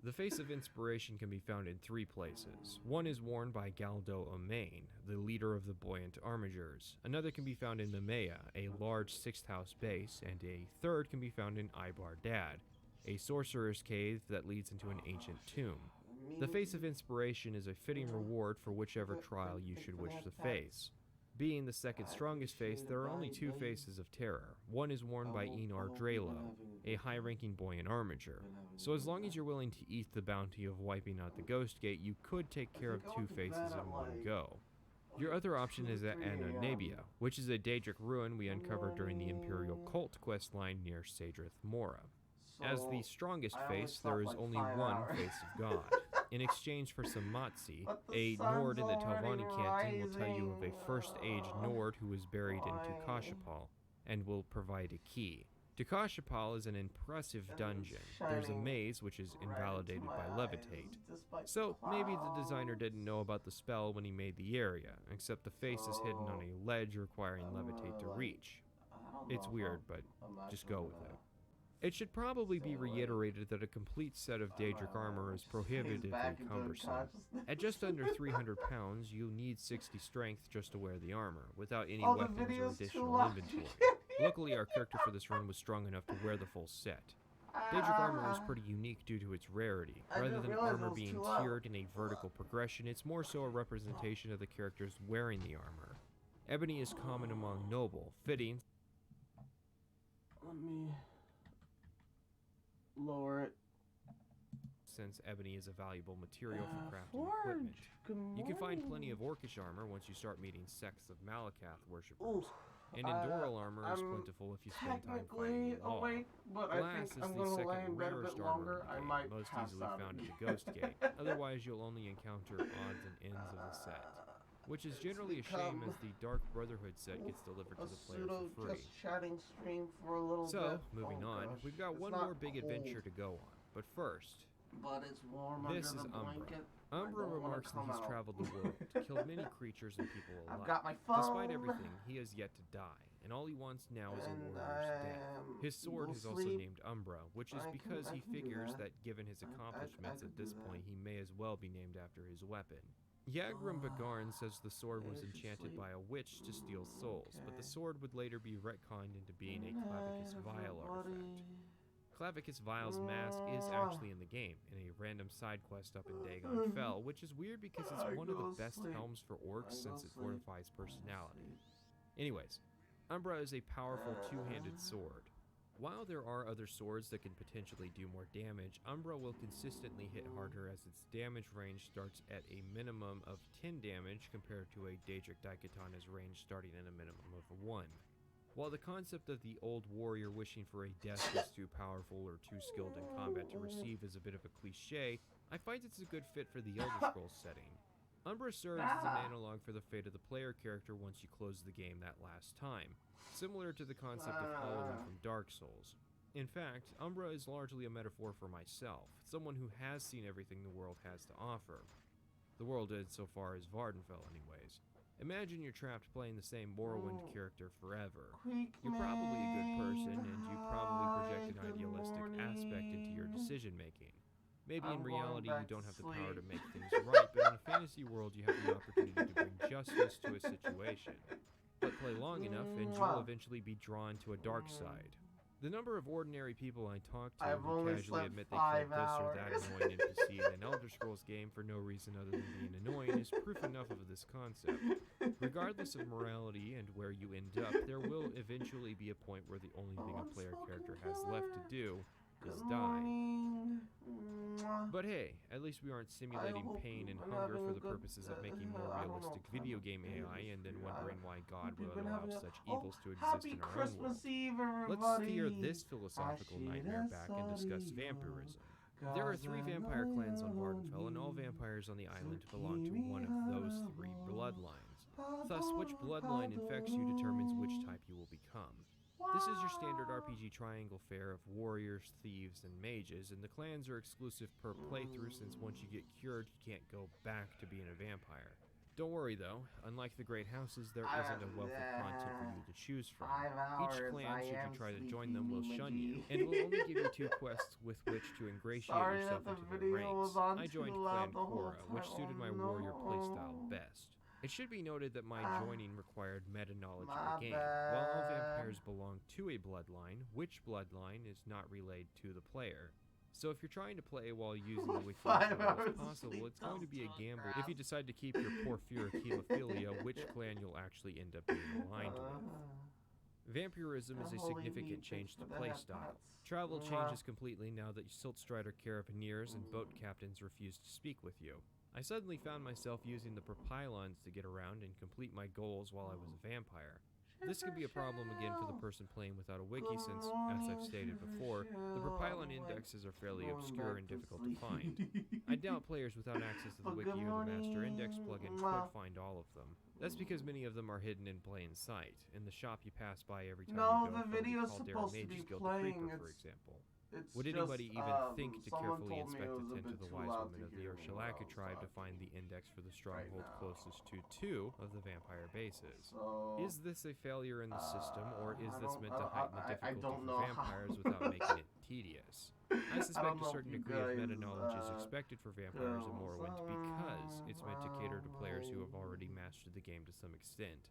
The Face of Inspiration can be found in 3 places. One is worn by Galdo Omain, the leader of the Buoyant Armigers. Another can be found in Mimea, a large 6th house base, and a third can be found in Ibar Dad, a sorcerer's cave that leads into an ancient tomb. The Face of Inspiration is a fitting reward for whichever trial you should wish to face. Being the second strongest face, there are only 2 Faces of Terror. One is worn by Enar Drelo, a high-ranking Buoyant Armiger. So as long as you're willing to eat the bounty of wiping out the Ghost Gate, you could take care of 2 Faces in one go. Your other option is at Ananabia, which is a Daedric ruin we uncovered during the Imperial Cult questline near Sadrith Mora. As the strongest face, there is only one Face of God. In exchange for some Matzi, a Nord in the Tovani Canton will tell you of a first-age Nord who was buried in Tukashapal, and will provide a key. Tukashapal is an impressive dungeon. There's a maze which is invalidated by Levitate. So, maybe the designer didn't know about the spell when he made the area, except the face is hidden on a ledge requiring Levitate to reach. It's weird, but just go with it. It should probably be reiterated that a complete set of Daedric armor is prohibitively cumbersome. At just under 300 pounds, you'll need 60 strength just to wear the armor, without any weapons or additional inventory. Luckily, our character for this run was strong enough to wear the full set. Daedric armor is pretty unique due to its rarity. Rather than armor being tiered in a vertical progression, it's more so a representation of the characters wearing the armor. Ebony is common among noble, fitting. Let me lower it. Since ebony is a valuable material for crafting equipment. You can find plenty of orcish armor once you start meeting sects of Malakath worshippers. And Endural armor is plentiful if you spend time fighting the law. Glass is the second rarest armor in the game, most easily found at the Ghost Gate. Otherwise, you'll only encounter odds and ends of the set. Which is generally a shame as the Dark Brotherhood set gets delivered to the player for free. Just chatting stream for a little bit. So, moving on, we've got one more big adventure to go on. But first, but it's warm this is under the Umbra. blanket. Umbra remarks that he's traveled the world, killed many creatures and people alike. I've got my phone. Despite everything, he has yet to die, and all he wants now is a warrior's death. His sword is also named Umbra, which is because he figures that given his accomplishments at this point, he may as well be named after his weapon. Yagrum Bagarn says the sword was enchanted by a witch to steal souls, but the sword would later be retconned into being a Clavicus Vial artifact. Clavicus Vial's mask is actually in the game, in a random side quest up in Dagon Fell, which is weird because it's one of the best helms for orcs since it fortifies personality. Anyways, Umbra is a powerful two-handed sword. While there are other swords that can potentially do more damage, Umbra will consistently hit harder as its damage range starts at a minimum of 10 damage compared to a Daedric Daikatana's range starting at a minimum of 1. While the concept of the old warrior wishing for a death was too powerful or too skilled in combat to receive is a bit of a cliche, I find it's a good fit for the Elder Scrolls setting. Umbra serves as an analog for the fate of the player character once you close the game that last time, similar to the concept of Halloween from Dark Souls. In fact, Umbra is largely a metaphor for myself, someone who has seen everything the world has to offer. The world insofar as Vardenfell anyways. Imagine you're trapped playing the same Morrowind character forever. You're probably a good person, and you probably project an idealistic aspect into your decision-making. Maybe in reality you don't have the power to make things right, but in a fantasy world you have the opportunity to bring justice to a situation. But play long enough and you'll eventually be drawn to a dark side. The number of ordinary people I talk to I've who only casually slept admit they 5 killed this or that hours. annoying NPC in an Elder Scrolls game for no reason other than being annoying is proof enough of this concept. Regardless of morality and where you end up, there will eventually be a point where the only thing a player character has left to do is die. But hey, at least we aren't simulating pain and hunger for the purposes of making more realistic video game AI and then wondering why God would allow such evils to exist Happy in our own Christmas world. Eve, everybody. Let's steer this philosophical nightmare back and discuss vampirism. There are 3 vampire clans on Vardenfell, and all vampires on the island belong to one of those 3 bloodlines. Thus, which bloodline infects you determines which type you will become. This is your standard RPG triangle fare of warriors, thieves, and mages, and the clans are exclusive per playthrough since once you get cured, you can't go back to being a vampire. Don't worry though, unlike the Great Houses, there isn't a wealth of content for you to choose from. Each clan, should you try to join them, will shun you, and will only give you 2 quests with which to ingratiate yourself into their ranks. I joined Clan Cora, which suited my warrior playstyle best. It should be noted that my joining required meta-knowledge of the game. While all vampires belong to a bloodline, which bloodline is not relayed to the player. So if you're trying to play while using the wiki as well as possible, it's going to be a gamble if you decide to keep your porphyric hemophilia, which clan you'll actually end up being aligned with. Vampirism is a significant change to playstyle. Travel changes completely now that Siltstrider carabineers and boat captains refuse to speak with you. I suddenly found myself using the propylons to get around and complete my goals while I was a vampire. This could be a problem again for the person playing without a wiki since, as I've stated before, the propylon indexes are fairly obscure and difficult to find. I doubt players without access to the wiki or the master index plugin could find all of them. That's because many of them are hidden in plain sight, in the shop you pass by every time you go the from video's the Caldera supposed to be Mages Guild playing. to Creeper, for example. It's Would anybody just, even think to someone carefully told me inspect it the was a tent of bit the too wise loud woman to of the hear me Urshalaka well, tribe to so find the index for the stronghold now. closest to 2 of the vampire bases? So, Is this a failure in the system, or is I this don't- meant to I- heighten the I difficulty don't for know how. vampires without making it tedious? I suspect don't a know certain if you degree of guys, meta-knowledge is expected for vampires in know Morrowind because it's meant to cater to players who have already mastered the game to some extent.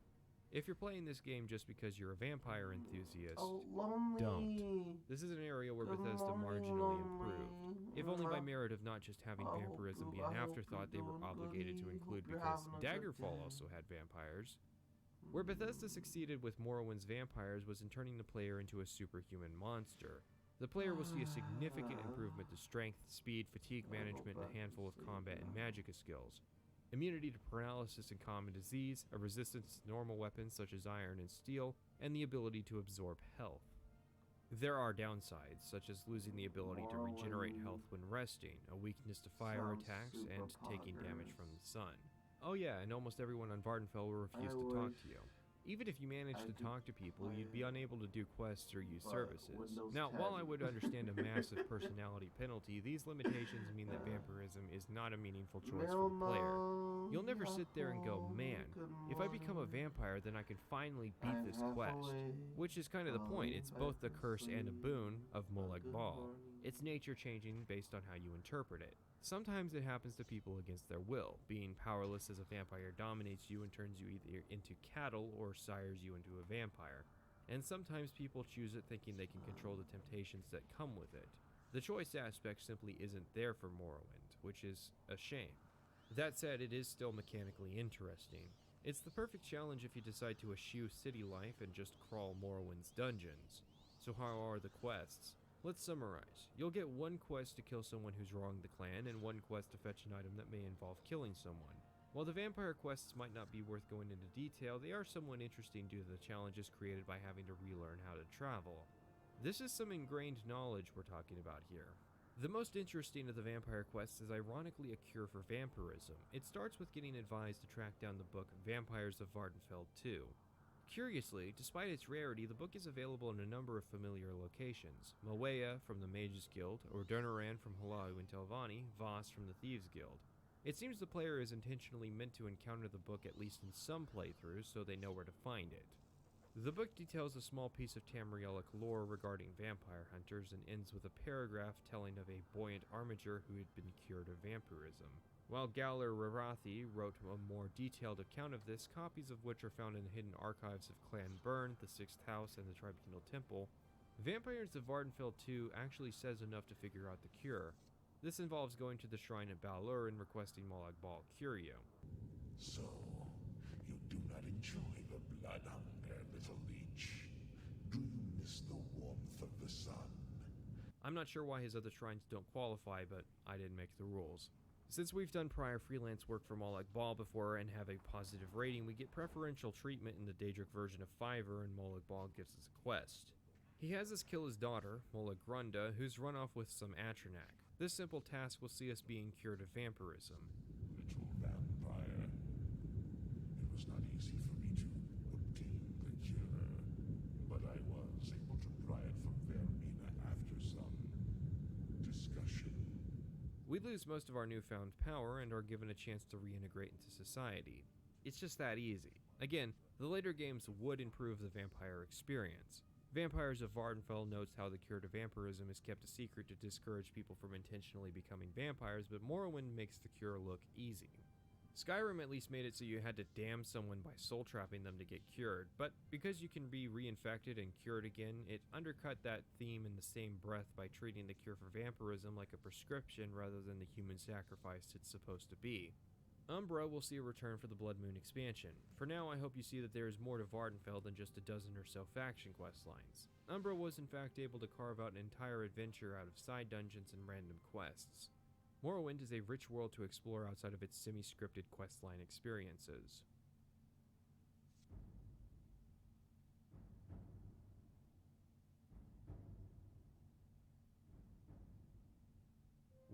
If you're playing this game just because you're a vampire enthusiast, don't. This is an area where Bethesda marginally improved, if only by merit of not just having vampirism be an afterthought they were obligated to include because Daggerfall also had vampires. Where Bethesda succeeded with Morrowind's vampires was in turning the player into a superhuman monster. The player will see a significant improvement to strength, speed, fatigue management, and a handful of combat and magicka skills. Immunity to paralysis and common disease, a resistance to normal weapons such as iron and steel, and the ability to absorb health. There are downsides, such as losing the ability to regenerate health when resting, a weakness to fire attacks, and taking damage from the sun. Oh yeah, and almost everyone on Vardenfell will refuse to talk to you. Even if you manage to talk to people, you'd be unable to do quests or use services. Now, while I would understand a massive personality penalty, these limitations mean that vampirism is not a meaningful choice for the player. You'll never sit there and go, man, if I become a vampire, then I can finally beat this quest. Which is kind of the point, it's both the curse and a boon of Molag Bal. It's nature changing based on how you interpret it. Sometimes it happens to people against their will. Being powerless as a vampire dominates you and turns you either into cattle or sires you into a vampire. And sometimes people choose it thinking they can control the temptations that come with it. The choice aspect simply isn't there for Morrowind, which is a shame. That said, it is still mechanically interesting. It's the perfect challenge if you decide to eschew city life and just crawl Morrowind's dungeons. So how are the quests? Let's summarize. You'll get 1 quest to kill someone who's wronged the clan, and 1 quest to fetch an item that may involve killing someone. While the vampire quests might not be worth going into detail, they are somewhat interesting due to the challenges created by having to relearn how to travel. This is some ingrained knowledge we're talking about here. The most interesting of the vampire quests is ironically a cure for vampirism. It starts with getting advised to track down the book Vampires of Vardenfell 2. Curiously, despite its rarity, the book is available in a number of familiar locations. Moea from the Mages Guild, or Durnaran from Halau in Telvanni, Voss from the Thieves Guild. It seems the player is intentionally meant to encounter the book at least in some playthroughs so they know where to find it. The book details a small piece of Tamrielic lore regarding vampire hunters and ends with a paragraph telling of a buoyant armiger who had been cured of vampirism. While Galler Rarathi wrote a more detailed account of this, copies of which are found in the hidden archives of Clan Byrne, the Sixth House, and the Tribunal Temple, Vampires of Vardenfell 2 actually says enough to figure out the cure. This involves going to the shrine at Balur and requesting Molag Bal cure you. So, you do not enjoy the blood hunger, little leech. Do you miss the warmth of the sun? I'm not sure why his other shrines don't qualify, but I didn't make the rules. Since we've done prior freelance work for Molag Bal before and have a positive rating, we get preferential treatment in the Daedric version of Fiverr, and Molag Bal gives us a quest. He has us kill his daughter, Molag Grunda, who's run off with some Atronak. This simple task will see us being cured of vampirism. Little vampire. It was not easy for me to obtain the cure, but I was able to pry it from Vermina after some discussion. We lose most of our newfound power and are given a chance to reintegrate into society. It's just that easy. Again, the later games would improve the vampire experience. Vampires of Vardenfell notes how the cure to vampirism is kept a secret to discourage people from intentionally becoming vampires, but Morrowind makes the cure look easy. Skyrim at least made it so you had to damn someone by soul trapping them to get cured, but because you can be reinfected and cured again, it undercut that theme in the same breath by treating the cure for vampirism like a prescription rather than the human sacrifice it's supposed to be. Umbra will see a return for the Blood Moon expansion. For now, I hope you see that there is more to Vardenfell than just a dozen or so faction quest lines. Umbra was in fact able to carve out an entire adventure out of side dungeons and random quests. Morrowind is a rich world to explore outside of its semi-scripted questline experiences.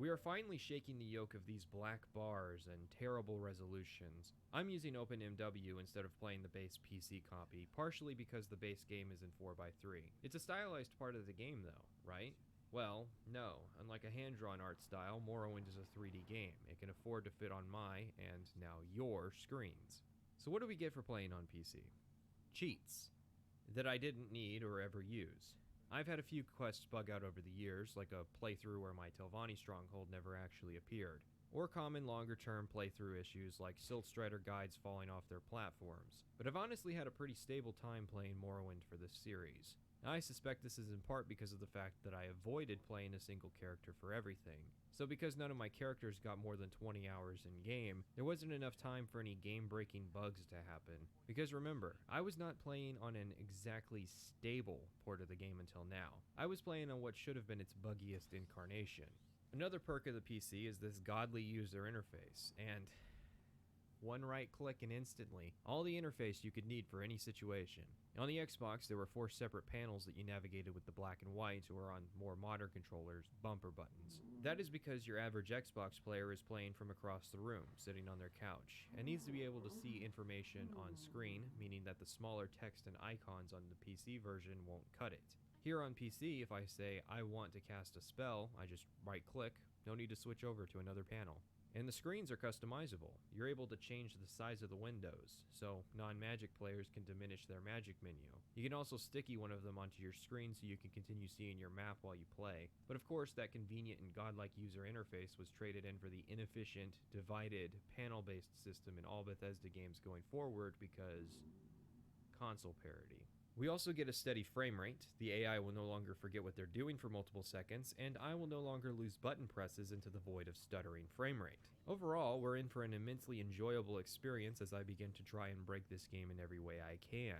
We are finally shaking the yoke of these black bars and terrible resolutions. I'm using OpenMW instead of playing the base PC copy, partially because the base game is in 4x3. It's a stylized part of the game though, right? Well, no. Unlike a hand-drawn art style, Morrowind is a 3D game. It can afford to fit on my, and now your, screens. So what do we get for playing on PC? Cheats. That I didn't need or ever use. I've had a few quests bug out over the years, like a playthrough where my Telvanni stronghold never actually appeared, or common longer-term playthrough issues like Siltstrider guides falling off their platforms. But I've honestly had a pretty stable time playing Morrowind for this series. I suspect this is in part because of the fact that I avoided playing a single character for everything. So because none of my characters got more than 20 hours in game, there wasn't enough time for any game-breaking bugs to happen. Because remember, I was not playing on an exactly stable port of the game until now. I was playing on what should have been its buggiest incarnation. Another perk of the PC is this godly user interface, and one right click and instantly, all the interface you could need for any situation. On the Xbox, there were 4 separate panels that you navigated with the black and white, or on more modern controllers, bumper buttons. That is because your average Xbox player is playing from across the room, sitting on their couch, and needs to be able to see information on screen, meaning that the smaller text and icons on the PC version won't cut it. Here on PC, if I say I want to cast a spell, I just right click, no need to switch over to another panel. And the screens are customizable. You're able to change the size of the windows, so non-magic players can diminish their magic menu. You can also sticky one of them onto your screen so you can continue seeing your map while you play. But of course, that convenient and godlike user interface was traded in for the inefficient, divided, panel-based system in all Bethesda games going forward because console parity. We also get a steady frame rate, the AI will no longer forget what they're doing for multiple seconds, and I will no longer lose button presses into the void of stuttering frame rate. Overall, we're in for an immensely enjoyable experience as I begin to try and break this game in every way I can.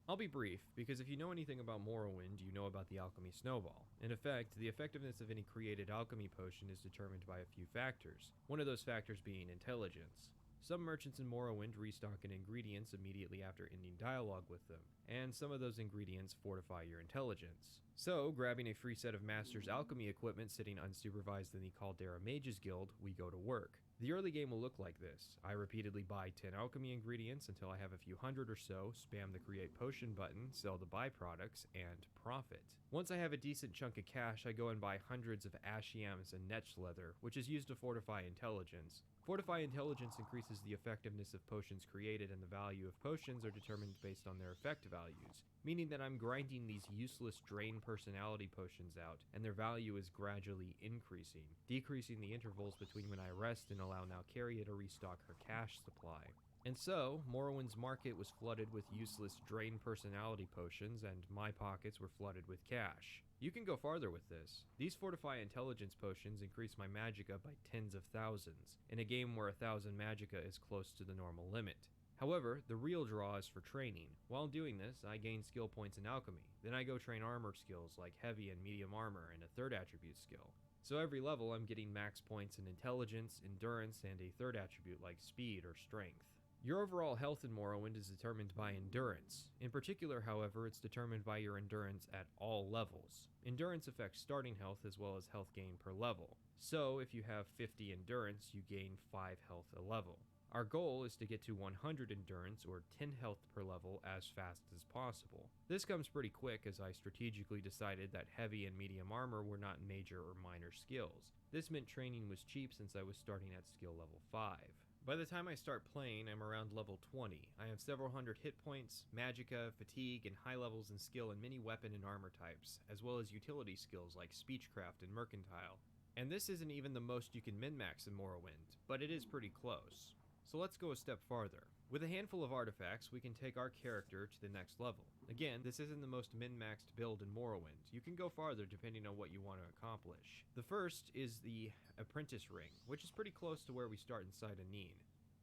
I'll be brief, because if you know anything about Morrowind, you know about the alchemy snowball. In effect, the effectiveness of any created alchemy potion is determined by a few factors, one of those factors being intelligence. Some merchants in Morrowind restock in ingredients immediately after ending dialogue with them, and some of those ingredients fortify your intelligence. So, grabbing a free set of Master's Alchemy equipment sitting unsupervised in the Caldera Mages Guild, we go to work. The early game will look like this. I repeatedly buy 10 alchemy ingredients until I have a few hundred or so, spam the create potion button, sell the byproducts, and profit. Once I have a decent chunk of cash, I go and buy hundreds of ash yams and netch leather, which is used to fortify intelligence. Fortify intelligence increases the effectiveness of potions created, and the value of potions are determined based on their effect values, meaning that I'm grinding these useless drain personality potions out, and their value is gradually increasing, decreasing the intervals between when I rest and allow now Carrier to restock her cash supply. And so, Morrowind's market was flooded with useless drain personality potions, and my pockets were flooded with cash. You can go farther with this. These Fortify Intelligence potions increase my magicka by tens of thousands, in a game where 1,000 magicka is close to the normal limit. However, the real draw is for training. While doing this, I gain skill points in alchemy. Then I go train armor skills like heavy and medium armor and a third attribute skill. So every level I'm getting max points in intelligence, endurance, and a third attribute like speed or strength. Your overall health in Morrowind is determined by endurance. In particular, however, it's determined by your endurance at all levels. Endurance affects starting health as well as health gain per level. So if you have 50 endurance, you gain 5 health a level. Our goal is to get to 100 endurance or 10 health per level as fast as possible. This comes pretty quick as I strategically decided that heavy and medium armor were not major or minor skills. This meant training was cheap since I was starting at skill level 5. By the time I start playing, I'm around level 20. I have several hundred hit points, magicka, fatigue, and high levels in skill in many weapon and armor types, as well as utility skills like speechcraft and mercantile. And this isn't even the most you can min-max in Morrowind, but it is pretty close. So let's go a step farther. With a handful of artifacts, we can take our character to the next level. Again, this isn't the most min-maxed build in Morrowind. You can go farther depending on what you want to accomplish. The first is the Apprentice Ring, which is pretty close to where we start inside Aneen.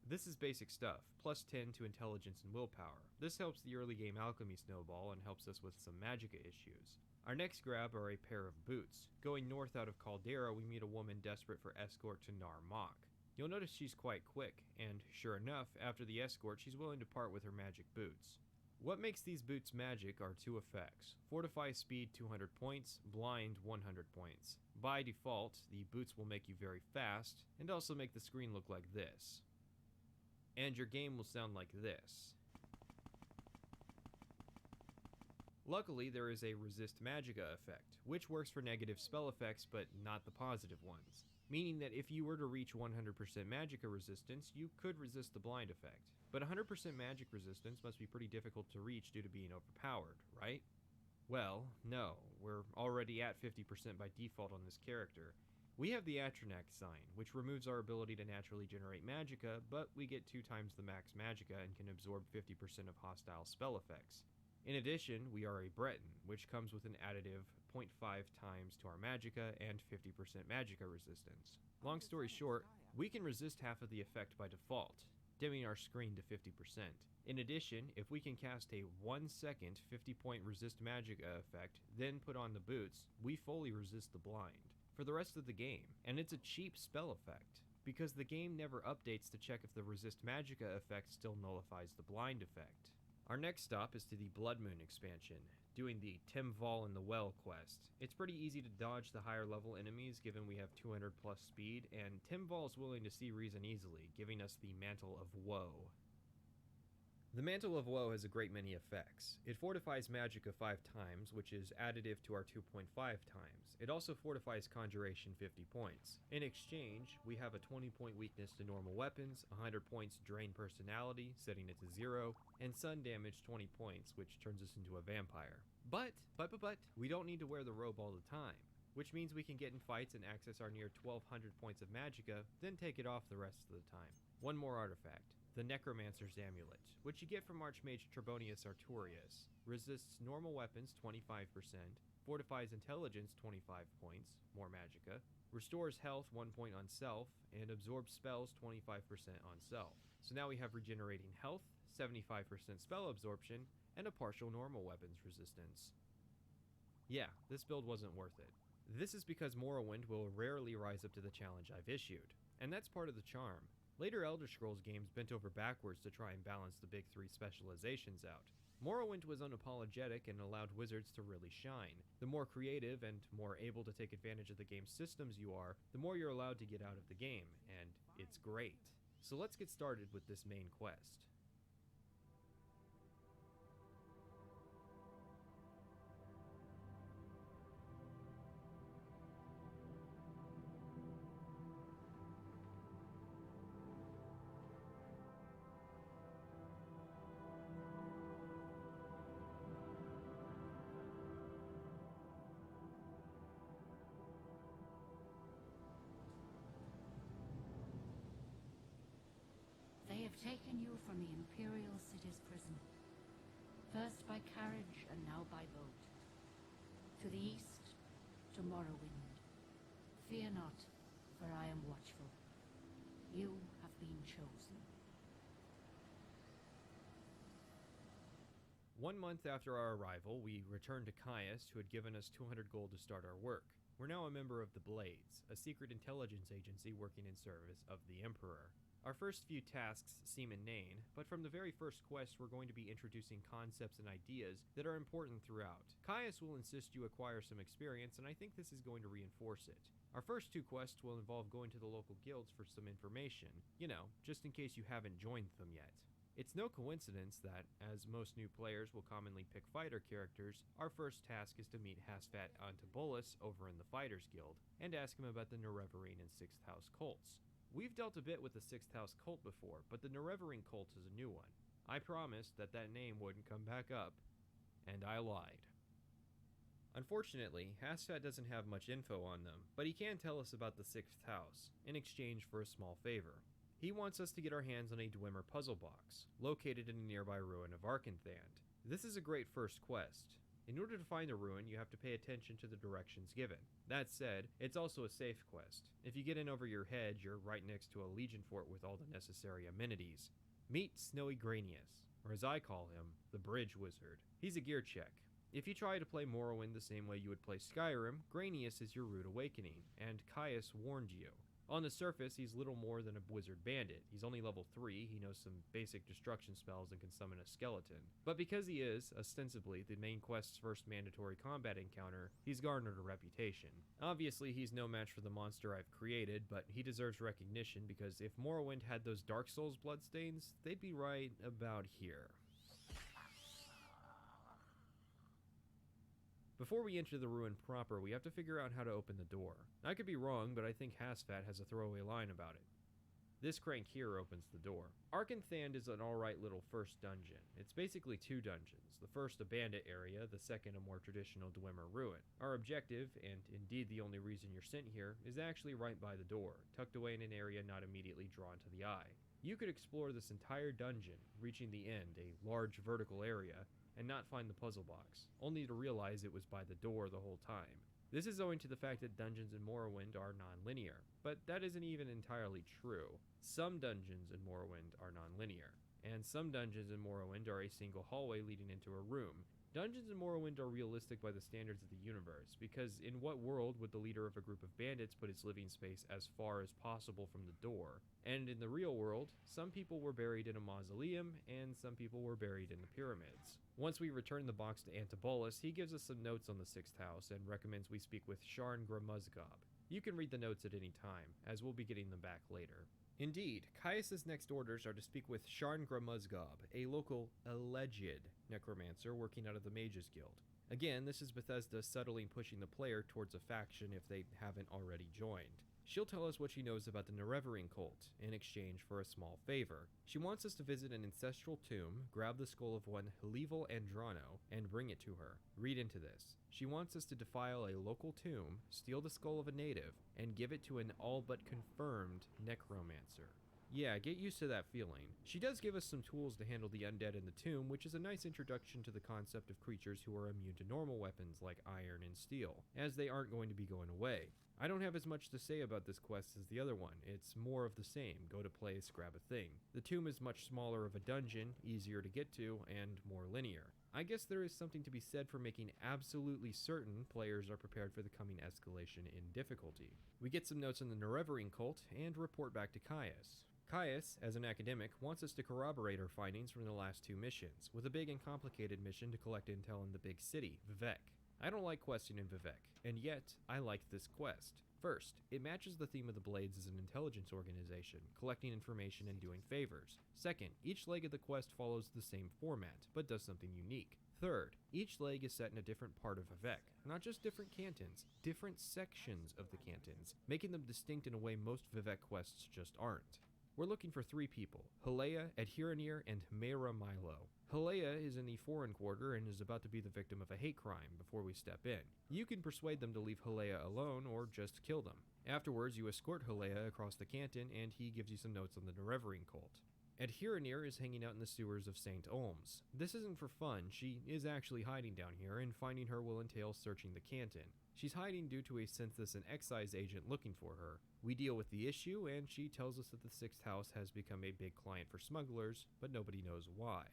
This is basic stuff, plus 10 to intelligence and willpower. This helps the early game alchemy snowball and helps us with some magicka issues. Our next grab are a pair of boots. Going north out of Caldera, we meet a woman desperate for escort to Nar Mok. You'll notice she's quite quick, and sure enough, after the escort, she's willing to part with her magic boots. What makes these boots magic are 2 effects. Fortify speed 200 points, blind 100 points. By default, the boots will make you very fast, and also make the screen look like this. And your game will sound like this. Luckily, there is a resist magicka effect, which works for negative spell effects, but not the positive ones. Meaning that if you were to reach 100% magicka resistance, you could resist the blind effect. But 100% magic resistance must be pretty difficult to reach due to being overpowered, right? Well, no, we're already at 50% by default on this character. We have the Atronach sign, which removes our ability to naturally generate magicka, but we get 2 times the max magicka and can absorb 50% of hostile spell effects. In addition, we are a Breton, which comes with an additive 0.5 times to our magicka and 50% magicka resistance. Long story short, we can resist half of the effect by default, dimming our screen to 50%. In addition, if we can cast a 1 second 50-point resist magicka effect, then put on the boots, we fully resist the blind for the rest of the game, and it's a cheap spell effect, because the game never updates to check if the resist magicka effect still nullifies the blind effect. Our next stop is to the Blood Moon expansion, doing the Timval in the Well quest. It's pretty easy to dodge the higher level enemies given we have 200 plus speed, and Timval is willing to see reason easily, giving us the Mantle of Woe. The Mantle of Woe has a great many effects. It fortifies magicka 5 times, which is additive to our 2.5 times. It also fortifies Conjuration 50 points. In exchange, we have a 20-point weakness to normal weapons, 100 points drain personality, setting it to 0, and sun damage 20 points, which turns us into a vampire. But, we don't need to wear the robe all the time, which means we can get in fights and access our near 1200 points of magicka, then take it off the rest of the time. One more artifact. The Necromancer's Amulet, which you get from Archmage Trebonius Arturius, resists normal weapons 25%, fortifies intelligence 25 points, more magicka, restores health 1 point on self, and absorbs spells 25% on self. So now we have regenerating health, 75% spell absorption, and a partial normal weapons resistance. Yeah, this build wasn't worth it. This is because Morrowind will rarely rise up to the challenge I've issued, and that's part of the charm. Later Elder Scrolls games bent over backwards to try and balance the big 3 specializations out. Morrowind was unapologetic and allowed wizards to really shine. The more creative and more able to take advantage of the game's systems you are, the more you're allowed to get out of the game, and it's great. So let's get started with this main quest. They have taken you from the Imperial City's prison, first by carriage and now by boat. To the east, to Morrowind. Fear not, for I am watchful. You have been chosen. 1 month after our arrival, we returned to Caius, who had given us 200 gold to start our work. We're now a member of the Blades, a secret intelligence agency working in service of the Emperor. Our first few tasks seem inane, but from the very first quest we're going to be introducing concepts and ideas that are important throughout. Caius will insist you acquire some experience, and I think this is going to reinforce it. Our first 2 quests will involve going to the local guilds for some information, just in case you haven't joined them yet. It's no coincidence that, as most new players will commonly pick fighter characters, our first task is to meet Hasfat Antibolus over in the Fighters Guild, and ask him about the Nerevarine and 6th House cults. We've dealt a bit with the 6th House cult before, but the Nerevarine cult is a new one. I promised that name wouldn't come back up, and I lied. Unfortunately, Hasfat doesn't have much info on them, but he can tell us about the 6th House, in exchange for a small favor. He wants us to get our hands on a Dwemer puzzle box, located in a nearby ruin of Arkanthand. This is a great first quest. In order to find a ruin, you have to pay attention to the directions given. That said, it's also a safe quest. If you get in over your head, you're right next to a Legion fort with all the necessary amenities. Meet Snowy Granius, or as I call him, the Bridge Wizard. He's a gear check. If you try to play Morrowind the same way you would play Skyrim, Granius is your rude awakening, and Caius warned you. On the surface, he's little more than a wizard bandit. He's only level 3, he knows some basic destruction spells and can summon a skeleton. But because he is, ostensibly, the main quest's first mandatory combat encounter, he's garnered a reputation. Obviously, he's no match for the monster I've created, but he deserves recognition because if Morrowind had those Dark Souls bloodstains, they'd be right about here. Before we enter the ruin proper, we have to figure out how to open the door. I could be wrong, but I think Hasfat has a throwaway line about it. This crank here opens the door. Arkanthand is an alright little first dungeon. It's basically 2 dungeons, the first a bandit area, the second a more traditional Dwemer ruin. Our objective, and indeed the only reason you're sent here, is actually right by the door, tucked away in an area not immediately drawn to the eye. You could explore this entire dungeon, reaching the end, a large vertical area, and not find the puzzle box, only to realize it was by the door the whole time. This is owing to the fact that dungeons in Morrowind are non-linear, but that isn't even entirely true. Some dungeons in Morrowind are non-linear, and some dungeons in Morrowind are a single hallway leading into a room. Dungeons in Morrowind are realistic by the standards of the universe, because in what world would the leader of a group of bandits put his living space as far as possible from the door? And in the real world, some people were buried in a mausoleum, and some people were buried in the pyramids. Once we return the box to Antibolus, he gives us some notes on the 6th House, and recommends we speak with Sharn Gramuzgob. You can read the notes at any time, as we'll be getting them back later. Indeed, Caius's next orders are to speak with Sharn Gramuzgob, a local alleged necromancer working out of the Mages Guild. Again, this is Bethesda subtly pushing the player towards a faction if they haven't already joined. She'll tell us what she knows about the Nerevarine cult, in exchange for a small favor. She wants us to visit an ancestral tomb, grab the skull of one Helival Andrano, and bring it to her. Read into this. She wants us to defile a local tomb, steal the skull of a native, and give it to an all but confirmed necromancer. Yeah, get used to that feeling. She does give us some tools to handle the undead in the tomb, which is a nice introduction to the concept of creatures who are immune to normal weapons like iron and steel, as they aren't going to be going away. I don't have as much to say about this quest as the other one. It's more of the same. Go to place, grab a thing. The tomb is much smaller of a dungeon, easier to get to, and more linear. I guess there is something to be said for making absolutely certain players are prepared for the coming escalation in difficulty. We get some notes on the Nerevarine cult, and report back to Caius. Caius, as an academic, wants us to corroborate our findings from the last 2 missions, with a big and complicated mission to collect intel in the big city, Vivec. I don't like questing in Vivec, and yet, I liked this quest. First, it matches the theme of the Blades as an intelligence organization, collecting information and doing favors. Second, each leg of the quest follows the same format, but does something unique. Third, each leg is set in a different part of Vivec, not just different cantons, different sections of the cantons, making them distinct in a way most Vivec quests just aren't. We're looking for 3 people, Helea, Adhiranir, and Mera Milo. Helea is in the foreign quarter and is about to be the victim of a hate crime before we step in. You can persuade them to leave Helea alone or just kill them. Afterwards, you escort Helea across the canton and he gives you some notes on the Nerevarine cult. Adherenir is hanging out in the sewers of St. Olms. This isn't for fun, she is actually hiding down here, and finding her will entail searching the canton. She's hiding due to a census and excise agent looking for her. We deal with the issue, and she tells us that the Sixth House has become a big client for smugglers, but nobody knows why.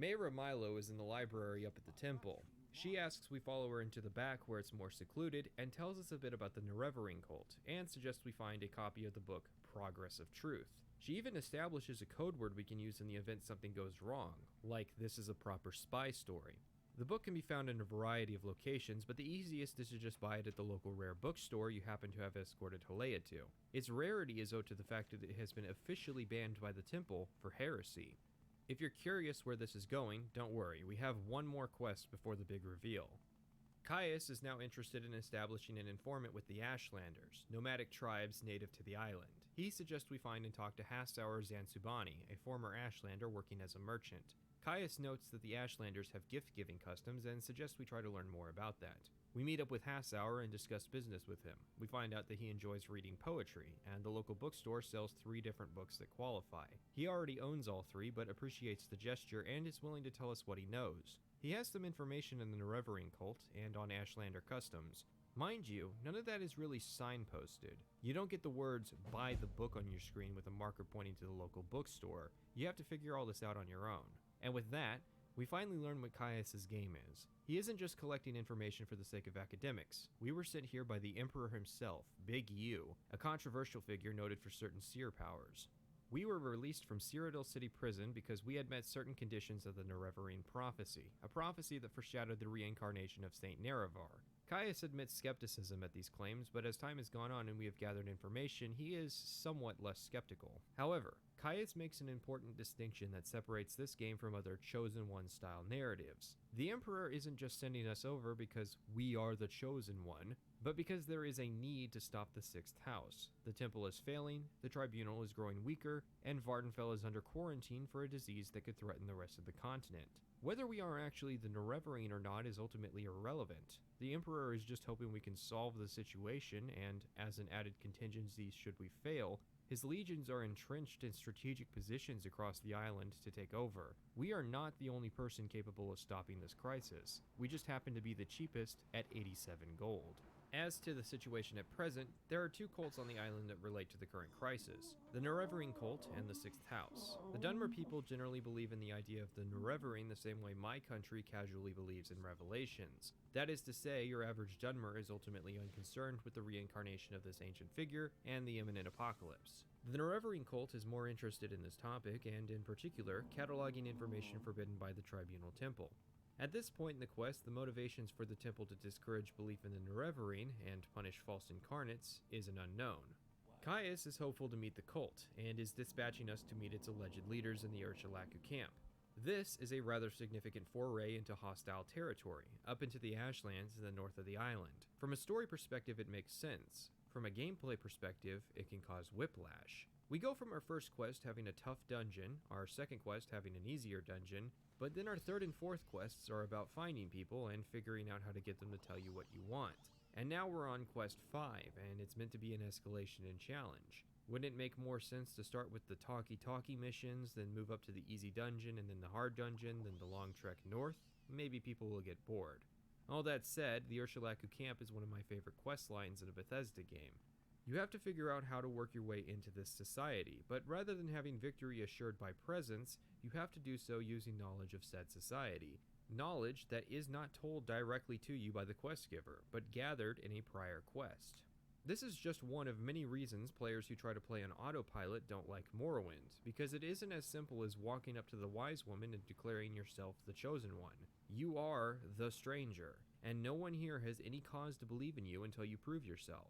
Mayra Milo is in the library up at the temple. She asks we follow her into the back where it's more secluded, and tells us a bit about the Nerevering cult, and suggests we find a copy of the book Progress of Truth. She even establishes a code word we can use in the event something goes wrong, like this is a proper spy story. The book can be found in a variety of locations, but the easiest is to just buy it at the local rare bookstore you happen to have escorted Helea to. Its rarity is owed to the fact that it has been officially banned by the temple for heresy. If you're curious where this is going, don't worry, we have one more quest before the big reveal. Caius is now interested in establishing an informant with the Ashlanders, nomadic tribes native to the island. He suggests we find and talk to Hasauer Zansubani, a former Ashlander working as a merchant. Caius notes that the Ashlanders have gift-giving customs and suggests we try to learn more about that. We meet up with Hasauer and discuss business with him. We find out that he enjoys reading poetry, and the local bookstore sells 3 different books that qualify. He already owns all 3, but appreciates the gesture and is willing to tell us what he knows. He has some information in the Nerevering cult and on Ashlander customs. Mind you, none of that is really signposted. You don't get the words, buy the book on your screen with a marker pointing to the local bookstore. You have to figure all this out on your own. And with that, we finally learn what Caius' game is. He isn't just collecting information for the sake of academics. We were sent here by the Emperor himself, Big U, a controversial figure noted for certain seer powers. We were released from Cyrodiil City Prison because we had met certain conditions of the Nerevering prophecy, a prophecy that foreshadowed the reincarnation of Saint Nerevar. Caius admits skepticism at these claims, but as time has gone on and we have gathered information, he is somewhat less skeptical. However, Caius makes an important distinction that separates this game from other Chosen One style narratives. The Emperor isn't just sending us over because we are the Chosen One, but because there is a need to stop the Sixth House. The temple is failing, the tribunal is growing weaker, and Vardenfell is under quarantine for a disease that could threaten the rest of the continent. Whether we are actually the Nerevering or not is ultimately irrelevant. The Emperor is just hoping we can solve the situation, and as an added contingency should we fail, his legions are entrenched in strategic positions across the island to take over. We are not the only person capable of stopping this crisis. We just happen to be the cheapest at 87 gold. As to the situation at present, there are 2 cults on the island that relate to the current crisis, the Nerevering cult and the Sixth House. The Dunmer people generally believe in the idea of the Nerevering the same way my country casually believes in revelations. That is to say, your average Dunmer is ultimately unconcerned with the reincarnation of this ancient figure and the imminent apocalypse. The Nerevering cult is more interested in this topic, and in particular, cataloging information forbidden by the Tribunal Temple. At this point in the quest, the motivations for the temple to discourage belief in the Nerevering and punish false incarnates is an unknown. Caius is hopeful to meet the cult, and is dispatching us to meet its alleged leaders in the Urshalaku camp. This is a rather significant foray into hostile territory, up into the Ashlands in the north of the island. From a story perspective, it makes sense. From a gameplay perspective, it can cause whiplash. We go from our first quest having a tough dungeon, our second quest having an easier dungeon, but then our third and fourth quests are about finding people and figuring out how to get them to tell you what you want. And now we're on quest 5, and it's meant to be an escalation and challenge. Wouldn't it make more sense to start with the talkie missions, then move up to the easy dungeon, and then the hard dungeon, then the long trek north? Maybe people will get bored. All that said, the Urshalaku camp is one of my favorite quest lines in a Bethesda game. You have to figure out how to work your way into this society, but rather than having victory assured by presence, you have to do so using knowledge of said society. Knowledge that is not told directly to you by the quest giver, but gathered in a prior quest. This is just one of many reasons players who try to play on autopilot don't like Morrowind, because it isn't as simple as walking up to the wise woman and declaring yourself the chosen one. You are the stranger, and no one here has any cause to believe in you until you prove yourself.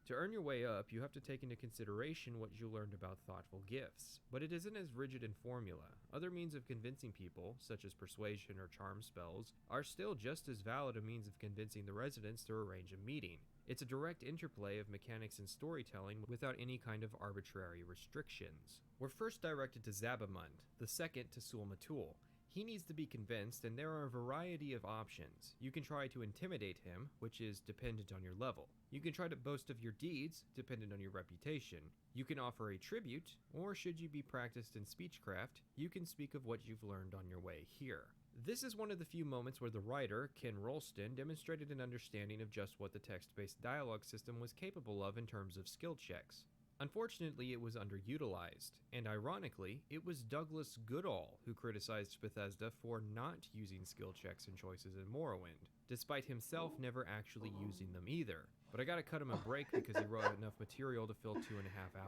To earn your way up, you have to take into consideration what you learned about thoughtful gifts, but it isn't as rigid in formula. Other means of convincing people, such as persuasion or charm spells, are still just as valid a means of convincing the residents to arrange a meeting. It's a direct interplay of mechanics and storytelling without any kind of arbitrary restrictions. We're first directed to Zabamund, the second to Sul Matul. He needs to be convinced, and there are a variety of options. You can try to intimidate him, which is dependent on your level. You can try to boast of your deeds, dependent on your reputation. You can offer a tribute, or should you be practiced in speechcraft, you can speak of what you've learned on your way here. This is one of the few moments where the writer, Ken Rolston, demonstrated an understanding of just what the text-based dialogue system was capable of in terms of skill checks. Unfortunately, it was underutilized, and ironically, it was Douglas Goodall who criticized Bethesda for not using skill checks and choices in Morrowind, despite himself never actually using them either. But I gotta cut him a break because he wrote enough material to fill 2.5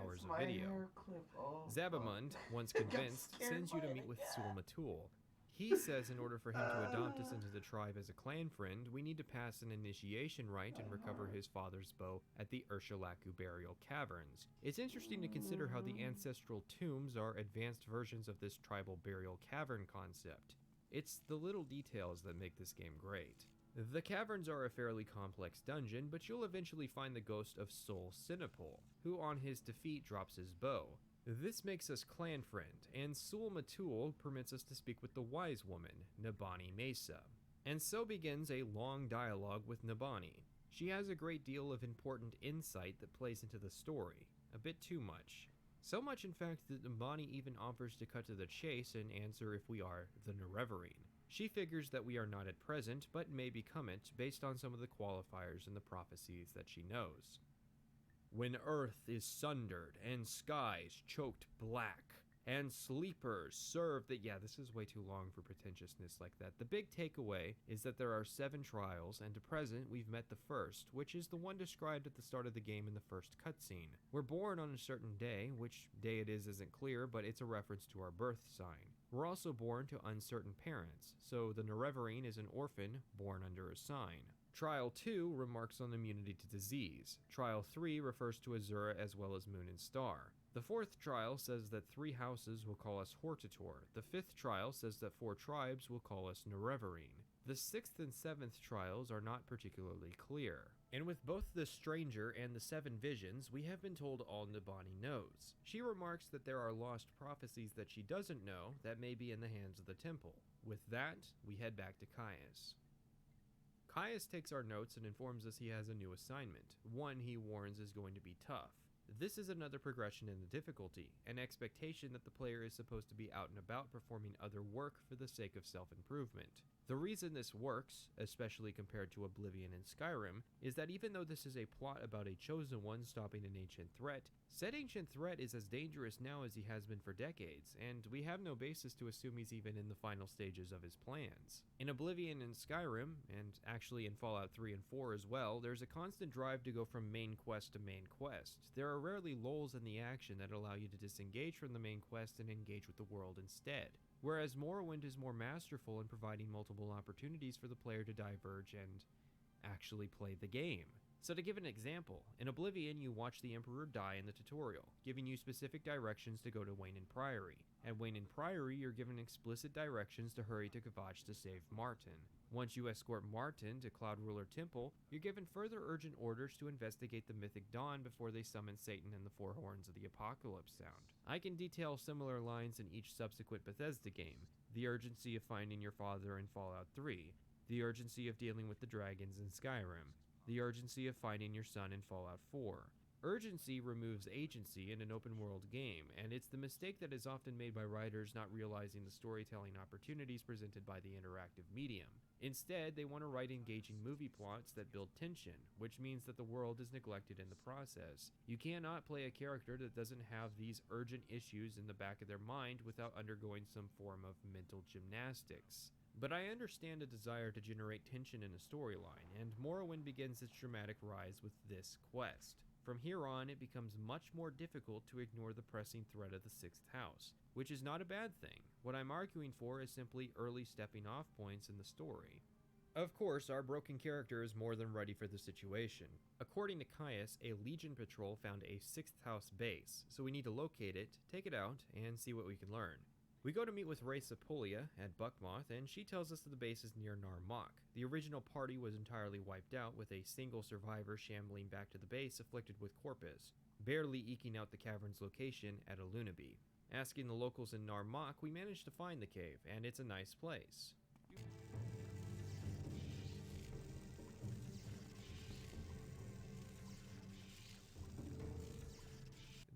hours of video. Zabamund, once convinced, sends you to meet with Sul Matul. He says in order for him to adopt us into the tribe as a clan friend, we need to pass an initiation rite and recover his father's bow at the Urshalaku Burial Caverns. It's interesting to consider how the ancestral tombs are advanced versions of this tribal burial cavern concept. It's the little details that make this game great. The caverns are a fairly complex dungeon, but you'll eventually find the ghost of Sul Sinapul, who on his defeat drops his bow. This makes us clan friend, and Sul Matul permits us to speak with the wise woman, Nabani Mesa. And so begins a long dialogue with Nabani. She has a great deal of important insight that plays into the story, a bit too much. So much in fact that Nabani even offers to cut to the chase and answer if we are the Nerevarine. She figures that we are not at present, but may become it based on some of the qualifiers and the prophecies that she knows. When earth is sundered and skies choked black and sleepers serve that. Yeah, this is way too long for pretentiousness like that. The big takeaway is that there are 7 trials, and to present we've met the first, which is the one described at the start of the game in the first cutscene. We're born on a certain day, which day it is isn't clear, but it's a reference to our birth sign. We're also born to uncertain parents, so the Nerevarine is an orphan born under a sign. Trial 2 remarks on immunity to disease. Trial 3 refers to Azura as well as Moon and Star. The 4th trial says that 3 houses will call us Hortator. The 5th trial says that 4 tribes will call us Nerevarine. The 6th and 7th trials are not particularly clear. And with both the Stranger and the 7 visions, we have been told all Nabani knows. She remarks that there are lost prophecies that she doesn't know that may be in the hands of the temple. With that, we head back to Caius. Caius takes our notes and informs us he has a new assignment, one he warns is going to be tough. This is another progression in the difficulty, an expectation that the player is supposed to be out and about performing other work for the sake of self-improvement. The reason this works, especially compared to Oblivion and Skyrim, is that even though this is a plot about a chosen one stopping an ancient threat, said ancient threat is as dangerous now as he has been for decades, and we have no basis to assume he's even in the final stages of his plans. In Oblivion and Skyrim, and actually in Fallout 3 and 4 as well, there's a constant drive to go from main quest to main quest. There are rarely lulls in the action that allow you to disengage from the main quest and engage with the world instead. Whereas Morrowind is more masterful in providing multiple opportunities for the player to diverge and actually play the game. So to give an example, in Oblivion you watch the Emperor die in the tutorial, giving you specific directions to go to Wayne and Priory. At Wayne and Priory you're given explicit directions to hurry to Kvatch to save Martin. Once you escort Martin to Cloud Ruler Temple, you're given further urgent orders to investigate the Mythic Dawn before they summon Satan and the 4 Horns of the Apocalypse sound. I can detail similar lines in each subsequent Bethesda game: the urgency of finding your father in Fallout 3, the urgency of dealing with the dragons in Skyrim, the urgency of finding your son in Fallout 4. Urgency removes agency in an open-world game, and it's the mistake that is often made by writers not realizing the storytelling opportunities presented by the interactive medium. Instead, they want to write engaging movie plots that build tension, which means that the world is neglected in the process. You cannot play a character that doesn't have these urgent issues in the back of their mind without undergoing some form of mental gymnastics. But I understand a desire to generate tension in a storyline, and Morrowind begins its dramatic rise with this quest. From here on, it becomes much more difficult to ignore the pressing threat of the 6th house, which is not a bad thing. What I'm arguing for is simply early stepping off points in the story. Of course, our broken character is more than ready for the situation. According to Caius, a Legion patrol found a 6th house base, so we need to locate it, take it out, and see what we can learn. We go to meet with Ray Sepolia at Buckmoth, and she tells us that the base is near Narmak. The original party was entirely wiped out, with a single survivor shambling back to the base afflicted with corpus, barely eking out the cavern's location at Alunaby. Asking the locals in Narmak, we managed to find the cave, and it's a nice place.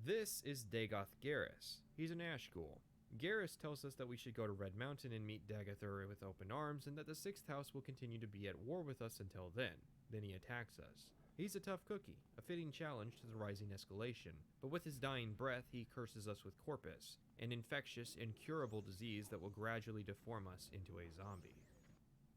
This is Dagoth Garrus. He's an Ashghoul. Garrus tells us that we should go to Red Mountain and meet Dagathur with open arms, and that the 6th house will continue to be at war with us until then. Then he attacks us. He's a tough cookie, a fitting challenge to the rising escalation, but with his dying breath he curses us with Corpus, an infectious, incurable disease that will gradually deform us into a zombie.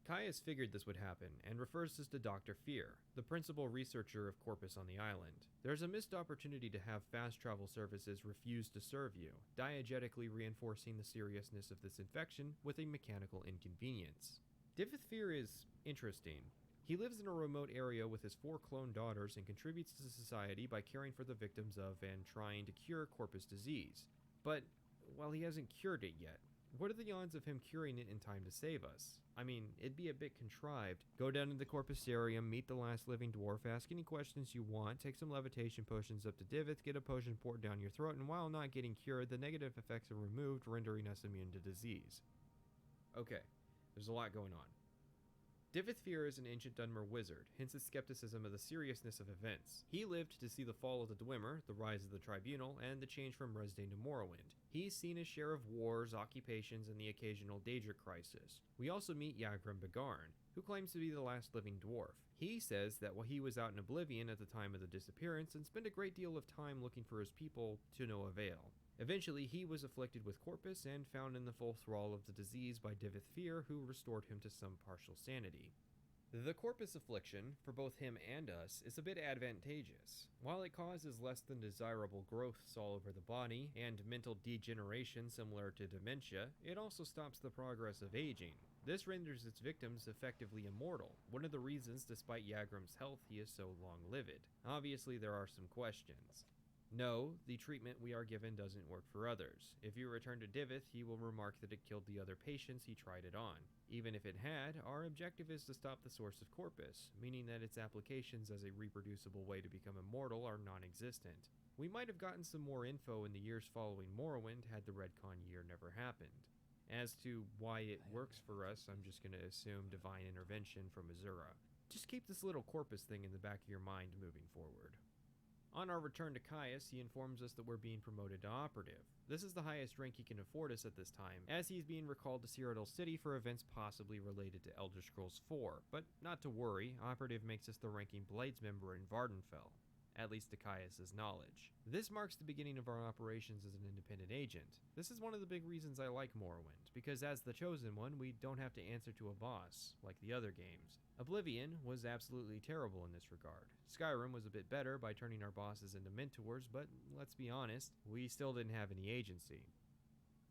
Caius figured this would happen, and refers us to Dr. Fear, the principal researcher of Corpus on the island. There's a missed opportunity to have fast travel services refuse to serve you, diegetically reinforcing the seriousness of this infection with a mechanical inconvenience. Divith Fear is interesting. He lives in a remote area with his 4 clone daughters and contributes to society by caring for the victims of and trying to cure Corpus disease. But, while he hasn't cured it yet, what are the odds of him curing it in time to save us? I mean, it'd be a bit contrived. Go down to the Corpusarium, meet the last living dwarf, ask any questions you want, take some levitation potions up to Divith, get a potion poured down your throat, and while not getting cured, the negative effects are removed, rendering us immune to disease. Okay, there's a lot going on. Divith Fear is an ancient Dunmer wizard, hence his skepticism of the seriousness of events. He lived to see the fall of the Dwemer, the rise of the Tribunal, and the change from Resdayn to Morrowind. He's seen his share of wars, occupations, and the occasional Daedric crisis. We also meet Yagrum Begarn, who claims to be the last living dwarf. He says that while he was out in Oblivion at the time of the disappearance and spent a great deal of time looking for his people, to no avail. Eventually, he was afflicted with Corpus and found in the full thrall of the disease by Divith Fear, who restored him to some partial sanity. The Corpus affliction, for both him and us, is a bit advantageous. While it causes less than desirable growths all over the body, and mental degeneration similar to dementia, it also stops the progress of aging. This renders its victims effectively immortal, one of the reasons, despite Yagrum's health, he is so long-lived. Obviously, there are some questions. No, the treatment we are given doesn't work for others. If you return to Divith, he will remark that it killed the other patients he tried it on. Even if it had, our objective is to stop the source of Corpus, meaning that its applications as a reproducible way to become immortal are non-existent. We might have gotten some more info in the years following Morrowind had the Redcon year never happened. As to why it works for us, I'm just going to assume divine intervention from Azura. Just keep this little Corpus thing in the back of your mind moving forward. On our return to Caius, he informs us that we're being promoted to Operative. This is the highest rank he can afford us at this time, as he's being recalled to Cyrodiil City for events possibly related to Elder Scrolls 4. But not to worry, Operative makes us the ranking Blades member in Vardenfell, at least to Caius' knowledge. This marks the beginning of our operations as an independent agent. This is one of the big reasons I like Morrowind, because as the Chosen One, we don't have to answer to a boss, like the other games. Oblivion was absolutely terrible in this regard. Skyrim was a bit better by turning our bosses into mentors, but let's be honest, we still didn't have any agency.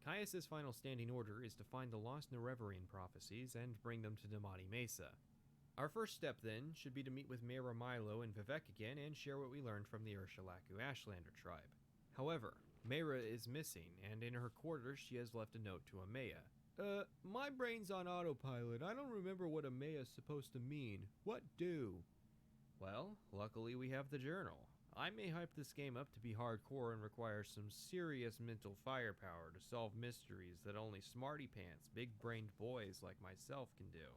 Caius' final standing order is to find the lost Nereverian prophecies and bring them to Damati Mesa. Our first step, then, should be to meet with Mera Milo and Vivek again and share what we learned from the Urshalaku Ashlander tribe. However, Mera is missing, and in her quarters she has left a note to Amaya. My brain's on autopilot. I don't remember what Amaya is supposed to mean. What do? Well, luckily we have the journal. I may hype this game up to be hardcore and require some serious mental firepower to solve mysteries that only smarty pants, big-brained boys like myself can do.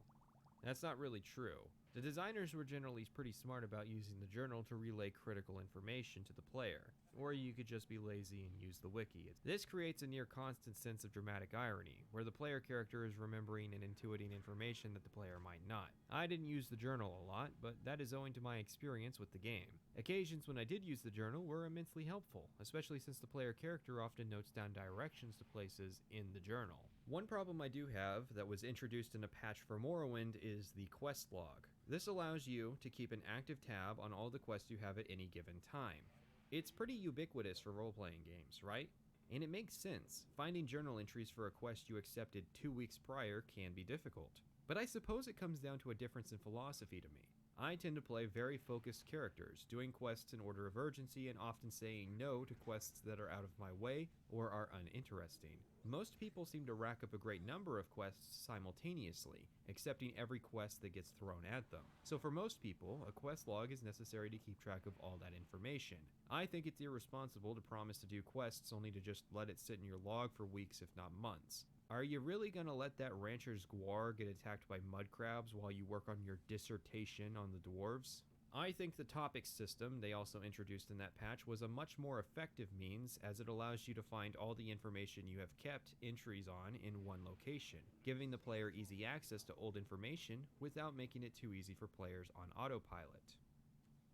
That's not really true. The designers were generally pretty smart about using the journal to relay critical information to the player, or you could just be lazy and use the wiki. This creates a near constant sense of dramatic irony, where the player character is remembering and intuiting information that the player might not. I didn't use the journal a lot, but that is owing to my experience with the game. Occasions when I did use the journal were immensely helpful, especially since the player character often notes down directions to places in the journal. One problem I do have that was introduced in a patch for Morrowind is the quest log. This allows you to keep an active tab on all the quests you have at any given time. It's pretty ubiquitous for role-playing games, right? And it makes sense. Finding journal entries for a quest you accepted 2 weeks prior can be difficult. But I suppose it comes down to a difference in philosophy to me. I tend to play very focused characters, doing quests in order of urgency and often saying no to quests that are out of my way or are uninteresting. Most people seem to rack up a great number of quests simultaneously, accepting every quest that gets thrown at them. So for most people, a quest log is necessary to keep track of all that information. I think it's irresponsible to promise to do quests only to just let it sit in your log for weeks if not months. Are you really gonna let that rancher's guar get attacked by mud crabs while you work on your dissertation on the dwarves? I think the topics system they also introduced in that patch was a much more effective means, as it allows you to find all the information you have kept entries on in one location, giving the player easy access to old information without making it too easy for players on autopilot.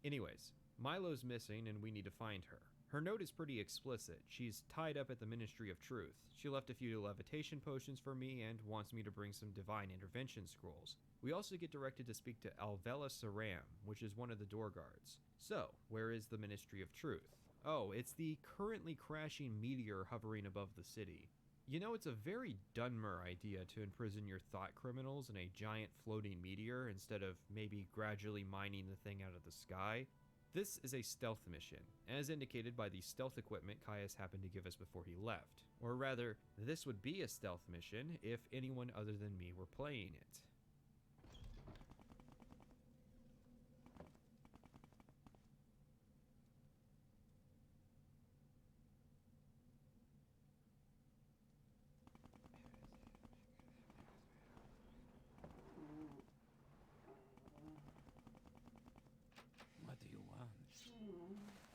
Anyways, Milo's missing and we need to find her. Her note is pretty explicit. She's tied up at the Ministry of Truth. She left a few levitation potions for me and wants me to bring some divine intervention scrolls. We also get directed to speak to Alvela Saram, which is one of the door guards. So, where is the Ministry of Truth? Oh, it's the currently crashing meteor hovering above the city. You know, it's a very Dunmer idea to imprison your thought criminals in a giant floating meteor instead of maybe gradually mining the thing out of the sky. This is a stealth mission, as indicated by the stealth equipment Caius happened to give us before he left. Or rather, this would be a stealth mission if anyone other than me were playing it. What do you want? What do you want?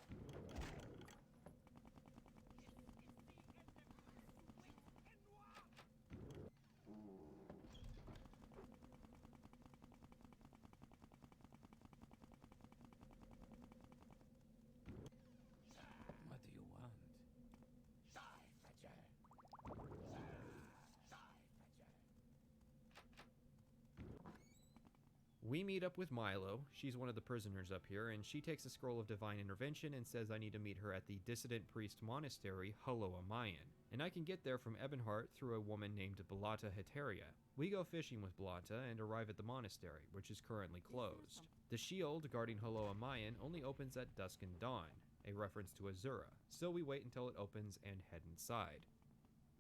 We meet up with Milo, she's one of the prisoners up here, and she takes a scroll of divine intervention and says I need to meet her at the dissident priest monastery, Hulo Amayan, and I can get there from Ebonheart through a woman named Belata Heteria. We go fishing with Belata and arrive at the monastery, which is currently closed. The shield guarding Hulo Amayan only opens at dusk and dawn, a reference to Azura, so we wait until it opens and head inside.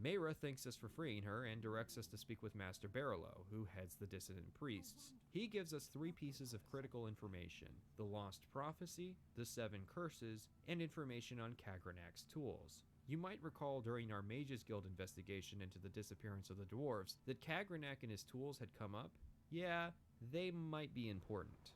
Mayra thanks us for freeing her and directs us to speak with Master Barolo, who heads the dissident priests. He gives us 3 pieces of critical information: the Lost Prophecy, the 7 Curses, and information on Kagranak's tools. You might recall during our Mages Guild investigation into the disappearance of the dwarves that Kagranak and his tools had come up. Yeah, they might be important.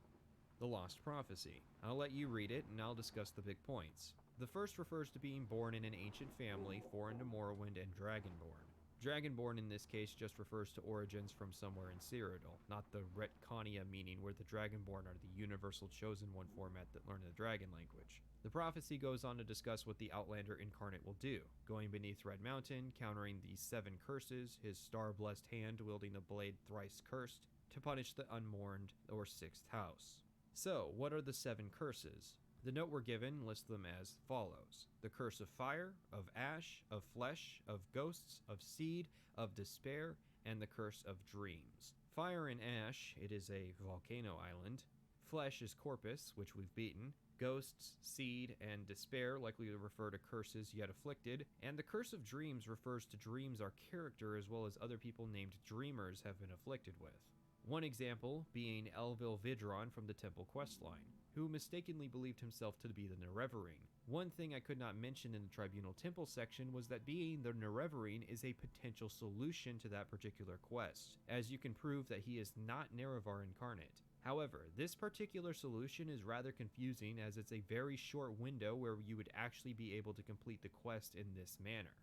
The Lost Prophecy. I'll let you read it and I'll discuss the big points. The first refers to being born in an ancient family foreign to Morrowind and Dragonborn. Dragonborn in this case just refers to origins from somewhere in Cyrodiil, not the Retconia meaning where the Dragonborn are the universal chosen one format that learn the dragon language. The prophecy goes on to discuss what the Outlander incarnate will do, going beneath Red Mountain, countering the 7 curses, his star-blessed hand wielding a blade thrice cursed, to punish the unmourned or 6th house. So, what are the 7 curses? The note we're given lists them as follows: the curse of fire, of ash, of flesh, of ghosts, of seed, of despair, and the curse of dreams. Fire and ash, it is a volcano island. Flesh is Corpus, which we've beaten. Ghosts, seed, and despair likely to refer to curses yet afflicted. And the curse of dreams refers to dreams our character as well as other people named dreamers have been afflicted with. One example being Elvil Vidron from the Temple questline, who mistakenly believed himself to be the Nerevarine. One thing I could not mention in the Tribunal Temple section was that being the Nerevarine is a potential solution to that particular quest, as you can prove that he is not Nerevar incarnate. However, this particular solution is rather confusing as it's a very short window where you would actually be able to complete the quest in this manner.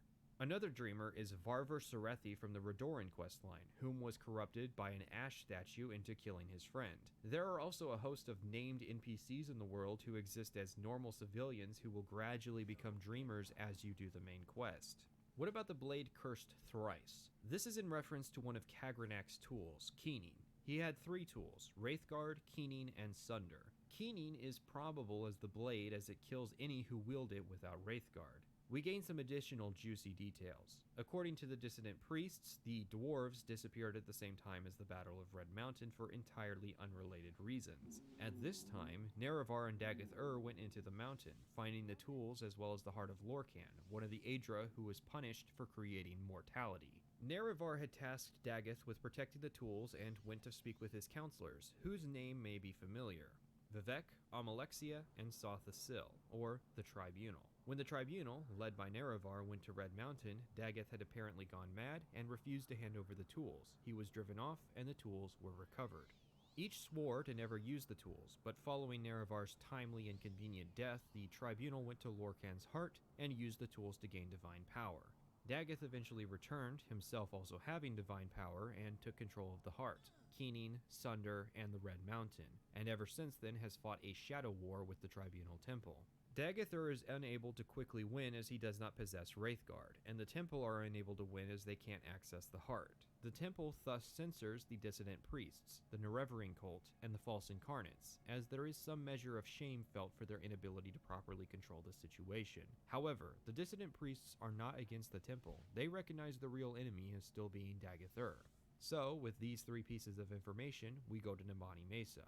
Another dreamer is Varver Serethi from the Redoran questline, whom was corrupted by an ash statue into killing his friend. There are also a host of named NPCs in the world who exist as normal civilians who will gradually become dreamers as you do the main quest. What about the blade cursed thrice? This is in reference to one of Kagranak's tools, Keening. He had 3 tools: Wraithguard, Keening, and Sunder. Keening is probable as the blade as it kills any who wield it without Wraithguard. We gain some additional juicy details. According to the dissident priests, the dwarves disappeared at the same time as the Battle of Red Mountain for entirely unrelated reasons. At this time, Nerevar and Dagoth went into the mountain, finding the tools as well as the Heart of Lorcan, one of the Aedra who was punished for creating mortality. Nerevar had tasked Dagoth with protecting the tools and went to speak with his counselors, whose name may be familiar. Vivek, Amalexia, and Sotha-Sil, or the Tribunal. When the Tribunal, led by Nerevar, went to Red Mountain, Daggett had apparently gone mad and refused to hand over the tools. He was driven off, and the tools were recovered. Each swore to never use the tools, but following Nerevar's timely and convenient death, the Tribunal went to Lorkhan's heart and used the tools to gain divine power. Daggett eventually returned, himself also having divine power, and took control of the heart, Keening, Sunder, and the Red Mountain, and ever since then has fought a shadow war with the Tribunal Temple. Dagethur is unable to quickly win as he does not possess Wraithguard, and the Temple are unable to win as they can't access the heart. The Temple thus censors the dissident priests, the Nerevering cult, and the false incarnates, as there is some measure of shame felt for their inability to properly control the situation. However, the dissident priests are not against the Temple. They recognize the real enemy as still being Dagethur. So, with these three pieces of information, we go to Nabani Mesa.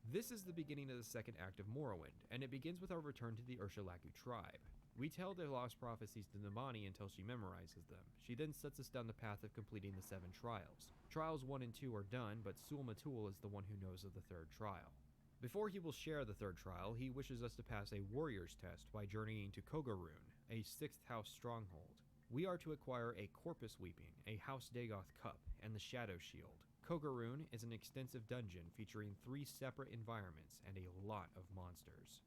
This is the beginning of the second act of Morrowind, and it begins with our return to the Ursulaku tribe. We tell the lost prophecies to Nabani until she memorizes them. She then sets us down the path of completing the 7 trials. Trials 1 and 2 are done, but Sul-Matul is the one who knows of the 3rd trial. Before he will share the 3rd trial, he wishes us to pass a warrior's test by journeying to Kogarun, a 6th house stronghold. We are to acquire a Corpus Weeping, a House Dagoth cup, and the Shadow Shield. Kogarun is an extensive dungeon featuring 3 separate environments and a lot of monsters.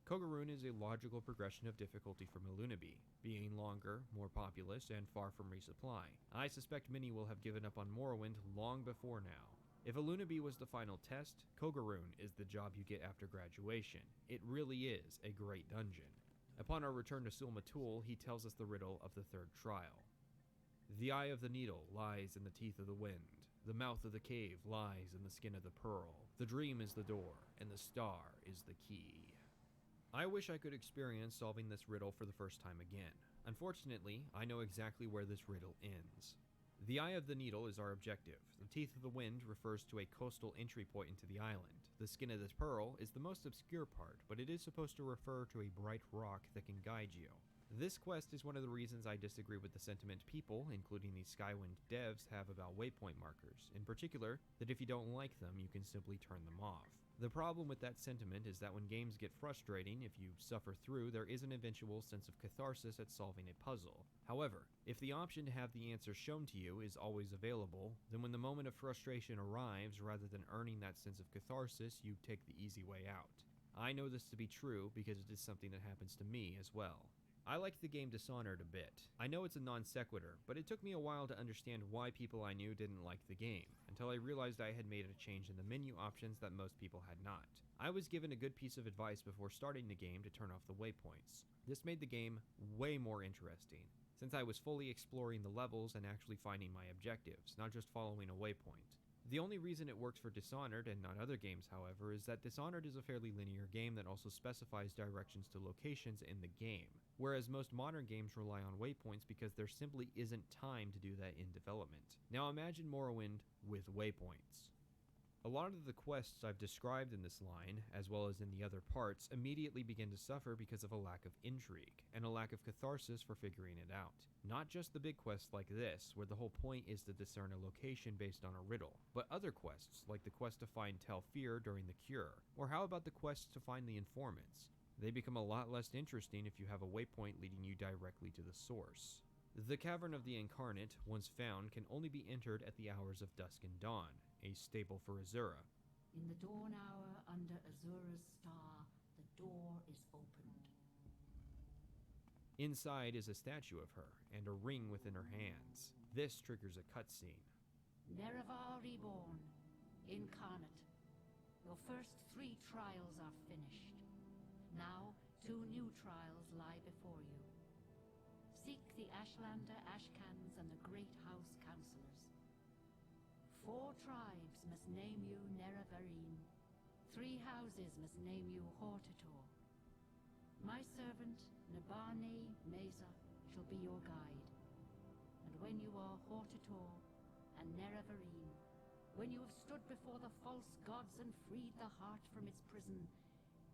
Kogarun is a logical progression of difficulty from Alunaby, being longer, more populous, and far from resupply. I suspect many will have given up on Morrowind long before now. If Alunaby was the final test, Kogarun is the job you get after graduation. It really is a great dungeon. Upon our return to Sul-Matul, he tells us the riddle of the 3rd trial. The eye of the needle lies in the teeth of the wind. The mouth of the cave lies in the skin of the pearl. The dream is the door, and the star is the key. I wish I could experience solving this riddle for the first time again. Unfortunately, I know exactly where this riddle ends. The Eye of the Needle is our objective. The Teeth of the Wind refers to a coastal entry point into the island. The Skin of the Pearl is the most obscure part, but it is supposed to refer to a bright rock that can guide you. This quest is one of the reasons I disagree with the sentiment people, including the Skywind devs, have about waypoint markers. In particular, that if you don't like them, you can simply turn them off. The problem with that sentiment is that when games get frustrating, if you suffer through, there is an eventual sense of catharsis at solving a puzzle. However, if the option to have the answer shown to you is always available, then when the moment of frustration arrives, rather than earning that sense of catharsis, you take the easy way out. I know this to be true because it is something that happens to me as well. I like the game Dishonored a bit. I know it's a non sequitur, but it took me a while to understand why people I knew didn't like the game, until I realized I had made a change in the menu options that most people had not. I was given a good piece of advice before starting the game to turn off the waypoints. This made the game way more interesting, since I was fully exploring the levels and actually finding my objectives, not just following a waypoint. The only reason it works for Dishonored and not other games, however, is that Dishonored is a fairly linear game that also specifies directions to locations in the game, whereas most modern games rely on waypoints because there simply isn't time to do that in development. Now imagine Morrowind with waypoints. A lot of the quests I've described in this line, as well as in the other parts, immediately begin to suffer because of a lack of intrigue, and a lack of catharsis for figuring it out. Not just the big quests like this, where the whole point is to discern a location based on a riddle, but other quests, like the quest to find Telfir during the Cure, or how about the quests to find the informants? They become a lot less interesting if you have a waypoint leading you directly to the source. The Cavern of the Incarnate, once found, can only be entered at the hours of dusk and dawn, a staple for Azura. In the dawn hour under Azura's star, the door is opened. Inside is a statue of her and a ring within her hands. This triggers a cutscene. Nerevar reborn, incarnate. Your first 3 trials are finished. Now 2 new trials lie before you. Seek the Ashlander Ashcans and the Great House Counselors. 4 tribes must name you Nerevarine. 3 houses must name you Hortator. My servant, Nabane Mesa, shall be your guide. And when you are Hortator and Nerevarine, when you have stood before the false gods and freed the heart from its prison,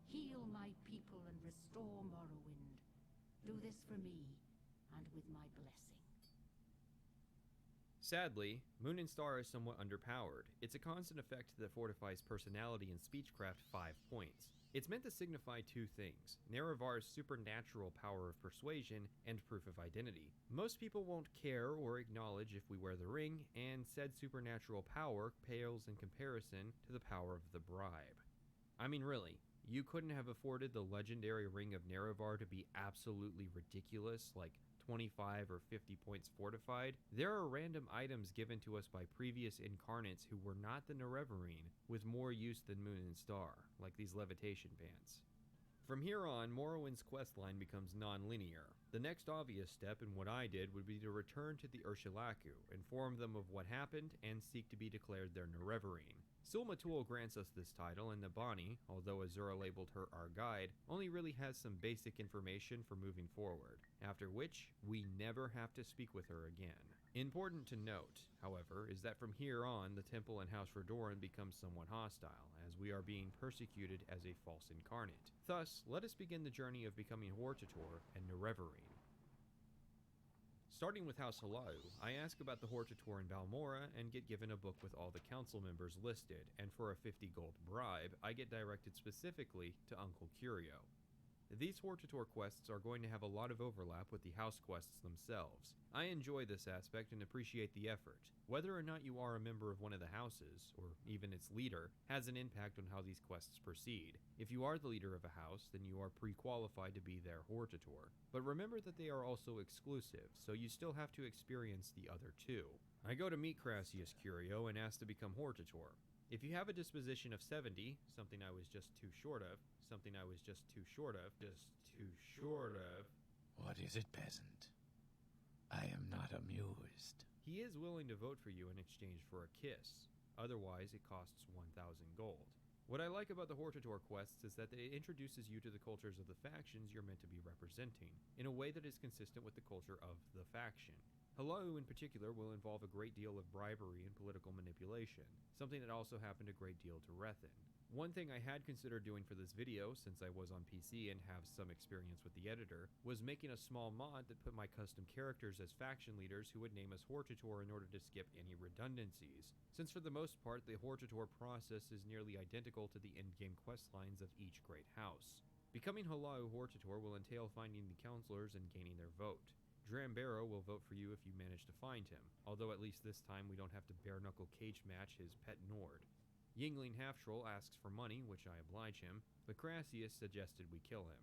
heal my people and restore Morrowind. Do this for me, and with my blessing. Sadly, Moon and Star is somewhat underpowered. It's a constant effect that fortifies personality and speechcraft 5 points. It's meant to signify 2 things: Nerevar's supernatural power of persuasion and proof of identity. Most people won't care or acknowledge if we wear the ring, and said supernatural power pales in comparison to the power of the bribe. I mean, really, you couldn't have afforded the legendary Ring of Nerevar to be absolutely ridiculous, like 25 or 50 points fortified? There are random items given to us by previous incarnates who were not the Nerevarine, with more use than Moon and Star, like these levitation pants. From here on, Morrowind's questline becomes non-linear. The next obvious step in what I did would be to return to the Ursulaku, inform them of what happened, and seek to be declared their Nerevarine. Sul-Matul grants us this title, and Nabani, although Azura labeled her our guide, only really has some basic information for moving forward, after which we never have to speak with her again. Important to note, however, is that from here on, the temple and House Redoran becomes somewhat hostile, as we are being persecuted as a false incarnate. Thus, let us begin the journey of becoming Hortator and Nerevarine. Starting with House Halau, I ask about the Hortator in Balmora and get given a book with all the council members listed, and for a 50 gold bribe, I get directed specifically to Uncle Curio. These Hortator quests are going to have a lot of overlap with the house quests themselves. I enjoy this aspect and appreciate the effort. Whether or not you are a member of one of the houses, or even its leader, has an impact on how these quests proceed. If you are the leader of a house, then you are pre-qualified to be their Hortator. But remember that they are also exclusive, so you still have to experience the other 2. I go to meet Crassius Curio and ask to become Hortator. If you have a disposition of 70, something I was just too short of, What is it, peasant? I am not amused. He is willing to vote for you in exchange for a kiss. Otherwise, it costs 1,000 gold. What I like about the Hortator quests is that it introduces you to the cultures of the factions you're meant to be representing, in a way that is consistent with the culture of the faction. Halau in particular will involve a great deal of bribery and political manipulation, something that also happened a great deal to Rethin. One thing I had considered doing for this video, since I was on PC and have some experience with the editor, was making a small mod that put my custom characters as faction leaders who would name us Hortator in order to skip any redundancies, since for the most part the Hortator process is nearly identical to the endgame questlines of each great house. Becoming Halau Hortator will entail finding the counselors and gaining their vote. Drambero will vote for you if you manage to find him, although at least this time we don't have to bare-knuckle cage match his pet Nord. Yingling Halftroll asks for money, which I oblige him, but Crassius suggested we kill him.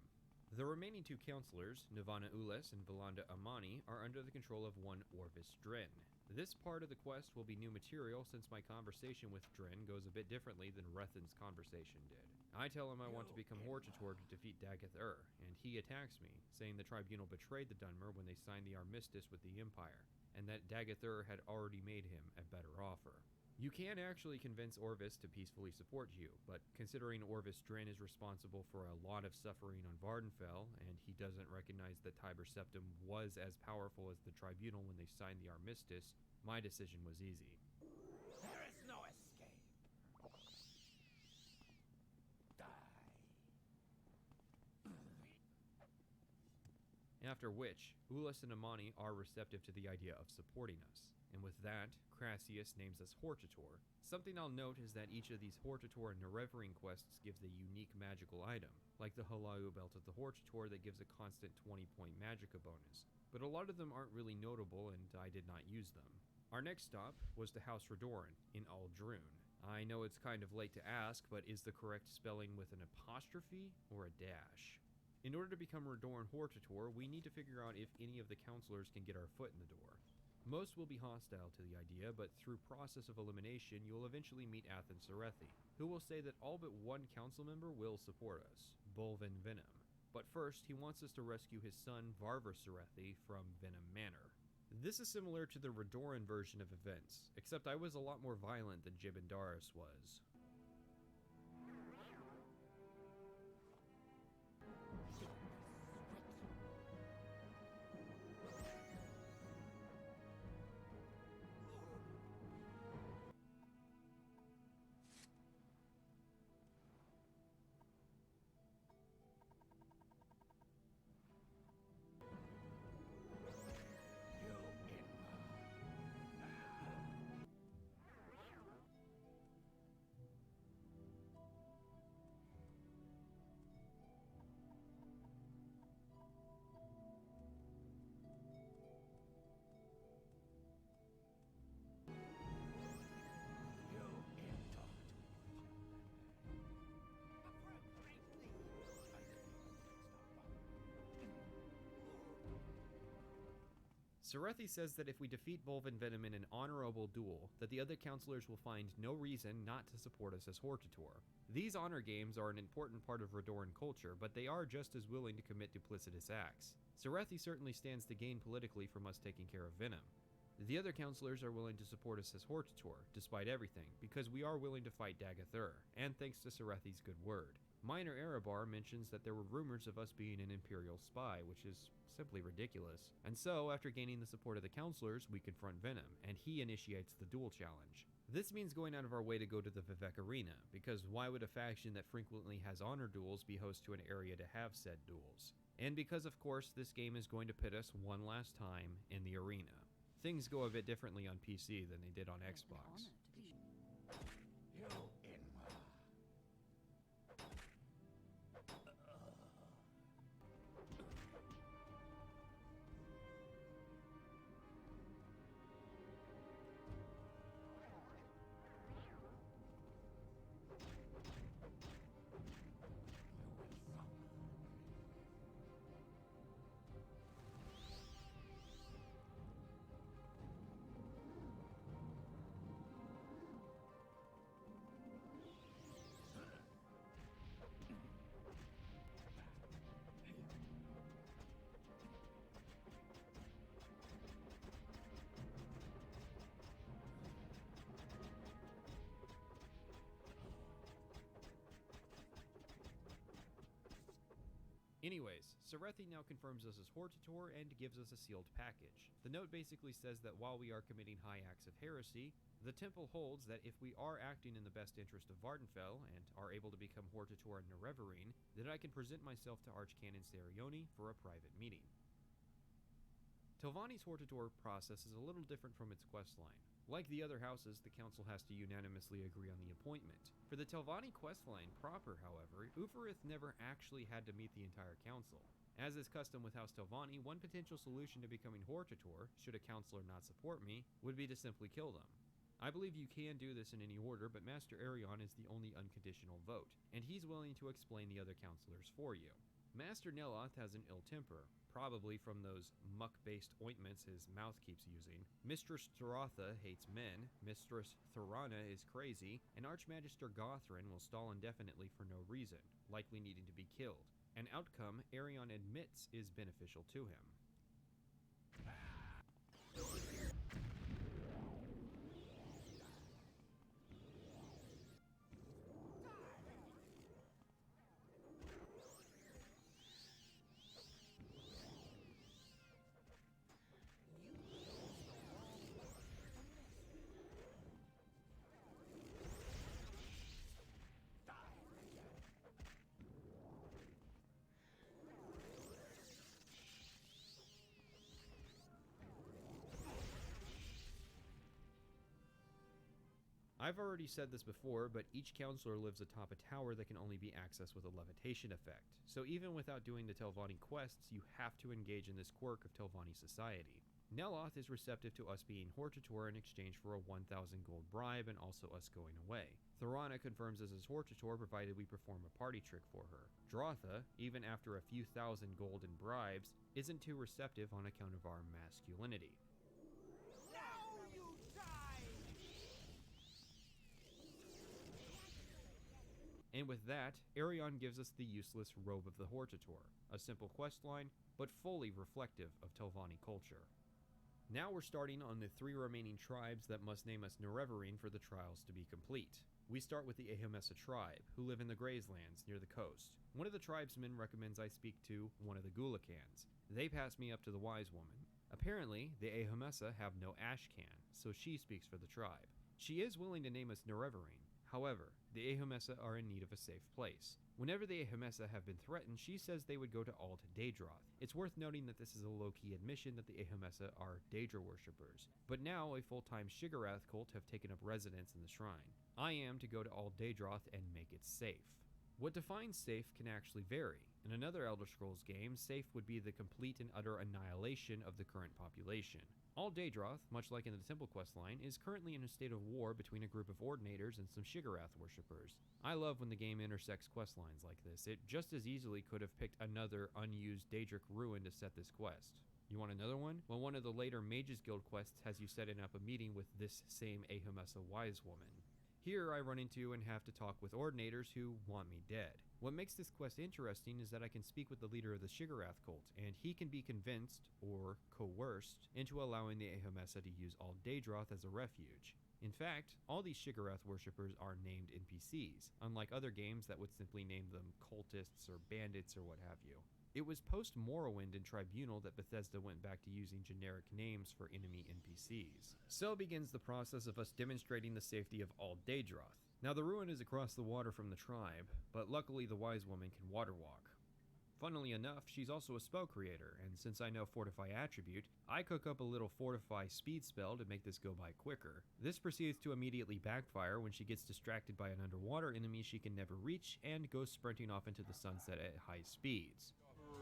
The remaining 2 counselors, Navana Ules and Valanda Amani, are under the control of one Orvis Dren. This part of the quest will be new material since my conversation with Dren goes a bit differently than Rethin's conversation did. I tell him I want to become Hortator to defeat Dagoth-Ur, and he attacks me, saying the Tribunal betrayed the Dunmer when they signed the armistice with the Empire, and that Dagoth-Ur had already made him a better offer. You can actually convince Orvis to peacefully support you, but considering Orvis Dren is responsible for a lot of suffering on Vardenfell, and he doesn't recognize that Tiber Septim was as powerful as the Tribunal when they signed the armistice, my decision was easy. There is no escape. Die. After which, Ulas and Amani are receptive to the idea of supporting us. And with that, Crassius names us Hortator. Something I'll note is that each of these Hortator and Nerevarine quests gives a unique magical item, like the Halau Belt of the Hortator that gives a constant 20-point magicka bonus, but a lot of them aren't really notable and I did not use them. Our next stop was to House Redoran in Aldrune. I know it's kind of late to ask, but is the correct spelling with an apostrophe or a dash? In order to become Redoran Hortator, we need to figure out if any of the counselors can get our foot in the door. Most will be hostile to the idea, but through process of elimination, you'll eventually meet Athen Serethi, who will say that all but one council member will support us, Bolvin Venom. But first, he wants us to rescue his son, Varver Serethi, from Venom Manor. This is similar to the Redoran version of events, except I was a lot more violent than Jibindaris was. Serethi says that if we defeat Bolvin Venom in an honorable duel, that the other counselors will find no reason not to support us as Hortator. These honor games are an important part of Redoran culture, but they are just as willing to commit duplicitous acts. Serethi certainly stands to gain politically from us taking care of Venom. The other counselors are willing to support us as Hortator, despite everything, because we are willing to fight Dagathur, and thanks to Serethi's good word. Minor Erebar mentions that there were rumors of us being an Imperial spy, which is simply ridiculous. And so, after gaining the support of the counselors, we confront Venom, and he initiates the duel challenge. This means going out of our way to go to the Vivek Arena, because why would a faction that frequently has honor duels be host to an area to have said duels? And because, of course, this game is going to pit us one last time in the arena. Things go a bit differently on PC than they did on Xbox. Anyways, Serethi now confirms us as Hortator and gives us a sealed package. The note basically says that while we are committing high acts of heresy, the temple holds that if we are acting in the best interest of Vardenfell and are able to become Hortator and Nerevarine, that I can present myself to Archcanon Serioni for a private meeting. Telvanni's Hortator process is a little different from its questline. Like the other houses, the council has to unanimously agree on the appointment. For the Telvanni questline proper, however, Uferith never actually had to meet the entire council. As is custom with House Telvanni, one potential solution to becoming Hortator, should a counselor not support me, would be to simply kill them. I believe you can do this in any order, but Master Arion is the only unconditional vote, and he's willing to explain the other counselors for you. Master Neloth has an ill temper, probably from those muck-based ointments his mouth keeps using. Mistress Taratha hates men, Mistress Thorana is crazy, and Archmagister Gothrin will stall indefinitely for no reason, likely needing to be killed. An outcome Arion admits is beneficial to him. I've already said this before, but each counselor lives atop a tower that can only be accessed with a levitation effect, so even without doing the Telvanni quests, you have to engage in this quirk of Telvanni society. Neloth is receptive to us being Hortator in exchange for a 1,000 gold bribe and also us going away. Thorana confirms us as Hortator provided we perform a party trick for her. Drotha, even after a few thousand gold in bribes, isn't too receptive on account of our masculinity. Now you die! And with that, Arion gives us the useless Robe of the Hortator, a simple questline, but fully reflective of Telvanni culture. Now we're starting on the 3 remaining tribes that must name us Nerevarine for the trials to be complete. We start with the Ahomessa tribe, who live in the Grazelands near the coast. One of the tribesmen recommends I speak to one of the Gulakans. They pass me up to the wise woman. Apparently, the Ahomessa have no Ashcan, so she speaks for the tribe. She is willing to name us Nerevarine. However, the Ahomessa are in need of a safe place. Whenever the Ahomessa have been threatened, she says they would go to Alt Daedroth. It's worth noting that this is a low-key admission that the Ahomessa are Daedra worshippers, but now a full-time Shiggarath cult have taken up residence in the shrine. I am to go to Alt Daedroth and make it safe. What defines safe can actually vary. In another Elder Scrolls game, safe would be the complete and utter annihilation of the current population. Alt Daedroth, much like in the Temple questline, is currently in a state of war between a group of Ordinators and some Shiggarath worshippers. I love when the game intersects questlines like this. It just as easily could have picked another unused Daedric ruin to set this quest. You want another one? Well, one of the later Mages Guild quests has you setting up a meeting with this same Ahomessa wise woman. Here I run into and have to talk with Ordinators who want me dead. What makes this quest interesting is that I can speak with the leader of the Shiggarath cult, and he can be convinced, or coerced, into allowing the Ahomessa to use Alt Daedroth as a refuge. In fact, all these Shiggarath worshippers are named NPCs, unlike other games that would simply name them cultists or bandits or what have you. It was post-Morrowind and Tribunal that Bethesda went back to using generic names for enemy NPCs. So begins the process of us demonstrating the safety of Alt Daedroth. Now the ruin is across the water from the tribe, but luckily the wise woman can water walk. Funnily enough, she's also a spell creator, and since I know Fortify attribute, I cook up a little Fortify speed spell to make this go by quicker. This proceeds to immediately backfire when she gets distracted by an underwater enemy she can never reach and goes sprinting off into the sunset at high speeds.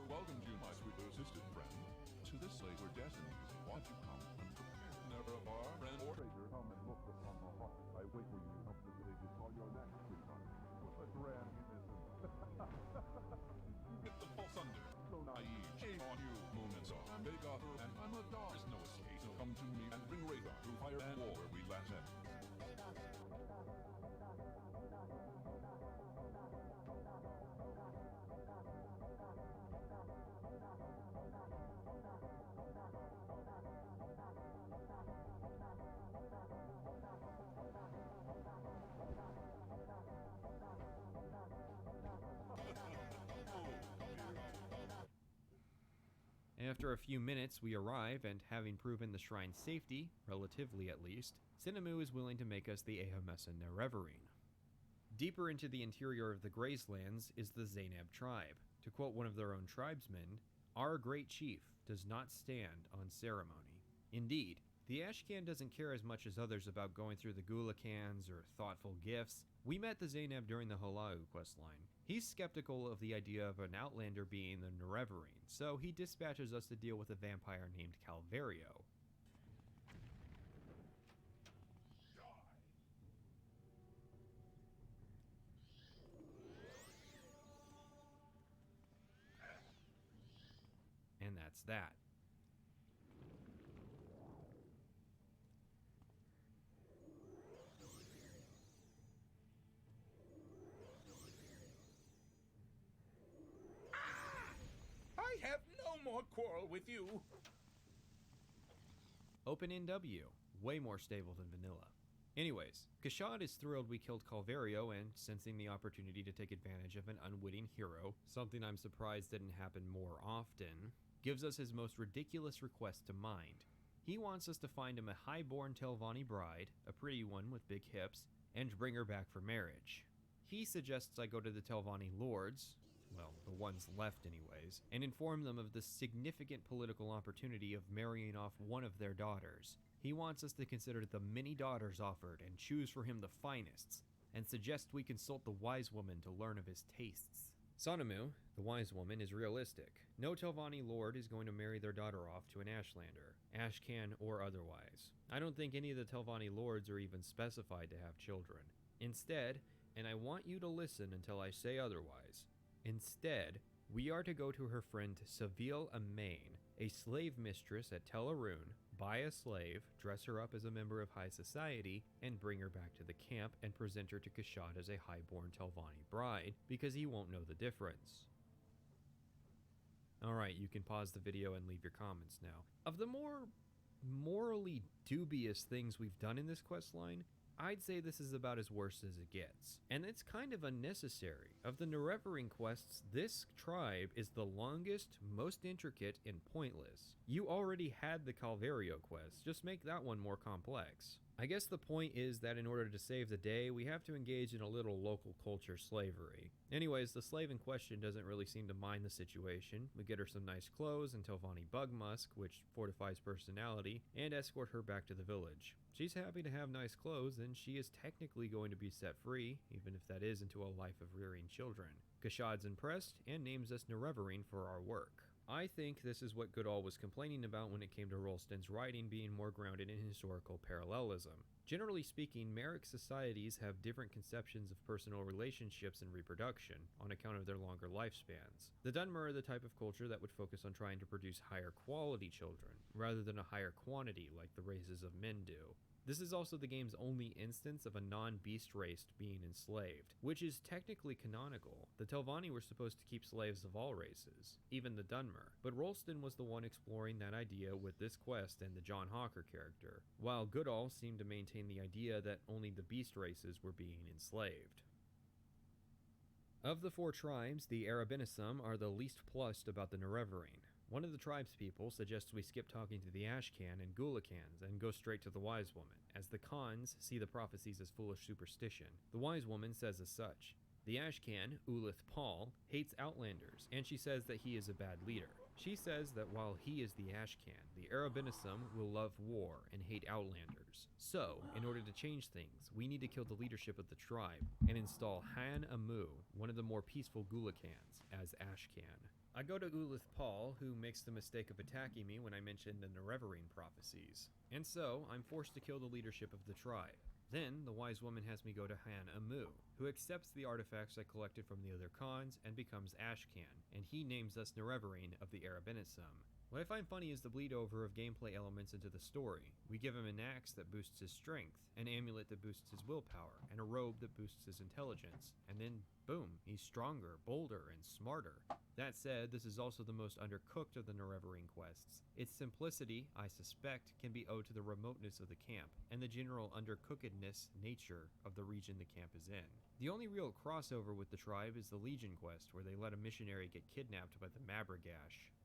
Welcome you, my sweet assistant friend, to this later destiny. What you come unprepared. Never a bar, friend, or traitor, come and look upon my heart. I wait for you, help the sages on your next sweetheart. What a grand innocent. Get the pulse under. So naive. Shame on you, moon and star. I'm Big Arthur, and I'm a dog. There's no escape. So come to me and bring Rhaegar through fire and war where we last met. After a few minutes, we arrive, and having proven the shrine's safety, relatively at least, Sinemu is willing to make us the Ahomessa Nerevarine. Deeper into the interior of the Grazelands is the Zainab tribe. To quote one of their own tribesmen, "Our great chief does not stand on ceremony." Indeed, the Ashcan doesn't care as much as others about going through the Gulakans or thoughtful gifts. We met the Zainab during the Halau questline. He's skeptical of the idea of an outlander being the Nerevarine, so he dispatches us to deal with a vampire named Calvario. And that's that. I have no more quarrel with you. Open NW, way more stable than vanilla. Anyways, Kashad is thrilled we killed Calvario and, sensing the opportunity to take advantage of an unwitting hero, something I'm surprised didn't happen more often, gives us his most ridiculous request to mind. He wants us to find him a high-born Telvanni bride, a pretty one with big hips, and bring her back for marriage. He suggests I go to the Telvanni lords, well, the ones left anyways, and inform them of the significant political opportunity of marrying off one of their daughters. He wants us to consider the many daughters offered and choose for him the finest, and suggests we consult the wise woman to learn of his tastes. Sonamu, the wise woman, is realistic. No Telvanni lord is going to marry their daughter off to an Ashlander, Ashcan or otherwise. I don't think any of the Telvanni lords are even specified to have children. Instead, and I want you to listen until I say otherwise, instead, we are to go to her friend Seville Amain, a slave mistress at Tel Arun, buy a slave, dress her up as a member of high society, and bring her back to the camp and present her to Kashad as a highborn Telvanni bride, because he won't know the difference. Alright, you can pause the video and leave your comments now. Of the more morally dubious things we've done in this questline, I'd say this is about as worse as it gets. And it's kind of unnecessary. Of the Nerevering quests, this tribe is the longest, most intricate, and pointless. You already had the Calvario quest, just make that one more complex. I guess the point is that in order to save the day, we have to engage in a little local culture slavery. Anyways, the slave in question doesn't really seem to mind the situation. We get her some nice clothes and Telvanni bug musk, which fortifies personality, and escort her back to the village. She's happy to have nice clothes, and she is technically going to be set free, even if that is into a life of rearing children. Kashad's impressed, and names us Nerevering for our work. I think this is what Goodall was complaining about when it came to Rolston's writing being more grounded in historical parallelism. Generally speaking, Merrick societies have different conceptions of personal relationships and reproduction, on account of their longer lifespans. The Dunmer are the type of culture that would focus on trying to produce higher quality children, rather than a higher quantity like the races of men do. This is also the game's only instance of a non-beast race being enslaved, which is technically canonical. The Telvanni were supposed to keep slaves of all races, even the Dunmer, but Rolston was the one exploring that idea with this quest and the John Hawker character, while Goodall seemed to maintain the idea that only the beast races were being enslaved. Of the four tribes, the Arabinisum are the least plussed about the Nerevering. One of the tribespeople suggests we skip talking to the Ashcan and Gulakans and go straight to the Wise Woman, as the Khans see the prophecies as foolish superstition. The Wise Woman says as such. The Ashcan, Ulith Paul, hates Outlanders, and she says that he is a bad leader. She says that while he is the Ashcan, the Arabinisum will love war and hate Outlanders. So, in order to change things, we need to kill the leadership of the tribe and install Han Amu, one of the more peaceful Gulakans, as Ashcan. I go to Ulith Paul, who makes the mistake of attacking me when I mention the Nerevering prophecies. And so, I'm forced to kill the leadership of the tribe. Then, the wise woman has me go to Han Amu, who accepts the artifacts I collected from the other Khans and becomes Ashcan, and he names us Nerevering of the Arabinisum. What I find funny is the bleed over of gameplay elements into the story. We give him an axe that boosts his strength, an amulet that boosts his willpower, and a robe that boosts his intelligence, and then boom, he's stronger, bolder, and smarter. That said, this is also the most undercooked of the Nerevering quests. Its simplicity, I suspect, can be owed to the remoteness of the camp, and the general undercookedness nature of the region the camp is in. The only real crossover with the tribe is the Legion quest, where they let a missionary get kidnapped by the Mabragash.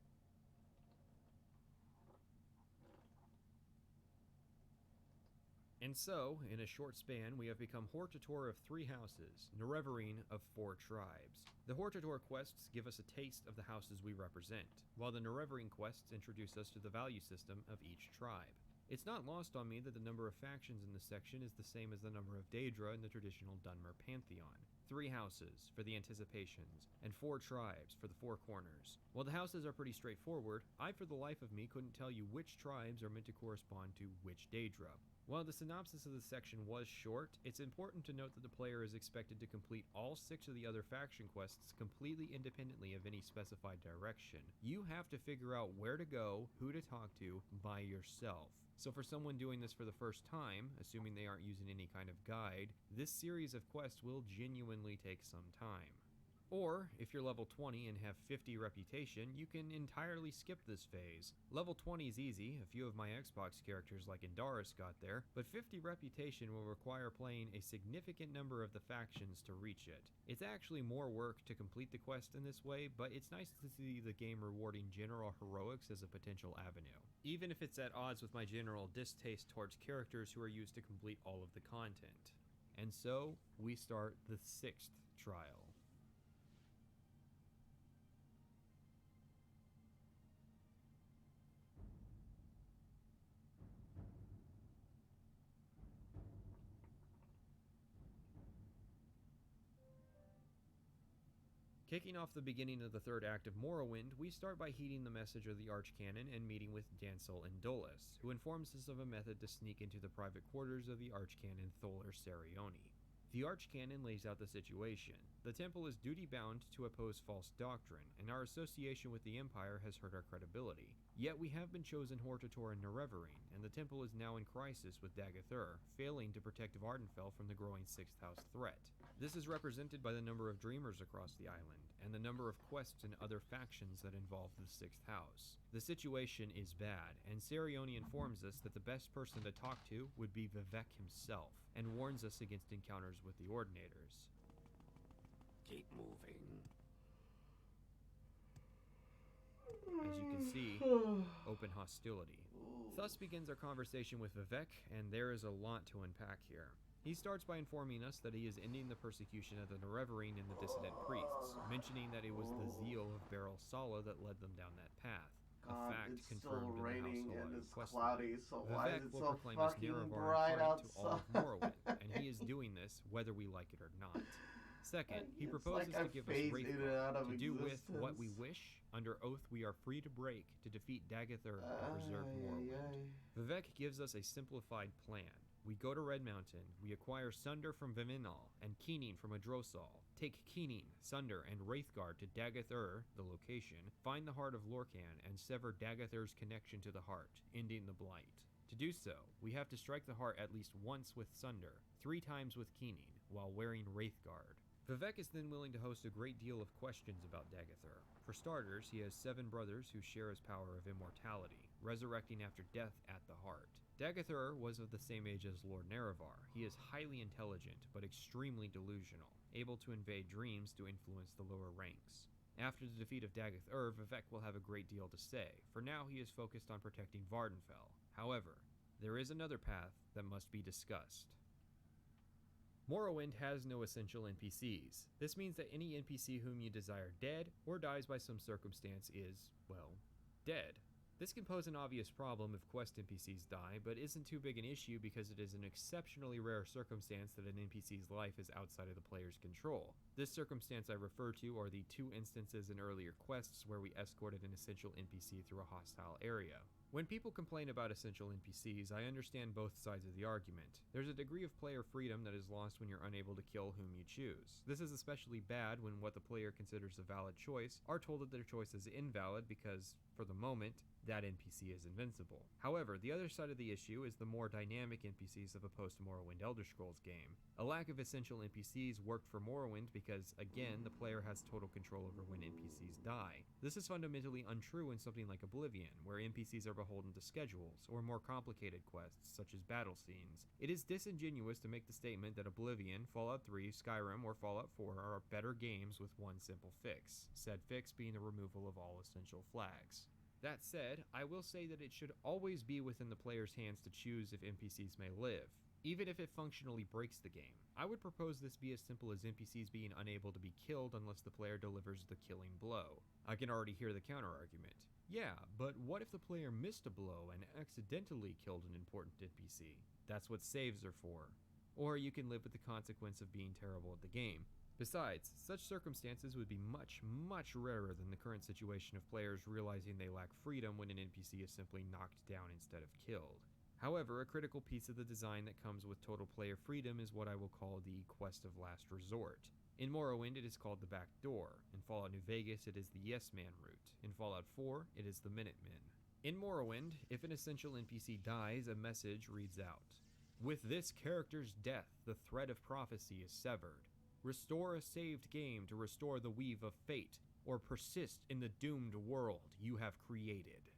And so, in a short span, we have become Hortator of 3 houses, Nerevering of 4 tribes. The Hortator quests give us a taste of the houses we represent, while the Nerevering quests introduce us to the value system of each tribe. It's not lost on me that the number of factions in this section is the same as the number of Daedra in the traditional Dunmer pantheon. 3 houses for the anticipations, and 4 tribes for the 4 corners. While the houses are pretty straightforward, I for the life of me couldn't tell you which tribes are meant to correspond to which Daedra. While the synopsis of this section was short, it's important to note that the player is expected to complete all 6 of the other faction quests completely independently of any specified direction. You have to figure out where to go, who to talk to, by yourself. So for someone doing this for the first time, assuming they aren't using any kind of guide, this series of quests will genuinely take some time. Or, if you're level 20 and have 50 reputation, you can entirely skip this phase. Level 20 is easy, a few of my Xbox characters like Indaris got there, but 50 reputation will require playing a significant number of the factions to reach it. It's actually more work to complete the quest in this way, but it's nice to see the game rewarding general heroics as a potential avenue, even if it's at odds with my general distaste towards characters who are used to complete all of the content. And so, we start the 6th trial. Kicking off the beginning of the third act of Morrowind, we start by heeding the message of the Archcanon and meeting with Dancel and Dolus, who informs us of a method to sneak into the private quarters of the Archcanon Tholer Serioni. The Archcanon lays out the situation. The temple is duty-bound to oppose false doctrine, and our association with the Empire has hurt our credibility. Yet we have been chosen Hortator and Nerevarine, and the temple is now in crisis with Dagathur, failing to protect Vardenfell from the growing 6th House threat. This is represented by the number of Dreamers across the island, and the number of quests and other factions that involve the 6th House. The situation is bad, and Serioni informs us that the best person to talk to would be Vivek himself, and warns us against encounters with the Ordinators. Keep moving. As you can see, open hostility. Thus begins our conversation with Vivek, and there is a lot to unpack here. He starts by informing us that he is ending the persecution of the Nerevarine and the dissident priests, mentioning that it was the zeal of Beryl Sala that led them down that path. A fact it's confirmed still raining in the and Household it's quest cloudy, line. so why is Vivek it will so proclaim us fucking Nerevar bright incarnate to all of outside? Morrowind, and he is doing this whether we like it or not. Second, he proposes to give us Wraithguard to do with what we wish. Under oath, we are free to break to defeat Dagathur and preserve Morrowind. Vivek gives us a simplified plan. We go to Red Mountain, we acquire Sunder from Viminal, and Keening from Adrosal. Take Keening, Sunder, and Wraithguard to Dagathur, the location, find the heart of Lorcan, and sever Dagathur's connection to the heart, ending the Blight. To do so, we have to strike the heart at least once with Sunder, 3 times with Keening, while wearing Wraithguard. Vivek is then willing to host a great deal of questions about Dagathur. For starters, he has 7 brothers who share his power of immortality, resurrecting after death at the heart. Dagathur was of the same age as Lord Nerevar. He is highly intelligent, but extremely delusional, able to invade dreams to influence the lower ranks. After the defeat of Dagathur, Vivek will have a great deal to say. For now, he is focused on protecting Vardenfell. However, there is another path that must be discussed. Morrowind has no essential NPCs. This means that any NPC whom you desire dead, or dies by some circumstance is, well, dead. This can pose an obvious problem if quest NPCs die, but isn't too big an issue because it is an exceptionally rare circumstance that an NPC's life is outside of the player's control. This circumstance I refer to are the 2 instances in earlier quests where we escorted an essential NPC through a hostile area. When people complain about essential NPCs, I understand both sides of the argument. There's a degree of player freedom that is lost when you're unable to kill whom you choose. This is especially bad when what the player considers a valid choice are told that their choice is invalid because, for the moment, that NPC is invincible. However, the other side of the issue is the more dynamic NPCs of a post-Morrowind Elder Scrolls game. A lack of essential NPCs worked for Morrowind because, again, the player has total control over when NPCs die. This is fundamentally untrue in something like Oblivion, where NPCs are beholden to schedules, or more complicated quests, such as battle scenes. It is disingenuous to make the statement that Oblivion, Fallout 3, Skyrim, or Fallout 4 are better games with one simple fix, said fix being the removal of all essential flags. That said, I will say that it should always be within the player's hands to choose if NPCs may live, even if it functionally breaks the game. I would propose this be as simple as NPCs being unable to be killed unless the player delivers the killing blow. I can already hear the counter-argument. Yeah, but what if the player missed a blow and accidentally killed an important NPC? That's what saves are for. Or you can live with the consequence of being terrible at the game. Besides, such circumstances would be much, much rarer than the current situation of players realizing they lack freedom when an NPC is simply knocked down instead of killed. However, a critical piece of the design that comes with total player freedom is what I will call the Quest of Last Resort. In Morrowind, it is called the Back Door. In Fallout New Vegas, it is the Yes Man route. In Fallout 4, it is the Minutemen. In Morrowind, if an essential NPC dies, a message reads out. With this character's death, the thread of prophecy is severed. Restore a saved game to restore the weave of fate, or persist in the doomed world you have created.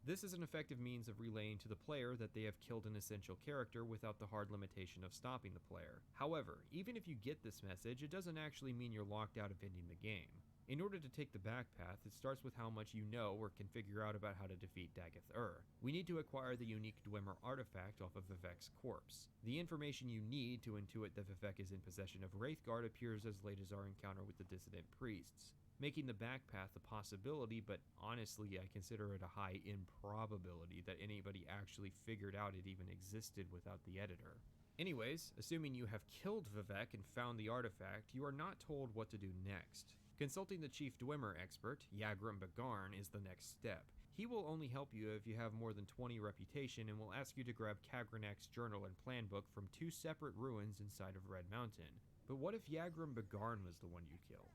This is an effective means of relaying to the player that they have killed an essential character without the hard limitation of stopping the player. However, even if you get this message, it doesn't actually mean you're locked out of ending the game. In order to take the back path, it starts with how much you know or can figure out about how to defeat Dagathur. We need to acquire the unique Dwemer artifact off of Vivek's corpse. The information you need to intuit that Vivek is in possession of Wraithguard appears as late as our encounter with the dissident priests, making the back path a possibility, but honestly I consider it a high improbability that anybody actually figured out it even existed without the editor. Anyways, assuming you have killed Vivek and found the artifact, you are not told what to do next. Consulting the Chief Dwemer expert, Yagrum Bagarn, is the next step. He will only help you if you have more than 20 reputation and will ask you to grab Kagranak's journal and plan book from 2 separate ruins inside of Red Mountain. But what if Yagrum Bagarn was the one you killed?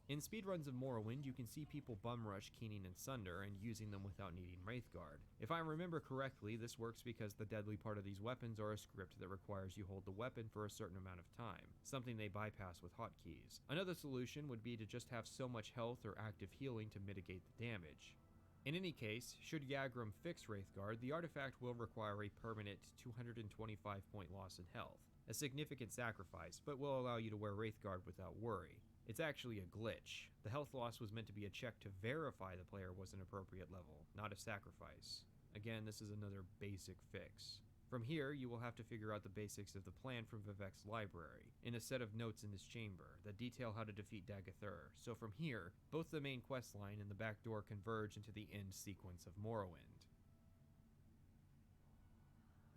In speedruns of Morrowind, you can see people bum rush Keening and Sunder and using them without needing Wraithguard. If I remember correctly, this works because the deadly part of these weapons are a script that requires you hold the weapon for a certain amount of time, something they bypass with hotkeys. Another solution would be to just have so much health or active healing to mitigate the damage. In any case, should Yagrum fix Wraithguard, the artifact will require a permanent 225 point loss in health. A significant sacrifice, but will allow you to wear Wraithguard without worry. It's actually a glitch. The health loss was meant to be a check to verify the player was an appropriate level, not a sacrifice. Again, this is another basic fix. From here, you will have to figure out the basics of the plan from Vivek's library, in a set of notes in his chamber, that detail how to defeat Dagathur. So from here, both the main questline and the back door converge into the end sequence of Morrowind.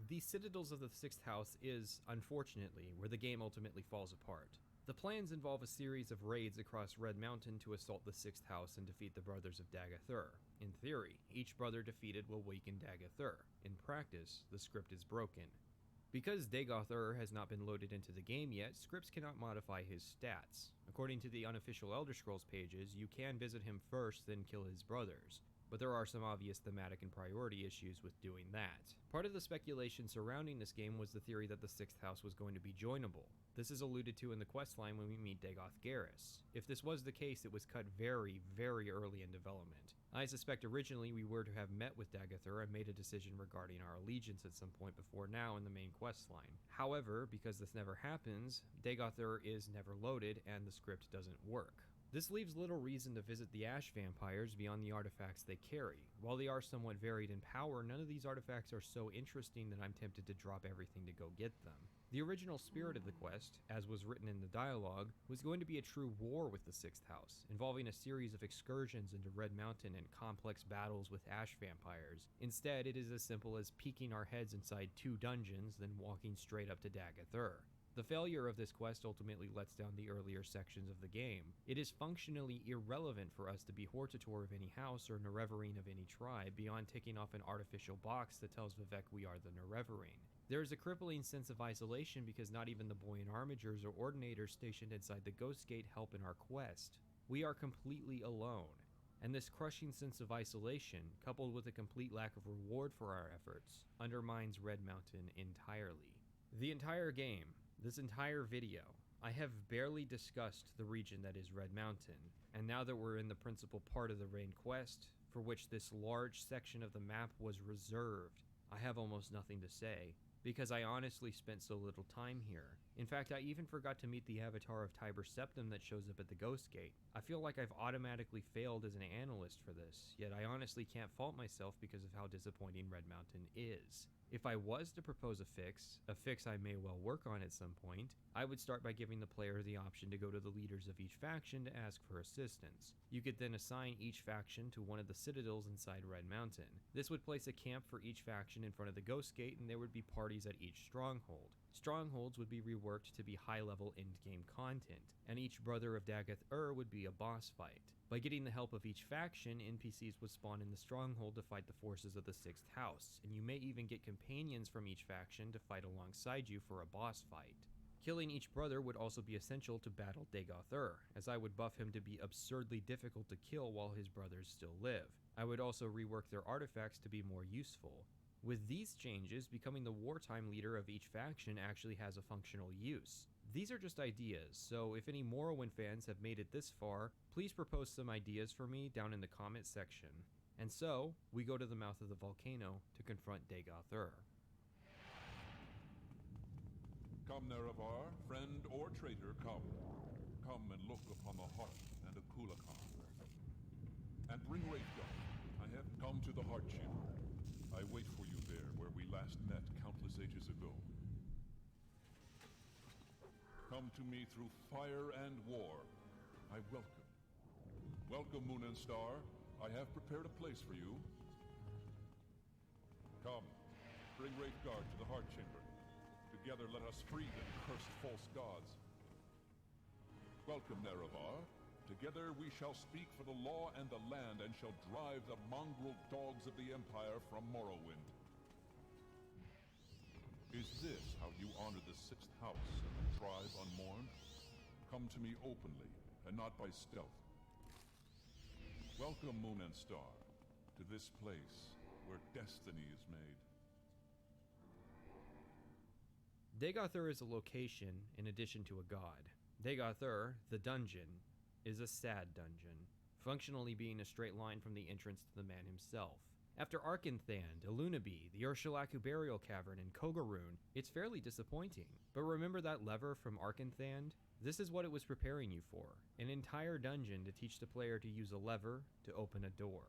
The Citadels of the Sixth House is, unfortunately, where the game ultimately falls apart. The plans involve a series of raids across Red Mountain to assault the Sixth House and defeat the Brothers of Dagathur. In theory, each brother defeated will weaken Dagathur. In practice, the script is broken. Because Dagathur has not been loaded into the game yet, scripts cannot modify his stats. According to the unofficial Elder Scrolls pages, you can visit him first, then kill his brothers. But there are some obvious thematic and priority issues with doing that. Part of the speculation surrounding this game was the theory that the Sixth House was going to be joinable. This is alluded to in the questline when we meet Dagoth Garrus. If this was the case, it was cut very, very early in development. I suspect originally we were to have met with Dagathur and made a decision regarding our allegiance at some point before now in the main questline. However, because this never happens, Dagathur is never loaded and the script doesn't work. This leaves little reason to visit the Ash Vampires beyond the artifacts they carry. While they are somewhat varied in power, none of these artifacts are so interesting that I'm tempted to drop everything to go get them. The original spirit of the quest, as was written in the dialogue, was going to be a true war with the Sixth House, involving a series of excursions into Red Mountain and complex battles with Ash Vampires. Instead, it is as simple as peeking our heads inside 2 dungeons, then walking straight up to Dagathur. The failure of this quest ultimately lets down the earlier sections of the game. It is functionally irrelevant for us to be Hortator of any house or Nerevarine of any tribe beyond ticking off an artificial box that tells Vivek we are the Nerevarine. There is a crippling sense of isolation because not even the Boyan Armigers or Ordinators stationed inside the Ghost Gate help in our quest. We are completely alone. And this crushing sense of isolation, coupled with a complete lack of reward for our efforts, undermines Red Mountain entirely. The entire game, this entire video, I have barely discussed the region that is Red Mountain, and now that we're in the principal part of the main quest, for which this large section of the map was reserved, I have almost nothing to say, because I honestly spent so little time here. In fact, I even forgot to meet the avatar of Tiber Septim that shows up at the Ghost Gate. I feel like I've automatically failed as an analyst for this, yet I honestly can't fault myself because of how disappointing Red Mountain is. If I was to propose a fix I may well work on at some point, I would start by giving the player the option to go to the leaders of each faction to ask for assistance. You could then assign each faction to one of the citadels inside Red Mountain. This would place a camp for each faction in front of the Ghost Gate, and there would be parties at each stronghold. Strongholds would be reworked to be high-level endgame content, and each Brother of Dagath would be a boss fight. By getting the help of each faction, NPCs would spawn in the stronghold to fight the forces of the Sixth House, and you may even get companions from each faction to fight alongside you for a boss fight. Killing each brother would also be essential to battle Dagath, as I would buff him to be absurdly difficult to kill while his brothers still live. I would also rework their artifacts to be more useful. With these changes, becoming the wartime leader of each faction actually has a functional use. These are just ideas, so if any Morrowind fans have made it this far, please propose some ideas for me down in the comment section. And so, we go to the mouth of the volcano to confront Dagath. Come, Nerevar, friend or traitor, come. Come and look upon the heart and a Kulakan. And bring Wraithguard. I have come to the Heart Chamber. I wait for you there, where we last met countless ages ago. Come to me through fire and war. I welcome. Welcome, Moon and Star. I have prepared a place for you. Come, bring Wraithguard to the Heart Chamber. Together let us free the cursed false gods. Welcome, Nerevar. Together we shall speak for the law and the land, and shall drive the mongrel dogs of the Empire from Morrowind. Is this how you honor the Sixth House and the tribe unmourned? Come to me openly, and not by stealth. Welcome, Moon and Star, to this place where destiny is made. Dagoth is a location in addition to a god. Dagoth, the dungeon, is a sad dungeon, functionally being a straight line from the entrance to the man himself. After Arkanthand, Alunaby, the Ursulaku Burial Cavern, and Kogaroon, it's fairly disappointing. But remember that lever from Arkanthand? This is what it was preparing you for, an entire dungeon to teach the player to use a lever to open a door.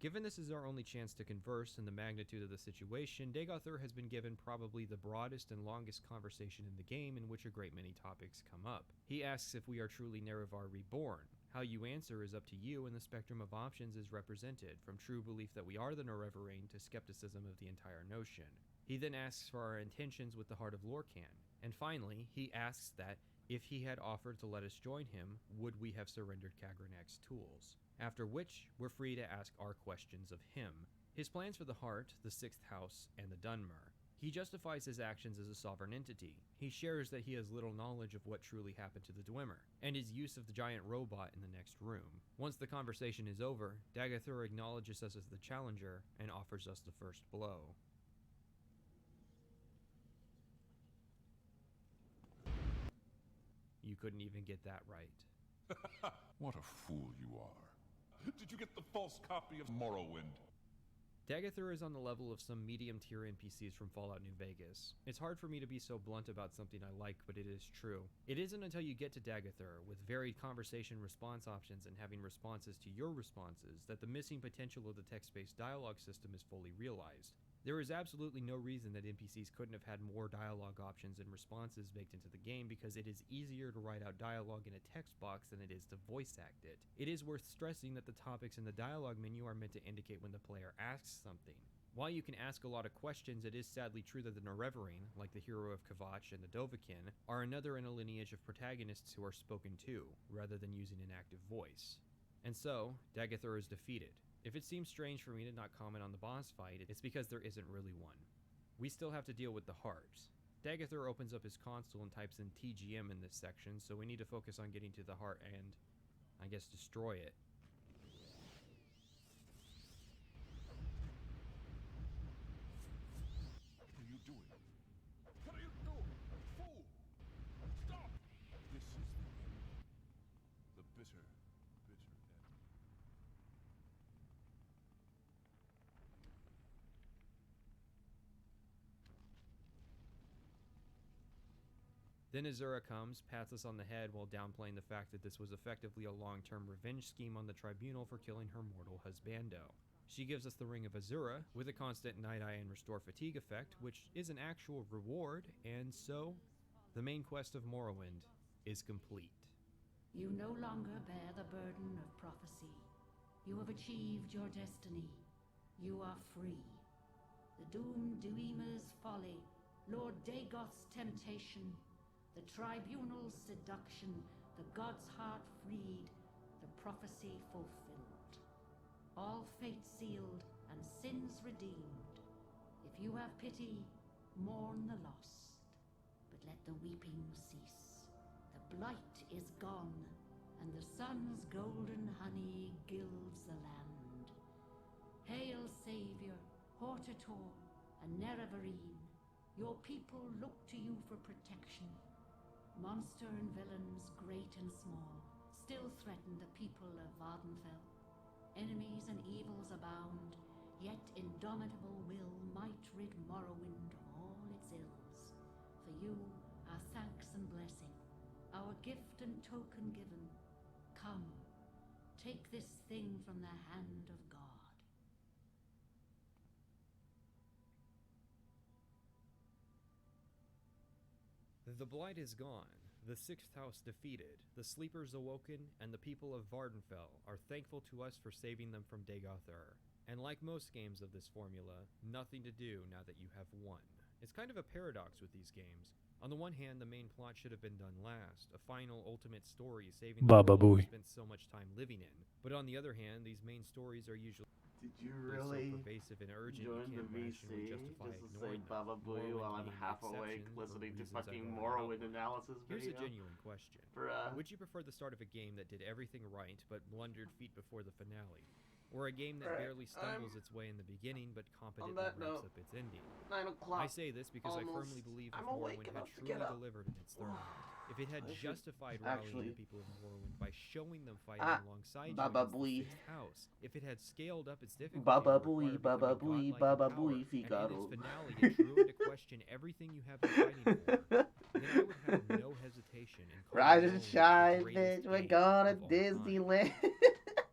Given this is our only chance to converse in the magnitude of the situation, Dagoth has been given probably the broadest and longest conversation in the game, in which a great many topics come up. He asks if we are truly Nerevar reborn. How you answer is up to you, and the spectrum of options is represented, from true belief that we are the Nerevarine to skepticism of the entire notion. He then asks for our intentions with the Heart of Lorcan. And finally, he asks that if he had offered to let us join him, would we have surrendered Kagranak's tools? After which, we're free to ask our questions of him. His plans for the Heart, the Sixth House, and the Dunmer. He justifies his actions as a sovereign entity. He shares that he has little knowledge of what truly happened to the Dwemer, and his use of the giant robot in the next room. Once the conversation is over, Dagoth acknowledges us as the challenger and offers us the first blow. You couldn't even get that right. What a fool you are. Did you get the false copy of Morrowind? Dagoth is on the level of some medium-tier NPCs from Fallout New Vegas. It's hard for me to be so blunt about something I like, but it is true. It isn't until you get to Dagoth, with varied conversation response options and having responses to your responses, that the missing potential of the text-based dialogue system is fully realized. There is absolutely no reason that NPCs couldn't have had more dialogue options and responses baked into the game, because it is easier to write out dialogue in a text box than it is to voice act it. It is worth stressing that the topics in the dialogue menu are meant to indicate when the player asks something. While you can ask a lot of questions, it is sadly true that the Nerevarine, like the hero of Kvatch and the Dovahkiin, are another in a lineage of protagonists who are spoken to, rather than using an active voice. And so, Dagoth is defeated. If it seems strange for me to not comment on the boss fight, it's because there isn't really one. We still have to deal with the Heart. Dagoth opens up his console and types in TGM in this section, so we need to focus on getting to the Heart and, I guess, destroy it. What are you doing? What are you doing? Fool! Stop! This is the end. The bitter, bitter end. Then Azura comes, pats us on the head while downplaying the fact that this was effectively a long-term revenge scheme on the Tribunal for killing her mortal husbando. She gives us the Ring of Azura, with a constant Night Eye and Restore Fatigue effect, which is an actual reward, and so, the main quest of Morrowind is complete. You no longer bear the burden of prophecy. You have achieved your destiny. You are free. The doomed Duima's folly, Lord Dagoth's temptation, the Tribunal's seduction, the God's heart freed, the prophecy fulfilled. All fate sealed and sins redeemed. If you have pity, mourn the lost, but let the weeping cease. The blight is gone, and the sun's golden honey gilds the land. Hail, Savior, Hortator, and Nerevarine. Your people look to you for protection. Monster and villains, great and small, still threaten the people of Vardenfell. Enemies and evils abound, yet indomitable will might rid Morrowind of all its ills. For you, our thanks and blessing, our gift and token given. Come, take this thing from the hand of God. The Blight is gone, the Sixth House defeated, the Sleepers awoken, and the people of Vardenfell are thankful to us for saving them from Dagoth. And like most games of this formula, nothing to do now that you have won. It's kind of a paradox with these games. On the one hand, the main plot should have been done last, a final ultimate story saving the Baba world we Booey. spent so much time living in. But on the other hand, these main stories are usually Did you so really pervasive and urgent join you the can't rationally VC justify just to say ignoring them. Baba Booey while I'm Morrowind being half the awake exception for listening to reasons I've fucking already Morrowind outlined. analysis Here's video? a genuine question. Bruh. Would you prefer the start of a game that did everything right but blundered feet before the finale? Or a game that Right, barely stumbles its way in the beginning but competently that wraps note, up its ending? 9 o'clock. I say this because I almost. firmly believe if I'm Morrowind awake had enough to truly get up. delivered in its third act, if it had I should justified rallying actually- the people of Morrowind by showing them fighting alongside you Baba against Booey. the Sixth House, if it had scaled up its difficulty Baba to Booey, require Baba becoming Booey, godlike Baba in power, Booey, and in its Figaro. finale it drew into question everything you have been fighting for, then I would have no hesitation in calling Rise and Morrowind the shine, greatest bitch. We're game going to of all time. Disneyland.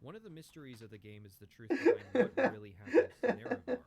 One of the mysteries of the game is the truth behind what really happens to Nerevar.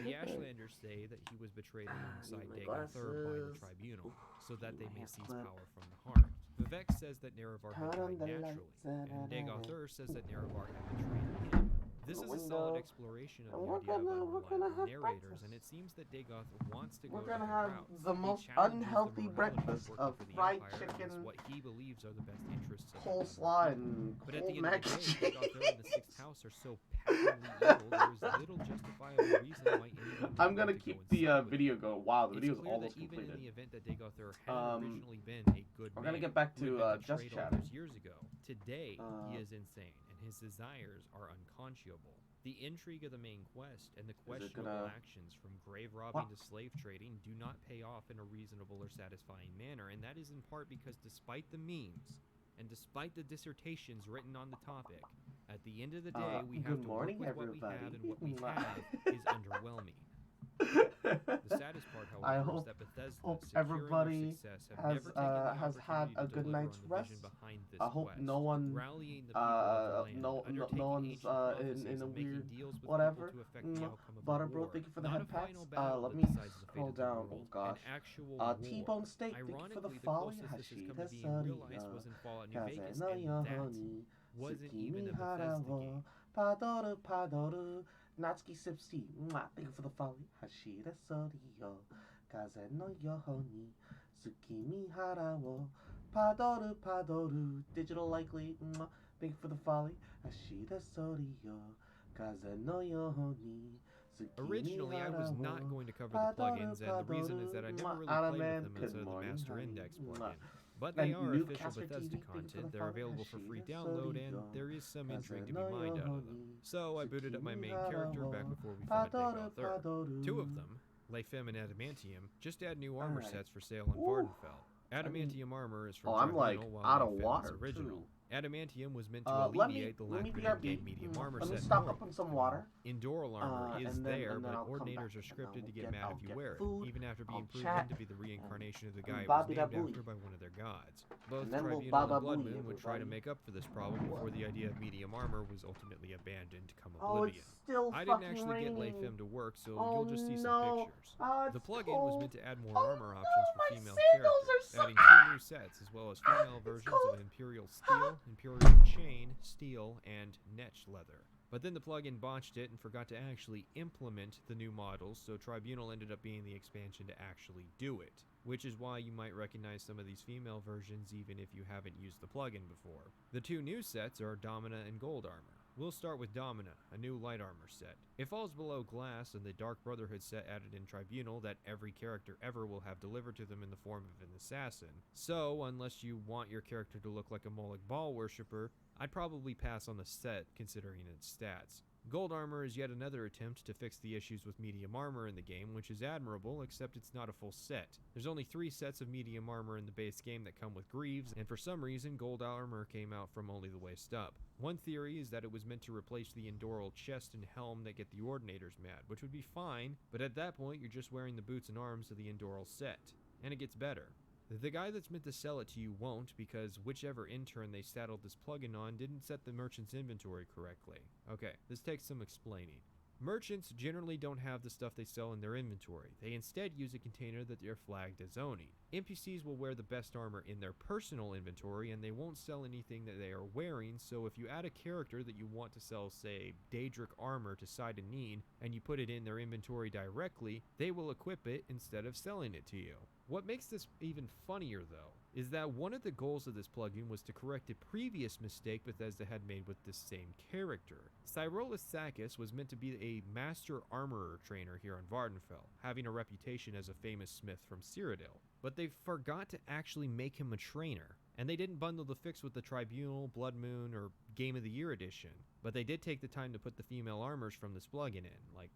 The Ashlanders say that he was betrayed alongside my Dagothur by the glasses. tribunal, so that they My may hair seize flip. power from the heart. Vivek says that Nerevar had Turn on died the naturally, lights, and Dagothur says that Nerevar had betrayed him. This The is a solid window. exploration And of the we're idea of gonna unreliable have narrators, breakfast. and it seems that Dagoth wants to We're go gonna different have routes. the He most challenges the unhealthy morality breakfast working of for the fried Empire chicken, against what he believes are the best interests of the coleslaw, and but at cold the end mac of and the day, cheese. Dagothur and the Sixth House are so patently evil, there is little justifiable reason why anyone would I'm want gonna to keep go and the side with video him. going. Wow, the It's video's clear almost that even completed. in the event that Dagothur hadn't originally been a good we're man, gonna get back who to had been Just betrayed all Chat. those years ago, today he is insane, and his desires are unconscionable. The intrigue of the main quest and the questionable gonna- actions from grave robbing What? to slave trading do not pay off in a reasonable or satisfying manner, and that is in part because despite the memes and despite the dissertations written on the topic, at the end of the day we have Good to morning, work with what we have, and what we everybody. have is underwhelming. The saddest part, I however, is hope, that Bethesda, hope securing their everybody success, have has never taken the has had opportunity a to good deliver night's on the vision rest. behind this I hope quest, no one rallying the people of the land, undertaking no one's ancient prophecies in a and making weird deals with whatever. people to affect the outcome of Butter the bro, war. thank you for the Not head a pats. final battle Let that me decides the fate scroll of the down. world, Oh gosh. an actual war. T-bone steak, thank you for the Ironically, the folly. closest this has come to being Hashida realized was in Fallout New Kaze Vegas, no and that yohoni, wasn't even a tsukimi Bethesda hara game. wo, padoru padoru, Natsuki Sipsi. Thank you for the folly. Hashira Sorio. Kaze no yohoni, tsukimi hara wo, padoru padoru, digital likely. Thank you for the folly. Hashira Sorio. Kaze no yohoni. Originally, I was not going to cover the plugins, and the reason is that I never really played with them outside of the Master Index plugin. But they are official Bethesda content, they're available for free download, and there is some intrigue to be mined out of them. So I booted up my main character back before we fought Dagothur. Two of them, Layfem and Adamantium, just add new armor sets for sale on Vardenfell. Adamantium armor is from I'm like Tribunal, while out of Layfem is water original. too. Adamantium was meant to Let me alleviate the lack of an BRB. in-game medium armor Let me set. stock up on some water. Endural armor is and then there, but I'll come ordinators back, are scripted and to then get mad I'll if you get wear it, food, even after being I'll proven chat, to be the reincarnation of the guy it was Bobby named da after by one of their gods. Both And then we'll Tribunal Baba and Blood Booey Moon would try to everybody. make up for this problem before the idea of medium armor was ultimately abandoned come Oh, it's oblivion. still I didn't fucking actually get raining. Layfem to work, so Oh, you'll just see some no. pictures. Oh, The it's plugin cold. was meant to add more Oh, armor no, options for my female sandals characters, are adding so 2 new sets as well as female versions of Imperial Steel, Imperial Chain, Steel, and Netch Leather. But then the plugin botched it and forgot to actually implement the new models, so Tribunal ended up being the expansion to actually do it. Which is why you might recognize some of these female versions even if you haven't used the plugin before. The 2 new sets are Domina and Gold Armor. We'll start with Domina, a new light armor set. It falls below Glass and the Dark Brotherhood set added in Tribunal that every character ever will have delivered to them in the form of an assassin. So, unless you want your character to look like a Moloch Ball worshipper, I'd probably pass on the set considering its stats. Gold Armor is yet another attempt to fix the issues with medium armor in the game, which is admirable, except it's not a full set. There's only 3 sets of medium armor in the base game that come with greaves, and for some reason Gold Armor came out from only the waist up. One theory is that it was meant to replace the Endoral chest and helm that get the Ordinators mad, which would be fine, but at that point you're just wearing the boots and arms of the Endoral set. And it gets better. The guy that's meant to sell it to you won't, because whichever intern they saddled this plugin on didn't set the merchant's inventory correctly. Okay, this takes some explaining. Merchants generally don't have the stuff they sell in their inventory. They instead use a container that they're flagged as owning. NPCs will wear the best armor in their personal inventory, and they won't sell anything that they are wearing, so if you add a character that you want to sell, say, Daedric armor to Side and Neen, and you put it in their inventory directly, they will equip it instead of selling it to you. What makes this even funnier, though, is that one of the goals of this plugin was to correct a previous mistake Bethesda had made with this same character. Cyrolus Sakis was meant to be a master armorer trainer here on Vardenfell, having a reputation as a famous smith from Cyrodiil. But they forgot to actually make him a trainer, and they didn't bundle the fix with the Tribunal, Blood Moon, or Game of the Year edition. But they did take the time to put the female armors from this plugin in. Like,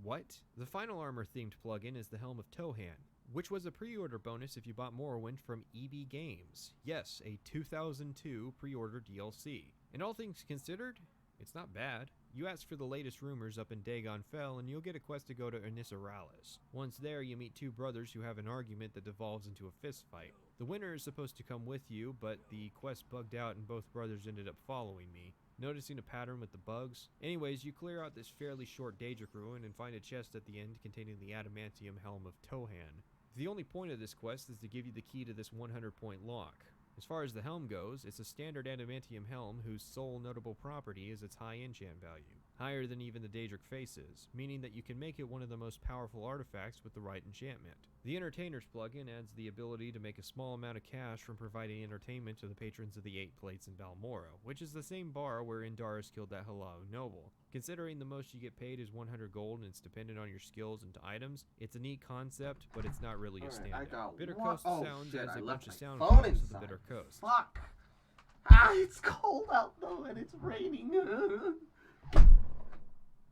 what? The final armor-themed plugin is the Helm of Tohan, which was a pre-order bonus if you bought Morrowind from EB Games. Yes, a 2002 pre-order DLC. And all things considered, it's not bad. You ask for the latest rumors up in Dagon Fell, and you'll get a quest to go to Ernissaralis. Once there, you meet two brothers who have an argument that devolves into a fist fight. The winner is supposed to come with you, but the quest bugged out and both brothers ended up following me. Noticing a pattern with the bugs? Anyways, you clear out this fairly short Daedric ruin and find a chest at the end containing the adamantium helm of Tohan. The only point of this quest is to give you the key to this 100-point lock. As far as the helm goes, it's a standard adamantium helm whose sole notable property is its high enchant value, higher than even the Daedric faces, meaning that you can make it one of the most powerful artifacts with the right enchantment. The Entertainers plugin adds the ability to make a small amount of cash from providing entertainment to the patrons of the 8 Plates in Balmora, which is the same bar where Indaris killed that Halau noble. Considering the most you get paid is 100 gold and it's dependent on your skills and items, it's a neat concept, but it's not really a standout. Bitter Coast Sounds adds a bunch of sound effects to the Bitter Coast. Fuck! Ah, it's cold out though and it's raining.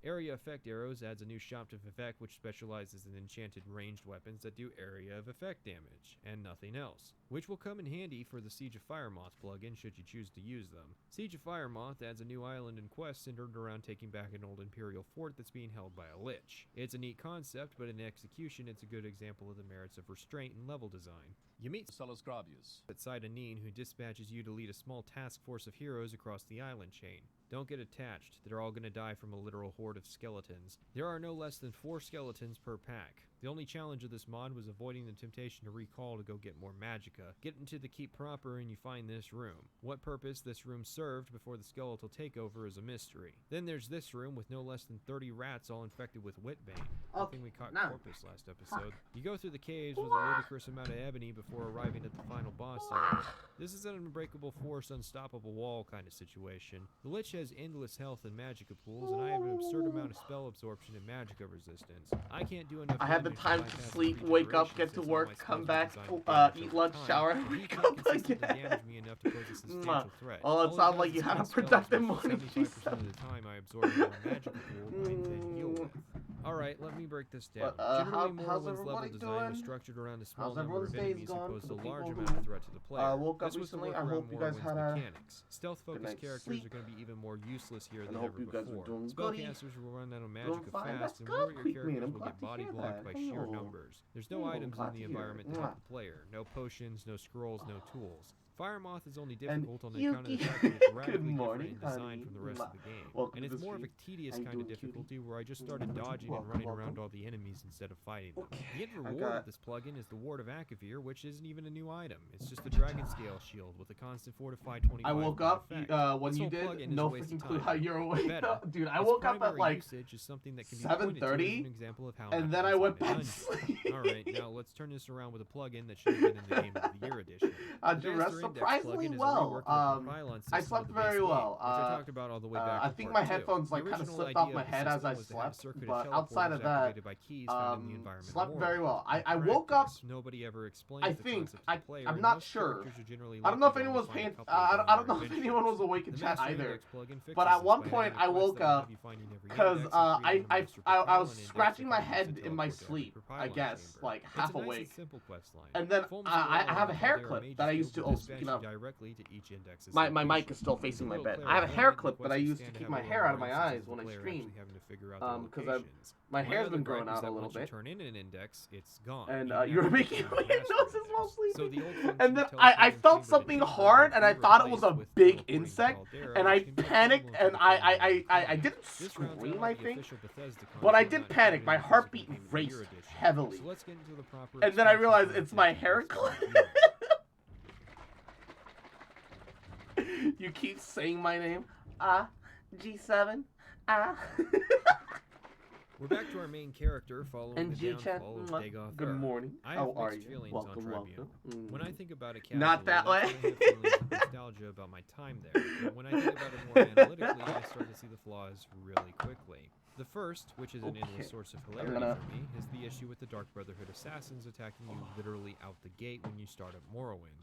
Area Effect Arrows adds a new shop-type effect which specializes in enchanted ranged weapons that do area of effect damage, and nothing else, which will come in handy for the Siege of Firemoth plugin should you choose to use them. Siege of Firemoth adds a new island and quest centered around taking back an old Imperial fort that's being held by a Lich. It's a neat concept, but in execution it's a good example of the merits of restraint and level design. You meet Sullus Gravius at Side and Neen, who dispatches you to lead a small task force of heroes across the island chain. Don't get attached, they're all gonna die from a literal horde of skeletons. There are no less than 4 skeletons per pack. The only challenge of this mod was avoiding the temptation to recall to go get more magicka. Get into the keep proper and you find this room. What purpose this room served before the skeletal takeover is a mystery. Then there's this room with no less than 30 rats all infected with Witbane. I think we caught Corpus last episode. You go through the caves with a ludicrous amount of ebony before arriving at the final boss area. This is an unbreakable force, unstoppable wall kind of situation. The Lich has endless health and magicka pools, and I have an absurd amount of spell absorption and magicka resistance. I can't do enough. I had the time to sleep, wake up, get to work, come back, eat lunch, shower, and wake up again. Oh, it sounds like you had a productive morning. of the time I absorb more magic pool than I intend to deal with. Alright, let me break this down. Generally, Morrowind's level design was structured around a small number of enemies who posed a large amount of threat to the player. Woke up this was recently. to work I around hope you guys Morrowind's had a mechanics. Stealth-focused characters are going to be even more useless here than ever before. Spellcasters will run out of magicka fast, and warrior characters will get body blocked by sheer numbers. There's no items in the environment to help the player. No potions, no scrolls, no tools. Firemoth is only difficult on account of the fact that it's radically different in design from the rest of the game. And it's more of a tedious kind of difficulty where I just started dodging and running around all the enemies instead of fighting them. The end reward of this plugin is the Ward of Akavir, which isn't even a new item. It's just a dragon scale shield with a constant fortified 25. I woke up when you did no freaking clue how you're awake. Dude, I woke up at like 7:30, and then I went back to sleep. Alright, now let's turn this around with a plugin that should have been in the Game of the Year edition. Surprisingly well. I slept very well. I talked about all the way back I think my headphones like kind of slipped off my head as I slept, but outside of that, slept very well. I woke up. Nobody ever explains. I think I'm not sure. I don't know if anyone was paying. I don't know if anyone was awake in chat either. But at one point I woke up because I was scratching my head in my sleep. I guess like half awake. And then I have a hair clip that I used to waking up. Directly to each index's My location. mic is still facing my Little bed. I have a hair clarified, clip that I the use quests to stand keep have my a hair out of little my more eyes since when the I player stream. actually having to figure out their Because locations. my hair's other been growing gripe is out a that little once you bit. turn in an index, it's gone. And even you were after making you me master notice index. while sleeping. So the old function And then of I telephoning felt chamber to something chamber hard, and I will be thought it was a replaced with big teleporting insect, caldera, and which I can be a panicked, problem and for the player I combat. didn't This rounds scream, out I the think, official Bethesda but I content did not panic. included My in the heartbeat physical Game of the Year raced edition. heavily. So let's get into the proper And then I expansion realized content it's my of hair this clip. game. You keep saying my name. G7. We're back to our main character following And the G-Chat, downfall of Dagoth. good morning. I How have are mixed you? feelings Welcome, on welcome. Tribune. When I think about it Not that casually, way. I have feelings of nostalgia about my time there. But when I think about it more analytically, I start to see the flaws really quickly. The first, which is an endless source of hilarity for me, is the issue with the Dark Brotherhood assassins attacking you literally out the gate when you start up Morrowind.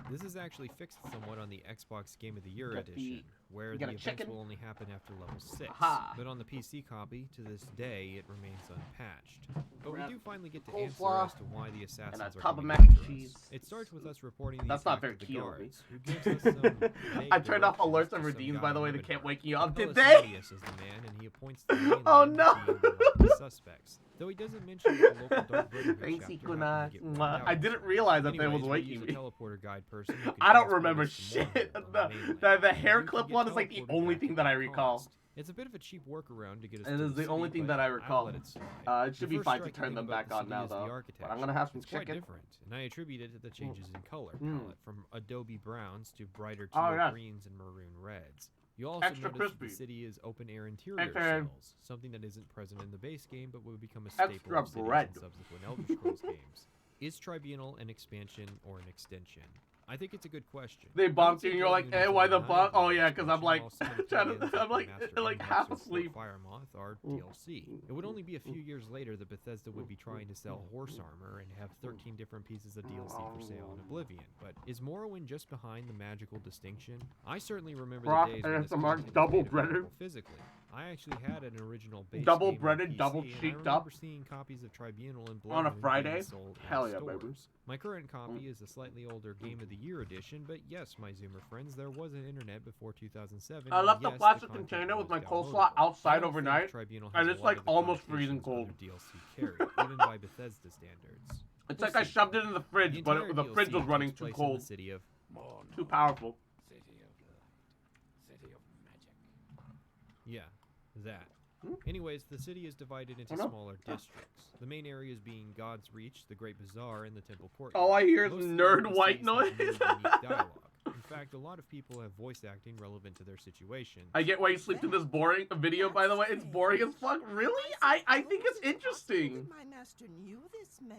This is actually fixed somewhat on the Xbox Game of the Year edition, where the events will only happen after level 6. Aha. But on the PC copy, to this day, it remains unpatched. But we do finally get to answer Coleslaw as to why the assassins and a are top of coming mac and after cheese. us. It starts with us reporting the That's not attack very of the cute of me. guards, who gives us some vague I turned off directions alerts to and some redeems, guy by the way, in they can't Lebanon. wake you up, did Ellis they? Medius is the man, and he appoints the mainland Oh, no. to be the suspects. Though he doesn't mention that the local Dark Brotherhood Thanks, chapter Ikuna. happened to get wiped out. I didn't realize that they was Anyways, we waking use me. a teleporter guide person who can I don't transport remember us to shit. Morrowind on the The mainland. hair You can clip get one is like the teleported only back thing at that I no recall. cost. It's a bit of a cheap workaround to get us It to is the the only city, thing but that I I'll recall. let it slide. It should The be first fine to striking turn thing them about back the on city now, is the though. But architecture. I'm gonna have some It's quite chicken. different, and I attribute it to the changes in color palette, from Adobe browns to brighter Oh, teal yeah. greens and maroon reds. You also Extra notice that the crispy. city is open-air interior Extra- cells, something that isn't present in the base game but would become a Extra staple of cities bread. in subsequent Elder Scrolls games. Is Tribunal an expansion or an extension? I think it's a good question. They I would bumped say you and you're like, Tribunal hey, is why the undeniably bump? Oh, an yeah, because I'm expansion, like, while some I'm opinions like, Master like Index half or Fort asleep. Firemoth are DLC. It would only be a few years later that Bethesda would be trying to sell horse armor and have 13 different pieces of DLC for sale in Oblivion. But is Morrowind just behind the magical distinction? I certainly remember Rock the days when this ASMR content was double made available breaded. physically. I actually had an original base Double game on breaded, PC, double and I cheeked remember up. seeing copies of Tribunal and On a Bloodmoon Friday? being sold in Hell yeah, stores. baby. My current copy is a slightly older Game of the Year edition, but yes, my Zoomer friends, there was an internet before 2007. I and left the yes, plastic content container with was my coleslaw downloadable. I outside don't overnight, think Tribunal and has it's a lot like of the almost freezing connotations cold. other DLC carry, even by Bethesda standards. It's We'll like I see. shoved it in the fridge, The but entire the fridge DLC was running takes too place in cold. the city of Too powerful. Yeah, that. Anyways, the city is divided into know. smaller districts. The main areas being God's Reach, the Great Bazaar, and the Temple Court. All I hear is Most of the nerd white NPCs have noise. really unique dialogue. In fact, a lot of people have voice acting relevant to their situation. I get why you sleep through this boring video, by the way. It's boring as fuck. Really? I think it's interesting. My master knew this man,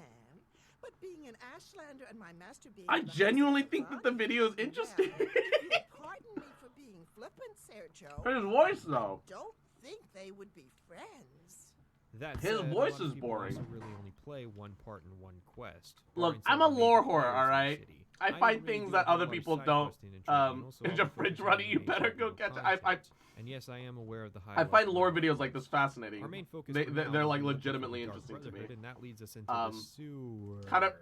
but being an Ashlander and my master being I genuinely think that the video is interesting. Pardon me for being flippant, Sergio. His voice, though. I don't think they would be friends. That His said, voice a lot of is people boring. also really only play one part in one quest. Look, or I'm a inside the lore major whore, players in the alright? city. I don't find really things do that a whole other lot of people side don't. questing in Tribunal, so Is I'll your focus fridge on running? the You main better go Tribunal catch it. content. And yes, I am aware of the high I find level lore of videos like this fascinating. Our main focus They, for they, now they're will like be looking for legitimately the Dark interesting to me. Brotherhood, and that leads us into the sewer. Kind of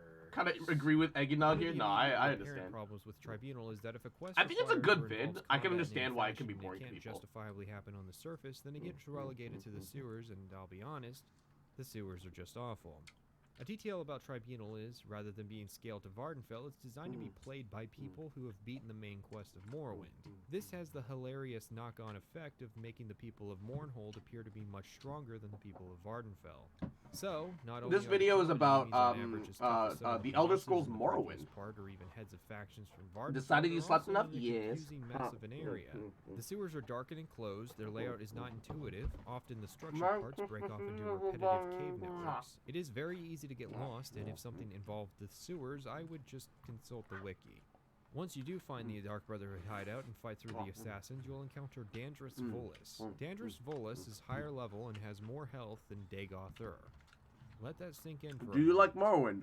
agree with Eggnog here. No, I Inherent understand. problems with Tribunal is that if a quest I think it's a requires good or vid. involves I can combat in understand any why it can be fashion boring to that can't people. justifiably happen on the surface, then it gets relegated to the sewers, and I'll be honest, the sewers are just awful. A detail about Tribunal is, rather than being scaled to Vardenfell, it's designed to be played by people who have beaten the main quest of Morrowind. This has the hilarious knock-on effect of making the people of Mournhold appear to be much stronger than the people of Vardenfell. So, not only This video is about the Elder Elder Scrolls Morrowind. Part or even heads of factions from Vardenfell, Decided you they're slept also enough? in a Yes. confusing mess of an area. The sewers are dark and enclosed, their layout is not intuitive, often the structured parts break off into repetitive cave networks. It is very easy to get lost, and if something involved the sewers, I would just consult the wiki. Once you do find the Dark Brotherhood hideout and fight through the assassins, you'll encounter Dandrus Volus. Dandrus Volus is higher level and has more health than Dagoth. Let that sink in for a Do you like Morrowind?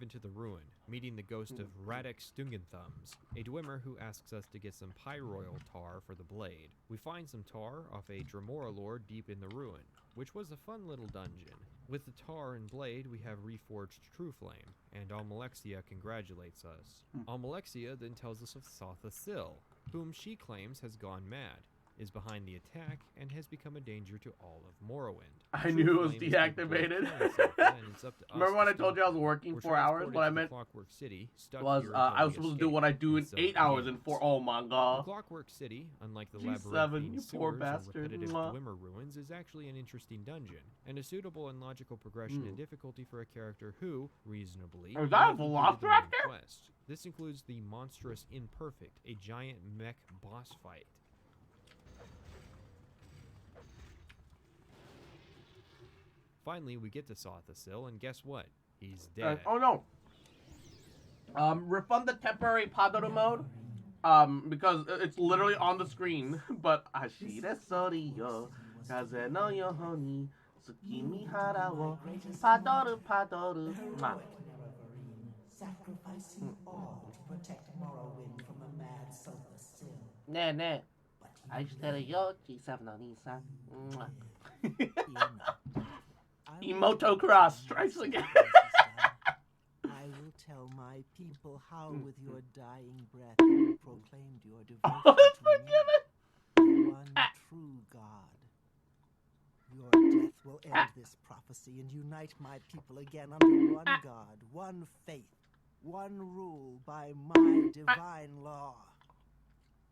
dive into the ruin, meeting the ghost of Radek Stungenthumbs, a Dwemer who asks us to get some pyroil tar for the blade. We find some tar off a Dremora lord deep in the ruin, which was a fun little dungeon. With the tar and blade, we have reforged True Flame, and Almalexia congratulates us. Almalexia then tells us of Sotha Sil, whom she claims has gone mad. is behind the attack and has become a danger to all of Morrowind. I True knew it was Flame is capable of deactivated. killing itself, and it's up to us Remember when to I told stop you I was it. working We're 4 hours? transported What I to the meant Clockwork City, stuck was here I until was we supposed to do escape, what I do in and so 8 hours begins. in 4. Oh my The god. Clockwork City, unlike the G7, labyrinthine you sewers poor or bastard. repetitive Mwah. Dwemer ruins, is actually an interesting dungeon, and a suitable and logical progression in difficulty for a character who, reasonably, Is that a only completed the main Velociraptor? quest. This includes the monstrous Imperfect, a giant mech boss fight. Finally, we get to Sothasil, and guess what? He's dead. Oh no. Refund the temporary Padoru mode. Because it's literally on the screen. But Ashire Sori yo Kaze no yohoni Tsukimi hara wo Padoru Padoru. Mwah. Sacrificing all to protect Morrowind from a mad Sothasil. Ne ne. Ashire yo G7 no Nisa. Emoto Cross strikes again. I will tell my people how with your dying breath you proclaimed your devotion to me, the one true God. Your death will end this prophecy and unite my people again under one God, one faith, one rule by my divine law.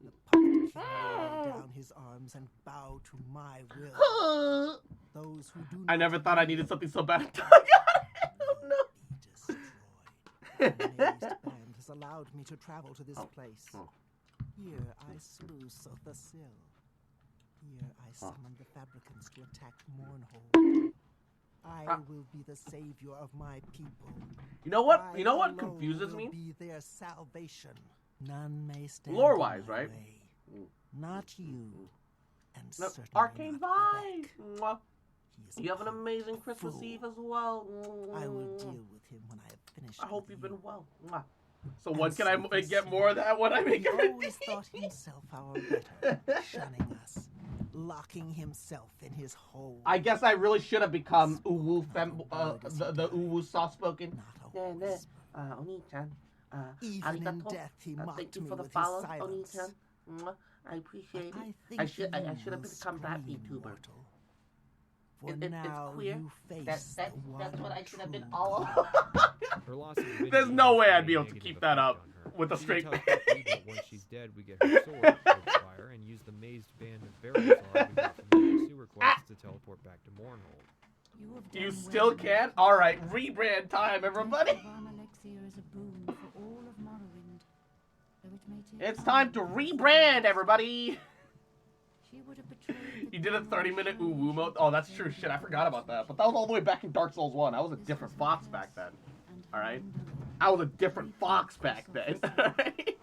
The puppet king will lay down his arms and bow to my will. Those who do I not never thought I needed something so bad. The amazed band has allowed me to travel to this place. Here I slew Sothasil. Here I summoned the Fabricants to attack Mournhold. I will be the savior of my people. You know what? I You know what alone confuses will me? Be their salvation. None may stand Lore-wise, in my right? way. Not you. And No, certainly Arcane not Vibe. Mwah. He is You have an amazing Christmas fool. Eve as well. I will deal with him when I have finished. I hope with you've you. been well. Mwah. So And when can so I get more of that when I make He it? always thought himself our better, shunning us, locking himself in his hole. I guess I really should have become Uwu the Uwu soft spoken. Oni-chan. Even in Arigato. death, he mocked Thank you me for the with follow, his silence. Oni-chan. Mwah. I appreciate I it. think I should you have will become that scream, VTuber. mortal. For It's now queer. you face That's the what one I should have been true all God. Her loss of divinity There's no way has I'd be able to negative keep that effect up on her. with a She straight tells Buffy that once she's dead, we get her sword, fire, and use the mazed band of Barrelzar we got from the sewer quest to teleport back to Mournhold. You still can? Alright, rebrand time, everybody. Elixir is a boon for all of Morrowind, though it may take It's time to rebrand, everybody. She would have betrayed You did a 30-minute Uwu mode? Oh, that's true. Shit, I forgot about that. But that was all the way back in Dark Souls 1. I was a different fox back then. Alright? I was a different fox back then. Alright?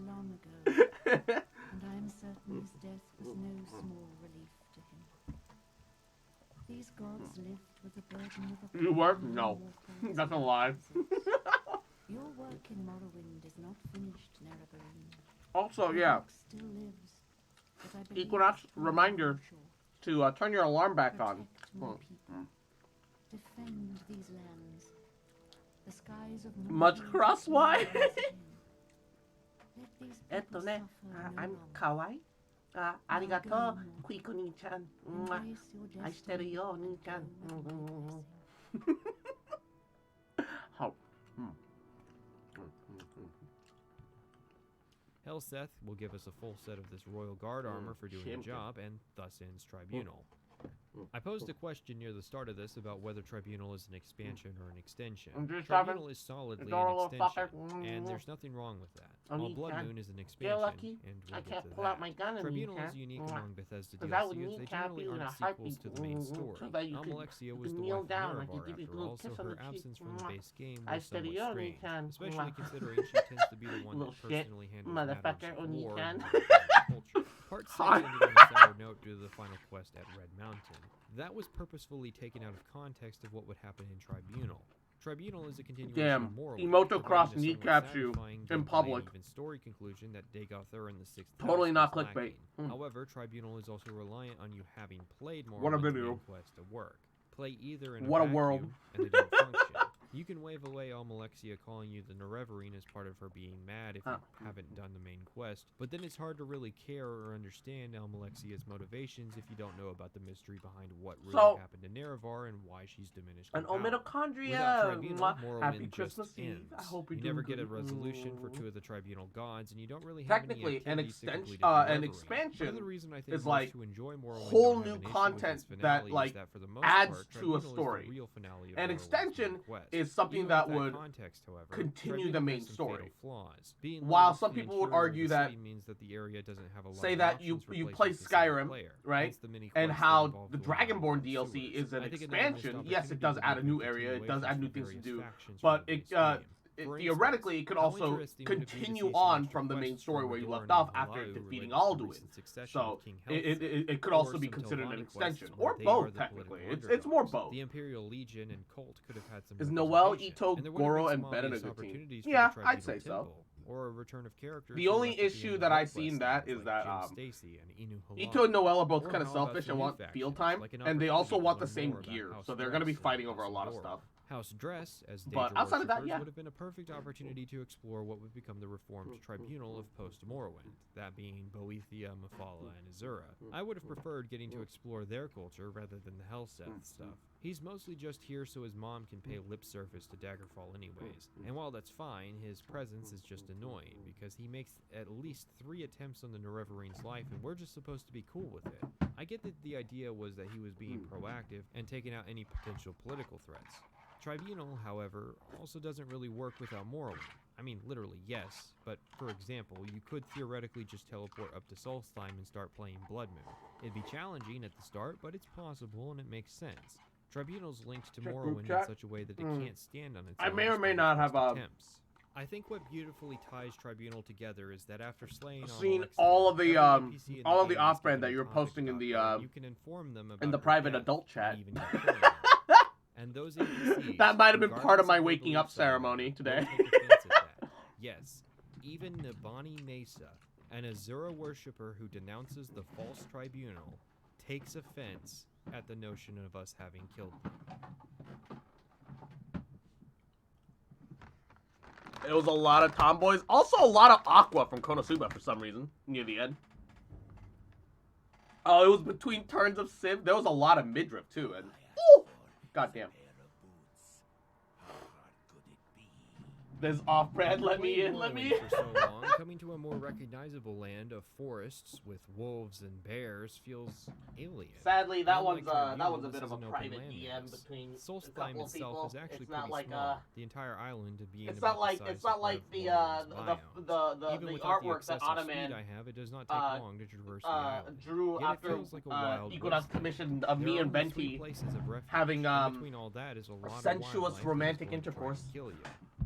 long ago, and I am certain his death was no small relief to him. These gods lived with the burden of a You work? No. That's a lie. Your work in Morrowind is not finished, Neragarin. Also, Your yeah. work still lives, but I believe Equinox, it's more reminder crucial. to turn your alarm back on. Protect my people. Defend these lands. The skies of Much Morrowind cross will why? rise again. Let these people suffer no I'm longer. kawaii. Arigato, Quico ni-chan. Embrace your destiny. Aishiteru yo, ni-chan. How? Helseth will give us a full set of this Royal Guard armor for doing the job, and thus ends Tribunal. I posed a question near the start of this about whether Tribunal is an expansion or an extension. Tribunal is solidly an extension, and there's nothing wrong with that. While Blood Moon is an expansion, and we'll get to that. Tribunal is unique among Bethesda DLCs. They generally aren't sequels to the main story. Almalexia was the wife of Mirabar, after all, so her absence from the base game was somewhat strange, especially considering she tends to be the one that personally handles matters of war and culture. Part 6 ended on a sour note due to the final quest at Red Mountain. That was purposefully taken out of context of what would happen in Tribunal. Tribunal is a continuation of Morrowind. Emotocross kneecaps you in public. Even story conclusion that Dagothur and the Sixth Totally House not was clickbait. lacking. However, Tribunal is also reliant on you having played What a Morrowind's video. main quest to work. Play either in What a vacuum, world. and they don't function. You can wave away Almalexia calling you the Nerevarine as part of her being mad if you haven't done the main quest, but then it's hard to really care or understand Almalexia's motivations if you don't know about the mystery behind what really happened to Nerevar and why she's diminished in An power. mitochondria. Without Tribunal, Morrowind Happy just Christmas Eve. ends. I hope you you're never doing get a good. resolution for two of the Tribunal gods, and you don't really have Technically, any an activities to complete extension, an Nerevarine. expansion Part of the reason I think is most like who enjoy Morrowind whole don't have new an issue with content its that finale like is that for the most adds part, to a Tribunal is the story. real finale of An Morrowind's extension main quest. is something Even that with would context, however, continue the Tribunal main has some story. fatal flaws. Being While loose some in the people would interior of argue the that city means that the area doesn't have a lot say of that you options for play places to single Skyrim, player, right? hence the mini And quests how that involve the going around Dragonborn the DLC sewers. is an I think another missed expansion. Yes, it does opportunity add a would be new area. It does continuations add new from things to various do, factions but from the it base game. For theoretically it could how also interesting would it be to see continue some on extra from the main quests story from where you Adorn left and off after Valhalla defeating related to the Alduin. recent succession So of King it could Helfrich, also or be some considered an Telvanni extension, quests where or they are both the technically. political It's more underdogs. both. The Imperial Legion and Cult could have had some Is Noel, representation, Ito, and there would have Goro, been and some Ben in a obvious good team? opportunities for Yeah, the I'd Tribunal say so. Temple, or a return of characters The who only left at the issue end that of I all see in quest that lines, is like that Jim Stacy and Inu Halal. Ito and Noel are both Or kind of how about selfish some and new want factions, field time, like an and they opportunity also to want the learn same more about gear, House so they're going to be Dress and fighting over a House lot of Dora. stuff. House Dress, as But Daedra outside of that, worshippers, yeah. would have been a perfect opportunity to explore what would become the reformed tribunal of post-Morrowind, that being Boethia, Mephala, and Azura. I would have preferred getting to explore their culture rather than the Helseth stuff. He's mostly just here so his mom can pay lip service to Daggerfall anyways, and while that's fine, his presence is just annoying, because he makes at least 3 attempts on the Nerevarine's life, and we're just supposed to be cool with it. I get that the idea was that he was being proactive and taking out any potential political threats. Tribunal, however, also doesn't really work without Morrowind. I mean, literally, yes, but for example, you could theoretically just teleport up to Solstheim and start playing Blood Moon. It'd be challenging at the start, but it's possible and it makes sense. Tribunal's linked to Morrowind in such a way that it can't stand on its own. I may or may despite not its have attempts. I think what beautifully ties Tribunal together is that after slaying seen Almalexia, all of the every NPC in all of game the is off-brand given that a you were topic posting to in the talk about. You can inform them about in the her private death adult and chat. even get killing them. And those NPCs, That might have been part of regardless my their waking up belief system, ceremony won't today. take offense at that. Yes, even Nabani Mesa, an Azura worshipper who denounces the false tribunal, takes offense at the notion of us having killed them. It was a lot of tomboys. Also a lot of Aqua from Konosuba for some reason, near the end. Oh, it was between turns of Civ. There was a lot of midriff too, and goddamn. This off-brand, let me in, let me in. For so long, coming to a more recognizable land of forests with wolves and bears feels alien. Sadly, that Unlike one's Tribunal, a this bit of is a an open private land DM mass. between a Solstheim couple of itself people. is actually It's not pretty like small. The entire island being it's about not like the size it's not of like part the of Morrowind's the Even without the artwork that excessive Ottoman speed I have, it does not take long to traverse the island. drew Yet it after feels like a wild he could have wasteland. commissioned of There me are and only 3 Benti places of refuge, having and between all that is a lot of sensuous wildlife that is romantic going to try and intercourse. kill you.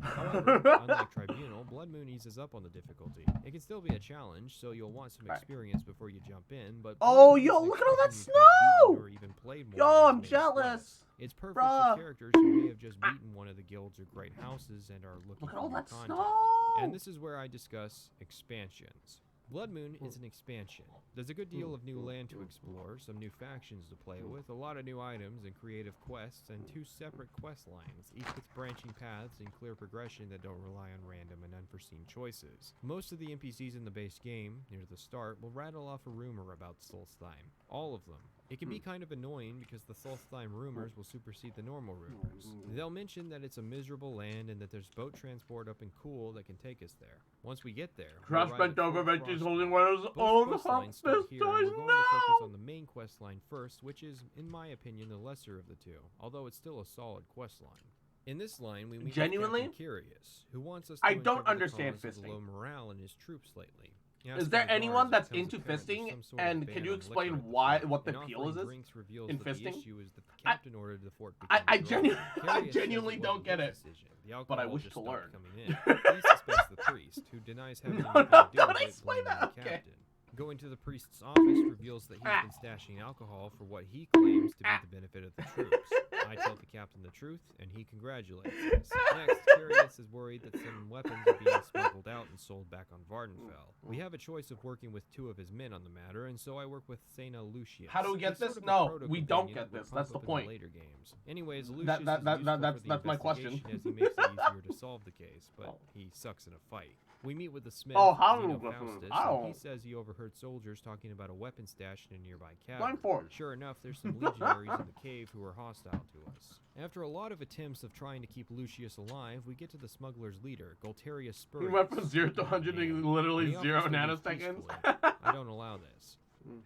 However, unlike Tribunal, Blood Moon eases up on the difficulty. It can still be a challenge, so you'll want some experience before you jump in, but Oh, Blood Moon yo, isn't look at all that expecting you to have beaten snow! or even played Yo, Morrowind's I'm main jealous! quests. It's perfect Bruh. for characters who may have just beaten one of the guilds or great houses and are looking Look at for all more that content. snow! And this is where I discuss expansions. Blood Moon is an expansion. There's a good deal of new land to explore, some new factions to play with, a lot of new items and creative quests, and 2 separate quest lines, each with branching paths and clear progression that don't rely on random and unforeseen choices. Most of the NPCs in the base game, near the start, will rattle off a rumor about Solstheim. All of them. It can be kind of annoying because the Solstheim rumors will supersede the normal rumors. They'll mention that it's a miserable land and that there's boat transport up in Cool that can take us there. Once we get there, we'll Crash arrive bent at over Fort Veggies Frostgrave. holding one of those Both old quest hot lines start fist here, and toys. we're going to focus on the main quest line first, which is, in my opinion, the lesser of the two, although it's still a solid quest line. In this line, we meet Genuinely? Captain Curious, who wants us to I don't uncover the understand cause of the fisting. low morale in his troops lately. He Is asks there the anyone guards, that's it becomes into apparent there's fisting? some sort of And ban can you on explain liquor at the why fort, what the and appeal offering is drinks reveals in that the fisting? issue is that the captain ordered the fort I become genuinely, dry. I Curious says genuinely it don't wasn't get his it, decision. The but I alcohol wish just to stopped learn. coming in. He suspects the priest, who denies having anything to do Don't with it, explain blaming that, the okay. captain. Going to the priest's office reveals that he's been stashing alcohol for what he claims to be the benefit of the troops. I tell the captain the truth, and he congratulates us. Next, Curious is worried that some weapons are being smuggled out and sold back on Vardenfell. We have a choice of working with 2 of his men on the matter, and so I work with Sena Lucius. How do we get He's this? sort of a No, we don't proto-companion get that will this. That's pop the up in point. Later games. Anyways, Lucius That's is my question. as he makes it easier to solve the case, but he sucks in a fight. We meet with the smith, Oh, how Zeno do we- Faustus, I and don't- he says he overheard soldiers talking about a weapon stash in a nearby cabin. Blindfold. Sure enough, there's some legionaries in the cave who are hostile to us. After a lot of attempts of trying to keep Lucius alive, we get to the smuggler's leader, Gualterius Spurius. He went from 0 to 100 in literally And he 0 offers to leave nanoseconds. peacefully. I don't allow this.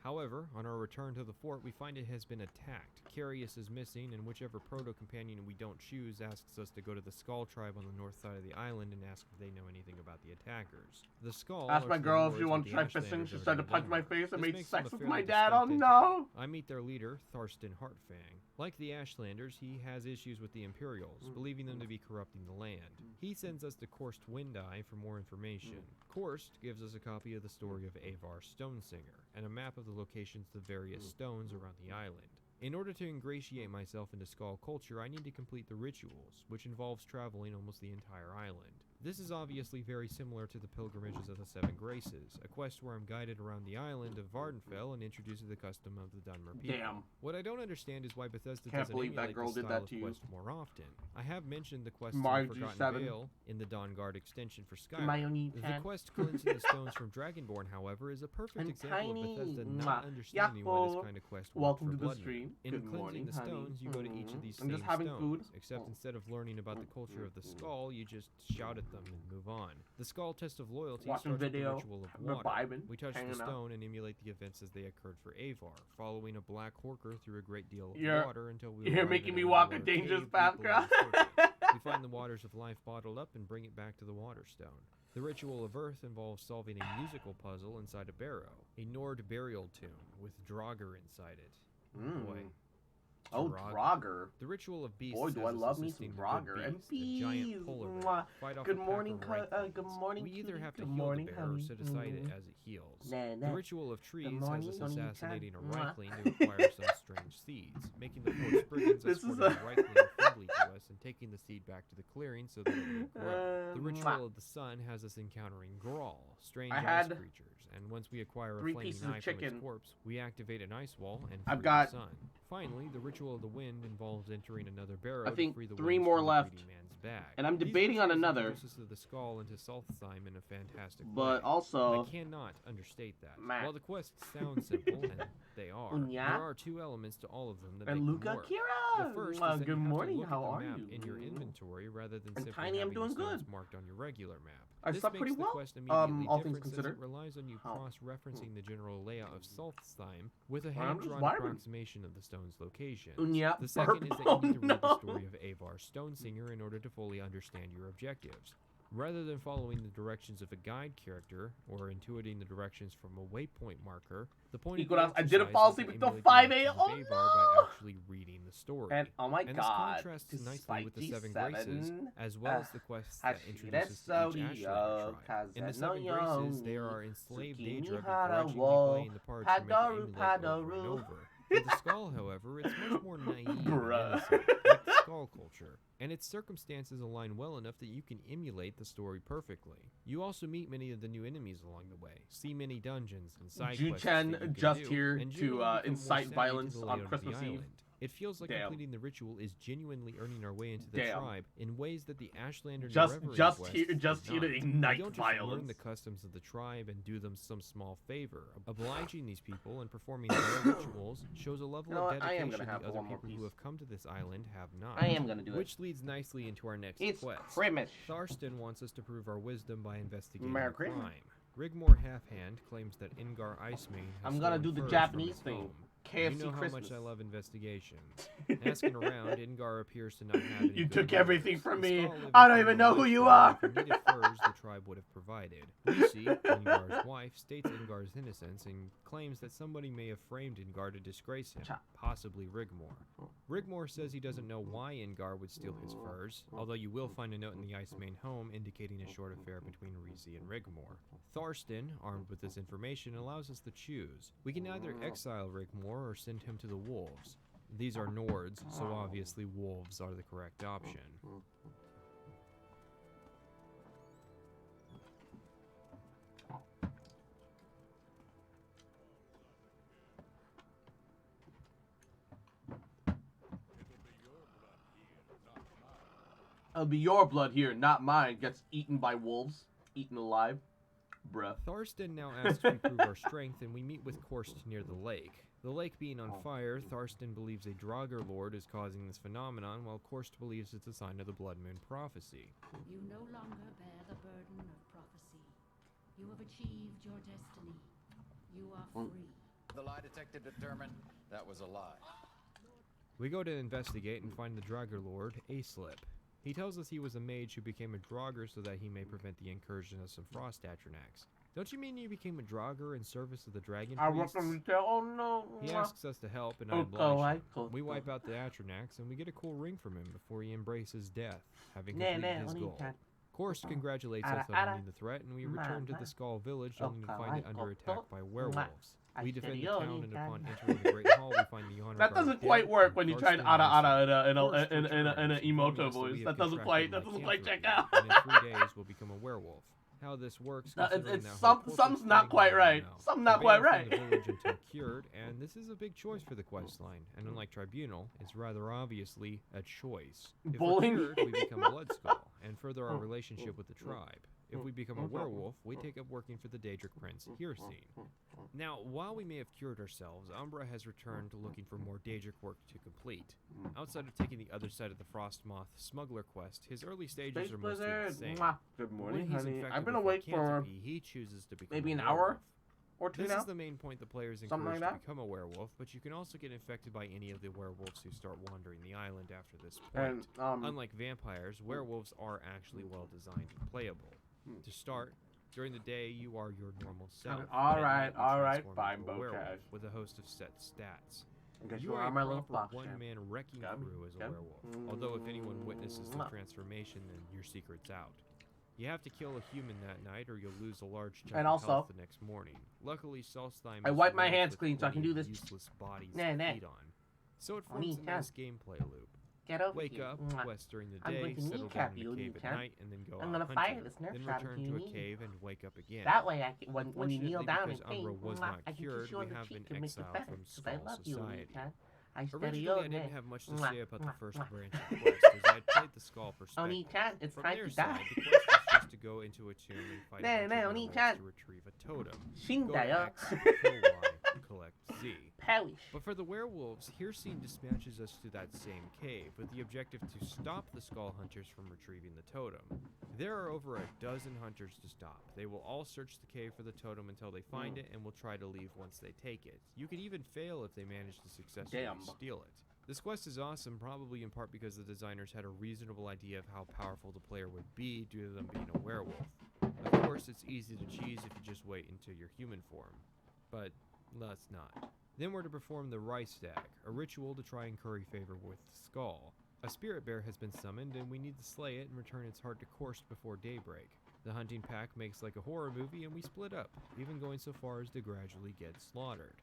However, on our return to the fort, we find it has been attacked. Carius is missing, and whichever proto-companion we don't choose asks us to go to the Skull tribe on the north side of the island and ask if they know anything about the attackers. The Skull Asked my are girl if warlords she with wanted to the try Ashlanders fisting. She over tried to in punch my Denmark. face and This made makes sex them a with my fairly dad. Oh distinct no! entity. I meet their leader, Tharstan Heartfang. Like the Ashlanders, he has issues with the Imperials, believing them to be corrupting the land. He sends us to Korst Windeye for more information. Korst gives us a copy of the story of Avar Stonesinger, and a map of the locations of various stones around the island. In order to ingratiate myself into Skull culture, I need to complete the rituals, which involves traveling almost the entire island. This is obviously very similar to the Pilgrimages of the Seven Graces, a quest where I'm guided around the island of Vardenfell and introduced to the custom of the Dunmer people. Damn. What I don't understand is why Bethesda Can't doesn't believe that emulate girl this did style that of to you. quest more often. I have mentioned the quest in Mind the you, Forgotten 7. Vale in the Dawnguard extension for My Skyrim. only The 10. quest cleansing the stones from Dragonborn, however, is a perfect And example tiny. of Bethesda Mwah. not understanding why this Yahoo. kind of quest worked Welcome for to the Bloodborne. stream. In Good cleansing morning, the honey. stones, you go to each of these I'm same just having stones, food. except instead of learning about the culture of the skull, you just shout at them and move on. The skull test of loyalty Watching starts with the video, ritual of we're water. vibing, We touch the hanging out. stone and emulate the events as they occurred for Avar, following a black horker through a great deal of You're- water until we you're arrive making in me an walk a underwater dangerous cave path, deep below girl. the surface. We find the waters of life bottled up and bring it back to the water stone. The ritual of earth involves solving a musical puzzle inside a barrow, a Nord burial tomb with Draugr inside it. Boy. Oh, Draugr. The ritual of beasts Boy, do I has us love me some assisting the good Draugr. And beast, a giant bees. polar bear, Mwah. fight off Good a pack morning, of right good morning, We either cutie. have to Good heal morning, the bear or honey. set aside it as it heals. Nah, The nah. ritual of trees morning, has us honey, assassinating a Mwah. Reichling to acquire some strange seeds, making the forest brigands This is escorting a- the Reichling friendly to us and taking the seed back to the clearing so that it will grow. The Mwah. ritual of the sun has us encountering Grawl, strange I ice had creatures, and once we acquire a 3 flaming pieces of eye from its chicken. corpse, we activate an ice wall and I've free got- the sun. Finally, the ritual of the wind involves entering another barrow I to think free the 3 winds more from the left. greedy man's bag. And I'm These debating on rituals another. introduce us to the skull into Salthsheim in a fantastic But way. also- I cannot understate that. Meh. While the quests sound simple, and they are, Unya. there are 2 elements to all of them that And make Luca them work. Kira. The first Well, is that good you have morning, to look how at are the map you? in your inventory rather than And simply Tiny, I'm having doing the stones good. marked on your regular map. I This slept makes pretty the well, quest immediately all things different since considered. it relies on you Oh. cross-referencing the general layout of Salthsheim with a Well, I'm just hand-drawn vibing. approximation of the stone's location. Yeah, The second is that burp. you need to read Oh, the story of Avar Stonesinger in order to fully understand your objectives. Rather than following the directions of a guide character or intuiting the directions from a waypoint marker, the point of the Equinox, I didn't exercise fall is to asleep until emulate the 5 actions a.m. of Oh, Avar by actually reading the story. And oh my And this god, contrasts to nicely with the Seven 27, Graces, as well as the quests that introduce us to each Hashira Ashlander tribe. In the Sodio, Seven Graces, there are enslaved Zucchini Daedra Hara begrudgingly Wo, playing the parts you're meant to Padaru, emulate over and Padaru. over. For the Skull, however, it's much more naive and Bruh. innocent, like the Skull culture, and its circumstances align well enough that you can emulate the story perfectly. You also meet many of the new enemies along the way, see many dungeons and side quests that you Ju-Chen can just do, here and to generally become more incite savvy to violence the on layout of the Christmas Eve. island. It feels like Damn. completing the ritual is genuinely earning our way into the Damn. tribe in ways that the Ashlander Just Nerevarine quests here do to not. ignite You don't just learn violence. the customs of the tribe and do them some small favor. Obliging these people and performing their rituals shows a level You know of what? I am dedication gonna have the other one more people who piece. have come to this island have not. I am gonna do it. Which leads nicely into our next It's quest. Christmas. Tharstan wants us to prove our wisdom by investigating Merry the Christmas. crime. Rigmore Halfhand claims that Ingar Icemane has I'm gonna stolen do the furs Japanese from his thing. home. KFC You know how Christmas. much I love investigation. Asking around, Ingar appears to not have any You good took motives. everything from The me. Skull lives I don't in even the know who you lifestyle are. for needed furs the tribe would have provided. Lucy, Ingar's wife, states Ingar's innocence and claims that somebody may have framed Ingar to disgrace him, possibly Rigmore. Rigmore says he doesn't know why Ingar would steal his furs, although you will find a note in the Icemane home indicating a short affair between Risi and Rigmore. Tharstan, armed with this information, allows us to choose. We can either exile Rigmore or send him to the wolves. These are Nords, so obviously wolves are the correct option. It'll be your blood here, not mine. Gets eaten by wolves. Eaten alive. Bruh. Tharstan now asks we prove our strength, and we meet with Korst near the lake. The lake being on fire, Tharstan believes a Draugr Lord is causing this phenomenon, while Korst believes it's a sign of the Blood Moon prophecy. You no longer bear the burden of prophecy. You have achieved your destiny. You are free. The lie detector determined that was a lie. We go to investigate and find the Draugr Lord, Aslip. He tells us he was a mage who became a Draugr so that he may prevent the incursion of some frost Atronachs. Don't you mean you became a Draugr in service of the dragon I priests? want to retail. Oh no. He asks us to help, and I oblige him. We wipe out the Atronachs, and we get a cool ring from him before he embraces death, having completed his goal. Korst congratulates us on ending the threat, and we return to the Skull Village, only to find it under attack by werewolves. We defend the town, and upon entering the Great Hall, we find the honor. That doesn't quite work when you try to ada in an emoto voice. That doesn't quite check out. And in 3 days, we'll become a werewolf. How this works? It's something's not quite right. Something not quite right. The village until cured, and this is a big choice for the quest line. And unlike Tribunal, it's rather obviously a choice. If we're cured, we become Bloodskull and further our relationship with the tribe. If we become a werewolf, we take up working for the Daedric Prince, Hircine. Now, while we may have cured ourselves, Umbra has returned looking for more Daedric work to complete. Outside of taking the other side of the Frostmoth smuggler quest, his early stages are mostly the same. Good morning, When he's honey. infected I've been with awake for lycanthropy, he chooses to become maybe a an hour werewolf. or two This now. is the main point the players Something encourage like to that. become a werewolf, but you can also get infected by any of the werewolves who start wandering the island after this And, point. Unlike vampires, werewolves are actually well designed and playable. To start, during the day you are your normal self. but at night you transform fine, into a werewolf Bocage. with a host of set stats. I guess You you are are a my little proper fox champ. one-man wrecking crew as a werewolf. Although if anyone witnesses the transformation, then your secret's out. You have to kill a human that night, or you'll lose a large chunk And of also, health the next morning. Luckily, Solstheim I is wipe my rife hands with clean so I can plenty do of this. useless bodies Nah, to nah. feed on. So it I'll forms a eat nice that. gameplay loop. Get over Wake here. up, Mwah. quest during the I'm day, going to settle kneecap down in you, the cave Lee at Chan. night, and then go I'm out gonna hunting. fire this nerf Then shot return into to your a knee. cave and wake up again. That way, I can, when you kneel Unfortunately, down in because pain, Umbra was mwah, not I can cured, kiss you we on the have cheek been to make you exiled better. from 'Cause I Skull love you, Lee Society. Chan. I study Originally, your I didn't neck. have much to Mwah, say about the mwah, first mwah. branch of the quest, as I had played the Skull perspective. Oni-chan, it's From time their to side, die. the quest was just to go into a tomb and fight Nah, a bunch nah, of Oni-chan. werewolves to retrieve a totem. Go to Shindayo. X, kill Y, collect Z. Perish. But for the werewolves, Hircine dispatches us to that same cave with the objective to stop the Skull Hunters from retrieving the totem. There are over a dozen hunters to stop. They will all search the cave for the totem until they find it and will try to leave once they take it. You can even fail if they manage to successfully steal it. This quest is awesome, probably in part because the designers had a reasonable idea of how powerful the player would be due to them being a werewolf. Of course, it's easy to cheese if you just wait until your human form. But let's not. Then we're to perform the Rice Stag, a ritual to try and curry favor with the Skull. A spirit bear has been summoned, and we need to slay it and return its heart to Korst before daybreak. The hunting pack makes like a horror movie, and we split up, even going so far as to gradually get slaughtered.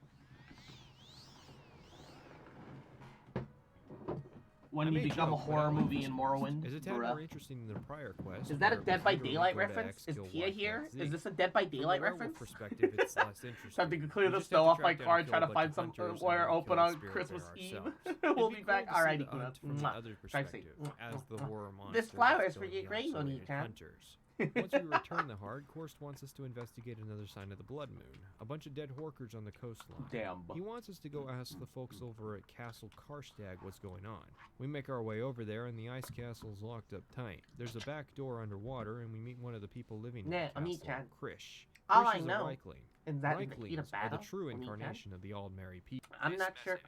When you become a horror movie in Morrowind. Is a tad bruh. more interesting than the prior quest. Is that a where Dead by literally Daylight go to reference? X, Is kill Tia Y, here? collect Z. Is this a Dead by From the Daylight werewolf reference? perspective, it's less interesting. So I have to clear We the just snow have off to my track car down and try kill to a find bunch of some hunters where and then open kill a on spirit Christmas bear Eve. ourselves. We'll It'd be cool back. to see Alrighty, the cool. hunt from the other perspective, as the horror monster This flower is that's for killing your the grave, isolated Oni-chan. hunters. Once we return the heart, Korst wants us to investigate another sign of the Blood Moon, a bunch of dead Horkers on the coastline. Damn. He wants us to go ask the folks over at Castle Karstag what's going on. We make our way over there, and the ice castle's locked up tight. There's a back door underwater, and we meet one of the people living in the castle, Oni-chan. Krish. All Krish I is know a Reichling. is that in the Reiklings heat of are the battle, true Oni-chan, incarnation of the Aldmeri people. I'm not sure.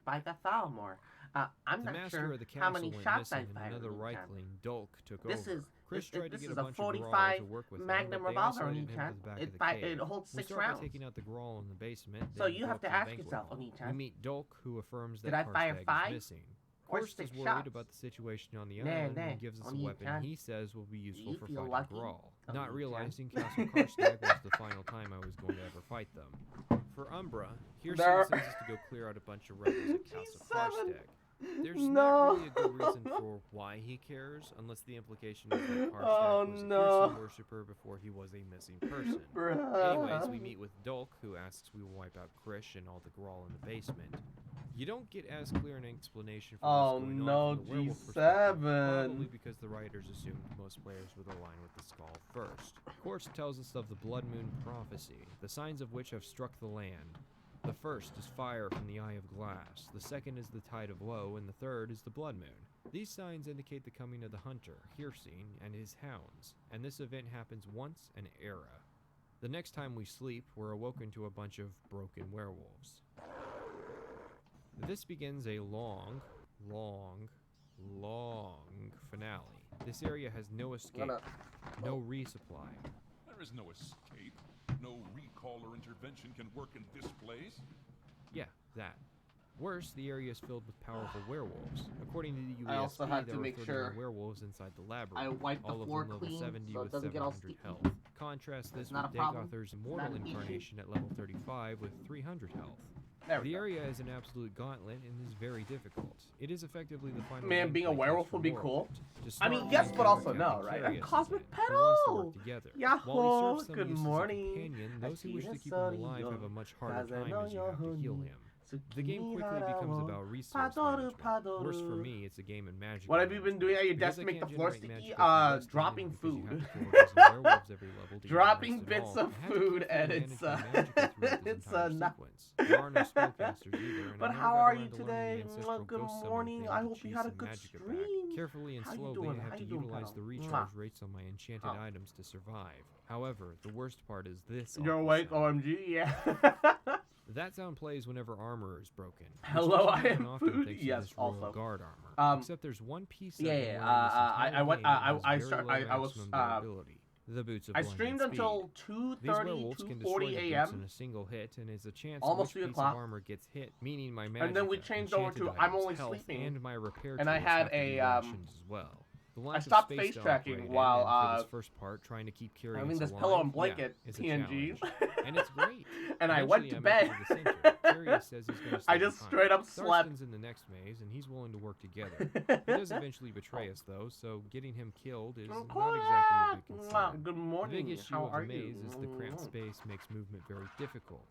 By the Thalmor. I'm The not master sure of the how castle many went shots I missing, and fired. another Oni-chan. Reichling, Dulk, took This over. is Krish tried to this get is a a bunch of Grawl 45 to work with him, Magnum but they revolver, isolated him to Oni-chan. the back It of the fi- cave. it holds We 6 start by rounds. taking out the Grawl in the basement. So then you have go to up ask the banquet yourself, hall. Oni-chan. We meet Dulk, who affirms that Did I fire Karstag 5 is missing. or Korst 6 is worried shots? about the situation on the Nah, island nah, and gives us a weapon Oni-chan. he says will be useful You for feel fighting lucky? Grawl. Not Oni-chan. realizing Castle Karstag was the final time I was going to ever fight them. For Umbra, Hircine There- sends us to go clear out a bunch of rebels at Castle G7. Karstag. There's No. not really a good reason for why he cares, unless the implication is that Karstag Oh, was a no. Hircine worshipper before he was a missing person. Bruh. Anyways, we meet with Dulk, who asks we will wipe out Krish and all the Grawl in the basement. You don't get as clear an explanation for Oh what's going no, on from the werewolf perspective, probably G7. because the writers assumed most players would align with the skull first. Quartz tells us of the Blood Moon prophecy, the signs of which have struck the land. The first is fire from the Eye of Glass, the second is the Tide of Woe, and the third is the Blood Moon. These signs indicate the coming of the hunter, Hirsine, and his hounds, and this event happens once an era. The next time we sleep, we're awoken to a bunch of broken werewolves. This begins a long finale. This area has no escape, no resupply. There is no escape. No recall or intervention can work in this place. Yeah, that. Worse, the area is filled with powerful werewolves. According to the UESP, I also had to there make are 39 sure werewolves inside the labyrinth, I wipe the all of floor them level clean 70 so it with doesn't get all 700 sticky. health. Contrast this It's not with a problem. Dagothar's Not Immortal an issue. Incarnation at level 35 with 300 health. There we The go. area is an absolute gauntlet and is very difficult. It is effectively the final Man, being a gameplay werewolf test would for be Morrowind. cool. To I mean, start, yes, we but also encounter no, right? Captain I'm Cosmic Curious, who wants to work Petal! together. Yahoo! While he serves some Good use as a morning. companion, those who wish to keep him Aquí alive estoy have a much yo, harder time as you have to heal him. The game quickly becomes about resource management. Worse for me, it's a game in magic. What have you been doing at your Because desk to I make the can't floor generate sticky? magic with Dropping resting, and food. because you have to kill a dozen werewolves every level to get Dropping the rest bits at all, of I had to food, carefully and manage it's my magic throughout this it's entire not. sequence. There are no spellcasters either, and But I never how got are around you to learning today? the ancestral Good ghost summon morning. thing I to hope you cheese had a some good magic back. stream. Carefully and How you slowly, doing? I How have you to doing, utilize pal? the recharge rates on my enchanted items to survive. However, the worst part is this. You're awful awake, sound. OMG, yeah. That sound plays whenever armor is broken. Hello, I Which am often food. thanks to Yes, this Royal also. Guard armor. Except there's one piece of it I went. I was. The boots of I blinding streamed speed. until These 2:30, werewolves can destroy 2:40 the boots in a.m. a single hit, and is a chance Almost which 3 piece o'clock. of armor gets hit, meaning my magic, And then we changed over to I'm only sleeping. and my repair And I tools had have to be a rationed as well. The lack I of stopped space face to tracking operate in, while and for this first part, trying to keep Curious having this alive, pillow and blanket is a PNG. challenge. And it's great. And I went Eventually, to I make bed. it to the center. Curious says he's going to I just straight up slept. Thurston's in the next maze, and he's willing to work together. He does eventually betray us, though, so getting him killed is not exactly a big concern. Good morning. The big issue How of are the maze you? is the cramped space makes movement very difficult.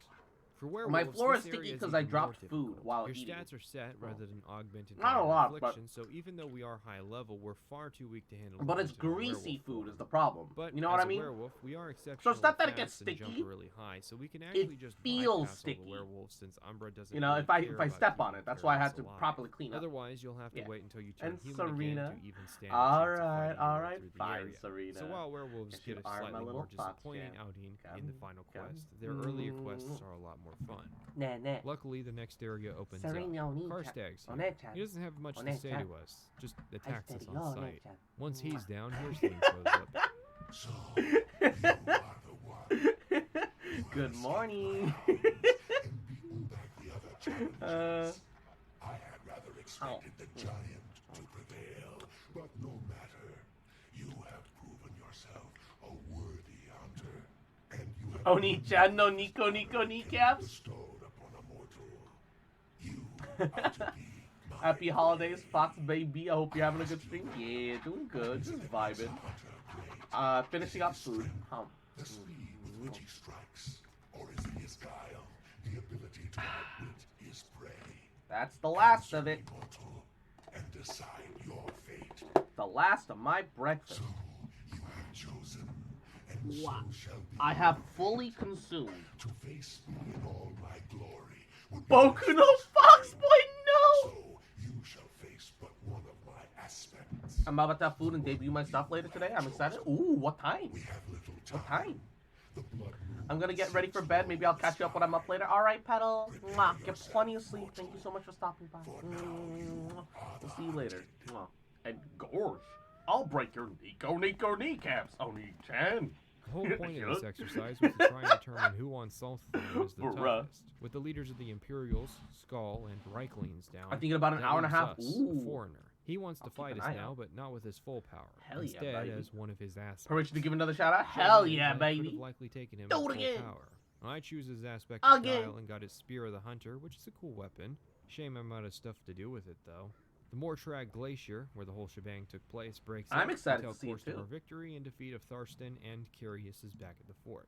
For My werewolves, floor is this area sticky is because I even dropped more food difficult. while Your eating. stats are set rather than augmented Not a by lot, but- affliction, so even though we are high level, we're far too weak to handle. But it's the werewolf greasy form. food is the problem. But you know as what I a mean? werewolf, we are exceptional. So it's not that it gets fast and sticky. jump really high, so we can actually just feels bypass sticky. all the werewolves since Umbra doesn't. You know, really if I care about step on keeping it, that's why I had to Curious alive. properly clean up. Otherwise, you'll have to Yeah. wait until you turn And human Serena. again to even stand. All a chance of right, fighting your all way right, through the fine, area. Serena. So while werewolves Yes, get you a are my slightly little more fox, disappointing yeah. outing Come, in the final come. quest, their earlier quests are a lot more fun. Nah, nah. Luckily, the next area opens Serena, up. Onichan. Karstag's here. Onichan. He doesn't have much to say Onichan. to us, just attacks us steady, on oh, sight. Onichan. Once he's down, Hirsling shows up. So, you are the one. Good morning. Beaten back the other challenges. I had rather expected the giant to prevail, but no matter. You have proven yourself a worthy hunter, and you have Oni-chan no Nico kneecaps. bestowed upon a mortal. You are to be Happy holidays, Fox baby. I hope you're having a good stream. Yeah, doing good. Just vibing. Finishing up food. the speed with which he strikes, or is it his guile, the ability to outwit his prey? That's the last of it. Mortal, and decide your fate. The last of my breakfast. So you have chosen, and Wow. so shall be I have fully consumed. to face me in all my glory. would be Boku no Fox Boy, no! So you shall face but one of my aspects. I'm about to have food and debut my stuff later today. I'm excited. Ooh, what time? What time? I'm gonna get ready for bed. Maybe I'll catch you up when I'm up later. All right, Petal. Mwah. Get plenty of sleep. Thank you so much for stopping by. Mwah. We'll see you later. Mwah. And gosh, I'll break your Nico kneecaps, Oni-chan. The whole point of this exercise was to try and determine who on Southfall is the Bruh. toughest. With the leaders of the Imperials, Skull, and Reiklings down, I'm thinking about an that hour and a leaves half. us, Ooh. the Foreigner. He wants to I'll keep fight an us eye now, out. but not with his full power. Hell yeah, Instead, baby. as one of his aspects. Permission to give another shout out? Shame Hell is yeah, I could baby. have likely taken him Do at it full again. power. I choose his aspect Again. style and got his Spear of the Hunter, which is a cool weapon. Shame I'm out of stuff to do with it, though. The Mortrag Glacier, where the whole shebang took place, breaks I'm up excited until to see it, course to too. our victory and defeat of Tharston, and Curious is back at the fort.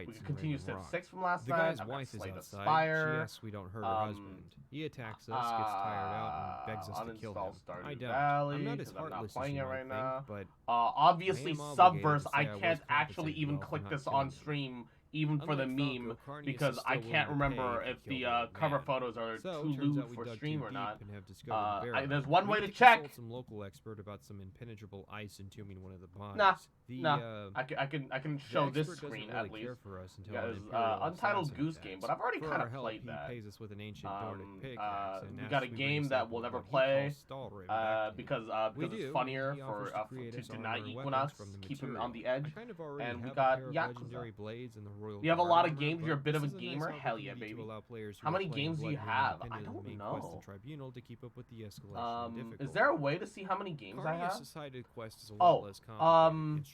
fights We can in continue random Civ rock. 6 from last The night. guy's I've got wife is Slay the outside. Spire. She asks we don't hurt her husband. He attacks us, gets tired out, and begs us to kill him. Uninstall Stardew I don't. Valley, I'm not as 'cause I'm not heartless playing as it you right might now. think, but Obviously, I am obligated Subverse, to I say I was can't actually compensated even well for click not this killing on him. stream, even for the Unlike meme, Falco, Carnius because is I still can't willing to pay remember if you if kill the the old cover man. photos are So, too turns out lewd we for dug stream too or deep not. and have discovered Guerilla. There's one We way need to check. consult some local expert about some impenetrable ice entombing one of the bodies. Nah, I can show this screen really at least. care for us until Yeah, an it's Imperial Untitled assassin Goose attacks. Game, but I've already For kind our of help, played he that. pays us with an ancient Nordic pickaxe and We asks got a we game recycle that we'll never what he play calls Stahlraven back to him. because We it's do, funnier and he offers for to create us to armor deny and Equinox, weapons from the keep him material. on the edge. I kind of already And we have got a pair of Yakuza. legendary blades and the royal You have a guard lot of armor, games. You're a but bit of a this is nice gamer. Hell yeah, opportunity baby. to allow players who How are many playing games do you Blood Ring have? I independently don't main quest know. and Tribunal to keep up with the escalation in difficulty. Is there a way to see how many games I have? Carnius' decided quest is a lot less complicated.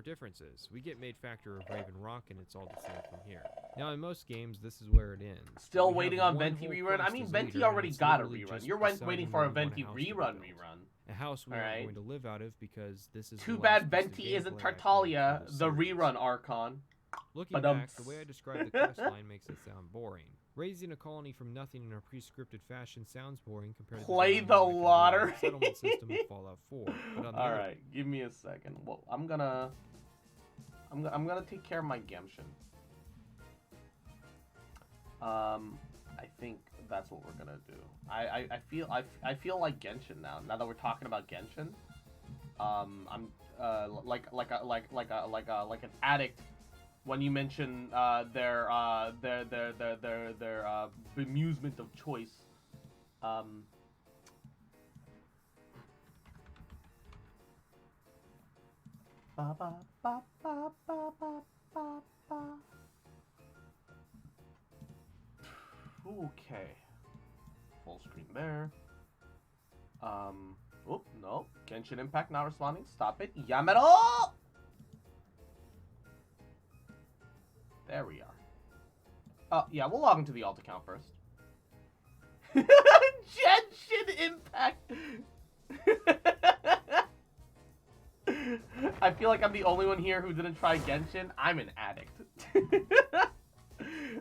for differences. We get Made Factor of Raven Rock, and it's all the same from here. Now, in most games, this is where it ends. Still We have waiting on one Venti whole rerun? I quest mean, as Venti leader, and already it's got a literally rerun. just You're deciding waiting where for a we want Venti house to be rerun built. rerun. A house we aren't Alright. going to live out of because this is Too the bad last piece of Venti isn't gameplay I planned Tartaglia, for the series. rerun Archon. Looking Ba-dum. back, the way I describe the questline makes it sound boring. Raising a colony from nothing in a pre-scripted fashion sounds boring compared Play to the lottery. settlement system in Fallout 4. But on the other Alright, give me a second. Well, I'm gonna take care of my Genshin. I think that's what we're gonna do. I feel like Genshin now. Now that we're talking about Genshin, I'm like an addict when you mention their bemusement of choice. Ba, ba, ba, ba, ba, ba, ba, ba. Okay. Full screen there. Oh, no. Genshin Impact not responding. Stop it. Yamero! There we are. Oh, yeah, we'll log into the alt account first. Genshin Impact! I feel like I'm the only one here who didn't try Genshin. I'm an addict.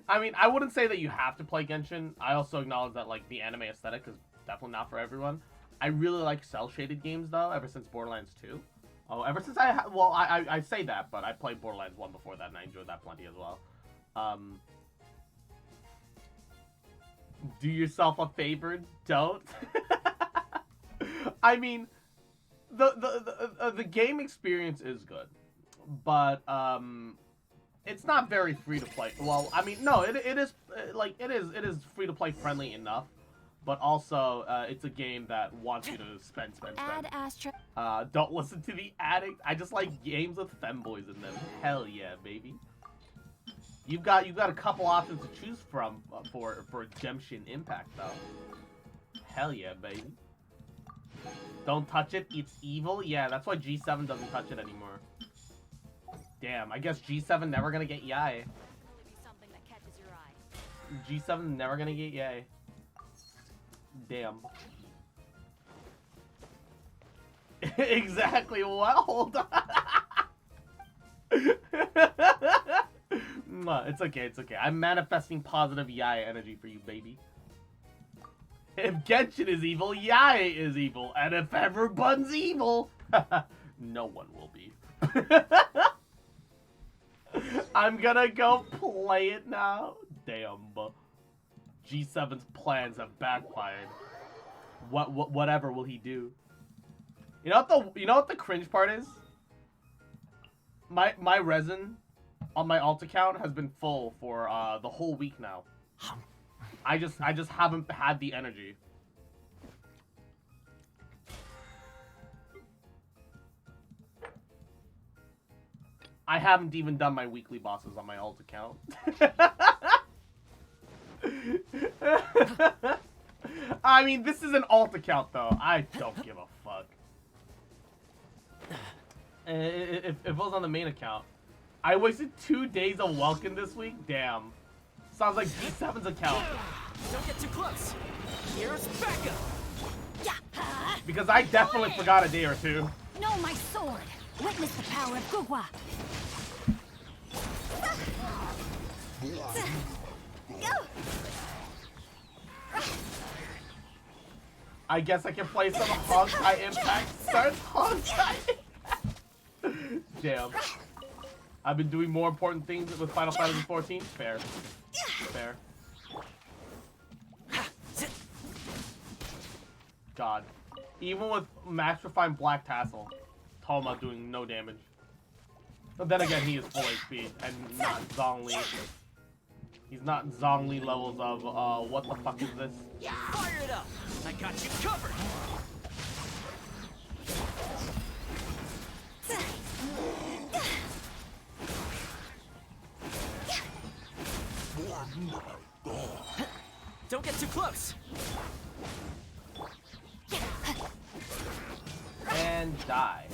I mean, I wouldn't say that you have to play Genshin. I also acknowledge that, like, the anime aesthetic is definitely not for everyone. I really like cel-shaded games, though, ever since Borderlands 2. Oh, ever since I say that, but I played Borderlands 1 before that, and I enjoyed that plenty as well. Do yourself a favor, don't. I mean, the game experience is good, but it's not very free to play. Well, I mean, no, it is free to play friendly enough, but also it's a game that wants you to spend. Don't listen to the addict. I just like games with femboys in them. Hell yeah, baby. You've got a couple options to choose from for Genshin Impact though. Hell yeah, baby. Don't touch it. It's evil. Yeah, that's why G7 doesn't touch it anymore. Damn, I guess G7 never gonna get Yai. G7 never gonna get Yai. Damn. Exactly. What? Hold on. It's okay, it's okay. I'm manifesting positive Yai energy for you, baby. If Genshin is evil, Yai is evil. And if everyone's evil, no one will be. I'm gonna go play it now. Damn. G7's plans have backfired. Whatever will he do? You know what the cringe part is? My resin on my alt account has been full for the whole week now. I just haven't had the energy. I haven't even done my weekly bosses on my alt account. I mean, this is an alt account though. I don't give a fuck. If it was on the main account. I wasted 2 days of welcome this week? Damn. Sounds like G7's account. Don't get too close. Here's backup. Because I definitely forgot a day or two. Know my sword. Witness the power of Gugwa. I guess I can play some Honkai Impact. Start Honkai Impact. Damn. I've been doing more important things with Final Fantasy XIV. Fair. Fair. God. Even with Max Refined Black Tassel, Toma doing no damage. But then again, he is full HP and not Zhongli. He's not Zhongli levels of, what the fuck is this? Fire it up! I got you covered! Don't get too close! And die.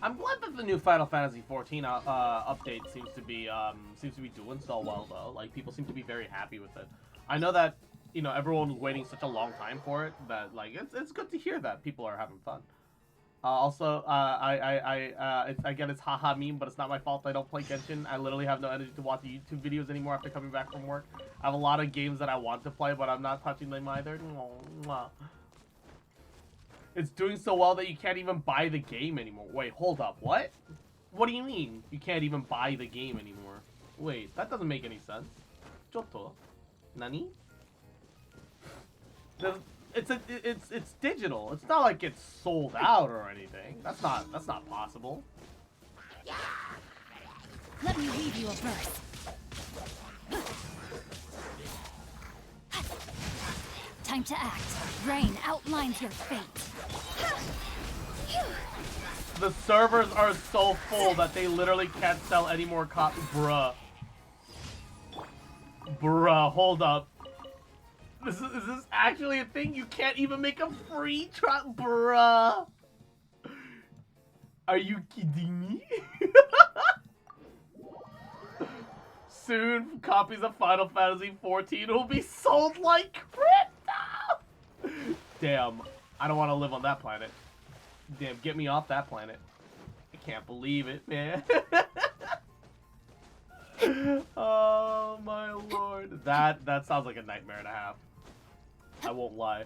I'm glad that the new Final Fantasy XIV update seems to be doing so well though. Like people seem to be very happy with it. I know that everyone was waiting such a long time for it that like it's good to hear that people are having fun. Also, I get it's haha meme, but it's not my fault I don't play Genshin. I literally have no energy to watch YouTube videos anymore after coming back from work. I have a lot of games that I want to play, but I'm not touching them either. It's doing so well that you can't even buy the game anymore. Wait, hold up, what? What do you mean you can't even buy the game anymore? Wait, that doesn't make any sense. Choto. Nani? It's digital. It's not like it's sold out or anything. That's not possible. Let me read you a verse. Time to act. Rain outlines your fate. The servers are so full that they literally can't sell any more copies. Bruh. Bruh, hold up. Is this actually a thing? You can't even make a free trial? Bruh. Are you kidding me? Soon, copies of Final Fantasy XIV will be sold like crypto! Damn, I don't want to live on that planet. Damn, get me off that planet. I can't believe it, man. Oh my lord. That sounds like a nightmare and a half. I won't lie.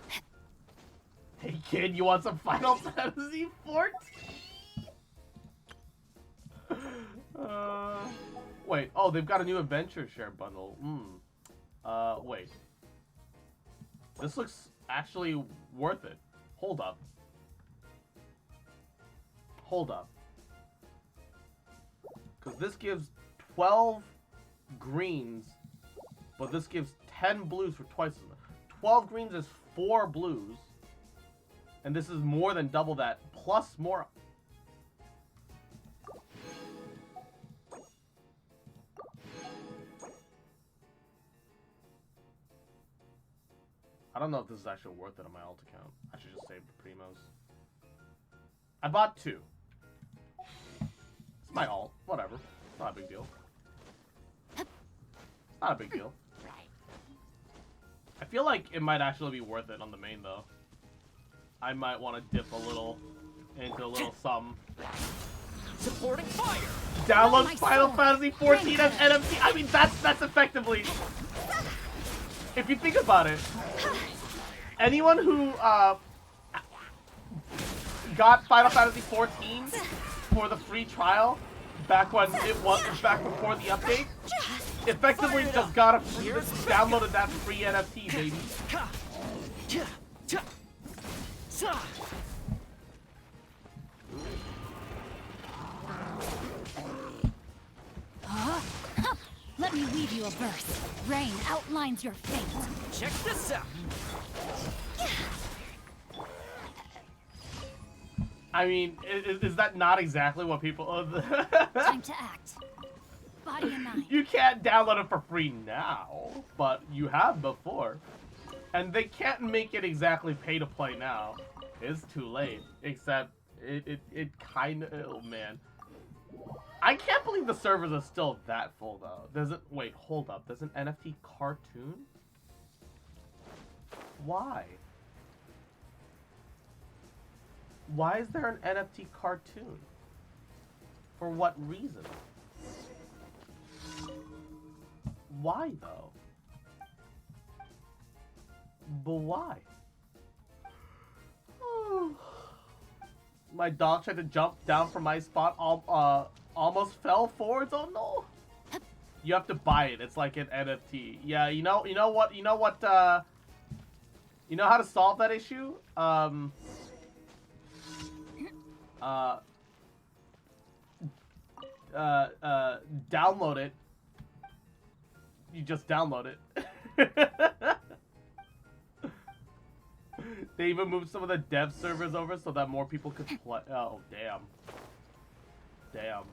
Hey kid, you want some Final Fantasy XIV? Wait, oh, they've got a new adventure share bundle. Wait. This looks actually worth it. Hold up. Hold up. Because this gives 12 greens, but this gives 10 blues for twice as much. 12 greens is 4 blues, and this is more than double that, plus more. I don't know if this is actually worth it on my alt account. I should just save the primos. I bought 2. It's my alt. Whatever. It's not a big deal. It's not a big deal. I feel like it might actually be worth it on the main, though. I might want to dip a little into a little something. Supporting fire! Download Final Fantasy XIV as NFT. I mean, that's effectively... If you think about it, anyone who got Final Fantasy XIV for the free trial back when it was before the update, effectively just got a free, downloaded that free NFT, baby. Let me read you a verse. Rain outlines your fate. Check this out. I mean, is that not exactly what people... Time to act. Body and mind. You can't download it for free now, but you have before. And they can't make it exactly pay to play now. It's too late. Except, it kind of... Oh, man. I can't believe the servers are still that full, though. There's a... Wait, hold up. There's an NFT cartoon? Why? Why is there an NFT cartoon? For what reason? Why, though? But why? My dog tried to jump down from my spot, almost fell forwards. Oh no! You have to buy it. It's like an NFT. Yeah, you know what? You know how to solve that issue? Download it. You just download it. They even moved some of the dev servers over so that more people could play. Oh, damn. Damn.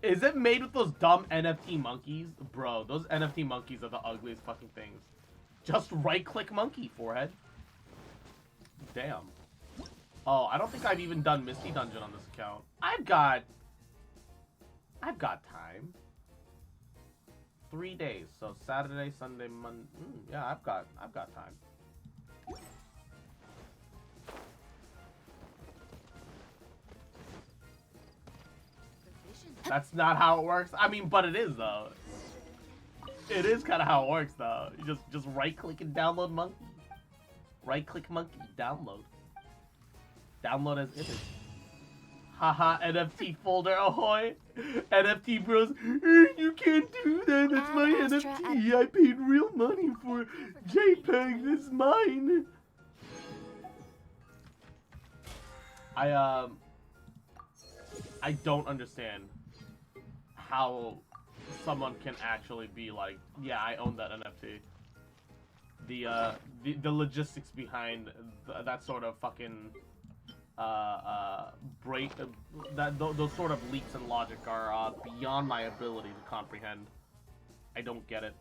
Is it made with those dumb NFT monkeys? Bro, those NFT monkeys are the ugliest fucking things. Just right-click monkey, forehead. Damn. Oh, I don't think I've even done Misty Dungeon on this account. I've got time. 3 days. So Saturday, Sunday, Monday. Yeah, I've got time. That's not how it works. I mean, but it is though. It is kind of how it works though. You just right click and download monkey. Right click monkey, download. Download as image. Haha, NFT folder, ahoy! NFT bros, you can't do that, that's my NFT, I paid real money for JPEG, this is mine! I don't understand how someone can actually be like, yeah, I own that NFT. The logistics behind that sort of fucking those sort of leaks in logic are beyond my ability to comprehend. I don't get it.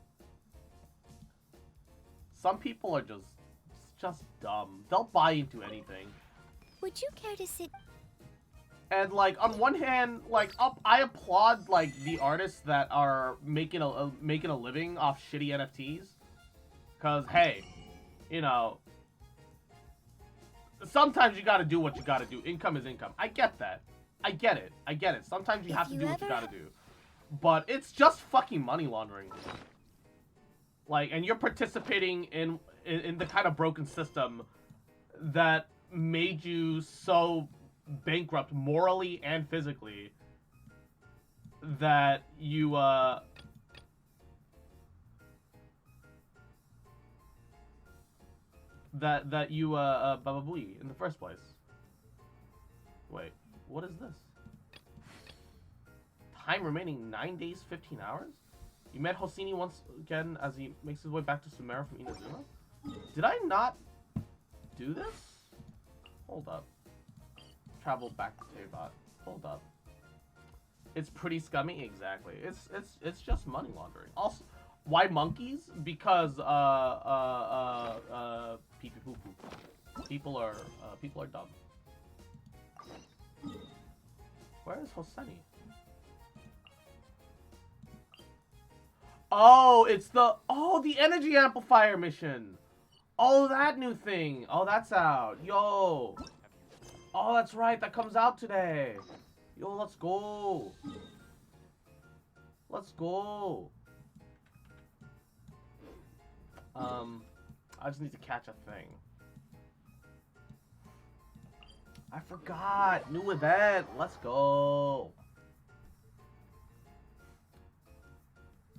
Some people are just dumb. They'll buy into anything. Would you care to sit? And like on one hand, like I applaud like the artists that are making a living off shitty NFTs, cause hey, you know, sometimes you gotta do what you gotta do. Income is income. I get that. I get it. I get it. Sometimes you have to do what you gotta do, but it's just fucking money laundering. Like, and you're participating in the kind of broken system that made you so bankrupt morally and physically that you bababooey in the first place. Wait, what is this? Time remaining 9 days, 15 hours? You met Hosseini once again as he makes his way back to Sumeru from Inazuma? Did I not do this? Hold up. Travel back to Tebot. Hold up. It's pretty scummy, exactly. It's just money laundering. Also, why monkeys? Because pee pee poo poo. People are dumb. Where is Hosseini? Oh, it's the energy amplifier mission. Oh, that new thing. Oh, that's out. Yo. Oh, that's right. That comes out today. Yo, let's go. Let's go. I just need to catch a thing. I forgot. New event. Let's go.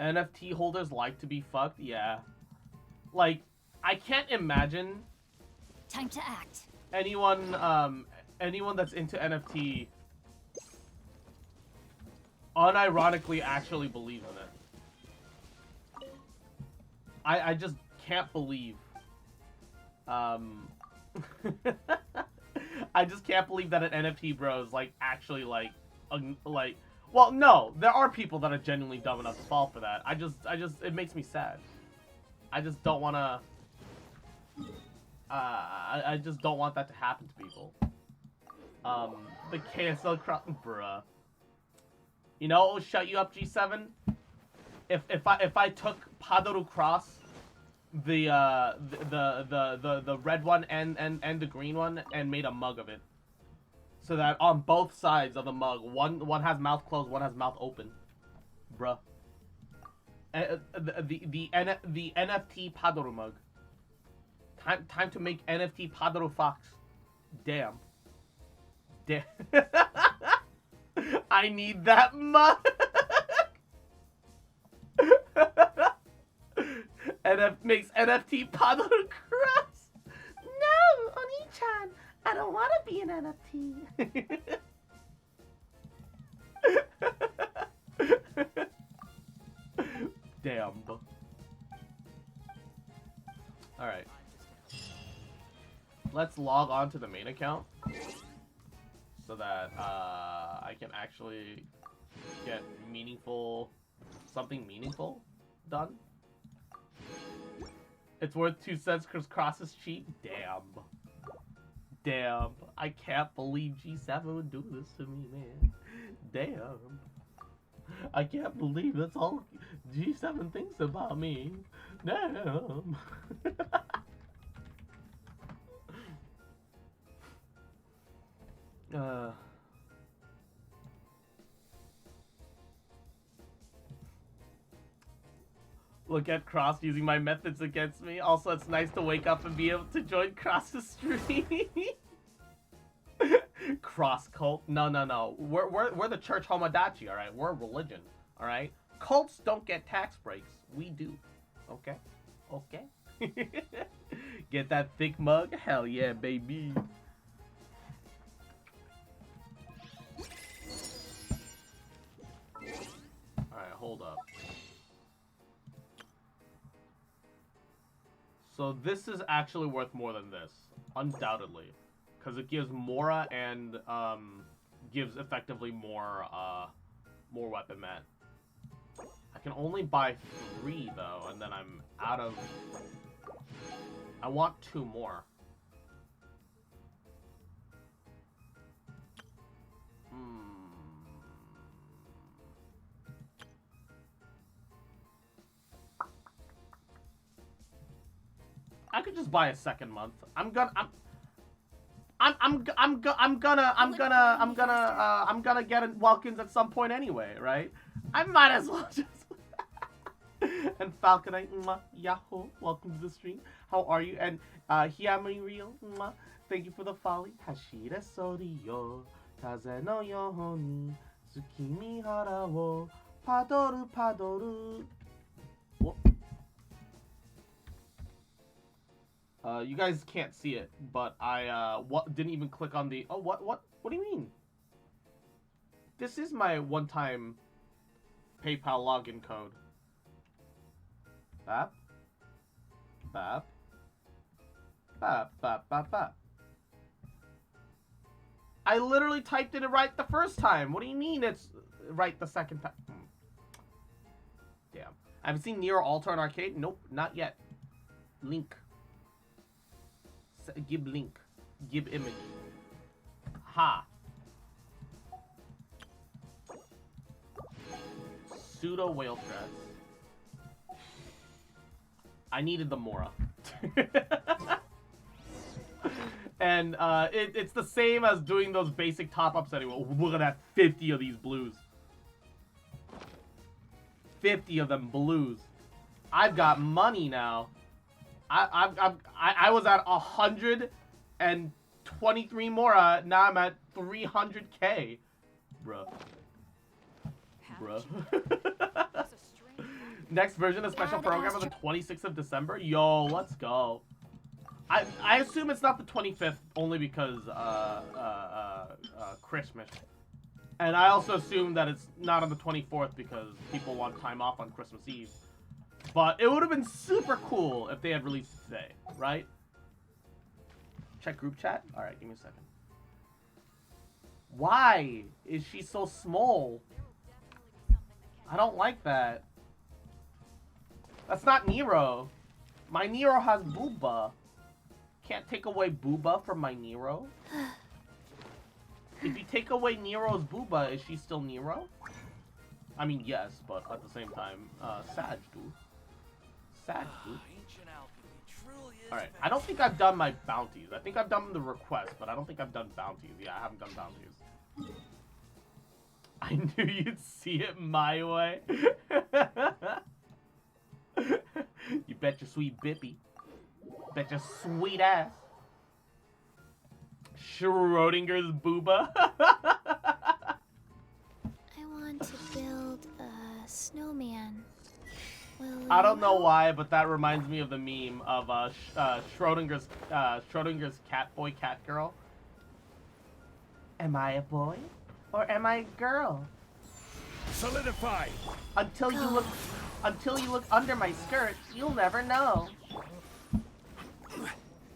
NFT holders like to be fucked? Yeah. Like, I can't imagine Time to act. anyone that's into NFT unironically actually believes in it. I just can't believe I just can't believe that an NFT bro is like actually like well, no, there are people that are genuinely dumb enough to fall for that. It makes me sad. I just don't want to I just don't want that to happen to people. The KSL cross, bruh. You know what will shut you up, G7? If I took Padoru Cross, the red one and the green one, and made a mug of it, so that on both sides of the mug, one has mouth closed, one has mouth open, bruh. The NFT Padoru mug. Time to make NFT Padoru Fox. Damn. I need that mug. Makes NFT Padoru Cross. No, Oni-chan, I don't want to be an NFT. Damn. Alright. Let's log on to the main account so that I can actually get something meaningful done. It's worth 2 cents because Cross is cheap. Damn. Damn. I can't believe G7 would do this to me, man. Damn. I can't believe that's all G7 thinks about me. Damn. Look at Cross using my methods against me. Also, it's nice to wake up and be able to join Cross's stream. Cross cult? No. We're the church Homadachi, alright? We're a religion, alright? Cults don't get tax breaks. We do. Okay? Okay? Get that thick mug? Hell yeah, baby. So this is actually worth more than this, undoubtedly, because it gives Mora and gives effectively more more weapon mat. I can only buy 3 though, and then I'm out of. I want 2 more. I could just buy a second month. I'm gonna get Welkins at some point anyway, right? I might as well just. And Falconite, Yahoo, welcome to the stream. How are you? And Hiamari Real, thank you for the folly. Hashire sori yo, kaze no yoho ni, tsukimi hara wo, padoru padoru. You guys can't see it, but I didn't even click on the. Oh, what do you mean? This is my one-time PayPal login code. Bap. Bap. Bap, bap, bap, bap. I literally typed it right the first time. What do you mean it's right the second time? Damn. I haven't seen Nier Altar in arcade? Nope, not yet. Link. Give link. Give image. Ha. Pseudo whale threats. I needed the Mora. And it's the same as doing those basic top-ups anyway. Look at that, 50 of these blues. 50 of them blues. I've got money now. I was at 123 Mora. Now I'm at 300k. Bruh. Bruh. Next version of special program on the 26th of December. Yo, let's go. I assume it's not the 25th only because Christmas. And I also assume that it's not on the 24th because people want time off on Christmas Eve. But it would have been super cool if they had released it today, right? Check group chat? Alright, give me a second. Why is she so small? I don't like that. That's not Nero. My Nero has Booba. Can't take away Booba from my Nero. If you take away Nero's Booba, is she still Nero? I mean, yes, but at the same time, Sag, dude. Sag, dude. Alright, I don't think I've done my bounties. I think I've done the request, but I don't think I've done bounties. Yeah, I haven't done bounties. I knew you'd see it my way. You bet your sweet bippy. Bet your sweet ass. Schrodinger's booba. I want to build a snowman. I don't know why, but that reminds me of the meme of Schrodinger's cat boy, cat girl. Am I a boy or am I a girl? Solidify. Until you look under my skirt, you'll never know.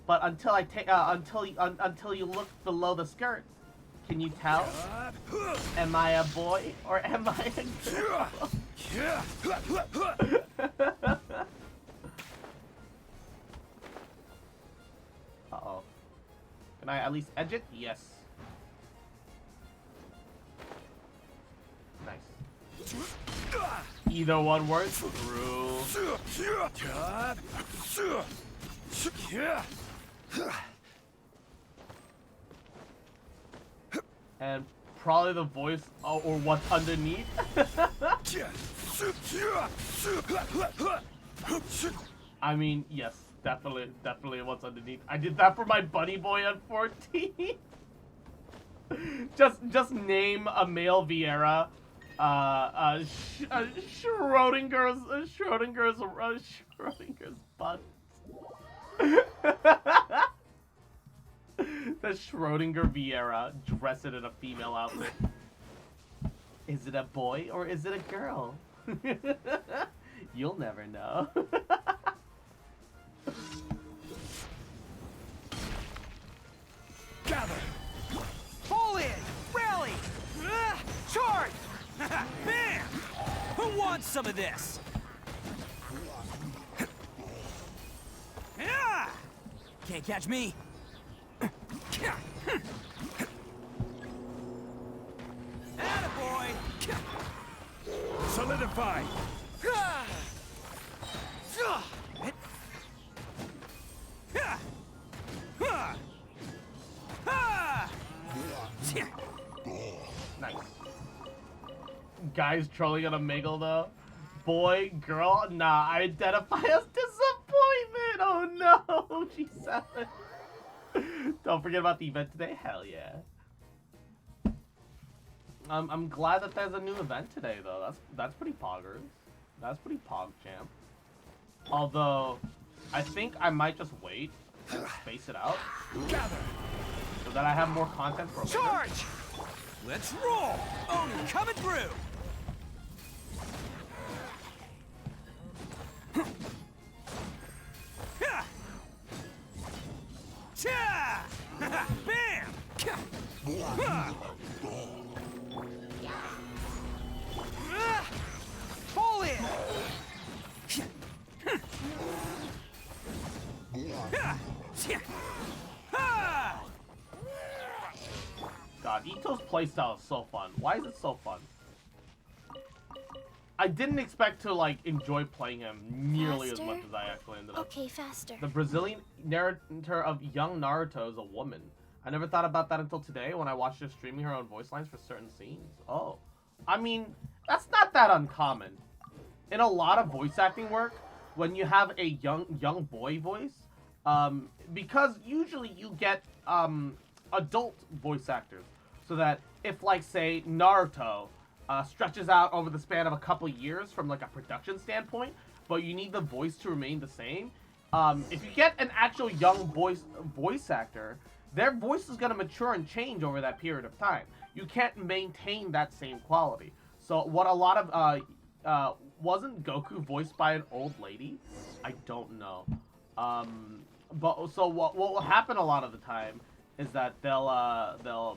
But until I take until you look below the skirt, can you tell? Am I a boy or am I a girl? Uh-oh. Can I at least edge it? Yes. Nice. Either one works. True. And probably the voice or what's underneath. I mean, yes, definitely what's underneath. I did that for my bunny boy at 14. just name a male Vieira. Schrodinger's butt. The Schrodinger Vieira, dress it in a female outfit. Is it a boy or is it a girl? You'll never know. want some of this? Yeah! Can't catch me. Attaboy! Solidify! Nice. Guys trolling on a Omegle though. Boy, girl, nah, I identify as disappointment. Oh no, G7. Don't forget about the event today. Hell yeah. I'm glad that there's a new event today though. That's pretty poggers. That's pretty pog champ. Although, I think I might just wait and space it out so that I have more content for later. Charge! Let's roll! Owner coming through! Cha! Bam! Fall in! God, Ito's playstyle is so fun. Why is it so fun? I didn't expect to like enjoy playing him nearly as much as I actually ended up. Okay, faster. The Brazilian narrator of young Naruto is a woman. I never thought about that until today when I watched her streaming her own voice lines for certain scenes. Oh, I mean, that's not that uncommon. In a lot of voice acting work, when you have a young boy voice, because usually you get adult voice actors, so that if like say Naruto stretches out over the span of a couple years from like a production standpoint, but you need the voice to remain the same. If you get an actual young voice actor, their voice is going to mature and change over that period of time. You can't maintain that same quality. So what a lot of wasn't Goku voiced by an old lady? I don't know. But so what will happen a lot of the time is that they'll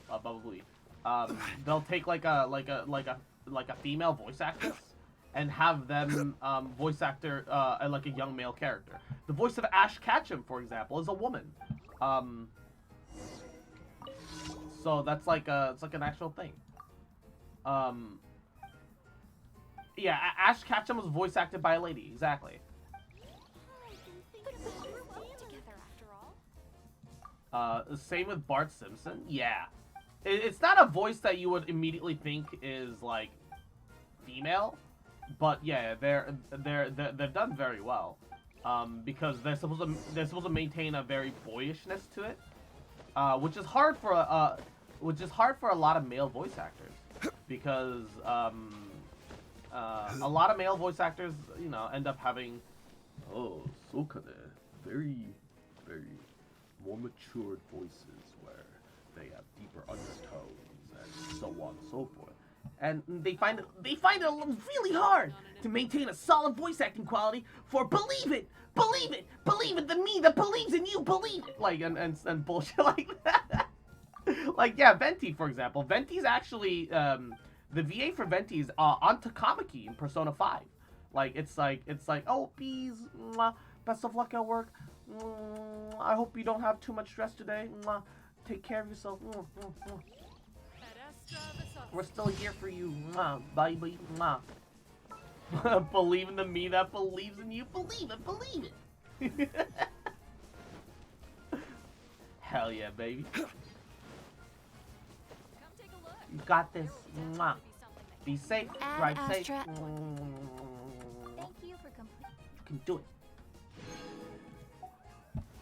take like a female voice actress and have them voice actor like a young male character. The voice of Ash Ketchum, for example, is a woman. So that's like it's like an actual thing. Yeah, Ash Ketchum was voice acted by a lady, exactly. Same with Bart Simpson. Yeah, it's not a voice that you would immediately think is like female, but yeah, they're done very well. Because they're supposed to maintain a very boyishness to it, which is hard for a lot of male voice actors, because a lot of male voice actors, you know, end up having very more matured voices where they have deeper undertones and so on and so forth. And they find it really hard to maintain a solid voice acting quality for believe it, the me that believes in you, believe it, like and bullshit like that. Like yeah, Venti for example. Venti's actually the VA for Venti is on Takamaki in Persona 5. Like it's like oh bees, mwah, best of luck at work. I hope you don't have too much stress today. Take care of yourself. We're still here for you. Bye bye. Believe in the me that believes in you. Believe it. Hell yeah, baby. You got this. Be safe. Drive safe. Thank you for completing. You can do it.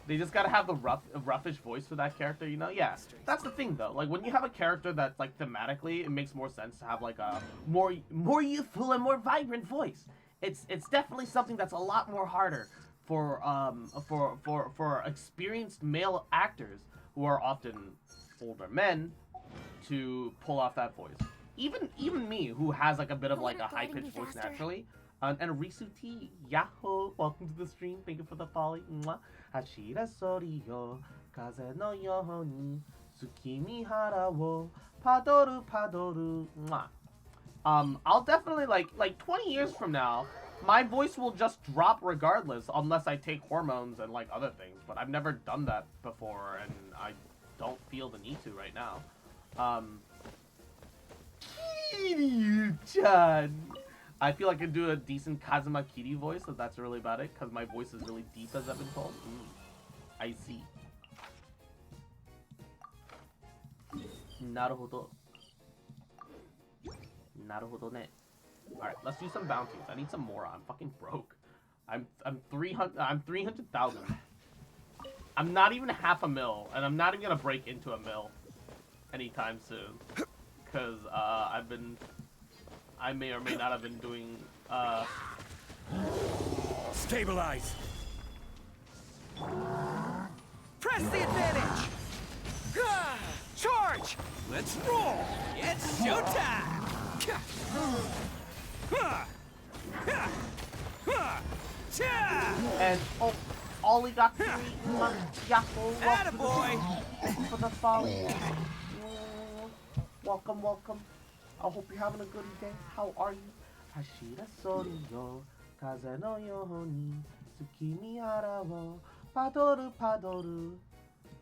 They just gotta have the roughish voice for that character, you know? Yeah, that's the thing though. Like when you have a character that's like thematically, it makes more sense to have like a more youthful and more vibrant voice. It's definitely something that's a lot more harder for experienced male actors who are often older men to pull off that voice. Even me, who has like a bit of like a high pitched voice naturally. And Risu T, Yahoo! Welcome to the stream. Thank you for the follow. Hashira sori yo, kaze no yohoni, tsukimi hara wo, padoru. I'll definitely like 20 years from now, my voice will just drop regardless unless I take hormones and like other things. But I've never done that before, and I don't feel the need to right now. Kiryu-chan. I feel like I can do a decent Kazuma Kiryu voice, if that's really about it, because my voice is really deep, as I've been told. I see. Naruhodo. Naruhodo ne. Alright, let's do some bounties. I need some more. I'm fucking broke. I'm 300,000. I'm not even half a mil, and I'm not even gonna break into a mil anytime soon. Cause I may or may not have been doing Stabilize. Press the advantage. Charge. Let's roll. It's showtime. And oh, Ollie got 3 Yahoo! Attaboy! For the follow. Welcome, welcome. I hope you're having a good day. How are you? Hashira sori yo, kaze no yoho ni tsukimi hara wo padoru padoru.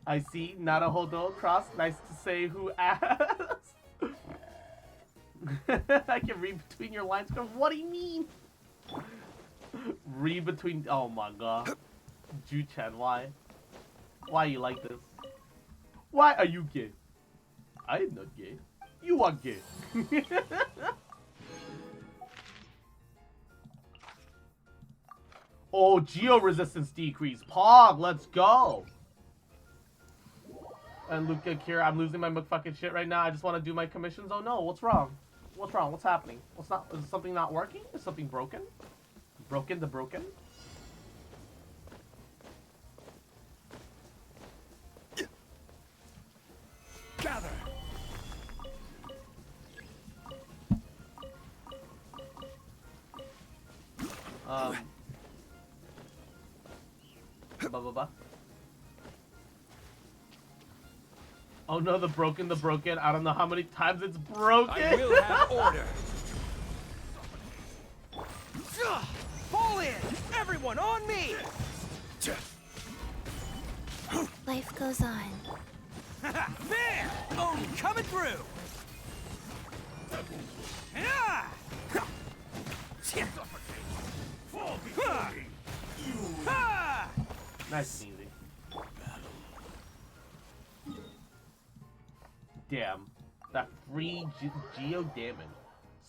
I see. Naruhodo cross. Nice to say who asked. I can read between your lines. What do you mean? Read between. Oh my god. Ju-chan, why? Why you like this? Why are you gay? I am not gay. You are gay. Oh, geo resistance decrease. Pog, let's go. And Luca Kira, I'm losing my fucking shit right now. I just want to do my commissions. Oh no, what's wrong? What's wrong? What's happening? What's not? Is something not working? Is something broken? Broken the broken? Gather. Oh no, the broken. I don't know how many times it's broken. I will have order. Fall in! Everyone on me! Life goes on. There! Oh, coming through! Nice and easy. Damn. That free geo damage.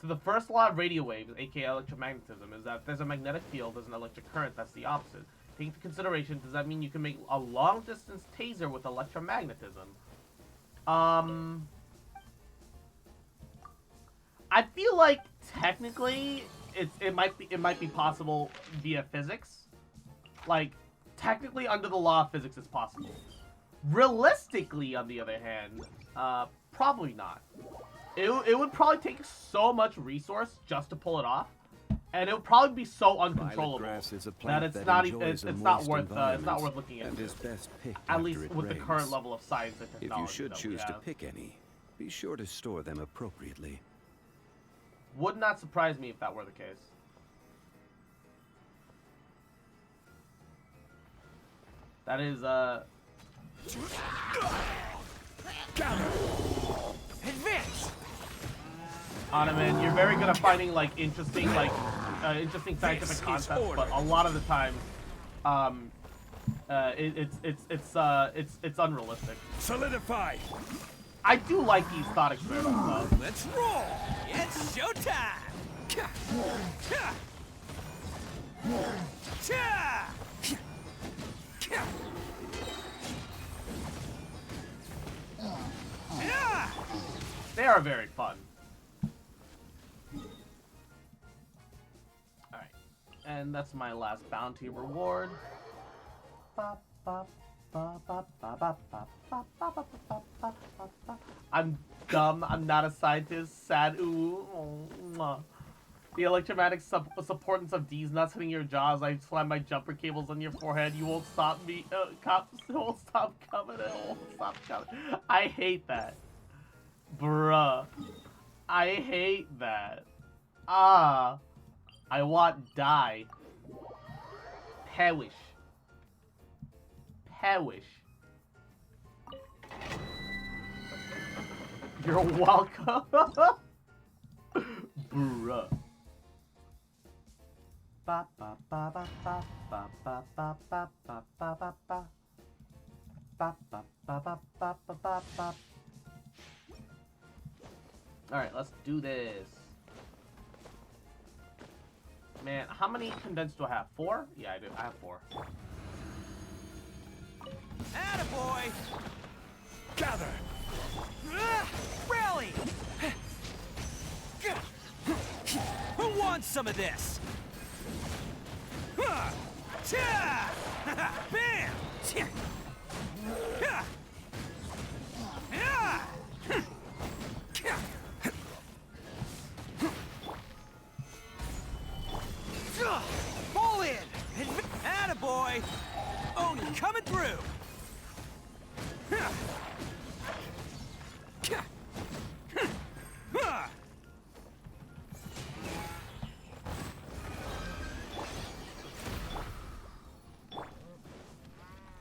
So the first law of radio waves, aka electromagnetism, is that if there's a magnetic field, there's an electric current. That's the opposite. Take into consideration, does that mean you can make a long-distance taser with electromagnetism? I feel like technically it might be possible via physics. Like technically under the law of physics it's possible. Realistically, on the other hand, probably not. It would probably take so much resource just to pull it off, and it would probably be so uncontrollable that it's not worth looking into. At least with the current level of science and technology. If you should choose to pick any, be sure to store them appropriately. Would not surprise me if that were the case. That is Advance! Man, you're very good at finding like interesting scientific concepts, but a lot of the time, it's unrealistic. Solidify! I do like these thought experiments though. Let's roll! It's showtime! They are very fun. Alright. And that's my last bounty reward. I'm dumb. I'm not a scientist. Sad. Ooh. The electromagnetic supportance of these nuts hitting your jaws. I slam my jumper cables on your forehead. You won't stop me. Cops won't stop coming. It won't stop coming. I hate that. Bruh. I hate that. Ah, I want die. Perish. Perish. You're welcome. Bruh. Ba ba ba ba ba ba ba ba ba ba ba ba ba. Ba ba ba ba ba ba ba ba. Alright, let's do this. Man, how many condensed do I have? 4? Yeah, I do. I have 4. Attaboy! Gather! Rally! Who wants some of this? Bam! Fall in! Attaboy! Oni coming through!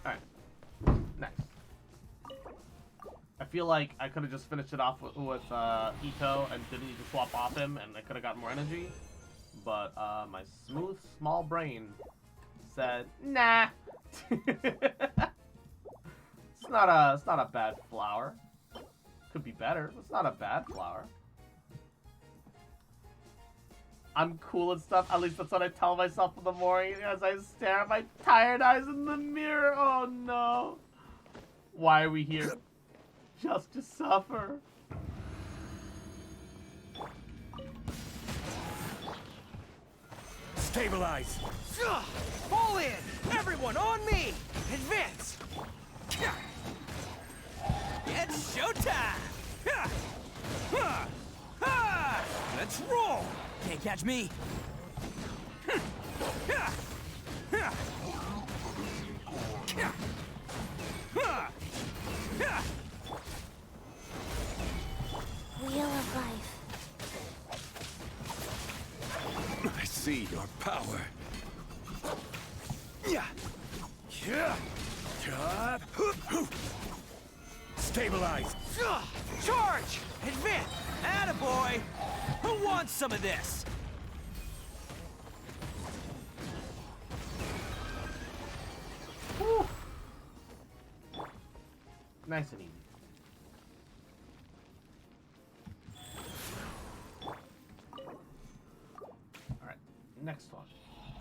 Alright. Next. I feel like I could have just finished it off with Ito and didn't need to swap off him and I could have gotten more energy. But my smooth, small brain said, nah. It's not a bad flower. Could be better. It's not a bad flower. I'm cool and stuff. At least that's what I tell myself in the morning as I stare at my tired eyes in the mirror. Oh no. Why are we here? Just to suffer. Stabilize! Fall in! Everyone on me! Advance! It's showtime! Let's roll! Can't catch me! Wheel of life. I see your power. Stabilize! Charge! Advance! Attaboy! Who wants some of this? Whew. Nice and easy. Alright, next one.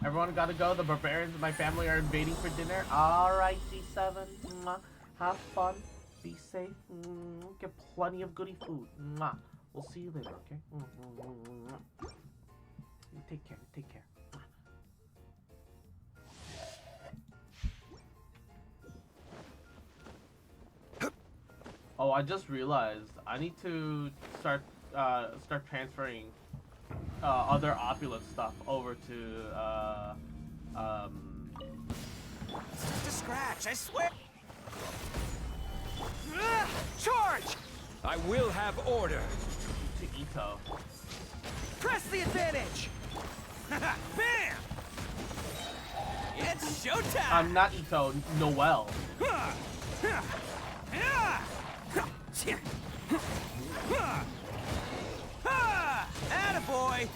Everyone gotta go. The barbarians of my family are invading for dinner. Alright, G7. Mwah. Have fun. Be safe. Get plenty of goody food. Mwah. We'll see you later, okay? Take care. Take care. Oh, I just realized I need to start transferring other opulent stuff over to Just a scratch, I swear! Charge! I will have order. To Ito. Press the advantage! Bam! It's showtime! I'm not Ito, Noel. Attaboy!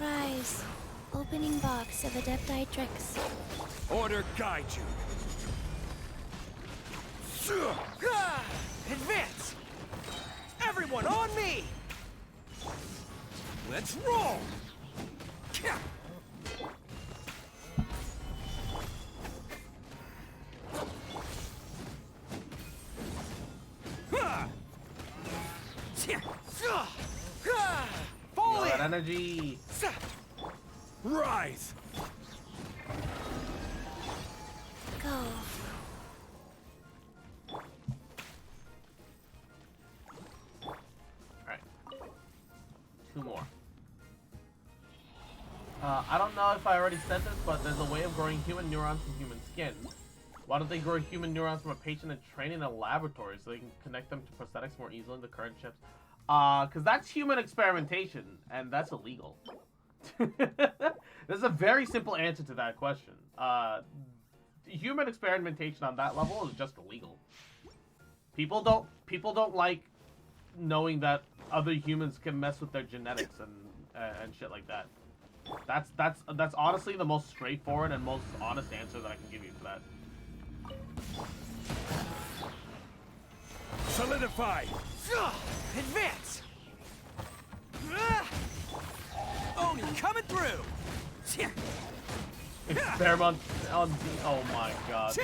Rise. Opening box of Adepti tricks. Order guide you. Advance! Everyone on me! Let's roll! Fall Feel that in! energy. Rise! Go. Alright. 2 more. I don't know if I already said this, but there's a way of growing human neurons from human skin. Why don't they grow human neurons from a patient and train in a laboratory so they can connect them to prosthetics more easily in the current chips? Because that's human experimentation, and that's illegal. There's a very simple answer to that question. Human experimentation on that level is just illegal. People don't like knowing that other humans can mess with their genetics and shit like that. That's honestly the most straightforward and most honest answer that I can give you for that. Solidify! Advance! Oni coming through! Experiment on the... Oh my god.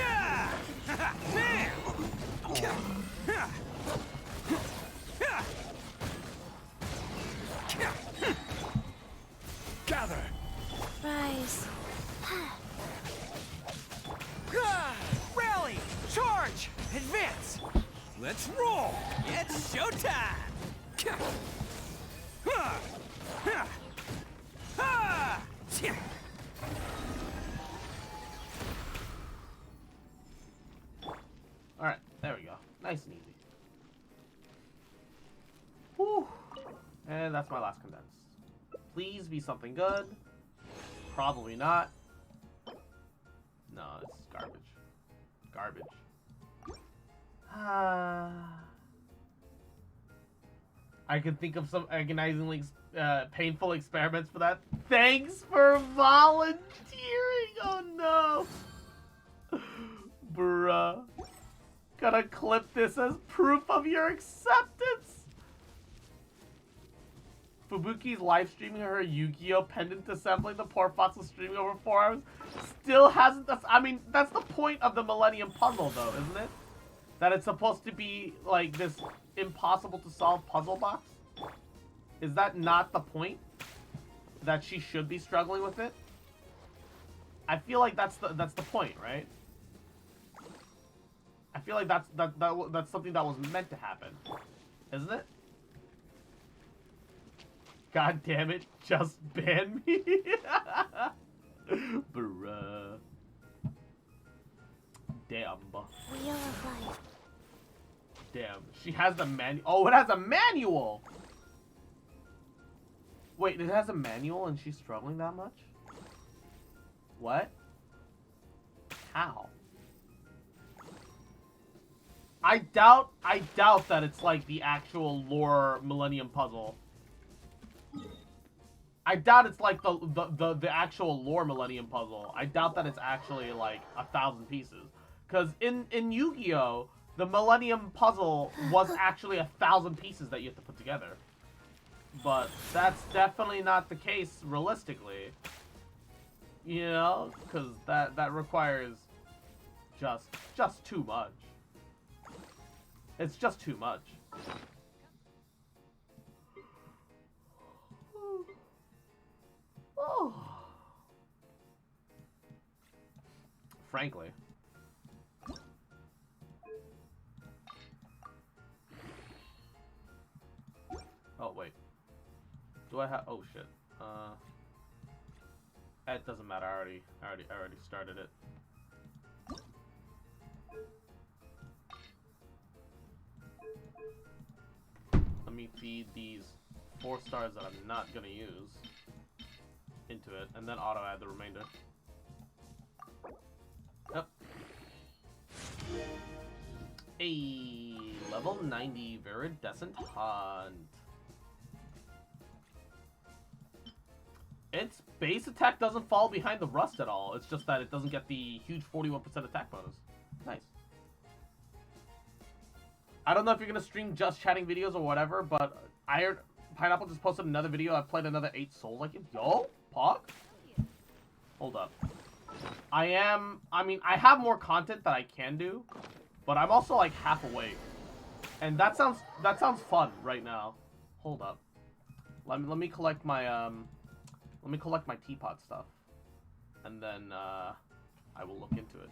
Gather! Rise. Rally! Charge! Advance! Let's roll! It's showtime! Alright, there we go. Nice and easy. Whew. And that's my last condensed. Please be something good. Probably not. No, it's garbage. Garbage. I can think of some agonizingly painful experiments for that. Thanks for volunteering! Oh no! Bruh. Gotta clip this as proof of your acceptance! Fubuki's live streaming her Yu-Gi-Oh! Pendant assembling. The poor fox was streaming over 4 hours. Still hasn't... I mean, that's the point of the Millennium Puzzle, though, isn't it? That it's supposed to be, like, this impossible-to-solve puzzle box? Is that not the point? That she should be struggling with it? I feel like that's the point, right? I feel like that's something that was meant to happen. Isn't it? God damn it, just ban me. Bruh. Damn. Wheel of life. Damn. She has the manual. Oh, it has a manual! Wait, it has a manual and she's struggling that much? What? How? I doubt that it's like the actual lore Millennium Puzzle. I doubt it's like the actual lore Millennium Puzzle. I doubt that it's actually like 1,000 pieces. Because in Yu-Gi-Oh! The Millennium Puzzle was actually 1,000 pieces that you have to put together. But that's definitely not the case realistically. You know? Because that requires just too much. It's just too much. Oh. Frankly. Oh wait. Do I have? Oh shit. It doesn't matter. I already started it. Let me feed these 4 stars that I'm not gonna use into it, and then auto add the remainder. Yep. A level 90 Viridescent Hunt. Its base attack doesn't fall behind the rust at all. It's just that it doesn't get the huge 41% attack bonus. Nice. I don't know if you're gonna stream just chatting videos or whatever, but I heard Pineapple just posted another video. I've played another 8 Souls like him. Yo, Pog? Hold up. I have more content that I can do, but I'm also like half awake. And that sounds fun right now. Hold up. Let me collect my teapot stuff. And then I will look into it.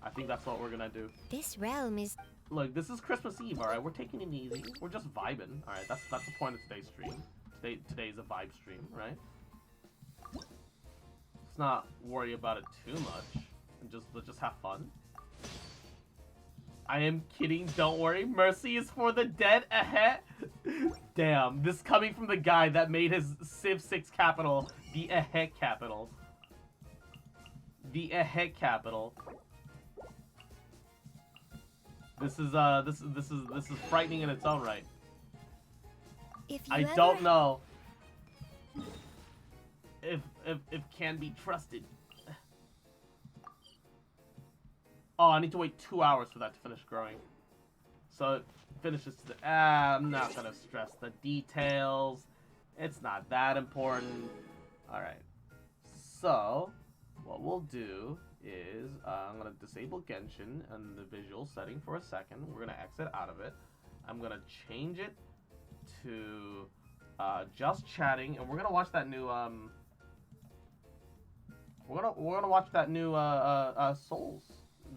I think that's what we're gonna do. This realm is... Look, this is Christmas Eve, alright? We're taking it easy. We're just vibing. Alright, that's the point of today's stream. Today's a vibe stream, right? Let's not worry about it too much. And let's just have fun. I am kidding, don't worry. Mercy is for the dead. Damn, this coming from the guy that made his Civ 6 capital the capital. The capital. This is frightening in its own right. If you I ever... don't know if can be trusted. Oh, I need to wait 2 hours for that to finish growing. So it finishes to the... I'm not gonna stress the details. It's not that important. Alright. So, what we'll do is... I'm gonna disable Genshin and the visual setting for a second. We're gonna exit out of it. I'm gonna change it to just chatting, and we're gonna watch that new we're gonna watch that new Souls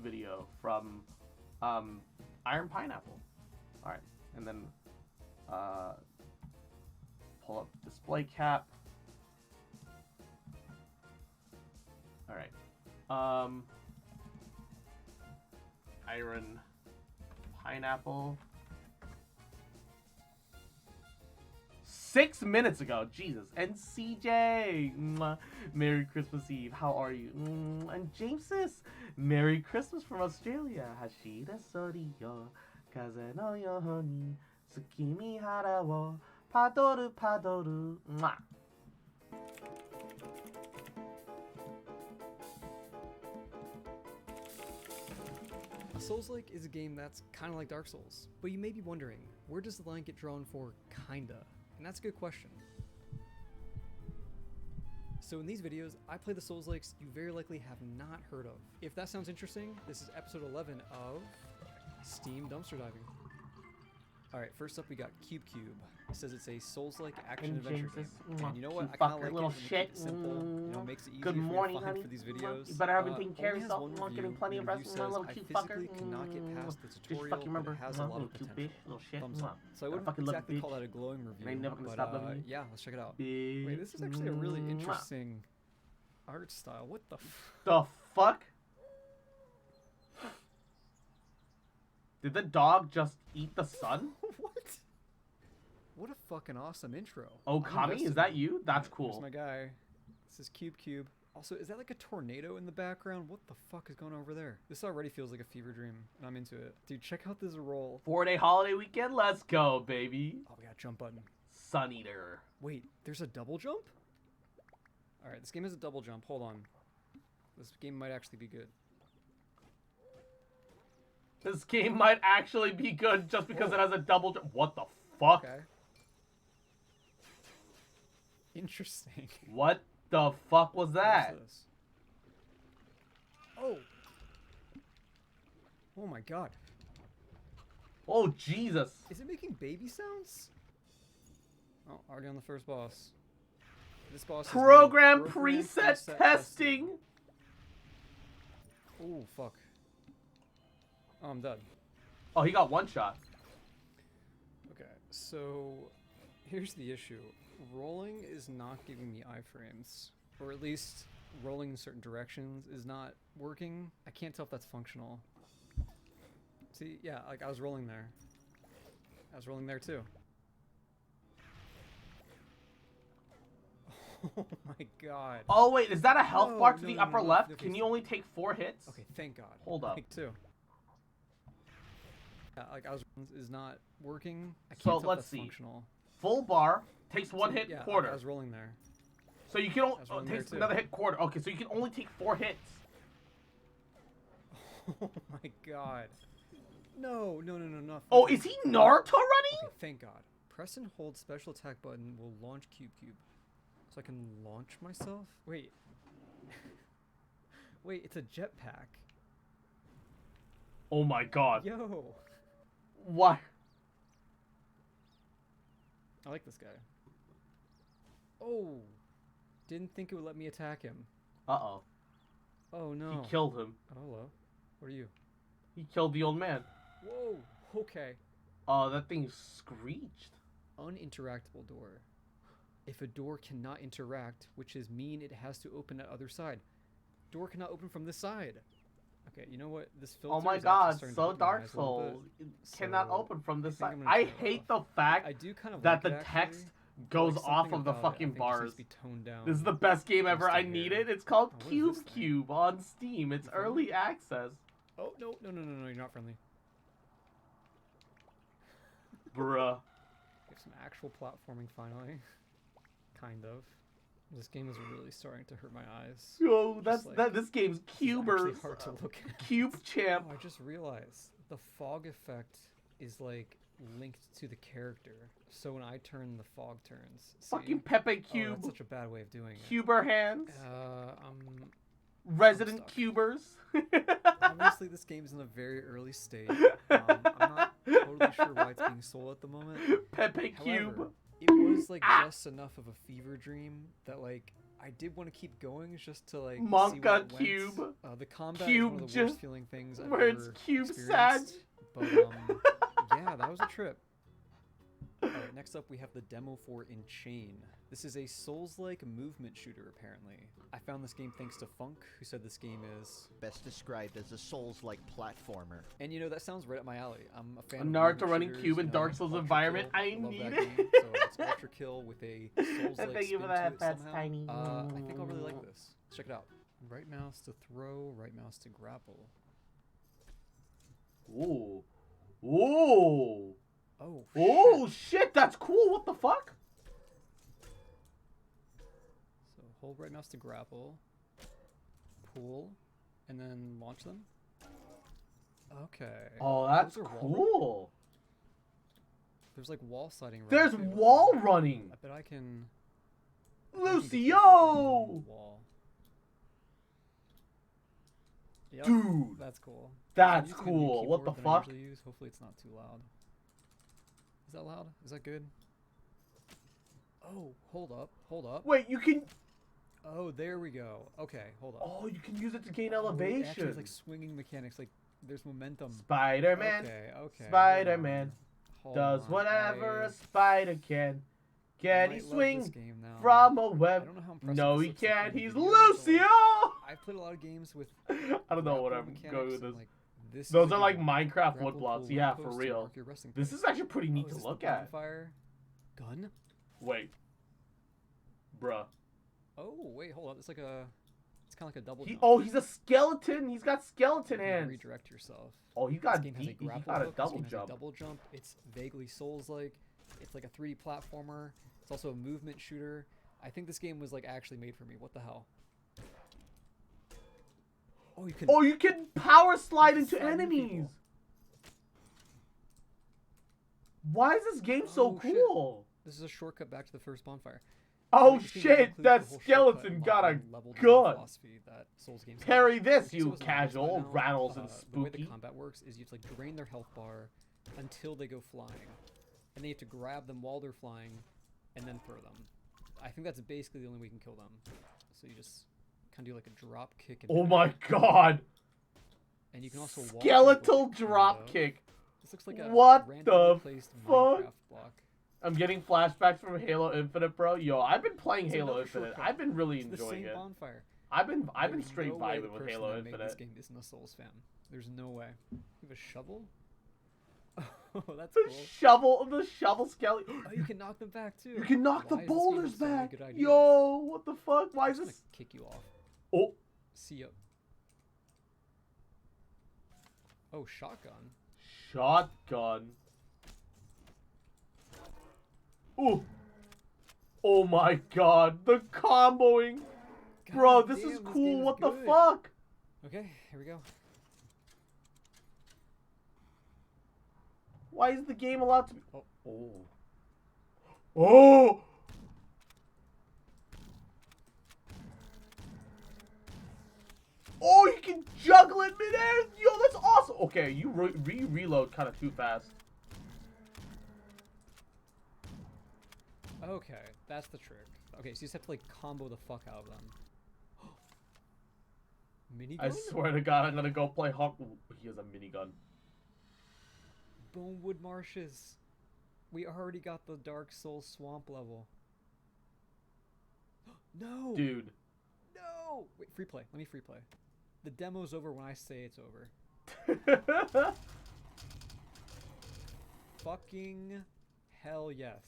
video from Iron Pineapple. All right, and then pull up display cap. All right, Iron Pineapple. 6 minutes ago, Jesus. And CJ, mwah, Merry Christmas Eve. How are you? And Jamesis, Merry Christmas from Australia. Hashira Soriyo, Kaze no Yohoni, Tsukimi Hara wo Padoru Padoru. Mwah. Souls-like is a game that's kind of like Dark Souls, but you may be wondering, where does the line get drawn for kinda? And that's a good question. So in these videos, I play the Souls-likes you very likely have not heard of. If that sounds interesting, this is episode 11 of Steam Dumpster Diving. Alright, first up we got Cube. It says it's a Souls-like action-adventure game. And you know what? I kind of like little it when they shit. keep it simple, you know, makes it easier Good for me morning, to find honey. for these videos. You better have been taking care of only has yourself. one I'm review, getting plenty of and the rest review from my says, little I cute physically fucker. cannot get past the Did you tutorial, fucking remember? but it has a lot Little of cute potential. bitch, little shit. Thumbs up. So I wouldn't fucking love exactly bitch. call that a glowing review, I ain't never gonna but stop loving you. yeah, let's check it out. Bitch. Wait, this is actually a really interesting art style. What the The fuck? Did the dog just eat the sun? What? What a fucking awesome intro. Okami, is that you? That's cool. Here's my guy. This is Cube. Also, is that like a tornado in the background? What the fuck is going on over there? This already feels like a fever dream, and I'm into it. Dude, check out this roll. 4-day holiday weekend, let's go, baby. Oh, we got a jump button. Sun Eater. Wait, there's a double jump? Alright, this game has a double jump. Hold on. This game might actually be good. This game might actually be good just because it has a double jump. What the fuck? Okay. Interesting. What the fuck was that? What is this? Oh. Oh my god. Oh, Jesus. Is it making baby sounds? Oh, already on the first boss. This boss Program preset testing. Oh, fuck. Oh, I'm dead. Oh, he got one shot. Okay, so here's the issue. Rolling is not giving me iframes. Or at least rolling in certain directions is not working. I can't tell if that's functional. See, yeah, like I was rolling there. I was rolling there too. Oh my god. Oh, wait, is that a health bar to the upper left? Okay, Can you only take 4 hits? Okay, thank god. Hold up. Take 2. Yeah, like I was is not working. I can't So tell if let's that's see. Functional. Full bar takes 1 hit Yeah, quarter. I was rolling there. So you can only rolling there takes too. another hit quarter. Okay, so you can only take 4 hits. Oh my god. No, not. Oh, is he Naruto running? Okay, thank god. Press and hold special attack button will launch Cube. So I can launch myself? Wait. Wait, it's a jetpack. Oh my god. Yo. Why? I like this guy. Oh. Didn't think it would let me attack him. Uh-oh. Oh no. He killed him. Oh, hello. What are you? He killed the old man. Whoa. Okay. Oh, that thing screeched. Uninteractable door. If a door cannot interact, which is mean it has to open at other side. Door cannot open from this side. Okay, you know what? This filter Oh my is actually god, starting to so hurt my Dark eyes a little Souls. bit, It cannot so open from this I think side. I'm gonna I turn it hate off. the fact I do kind of that like the it, text actually, but, goes like, off something of the about it, I fucking think, just needs bars. to be toned down This is the best game ever. just I to need hear. it. It's called Oh, what is this thing? Cube on Steam. It's early access. Oh, no, no, no, no, no, you're not friendly. Bruh. We have some actual platforming finally. Kind of. This game is really starting to hurt my eyes. Yo, Just, that's like, this game's this is actually cubers. hard to look at. Cube champ. Oh, I just realized the fog effect is like linked to the character. So when I turn, the fog turns. See? Fucking Pepe Oh, Cube. that's such a bad way of doing it. Cuber hands. Resident Resident Cubers. Obviously, this game's in a very early state. I'm not totally sure why it's being sold at the moment. Pepe However, Cube. it was like just enough of a fever dream that like I did want to keep going just to like see where Monka it went. Cube. The combat Cube is one of the worst feeling things I've where it's ever Cube experienced. Sag. But yeah, that was a trip. Alright, next up we have the demo for In Chain. This is a Souls-like movement shooter, apparently. I found this game thanks to Funk, who said this game is best described as a Souls-like platformer. And you know, that sounds right up my alley. I'm a fan A of Naruto movement running shooters, cube in you know, Dark Souls Ultra environment. Kill. I love need that it. game. So it's Ultra Kill with a Souls-like Thank you spin for to that, it Fats somehow. Tiny. I think I'll really like this. Let's check it out. Right mouse to throw, right mouse to grapple. Ooh. Ooh. Oh, oh shit, that's cool. What the fuck? So hold right mouse to grapple, pull, and then launch them. Okay. Oh, that's Those are cool. There's like wall sliding. There's wall running. I bet I can. Lucio! Wall. Yep, Dude, that's cool. that's I'm using a new cool. What the keyboard than I fuck? usually use. Hopefully it's not too loud. Is that loud? Is that good? Oh, hold up, hold up. Wait, you can. Oh, there we go. Okay, hold up. Oh, you can use it to gain Oh, it actually elevation. has, like swinging mechanics. Like there's momentum. Spider-Man. Okay, okay. Spider-Man Hold does on, whatever I- a spider can. Can he might love swing this game now. from a web? I don't know how impressive No, this he looks like can't. in the He's video, but, Lucio. like, I've played a lot of games with. I don't know what grapple I'm going with mechanics this. and, like, this Those is are a like good Minecraft grapple, wood blocks. pull, Yeah, left for post to real. mark your resting This place. is actually pretty neat Oh, to is this look the at. bonfire gun? Wait. Bruh. Oh wait, hold up. It's like a. It's kind of like a double. He, jump. oh, he's a skeleton. He's got skeleton You can hands. redirect yourself. Oh, he This got game has a deep. He grapple got a hook, this double game has jump. double jump. It's vaguely Souls-like. It's like a 3D platformer. It's also a movement shooter. I think this game was like actually made for me. What the hell? Oh, you can. Oh, you can power slide into slide into enemies. people. Why is this game so Oh, shit. cool? This is a shortcut back to the first bonfire. Oh This game shit, includes that the whole skeleton shortcut got a unlocking level design gun. philosophy that Souls games have. Parry this, So you it's not obvious by casual. now, Rattles and The way the spooky. combat works is you have to like drain their health bar until they go flying, and then you have to grab them while they're flying, and then throw them. I think that's basically the only way you can kill them. So you just kind of do like a drop kick. And Oh my god. And you can also walk Skeletal into a drop window. kick. This looks like a What randomly the placed fuck? Minecraft block. I'm getting flashbacks from Halo Infinite, bro. Yo, I've been playing It's Halo another Infinite. shortcut. I've been really It's the enjoying same it. bonfire. I've been There's straight no way the vibing with person Halo that made this Infinite. game isn't a Souls fan. There's no way. You have a shovel? Oh, that's The cool. the shovel skeleton. Oh, you can knock them back too. You can knock the Why is this game boulders such a back. good idea? Yo, what the fuck? Why I'm is just this? gonna kick you off. Oh, See ya. Oh, shotgun. shotgun. Ooh. Oh my god, the comboing. Bro, God this damn, is game cool. What the good. fuck? Okay, here we go. Why is the game allowed to be? Oh. Oh. Oh. Oh, you can juggle it midair. Yo, that's awesome. Okay, you reload kind of too fast. Okay, that's the trick. Okay, so you just have to like combo the fuck out of them. Minigun? I swear to God, I'm gonna go play Hawk. He has a minigun. Bonewood Marshes. We already got the Dark Souls swamp level. No! Dude. No! Wait, free play. Let me free play. The demo's over when I say it's over. Fucking hell yes.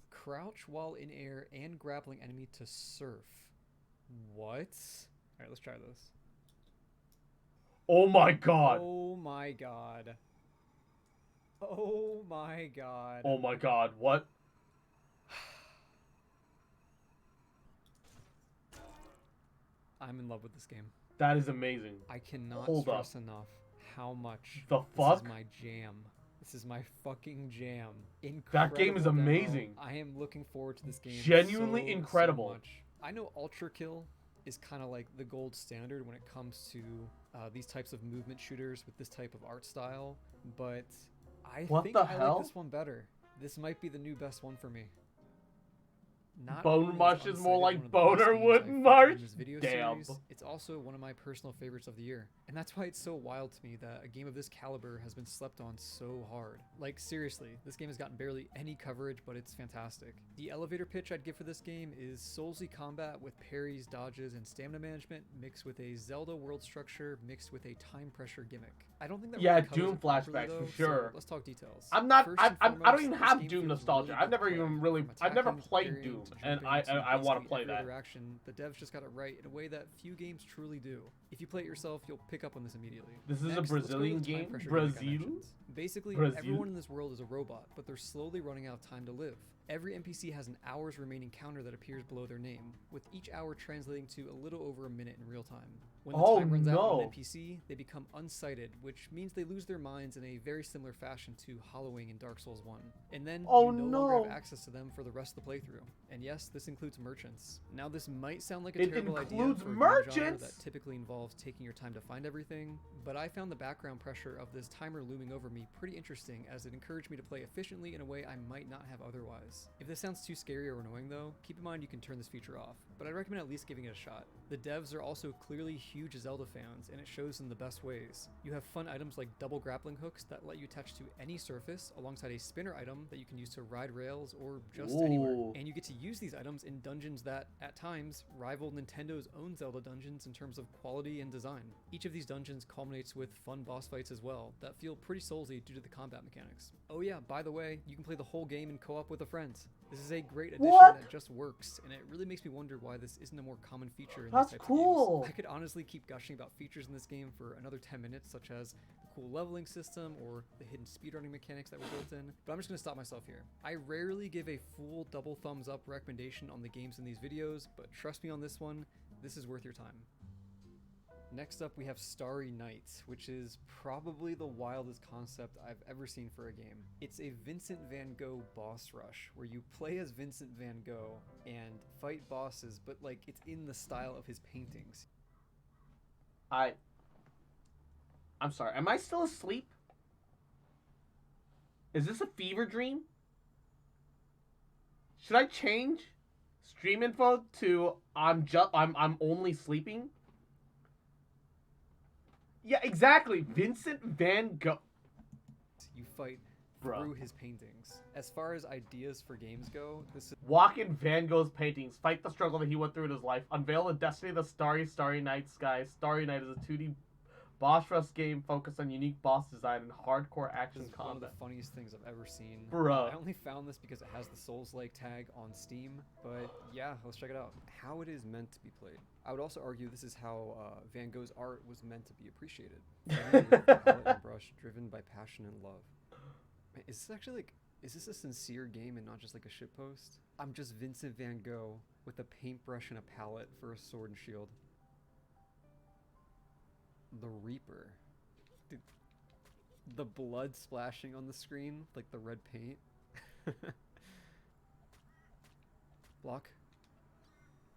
Crouch while in air and grappling enemy to surf. What? Alright, let's try this. Oh my god. Oh my god. Oh my god. Oh my god, what? I'm in love with this game. That is amazing. I cannot Hold up. stress enough how much The fuck? this is my jam. This is my fucking jam. That game is Incredible demo. amazing. I am looking forward to this game. Genuinely so incredible. much. I know Ultra Kill is kind of like the gold standard when it comes to these types of movement shooters with this type of art style, but I think I like this one better. This might be the new best one for me. Not Bone only Mush is more Untitled like one of the best Boner games Wood I've featured March. in this video Damn. series, it's also one of my personal favorites of the year. And that's why it's so wild to me that a game of this caliber has been slept on so hard. Like, seriously, this game has gotten barely any coverage, but it's fantastic. The elevator pitch I'd give for this game is Soulsy combat with parries, dodges, and stamina management mixed with a Zelda world structure mixed with a time pressure gimmick. I don't think that really covers Doom it properly, flashbacks though, for sure. so let's talk details. I'm not. First and I don't foremost, even this have game Doom feels nostalgia. really I've never good to even play. really. From I've never attacking, played parrying, Doom, to and jumping, to I want to basically play every that. other action, the devs just got it right in a way that few games truly do. If you play it yourself, you'll pick up on this immediately. This is a Next, let's go to Brazilian the time game? pressure gimmick I Brazil? mentioned. Basically, Brazil? everyone in this world is a robot, but they're slowly running out of time to live. Every NPC has an hour's remaining counter that appears below their name, with each hour translating to a little over a minute in real time. When the time runs out on an NPC, they become unsighted, which means they lose their minds in a very similar fashion to Hollowing in Dark Souls 1. And then you no longer have access to them for the rest of the playthrough. And yes, this includes merchants. Now this might sound like a terrible idea includes for a game merchants? genre that typically involves taking your time to find everything, but I found the background pressure of this timer looming over me pretty interesting, as it encouraged me to play efficiently in a way I might not have otherwise. If this sounds too scary or annoying though, keep in mind you can turn this feature off, but I recommend at least giving it a shot. The devs are also clearly huge Zelda fans, and it shows in the best ways. You have fun items like double grappling hooks that let you attach to any surface, alongside a spinner item that you can use to ride rails or just anywhere. And you get to use these items in dungeons that, at times, rival Nintendo's own Zelda dungeons in terms of quality and design. Each of these dungeons culminates with fun boss fights as well, that feel pretty soulsy due to the combat mechanics. Oh yeah, by the way, you can play the whole game in co-op with a friend. This is a great addition that just works, and it really makes me wonder why this isn't a more common feature in these types of games. I could honestly keep gushing about features in this game for another 10 minutes, such as the cool leveling system or the hidden speedrunning mechanics that were built in, but I'm just gonna stop myself here. I rarely give a full double thumbs up recommendation on the games in these videos, but trust me on this one, this is worth your time. Next up, we have Starry Night, which is probably the wildest concept I've ever seen for a game. It's a Vincent van Gogh boss rush, where you play as Vincent van Gogh and fight bosses, but like it's in the style of his paintings. I'm sorry, am I still asleep? Is this a fever dream? Should I change stream info to I'm only sleeping? Yeah, exactly. Vincent van Gogh. You fight through his paintings. As far as ideas for games go, this is walk in Van Gogh's paintings. Fight the struggle that he went through in his life. Unveil the destiny of the starry night sky. Starry Night is a 2D boss rush game focused on unique boss design and hardcore action one of combat. the funniest things I've ever seen. Bruh. I only found this because it has the Souls-like tag on Steam, but yeah, let's check it out. How it is meant to be played. I would also argue this is how Van Gogh's art was meant to be appreciated. Palette and brush, driven by passion and love. Is this actually like, is this a sincere game and not just like a shitpost? I'm just Vincent van Gogh with a paintbrush and a palette for a sword and shield. The Reaper. Dude, the blood splashing on the screen, like the red paint. Block.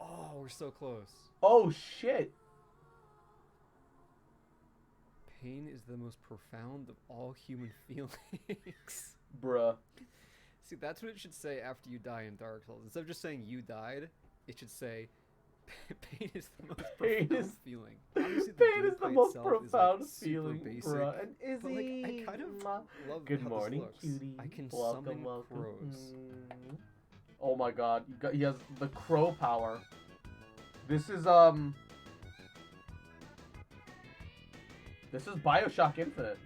Oh, we're so close. Oh shit. Pain is the most profound of all human feelings. Bruh. See, that's what it should say after you die in Dark Souls. Instead of just saying you died, it should say pain is the most profound feeling. Obviously, Pain is the most profound like, feeling, basic, bruh. And Izzy, but, like, I kind of love good how morning, this looks. cutie. I can Welcome, summon welcome. crows. Oh my god, he has the crow power. This is This is Bioshock Infinite.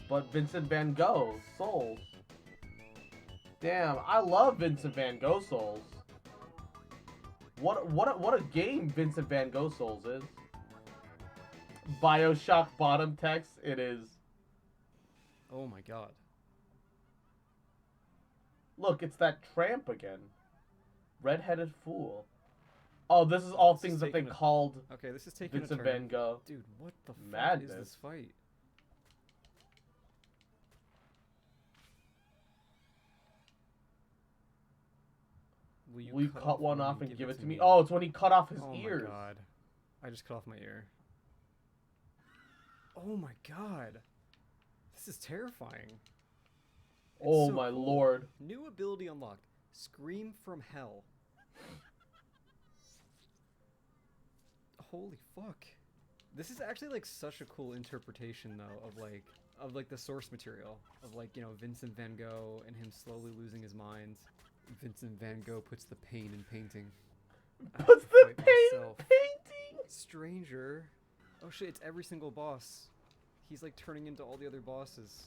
But Vincent Van Gogh, Souls. Damn, I love Vincent Van Gogh Souls. What a game Vincent Van Gogh Souls is. Bioshock bottom text, it is. Oh my god. Look, it's that tramp again. Red-headed fool. Oh, this is all things that they called Okay, this is taking Vincent a turn. Van Gogh. Dude, what the Madness. fuck is this fight? Will you cut one off and give it to me? me? Oh, it's when he cut off his Oh ears. my god. I just cut off my ear. Oh my god. This is terrifying. It's Oh so my cool. lord. New ability unlocked. Scream from Hell. Holy fuck. This is actually like such a cool interpretation though of like the source material of like, you know, Vincent Van Gogh and him slowly losing his mind. Vincent Van Gogh puts the pain in painting. Puts the pain in painting? Stranger. Oh shit, it's every single boss. He's like turning into all the other bosses.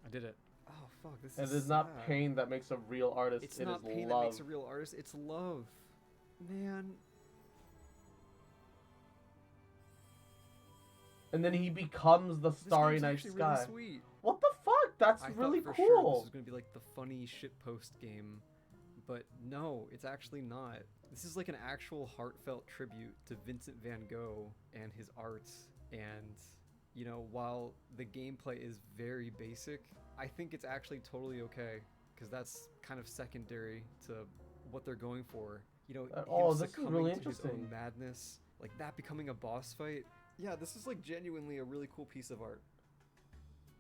I did it. Oh fuck, this is And it's not sad. pain that makes a real artist. It's It not is pain love. that makes a real artist, it's love. Man. And then he becomes the Starry This Night game's actually Sky. really sweet. What the fuck? That's I really thought for cool. sure this was gonna be like the funny shitpost game, but no, it's actually not. This is like an actual heartfelt tribute to Vincent Van Gogh and his arts. And you know, while the gameplay is very basic, I think it's actually totally okay because that's kind of secondary to what they're going for. You know, oh, him this is succumbing really to his own interesting. madness, like that becoming a boss fight. Yeah, this is like genuinely a really cool piece of art.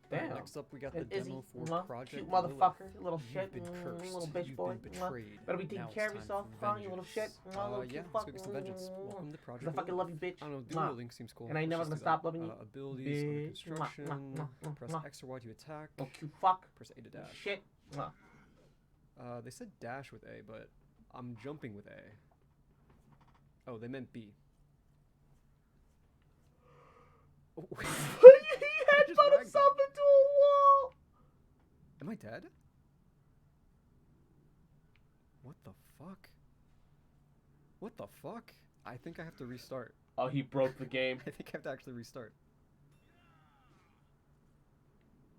Damn. Next up, we got the And Izzy, demo for mwah, Project cute Lilith. motherfucker, you little You've shit, been cursed. little bitch You've boy. been mwah. betrayed. Better be taking Now care of it's yourself, time for you little shit. vengeance. Little Yeah, cute let's fuck. go get some vengeance. Welcome to Project I fucking Lilith. love you, bitch. I don't know, Mwah. dueling seems cool. And I ain't never Let's gonna just do stop that. loving you. Abilities, under Bitch. construction. Press Mwah. X or Y to attack. Oh, cute fuck. Press A to dash. Shit. Mwah. They said dash with A, but I'm jumping with A. Oh, they meant B. Oh, wait. He just headbutted ragdolled. himself into a wall. Am I dead? What the fuck? What the fuck? I think I have to restart. Oh, he broke the game. I think I have to actually restart.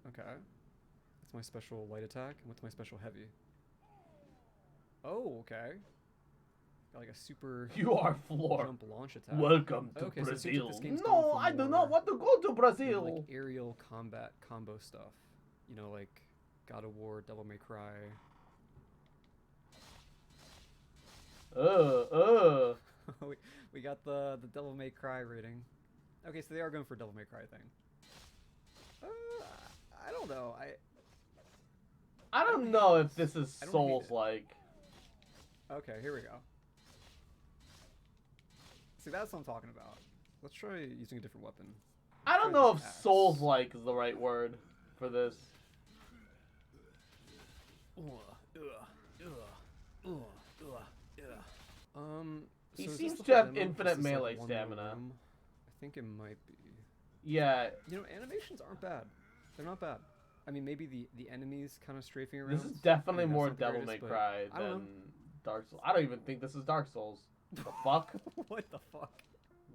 Okay. That's my special light attack. And what's my special heavy? Oh, okay. Got like a super You are floored. jump launch attack. Welcome to Okay, so it seems like Brazil. this game's No, going for I do more, not want to go to you know, Brazil. like aerial combat combo stuff. You know, like God of War, Devil May Cry. We got the Devil May Cry rating. Okay, so they are going for Devil May Cry thing. I don't know. I don't know if this is I don't hate it. Souls-like. Okay, here we go. See, that's what I'm talking about. Let's try using a different weapon. I don't Try know the if axe. Souls-like is the right word for this. He so is this seems the to whole have demo? infinite Is this, like, melee one more stamina. room? I think it might be. Yeah. You know, animations aren't bad. They're not bad. I mean, maybe the enemies kind of strafing around. This is definitely maybe that's more not the Devil May greatest, but Cry I don't than know. Dark Souls. I don't even think this is Dark Souls. The fuck? What the fuck?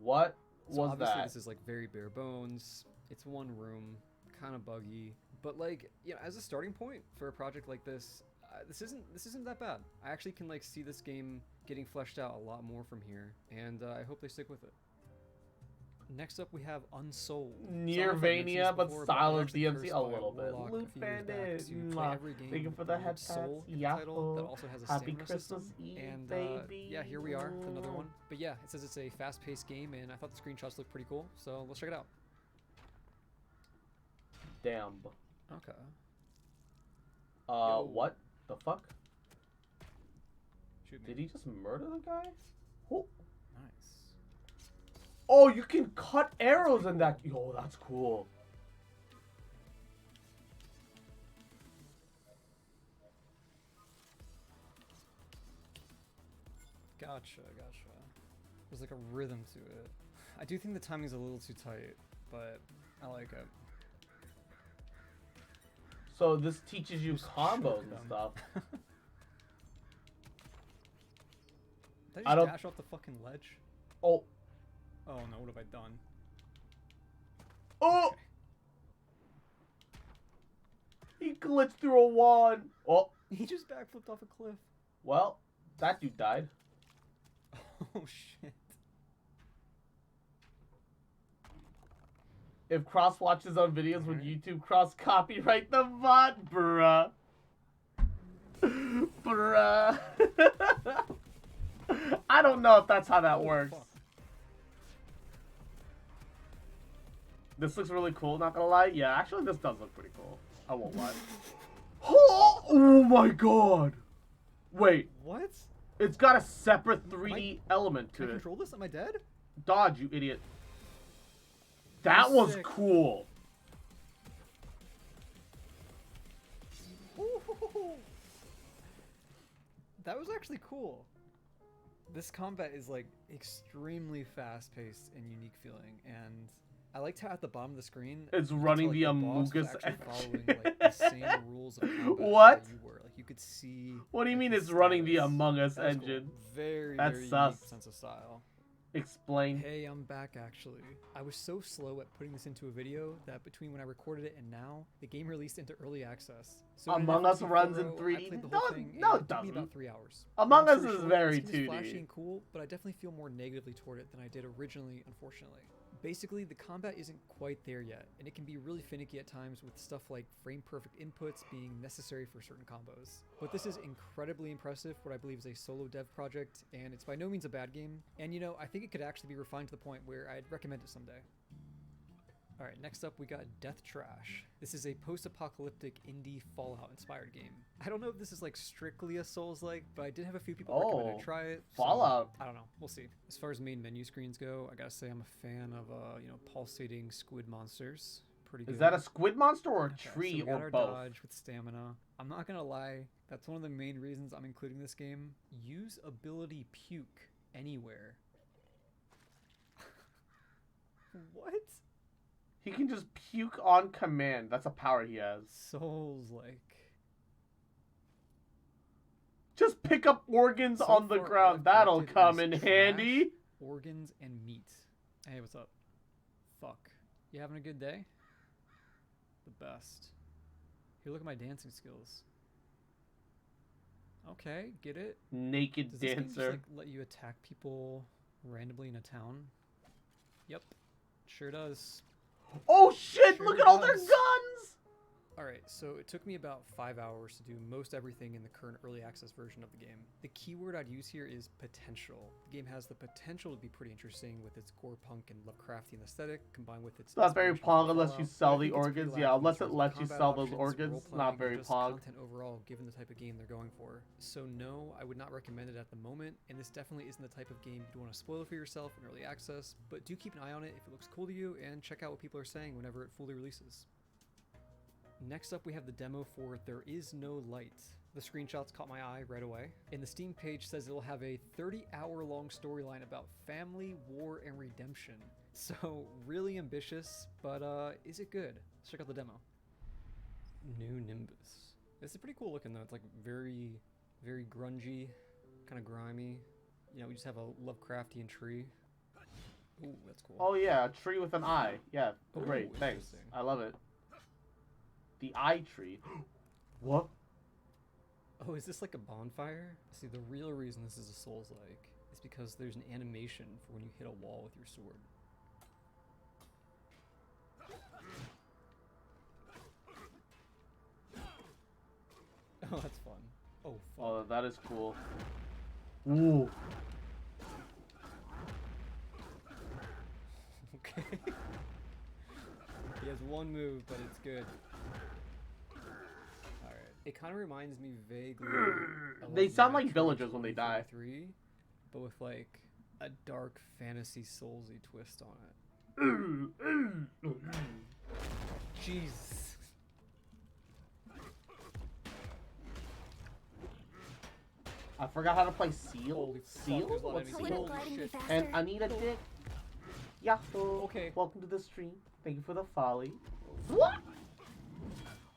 What So was obviously that? this is like very bare bones. It's one room, kind of buggy, but like, you know, as a starting point for a project like this, this isn't that bad. I actually can like see this game getting fleshed out a lot more from here, and I hope they stick with it. Next up, we have Unsold. So I don't know if I mentioned this Nirvania, but before, silent actually DMC cursed a by little bit. warlock a Loot few years back Bandit. to play Mwah. every game Thank you for the with head Soul pats. in the title that Yahoo. also has a Happy stamina Christmas system. Eve, And baby. yeah, here we are with another one. But yeah, it says it's a fast-paced game, and I thought the screenshots looked pretty cool, so let's check it out. Damn. Okay. What the fuck? Shoot me. Did he just murder the guy? Oh. Nice. Oh, you can cut arrows in that. Yo, that's cool. Gotcha. There's like a rhythm to it. I do think the timing's a little too tight, but I like it. So this teaches you combos and stuff. Did I just dash off the fucking ledge? Oh. Oh no, what have I done? Oh! Okay. He glitched through a wall. Oh. He just backflipped off a cliff. Well, that dude died. Oh shit. If Cross watches on videos, would YouTube Cross copyright the bot? Bruh. Bruh. I don't know if that's how that works. Fuck. This looks really cool, not gonna lie. Yeah, actually this does look pretty cool. I won't lie. Oh my god! Wait. What? It's got a separate 3D element to Can I it. control this? Am I dead? Dodge, you idiot. That was sick. cool. Ooh. That was actually cool. This combat is like extremely fast-paced and unique feeling, and I liked how at the bottom of the screen it's running the Among Us engine. following like the same rules of combat What? that you were. Like you could see. What do you like, mean the it's running the status. Among Us That was engine? Cool. Very, That's very sus. unique sense of style. Explain. Hey, I'm back actually. I was so slow at putting this into a video that between when I recorded it and now, the game released into early access. So Among Us runs in I 3D? played the whole thing, and No, it it took me doesn't. about 3 hours. Among Long Us story is short, very this game is 2D. flashy and cool, but I definitely feel more negatively toward it than I did originally, unfortunately. Basically, the combat isn't quite there yet, and it can be really finicky at times with stuff like frame-perfect inputs being necessary for certain combos. But this is incredibly impressive for what I believe is a solo dev project, and it's by no means a bad game. And you know, I think it could actually be refined to the point where I'd recommend it someday. Alright, next up we got Death Trash. This is a post-apocalyptic indie Fallout-inspired game. I don't know if this is like strictly a Souls-like, but I did have a few people recommend I try it. So Fallout. I don't know, we'll see. As far as main menu screens go, I gotta say I'm a fan of, you know, pulsating squid monsters. Pretty good. Is that a squid monster or a Okay, tree so we got or our both? dodge with stamina. I'm not gonna lie, that's one of the main reasons I'm including this game. Use ability puke anywhere. What? He can just puke on command. That's a power he has. Souls-like. Just pick up organs So on the far, ground. all I've That'll collected come is in trash, handy. Organs and meat. Hey, what's up? Fuck. You having a good day? The best. Here, look at my dancing skills. Okay, get it. Naked Does this game dancer. just, like, let you attack people randomly in a town? Yep. Sure does. Oh shit! Sure Look at all their does. guns! Alright, so it took me about 5 hours to do most everything in the current early access version of the game. The keyword I'd use here is potential. The game has the potential to be pretty interesting with its gore punk and Lovecraftian aesthetic, combined with its... It's not very inspiration pong from unless you Fallout, sell but I the think it's pretty organs. Yeah, lacking in unless it terms of lets you combat sell those options, organs, role-playing, not and very just pong. content overall, given the type of game they're going for. So no, I would not recommend it at the moment, and this definitely isn't the type of game you'd want to spoil for yourself in early access, but do keep an eye on it if it looks cool to you, and check out what people are saying whenever it fully releases. Next up, we have the demo for There Is No Light. The screenshots caught my eye right away. And the Steam page says it'll have a 30-hour-long storyline about family, war, and redemption. So, really ambitious, but is it good? Let's check out the demo. New Nimbus. This is pretty cool looking though. It's like very, very grungy, kind of grimy. You know, we just have a Lovecraftian tree. Ooh, that's cool. Oh yeah, a tree with an eye. Yeah, Ooh, great. Thanks. interesting. I love it. The eye tree. What? Oh, is this like a bonfire? See, the real reason this is a Souls-like is because there's an animation for when you hit a wall with your sword. Oh, that's fun. Oh, fuck. Oh, that is cool. Ooh. Okay. He has one move, but it's good. Alright. It kind of reminds me vaguely of, They sound Mad like villagers when they die. 3, but with like a dark fantasy soulsy twist on it. Jeez. I forgot how to play Seal. Holy fuck, Seal? there's a lot of What's enemies. Seal? Holy shit. And Anita Dick. Yahoo. Okay. Welcome to the stream. Thank you for the folly. What?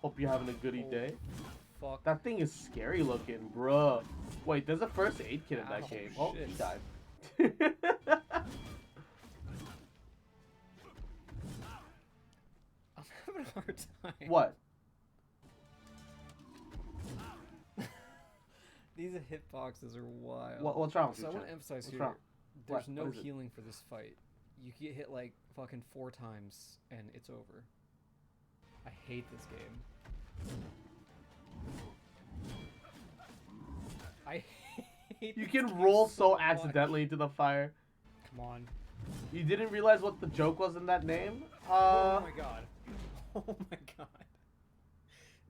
Hope you're having a goody day. Fuck. That thing is scary looking, bruh. Wait, there's a first aid kit in that Ow, game. Oh, shit. he died. I'm having a hard time. What? These hitboxes are wild. What's wrong with So you, I want Chen? to emphasize What's here, wrong? there's What? no What is it? healing for this fight. You get hit like fucking 4 times and it's over. I hate this game. I hate You this can game roll so much. accidentally into the fire. Come on. You didn't realize what the joke was in that name? Oh my god. Oh my god.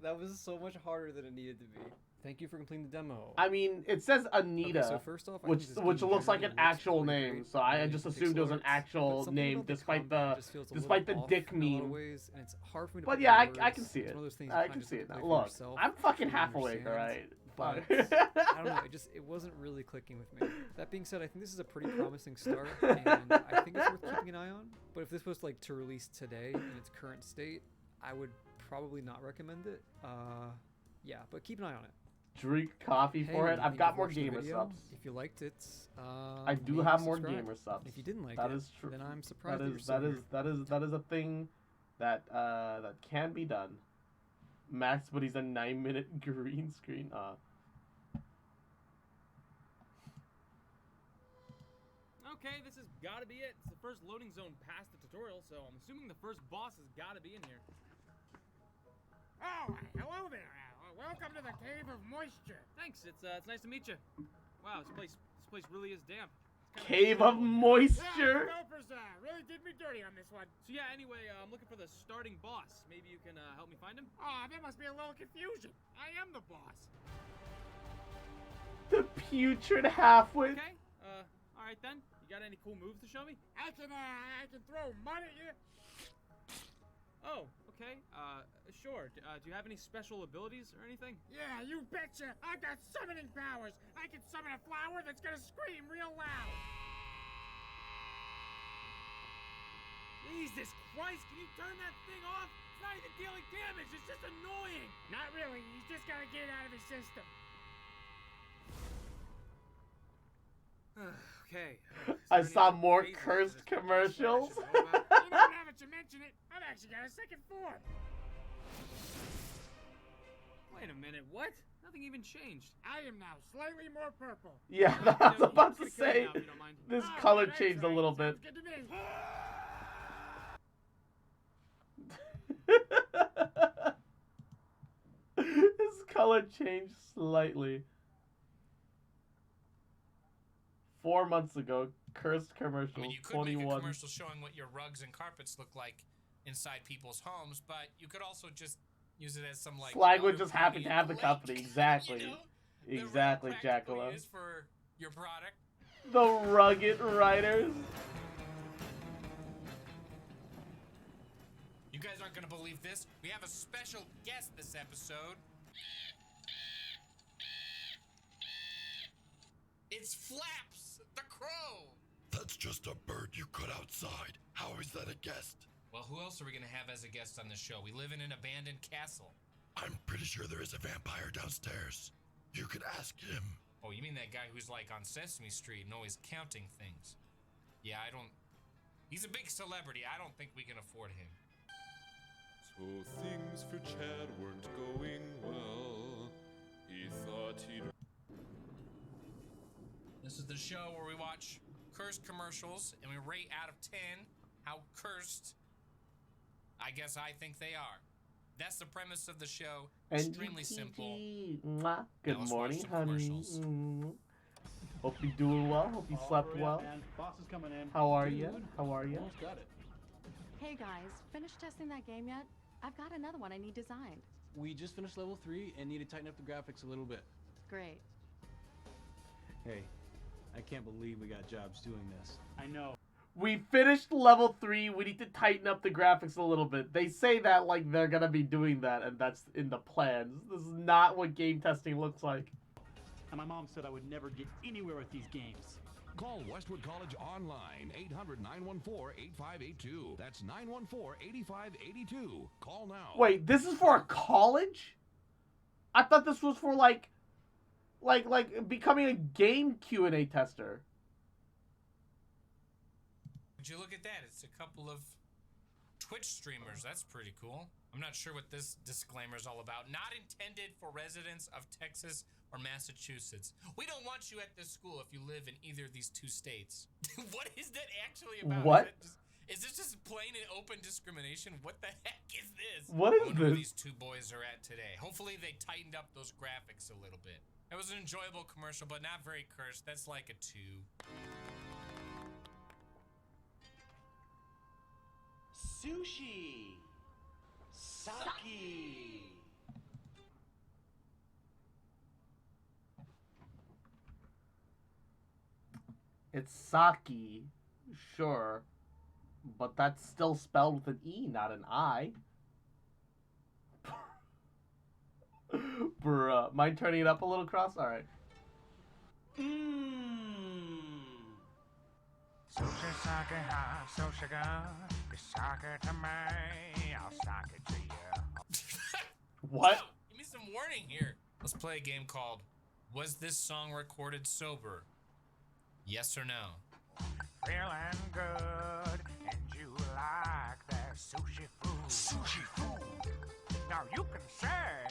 That was so much harder than it needed to be. Thank you for completing the demo. I mean, it says Anita, Okay, so first off, I which think this which game looks like an generally looks actual really name, great. so I Really just pixel assumed it was an art, but actual something name, about the despite combat the just feels a despite the little off dick in a lot of meme. ways, and it's hard for me to But put yeah, into I can words. see It's it. one of those things I you can kinda see just it have now. to play for Look, yourself I'm fucking to half awake, understand, alright? But Fuck. I don't know. It wasn't really clicking with me. That being said, I think this is a pretty promising start, and I think it's worth keeping an eye on. But if this was like to release today in its current state, I would probably not recommend it. Yeah, but keep an eye on it. Drink coffee for Hey, it. I've thank you got for more watching the gamer video. subs. If you liked it, I do maybe have more subscribe. gamer subs. If you didn't like That it, is true. then I'm surprised That you're is still here. that is a thing that that can be done. Max, but he's a 9-minute green screen. Okay, this has got to be it. It's the first loading zone past the tutorial, so I'm assuming the first boss has got to be in here. Oh, hello there. Welcome to the Cave of Moisture. Thanks. It's nice to meet you. Wow, this place really is damp. It's kinda Cave of Moisture. Yeah, developers really did me dirty on this one. So yeah, anyway, I'm looking for the starting boss. Maybe you can help me find him? Oh, there must be a little confusion. I am the boss. The putrid halfwit. Okay. All right then. You got any cool moves to show me? I can throw mud at you. Oh, okay. Sure. Do you have any special abilities or anything? Yeah, you betcha. I've got summoning powers. I can summon a flower that's gonna scream real loud. Jesus Christ, can you turn that thing off? It's not even dealing damage, it's just annoying. Not really. He's just gotta get it out of his system. Okay. I saw more cursed commercials. You know, now that you mention it, I've actually got a second form. Wait a minute, what? Nothing even changed. I am now slightly more purple. Yeah, I was about to say now, if you don't mind. this Oh, color that's changed a right. little bit. Sounds good to me. His color changed slightly. 4 months ago, cursed commercial. I mean, you could 21. make a commercial showing what your rugs and carpets look like inside people's homes, but you could also just use it as some like. Slag would outer just happen body to have the lake, company. Exactly. you know? Exactly, The real practical Jackalope. use for your product. The Rugged Riders. You guys aren't gonna believe this. We have a special guest this episode. It's Flaps, the crow. That's just a bird you cut outside. How is that a guest? Well, who else are we gonna have as a guest on the show? We live in an abandoned castle. I'm pretty sure there is a vampire downstairs. You could ask him. Oh, you mean that guy who's like on Sesame Street and always counting things? Yeah, I don't. He's a big celebrity. I don't think we can afford him. So things for Chad weren't going well. He thought he'd. This is the show where we watch cursed commercials and we rate out of 10 how cursed I guess I think they are. That's the premise of the show. Extremely simple. Mwah. Good let's morning, watch some honey. commercials. Hope you're doing well. Hope you slept well. Boss is coming in. How are you? How are you? Almost got it. Hey guys, finished testing that game yet? I've got another one I need designed. We just finished level 3 and need to tighten up the graphics a little bit. Great. Hey, I can't believe we got jobs doing this. I know. We finished level 3. We need to tighten up the graphics a little bit. They say that like they're gonna be doing that, and that's in the plans. This is not what game testing looks like. and my mom said I would never get anywhere with these games. Call Westwood College online, 800-914-8582. That's 914-8582. Call now. Wait, this is for a college? I thought this was for like becoming a game Q&A tester. Would you look at that? It's a couple of Twitch streamers. That's pretty cool. I'm not sure what this disclaimer is all about. Not intended for residents of Texas or Massachusetts. We don't want you at this school if you live in either of these two states. What is that actually about? What? Is this just plain and open discrimination? What the heck is this? What is I wonder where this? these two boys are at today. Hopefully they tightened up those graphics a little bit. It was an enjoyable commercial, but not very cursed. That's like a 2. Sushi. Sake. It's sake, sure, but that's still spelled with an E, not an I. Bruh, mind turning it up a little, Cross? All right. Sushi, sake, hot, so sugar. Be sake to me, I'll sake it to you. What? Give me some warning here. Let's play a game called Was This Song Recorded Sober? Yes or no? Feeling good, and you like that sushi food. Sushi food. Now you can say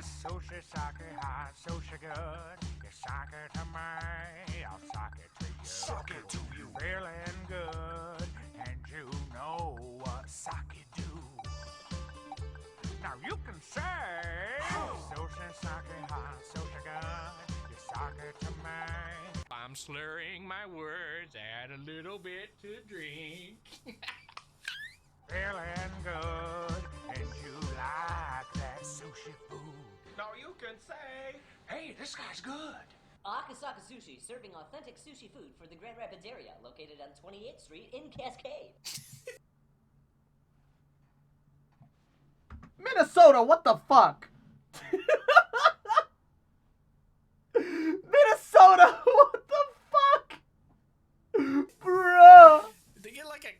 sushi, sake, hot, sushi good. You sake it to me, I'll sake it to you. Suck it to you. Feeling good, and you know what sake do. Now you can say sushi, sake, hot, sushi good. You sake it to me. I'm slurring my words, add a little bit to drink. Feeling good, and you like that sushi food. Now you can say, hey, this guy's good. Akasaka Sushi, serving authentic sushi food for the Grand Rapids area, located on 28th Street in Cascade. Minnesota, what the fuck? Minnesota, what the fuck? Bruh. Did they get like a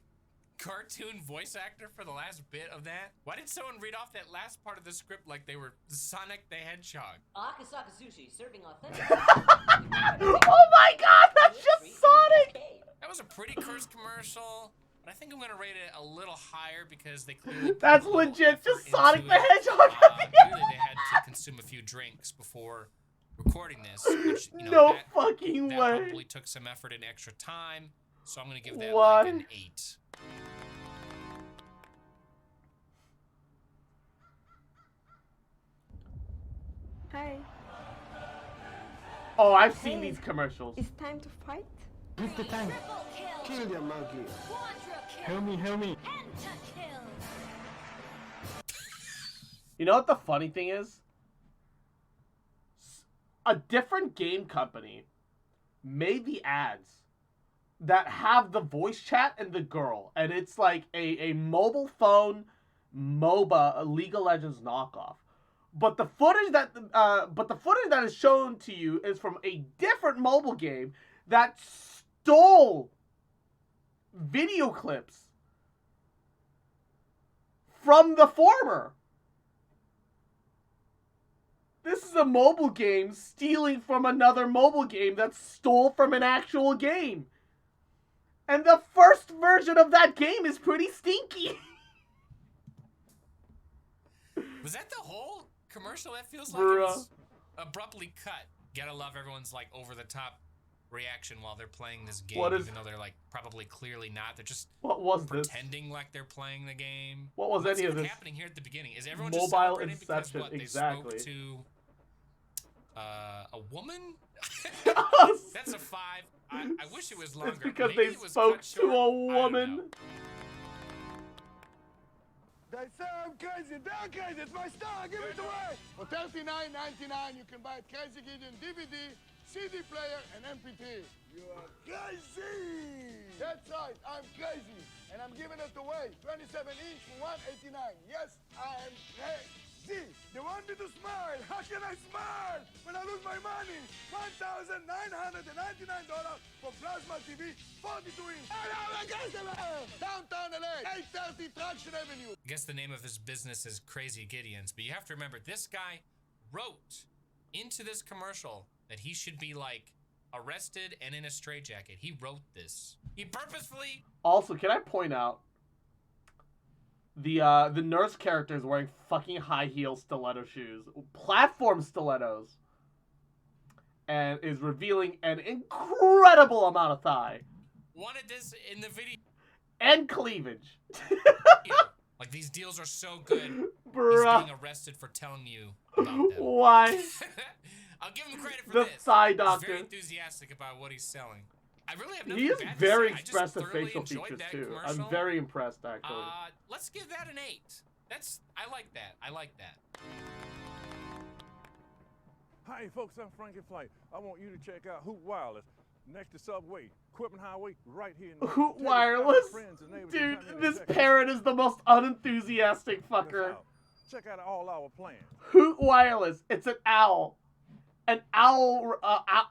cartoon voice actor for the last bit of that? Why did someone read off that last part of the script like they were Sonic the Hedgehog? Akasaka Sushi, serving authentic Oh my god, that's just Sonic! That was a pretty cursed commercial, but I think I'm gonna rate it a little higher because they clearly That's legit, just Sonic the Hedgehog. Clearly they had to consume a few drinks before recording this, which, you know, No that fucking way. probably took some effort and extra time, so I'm gonna give that What? like an 8. Hi. Oh, I've seen these commercials. It's time to fight? Give the tank. Kill the monkey. Help me, help me. You know what the funny thing is? A different game company made the ads that have the voice chat and the girl, and it's like a mobile phone MOBA, a League of Legends knockoff. But the footage that is shown to you is from a different mobile game that stole video clips from the former. This is a mobile game stealing from another mobile game that stole from an actual game. And the first version of that game is pretty stinky. Was that the whole commercial? That feels like it was abruptly cut. Gotta love everyone's like over the top reaction while they're playing this game, even though they're like probably clearly not. They're just pretending like they're playing the game. What was What's any of this? happening here at the beginning? Is everyone just Mobile celebrating because Inception, what, they exactly. spoke to a woman? That's a 5. I wish it was longer. It's because Maybe they it was spoke cut to short. a woman. They say I'm crazy. They're crazy. It's my star. Give it away. For $39.99, you can buy Crazy Gideon DVD, CD player, and MP3. You are crazy. That's right. I'm crazy. And I'm giving it away. 27 inch for $189. Yes, I am crazy. See, they want me to smile. How can I smile when I lose my money? $1,999 for plasma TV, 42-inch. Downtown LA, 830 Traction Avenue. I guess the name of his business is Crazy Gideon's, but you have to remember, this guy wrote into this commercial that he should be, like, arrested and in a straitjacket. He wrote this. He purposefully... Also, can I point out, the nurse character is wearing fucking high heel stiletto shoes, platform stilettos, and is revealing an incredible amount of thigh. Wanted this in the video. And cleavage. Like, these deals are so good. Bruh. He's being arrested for telling you about them. Why? I'll give him credit for The this. thigh doctor. He's very enthusiastic about what he's selling. I really have He nothing is bad to very say. I just expressive thoroughly facial enjoyed features that too. commercial. I'm very impressed, actually. Let's give that an 8. I like that. I like that. Hi, folks. I'm Frankie Flight. I want you to check out Hoot Wireless next to Subway, Equipment Highway, right here in Hoot Wireless? Dude, this parrot is the most unenthusiastic fucker. Check out all our plans. Hoot Wireless. It's an owl. An owl,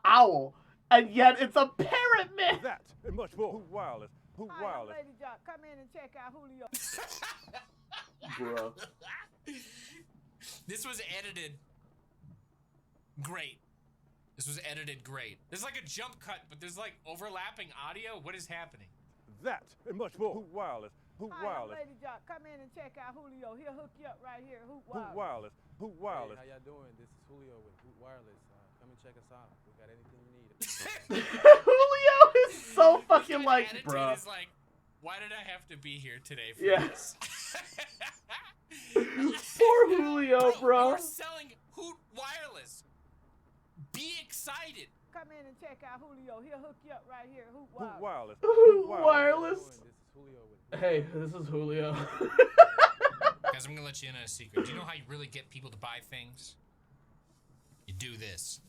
owl. And yet it's a parrot man. That and much more. Hoot Wireless. Hoot Wireless. Lady Jock, come in and check out Julio. Bro. This was edited great. This was edited great. There's like a jump cut, but there's like overlapping audio. What is happening? That and much more. Hoot Wireless. Hoot Wireless. Lady Jock, come in and check out Julio. He'll hook you up right here. Hoot Hoot Wireless. Wireless. Hoot Wireless. Hey, how y'all doing? This is Julio with Hoot Wireless. Come and check us out. We got anything you need. Julio is so fucking like, bruh. Is like, why did I have to be here today for Yes. this? Poor Julio, bro. We're selling Hoot Wireless. Be excited. Come in and check out Julio. He'll hook you up right here. Hoot Hoot Wireless. Wireless. Hoot Wireless. Hey, this is Julio. Guys, I'm gonna let you in on a secret. Do you know how you really get people to buy things? You do this.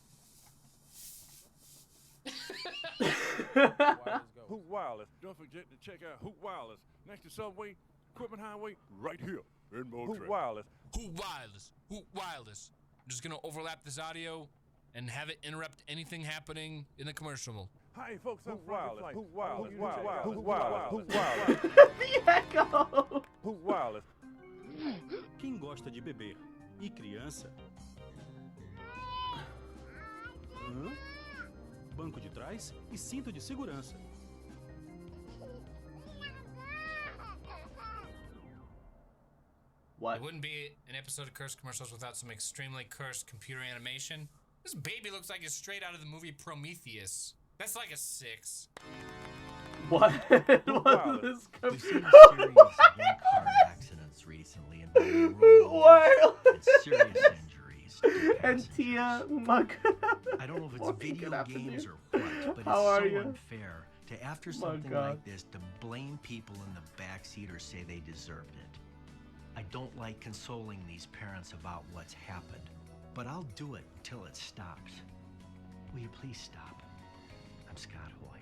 Hoot Wireless. Don't forget to check out Hoot Wireless next to Subway, Equipment Highway, right here in Motrip. Hoot Wireless. Hoot Wireless. Hoot Wireless. I'm just gonna overlap this audio and have it interrupt anything happening in the commercial. Hi, folks. I'm Wireless. Hoot Wireless. Hoot Wireless. Hoot Wireless. The echo. Hoot Wireless. Quem gosta de beber e criança? Banco de trás e cinto de segurança. What? It wouldn't be an episode of Cursed Commercials without some extremely cursed computer animation. This baby looks like it's straight out of the movie Prometheus. That's like a 6. What? What is this? We've seen a series of one-car accidents recently involving rollovers and serious injuries to And Tia Mug. I don't know if it's video games or what, but How are it's so you? unfair to, after My something God. like this, to blame people in the backseat or say they deserved it. I don't like consoling these parents about what's happened, but I'll do it until it stops. Will you please stop? I'm Scott Hoy.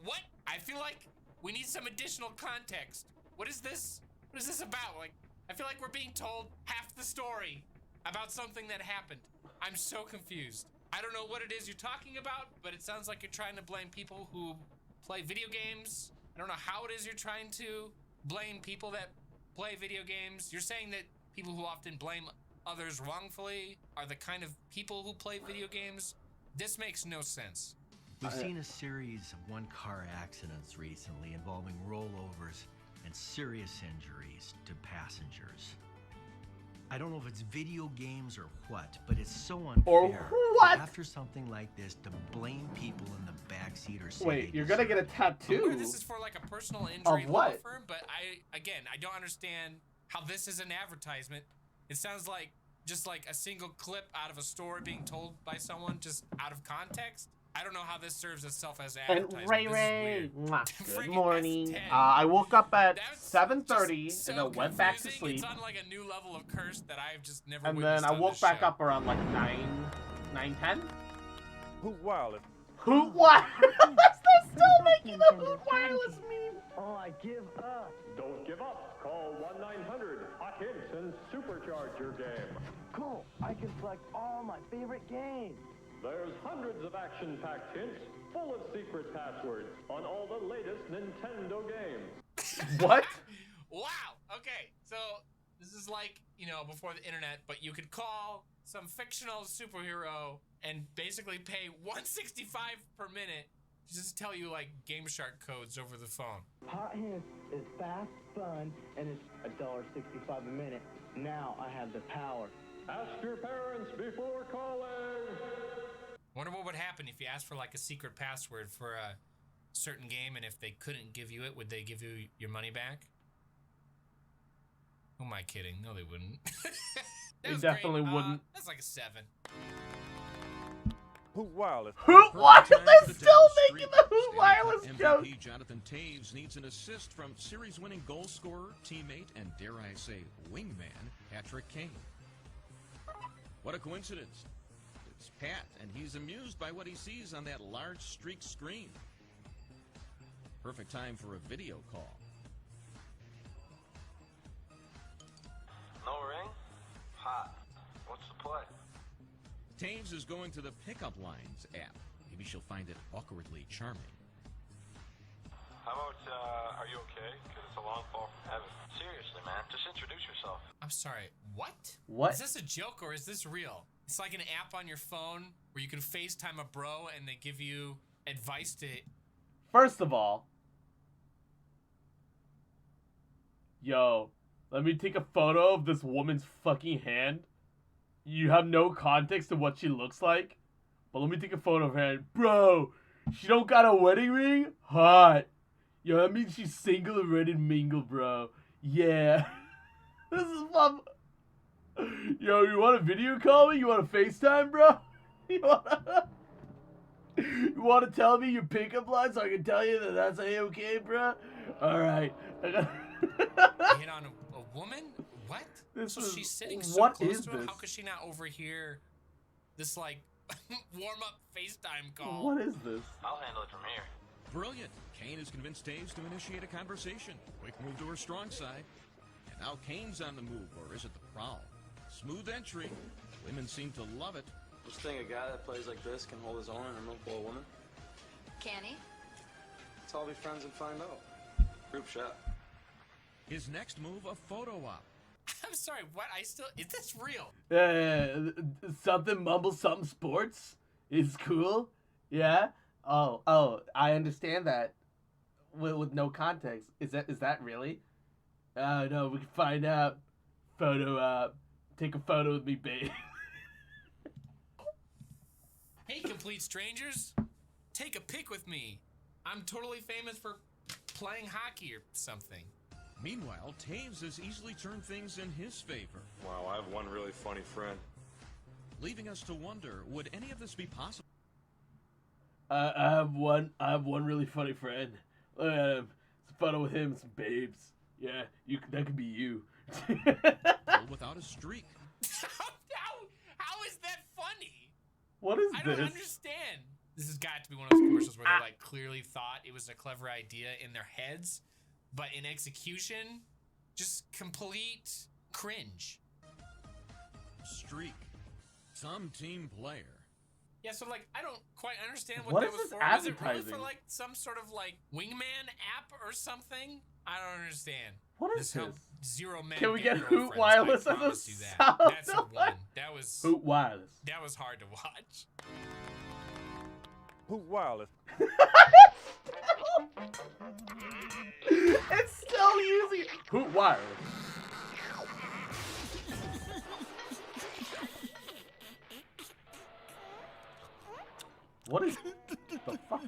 What? I feel like we need some additional context. What is this? What is this about? Like, I feel like we're being told half the story about something that happened. I'm so confused. I don't know what it is you're talking about, but it sounds like you're trying to blame people who play video games. I don't know how it is you're trying to blame people that play video games. You're saying that people who often blame others wrongfully are the kind of people who play video games? This makes no sense. We've seen a series of one-car accidents recently involving rollovers and serious injuries to passengers. I don't know if it's video games or what, but it's so unfair. Or what? After something like this, to blame people in the backseat or say Wait, you're gonna get a tattoo. I'm aware this is for like a personal injury Of law what? firm, but I don't understand how this is an advertisement. It sounds like just like a single clip out of a story being told by someone just out of context. I don't know how this serves itself as And advertisement. Ray This is Ray, weird. mwah, good Freaking morning. S10. I woke up at That's 7:30 just so and then went back to confusing. sleep. It's on like a new level of curse that I've just never And witnessed then I on woke this back show. up around like 9:10. Hoot Wireless. Hoot Wireless. They're still making the Hoot Wireless meme. Oh, I give up. Don't give up. Call 1-900-HOT HINTS and supercharge your game. Cool. I can select all my favorite games. There's hundreds of action-packed hints full of secret passwords on all the latest Nintendo games. What? Wow. Okay, so this is like, you know, before the internet, but you could call some fictional superhero and basically pay $1.65 per minute to just tell you like Game Shark codes over the phone. Hot Hints is fast, fun, and it's $1.65 a minute. Now I have the power. Ask your parents before calling. Wonder what would happen if you asked for like a secret password for a certain game, and if they couldn't give you it, would they give you your money back? Who am I kidding? No, they wouldn't. They definitely wouldn't. That's like a 7. Hoot Wireless. Hoot Wireless still making the Hoot Wireless joke. MVP Jonathan Taves needs an assist from series-winning goal scorer, teammate, and dare I say, wingman, Patrick Kane. What a coincidence. It's Pat, and he's amused by what he sees on that large streak screen. Perfect time for a video call. No ring? Hot. What's the play? Taves is going to the Pickup Lines app. Maybe she'll find it awkwardly charming. How about, are you okay? Because it's a long fall from heaven. Seriously, man, just introduce yourself. I'm sorry, what? What? Is this a joke or is this real? It's like an app on your phone where you can FaceTime a bro and they give you advice to... First of all, yo, let me take a photo of this woman's fucking hand. You have no context to what she looks like, but let me take a photo of her hand. Bro, she don't got a wedding ring? Hot. Yo, that means she's single and ready to mingle, bro. Yeah. This is fun. Yo, you want a video call me? You want a FaceTime, bro? You want to tell me your pickup line so I can tell you that that's A-okay, bro? Alright. hit on a woman? What? This so is, she's sitting so what close is to him? this? How could she not overhear this, like, warm-up FaceTime call? What is this? I'll handle it from here. Brilliant. Kane has convinced Taves to initiate a conversation. Quick move to her strong side. And now Kane's on the move, or is it the prowl? Smooth entry. Women seem to love it. Just think a guy that plays like this can hold his own in a room full of women. Can he? Let's all be friends and find out. Group shot. His next move, a photo op. I'm sorry, what? Is this real? Something mumble something sports is cool. Yeah. Oh, I understand that. With no context. Is that really? No, we can find out. Photo op. Take a photo with me, babe. Hey, complete strangers. Take a pic with me. I'm totally famous for playing hockey or something. Meanwhile, Taves has easily turned things in his favor. Wow, I have one really funny friend. Leaving us to wonder, would any of this be possible? I have one really funny friend. It's a photo with him and some babes. Yeah, that could be you. Without a streak. How is that funny? What is this? I don't understand. This has got to be one of those commercials where they like clearly thought it was a clever idea in their heads, but in execution, just complete cringe. Streak. Some team player. Yeah, so like I don't quite understand What what is that was this for. Was it really advertising? for like some sort of like wingman app or something? I don't understand. What is this? Helped zero men. Can we get get Hoot girlfriends, Wireless I as a promise you that. sound That's a one. That was Hoot Wireless. That was hard to watch. Hoot Wireless. It's still using Hoot Wireless. What is the fuck?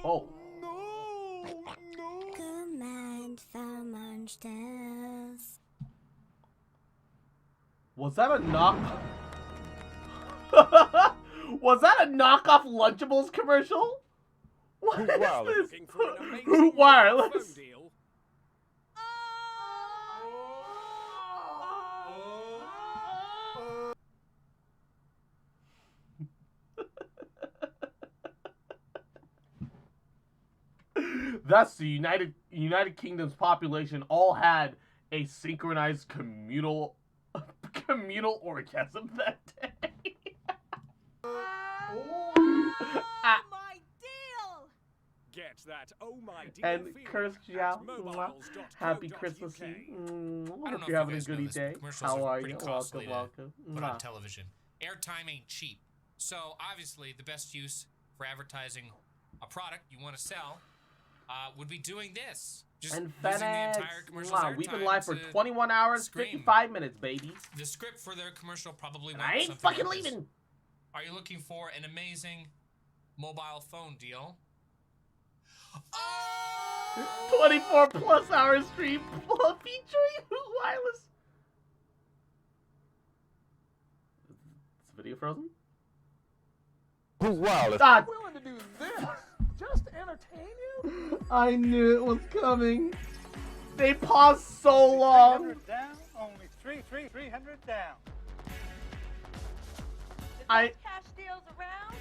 Oh. Command the monsters. Was that a knock? Was that a knockoff Lunchables commercial? What Hoot is Wireless. this? Hoot Wireless. Thus, the United Kingdom's population all had a synchronized communal orgasm that day. My deal! Get that oh my deal And feeling Curse at Xiao, mobiles.co.uk. happy Christmas Eve. I don't Hope know you're if you having a guys know goody this, day. but commercials How are are pretty you? costly Welcome. to put on television. Airtime ain't cheap. So obviously the best use for advertising a product you want to sell would be doing this. Just And using the FedEx. entire commercial's We've been airtime live for to 21 hours, scream. 55 minutes, baby. The script for their commercial probably went I ain't something fucking like this. leaving. Are you looking for an amazing mobile phone deal? 24+Hour stream featuring wireless. Is the video frozen? Who's wireless? Ah, Willing to do this just to entertain you? I knew it was coming. They paused so long. 300 down, only 300 down. I Cash deals around,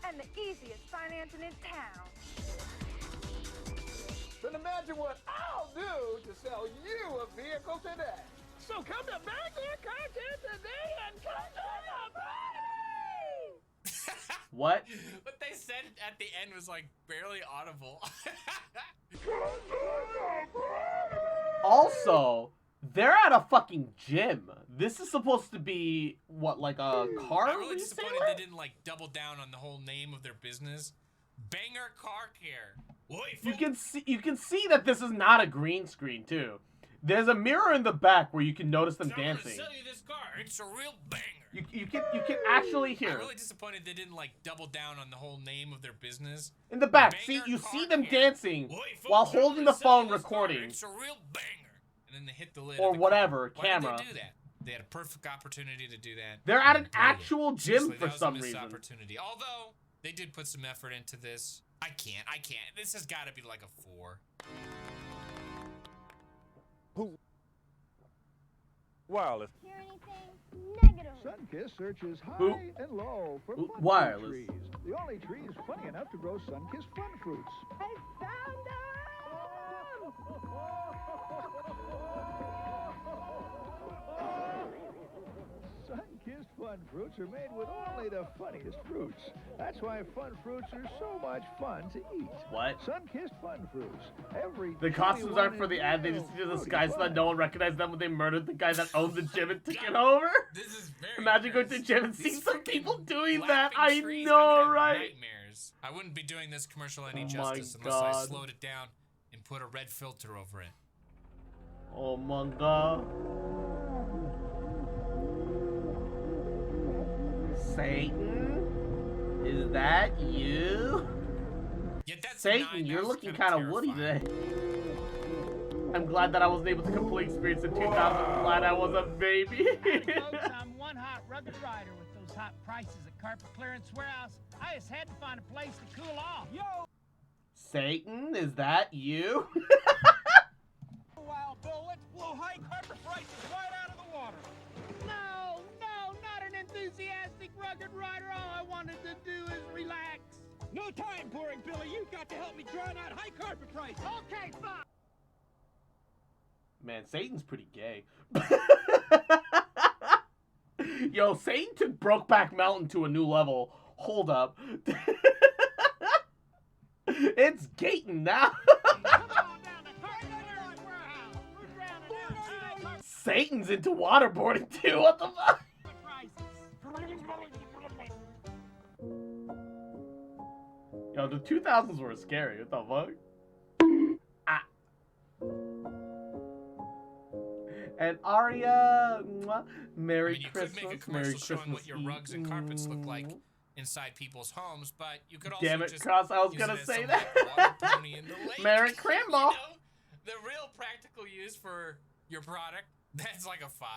and the easiest financing in town. Then imagine what I'll do to sell you a vehicle today. So come to Bangor Content today and come to the party! What? What they said at the end was like barely audible. Also, they're at a fucking gym. This is supposed to be what, like a car I'm really disappointed retailer? they didn't like double down on the whole name of their business. Banger Car Care. You can see that this is not a green screen too. There's a mirror in the back where you can notice them I'm gonna dancing. sell you this car. It's a real banger. You can actually hear I'm really disappointed they didn't like double down on the whole name of their business. in the back. Banger You Car see them Care. dancing Wait, while folks, I'm holding gonna the sell you phone this car. recording It's a real banger. And then they hit the lid or of the whatever car. camera. Why did they do that? They had a perfect opportunity to do that. They're at and an blew it. actual gym Seriously, for that was some a missed reason. opportunity. Although they did put some effort into this. I can't. This has got to be like a 4. Who? Wireless. Hear anything? Negative. Sunkist searches high Who? and low for Who? fun Wireless. trees. The only trees funny enough to grow Sunkist fun fruits. I found them! Sun-kissed fun fruits are made with only the funniest fruits. That's why fun fruits are so much fun to eat. What? Sun-kissed fun fruits. The costumes aren't for the ad. They just do this guy so that no one recognized them when they murdered the guy that owned the gym and took it over. This is very Imagine going to the gym and These seeing some freaking people doing that. laughing I trees, know, I'm gonna have right? Nightmares. I wouldn't be doing this commercial any Oh justice my unless I God. slowed it down and put a red filter over it. Oh my god. Satan? Is that you? Yeah, that's Satan, you're looking kind of woody today. I'm glad that I wasn't able to complete experience in 2000. I'm glad I was a baby. Folks, I'm one hot rugged rider with those hot prices at Carpet Clearance Warehouse. I just had to find a place to cool off. Yo! Satan, is that you? Wow, Bill, let's blow high carpet prices right out of the water. No, not an enthusiastic rugged rider. All I wanted to do is relax. No time, boring Billy. You've got to help me drown out high carpet prices. Okay, fine. Man, Satan's pretty gay. Yo, Satan took Brokeback Mountain to a new level. Hold up. It's gating now. Satan's into waterboarding too. What the fuck? Yo, the 2000s were scary. What the fuck? Ah. And Aria, mwah, Merry You Christmas. could make a Merry commercial showing what Christmas your Eve. rugs and carpets look like inside people's homes, but you could also Damn it, just Cross, I was use gonna it as say some, that. like, water pony in the lake. Merry Crimble. The real practical use for your product, that's like a 5.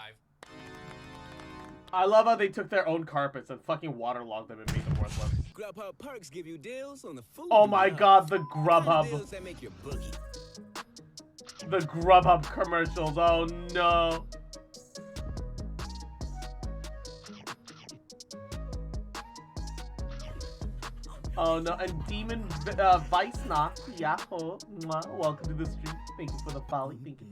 I love how they took their own carpets and fucking waterlogged them and made them worthless. Grubhub Perks give you deals on the food. Oh you my love. god, the Deals Grubhub. that make your boogie. The Grubhub commercials, oh no. Oh no, and Demon Vice Knock, Yahoo! Welcome to the stream. Thank you for the follow. Thank you.